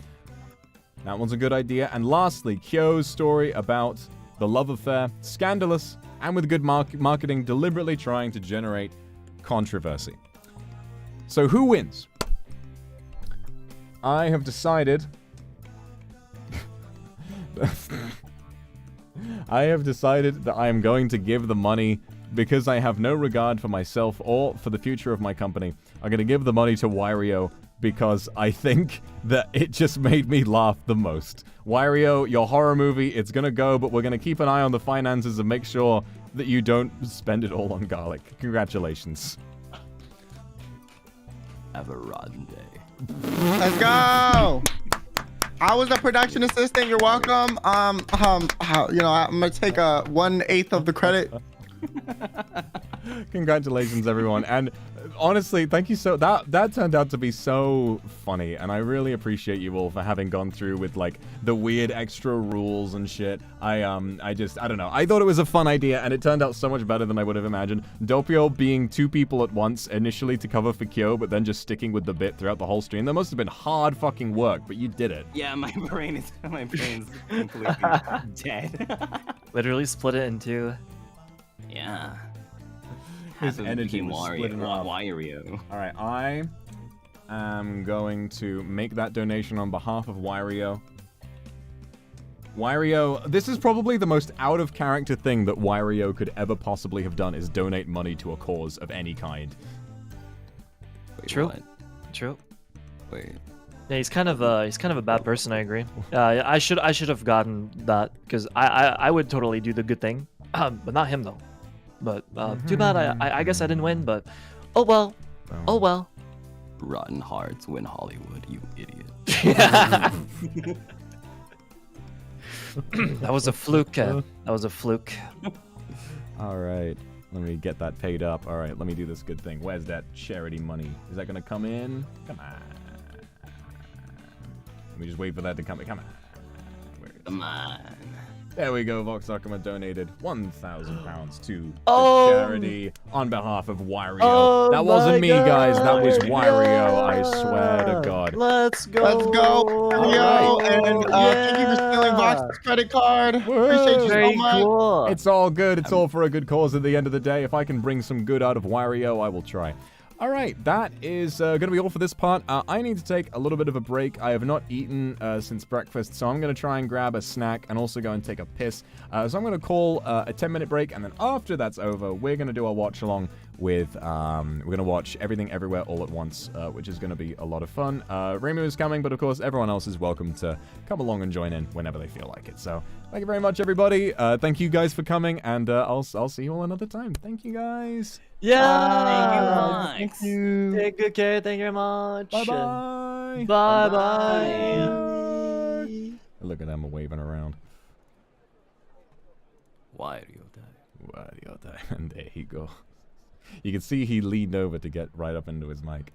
Speaker 1: that one's a good idea. And lastly, Kyo's story about the love affair, scandalous, and with good marketing, deliberately trying to generate controversy. So who wins? I have decided... I have decided that I am going to give the money, because I have no regard for myself or for the future of my company. I'm going to give the money to Wario because I think that it just made me laugh the most. Wario, your horror movie, it's going to go, but we're going to keep an eye on the finances and make sure that you don't spend it all on garlic. Congratulations.
Speaker 13: Have a rotten day.
Speaker 10: Let's go! I was a production assistant. You're welcome. You know, I'm gonna take 1/8 of the credit.
Speaker 1: Congratulations, everyone. And honestly, thank you that turned out to be so funny, and I really appreciate you all for having gone through with like the weird extra rules and shit. I don't know. I thought it was a fun idea, and it turned out so much better than I would have imagined. Doppio being 2 people at once, initially to cover for Kyo, but then just sticking with the bit throughout the whole stream. That must have been hard fucking work, but you did it.
Speaker 9: Yeah, my brain's completely dead.
Speaker 5: Literally split it in 2.
Speaker 9: Yeah.
Speaker 1: His energy was split in half.
Speaker 9: Wario.
Speaker 1: All right, I am going to make that donation on behalf of Wario. Wario, this is probably the most out of character thing that Wario could ever possibly have done, is donate money to a cause of any kind.
Speaker 13: Wait,
Speaker 5: True.
Speaker 13: what?
Speaker 5: True.
Speaker 13: Wait.
Speaker 5: Yeah, he's kind of a bad person. I agree. I should have gotten that, because I would totally do the good thing, but not him though. But too bad. I guess I didn't win. But oh well. Oh well.
Speaker 13: Rotten hearts win Hollywood, you idiot.
Speaker 5: That was a fluke. That was a fluke.
Speaker 1: All right. Let me get that paid up. All right. Let me do this good thing. Where's that charity money? Is that going to come in? Come on. Let me just wait for that to come in. Come on. Where is
Speaker 9: Come on.
Speaker 1: There we go. Vox Akuma donated £1,000 to
Speaker 5: Oh.
Speaker 1: charity on behalf of Wario.
Speaker 5: Oh
Speaker 1: that wasn't
Speaker 5: my
Speaker 1: me, guys. That was
Speaker 5: God.
Speaker 1: Wario. I swear to God.
Speaker 5: Let's go.
Speaker 10: Let's go, Wario. And thank you for stealing Vox's credit card. Appreciate you
Speaker 5: Very
Speaker 10: so much.
Speaker 5: cool.
Speaker 1: It's all good. It's all for a good cause at the end of the day. If I can bring some good out of Wario, I will try. All right, that is going to be all for this part. I need to take a little bit of a break. I have not eaten since breakfast, so I'm going to try and grab a snack and also go and take a piss. So I'm going to call a 10-minute break, and then after that's over, we're going to do a watch-along with, we're going to watch Everything Everywhere All at Once, which is going to be a lot of fun. Reimu is coming, but of course, everyone else is welcome to come along and join in whenever they feel like it. So thank you very much, everybody. Thank you guys for coming, and I'll see you all another time. Thank you, guys.
Speaker 5: Yeah.
Speaker 9: Thank you,
Speaker 10: Thank
Speaker 9: Vox.
Speaker 10: you.
Speaker 5: Take good care. Thank you very much.
Speaker 1: Bye-bye.
Speaker 5: Bye
Speaker 9: Bye-bye.
Speaker 5: bye.
Speaker 1: Look at them waving around.
Speaker 13: Why do you die?
Speaker 1: Why do you die? And there he go. You can see he leaned over to get right up into his mic.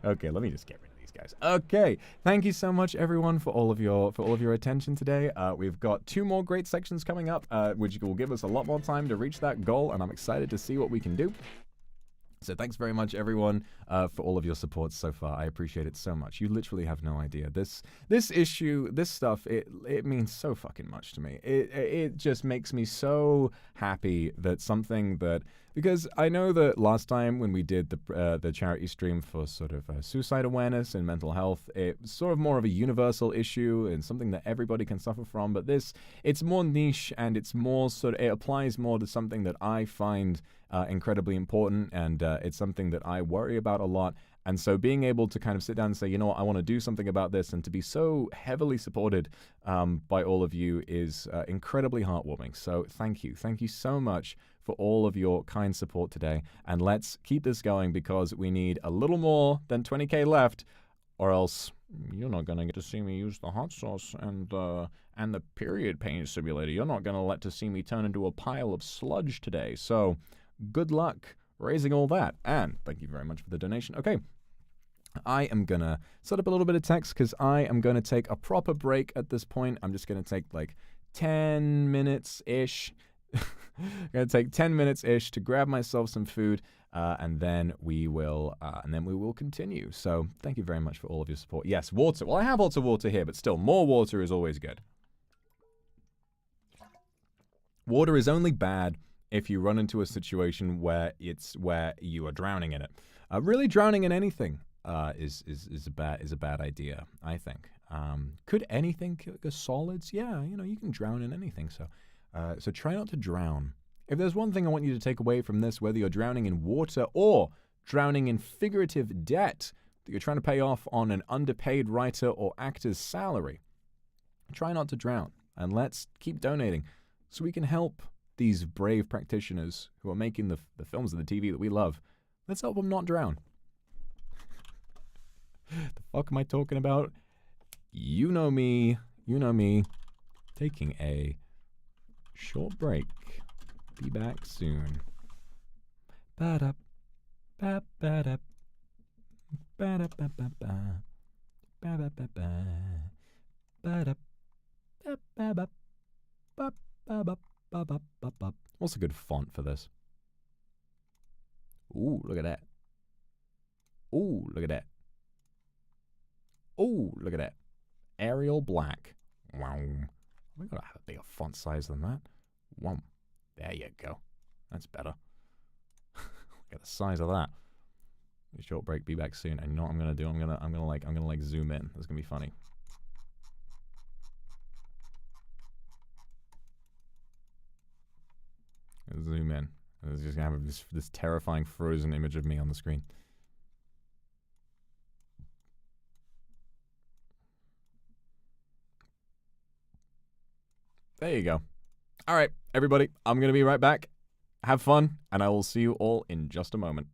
Speaker 1: Okay, let me just get rid of these guys. Okay, thank you so much, everyone, for all of your attention today. We've got 2 more great sections coming up, which will give us a lot more time to reach that goal, and I'm excited to see what we can do. So thanks very much, everyone, for all of your support so far. I appreciate it so much. You literally have no idea. This issue, this stuff, it means so fucking much to me. It just makes me so happy that something that, because I know that last time when we did the charity stream for sort of suicide awareness and mental health, it's sort of more of a universal issue and something that everybody can suffer from. But it's more niche, and it's more it applies more to something that I find incredibly important, and it's something that I worry about a lot. And so being able to kind of sit down and say, you know what, I want to do something about this, and to be so heavily supported by all of you is incredibly heartwarming. So thank you. Thank you so much for all of your kind support today. And let's keep this going, because we need a little more than 20k left, or else you're not going to get to see me use the hot sauce and the period pain simulator. You're not going to see me turn into a pile of sludge today. So good luck raising all that. And thank you very much for the donation. Okay, I am going to set up a little bit of text, because I am going to take a proper break at this point. I'm just going to take like 10 minutes-ish. I'm going to take 10 minutes-ish to grab myself some food, and then we will continue. So thank you very much for all of your support. Yes, water. Well, I have lots of water here, but still, more water is always good. Water is only bad if you run into a situation where you are drowning in it. Really drowning in anything is a bad idea, I think. Could anything kill solids? Yeah, you can drown in anything. So try not to drown. If there's one thing I want you to take away from this, whether you're drowning in water or drowning in figurative debt that you're trying to pay off on an underpaid writer or actor's salary, try not to drown. And let's keep donating so we can help these brave practitioners who are making the films and the TV that we love. Let's help them not drown. The fuck am I talking about? You know me. Taking a short break. Be back soon. Ba-da, ba-ba-da, ba-da-ba-ba-ba, ba-ba-ba-ba, ba-da, ba-ba-ba, ba-ba-ba-ba-ba. What's a good font for this? Ooh, look at that. Ooh, look at that. Ooh, look at that. Arial black. Wow. We gotta have a bigger font size than that. Wow. There you go. That's better. Look at the size of that. Short break, be back soon. And you know what I'm gonna do? I'm gonna zoom in. That's gonna be funny. Zoom in. It's just gonna have this terrifying frozen image of me on the screen. There you go. All right, everybody, I'm going to be right back. Have fun, and I will see you all in just a moment.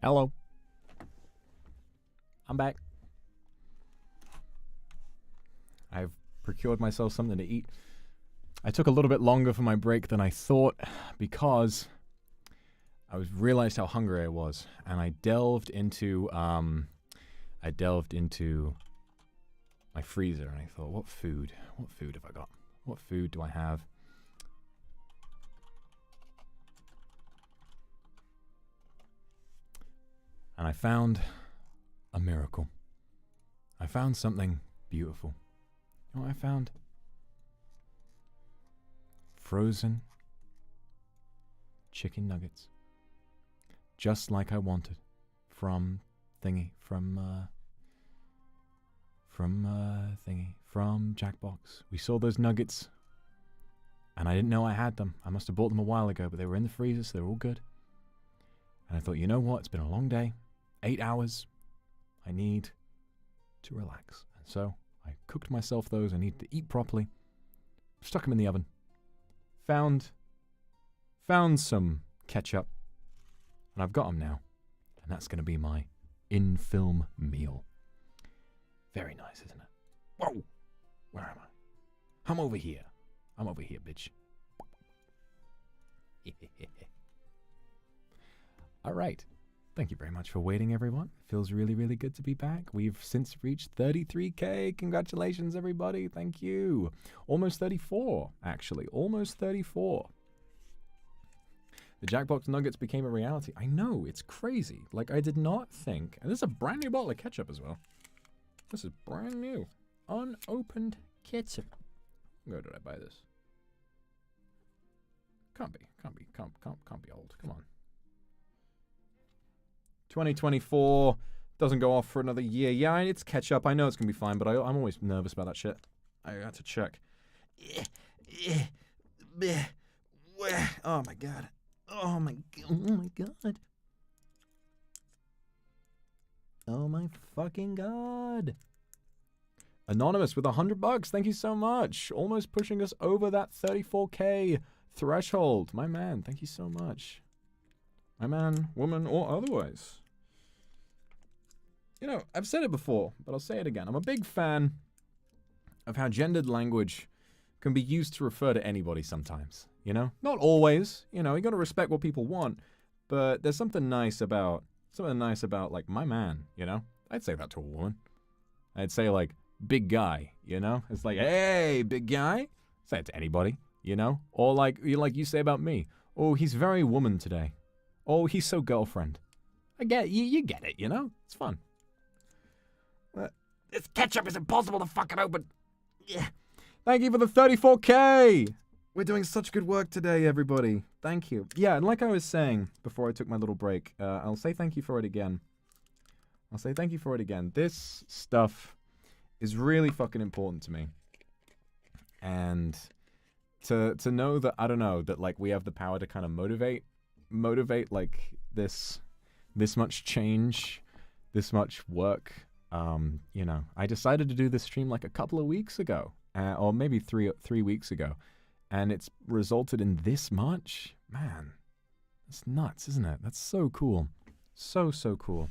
Speaker 1: Hello. I'm back. I've procured myself something to eat. I took a little bit longer for my break than I thought because I realized how hungry I was, and I delved into my freezer, and I thought, what food have I got? What food do I have? And I found a miracle. I found something beautiful. You know what I found? Frozen chicken nuggets. Just like I wanted. From Jackbox. We saw those nuggets, and I didn't know I had them. I must have bought them a while ago, but they were in the freezer, so they were all good. And I thought, you know what? It's been a long day. 8 hours. I need to relax. And so I cooked myself those. I needed to eat properly. Stuck them in the oven. Found some ketchup. And I've got them now. And that's going to be my in-film meal. Very nice, isn't it? Whoa! Where am I? I'm over here. I'm over here, bitch. All right. Thank you very much for waiting, everyone. It feels really, really good to be back. We've since reached 33K. Congratulations, everybody. Thank you. Almost 34, actually. Almost 34. The Jackbox Nuggets became a reality. I know, it's crazy. Like, I did not think... And this is a brand new bottle of ketchup as well. This is brand new. Unopened ketchup. Where did I buy this? Can't be old. Come on. 2024 doesn't go off for another year. Yeah, it's ketchup. I know it's going to be fine, but I'm always nervous about that shit. I had to check. Oh, my God. Oh, my God. Oh, my fucking God. Anonymous with $100. Thank you so much. Almost pushing us over that 34K threshold. My man, thank you so much. My man, woman, or otherwise. You know, I've said it before, but I'll say it again. I'm a big fan of how gendered language can be used to refer to anybody sometimes, you know? Not always, you know, you gotta respect what people want, but there's something nice about, like, my man, you know? I'd say that to a woman. I'd say, like, big guy, you know? It's like, hey, big guy. Say it to anybody, you know? Or like you say about me. Oh, he's very woman today. Oh, he's so girlfriend. I get you get it, you know? It's fun. This ketchup is impossible to fucking open. Yeah. Thank you for the 34K. We're doing such good work today, everybody. Thank you. Yeah, and like I was saying before I took my little break, I'll say thank you for it again. This stuff is really fucking important to me. And to know that, I don't know, that like we have the power to kind of motivate like this much change, this much work. You know, I decided to do this stream like a couple of weeks ago, or maybe three weeks ago, and it's resulted in this much. Man, that's nuts, isn't it? That's so cool, so cool.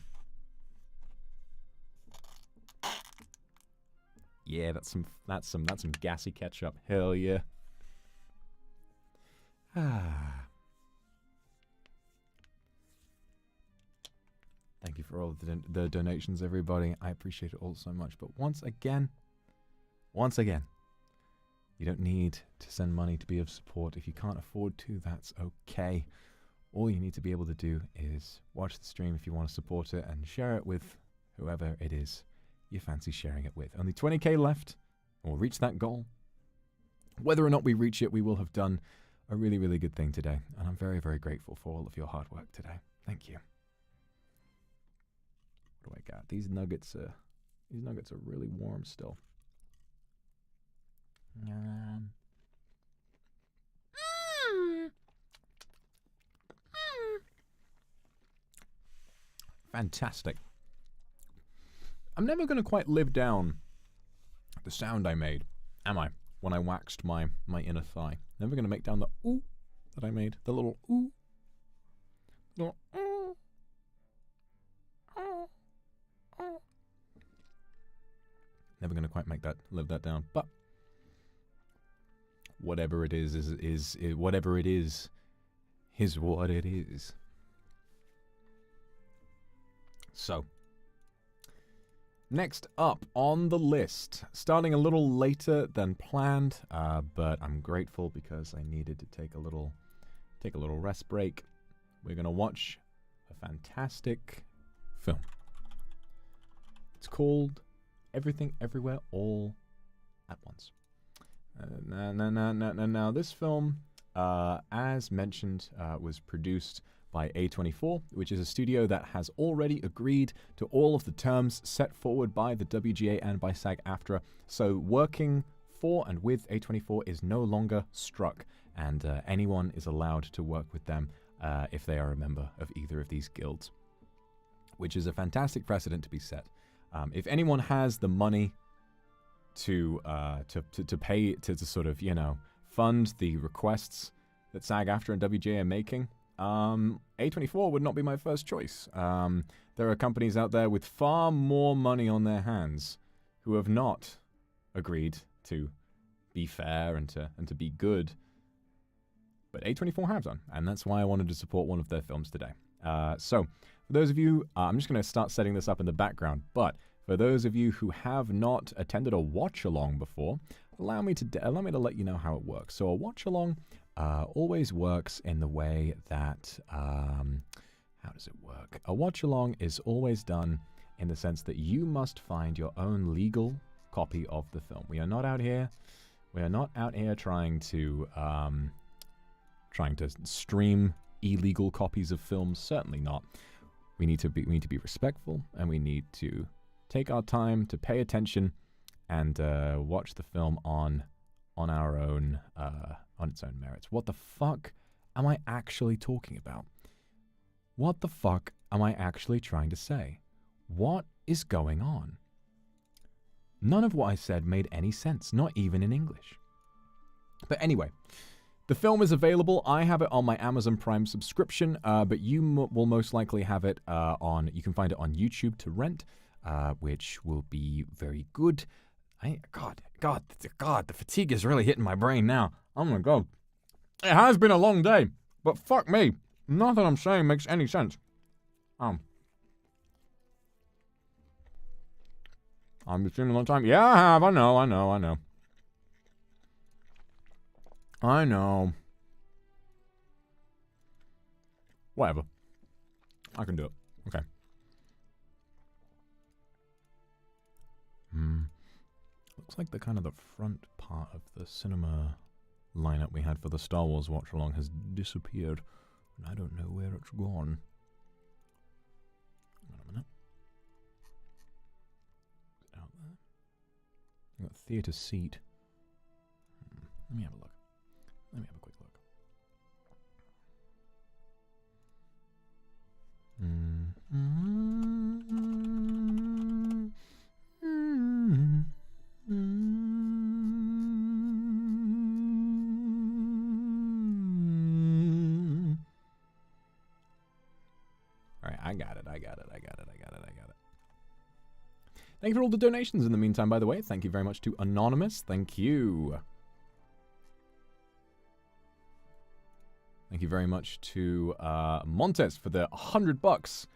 Speaker 1: Yeah, that's some gassy ketchup. Hell yeah. Thank you for all the donations, everybody. I appreciate it all so much. But once again, you don't need to send money to be of support. If you can't afford to, that's okay. All you need to be able to do is watch the stream if you want to support it and share it with whoever it is you fancy sharing it with. Only 20K left. We'll reach that goal. Whether or not we reach it, we will have done a really, really good thing today. And I'm very, very grateful for all of your hard work today. Thank you. What do I got? These nuggets are really warm still. Fantastic. I'm never going to quite live down the sound I made, am I? When I waxed my inner thigh. Never going to make down the ooh that I made. The little ooh. Little ooh. quite live that down. But whatever it is whatever it is what it is. So, next up on the list, starting a little later than planned, but I'm grateful because I needed to take a little rest break. We're gonna watch a fantastic film. It's called Everything Everywhere All at Once. Now, this film, as mentioned, was produced by A24, which is a studio that has already agreed to all of the terms set forward by the WGA and by SAG-AFTRA. So working for and with A24 is no longer struck, and anyone is allowed to work with them if they are a member of either of these guilds, which is a fantastic precedent to be set. If anyone has the money to pay to sort of, you know, fund the requests that SAG-AFTRA and WGA are making, A24 would not be my first choice. There are companies out there with far more money on their hands who have not agreed to be fair and to be good, but A24 have done, and that's why I wanted to support one of their films today. So, for those of you, I'm just going to start setting this up in the background, but for those of you who have not attended a watch-along before, allow me to let you know how it works. So a watch-along always works in the way that, how does it work? A watch-along is always done in the sense that you must find your own legal copy of the film. We are not out here trying to stream illegal copies of films. Certainly not. We need to be respectful, and we need to take our time to pay attention and watch the film on our own, on its own merits. What the fuck am I actually talking about? What the fuck am I actually trying to say? What is going on? None of what I said made any sense, not even in English. But anyway, the film is available. I have it on my Amazon Prime subscription, but you will most likely have it you can find it on YouTube to rent, which will be very good. God, the fatigue is really hitting my brain now. Oh my God. It has been a long day, but fuck me. Nothing I'm saying makes any sense. I've been streaming a long time. Yeah, I have. I know. Whatever. I can do it. Okay. Looks like the front part of the cinema lineup we had for the Star Wars watch along has disappeared, and I don't know where it's gone. Hang on a minute. Is it out there? I've got theatre seat. Let me have a look. Let me have a quick look. Alright, I got it. Thank you for all the donations in the meantime, by the way. Thank you very much to Anonymous. Thank you. Thank you very much to Montes for the $100.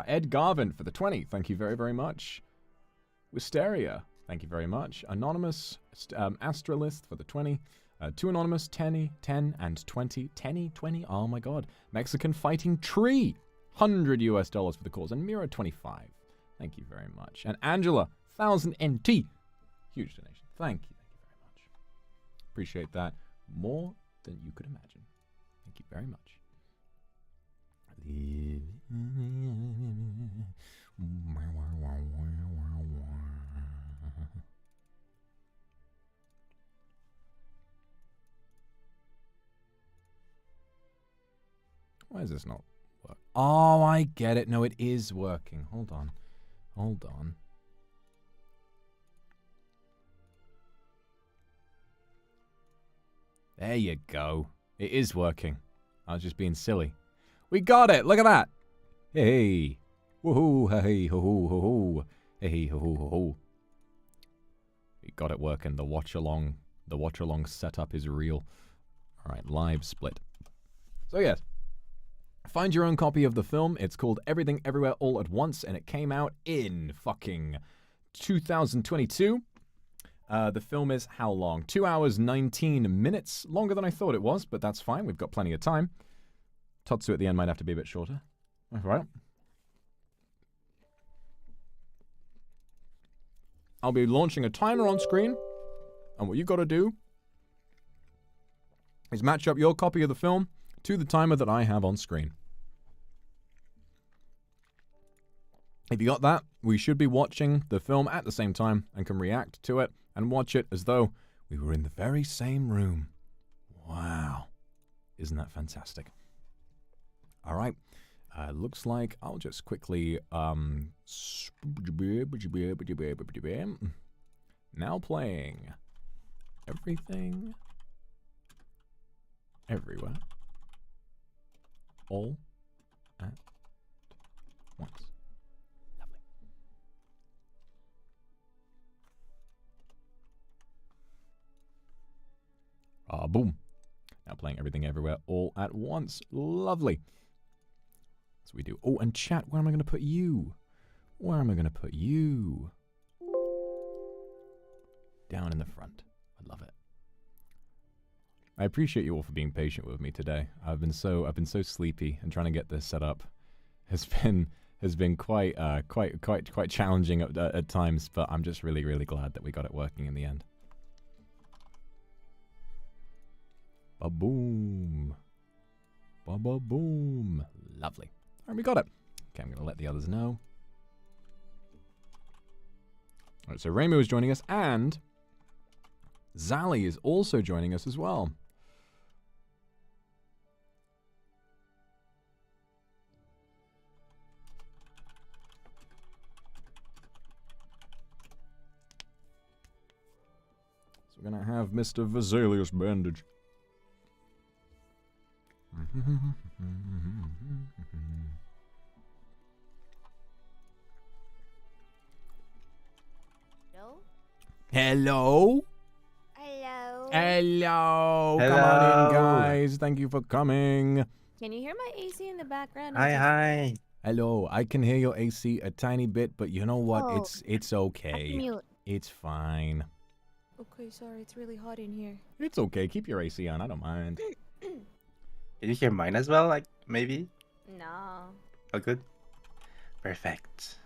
Speaker 1: Ed Garvin for the 20. Thank you very, very much. Wisteria. Thank you very much. Anonymous, Astralist for the 20. Two Anonymous, 10, and 20. 10, 20. Oh my God. Mexican Fighting Tree. $100 for the cause. And Mira 25. Thank you very much. And Angela, 1000 NT. Huge donation. Thank you very much. Appreciate that more than you could imagine. Thank you very much. Why is this not work? Oh, I get it. No, it is working. Hold on. There you go. It is working. I was just being silly. We got it! Look at that! Hey! Woohoo! Hey! Ho ho ho ho! Hey! Ho ho ho ho! We got it working. The watch along setup is real. All right, live split. So yes, find your own copy of the film. It's called Everything Everywhere All at Once, and it came out in fucking 2022. The film is how long? 2 hours, 19 minutes. Longer than I thought it was, but that's fine. We've got plenty of time. Totsu at the end might have to be a bit shorter. All right. I'll be launching a timer on screen, and what you got to do is match up your copy of the film to the timer that I have on screen. If you got that, we should be watching the film at the same time and can react to it and watch it as though we were in the very same room. Wow. Isn't that fantastic? All right. Looks like I'll just quickly now playing Everything Everywhere All at Once. Lovely. Boom. Now playing Everything Everywhere All at Once. Lovely. So we do. Oh, and chat, where am I going to put you? Where am I going to put you? Down in the front. I love it. I appreciate you all for being patient with me today. I've been so sleepy, and trying to get this set up has been quite challenging at times, but I'm just really glad that we got it working in the end. Ba-boom. Ba-ba-boom. Lovely. All right, we got it. Okay, I'm going to let the others know. All right, so Reimu is joining us, and Zally is also joining us as well. So we're going to have Mr. Vesalius Bandage. Hello?
Speaker 14: Hello?
Speaker 1: Hello? Come on in, guys. Thank you for coming.
Speaker 14: Can you hear my AC in the background?
Speaker 15: Hi.
Speaker 1: Hello. I can hear your AC a tiny bit, but you know what?
Speaker 14: Oh,
Speaker 1: It's okay.
Speaker 14: mute.
Speaker 1: It's fine.
Speaker 14: Okay, sorry. It's really hot in here.
Speaker 1: It's okay. Keep your AC on. I don't mind.
Speaker 15: Can you hear mine as well? Like, maybe?
Speaker 14: No.
Speaker 15: Oh, good. Perfect.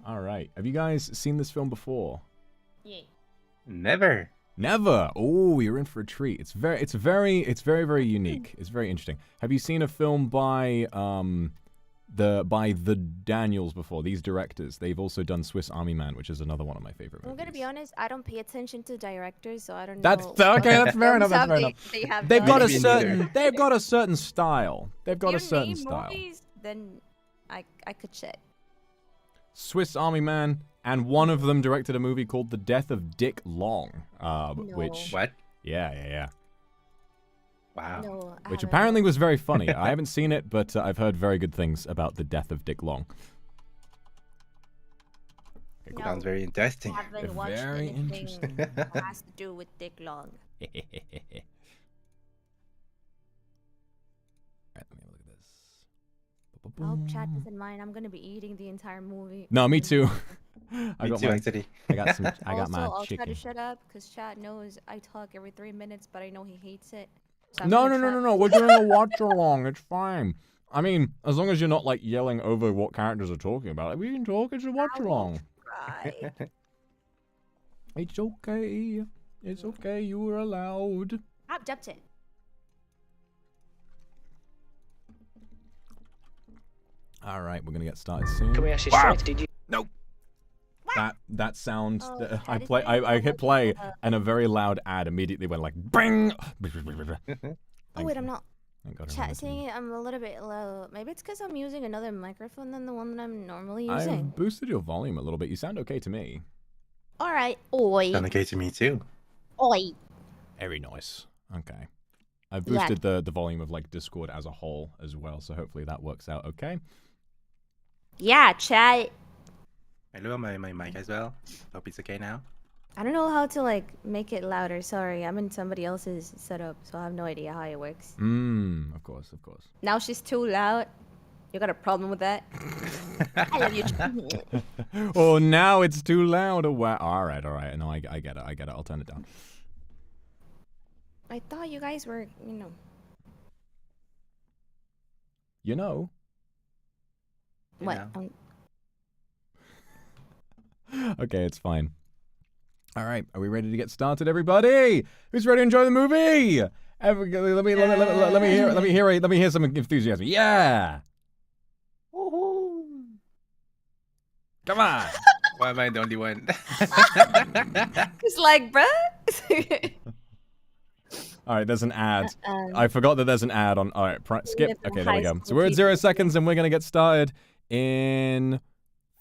Speaker 1: All right. Have you guys seen this film before?
Speaker 14: Yeah.
Speaker 15: Never.
Speaker 1: Never. Oh, you're in for a treat. It's very unique. It's very interesting. Have you seen a film by the Daniels before? These directors. They've also done Swiss Army Man, which is another one of my favorite movies.
Speaker 14: I'm gonna be honest. I don't pay attention to directors, so I don't know.
Speaker 1: That's okay. That's fair enough. That's fair enough. They've got a certain. They've got a certain style. They've got a certain style.
Speaker 14: Movies, then I could check.
Speaker 1: Swiss Army Man, and one of them directed a movie called The Death of Dick Long, which...
Speaker 15: What?
Speaker 1: Yeah.
Speaker 15: Wow.
Speaker 14: No,
Speaker 1: which apparently was very funny. I haven't seen it, but I've heard very good things about The Death of Dick Long.
Speaker 15: No, sounds very interesting.
Speaker 14: I haven't watched
Speaker 1: very
Speaker 14: anything
Speaker 1: interesting.
Speaker 14: that has to do with Dick Long. I hope chat doesn't mind. I'm gonna be eating the entire movie.
Speaker 1: No, me too.
Speaker 15: Me too, actually.
Speaker 1: I got my
Speaker 14: I'll
Speaker 1: chicken.
Speaker 14: try to shut up because chat knows I talk every 3 minutes, but I know he hates it. So
Speaker 1: No. We're doing a watch along. It's fine. I mean, as long as you're not like yelling over what characters are talking about, like, we can talk. It's a watch along. It's okay. It's okay. You were allowed.
Speaker 14: I've dubbed it.
Speaker 1: All right, we're gonna get started soon.
Speaker 16: Can we actually strike? Did you?
Speaker 1: Nope. That sound. I hit play, and a very loud ad immediately went like bing.
Speaker 14: Oh wait, I'm not.
Speaker 1: God,
Speaker 14: Chat saying it. I'm a little bit low. Maybe it's because I'm using another microphone than the one that I'm normally using.
Speaker 1: I've boosted your volume a little bit. You sound okay to me.
Speaker 14: All right. Oi.
Speaker 15: Sound okay to me too.
Speaker 14: Oi.
Speaker 1: Very nice. Okay. I've boosted the volume of like Discord as a whole as well, so hopefully that works out okay.
Speaker 14: Yeah, chat.
Speaker 15: I lower my mic as well. Hope it's okay now.
Speaker 14: I don't know how to like make it louder. Sorry, I'm in somebody else's setup, so I have no idea how it works.
Speaker 1: Of course, of course.
Speaker 14: Now she's too loud. You got a problem with that? I love you.
Speaker 1: Oh, now it's too loud. Oh, wow. All right. No, I get it. I get it. I'll turn it down.
Speaker 14: I thought you guys were, you know.
Speaker 1: You know?
Speaker 14: What?
Speaker 1: Okay, it's fine. All right, are we ready to get started, everybody? Who's ready to enjoy the movie? Let me hear some enthusiasm. Yeah. Come on.
Speaker 15: Why am I the only one?
Speaker 14: It's like, bruh.
Speaker 1: All right, there's an ad. I forgot that there's an ad on. All right, skip. Okay, there we go. So we're at 0 seconds, and we're gonna get started in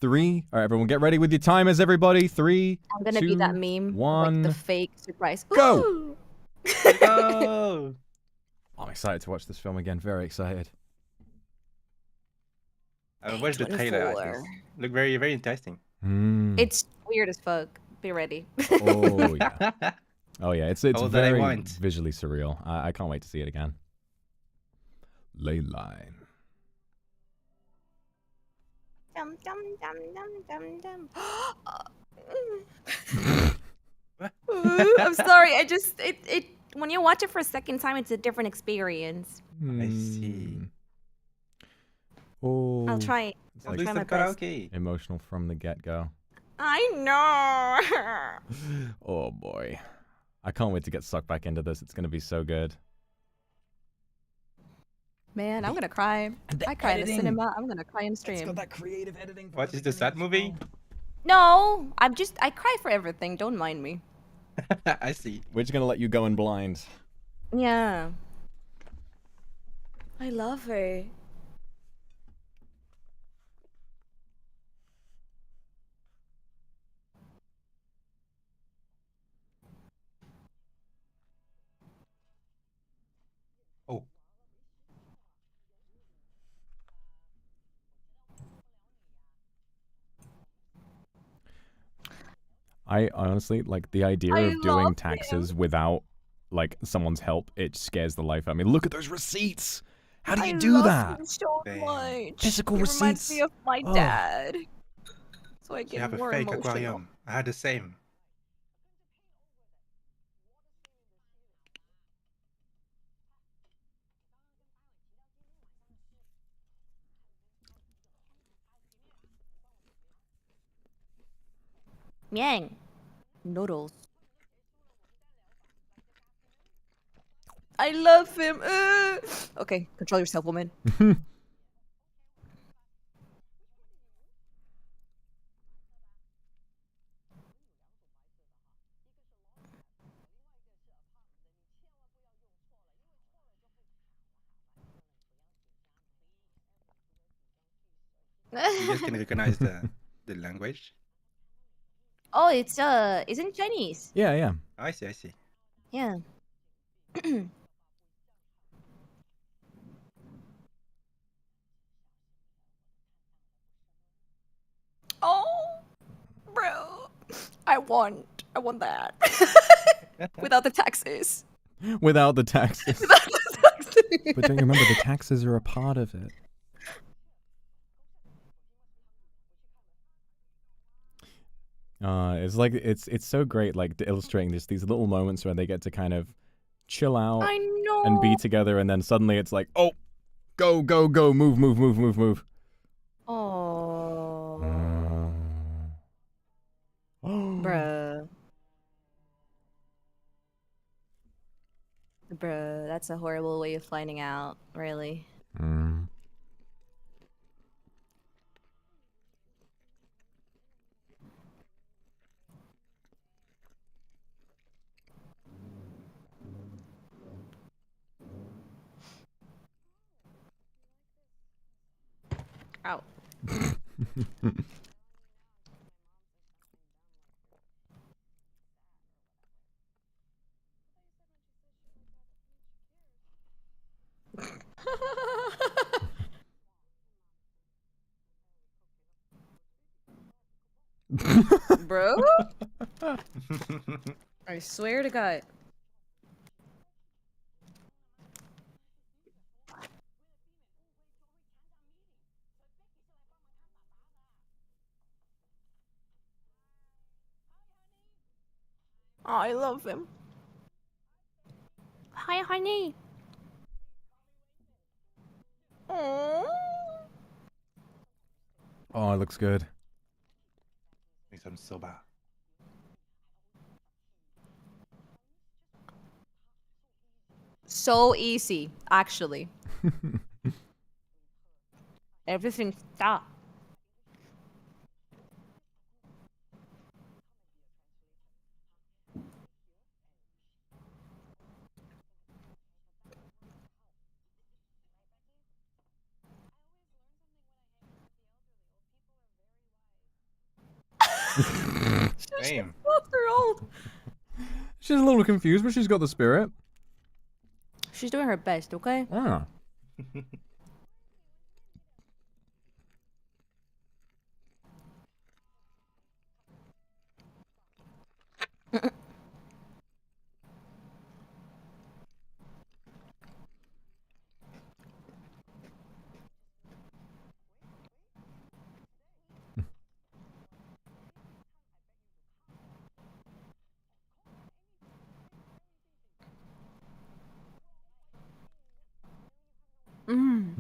Speaker 1: 3. All right, everyone, get ready with your timers, everybody. 3.
Speaker 14: I'm gonna be that meme.
Speaker 1: 1.
Speaker 14: Like the fake surprise.
Speaker 1: Go.
Speaker 15: Go.
Speaker 1: I'm excited to watch this film again. Very excited.
Speaker 15: I watched the trailer. Look very, very interesting.
Speaker 14: It's weird as fuck. Be ready.
Speaker 1: Oh yeah. Oh yeah. It's
Speaker 15: All that I
Speaker 1: very
Speaker 15: want.
Speaker 1: visually surreal. I can't wait to see it again. Ley line.
Speaker 14: Dum dum dum dum dum dum. I'm sorry. I just it when you watch it for a second time, it's a different experience.
Speaker 15: I see.
Speaker 1: Oh.
Speaker 14: I'll try.
Speaker 1: It's
Speaker 14: I'll
Speaker 1: like
Speaker 14: try my best.
Speaker 1: emotional from the get-go.
Speaker 14: I know.
Speaker 1: Oh boy. I can't wait to get sucked back into this. It's going to be so good.
Speaker 14: Man, I'm gonna cry. I cry in the
Speaker 15: editing.
Speaker 14: cinema. I'm gonna cry in stream.
Speaker 15: It's got that creative editing. What is the sad movie?
Speaker 14: No, I cry for everything. Don't mind me.
Speaker 15: I see.
Speaker 1: We're just going to let you go in blind.
Speaker 14: Yeah. I love her.
Speaker 15: Oh.
Speaker 1: I honestly, like, the idea of doing taxes without, like, someone's help, it scares the life out of me. Look at those receipts! How do you do that?
Speaker 14: Him so much.
Speaker 1: Physical
Speaker 14: He reminds
Speaker 1: receipts.
Speaker 14: me of my
Speaker 1: Oh.
Speaker 14: dad. So I
Speaker 15: You
Speaker 14: get
Speaker 15: have a
Speaker 14: more
Speaker 15: fake
Speaker 14: emotional.
Speaker 15: aquarium. I had the same.
Speaker 14: Yang. Noodles. I love him. Okay, control yourself, woman.
Speaker 15: You guys can recognize the language.
Speaker 14: Oh, it's in Chinese.
Speaker 1: Yeah, yeah.
Speaker 15: I see, I see.
Speaker 14: Yeah. Oh, bro. I want that. Without the taxes.
Speaker 1: Without the taxes. But don't you remember, the taxes are a part of it. It's like it's so great, like illustrating just these little moments where they get to kind of chill out
Speaker 14: I know.
Speaker 1: and be together, and then suddenly it's like, oh, go, go, go, move, move, move, move, move.
Speaker 14: Oh.
Speaker 1: Oh.
Speaker 14: Bruh. Bruh, that's a horrible way of finding out, really. Ow. Bro? I swear to God. Oh, I love him. Hi, honey. Aww.
Speaker 1: Oh, it looks good.
Speaker 15: Make some soba.
Speaker 14: So easy, actually. Everything stop.
Speaker 15: Same.
Speaker 14: They're old.
Speaker 1: She's a little confused, but she's got the spirit.
Speaker 14: She's doing her best, okay?
Speaker 1: Ah.
Speaker 14: Mm.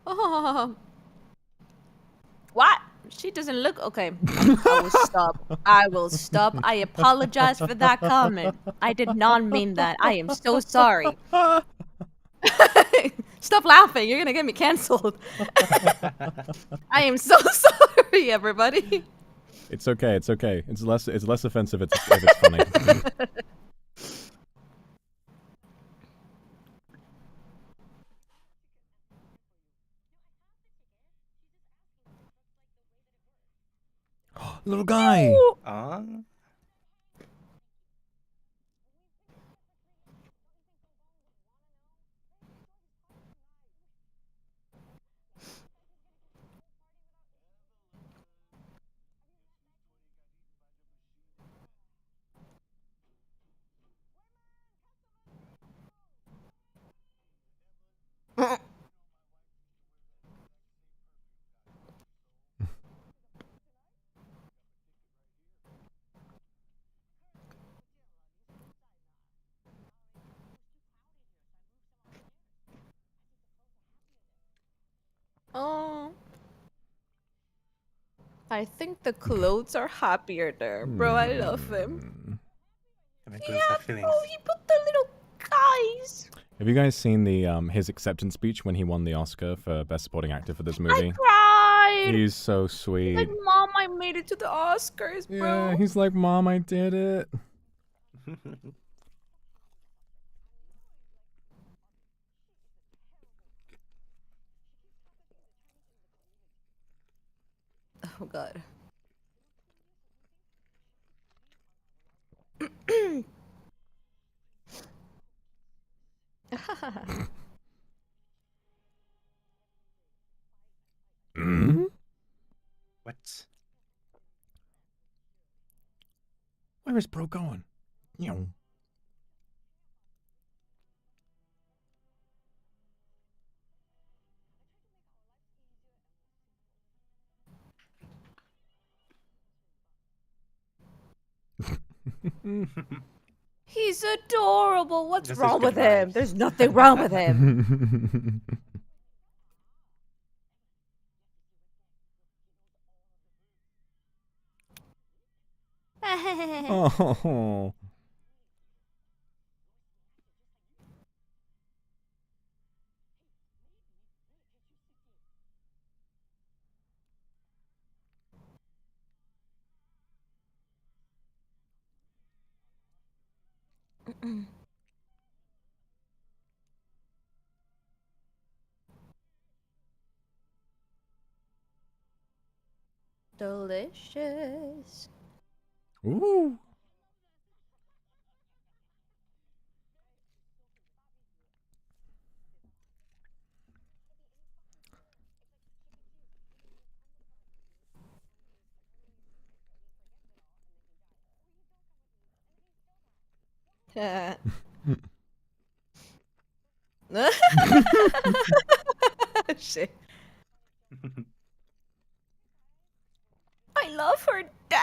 Speaker 14: Oh. What? She doesn't look okay. I will stop. I will stop. I apologize for that comment. I did not mean that. I am so sorry. Stop laughing. You're gonna get me canceled. I am so sorry, everybody.
Speaker 1: It's okay. It's okay. It's less offensive if it's funny.
Speaker 12: Little guy.
Speaker 14: Oh. I think the clothes are happier there, bro. I love him. Yeah, bro, he put the little guys.
Speaker 1: Have you guys seen the his acceptance speech when he won the Oscar for Best Supporting Actor for this movie?
Speaker 14: I cried.
Speaker 1: He's so sweet.
Speaker 14: Like, Mom, I made it to the Oscars, bro.
Speaker 1: Yeah, he's like, Mom, I did it.
Speaker 14: Oh God.
Speaker 15: What?
Speaker 1: Where is bro going? You
Speaker 14: He's adorable. What's
Speaker 15: Just
Speaker 14: wrong
Speaker 15: his
Speaker 14: with
Speaker 15: good
Speaker 14: him?
Speaker 15: vibes.
Speaker 14: There's nothing wrong with him.
Speaker 1: Oh.
Speaker 14: Delicious.
Speaker 1: Ooh.
Speaker 14: Shit. I love her dad.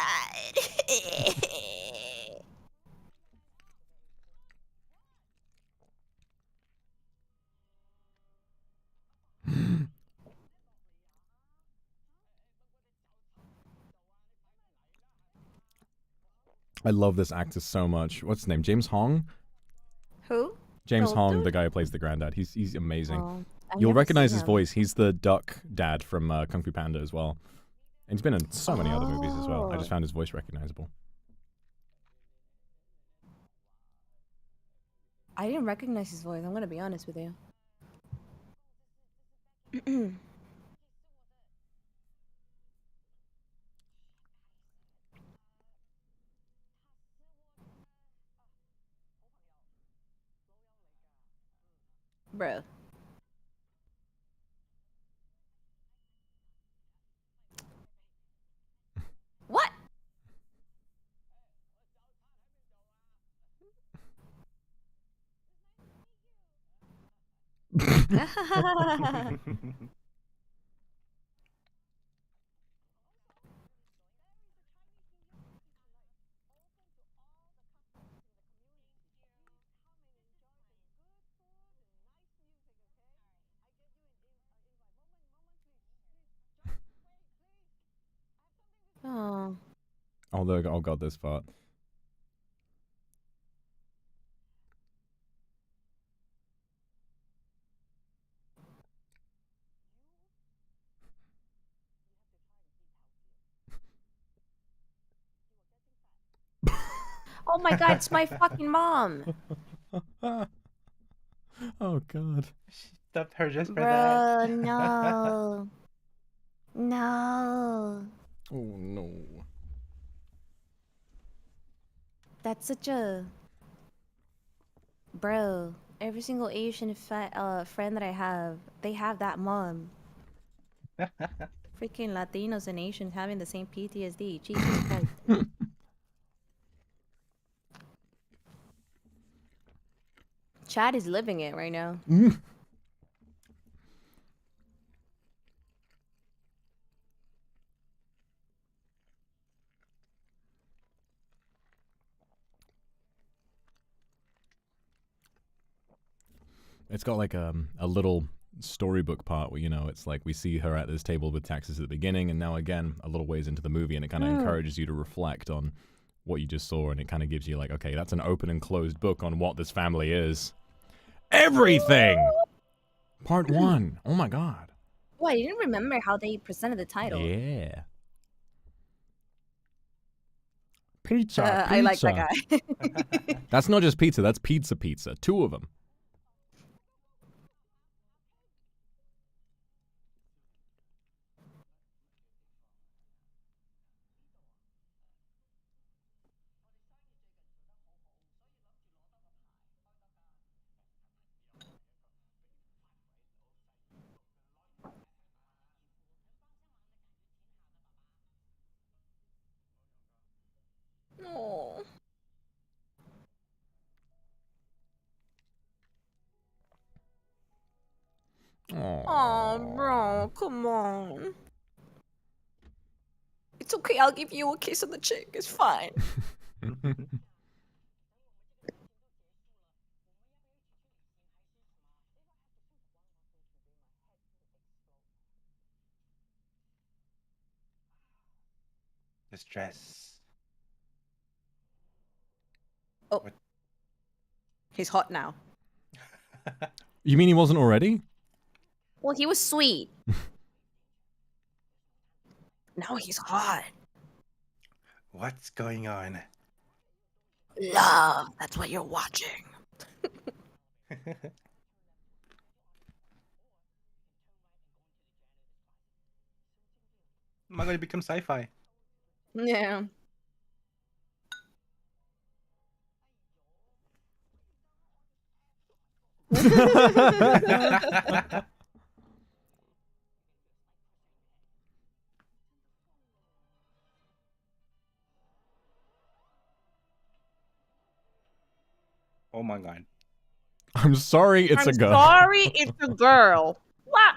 Speaker 1: I love this actor so much. What's his name? James Hong?
Speaker 14: Who?
Speaker 1: James
Speaker 14: The old
Speaker 1: Hong,
Speaker 14: dude?
Speaker 1: the guy who plays the granddad. He's amazing.
Speaker 14: Oh, I've
Speaker 1: You'll
Speaker 14: never
Speaker 1: recognize
Speaker 14: seen
Speaker 1: his
Speaker 14: him.
Speaker 1: voice. He's the duck dad from Kung Fu Panda as well. And he's been in so many other movies as well. I just
Speaker 14: Oh.
Speaker 1: found his voice recognizable.
Speaker 14: I didn't recognize his voice. I'm gonna be honest with you. Bro. What? Oh.
Speaker 1: Although I got this part.
Speaker 14: Oh my god, it's my fucking mom.
Speaker 1: Oh god.
Speaker 15: Stopped her just for
Speaker 14: Bro,
Speaker 15: that.
Speaker 14: no. No.
Speaker 1: Oh no.
Speaker 14: That's such a... Bro, every single Asian friend that I have, they have that mom. Freaking Latinos and Asians having the same PTSD. Jesus Christ. Chad is living it right now.
Speaker 1: It's got like a little storybook part where, you know, it's like we see her at this table with taxes at the beginning, and now again a little ways into the movie, and it kind of encourages you to reflect on what you just saw, and it kind of gives you like, okay, that's an open and closed book on what this family is. Everything! Part 1. Oh my god.
Speaker 14: Oh, I didn't remember how they presented the title.
Speaker 1: Yeah. Pizza,
Speaker 14: I like that guy.
Speaker 1: That's not just pizza, that's pizza. 2 of them.
Speaker 14: Oh. Oh, bro, come on. It's okay, I'll give you a kiss on the cheek. It's fine.
Speaker 15: The stress.
Speaker 14: Oh. He's hot now.
Speaker 1: You mean he wasn't already?
Speaker 14: Well, he was sweet. Now he's hot.
Speaker 15: What's going on?
Speaker 14: Love, that's what you're watching.
Speaker 15: Am I going to become sci-fi?
Speaker 14: Yeah.
Speaker 15: Oh my god.
Speaker 1: I'm sorry, it's a girl.
Speaker 14: Sorry, it's a girl. What?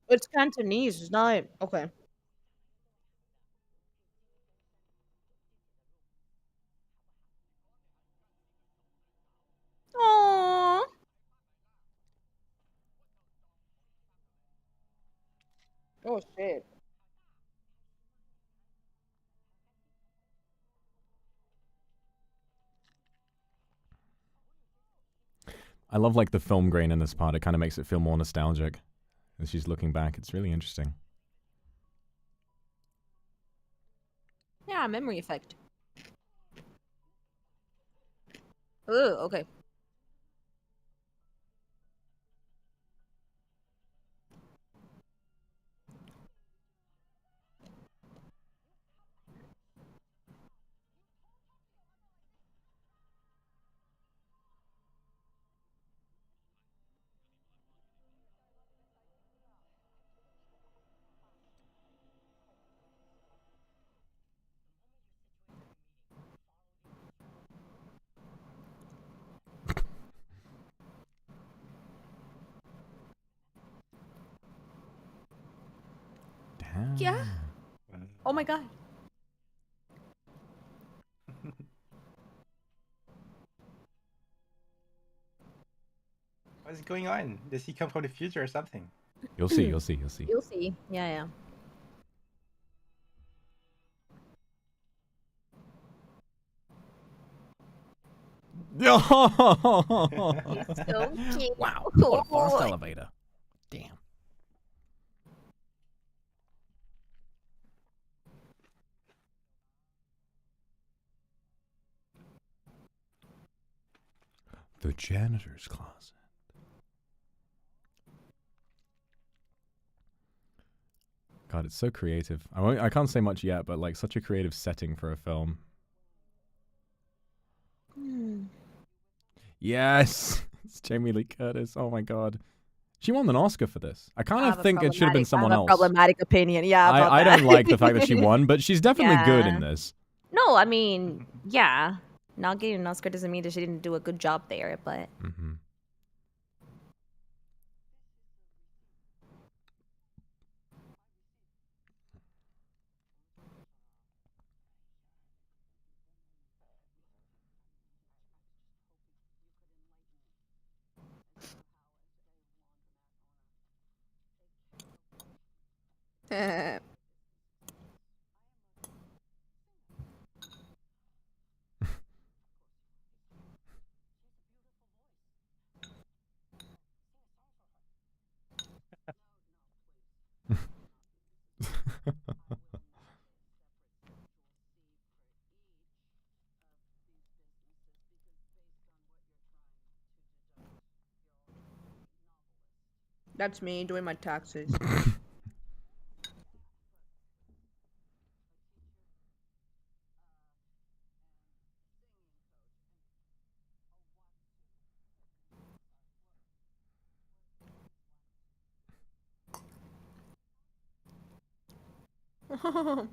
Speaker 14: It's Cantonese. It's not okay. Aww. Oh shit.
Speaker 1: I love like the film grain in this part. It kind of makes it feel more nostalgic as she's looking back. It's really interesting.
Speaker 14: Yeah, memory effect. Oh, okay.
Speaker 1: Damn.
Speaker 14: Yeah. Oh my god.
Speaker 15: What is going on? Does he come from the future or something?
Speaker 1: You'll see, you'll see, you'll see.
Speaker 14: You'll see. Yeah, yeah. He's so cute.
Speaker 1: Wow, what a fast elevator. Damn. The janitor's closet. God, it's so creative. I can't say much yet, but like such a creative setting for a film. Yes, it's Jamie Lee Curtis. Oh my God, she won an Oscar for this. I kind of think it should have been someone else.
Speaker 14: Problematic opinion. Yeah, about
Speaker 1: I
Speaker 14: that.
Speaker 1: don't like the fact that she won, but she's definitely good in
Speaker 14: Yeah.
Speaker 1: this.
Speaker 14: No, I mean, yeah. Not getting an Oscar doesn't mean that she didn't do a good job there, but
Speaker 1: Mm-hmm.
Speaker 14: that's me doing my taxes.
Speaker 1: I'm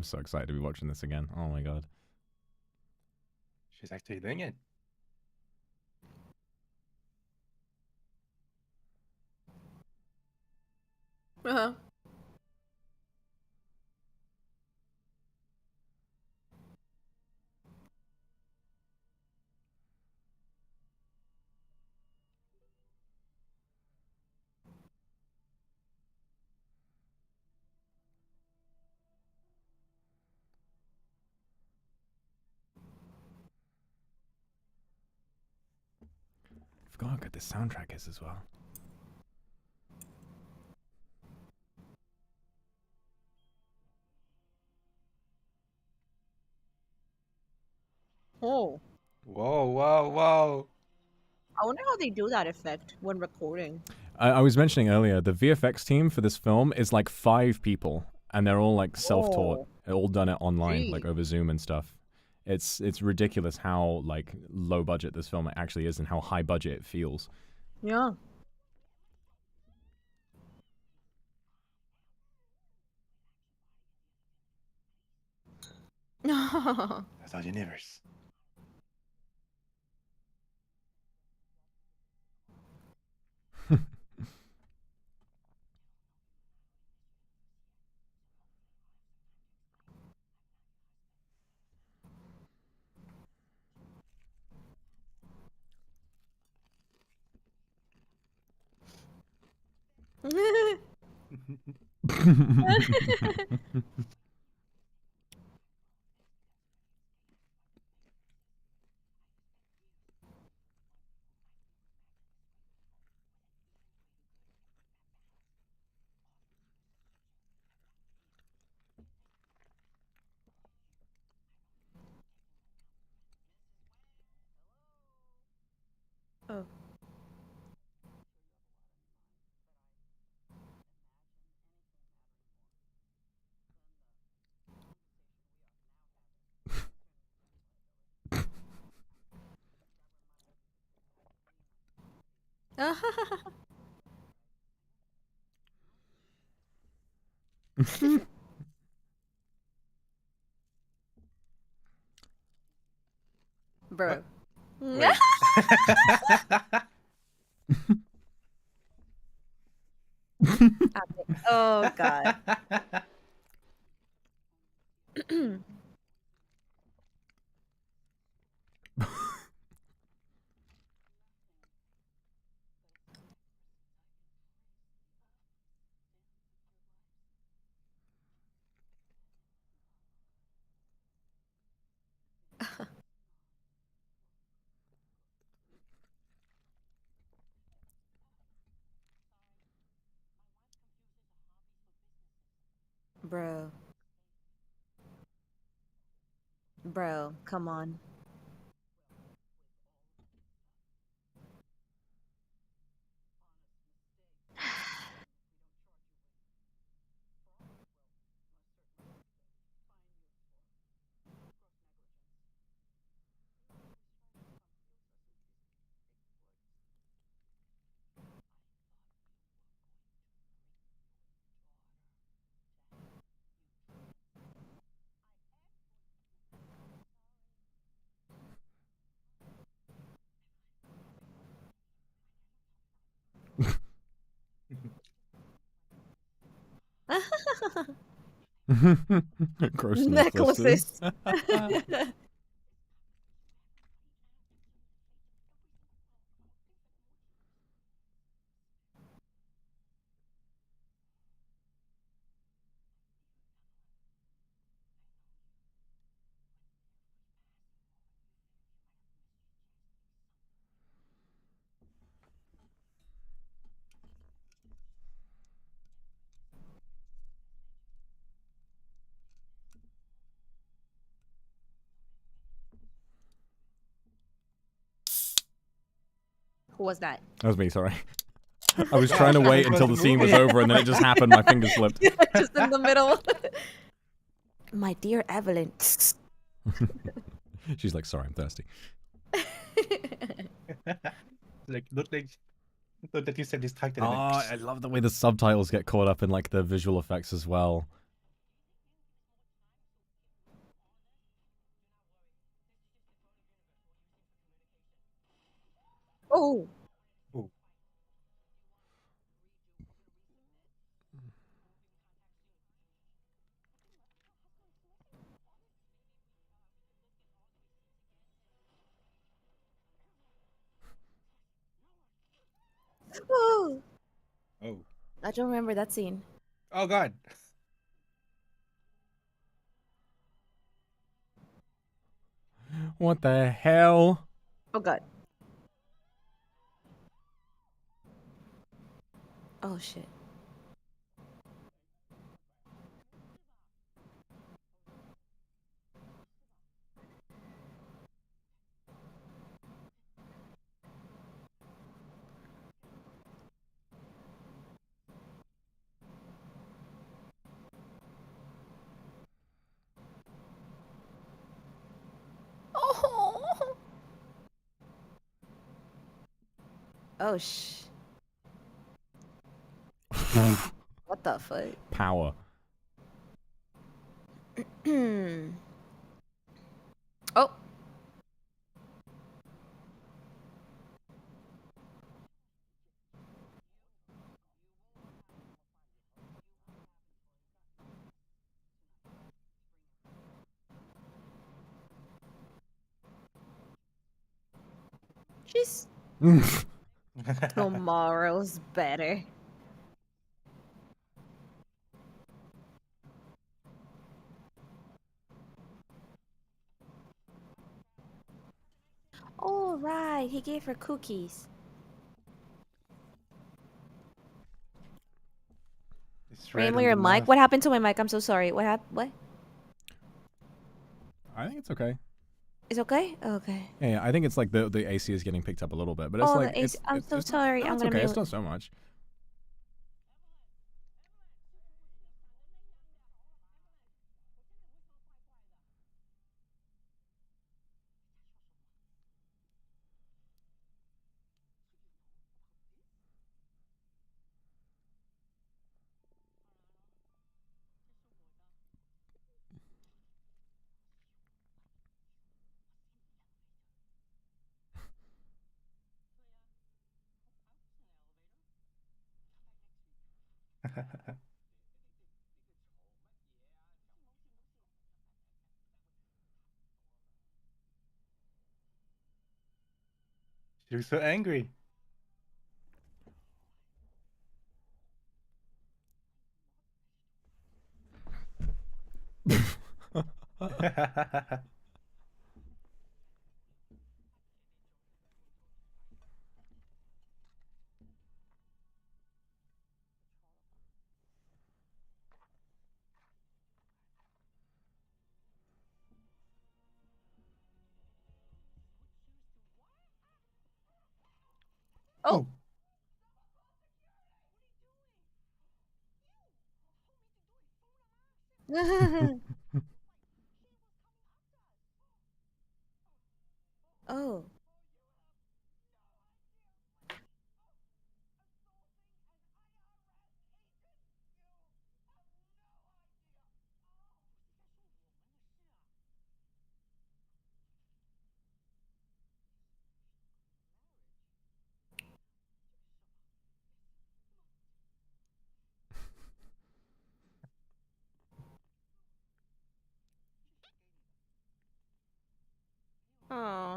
Speaker 1: so excited to be watching this again. Oh my God.
Speaker 15: She's actually doing it.
Speaker 14: Uh-huh.
Speaker 1: I forgot how good the soundtrack is as well.
Speaker 14: Oh,
Speaker 15: Whoa, whoa, whoa.
Speaker 14: I wonder how they do that effect when recording.
Speaker 1: I was mentioning earlier, the VFX team for this film is like 5 people, and they're all like self-taught.
Speaker 14: Whoa.
Speaker 1: They're all done it online, like
Speaker 14: Gee.
Speaker 1: over Zoom and stuff. It's ridiculous how like low budget this film actually is and how high budget it feels.
Speaker 14: Yeah. No.
Speaker 15: That's all universe.
Speaker 14: Oh. Bro.
Speaker 15: Wait.
Speaker 14: Oh god. Bro. Bro, come on.
Speaker 1: Gross
Speaker 14: Necklaces.
Speaker 1: necklaces.
Speaker 14: Who was that?
Speaker 1: That was me, sorry. I was trying to wait until the scene was over and then it just happened, my finger slipped.
Speaker 14: Just in the middle. My dear Evelyn.
Speaker 1: She's like, sorry, I'm thirsty.
Speaker 15: Like, look that you said distracted.
Speaker 1: Oh, I love the way the subtitles get caught up in like the visual effects as well.
Speaker 14: Oh. Oh.
Speaker 15: Oh.
Speaker 14: I don't remember that scene.
Speaker 15: Oh god.
Speaker 1: What the hell?
Speaker 14: Oh god. Oh shit. Oh. Oh what the fuck?
Speaker 1: Power.
Speaker 14: Oh. She's tomorrow's better. Oh right, he gave her cookies. Rainbow, your mic. What happened to my mic? I'm so sorry. What happened? What?
Speaker 1: I think it's okay.
Speaker 14: It's okay. Okay.
Speaker 1: Yeah, I think it's like the AC is getting picked up a little bit, but it's
Speaker 14: Oh,
Speaker 1: like
Speaker 14: the AC. I'm so sorry.
Speaker 1: No,
Speaker 14: I'm
Speaker 1: it's
Speaker 14: gonna
Speaker 1: okay.
Speaker 14: mute.
Speaker 1: It's not so much.
Speaker 15: She was so angry.
Speaker 14: Oh. Oh. Oh.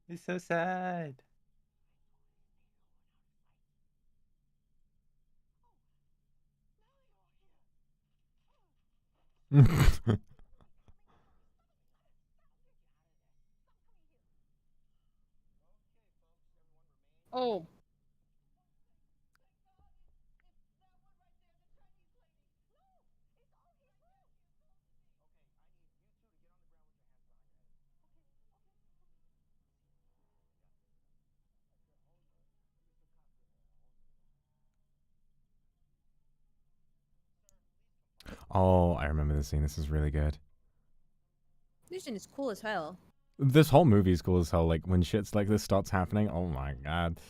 Speaker 15: It's so sad.
Speaker 14: Oh.
Speaker 1: Oh, I remember this scene. This is really good.
Speaker 14: This scene is cool as hell.
Speaker 1: This whole movie is cool as hell. Like when shits like this starts happening. Oh my god.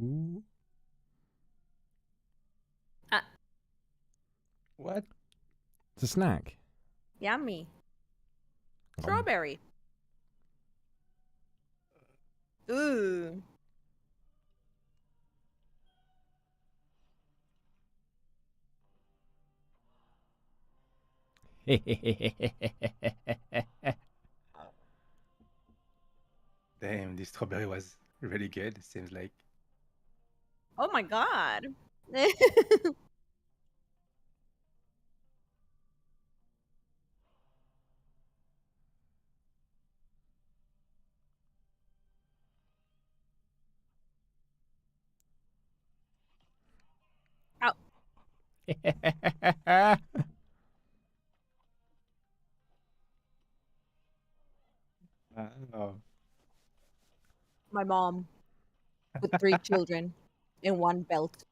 Speaker 1: Ooh.
Speaker 15: What?
Speaker 1: It's a snack.
Speaker 14: Yummy. Strawberry. Ooh.
Speaker 15: Damn, this strawberry was really good. It seems like.
Speaker 14: Oh my god.
Speaker 15: Oh.
Speaker 14: My mom with 3 children in one belt.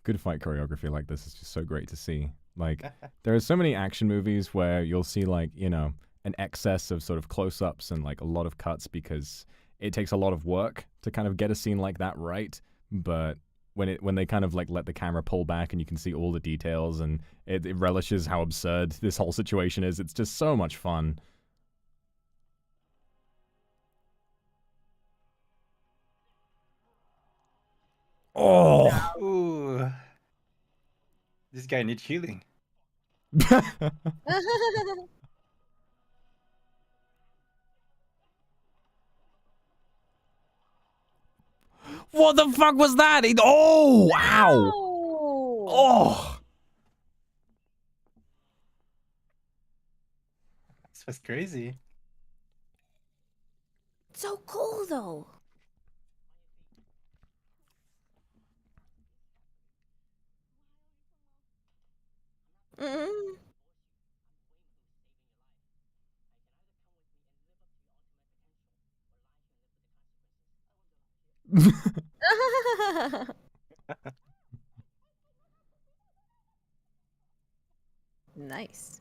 Speaker 1: Good fight choreography like this is just so great to see. Like, there are so many action movies where you'll see, like, you know, an excess of sort of close-ups and like a lot of cuts because it takes a lot of work to kind of get a scene like that right. But when they kind of like let the camera pull back and you can see all the details and it relishes how absurd this whole situation is, it's just so much fun. Oh!
Speaker 15: Ooh. This guy needs healing.
Speaker 1: What the fuck was that? Oh! Ow! Oh!
Speaker 15: This was crazy.
Speaker 14: So cool though. Mm. Nice.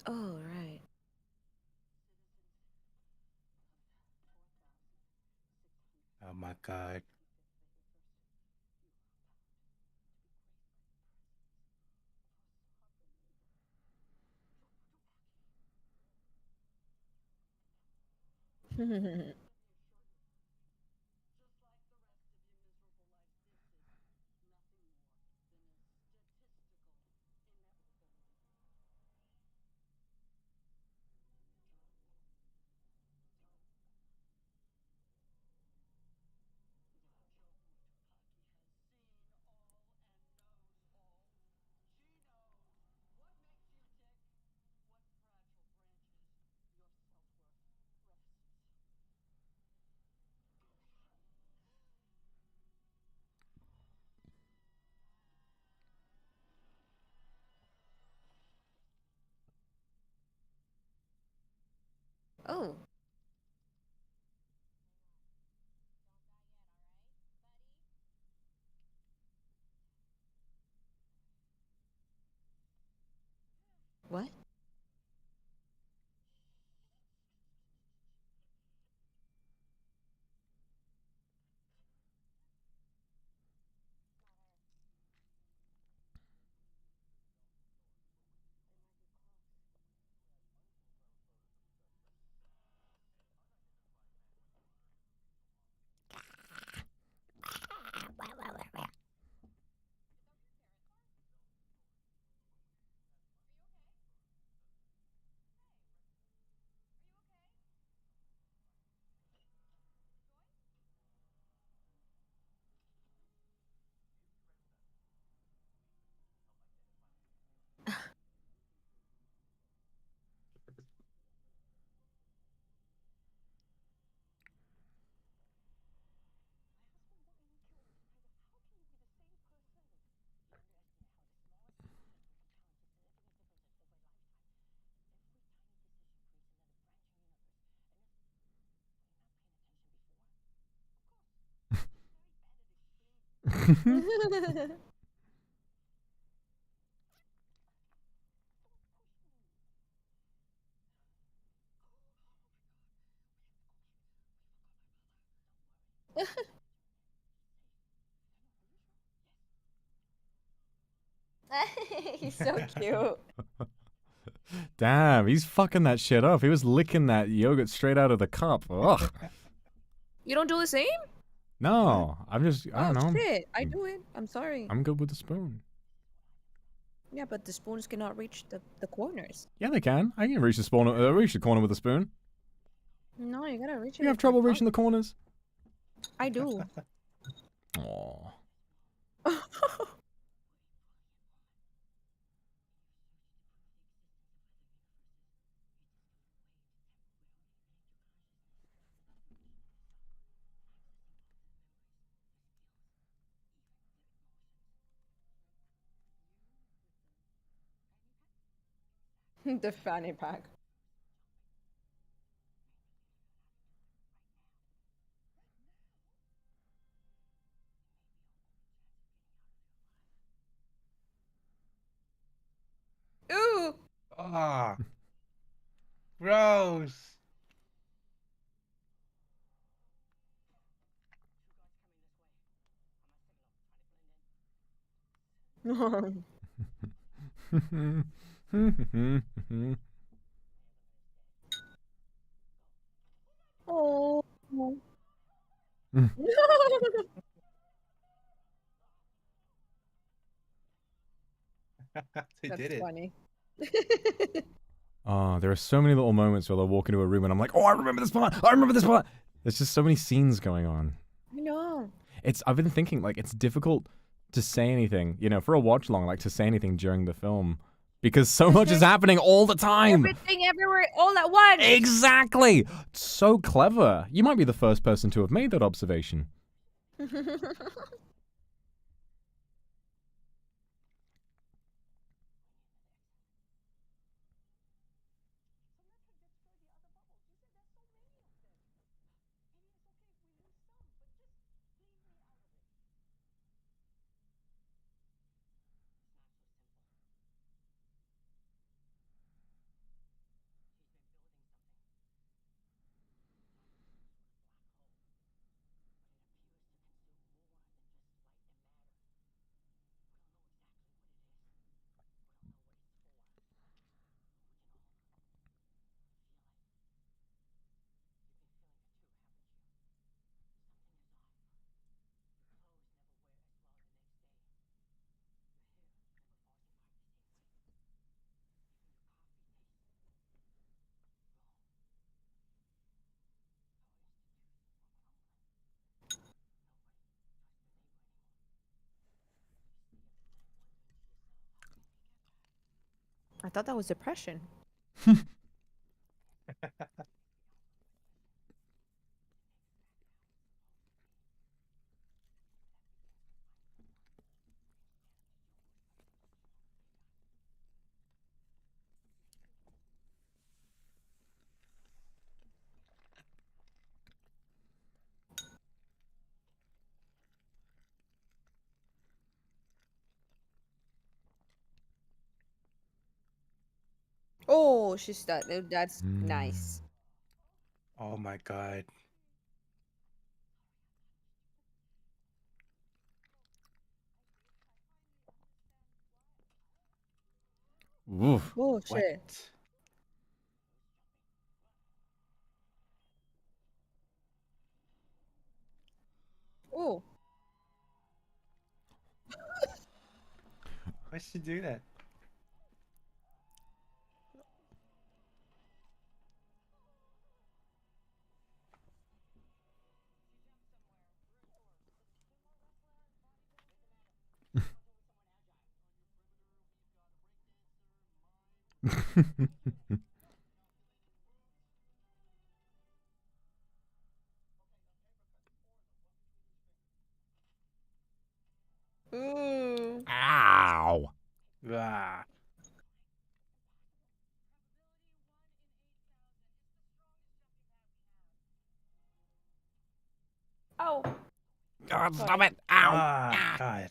Speaker 14: Oh, right.
Speaker 15: Oh my god.
Speaker 14: Oh. What? He's so cute.
Speaker 1: Damn, he's fucking that shit up. He was licking that yogurt straight out of the cup. Ugh.
Speaker 14: You don't do the same?
Speaker 1: No, I'm just, I don't know.
Speaker 14: Shit, I do it. I'm sorry.
Speaker 1: I'm good with the spoon.
Speaker 14: Yeah, but the spoons cannot reach the corners.
Speaker 1: Yeah, they can. I can reach the spoon, reach the corner with a spoon.
Speaker 14: No, you gotta reach it.
Speaker 1: You have
Speaker 14: with
Speaker 1: trouble
Speaker 14: your
Speaker 1: reaching the corners?
Speaker 14: I do.
Speaker 1: Aww.
Speaker 14: The fanny pack. Ooh.
Speaker 15: Ah. Gross.
Speaker 14: Oh.
Speaker 15: They
Speaker 14: That's
Speaker 15: did it.
Speaker 14: funny.
Speaker 1: Oh, there are so many little moments where they'll walk into a room and I'm like, oh, I remember this part. I remember this part. There's just so many scenes going on.
Speaker 14: I know.
Speaker 1: I've been thinking, like, it's difficult to say anything, you know, for a watch long, like to say anything during the film because so much is happening all the time.
Speaker 14: Everything everywhere all at once.
Speaker 1: Exactly. So clever. You might be the first person to have made that observation.
Speaker 14: I thought that was depression. Oh, she's that. That's nice.
Speaker 15: Oh my god.
Speaker 1: Oof.
Speaker 14: Oh shit. Oh.
Speaker 15: Why'd she do that?
Speaker 14: Ooh.
Speaker 1: Ow.
Speaker 15: Ah.
Speaker 14: Oh.
Speaker 1: God, stop it. Ow.
Speaker 15: Ah, God.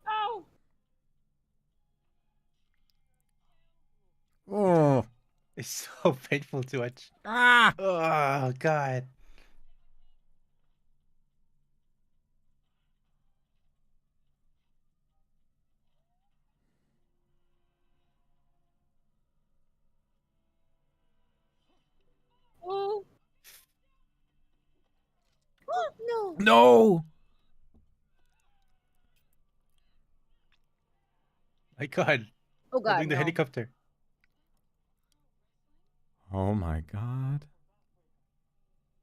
Speaker 14: Oh.
Speaker 1: Oh.
Speaker 15: It's so painful to watch.
Speaker 1: Ah.
Speaker 15: Oh, God.
Speaker 14: No.
Speaker 12: No.
Speaker 15: My God.
Speaker 14: Oh
Speaker 15: They're
Speaker 14: God,
Speaker 15: doing the
Speaker 14: no.
Speaker 15: helicopter.
Speaker 1: Oh my god.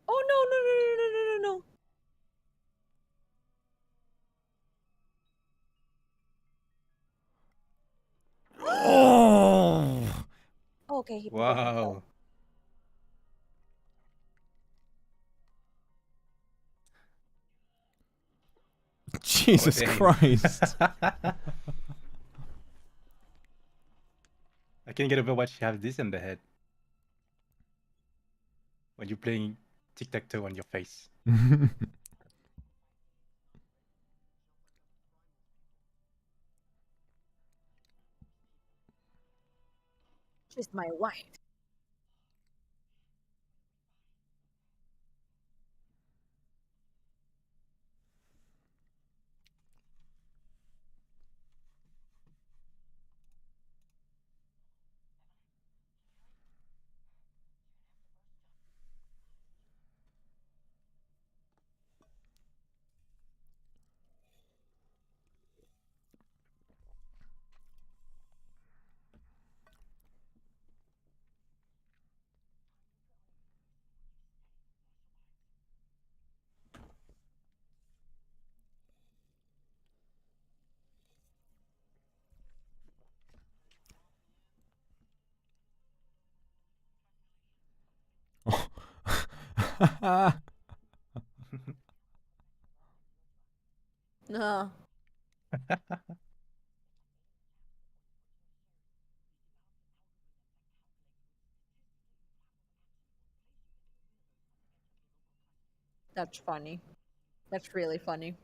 Speaker 14: Oh no no no no no no no no.
Speaker 1: Oh.
Speaker 14: Okay, he
Speaker 15: Wow.
Speaker 14: himself.
Speaker 1: Jesus
Speaker 15: dang.
Speaker 1: Christ.
Speaker 15: I can get over what you have this in the head. When you're playing tic-tac-toe on your face.
Speaker 14: She's my wife. No. That's funny. That's really funny.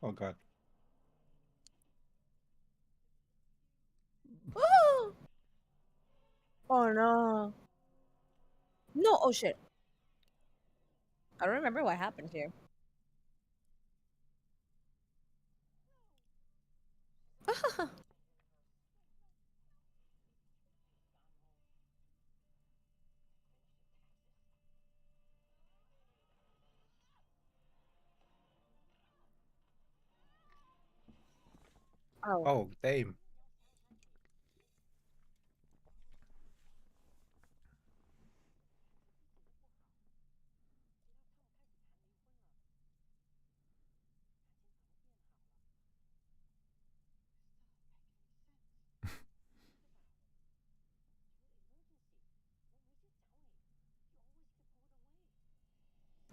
Speaker 15: Oh God.
Speaker 14: Oh no. No, oh shit. I don't remember what happened here. Oh.
Speaker 15: Oh, damn.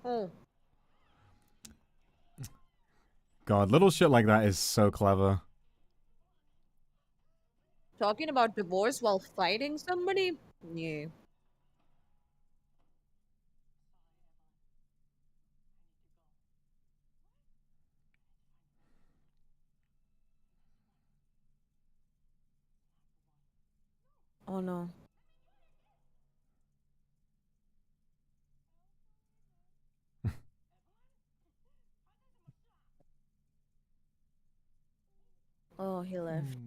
Speaker 14: Oh.
Speaker 1: God, little shit like that is so clever.
Speaker 14: Talking about divorce while fighting somebody? Yeah. Oh no. Oh, he left.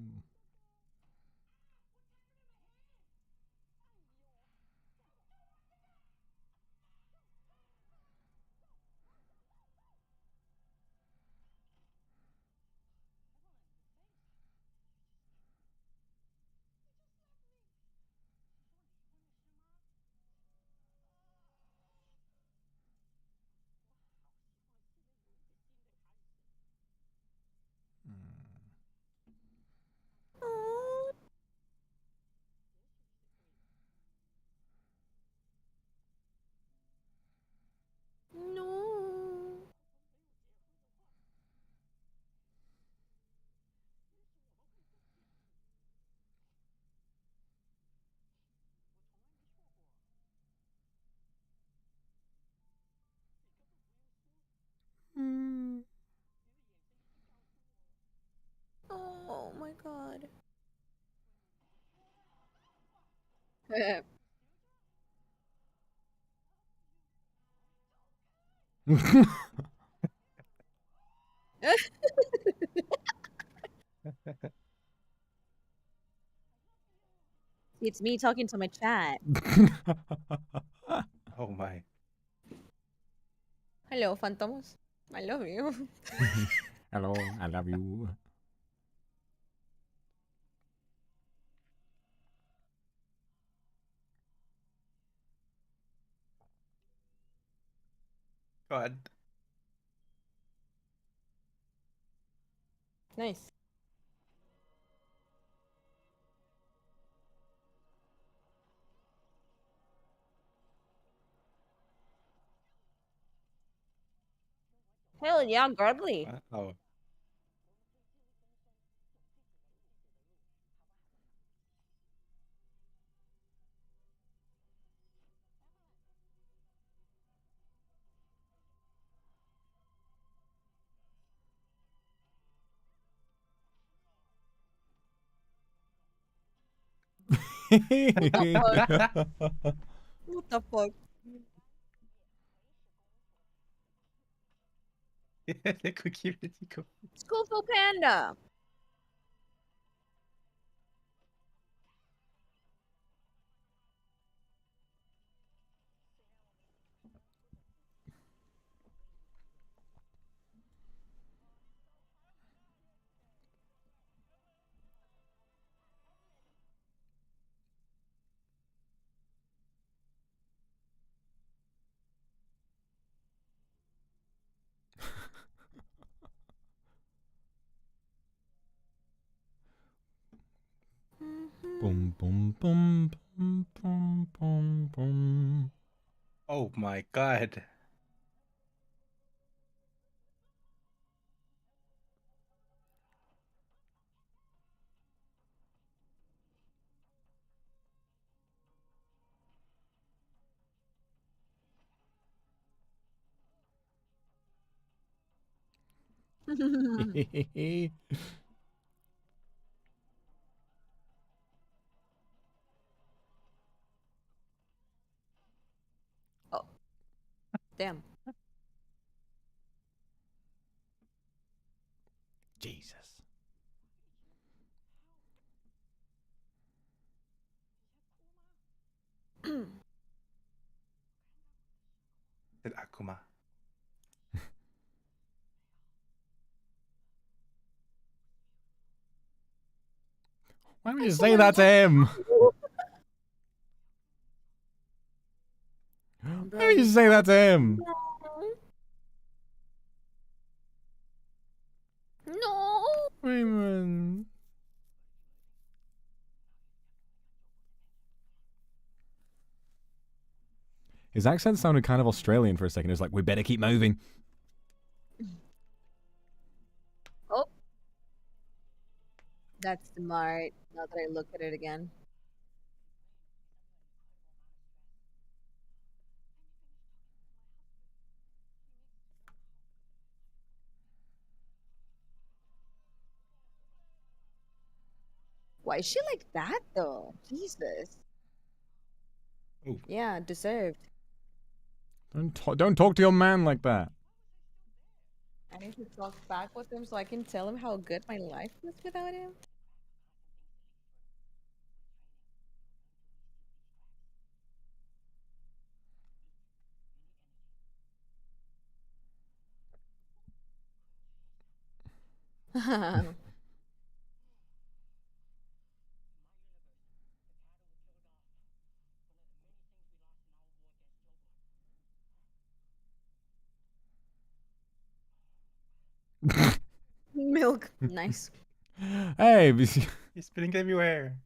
Speaker 14: It's me talking to my chat.
Speaker 15: Oh my.
Speaker 14: Hello, Phantoms. I love you.
Speaker 1: Hello, I love you.
Speaker 15: God.
Speaker 14: Nice. Hell yeah, Garbly.
Speaker 15: Oh.
Speaker 14: What the fuck?
Speaker 15: The cookie really cool.
Speaker 14: It's Kung Fu Panda.
Speaker 1: Boom, boom, boom, boom, boom, boom, boom.
Speaker 15: Oh my god.
Speaker 14: Oh. Damn.
Speaker 1: Jesus.
Speaker 15: Said Akuma.
Speaker 1: Why would you say that to him? Why would you say that to him?
Speaker 14: No.
Speaker 1: Raymond. His accent sounded kind of Australian for a second. It was like, we better keep moving.
Speaker 14: Oh. That's smart. Now that I look at it again. Why is she like that though? Jesus.
Speaker 15: Ooh.
Speaker 14: Yeah, deserved.
Speaker 1: Don't talk to your man like that.
Speaker 14: I need to talk back with him so I can tell him how good my life was without him. Milk. Nice.
Speaker 1: Hey.
Speaker 15: He's spilling everywhere.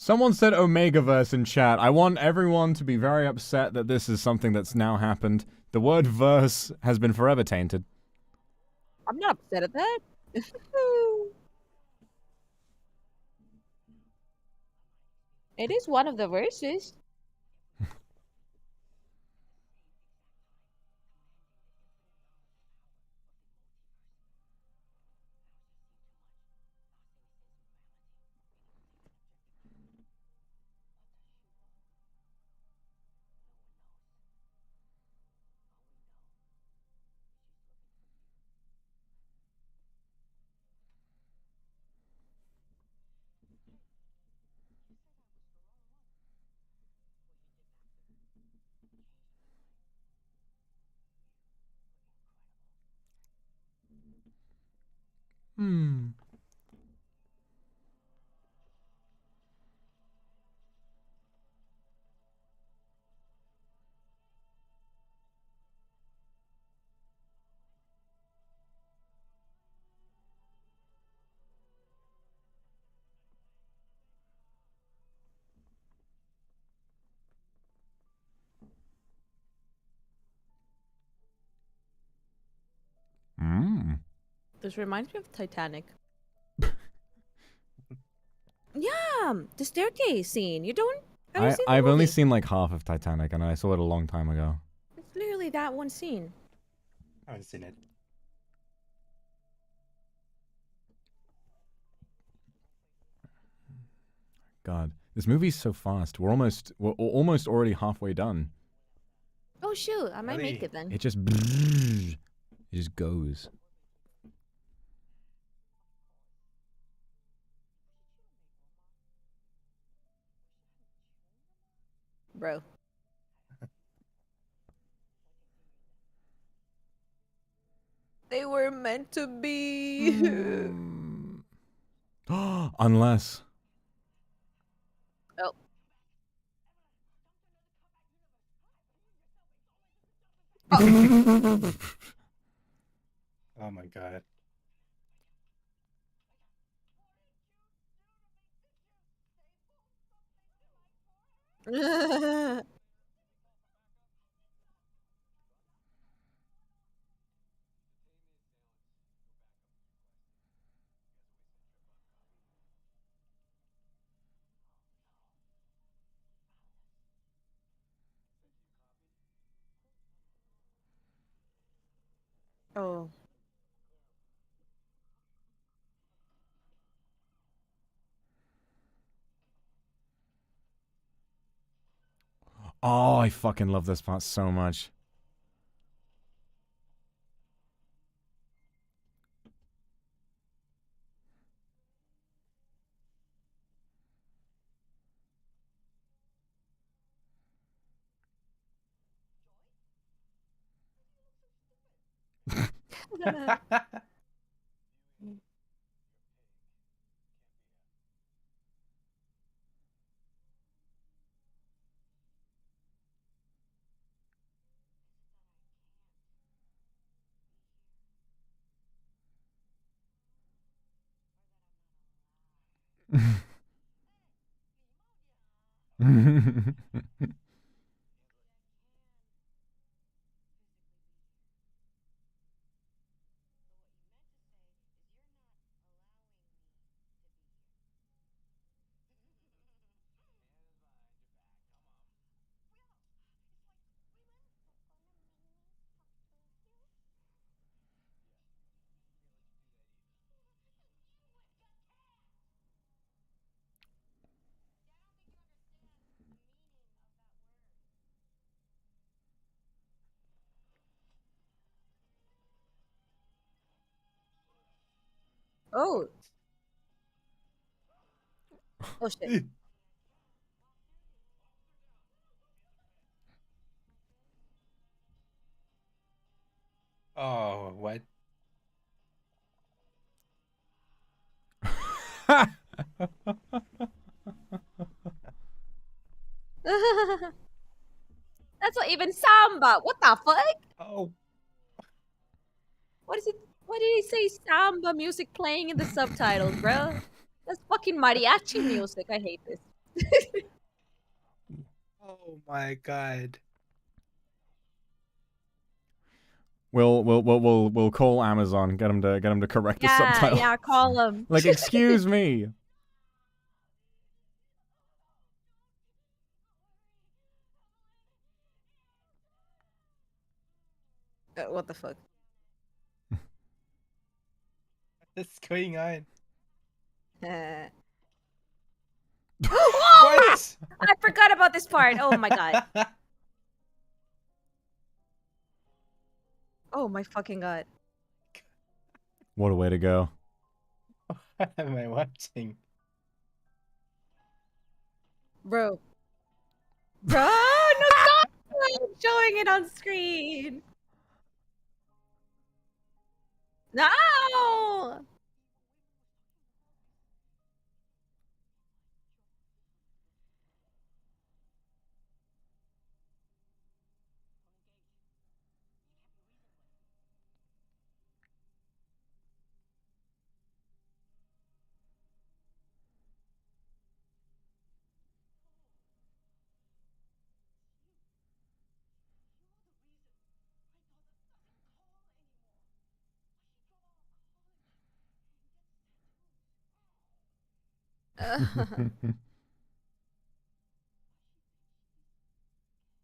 Speaker 1: Someone said Omegaverse in chat. I want everyone to be very upset that this is something that's now happened. The word verse has been forever tainted.
Speaker 14: I'm not upset at that. It is one of the verses.
Speaker 1: Hmm. Mm.
Speaker 14: This reminds me of Titanic. Yeah, the staircase scene. You don't. Have you seen the
Speaker 1: I've only
Speaker 14: movie?
Speaker 1: seen like half of Titanic, and I saw it a long time ago.
Speaker 14: It's literally that one scene.
Speaker 15: I haven't seen it.
Speaker 1: God, this movie's so fast. We're almost already halfway done.
Speaker 14: Oh shoot, I might make it then.
Speaker 1: It just goes.
Speaker 14: Bro. They were meant to be.
Speaker 1: Unless.
Speaker 14: Oh.
Speaker 15: Oh my god.
Speaker 14: Oh.
Speaker 1: Oh, I fucking love this part so much.
Speaker 14: Oh. Oh shit.
Speaker 15: Oh, what?
Speaker 14: That's not even samba. What the fuck?
Speaker 15: Oh.
Speaker 14: What is it? Why did he say samba music playing in the subtitles, bro? That's fucking mariachi music. I hate this.
Speaker 15: Oh my god.
Speaker 1: We'll call Amazon. Get them to correct the
Speaker 14: Yeah,
Speaker 1: subtitle.
Speaker 14: yeah, call them.
Speaker 1: Like, excuse me.
Speaker 14: What the fuck?
Speaker 15: What's going on?
Speaker 14: What? I forgot about this part. Oh my god. Oh my fucking god.
Speaker 1: What a way to go.
Speaker 15: What am I watching?
Speaker 14: Bro. Bro, no, stop showing it on screen. No.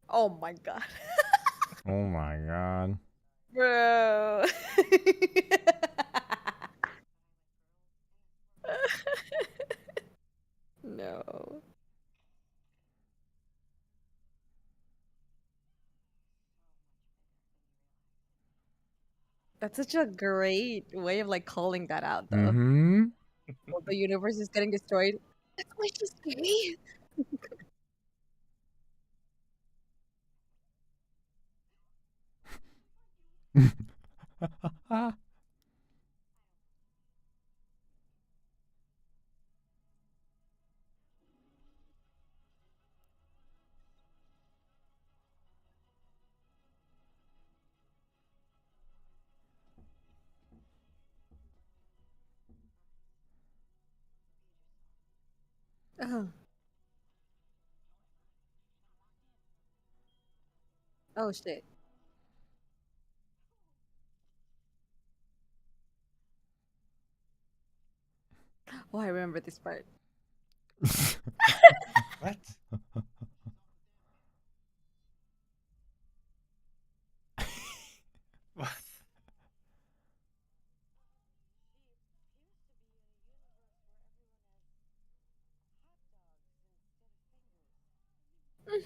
Speaker 14: Oh my god.
Speaker 1: Oh my god.
Speaker 14: Bro. No. That's such a great way of like calling that out though.
Speaker 1: Mm-hmm.
Speaker 14: Well, the universe is getting destroyed. That's why she's gay. Oh. Oh shit. Oh, I remember this part.
Speaker 15: What? What?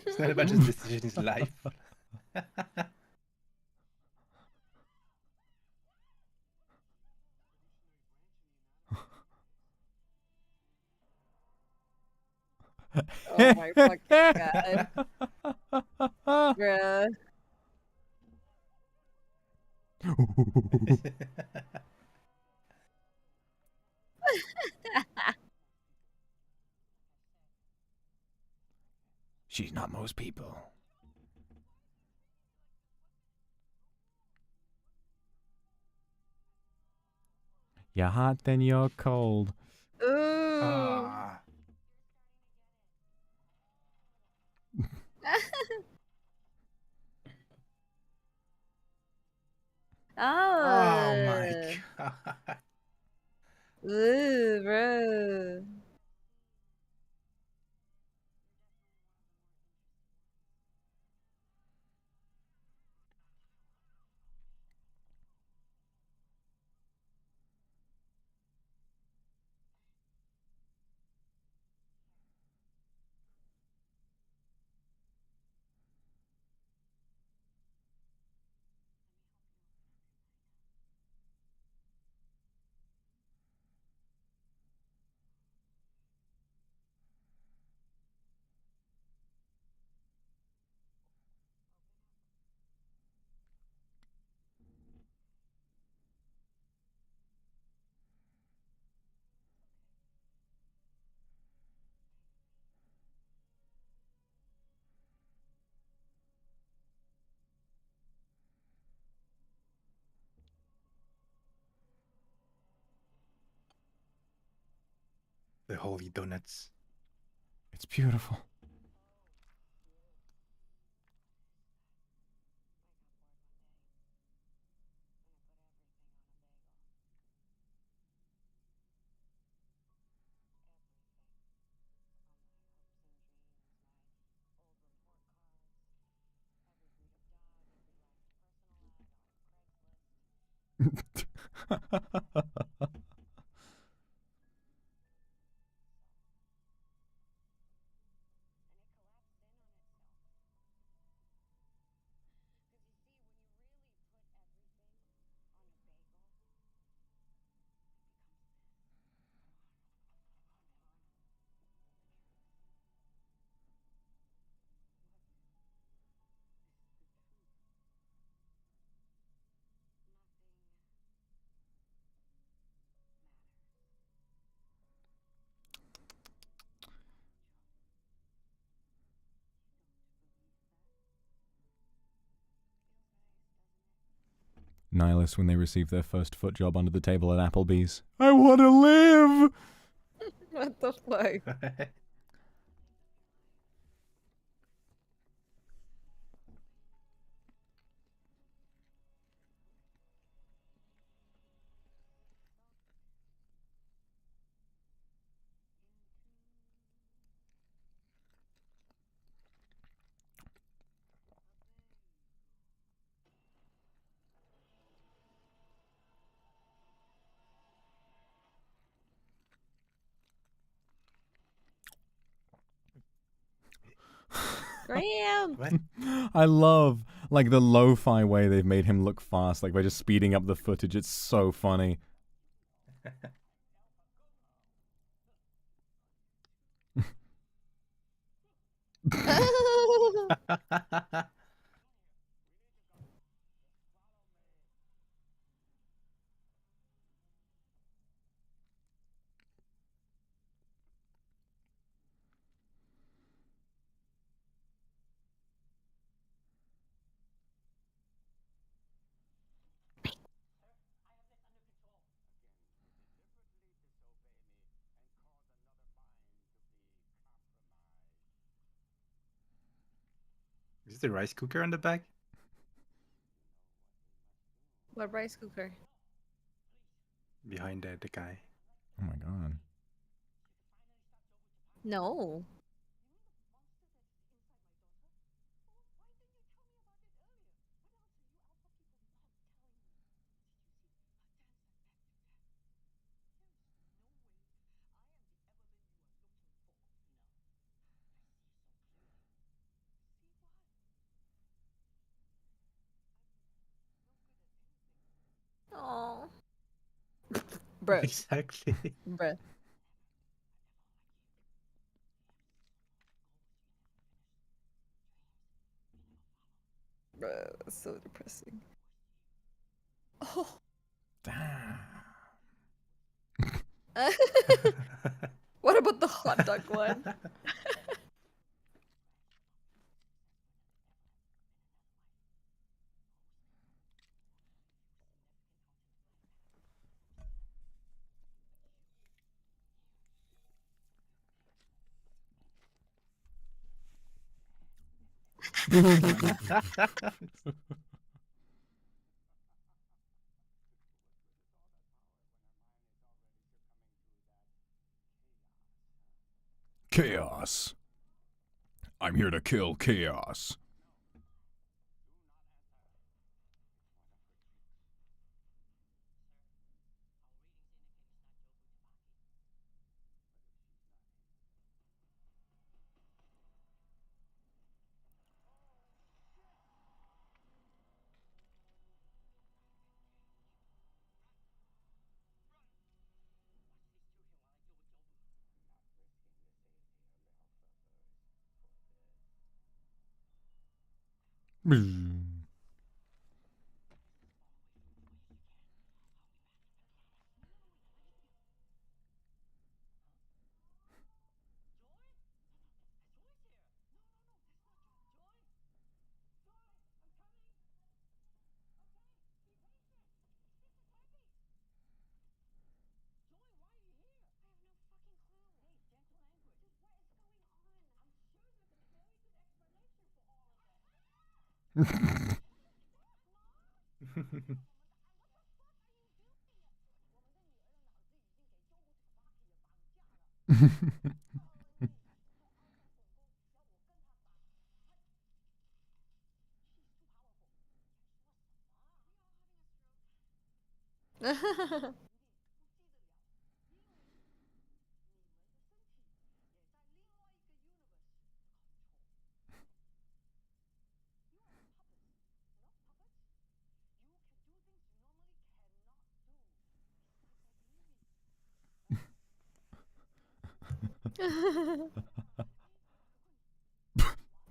Speaker 15: It's not about his decision, his life.
Speaker 14: Oh my fucking god. Bruh.
Speaker 1: She's not most people. You're hot, then you're cold.
Speaker 14: Ooh.
Speaker 15: Ah.
Speaker 14: Oh.
Speaker 15: Oh my god.
Speaker 14: Ooh, bro.
Speaker 15: The holy donuts.
Speaker 1: It's beautiful. Nihilists when they receive their first foot job under the table at Applebee's. I want to live!
Speaker 14: What the fuck? Graham!
Speaker 1: I love, like, the lo-fi way they've made him look fast, like, by just speeding up the footage. It's so funny.
Speaker 15: Is the rice cooker on the back?
Speaker 14: What rice cooker?
Speaker 15: Behind the guy.
Speaker 1: Oh my god.
Speaker 14: No. Oh. Bruh.
Speaker 15: Exactly.
Speaker 14: Bruh. Bruh, that's so depressing. Oh.
Speaker 1: Damn.
Speaker 14: What about the hot dog one?
Speaker 1: Chaos. I'm here to kill chaos.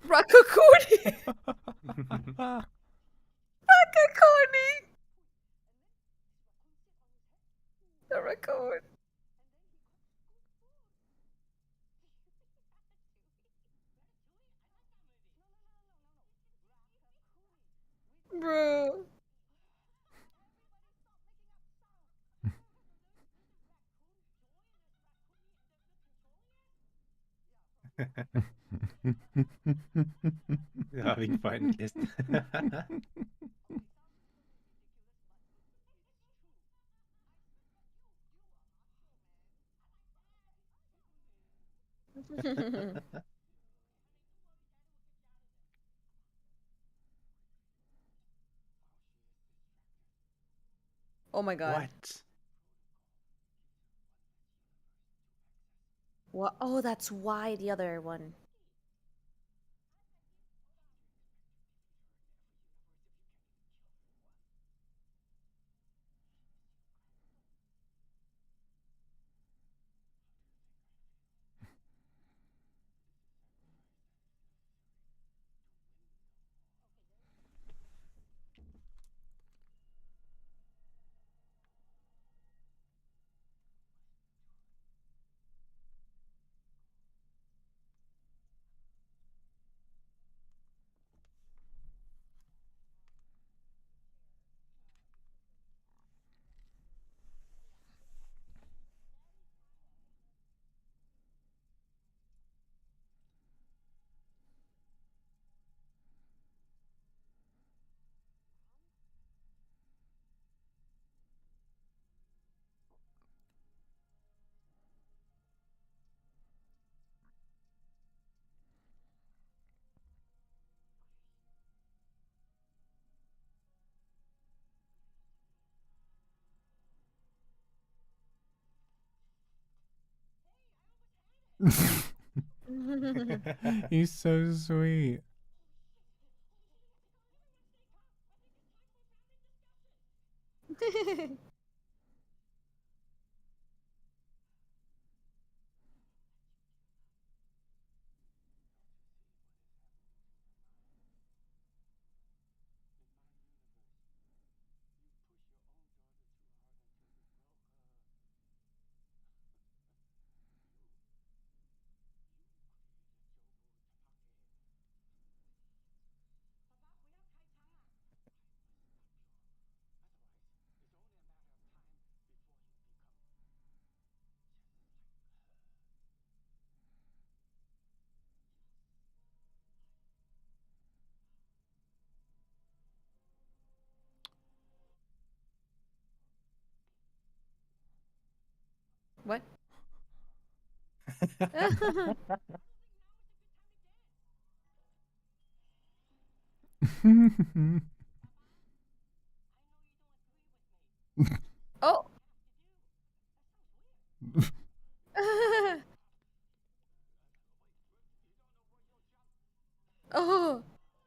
Speaker 14: Rakakuni. Rakakuni. The raccoon. Bro.
Speaker 15: You're having fun, yes.
Speaker 14: Oh my god.
Speaker 15: What?
Speaker 14: What? Oh, that's why the other one.
Speaker 1: He's so sweet.
Speaker 14: What? Oh. Oh.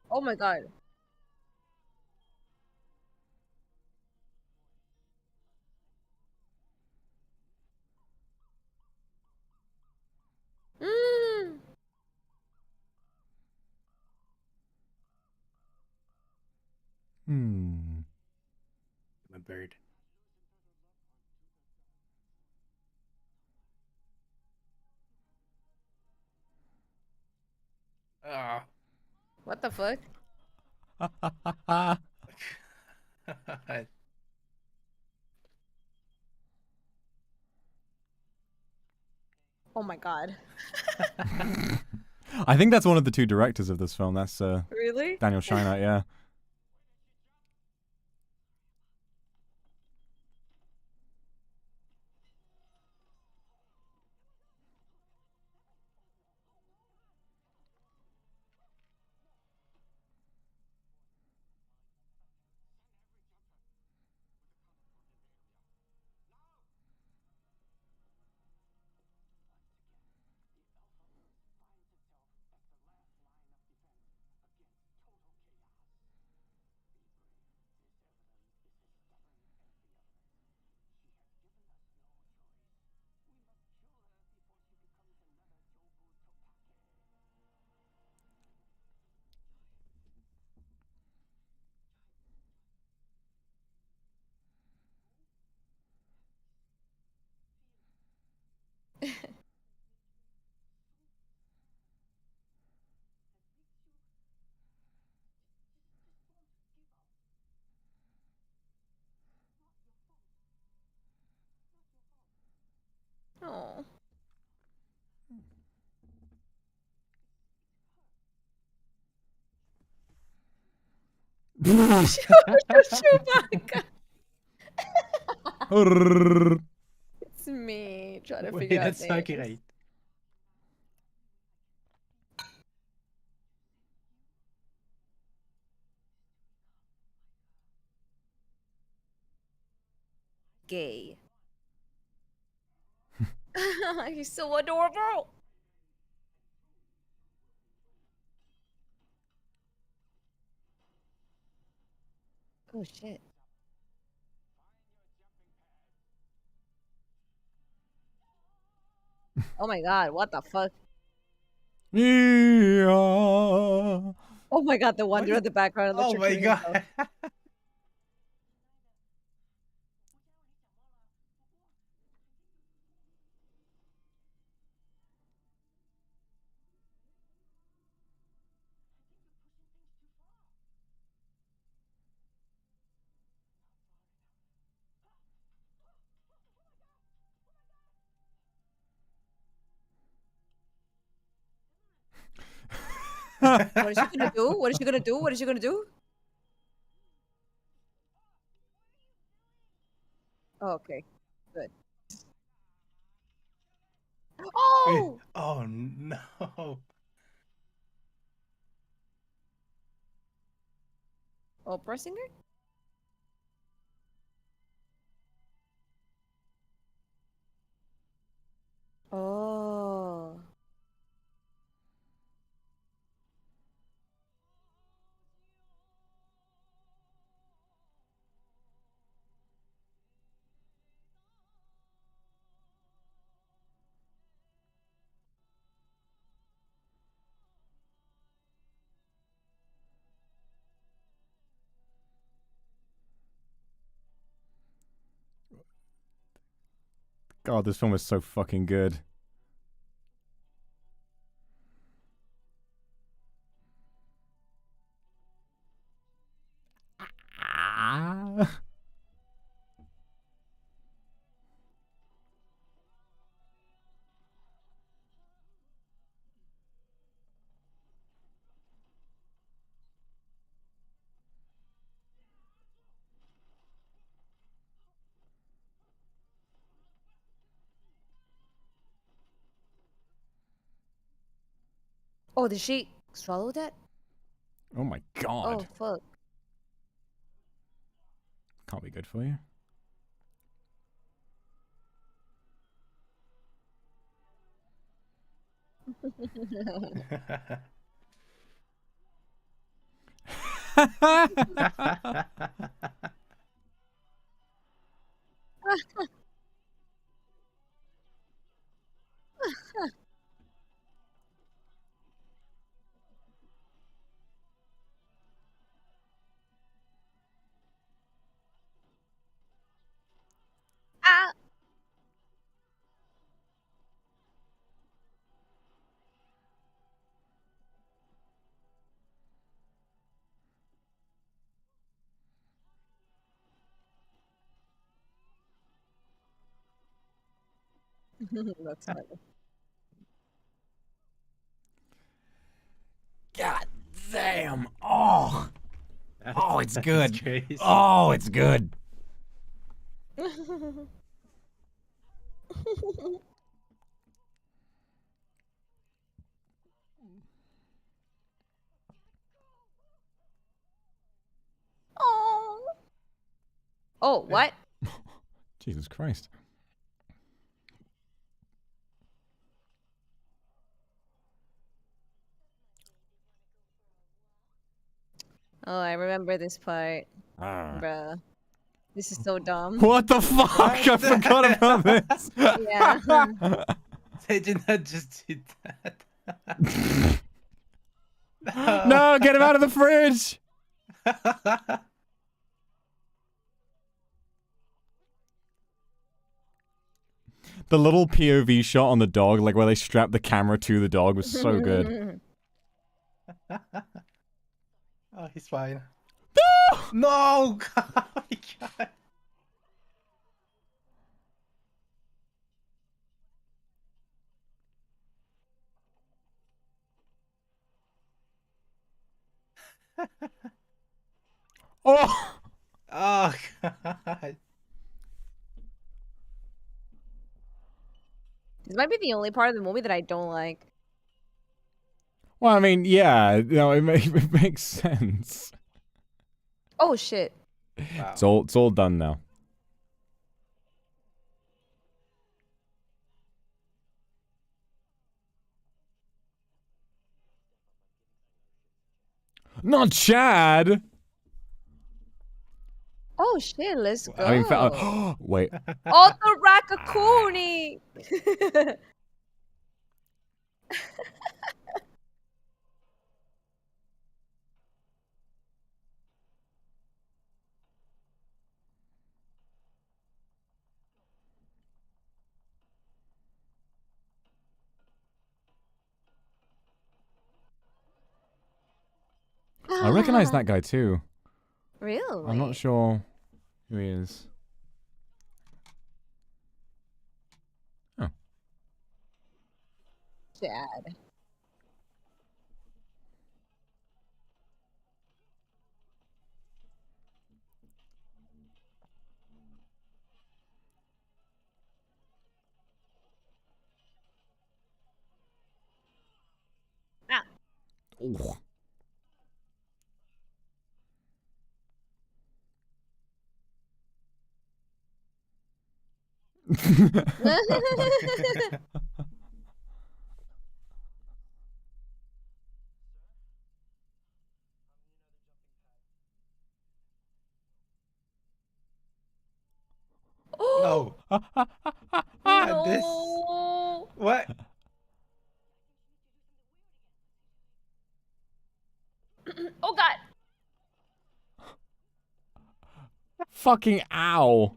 Speaker 14: Oh my god. Mm.
Speaker 1: Hmm.
Speaker 15: My bird. Ah.
Speaker 14: What the fuck? Oh my god.
Speaker 1: I think that's one of the two directors of this film. That's
Speaker 14: Really?
Speaker 1: Daniel Scheinert, yeah.
Speaker 14: Oh. Chewbacca. It's me trying to
Speaker 15: Wait,
Speaker 14: figure out
Speaker 15: that's so
Speaker 14: names.
Speaker 15: great.
Speaker 14: Gay. He's so adorable. Oh shit. Oh my god, what the fuck?
Speaker 1: Yeah.
Speaker 14: Oh my god, the wonder of the background
Speaker 15: Oh my
Speaker 14: electrocuting
Speaker 15: god.
Speaker 14: himself. What is she gonna do? What is she gonna do? What is she gonna do? Oh, okay. Good. Oh!
Speaker 15: Oh no.
Speaker 14: Opera singer? Oh.
Speaker 1: God, this film is so fucking good.
Speaker 14: Oh, did she swallow that?
Speaker 1: Oh my god.
Speaker 14: Oh, fuck.
Speaker 1: Can't be good for you.
Speaker 14: Ah! That's funny.
Speaker 12: Oh, oh, it's
Speaker 15: That's
Speaker 12: good.
Speaker 15: crazy.
Speaker 12: Oh, it's good.
Speaker 14: Oh. Oh, what?
Speaker 1: Jesus Christ.
Speaker 14: Oh, I remember this part.
Speaker 1: Ah.
Speaker 14: Bruh. This is so dumb.
Speaker 1: What the fuck? I forgot about this.
Speaker 14: Yeah.
Speaker 15: They did not just do that.
Speaker 1: No, get him out of the fridge. The little POV shot on the dog, like where they strap the camera to the dog, was so good.
Speaker 15: Oh, he's fine. No! Oh my god.
Speaker 1: Oh!
Speaker 15: Oh god.
Speaker 14: This might be the only part of the movie that I don't like.
Speaker 1: Well, I mean, yeah, no, it makes sense.
Speaker 14: Oh shit.
Speaker 15: Wow.
Speaker 1: It's all done now. Not Chad.
Speaker 14: Oh shit, let's go.
Speaker 1: I mean, wait.
Speaker 14: Otto Rakakuni!
Speaker 1: I recognize that guy too.
Speaker 14: Really?
Speaker 1: I'm not sure who he is. Oh.
Speaker 14: Chad. Ah.
Speaker 1: Ooh.
Speaker 15: No.
Speaker 14: No.
Speaker 15: This. What?
Speaker 14: Oh god.
Speaker 1: Fucking ow.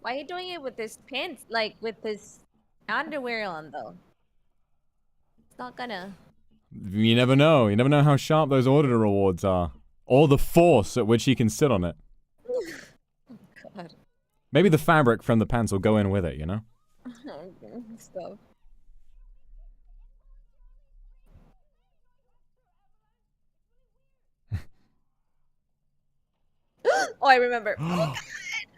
Speaker 14: Why are you doing it with this pants, like with this underwear on though? It's not gonna.
Speaker 1: You never know. You never know how sharp those auditor rewards are. Or the force at which he can sit on it.
Speaker 14: God.
Speaker 1: Maybe the fabric from the pants will go in with it, you know?
Speaker 14: Stop. Oh, I remember. Oh god!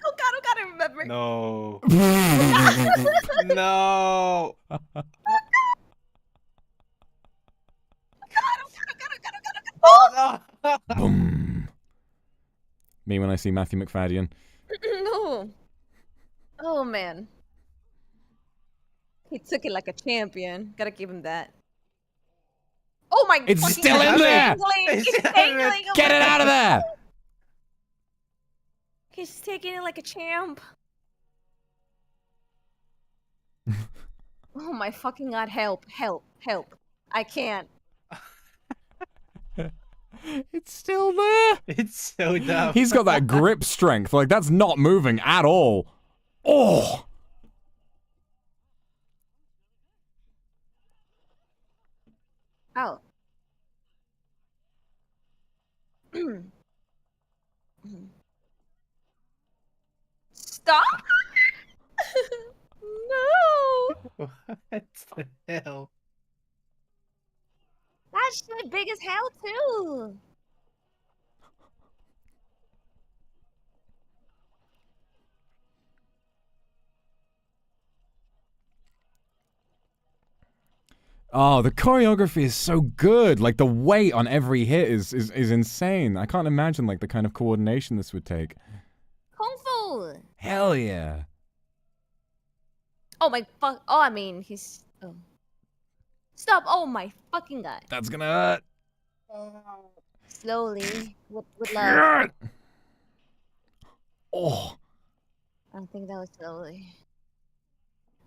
Speaker 14: Oh god! Oh god! I remember.
Speaker 15: No. No.
Speaker 14: Oh!
Speaker 1: Boom. Me when I see Matthew McFadden.
Speaker 14: No. Oh man. He took it like a champion. Gotta give him that. Oh my!
Speaker 1: It's
Speaker 14: fucking
Speaker 1: still
Speaker 14: god,
Speaker 1: in there!
Speaker 14: It's dangling. Oh
Speaker 1: Get
Speaker 14: my
Speaker 1: it out of
Speaker 14: God.
Speaker 1: there!
Speaker 14: He's taking it like a champ. Oh my fucking god! Help! Help! Help! I can't.
Speaker 1: It's still there.
Speaker 15: It's so dumb.
Speaker 1: He's got that grip strength. Like, that's not moving at all. Oh!
Speaker 14: Oh. Stop! No!
Speaker 15: What the hell?
Speaker 14: that shit big as hell too.
Speaker 1: Oh, the choreography is so good. Like the weight on every hit is insane. I can't imagine like the kind of coordination this would take.
Speaker 14: Kung Fu.
Speaker 1: Hell yeah.
Speaker 14: Oh my fuck. Oh, I mean, he's. Oh. Stop. Oh my fucking god.
Speaker 1: That's gonna hurt.
Speaker 14: Slowly. With love.
Speaker 1: Oh.
Speaker 14: I think that was slowly.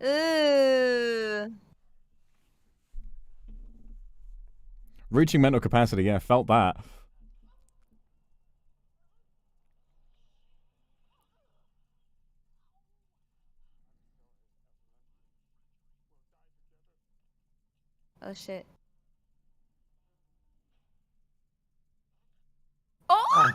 Speaker 14: Ooh.
Speaker 1: Reaching mental capacity, yeah, felt that.
Speaker 14: Oh shit. Oh!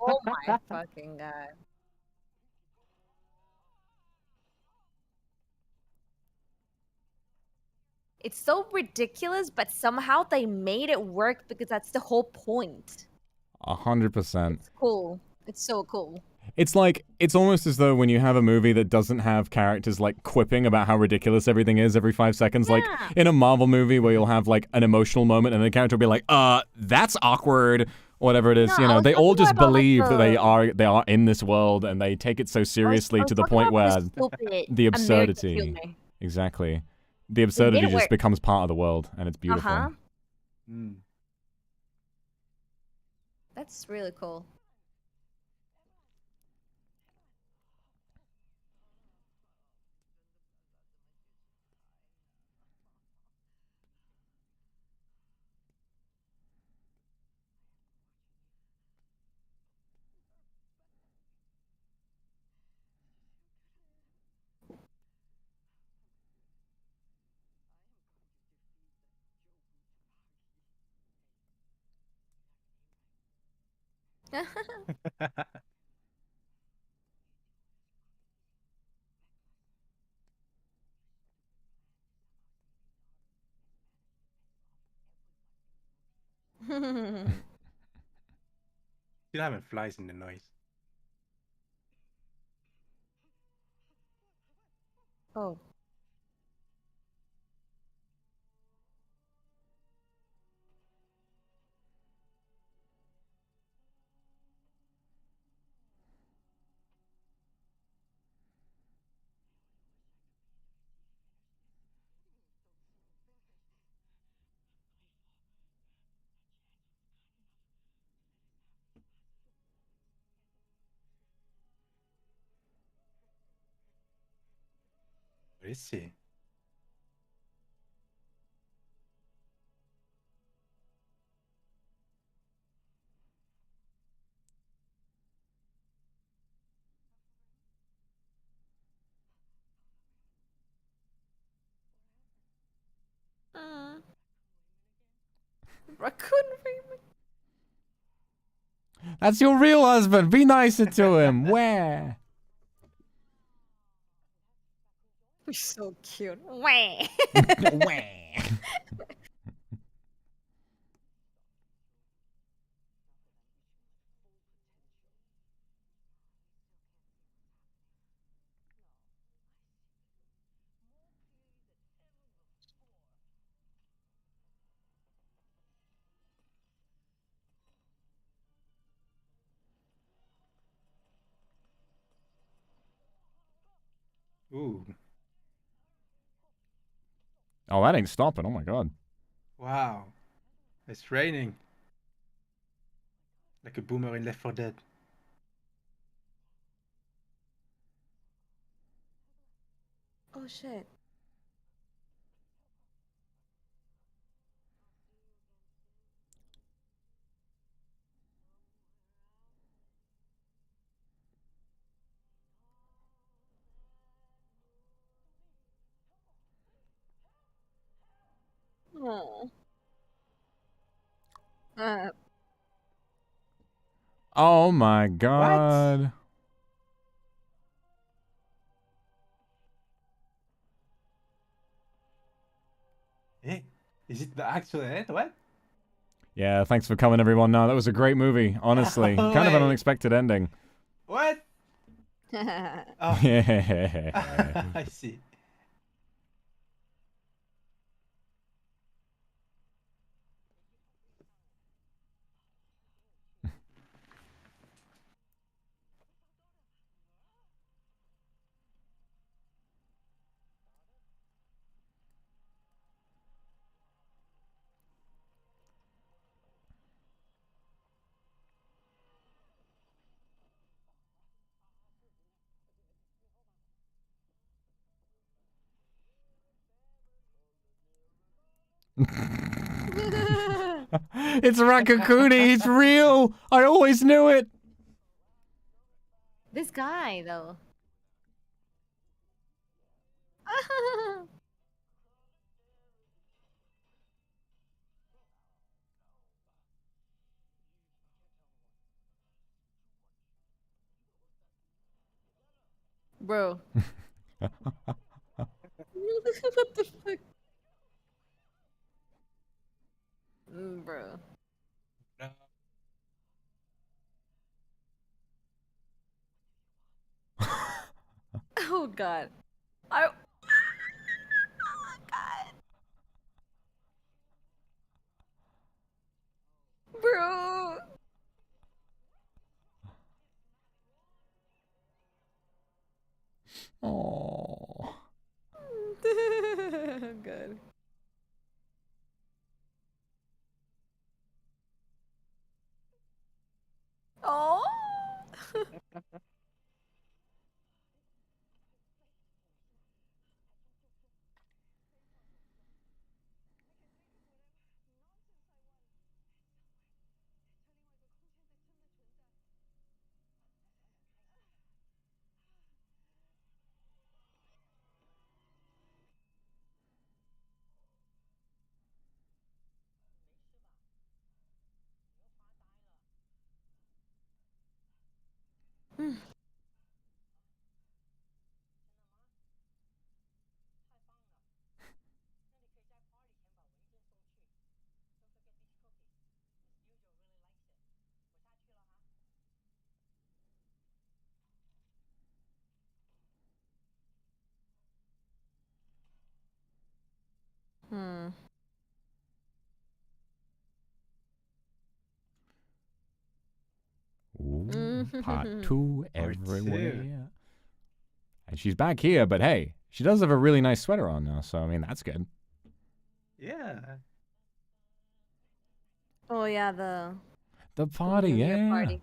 Speaker 14: Oh my fucking god. It's so ridiculous, but somehow they made it work because that's the whole point.
Speaker 1: 100%.
Speaker 14: Cool. It's so cool.
Speaker 1: It's like, it's almost as though when you have a movie that doesn't have characters like quipping about how ridiculous everything is every 5 seconds, like in a Marvel movie where you'll have like an emotional moment and the character will be like, that's awkward, or whatever it is, you know, they all just believe that they are in this world and they take it so seriously to the point where the absurdity, exactly, the absurdity just becomes part of the world and it's beautiful.
Speaker 14: That's really cool.
Speaker 15: Still having flies in the noise.
Speaker 14: Oh.
Speaker 15: Where is he?
Speaker 14: Raccoon Raymond.
Speaker 1: That's your real husband, be nicer to him, where?
Speaker 14: You're so cute. Wah.
Speaker 1: Wah.
Speaker 15: Ooh.
Speaker 1: Oh, that ain't stopping, oh my god.
Speaker 15: Wow. It's raining. Like a boomer in Left 4 Dead.
Speaker 14: Oh shit. Oh.
Speaker 1: Oh my god.
Speaker 15: Eh? Is it the actual end? What?
Speaker 1: Yeah, thanks for coming, everyone. No, that was a great movie, honestly.
Speaker 15: No
Speaker 1: Kind of an
Speaker 15: way.
Speaker 1: unexpected ending.
Speaker 15: What? Oh.
Speaker 1: Yeah.
Speaker 15: I see.
Speaker 1: It's Rakakuni. He's real. I always knew it.
Speaker 14: This guy, though. Bro. What the fuck? Bro. Oh god. I. Oh god. Bro.
Speaker 1: Oh.
Speaker 14: Good. Oh. Hmm.
Speaker 1: Ooh, part 2
Speaker 15: Part
Speaker 1: everywhere.
Speaker 15: 2.
Speaker 1: And she's back here, but hey, she does have a really nice sweater on now, so I mean, that's good.
Speaker 15: Yeah.
Speaker 14: Oh yeah, the
Speaker 1: party,
Speaker 14: New Year
Speaker 1: yeah.
Speaker 14: party.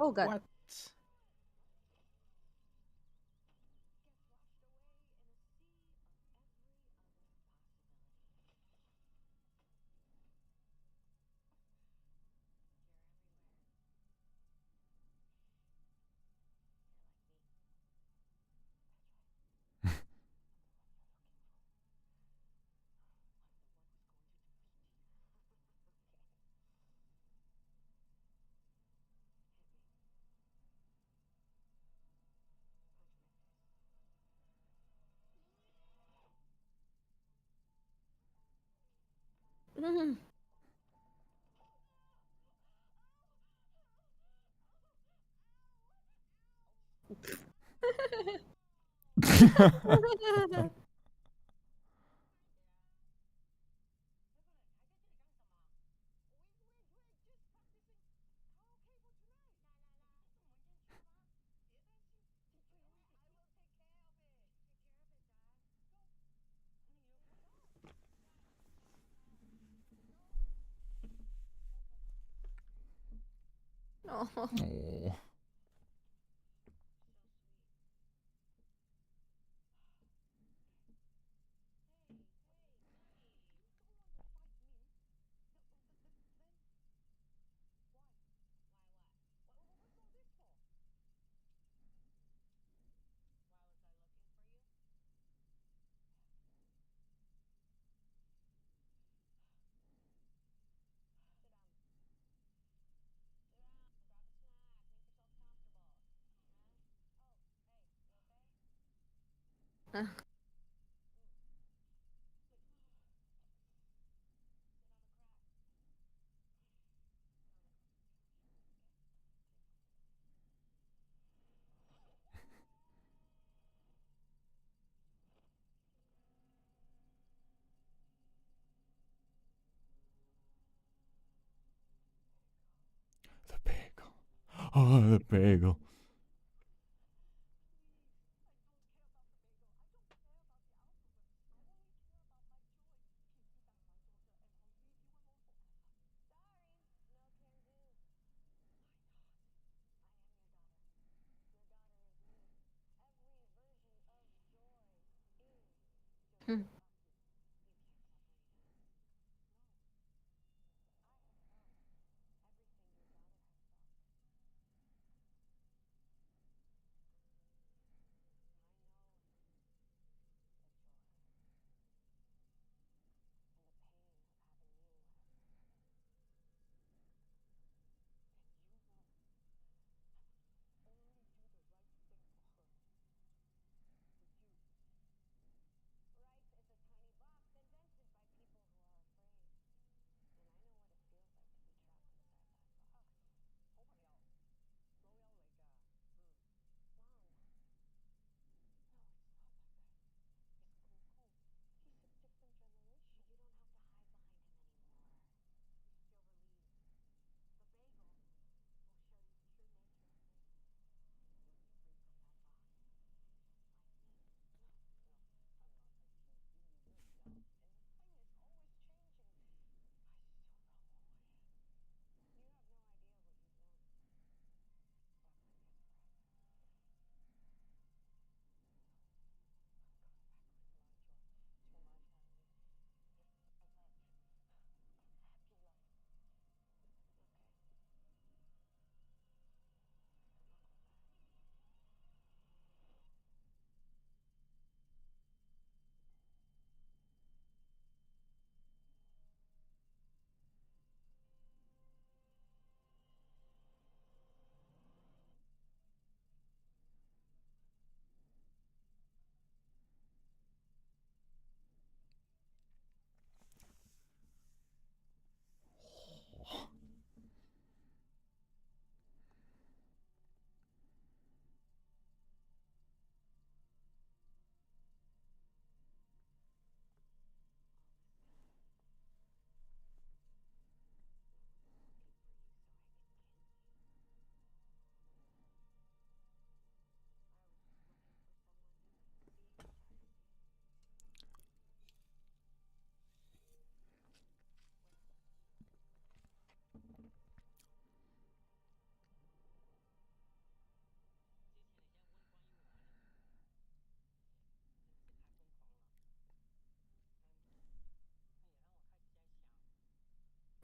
Speaker 14: Oh god.
Speaker 15: What?
Speaker 14: Oh.
Speaker 1: Oh. The bagel. Oh, the bagel.
Speaker 14: Hmm.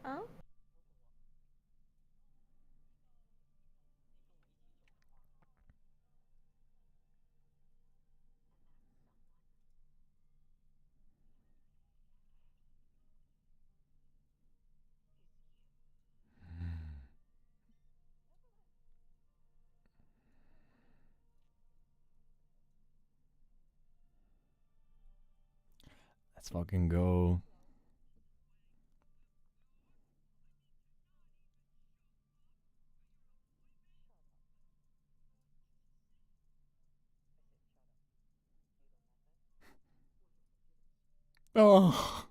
Speaker 14: Oh.
Speaker 1: Let's fucking go. Oh.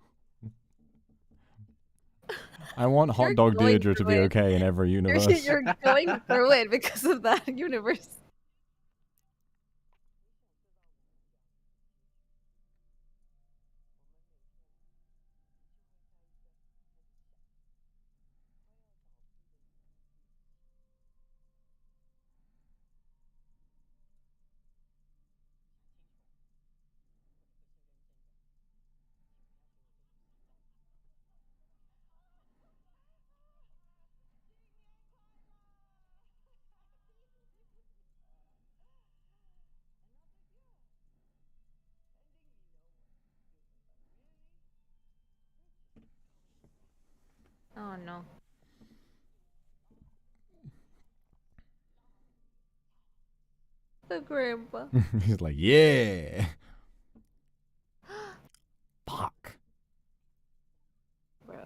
Speaker 1: I want Hot
Speaker 14: You're
Speaker 1: Dog
Speaker 14: going
Speaker 1: Deirdre to
Speaker 14: through
Speaker 1: be
Speaker 14: it.
Speaker 1: okay in every universe.
Speaker 14: You're going through it because of that universe. Oh no. The grandpa.
Speaker 1: He's like, yeah. Fuck.
Speaker 14: Bro.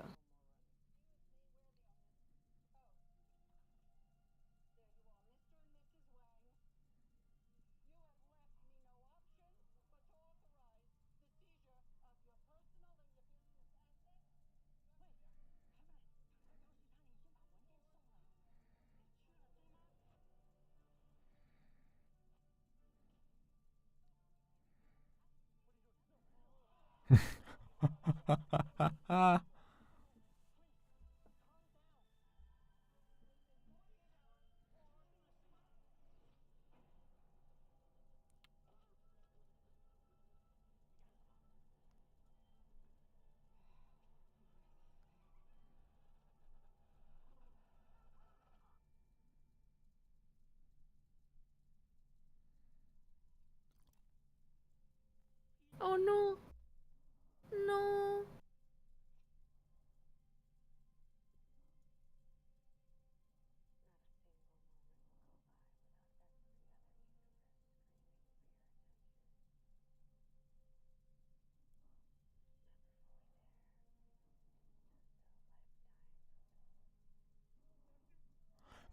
Speaker 14: Oh no. No.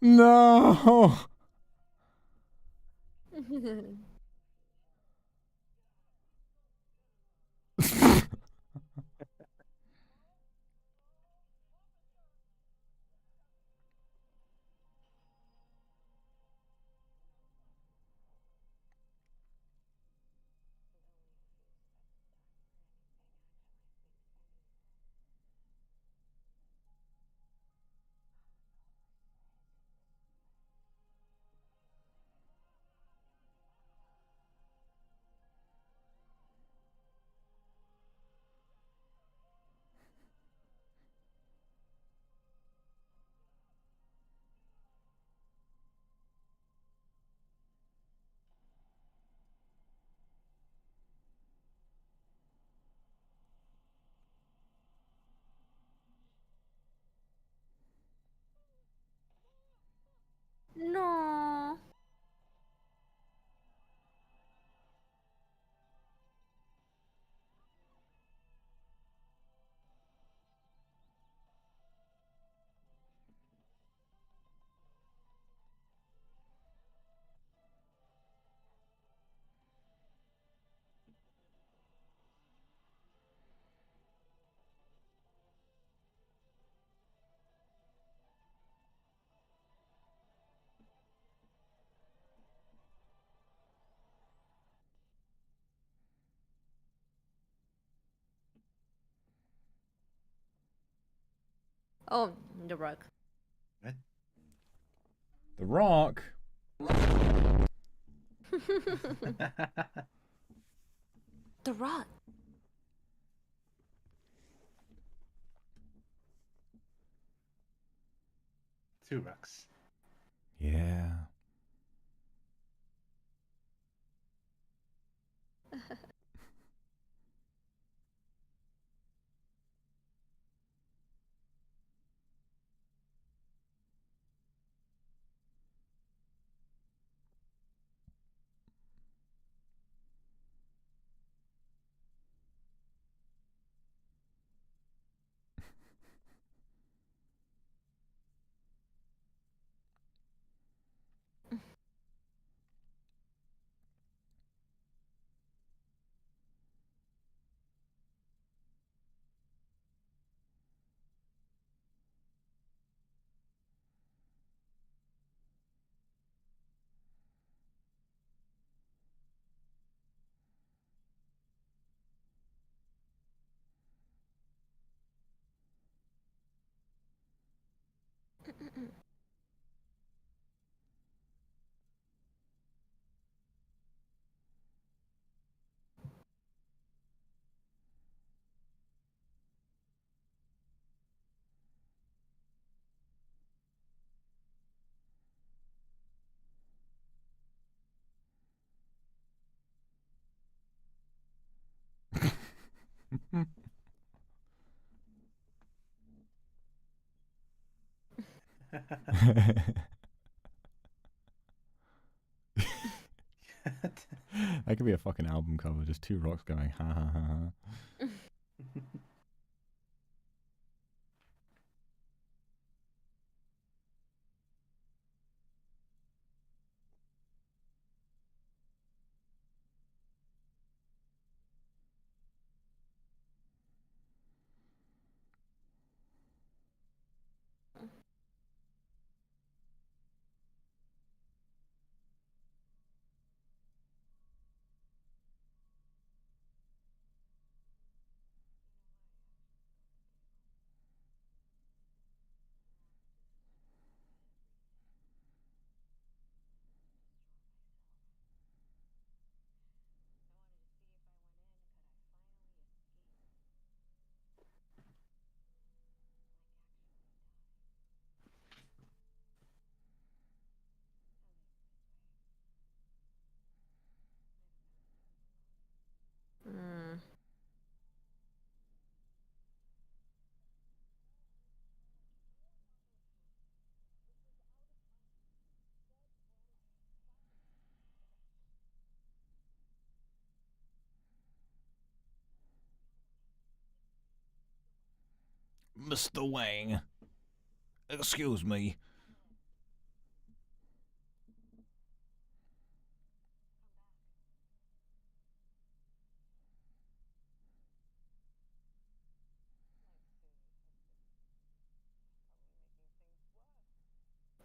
Speaker 1: No.
Speaker 14: No. Oh, the rug.
Speaker 1: The Rock.
Speaker 14: The rug.
Speaker 15: Two bucks.
Speaker 1: Yeah. That could be a fucking album cover, just two rocks going ha ha ha ha.
Speaker 14: Mm.
Speaker 12: Mr. Wang. Excuse me.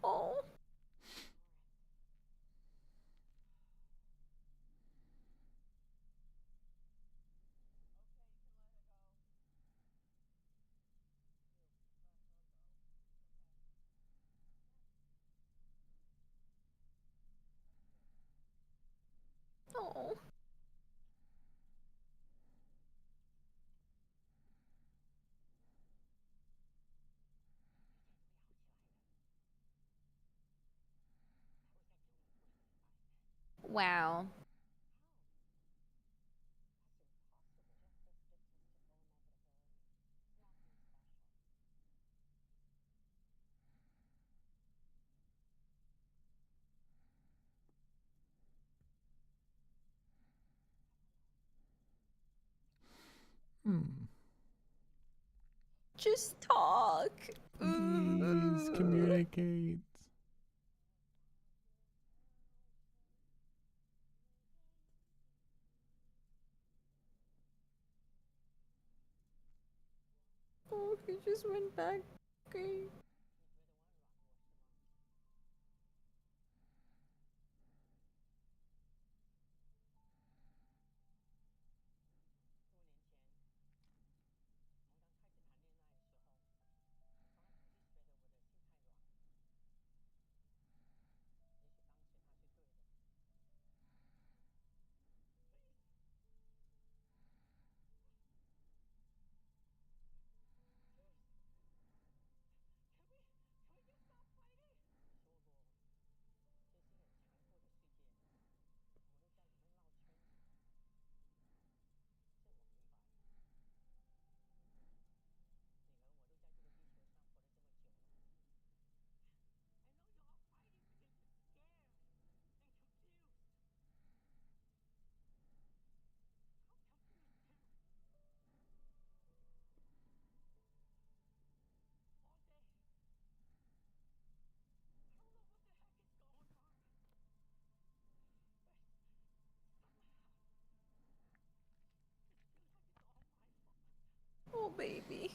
Speaker 14: Oh. Oh. Wow. Just talk.
Speaker 1: Please communicate.
Speaker 14: Oh, he just went back. Okay. Oh, baby.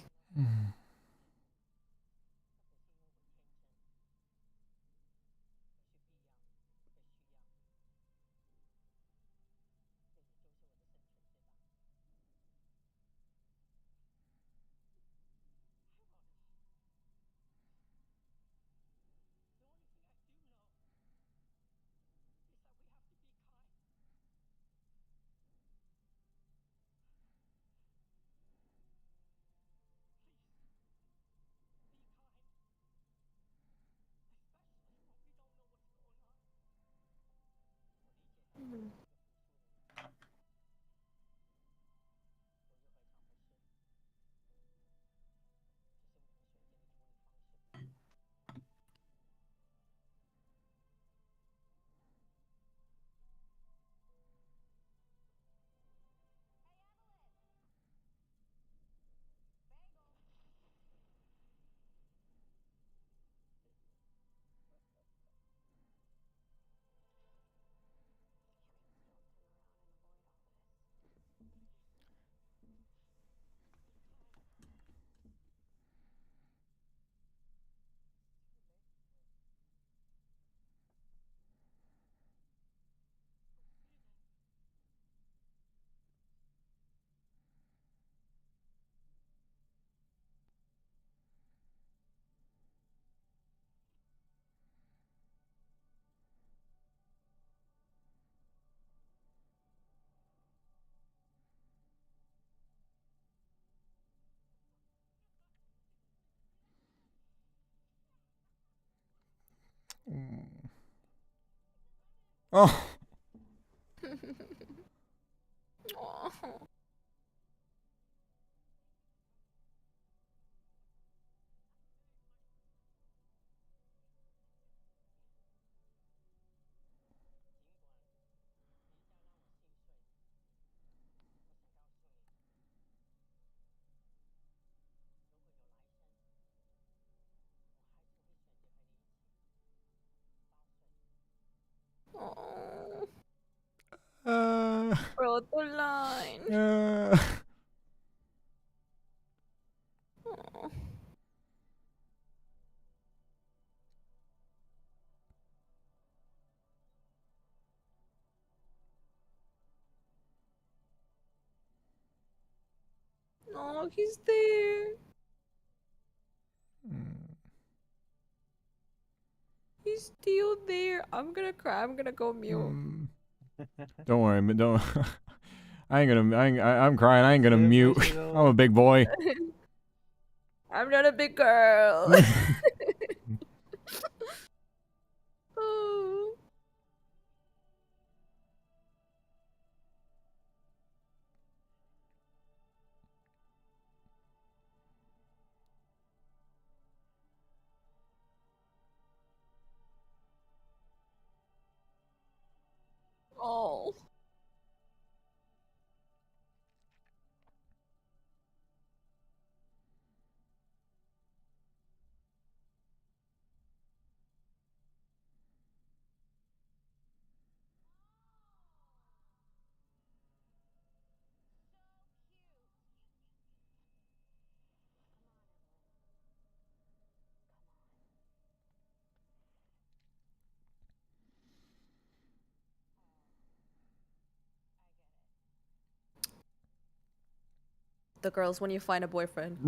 Speaker 1: Oh.
Speaker 14: Aw. Oh. Proto line. Aw. Oh, he's there. He's still there. I'm gonna cry. I'm gonna go mute.
Speaker 1: Don't worry, but don't. I'm crying. I ain't gonna mute. I'm a big boy.
Speaker 14: I'm not a big girl. Oh. Oh. The girls when you find a boyfriend.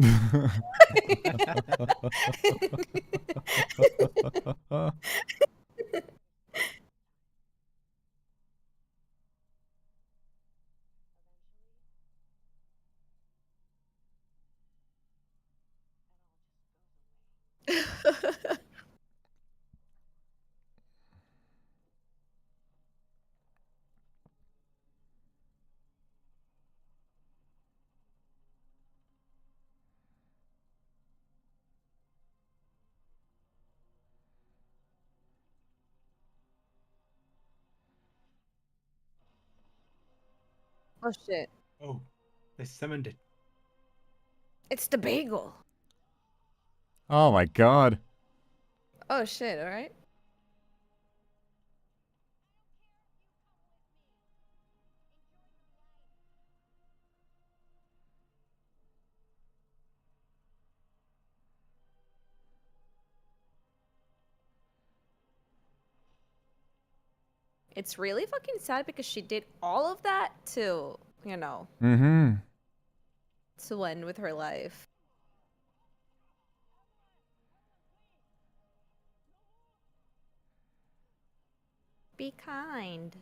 Speaker 14: Oh shit.
Speaker 15: Oh, they summoned it.
Speaker 14: It's the bagel.
Speaker 1: Oh my god.
Speaker 14: Oh shit, alright. It's really fucking sad because she did all of that to, you know,
Speaker 1: Mm-hmm.
Speaker 14: to end with her life. Be kind.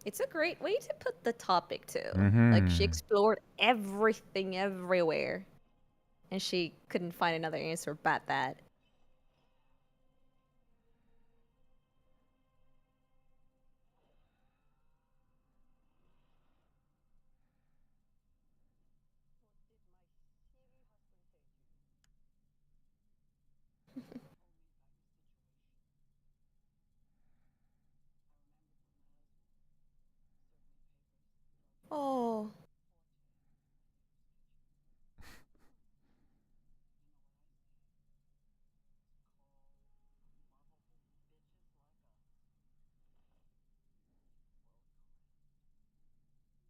Speaker 14: It's a great way to put the topic too. Like she
Speaker 1: Mhm.
Speaker 14: explored everything everywhere. And she couldn't find another answer but that. Oh.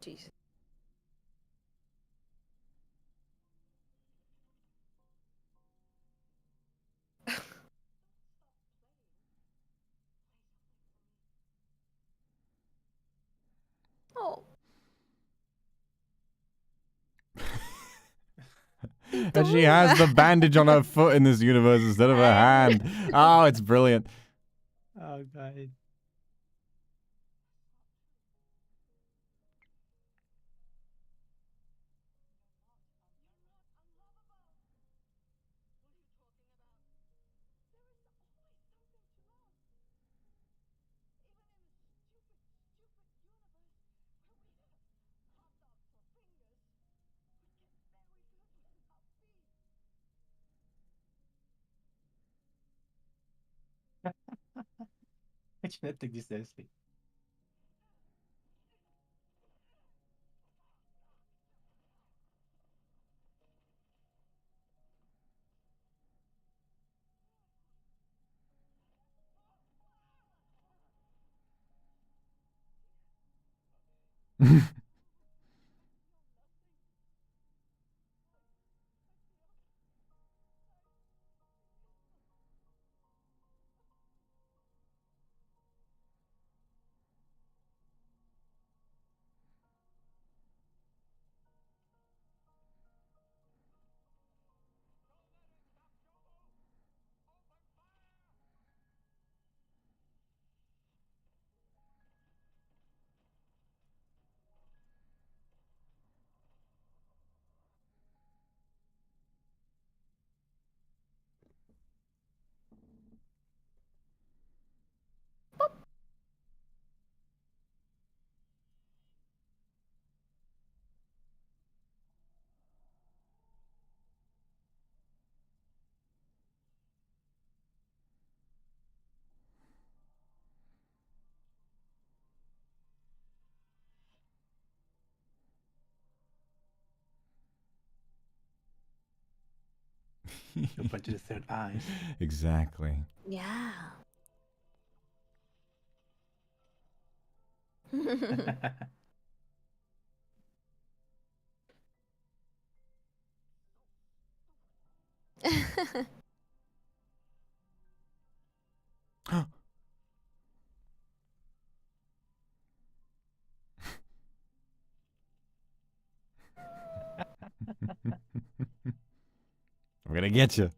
Speaker 14: Jeez. Oh.
Speaker 1: And she has the bandage on her foot in this universe instead of her hand. Oh, it's brilliant.
Speaker 15: Oh god. Unfortunately, deserves me. A bunch of the third eyes.
Speaker 1: Exactly.
Speaker 14: Yeah.
Speaker 1: I'm gonna get you.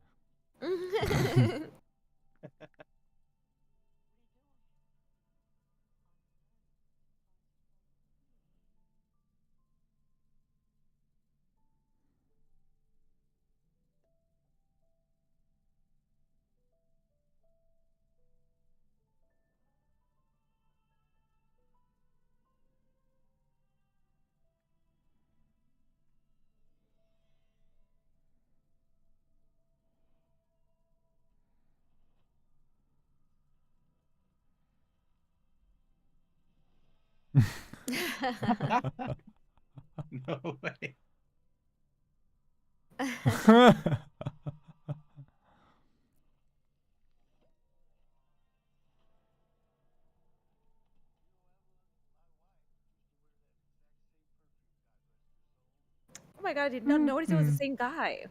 Speaker 15: No way.
Speaker 14: Oh my god, I did not notice it was the same guy.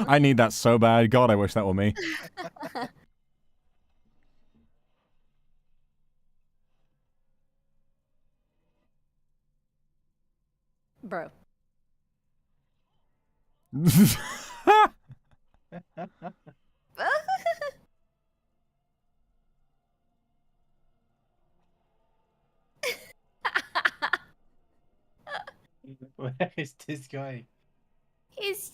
Speaker 1: I need that so bad. God, I wish that were me.
Speaker 14: Bro.
Speaker 15: Where is this guy?
Speaker 14: He's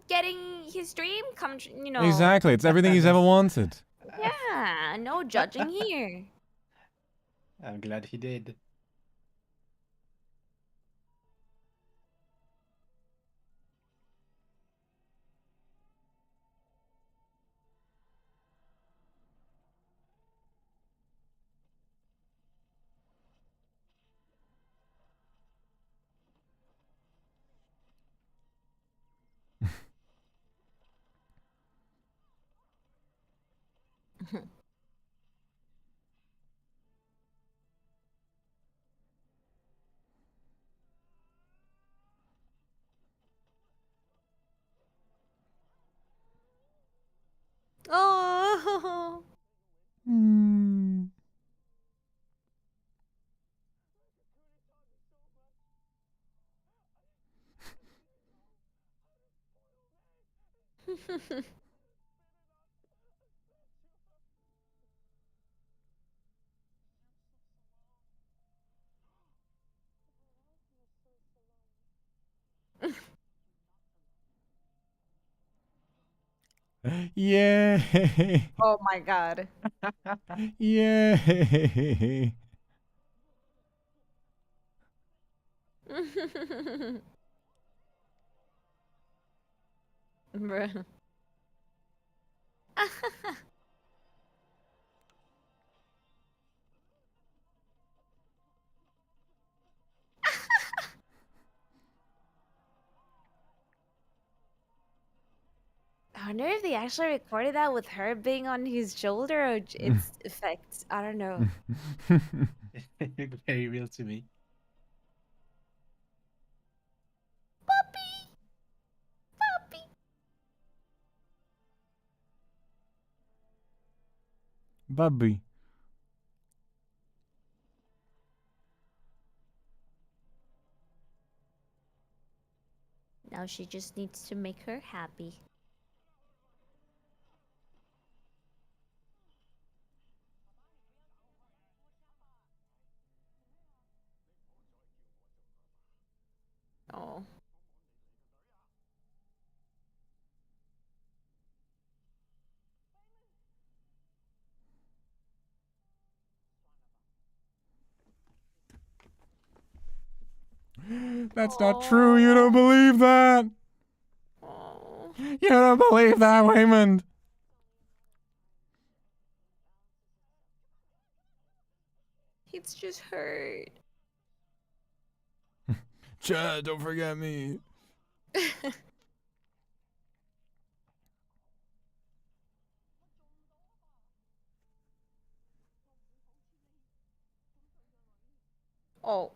Speaker 14: getting his dream come,
Speaker 1: Exactly. It's everything he's ever wanted.
Speaker 14: Yeah, no judging here.
Speaker 15: I'm glad he did.
Speaker 14: Oh.
Speaker 12: Yay!
Speaker 14: Oh my god.
Speaker 12: Yay!
Speaker 14: Bruh. I wonder if they actually recorded that with her being on his shoulder or it's effects. I don't know.
Speaker 15: Very real to me.
Speaker 12: Bubby.
Speaker 14: Now she just needs to make her happy. Oh.
Speaker 12: That's not true. You don't believe that. You don't believe that, Waymond.
Speaker 14: It's just hurt.
Speaker 12: Chad, don't forget me.
Speaker 14: Oh.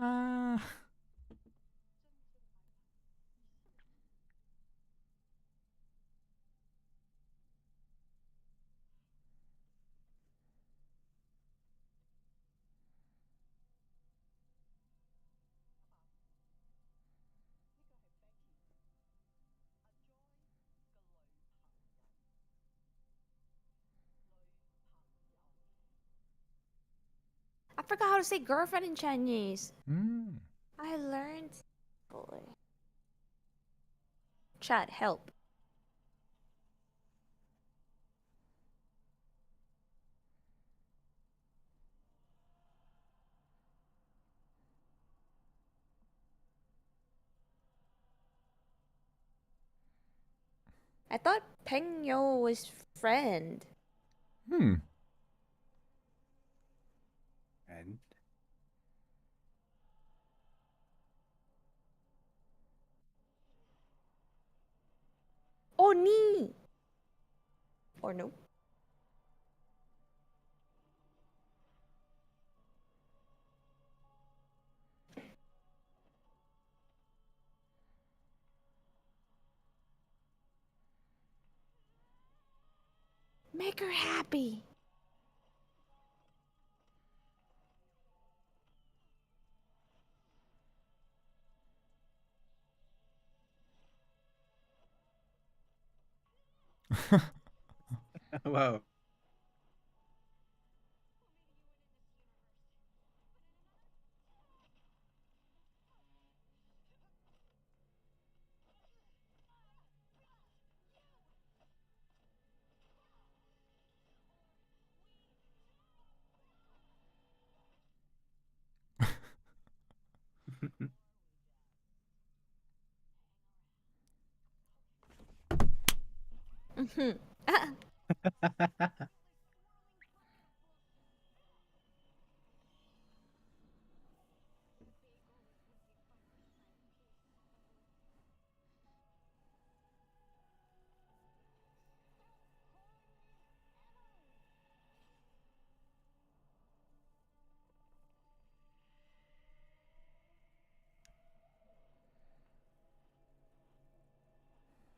Speaker 12: Ah.
Speaker 14: I forgot how to say girlfriend in Chinese.
Speaker 12: Mm.
Speaker 14: I learned. Boy. Chat, help. I thought Peng Yo was friend.
Speaker 12: Hmm.
Speaker 15: And
Speaker 14: Oh, ni. Or no. Make her happy.
Speaker 15: wow.
Speaker 14: Mhm.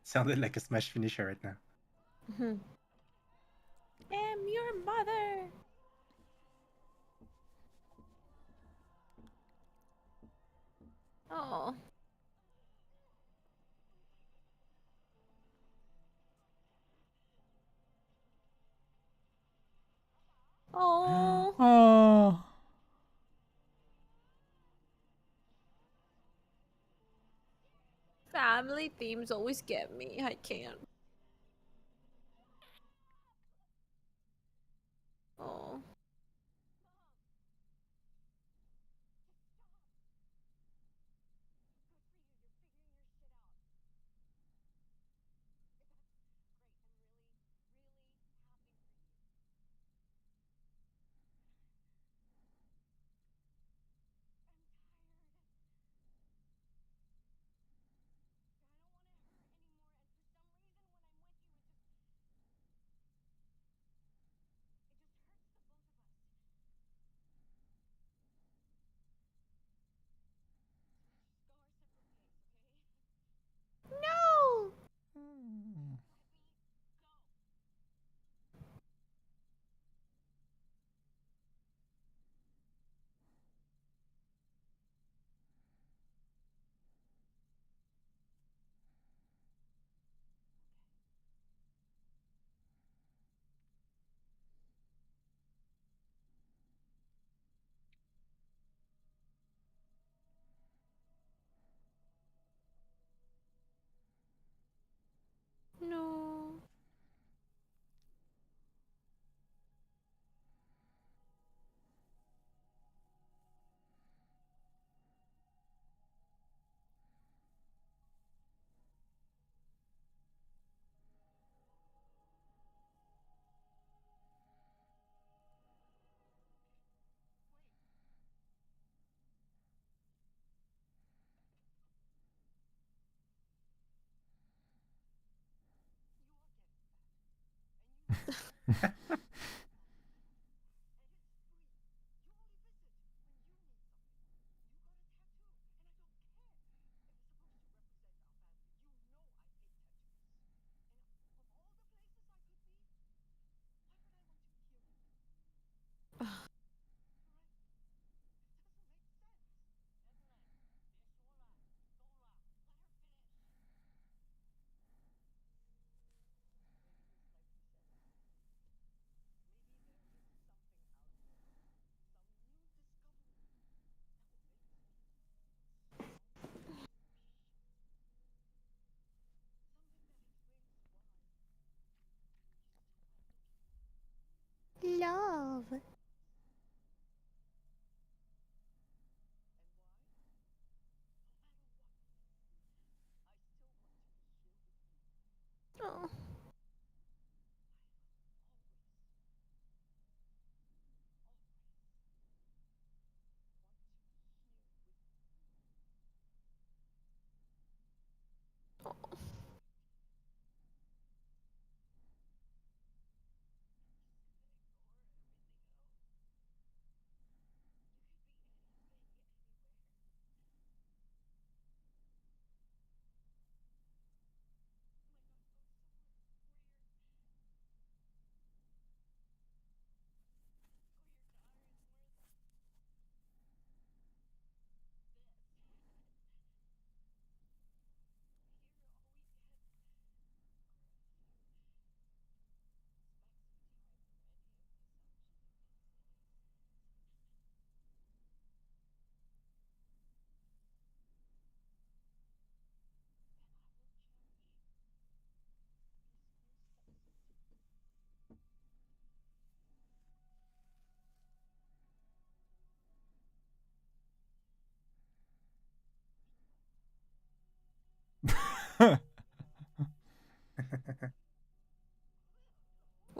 Speaker 15: Sounded like a smash finisher right now.
Speaker 14: Mhm. Am your mother. Oh. Oh.
Speaker 12: Oh.
Speaker 14: Family themes always get me. I can't. Oh. No. No.
Speaker 3: Love. Oh.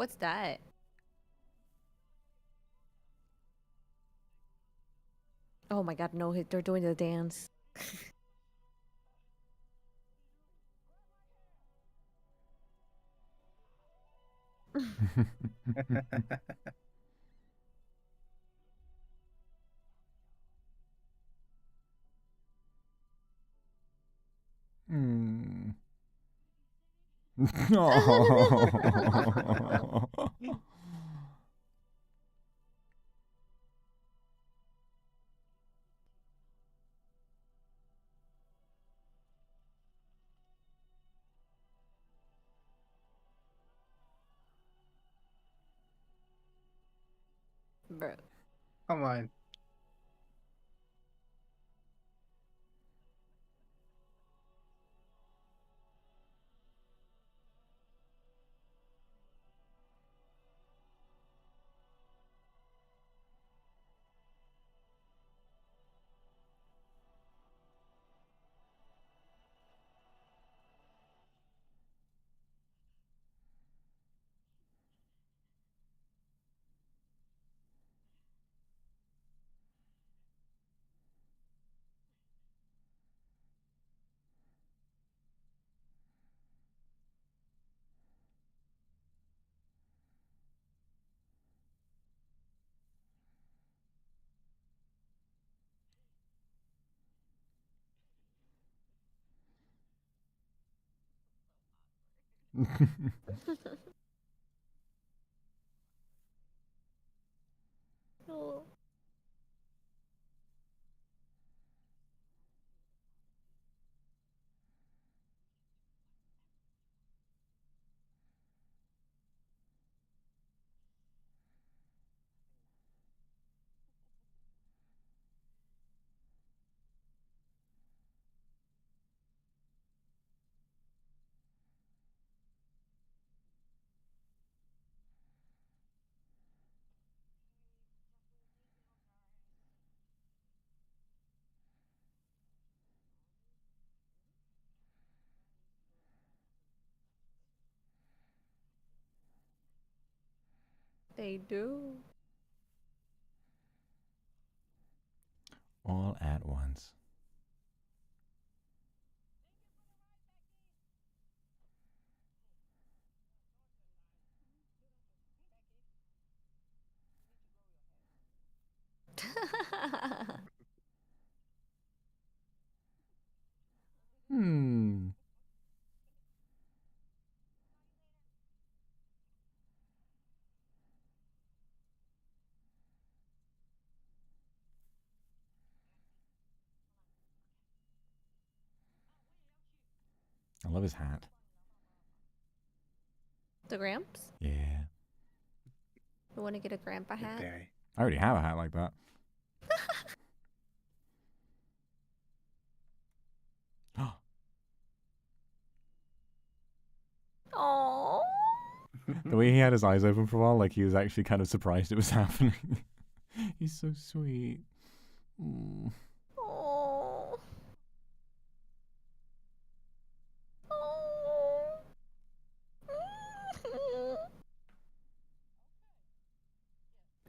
Speaker 14: What's that? Oh my god, no, they're doing the dance.
Speaker 1: Hmm.
Speaker 14: Bro.
Speaker 15: Come on.
Speaker 14: Oh. They do.
Speaker 1: All at once. Hmm. I love his hat.
Speaker 14: The Gramps?
Speaker 1: Yeah.
Speaker 14: You want to get a grandpa hat?
Speaker 1: I already have a hat like that.
Speaker 14: Oh.
Speaker 1: The way he had his eyes open for a while, like he was actually kind of surprised it was happening. He's so sweet. Mm.
Speaker 14: Oh.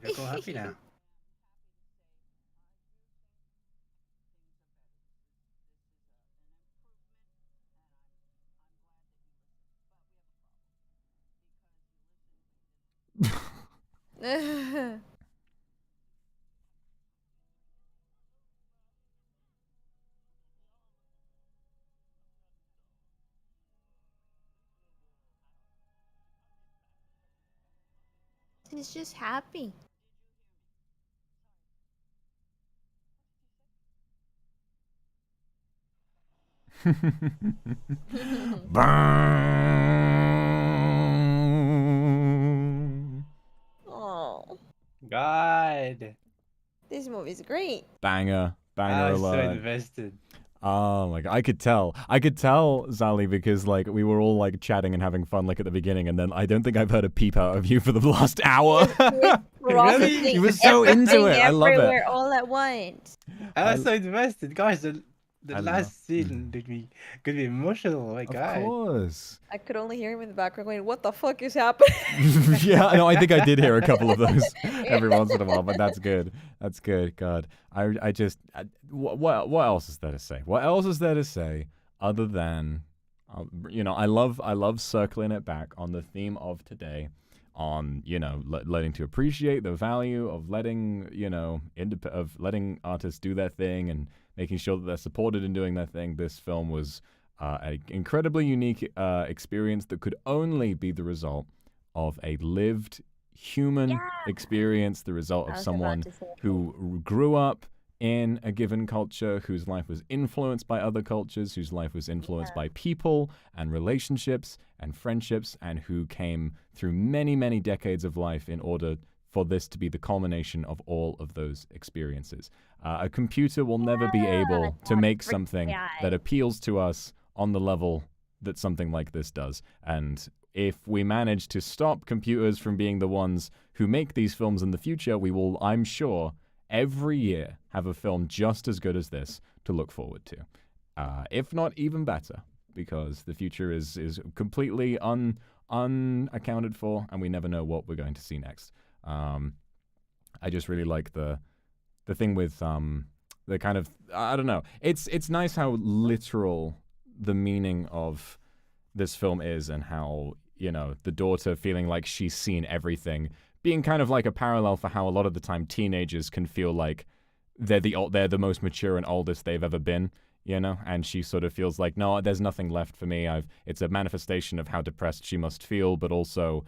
Speaker 15: You're so happy now.
Speaker 14: He's just happy. Oh,
Speaker 15: God.
Speaker 14: this movie's great.
Speaker 1: Banger. Banger
Speaker 15: I was so
Speaker 1: alert.
Speaker 15: invested.
Speaker 1: Oh my god, I could tell, Zali, because like we were all like chatting and having fun like at the beginning, and then I don't think I've heard a peep out of you for the last hour.
Speaker 14: Processing
Speaker 1: You were so into
Speaker 14: everything
Speaker 1: it. I love it.
Speaker 14: everywhere all at once.
Speaker 15: I was so invested, guys. The The
Speaker 1: I
Speaker 15: last scene could be emotional. Oh my
Speaker 1: Of
Speaker 15: god.
Speaker 1: course.
Speaker 14: I could only hear him in the background going, "What the fuck is happening?"
Speaker 1: Yeah, no, I think I did hear a couple of those every once in a while, but that's good. That's good. God, what else is there to say? What else is there to say other than, I love circling it back on the theme of today, on learning to appreciate the value of letting letting artists do their thing and making sure that they're supported in doing their thing. This film was an incredibly unique experience that could only be the result of a lived human experience, the result of someone who grew up in a given culture, whose life was influenced by other cultures, whose life was influenced by people and relationships and friendships, and who came through many, many decades of life in order for this to be the culmination of all of those experiences. A computer will never be able to make something that appeals to us on the level that something like this does. And if we manage to stop computers from being the ones who make these films in the future, we will, I'm sure, every year have a film just as good as this to look forward to. If not even better, because the future is completely unaccounted for, and we never know what we're going to see next. I just really like the thing with the kind of, I don't know. It's nice how literal the meaning of this film is, and how, the daughter feeling like she's seen everything, being kind of like a parallel for how a lot of the time teenagers can feel like they're the most mature and oldest they've ever been, and she sort of feels like, no, there's nothing left for me. It's a manifestation of how depressed she must feel, but also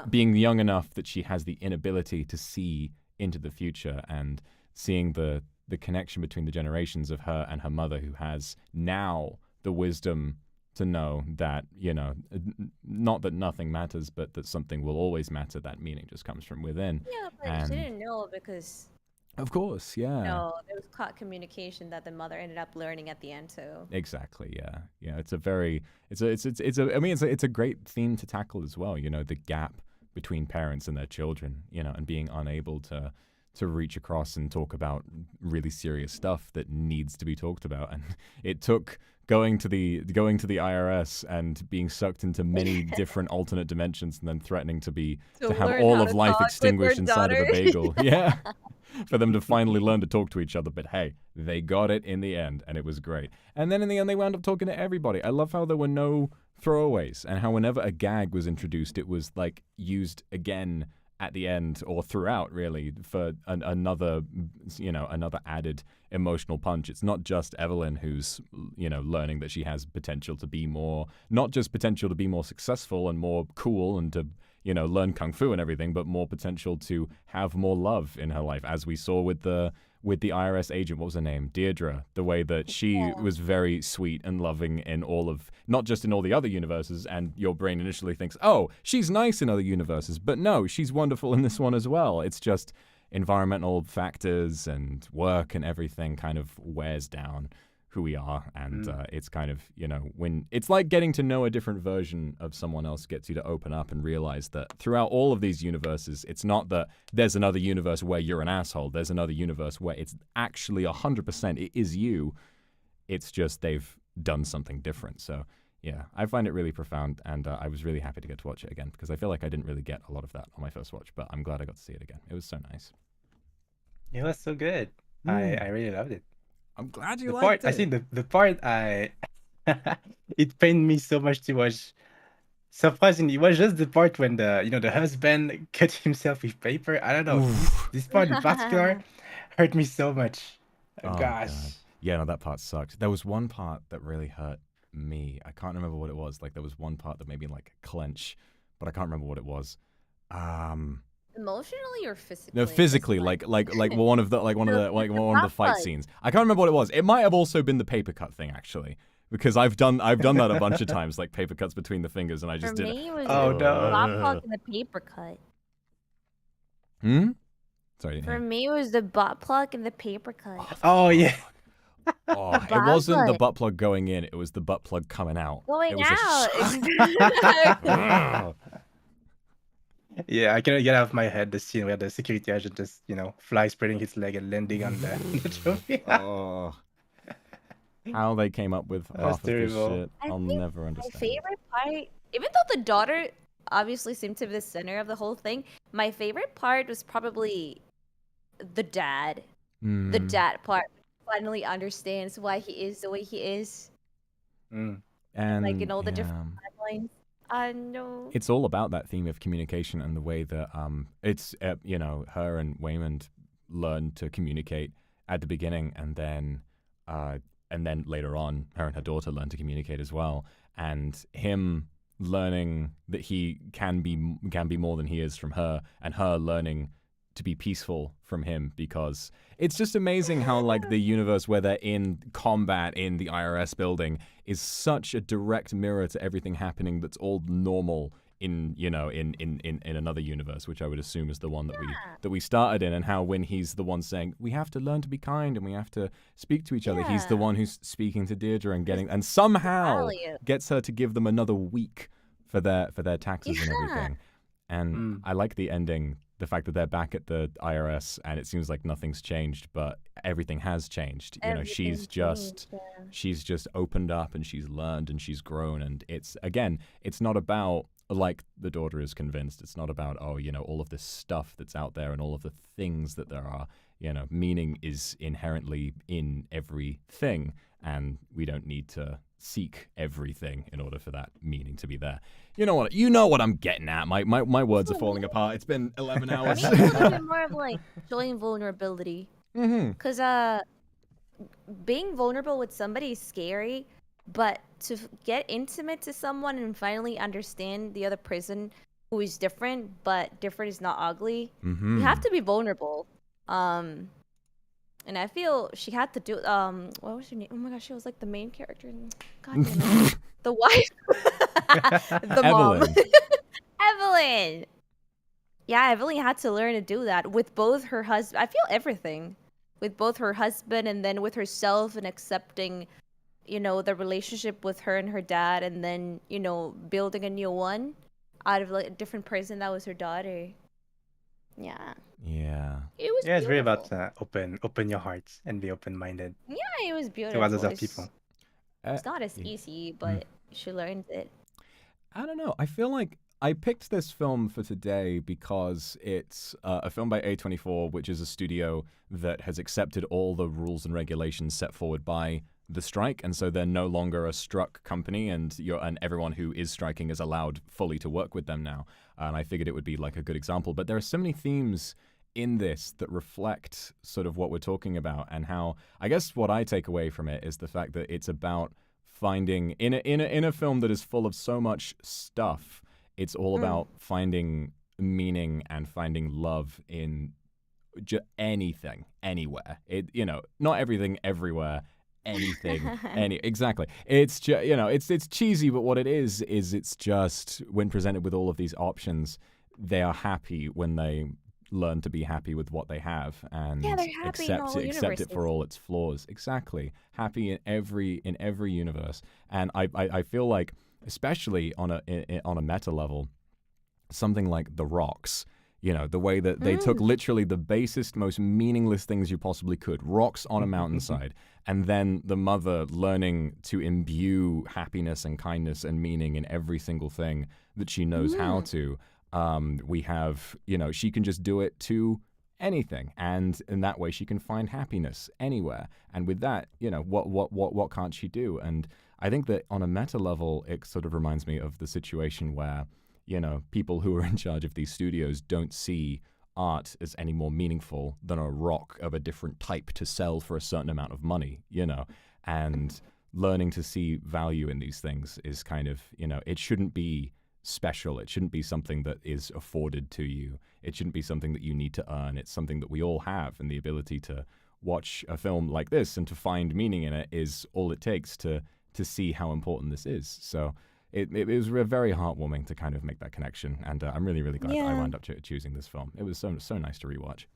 Speaker 1: being young enough that she has the inability to see into the future, and seeing the connection between the generations of her and her mother, who has now the wisdom to know that, not that nothing matters, but that something will always matter. That meaning just comes from within.
Speaker 14: Yeah, but she didn't know because,
Speaker 1: of course, yeah.
Speaker 14: There was caught communication that the mother ended up learning at the end too.
Speaker 1: Exactly, yeah. It's a great theme to tackle as well, the gap between parents and their children, and being unable to reach across and talk about really serious stuff that needs to be talked about. And it took going to the IRS and being sucked into many different alternate dimensions, and then threatening to have all of life extinguished inside of a bagel. Yeah. For them to finally learn to talk to each other. But hey, they got it in the end, and it was great. And then in the end, they wound up talking to everybody. I love how there were no throwaways, and how whenever a gag was introduced, it was like used again at the end, or throughout, really, for another added emotional punch. It's not just Evelyn who's, learning that she has potential to be more, not just potential to be more successful and more cool and to, learn kung fu and everything, but more potential to have more love in her life, as we saw with the IRS agent. What was her name? Deirdre. The way that she was very sweet and loving in not just in all the other universes, and your brain initially thinks, oh, she's nice in other universes, but no, she's wonderful in this one as well. It's just environmental factors and work and everything kind of wears down who we are, and it's kind of, when it's like getting to know a different version of someone else gets you to open up and realize that throughout all of these universes, it's not that there's another universe where you're an asshole. There's another universe where it's actually 100% it is you. It's just they've done something different. So yeah, I find it really profound, and I was really happy to get to watch it again, because I feel like I didn't really get a lot of that on my first watch, but I'm glad I got to see it again. It was so nice.
Speaker 15: It was so good. I really loved it.
Speaker 1: I'm glad you
Speaker 15: liked it. I think the part it pained me so much to watch. Surprisingly, it was just the part when the husband cut himself with paper. I don't know. This part in particular hurt me so much.
Speaker 1: Oh,
Speaker 15: gosh.
Speaker 1: God. Yeah, no, that part sucked. There was one part that really hurt me. I can't remember what it was. Like, there was one part that made me like clench, but I can't remember what it was.
Speaker 14: Emotionally or physically?
Speaker 1: No, physically, like one of the fight scenes. I can't remember what it was. It might have also been the paper cut thing, actually, because I've done that a bunch of times, like paper cuts between the fingers, and I just did it.
Speaker 4: it was
Speaker 15: Oh,
Speaker 4: the
Speaker 15: no.
Speaker 4: butt plug and the paper cut.
Speaker 1: Sorry. I didn't
Speaker 4: For
Speaker 1: hear.
Speaker 4: me, it was the butt plug and the paper cut.
Speaker 15: Oh yeah.
Speaker 1: Oh, it wasn't the butt plug going in; it was the butt plug coming out.
Speaker 4: Going
Speaker 1: It was
Speaker 4: out.
Speaker 15: Yeah, I cannot get out of my head the scene where the security agent just, fly spreading his leg and landing on the trophy.
Speaker 1: Oh. how they came up with
Speaker 15: That's
Speaker 1: half of this
Speaker 15: terrible.
Speaker 1: shit. I'll never understand.
Speaker 14: My favorite part, even though the daughter obviously seemed to be the center of the whole thing, my favorite part was probably the dad. The dad part finally understands why he is the way he is.
Speaker 1: And
Speaker 14: Like in all the different timelines. I know.
Speaker 1: It's all about that theme of communication and the way that it's you know, her and Waymond learn to communicate at the beginning, and then later on her and her daughter learn to communicate as well, and him learning that he can be more than he is from her, and her learning to be peaceful from him, because it's just amazing how like the universe where they're in combat in the IRS building is such a direct mirror to everything happening that's all normal in, you know, in another universe, which I would assume is the one that we started in, and how when he's the one saying we have to learn to be kind and we have to speak to each other, he's the one who's speaking to Deirdre and somehow gets her to give them another week for their taxes and everything. And I like the ending, the fact that they're back at the IRS and it seems like nothing's changed, but everything has changed. You know, she's just opened up and she's learned and she's grown. And it's not about, like the daughter is convinced, it's not about, oh, you know, all of this stuff that's out there and all of the things that there are. You know, meaning is inherently in everything, and we don't need to seek everything in order for that meaning to be there. You know what I'm getting at. My words are falling apart. It's been 11 hours.
Speaker 14: I think it's a little bit more of like showing vulnerability. Because being vulnerable with somebody is scary, but to get intimate to someone and finally understand the other person who is different, but different is not ugly, you have to be vulnerable. And I feel she had to do what was her name? Oh my gosh, she was like the main character. God damn it. The wife. The mom. Evelyn. Yeah, Evelyn had to learn to do that with both her husband. I feel everything. With both her husband and then with herself, and accepting, you know, the relationship with her and her dad, and then, you know, building a new one out of like a different person that was her daughter. Yeah.
Speaker 1: Yeah.
Speaker 14: It was
Speaker 15: it's really
Speaker 14: beautiful.
Speaker 15: about open your hearts and be open-minded
Speaker 14: Yeah, it was beautiful.
Speaker 15: to others people.
Speaker 14: It's not as easy, but she learned it.
Speaker 1: I don't know. I feel like I picked this film for today because it's a film by A24, which is a studio that has accepted all the rules and regulations set forward by the strike, and so they're no longer a struck company, and everyone who is striking is allowed fully to work with them now. And I figured it would be like a good example. But there are so many themes in this that reflect sort of what we're talking about, and how, I guess what I take away from it is the fact that it's about finding in a film that is full of so much stuff. It's all about finding meaning and finding love in anything, anywhere. Not everything, everywhere. Anything, exactly. It's just, it's cheesy, but what it is it's just, when presented with all of these options, they are happy when they learn to be happy with what they have and accept it for all its flaws. Exactly, happy in every universe. And I feel like, especially on a meta level, something like The Rocks. The way that they took literally the basest, most meaningless things you possibly could, rocks on a mountainside, and then the mother learning to imbue happiness and kindness and meaning in every single thing that she knows how to. We have, she can just do it to anything, and in that way she can find happiness anywhere. And with that, what can't she do? And I think that on a meta level, it sort of reminds me of the situation where, people who are in charge of these studios don't see art as any more meaningful than a rock of a different type to sell for a certain amount of money, and learning to see value in these things is kind of, it shouldn't be special. It shouldn't be something that is afforded to you. It shouldn't be something that you need to earn. It's something that we all have, and the ability to watch a film like this and to find meaning in it is all it takes to see how important this is. So it was very heartwarming to kind of make that connection, and I'm really, really glad that I wound up choosing this film. It was so nice to rewatch.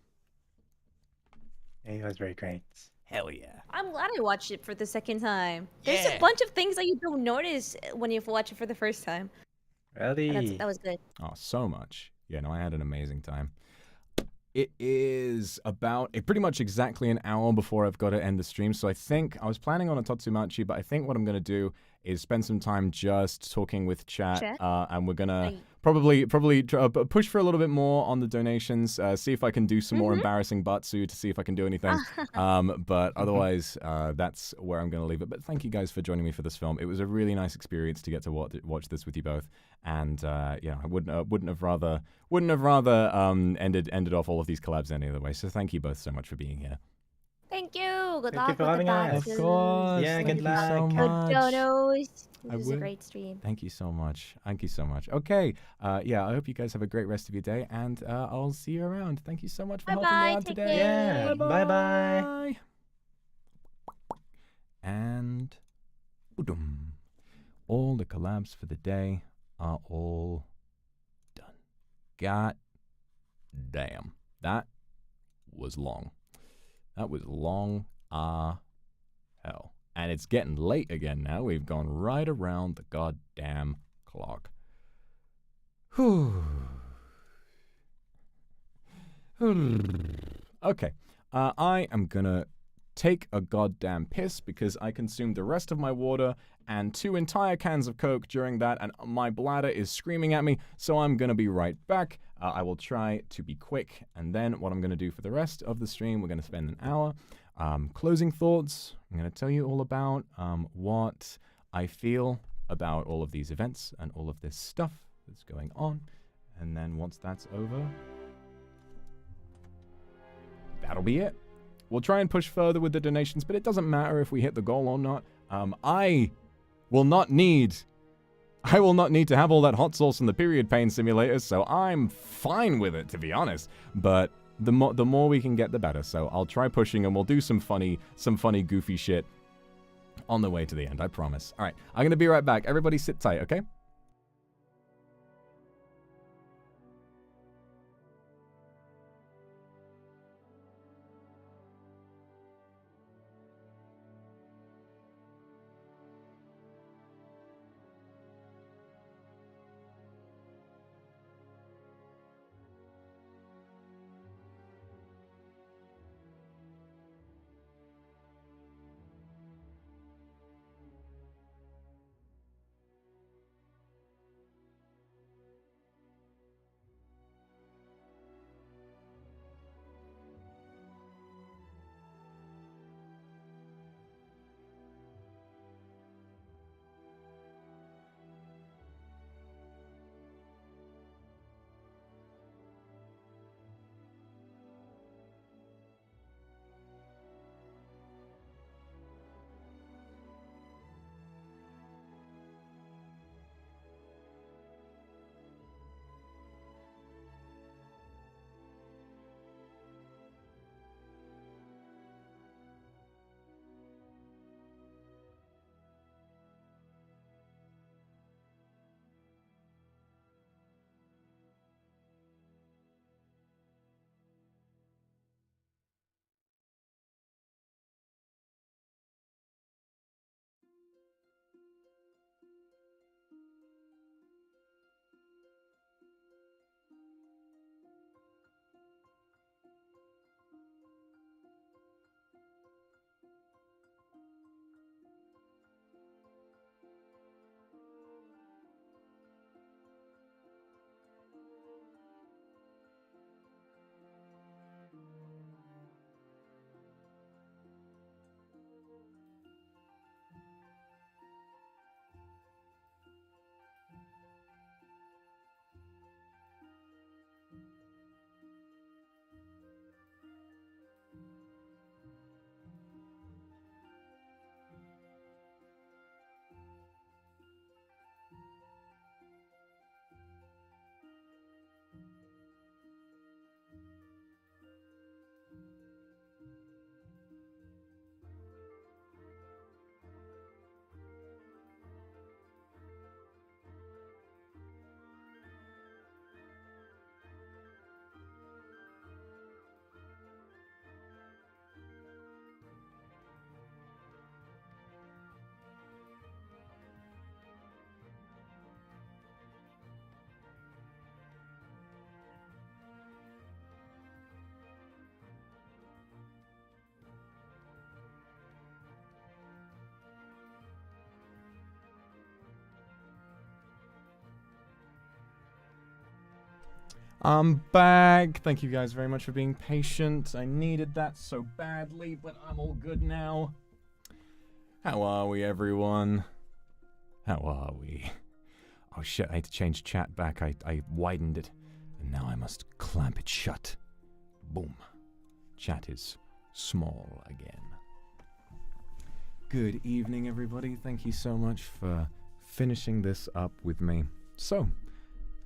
Speaker 15: It was very great.
Speaker 1: Hell yeah.
Speaker 14: I'm glad I watched it for the second time. There's a bunch of things that you don't notice when you watch it for the first time.
Speaker 15: Really?
Speaker 14: That was good.
Speaker 1: Oh, so much. Yeah, no, I had an amazing time. It is about pretty much exactly an hour before I've got to end the stream. So I think I was planning on a Tatsumachi, but I think what I'm going to do is spend some time just talking with chat. And we're going to probably push for a little bit more on the donations, see if I can do some more embarrassing Batsu to see if I can do anything. But otherwise, that's where I'm going to leave it. But thank you guys for joining me for this film. It was a really nice experience to get to watch this with you both. And yeah, I wouldn't have rather ended off all of these collabs any other way. So thank you both so much for being here.
Speaker 3: Thank you. Good
Speaker 15: Thank you
Speaker 3: luck
Speaker 15: for
Speaker 3: with the
Speaker 15: having us.
Speaker 3: boxes.
Speaker 1: Of course.
Speaker 15: Yeah,
Speaker 1: Thank
Speaker 15: good
Speaker 1: you
Speaker 15: luck.
Speaker 1: so
Speaker 3: Good
Speaker 1: much.
Speaker 3: donos.
Speaker 1: I
Speaker 3: This was a
Speaker 1: would.
Speaker 3: great stream.
Speaker 1: Thank you so much. Thank you so much. Okay. Yeah, I hope you guys have a great rest of your day, and I'll see you around. Thank you so much for helping me
Speaker 3: Bye-bye.
Speaker 1: out
Speaker 3: Take
Speaker 1: today.
Speaker 15: Yeah,
Speaker 1: Bye-bye.
Speaker 15: bye-bye.
Speaker 1: And boom. All the collabs for the day are all done. God damn. That was long. That was long hell. And it's getting late again now. We've gone right around the goddamn clock. Whew. Okay. I am gonna take a goddamn piss because I consumed the rest of my water and 2 entire cans of Coke during that, and my bladder is screaming at me, so I'm gonna be right back. I will try to be quick, and then what I'm gonna do for the rest of the stream, we're gonna spend an hour. Closing thoughts, I'm gonna tell you all about what I feel about all of these events and all of this stuff that's going on, and then once that's over, that'll be it. We'll try and push further with the donations, but it doesn't matter if we hit the goal or not. I will not need to have all that hot sauce in the period pain simulator, so I'm fine with it, to be honest. But the more we can get, the better. So I'll try pushing, and we'll do some funny, goofy shit on the way to the end. I promise. All right, I'm gonna be right back. Everybody, sit tight, okay? I'm back. Thank you guys very much for being patient. I needed that so badly, but I'm all good now. How are we, everyone? How are we? Oh shit, I had to change chat back. I widened it, and now I must clamp it shut. Boom. Chat is small again. Good evening, everybody. Thank you so much for finishing this up with me. So,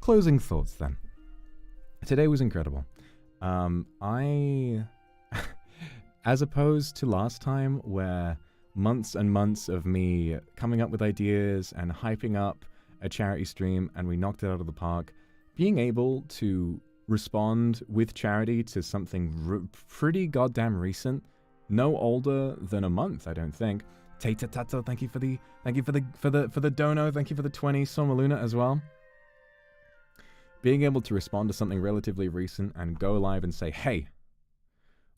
Speaker 1: closing thoughts then. Today was incredible. As opposed to last time where months and months of me coming up with ideas and hyping up a charity stream and we knocked it out of the park, being able to respond with charity to something pretty goddamn recent, no older than a month, I don't think. Tata Tato, thank you for the dono, thank you for the 20, Soma Luna as well. Being able to respond to something relatively recent and go live and say, hey,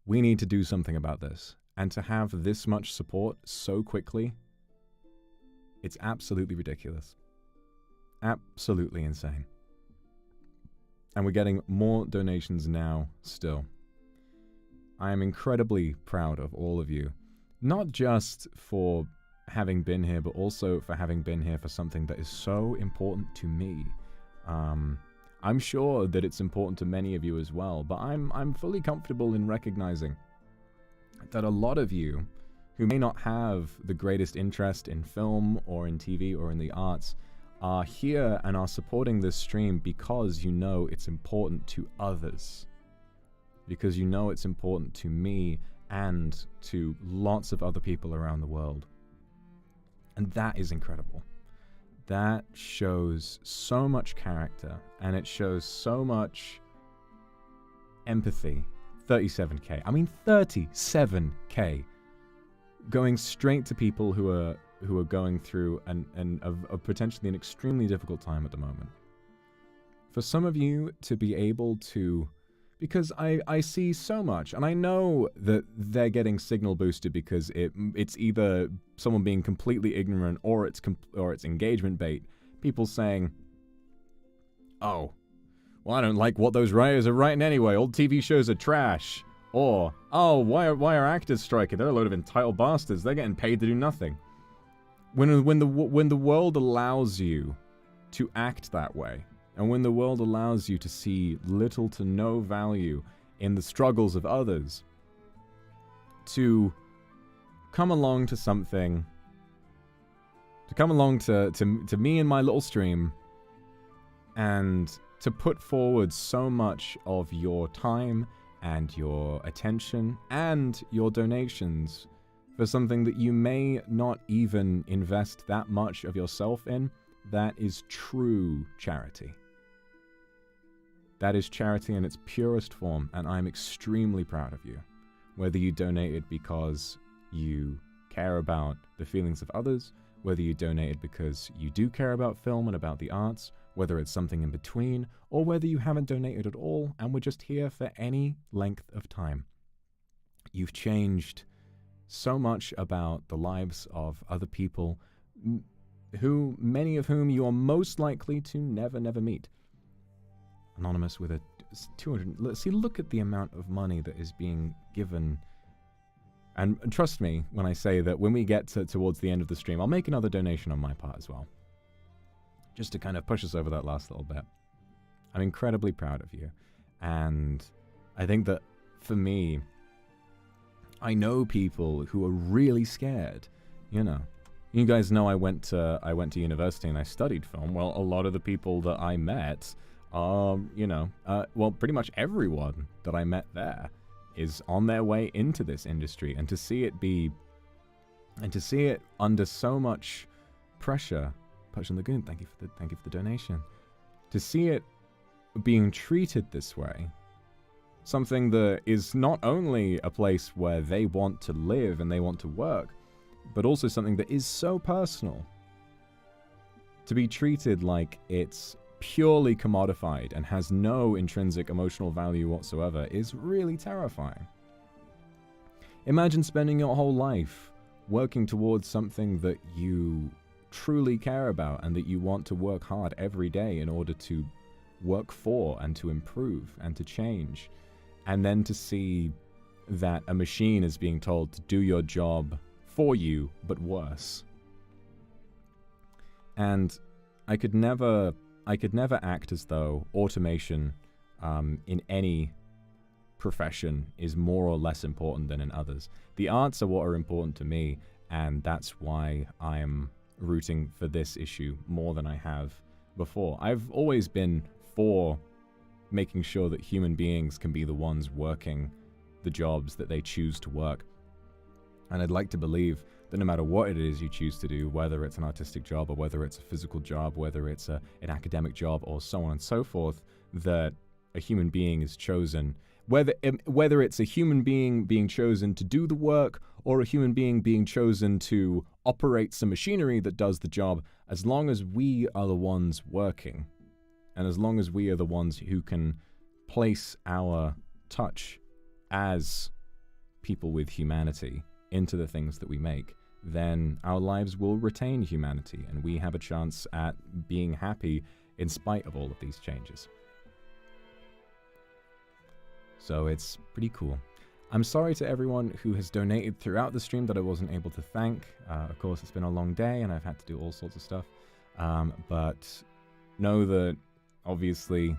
Speaker 1: we need to do something about this. And to have this much support so quickly, it's absolutely ridiculous. Absolutely insane. And we're getting more donations now still. I am incredibly proud of all of you. Not just for having been here, but also for having been here for something that is so important to me. I'm sure that it's important to many of you as well, but I'm fully comfortable in recognizing that a lot of you who may not have the greatest interest in film or in TV or in the arts are here and are supporting this stream because you know it's important to others. Because you know it's important to me and to lots of other people around the world. And that is incredible. That shows so much character, and it shows so much empathy. 37k. I mean 37k. Going straight to people who are going through a potentially an extremely difficult time at the moment. For some of you to be able to, because I see so much, and I know that they're getting signal boosted because it's either someone being completely ignorant or it's engagement bait. People saying, "Oh, well, I don't like what those writers are writing anyway. Old TV shows are trash." Or, "Oh, why are actors striking? They're a load of entitled bastards. They're getting paid to do nothing." When the world allows you to act that way, and when the world allows you to see little to no value in the struggles of others, to come along to something, to come along to me and my little stream, and to put forward so much of your time and your attention and your donations for something that you may not even invest that much of yourself in, that is true charity. That is charity in its purest form, and I'm extremely proud of you. Whether you donated because you care about the feelings of others, whether you donated because you do care about film and about the arts, whether it's something in between, or whether you haven't donated at all and we're just here for any length of time. You've changed so much about the lives of other people, many of whom you are most likely to never meet. Anonymous with a 200. Let's see, look at the amount of money that is being given. And trust me when I say that when we get towards the end of the stream, I'll make another donation on my part as well. Just to kind of push us over that last little bit. I'm incredibly proud of you. And I think that for me, I know people who are really scared. You know, you guys know I went to university and I studied film. Well, a lot of the people that I met, well, pretty much everyone that I met there is on their way into this industry, and to see it under so much pressure. Punch Lagoon, thank you for the donation. To see it being treated this way, something that is not only a place where they want to live and they want to work, but also something that is so personal. To be treated like it's purely commodified and has no intrinsic emotional value whatsoever is really terrifying. Imagine spending your whole life working towards something that you truly care about and that you want to work hard every day in order to work for and to improve and to change. And then to see that a machine is being told to do your job for you, but worse. And I could never act as though automation in any profession is more or less important than in others. The arts are what are important to me, and that's why I am rooting for this issue more than I have before. I've always been for making sure that human beings can be the ones working the jobs that they choose to work. And I'd like to believe that no matter what it is you choose to do, whether it's an artistic job or whether it's a physical job, whether it's an academic job or so on and so forth, that a human being is chosen, whether it's a human being being chosen to do the work or a human being being chosen to operate some machinery that does the job, as long as we are the ones working, and as long as we are the ones who can place our touch as people with humanity into the things that we make, then our lives will retain humanity, and we have a chance at being happy in spite of all of these changes. So it's pretty cool. I'm sorry to everyone who has donated throughout the stream that I wasn't able to thank. Of course, it's been a long day and I've had to do all sorts of stuff. But know that obviously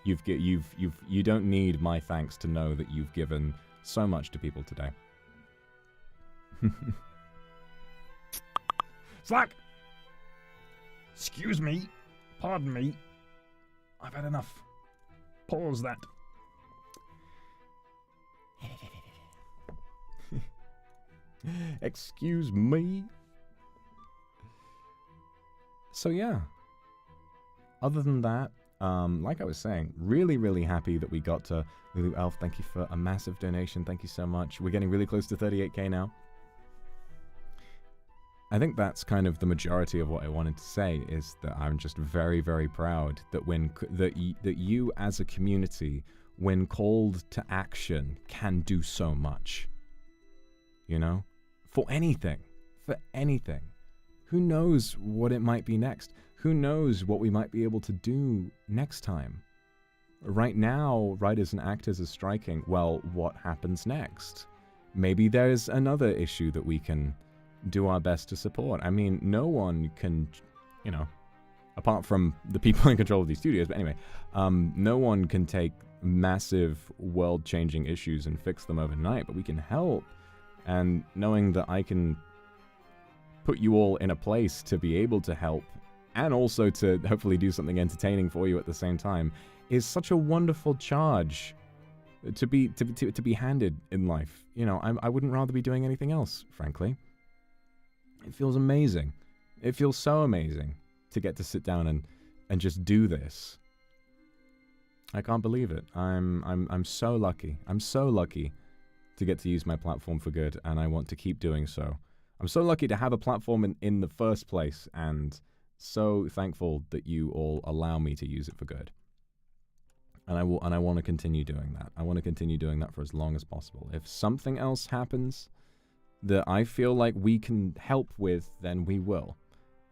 Speaker 1: you don't need my thanks to know that you've given so much to people today.
Speaker 12: Slack! Excuse me. Pardon me. I've had enough. Pause that.
Speaker 1: Excuse me. So yeah. Other than that, like I was saying, really, really happy that we got to Lulu Elf. Thank you for a massive donation. Thank you so much. We're getting really close to 38k now. I think that's kind of the majority of what I wanted to say, is that I'm just very, very proud that that you as a community, when called to action, can do so much. You know? For anything. For anything. Who knows what it might be next? Who knows what we might be able to do next time? Right now, writers and actors are striking. Well, what happens next? Maybe there's another issue that we can do our best to support. I mean, no one can, you know, apart from the people in control of these studios, but anyway, no one can take massive world-changing issues and fix them overnight, but we can help. And knowing that I can put you all in a place to be able to help, and also to hopefully do something entertaining for you at the same time, is such a wonderful charge to be handed in life. You know, I wouldn't rather be doing anything else, frankly. It feels amazing. It feels so amazing to get to sit down and just do this. I can't believe it. I'm so lucky. I'm so lucky to get to use my platform for good, and I want to keep doing so. I'm so lucky to have a platform in the first place, and so thankful that you all allow me to use it for good. And I want to continue doing that. I want to continue doing that for as long as possible. If something else happens that I feel like we can help with, then we will.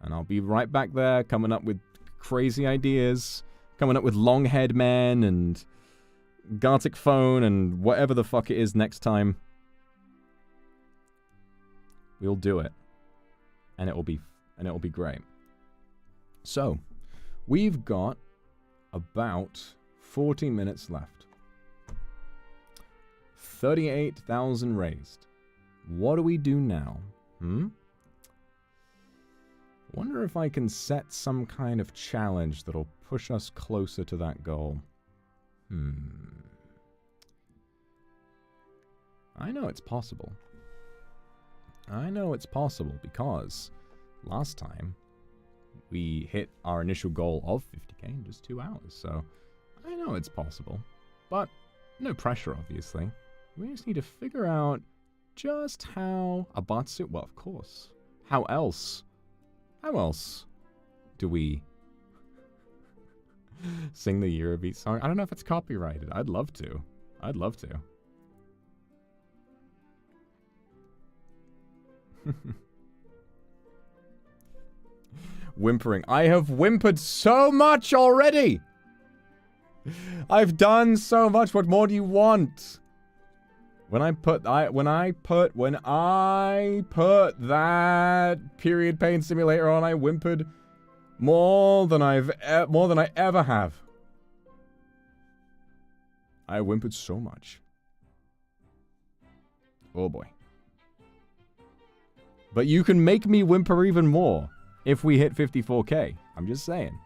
Speaker 1: And I'll be right back there coming up with crazy ideas, coming up with long-haired men and Gartic phone and whatever the fuck it is next time. We'll do it. And it'll be great. So, we've got about 40 minutes left. 38,000 raised. What do we do now? Wonder if I can set some kind of challenge that'll push us closer to that goal. I know it's possible. I know it's possible because last time we hit our initial goal of 50k in just 2 hours. So I know it's possible, but no pressure, obviously. We just need to figure out just how a Batsu, well, of course. How else do we sing the Eurobeat song? I don't know if it's copyrighted. I'd love to. whimpering. I have whimpered so much already. I've done so much. What more do you want? When I put that period pain simulator on, I whimpered more than I ever have. I whimpered so much. Oh boy. But you can make me whimper even more if we hit 54K. I'm just saying.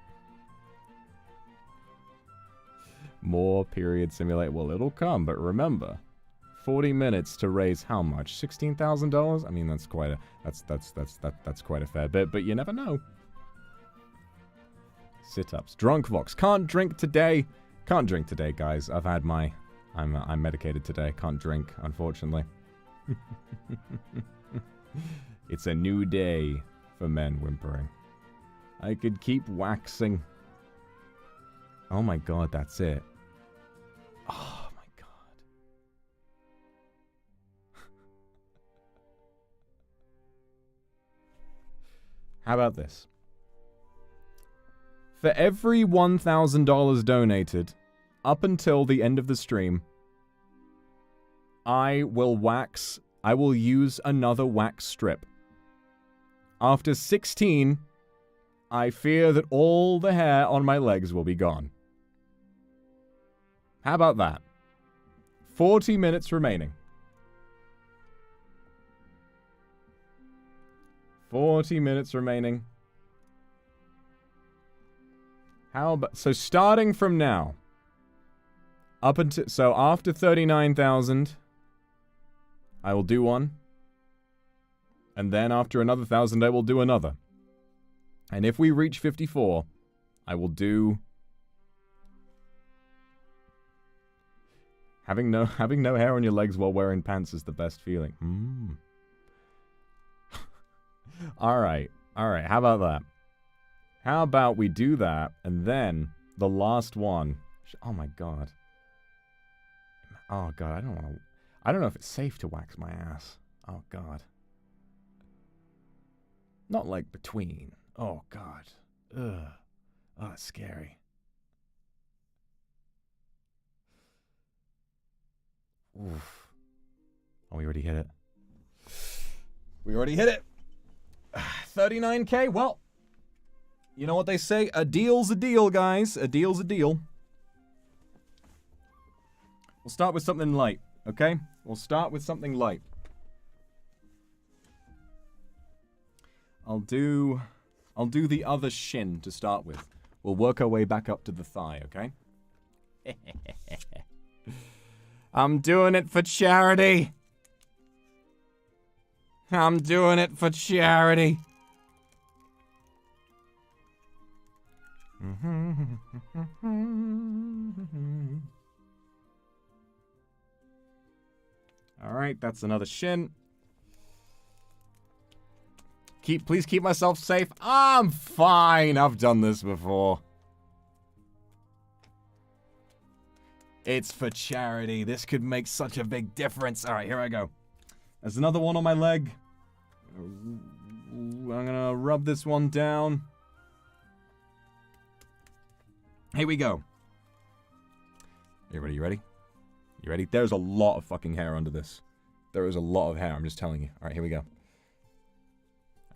Speaker 1: More period simulator. Well, it'll come, but remember, 40 minutes to raise how much? $16,000? I mean, that's quite a fair bit, but you never know. Sit-ups. Drunk Vox. Can't drink today. Can't drink today, guys. I've had my... I'm medicated today. Can't drink, unfortunately. It's a new day for men whimpering. I could keep waxing. Oh my god, that's it. Oh my god. How about this? For every $1,000 donated, up until the end of the stream, I will use another wax strip. After 16, I fear that all the hair on my legs will be gone. How about that? 40 minutes remaining. 40 minutes remaining. How about... So starting from now, up until... So after 39,000, I will do one. And then after another 1,000, I will do another. And if we reach 54, I will do... Having no hair on your legs while wearing pants is the best feeling. Alright, how about that? How about we do that, and then the last one... Oh my god. Oh god, I don't know if it's safe to wax my ass. Oh god. Not like between. Oh god. Ugh. Oh, it's scary. Oof. Oh, we already hit it. We already hit it. 39K. Well, you know what they say? A deal's a deal, guys. A deal's a deal. We'll start with something light, okay? We'll start with something light. I'll do the other shin to start with. We'll work our way back up to the thigh, okay? I'm doing it for charity. I'm doing it for charity. Alright, that's another shin. Please keep myself safe. I'm fine. I've done this before. It's for charity. This could make such a big difference. Alright, here I go. There's another one on my leg. I'm gonna rub this one down. Here we go. You ready? You ready? You ready? There's a lot of fucking hair under this. There is a lot of hair, I'm just telling you. Alright, here we go.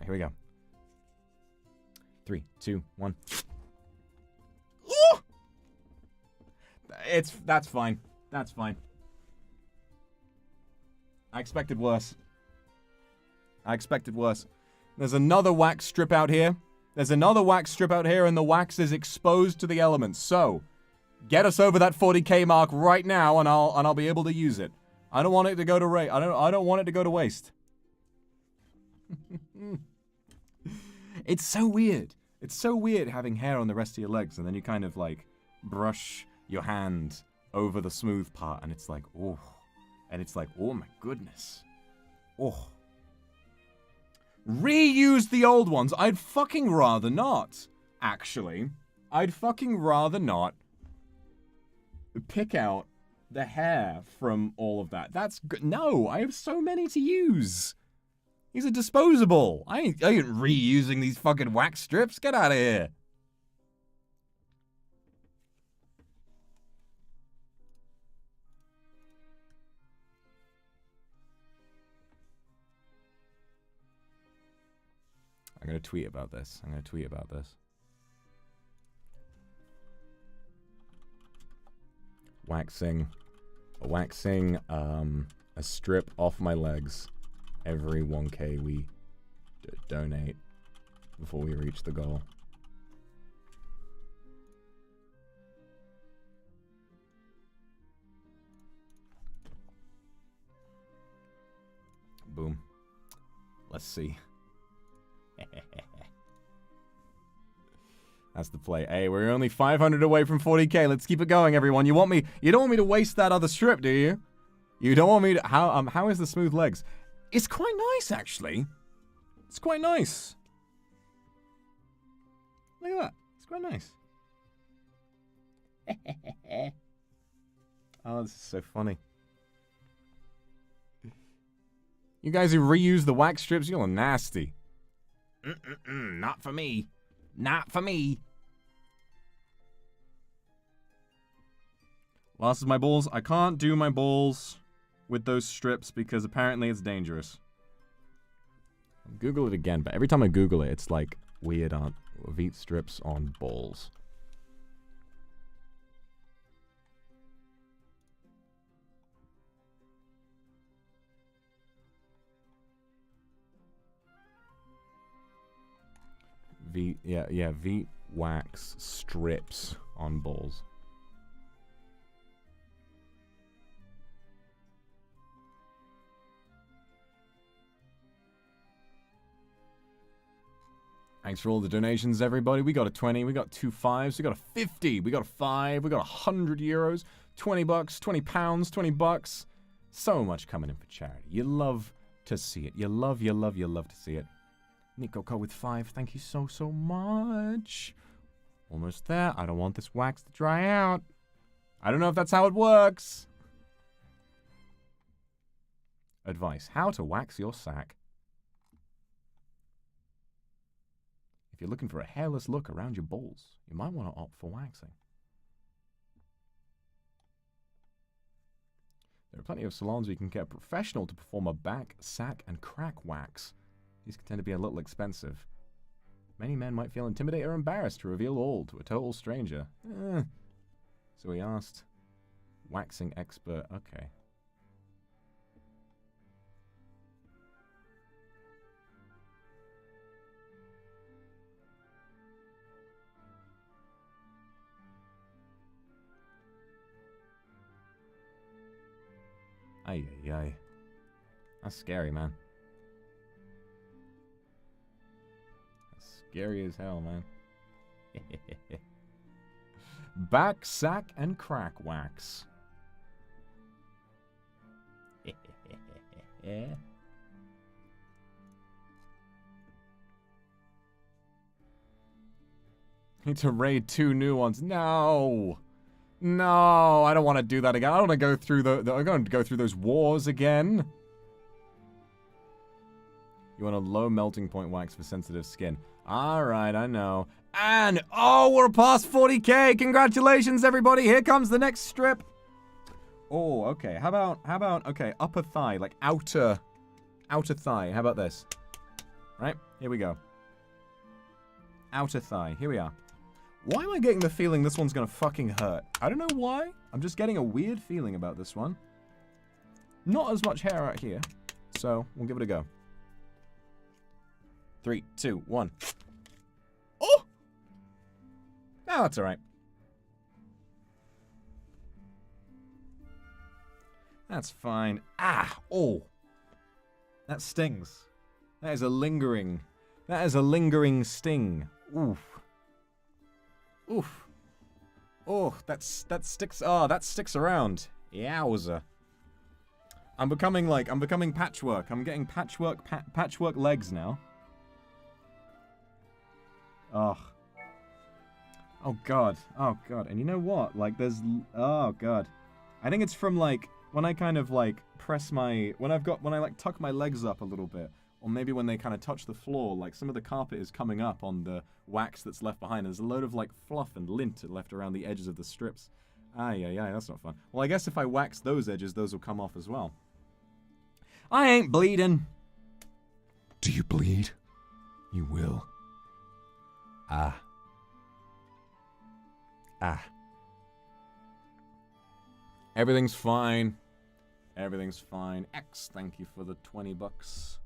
Speaker 1: Here we go. 3, 2, 1. Ooh! That's fine. That's fine. I expected worse. I expected worse. There's another wax strip out here. There's another wax strip out here, and the wax is exposed to the elements. So, get us over that 40K mark right now, and I'll be able to use it. I don't want it to go to I don't want it to go to waste. It's so weird. It's so weird having hair on the rest of your legs, and then you kind of like brush your hand over the smooth part, and it's like, oh. And it's like, oh my goodness. Oh. Reuse the old ones. I'd fucking rather not, actually. I'd fucking rather not pick out the hair from all of that. That's good. No, I have so many to use. He's a disposable. I ain't reusing these fucking wax strips. Get out of here. I'm going to tweet about this. Waxing a strip off my legs every 1K we donate before we reach the goal. Boom. Let's see. That's the play. Hey, we're only 500 away from 40K. Let's keep it going, everyone. You don't want me to waste that other strip, do you? You don't want me to... How is the smooth legs? It's quite nice, actually. It's quite nice. Look at that. It's quite nice. Oh, this is so funny. You guys who reuse the wax strips, you're nasty. Not for me. Not for me. Last is my balls. I can't do my balls with those strips because apparently it's dangerous. I'll Google it again, but every time I Google it, it's like weird Veet strips on balls. Veet wax strips on balls. Thanks for all the donations, everybody. We got a 20, we got 2 5s, we got a 50, we got a 5, we got 100 euros, 20 bucks, 20 pounds, 20 bucks. So much coming in for charity. You love to see it. You love to see it. Nico Co with 5, thank you so much. Almost there. I don't want this wax to dry out. I don't know if that's how it works. Advice: how to wax your sack. If you're looking for a hairless look around your balls, you might want to opt for waxing. There are plenty of salons where you can get a professional to perform a back, sack, and crack wax. These can tend to be a little expensive. Many men might feel intimidated or embarrassed to reveal all to a total stranger. So he asked, waxing expert, okay. Ay, ay, ay. That's scary, man. That's scary as hell, man. Back, sack, and crack wax. Need to raid 2 new ones. No! No, I don't want to do that again. I don't want to go through I'm going to go through those wars again. You want a low melting point wax for sensitive skin. Alright, I know. And, oh, we're past 40K. Congratulations, everybody. Here comes the next strip. Oh, okay. How about, okay, upper thigh, like outer thigh. How about this? Right, here we go. Outer thigh. Here we are. Why am I getting the feeling this one's gonna fucking hurt? I don't know why. I'm just getting a weird feeling about this one. Not as much hair out here, so we'll give it a go. 3, 2, 1. Oh! No, that's alright. That's fine. Ah! Oh! That stings. That is a lingering sting. Oof. Oof. Oh, that sticks. Oh, that sticks around. Yowza. I'm becoming patchwork. I'm getting patchwork legs now. Oh. Oh god. Oh god. And you know what? Like there's oh god. I think it's from like when I kind of like press my when I like tuck my legs up a little bit Or maybe when they kind of touch the floor, like some of the carpet is coming up on the wax that's left behind. There's a load of like fluff and lint left around the edges of the strips. Yeah, that's not fun. Well, I guess if I wax those edges, those will come off as well. I ain't bleeding.
Speaker 2: Do you bleed? You will.
Speaker 1: Ah. Everything's fine. Everything's fine. X, thank you for the 20 bucks.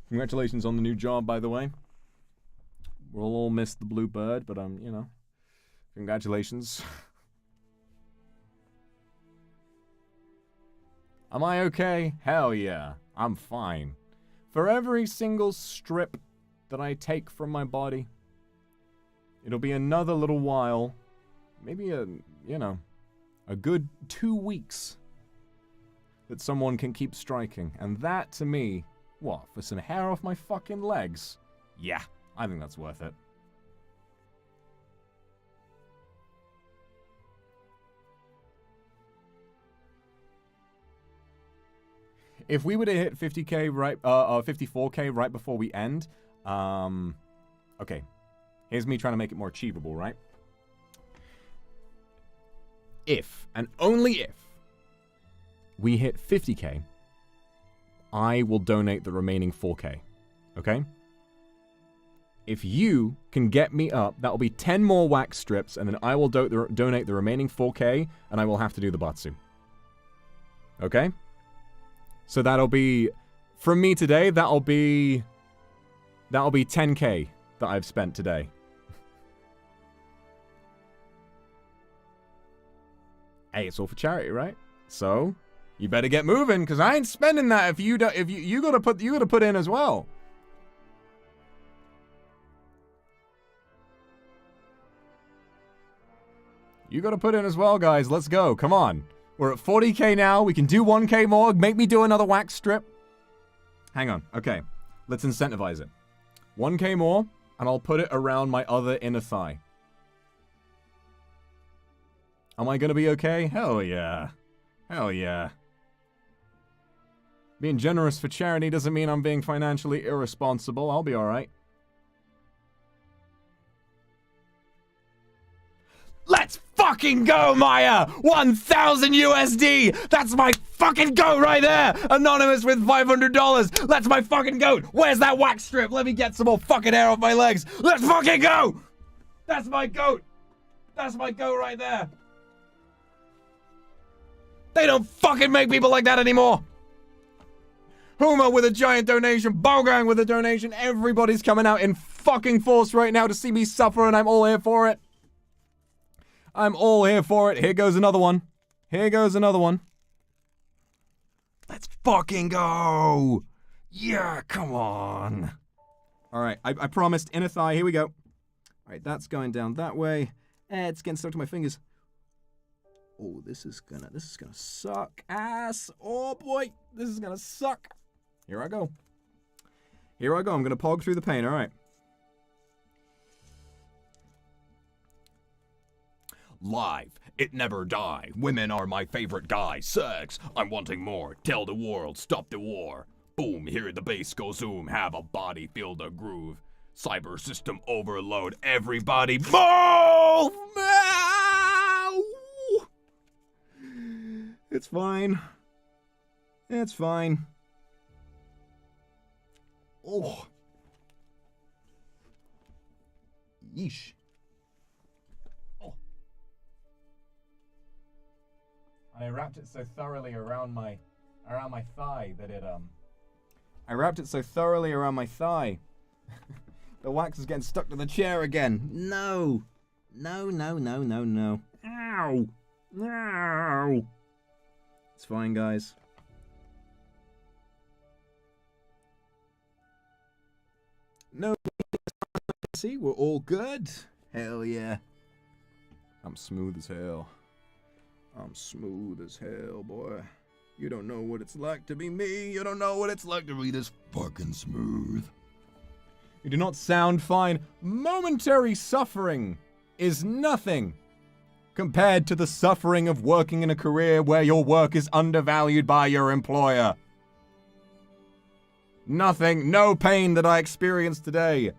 Speaker 1: Congratulations on the new job, by the way. We'll all miss the blue bird, but you know, congratulations. Am I okay? Hell yeah, I'm fine. For every single strip that I take from my body, it'll be another little while, maybe a good 2 weeks that someone can keep striking. And that, to me, what, for some hair off my fucking legs? Yeah, I think that's worth it. If we were to hit 50k right, 54k right before we end, okay, here's me trying to make it more achievable, right? If, and only if, we hit 50k, I will donate the remaining 4k, okay? If you can get me up, that'll be 10 more wax strips, and then I will donate the remaining 4k, and I will have to do the Batsu. Okay? So that'll be, from me today, that'll be 10k that I've spent today. Hey, it's all for charity, right? So you better get moving, because I ain't spending that if you don't. If you gotta put in as well. You gotta put in as well, guys. Let's go. Come on. We're at 40k now. We can do 1k more. Make me do another wax strip. Hang on. Okay. Let's incentivize it. 1k more, and I'll put it around my other inner thigh. Am I gonna be okay? Hell yeah. Hell yeah. Being generous for charity doesn't mean I'm being financially irresponsible. I'll be alright. Let's fucking go, Maya! 1,000 USD! That's my fucking goat right there! Anonymous with $500! That's my fucking goat! Where's that wax strip? Let me get some more fucking hair off my legs! Let's fucking go! That's my goat! That's my goat right there! They don't fucking make people like that anymore! Huma with a giant donation, Bogang with a donation, everybody's coming out in fucking force right now to see me suffer, and I'm all here for it. I'm all here for it. Here goes another one. Here goes another one. Let's fucking go! Yeah, come on. Alright, I promised inner thigh. Here we go. Alright, that's going down that way. It's getting stuck to my fingers. Oh, this is gonna suck ass. Oh boy, this is gonna suck. Here I go. Here I go. I'm gonna pog through the pain. Alright.
Speaker 2: Live, it never die. Women are my favorite guy. Sex, I'm wanting more. Tell the world, stop the war. Boom, hear the bass go zoom. Have a body, feel the groove. Cyber system overload. Everybody move!
Speaker 1: It's fine. It's fine. Oh. Yeesh. I wrapped it so thoroughly around my thigh that it I wrapped it so thoroughly around my thigh. The wax is getting stuck to the chair again. No. No, no, no, no, no. Ow. Ow. It's fine, guys. No. See, we're all good. Hell yeah. I'm smooth as hell. I'm smooth as hell, boy. You don't know what it's like to be me. You don't know what it's like to be this fucking smooth. You do not sound fine. Momentary suffering is nothing compared to the suffering of working in a career where your work is undervalued by your employer. Nothing, no pain that I experienced today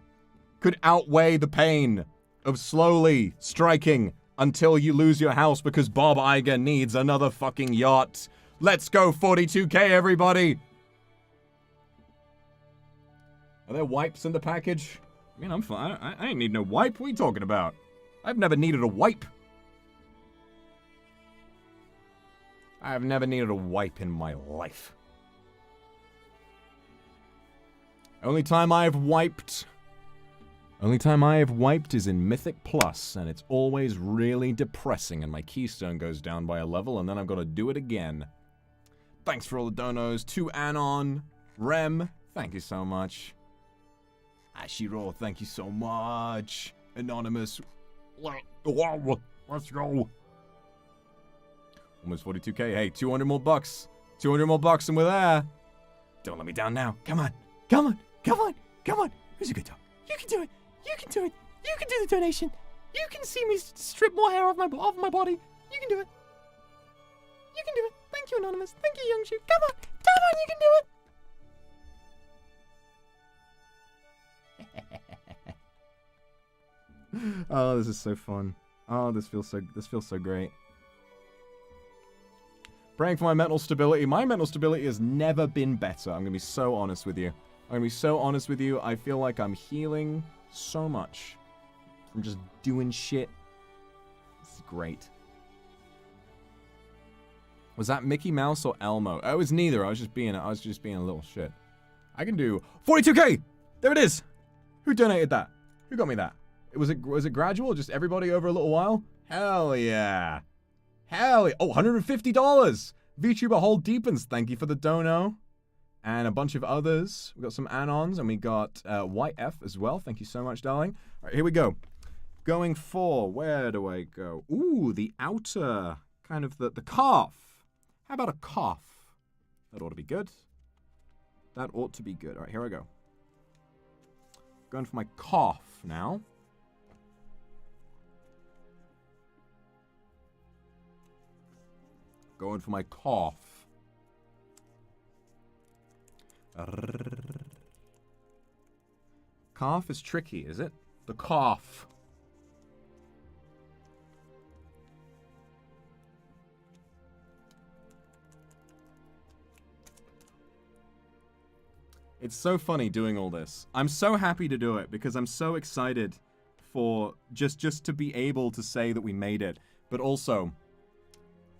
Speaker 1: could outweigh the pain of slowly striking until you lose your house because Bob Iger needs another fucking yacht. Let's go 42K, everybody! Are there wipes in the package? I mean, I'm fine. I ain't need no wipe. What are you talking about? I've never needed a wipe. I have never needed a wipe in my life. Only time I have wiped is in Mythic Plus, and it's always really depressing, and my keystone goes down by a level, and then I've got to do it again. Thanks for all the donos. To Anon, Rem, thank you so much. Ashiro, thank you so much. Anonymous, let's go. Almost 42K. Hey, 200 more bucks. 200 more bucks, and we're there. Don't let me down now. Come on. Come on. Come on. Come on. Who's a good dog? You can do it. You can do it. You can do the donation. You can see me strip more hair off my body. You can do it. You can do it. Thank you, Anonymous. Thank you, Youngshu. Come on. Come on, you can do it. Oh, this is so fun. Oh, this feels so great. Praying for my mental stability. My mental stability has never been better. I'm going to be so honest with you. I feel like I'm healing so much from just doing shit. This is great. Was that Mickey Mouse or Elmo? Oh, it was neither. I was just being a little shit. I can do 42K. There it is. Who donated that? Who got me that? Was it gradual? Just everybody over a little while? Hell yeah. Hell yeah. Oh, $150. VTuber Hold Deepens, thank you for the dono. And a bunch of others. We got some Anons, and we got YF as well. Thank you so much, darling. All right, here we go. Going for, where do I go? Ooh, the outer, kind of the calf. How about a calf? That ought to be good. That ought to be good. All right, here I go. Going for my calf now. Going for my cough. Cough is tricky, is it? The cough. It's so funny doing all this. I'm so happy to do it because I'm so excited for just to be able to say that we made it. But also,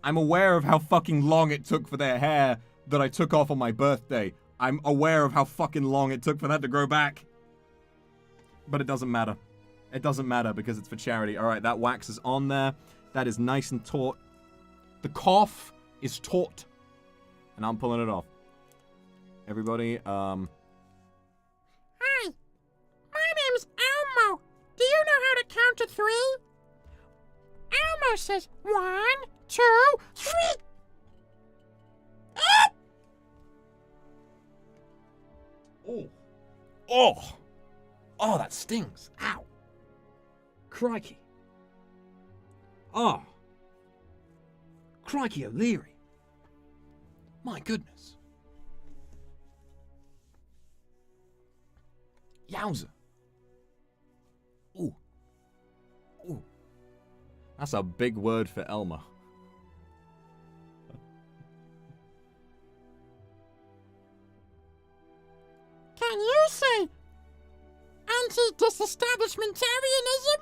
Speaker 1: I'm aware of how fucking long it took for their hair that I took off on my birthday. I'm aware of how fucking long it took for that to grow back. But it doesn't matter. It doesn't matter because it's for charity. Alright, that wax is on there. That is nice and taut. The cough is taut. And I'm pulling it off. Everybody,
Speaker 16: Hi. My name's Elmo. Do you know how to count to 3? Elmo says 1, 2, 3.
Speaker 1: Oh. Oh. Oh, that stings. Ow. Crikey. Oh. Crikey O'Leary. My goodness. Yowza. Ooh. Ooh. That's a big word for Elma.
Speaker 16: Can you say anti-disestablishmentarianism?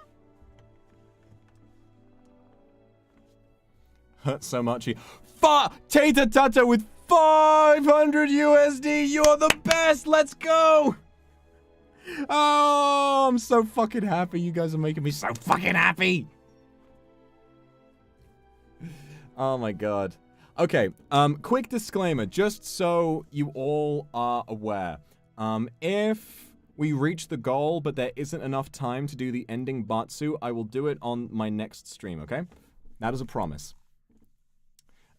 Speaker 1: Hurt so much he... Tata Tata with 500 USD! You're the best! Let's go! Oh, I'm so fucking happy. You guys are making me so fucking happy. Oh my god. Okay, quick disclaimer, just so you all are aware. If we reach the goal, but there isn't enough time to do the ending Batsu, I will do it on my next stream, okay? That is a promise.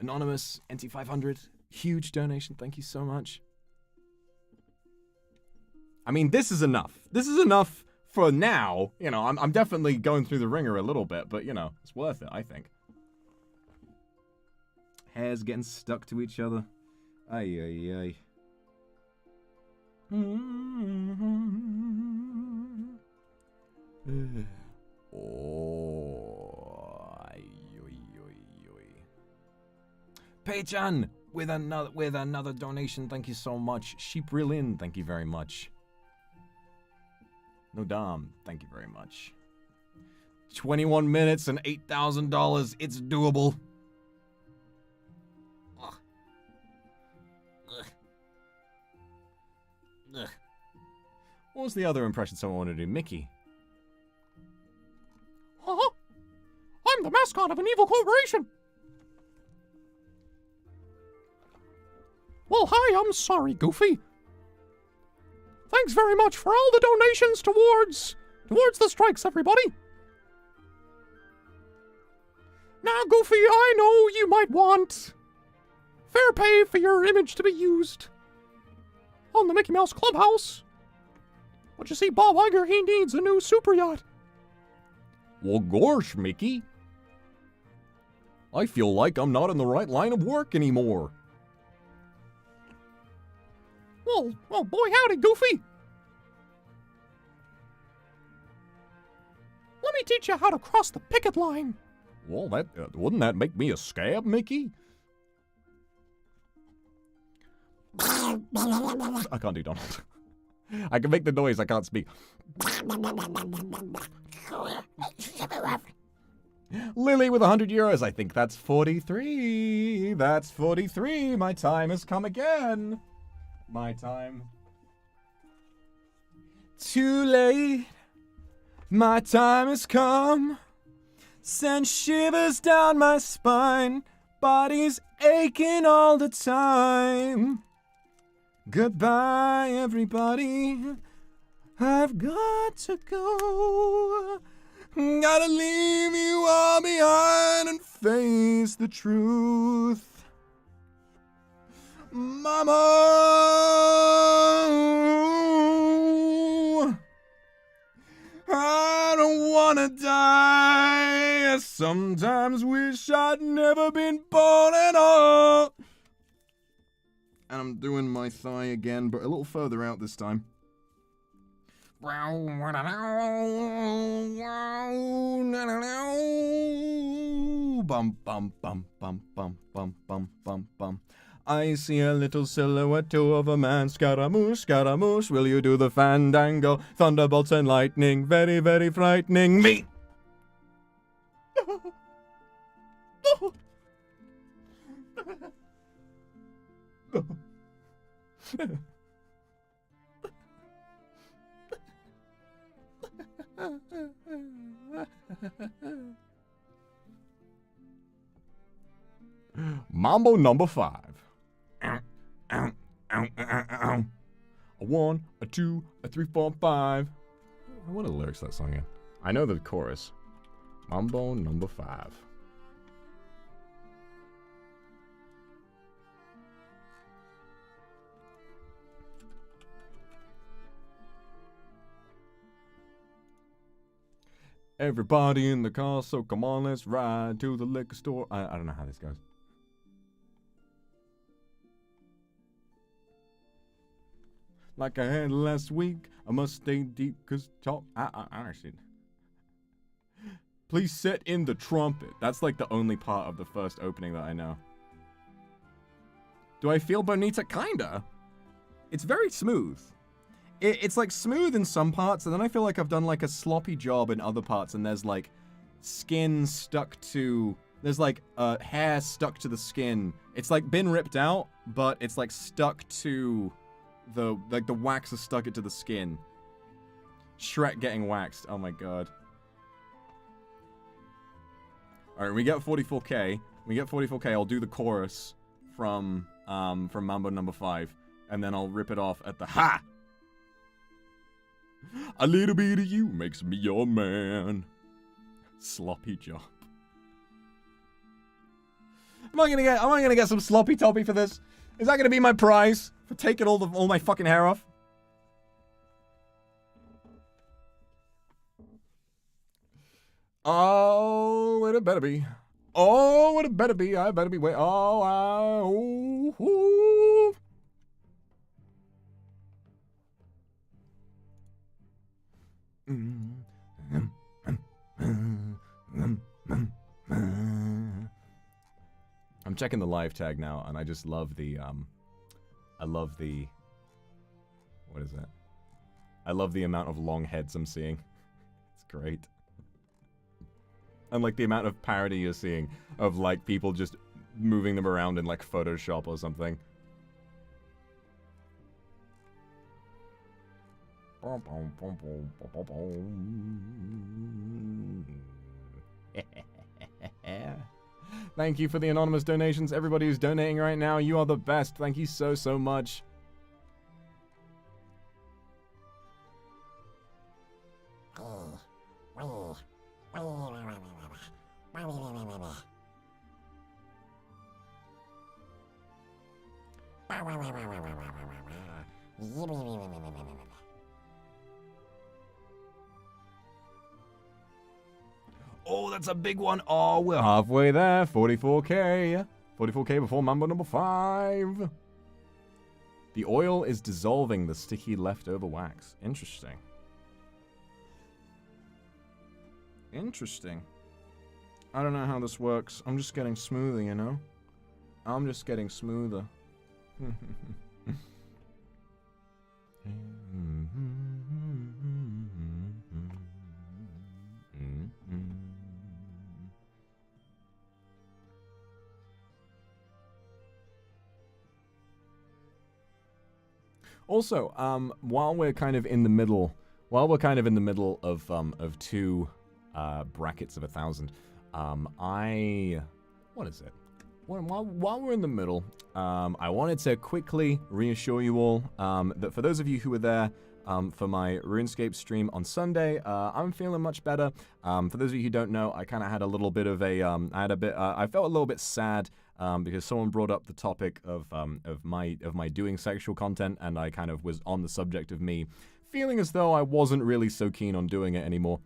Speaker 1: Anonymous, NT500, huge donation, thank you so much. I mean, this is enough. This is enough for now. You know, I'm definitely going through the ringer a little bit, but, you know, it's worth it, I think. Hairs getting stuck to each other. Ay, ay, ay. Pei-chan with another donation. Thank you so much. Sheep Reelin, thank you very much. No Dom, thank you very much. 21 minutes and $8,000. It's doable. Ugh. Ugh. Ugh. What was the other impression someone wanted to do? Mickey.
Speaker 16: Huh? I'm the mascot of an evil corporation. Well, hi, I'm sorry, Goofy. Thanks very much for all the donations towards the strikes, everybody. Now, Goofy, I know you might want fair pay for your image to be used on the Mickey Mouse Clubhouse. But you see, Bob Iger, he needs a new super yacht.
Speaker 1: Well, gosh, Mickey. I feel like I'm not in the right line of work anymore.
Speaker 16: Well, boy howdy, Goofy. Let me teach you how to cross the picket line.
Speaker 1: Well, that wouldn't that make me a scab, Mickey? I can't do Donald. I can make the noise, I can't speak. Lily with 100 euros. I think that's 43. That's 43. My time has come again. My time. Too late. My time has come. Send shivers down my spine. Body's aching all the time. Goodbye, everybody. I've got to go. Gotta leave you all behind and face the truth. Mama, I don't wanna die. I sometimes wish I'd never been born at all. And I'm doing my thigh again, but a little further out this time. Bum, bum, bum, bum, bum, bum, bum, bum, bum. I see a little silhouette of a man. Scaramouche, Scaramouche, will you do the fandango? Thunderbolts and lightning, very, very frightening me. Mambo number 5. A 1, a 2, a 3, 4, 5. What are the lyrics to that song again? I know the chorus. Mambo number 5. Everybody in the car, so come on, let's ride to the liquor store. I don't know how this goes. Like I had last week, I must stay deep, cause talk. I actually. Please set in the trumpet. That's like the only part of the first opening that I know. Do I feel Bonita? Kinda. It's very smooth. It's like smooth in some parts, and then I feel like I've done like a sloppy job in other parts, and there's like skin stuck to. There's like hair stuck to the skin. It's like been ripped out, but it's like stuck to the wax has stuck it to the skin. Shrek getting waxed. Oh my god. Alright, we get 44k. We get 44k. I'll do the chorus from Mambo number 5, and then I'll rip it off at the ha. A little bit of you makes me your man. Sloppy job. Am I gonna get some sloppy toppy for this? Is that gonna be my prize for taking all my fucking hair off? Oh, it better be. Oh, it better be. I better be wait. Oh, I'm checking the live tag now, and I just love the, I love the, what is that? I love the amount of long heads I'm seeing. It's great. And, like, the amount of parody you're seeing of, like, people just moving them around in, like, Photoshop or something. Thank you for the anonymous donations. Everybody who's donating right now, you are the best. Thank you so, so much. Oh, that's a big one. Oh, we're halfway there. 44k. 44k before Mambo number 5. The oil is dissolving the sticky leftover wax. Interesting. Interesting. I don't know how this works. I'm just getting smoother, you know? I'm just getting smoother. Also, while we're kind of in the middle of two brackets of 1,000, what is it? While we're in the middle, I wanted to quickly reassure you all that for those of you who were there for my RuneScape stream on Sunday, I'm feeling much better. For those of you who don't know, I kind of had a little bit of a, I felt a little bit sad because someone brought up the topic of my doing sexual content, and I kind of was on the subject of me feeling as though I wasn't really so keen on doing it anymore.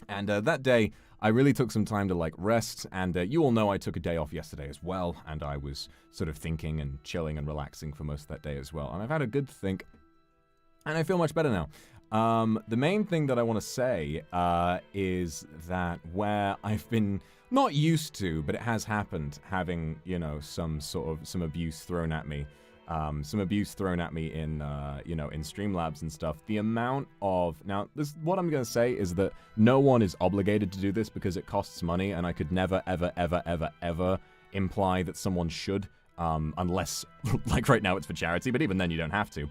Speaker 1: And that day, I really took some time to, like, rest, and you all know I took a day off yesterday as well, and I was sort of thinking and chilling and relaxing for most of that day as well, and I've had a good think, and I feel much better now. The main thing that I want to say is that where I've been not used to, but it has happened, having, you know, some abuse thrown at me, in, in Streamlabs and stuff. The amount of, now, what I'm going to say is that no one is obligated to do this because it costs money, and I could never, ever, ever, ever, ever imply that someone should, unless, like right now it's for charity, but even then you don't have to.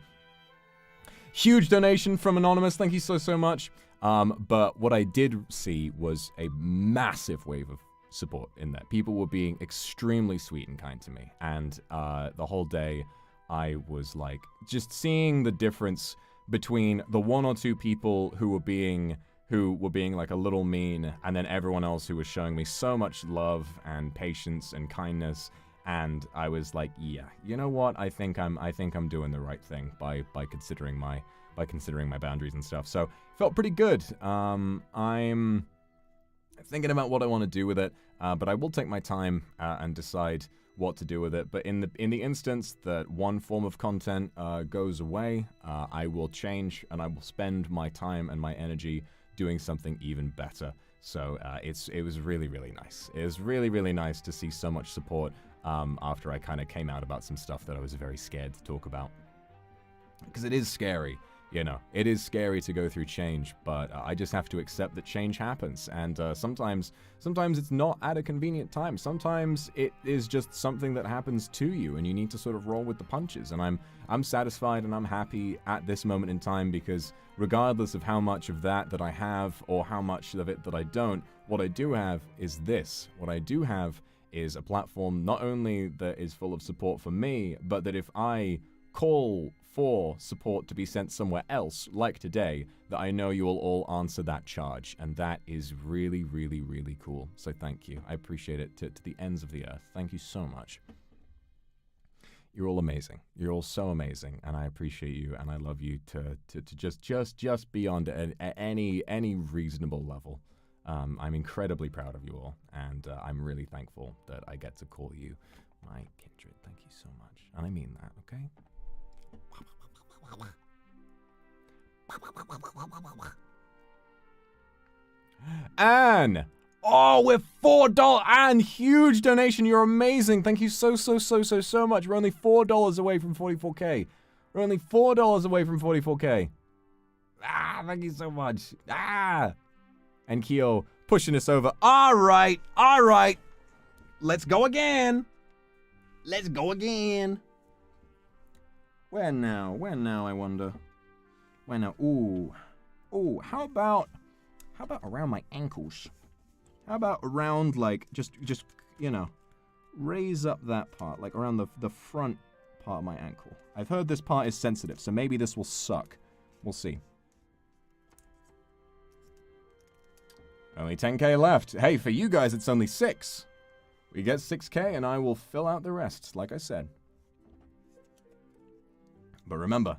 Speaker 1: Huge donation from Anonymous, thank you so, so much. But what I did see was a massive wave of support in there. People were being extremely sweet and kind to me, and the whole day I was like, just seeing the difference between the one or two people who were being like a little mean, and then everyone else who was showing me so much love and patience and kindness. And I was like, yeah, you know what? I think I'm doing the right thing by considering my boundaries and stuff. So felt pretty good. I'm thinking about what I want to do with it, but I will take my time and decide what to do with it. But in the instance that one form of content goes away, I will change, and I will spend my time and my energy doing something even better. So it was really, really nice. It was really, really nice to see so much support after I kind of came out about some stuff that I was very scared to talk about. Because it is scary, you know. It is scary to go through change, but I just have to accept that change happens. And sometimes it's not at a convenient time. Sometimes it is just something that happens to you, and you need to sort of roll with the punches. And I'm satisfied and I'm happy at this moment in time, because regardless of how much of that I have or how much of it that I don't, what I do have is this. What I do have is a platform not only that is full of support for me, but that if I call for support to be sent somewhere else, like today, that I know you will all answer that charge. And that is really, really, really cool. So thank you. I appreciate it to the ends of the earth. Thank you so much. You're all amazing. You're all so amazing, and I appreciate you, and I love you to just beyond any reasonable level. I'm incredibly proud of you all, and I'm really thankful that I get to call you my kindred. Thank you so much, and I mean that. Okay. Anne! Oh, we're $4. Anne, huge donation. You're amazing. Thank you so much. We're only $4 away from 44K. We're only $4 away from 44K. Ah, thank you so much. Ah! And Kyo pushing us over. All right. Let's go again. Where now, I wonder? Where now? Ooh, how about around my ankles? How about around, like, just you know, raise up that part, like around the front part of my ankle. I've heard this part is sensitive, so maybe this will suck. We'll see. Only 10K left. Hey, for you guys, it's only 6. We get 6K, and I will fill out the rest, like I said. But remember,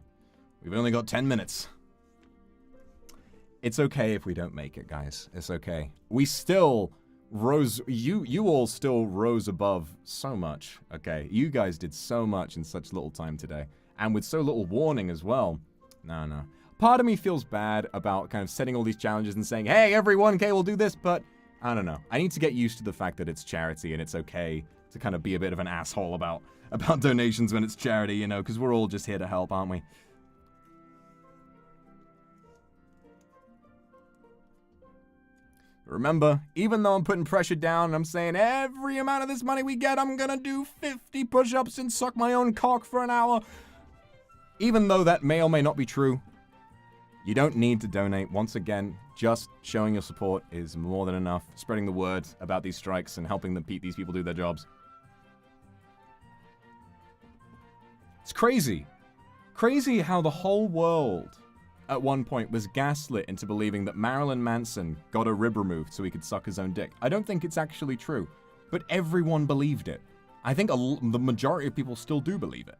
Speaker 1: we've only got 10 minutes. It's okay if we don't make it, guys. It's okay. We still rose... You all still rose above so much, okay? You guys did so much in such little time today. And with so little warning as well. No. Part of me feels bad about kind of setting all these challenges and saying, hey, every 1K will do this, but I don't know. I need to get used to the fact that it's charity and it's okay to kind of be a bit of an asshole about donations when it's charity, you know, because we're all just here to help, aren't we? Remember, even though I'm putting pressure down and I'm saying every amount of this money we get, I'm gonna do 50 push-ups and suck my own cock for an hour. Even though that may or may not be true, you don't need to donate. Once again, just showing your support is more than enough. Spreading the word about these strikes and helping these people do their jobs. It's crazy. Crazy how the whole world at one point was gaslit into believing that Marilyn Manson got a rib removed so he could suck his own dick. I don't think it's actually true, but everyone believed it. I think the majority of people still do believe it.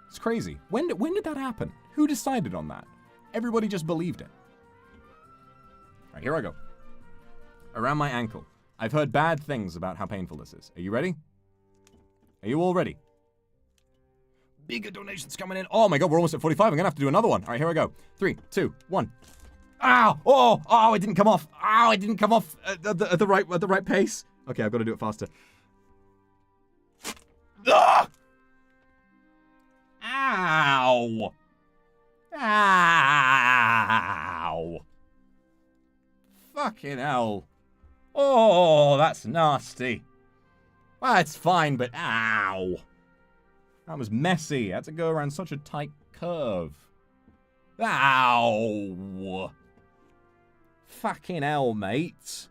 Speaker 1: It's crazy. When did that happen? Who decided on that? Everybody just believed it. All right, here I go. Around my ankle. I've heard bad things about how painful this is. Are you ready? Are you all ready? Bigger donations coming in. Oh my god, we're almost at 45. I'm gonna have to do another one. All right, here I go. 3, 2, 1. Ow! Oh, it didn't come off. Ow, it didn't come off at the right pace. Okay, I've got to do it faster. Ah! Ow! Ow! Fucking hell. Oh, that's nasty. Well, it's fine, but ow. That was messy. I had to go around such a tight curve. Ow! Fucking hell, mate.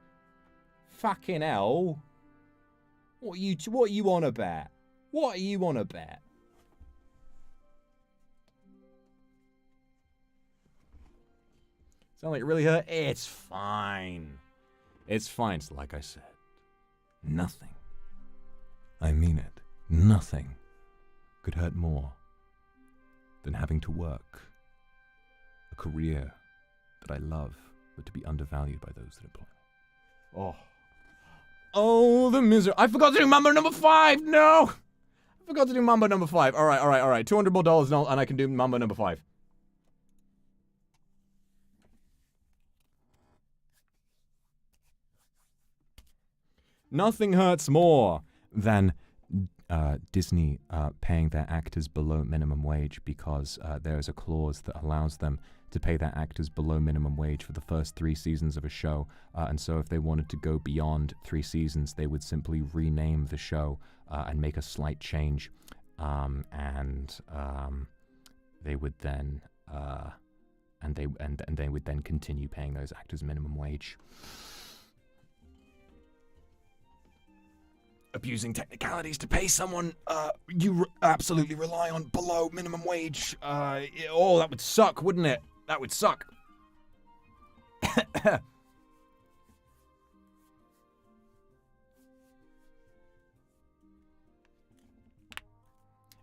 Speaker 1: Fucking hell. What are you on about? What are you on about? Sound like it really hurt? It's fine. It's fine. It's like I said. Nothing. I mean it. Nothing could hurt more than having to work a career that I love, but to be undervalued by those that employ me. Oh, the misery. I forgot to do Mambo number 5. No! I forgot to do Mambo number 5. All right. $200 more and I can do Mambo number 5. Nothing hurts more than Disney paying their actors below minimum wage because there is a clause that allows them to pay their actors below minimum wage for the first 3 seasons of a show. And so if they wanted to go beyond 3 seasons, they would simply rename the show and make a slight change. They would then they would then continue paying those actors minimum wage. Abusing technicalities to pay someone you absolutely rely on below minimum wage. That would suck, wouldn't it? That would suck.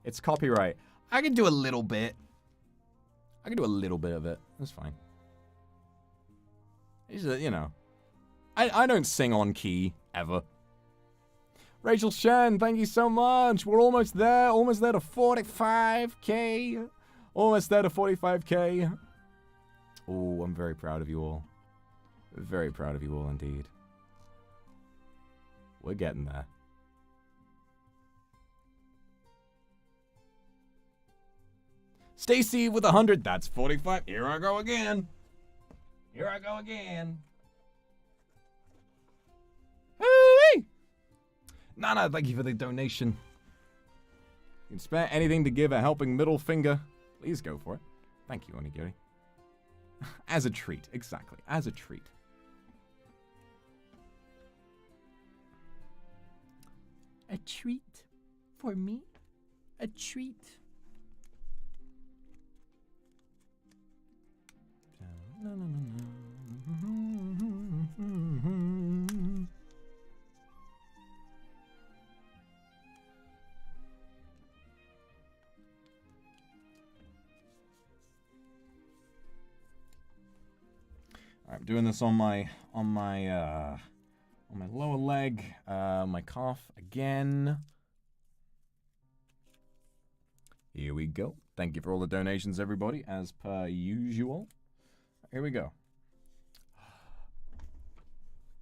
Speaker 1: It's copyright. I can do a little bit. I can do a little bit of it. That's fine. It's, you know, I don't sing on key ever. Rachel Shen, thank you so much. We're almost there to 45K. Almost there to 45K. Oh, I'm very proud of you all. Very proud of you all indeed. We're getting there. Stacy with 100. That's 45. Here I go again. Here I go again. Hey! Nana, thank you for the donation. You can spare anything to give a helping middle finger. Please go for it. Thank you, Onigiri. As a treat. Exactly. As a treat.
Speaker 16: A treat for me? A treat.
Speaker 1: I'm doing this on my lower leg, my calf again. Here we go. Thank you for all the donations, everybody, as per usual. Here we go.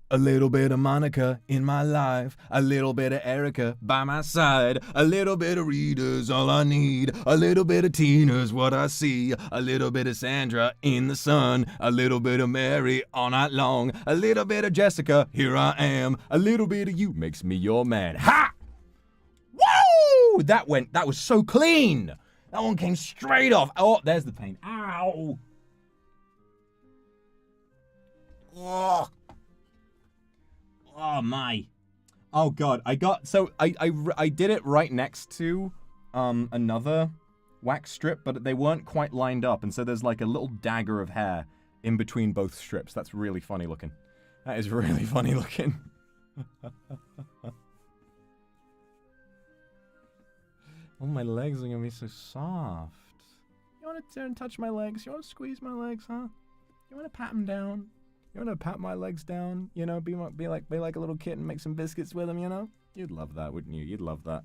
Speaker 1: A little bit of Monica in my life, a little bit of Erica by my side, a little bit of Rita's all I need, a little bit of Tina's what I see, a little bit of Sandra in the sun, a little bit of Mary all night long, a little bit of Jessica, here I am, a little bit of you makes me your man. Ha! Woo! That was so clean! That one came straight off. Oh, there's the pain. Ow! Oh. Oh my. Oh god, I did it right next to another wax strip, but they weren't quite lined up, and so there's like a little dagger of hair in between both strips. That's really funny looking. That is really funny looking. Oh, my legs are gonna be so soft. You wanna turn and touch my legs? You wanna squeeze my legs, huh? You wanna pat them down? You wanna pat my legs down? You know, be like a little kitten, make some biscuits with them, you know? You'd love that, wouldn't you? You'd love that.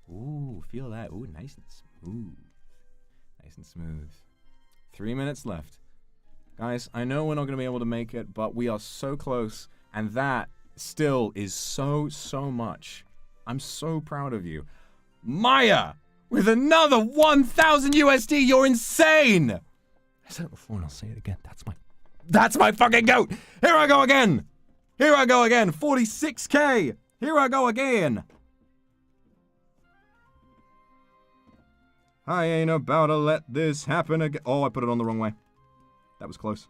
Speaker 1: Ooh, feel that. Ooh, nice and smooth. Nice and smooth. 3 minutes left. Guys, I know we're not gonna be able to make it, but we are so close, and that still is so much. I'm so proud of you. Maya, with another 1,000 USD, you're insane! I said it before and I'll say it again. That's my fucking goat! Here I go again! Here I go again! 46K! Here I go again! I ain't about to let this happen again. Oh, I put it on the wrong way. That was close.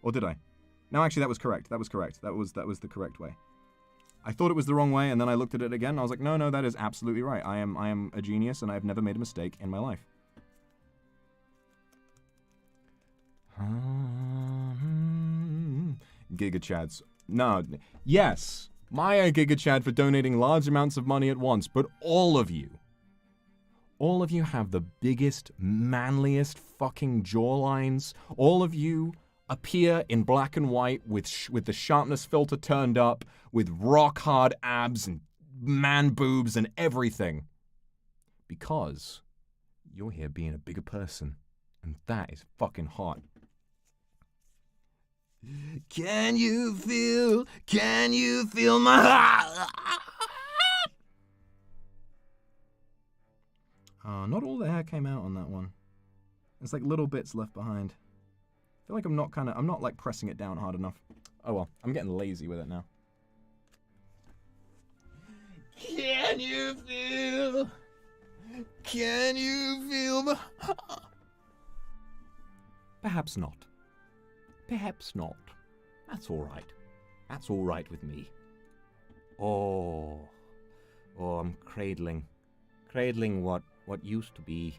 Speaker 1: Or did I? No, actually, that was correct. That was correct. That was the correct way. I thought it was the wrong way, and then I looked at it again, and I was like, no, that is absolutely right. I am a genius, and I have never made a mistake in my life. Giga Chads. No. Yes. Maya Giga Chad for donating large amounts of money at once, but all of you have the biggest, manliest fucking jawlines. All of you appear in black and white with the sharpness filter turned up, with rock hard abs and man boobs and everything. Because you're here being a bigger person. And that is fucking hot. Can you feel my heart? Not all the hair came out on that one. There's like little bits left behind. I feel like I'm not like pressing it down hard enough. Oh well, I'm getting lazy with it now. Can you feel my... Perhaps not. Perhaps not. That's alright. That's alright with me. Oh, I'm cradling what used to be.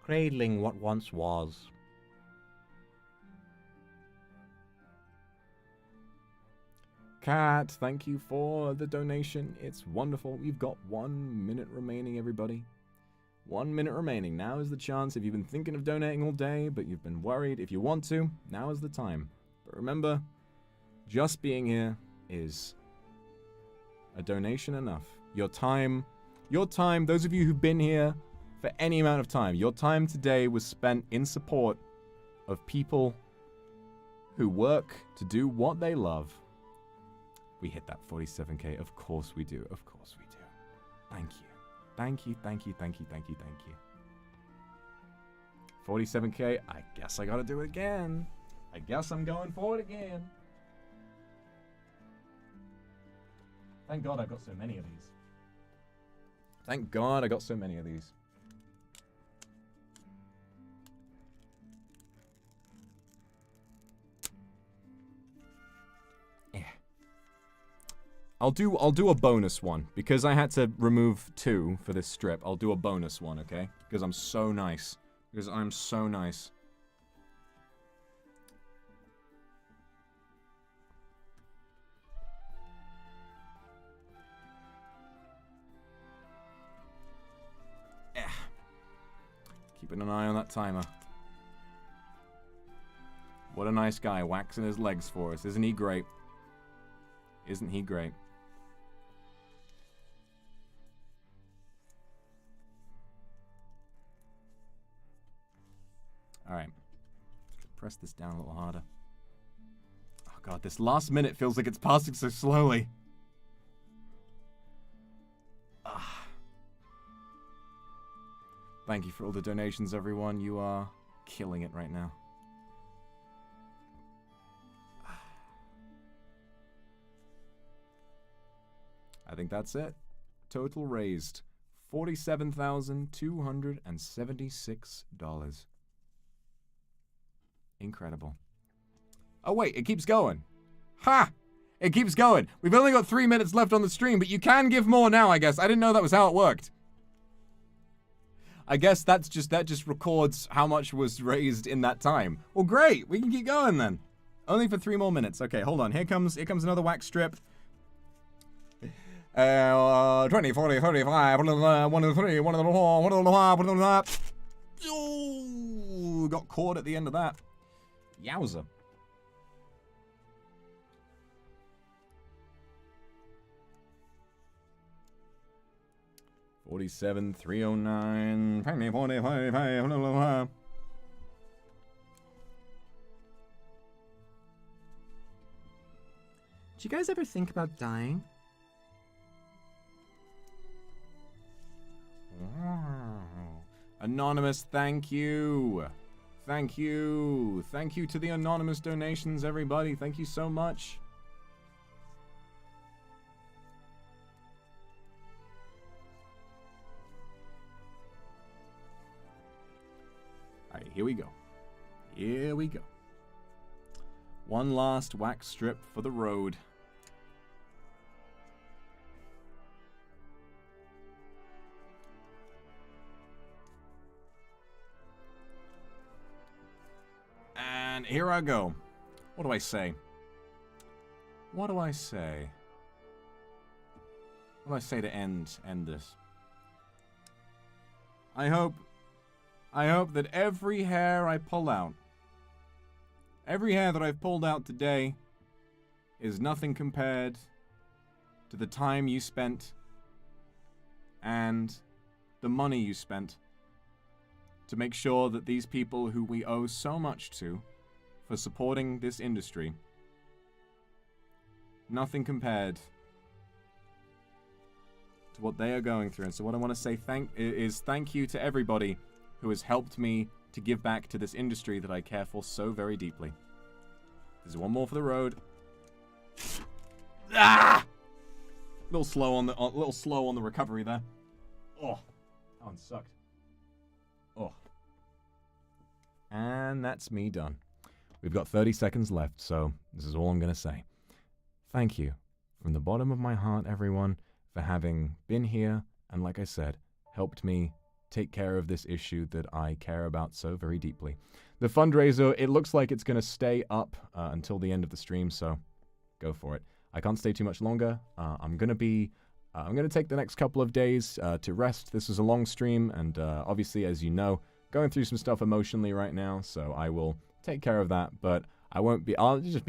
Speaker 1: Cradling what once was. Kat, thank you for the donation. It's wonderful. We've got 1 minute remaining, everybody. 1 minute remaining. Now is the chance. If you've been thinking of donating all day, but you've been worried, if you want to, now is the time. But remember, just being here is a donation enough. Your time, those of you who've been here for any amount of time, your time today was spent in support of people who work to do what they love. We hit that 47K. Of course we do. Of course we do. Thank you. Thank you, thank you, thank you, thank you, thank you. 47K. I guess I gotta do it again. I guess I'm going for it again. Thank God I got so many of these. Thank God I got so many of these. Yeah. I'll do a bonus one because I had to remove 2 for this strip. I'll do a bonus one, okay? Because I'm so nice. Because I'm so nice. Keeping an eye on that timer. What a nice guy, waxing his legs for us. Isn't he great? Isn't he great? Alright. Press this down a little harder. Oh god, this last minute feels like it's passing so slowly. Thank you for all the donations, everyone. You are killing it right now. I think that's it. Total raised $47,276. Incredible. Oh wait, it keeps going. Ha! It keeps going. We've only got 3 minutes left on the stream, but you can give more now, I guess. I didn't know that was how it worked. I guess that just records how much was raised in that time. Well, great. We can keep going then. Only for 3 more minutes. Okay, hold on. Here comes another wax strip. 20, 40, 35, 1 of the 3, 1 of the 4, 1 of the 5, 1 of the 5. Ooh, got caught at the end of that. Yowza. $47,309. 45. Did you guys ever think about dying? Anonymous, thank you. Thank you. Thank you to the anonymous donations, everybody. Thank you so much. Alright, here we go. Here we go. One last wax strip for the road. And here I go. What do I say? What do I say? What do I say to end this? I hope that every hair I pull out, every hair that I've pulled out today is nothing compared to the time you spent and the money you spent to make sure that these people who we owe so much to for supporting this industry, nothing compared to what they are going through. And so what I want to say thank you to everybody who has helped me to give back to this industry that I care for so very deeply. There's one more for the road. Ah! A little slow on the recovery there. Oh, that one sucked. Oh. And that's me done. We've got 30 seconds left, so this is all I'm going to say. Thank you from the bottom of my heart, everyone, for having been here and, like I said, helped me take care of this issue that I care about so very deeply. The fundraiser, it looks like it's going to stay up until the end of the stream, so go for it. I can't stay too much longer. I'm going to take the next couple of days to rest. This is a long stream, and obviously, as you know, going through some stuff emotionally right now, so I will take care of that, but I won't be, I'll just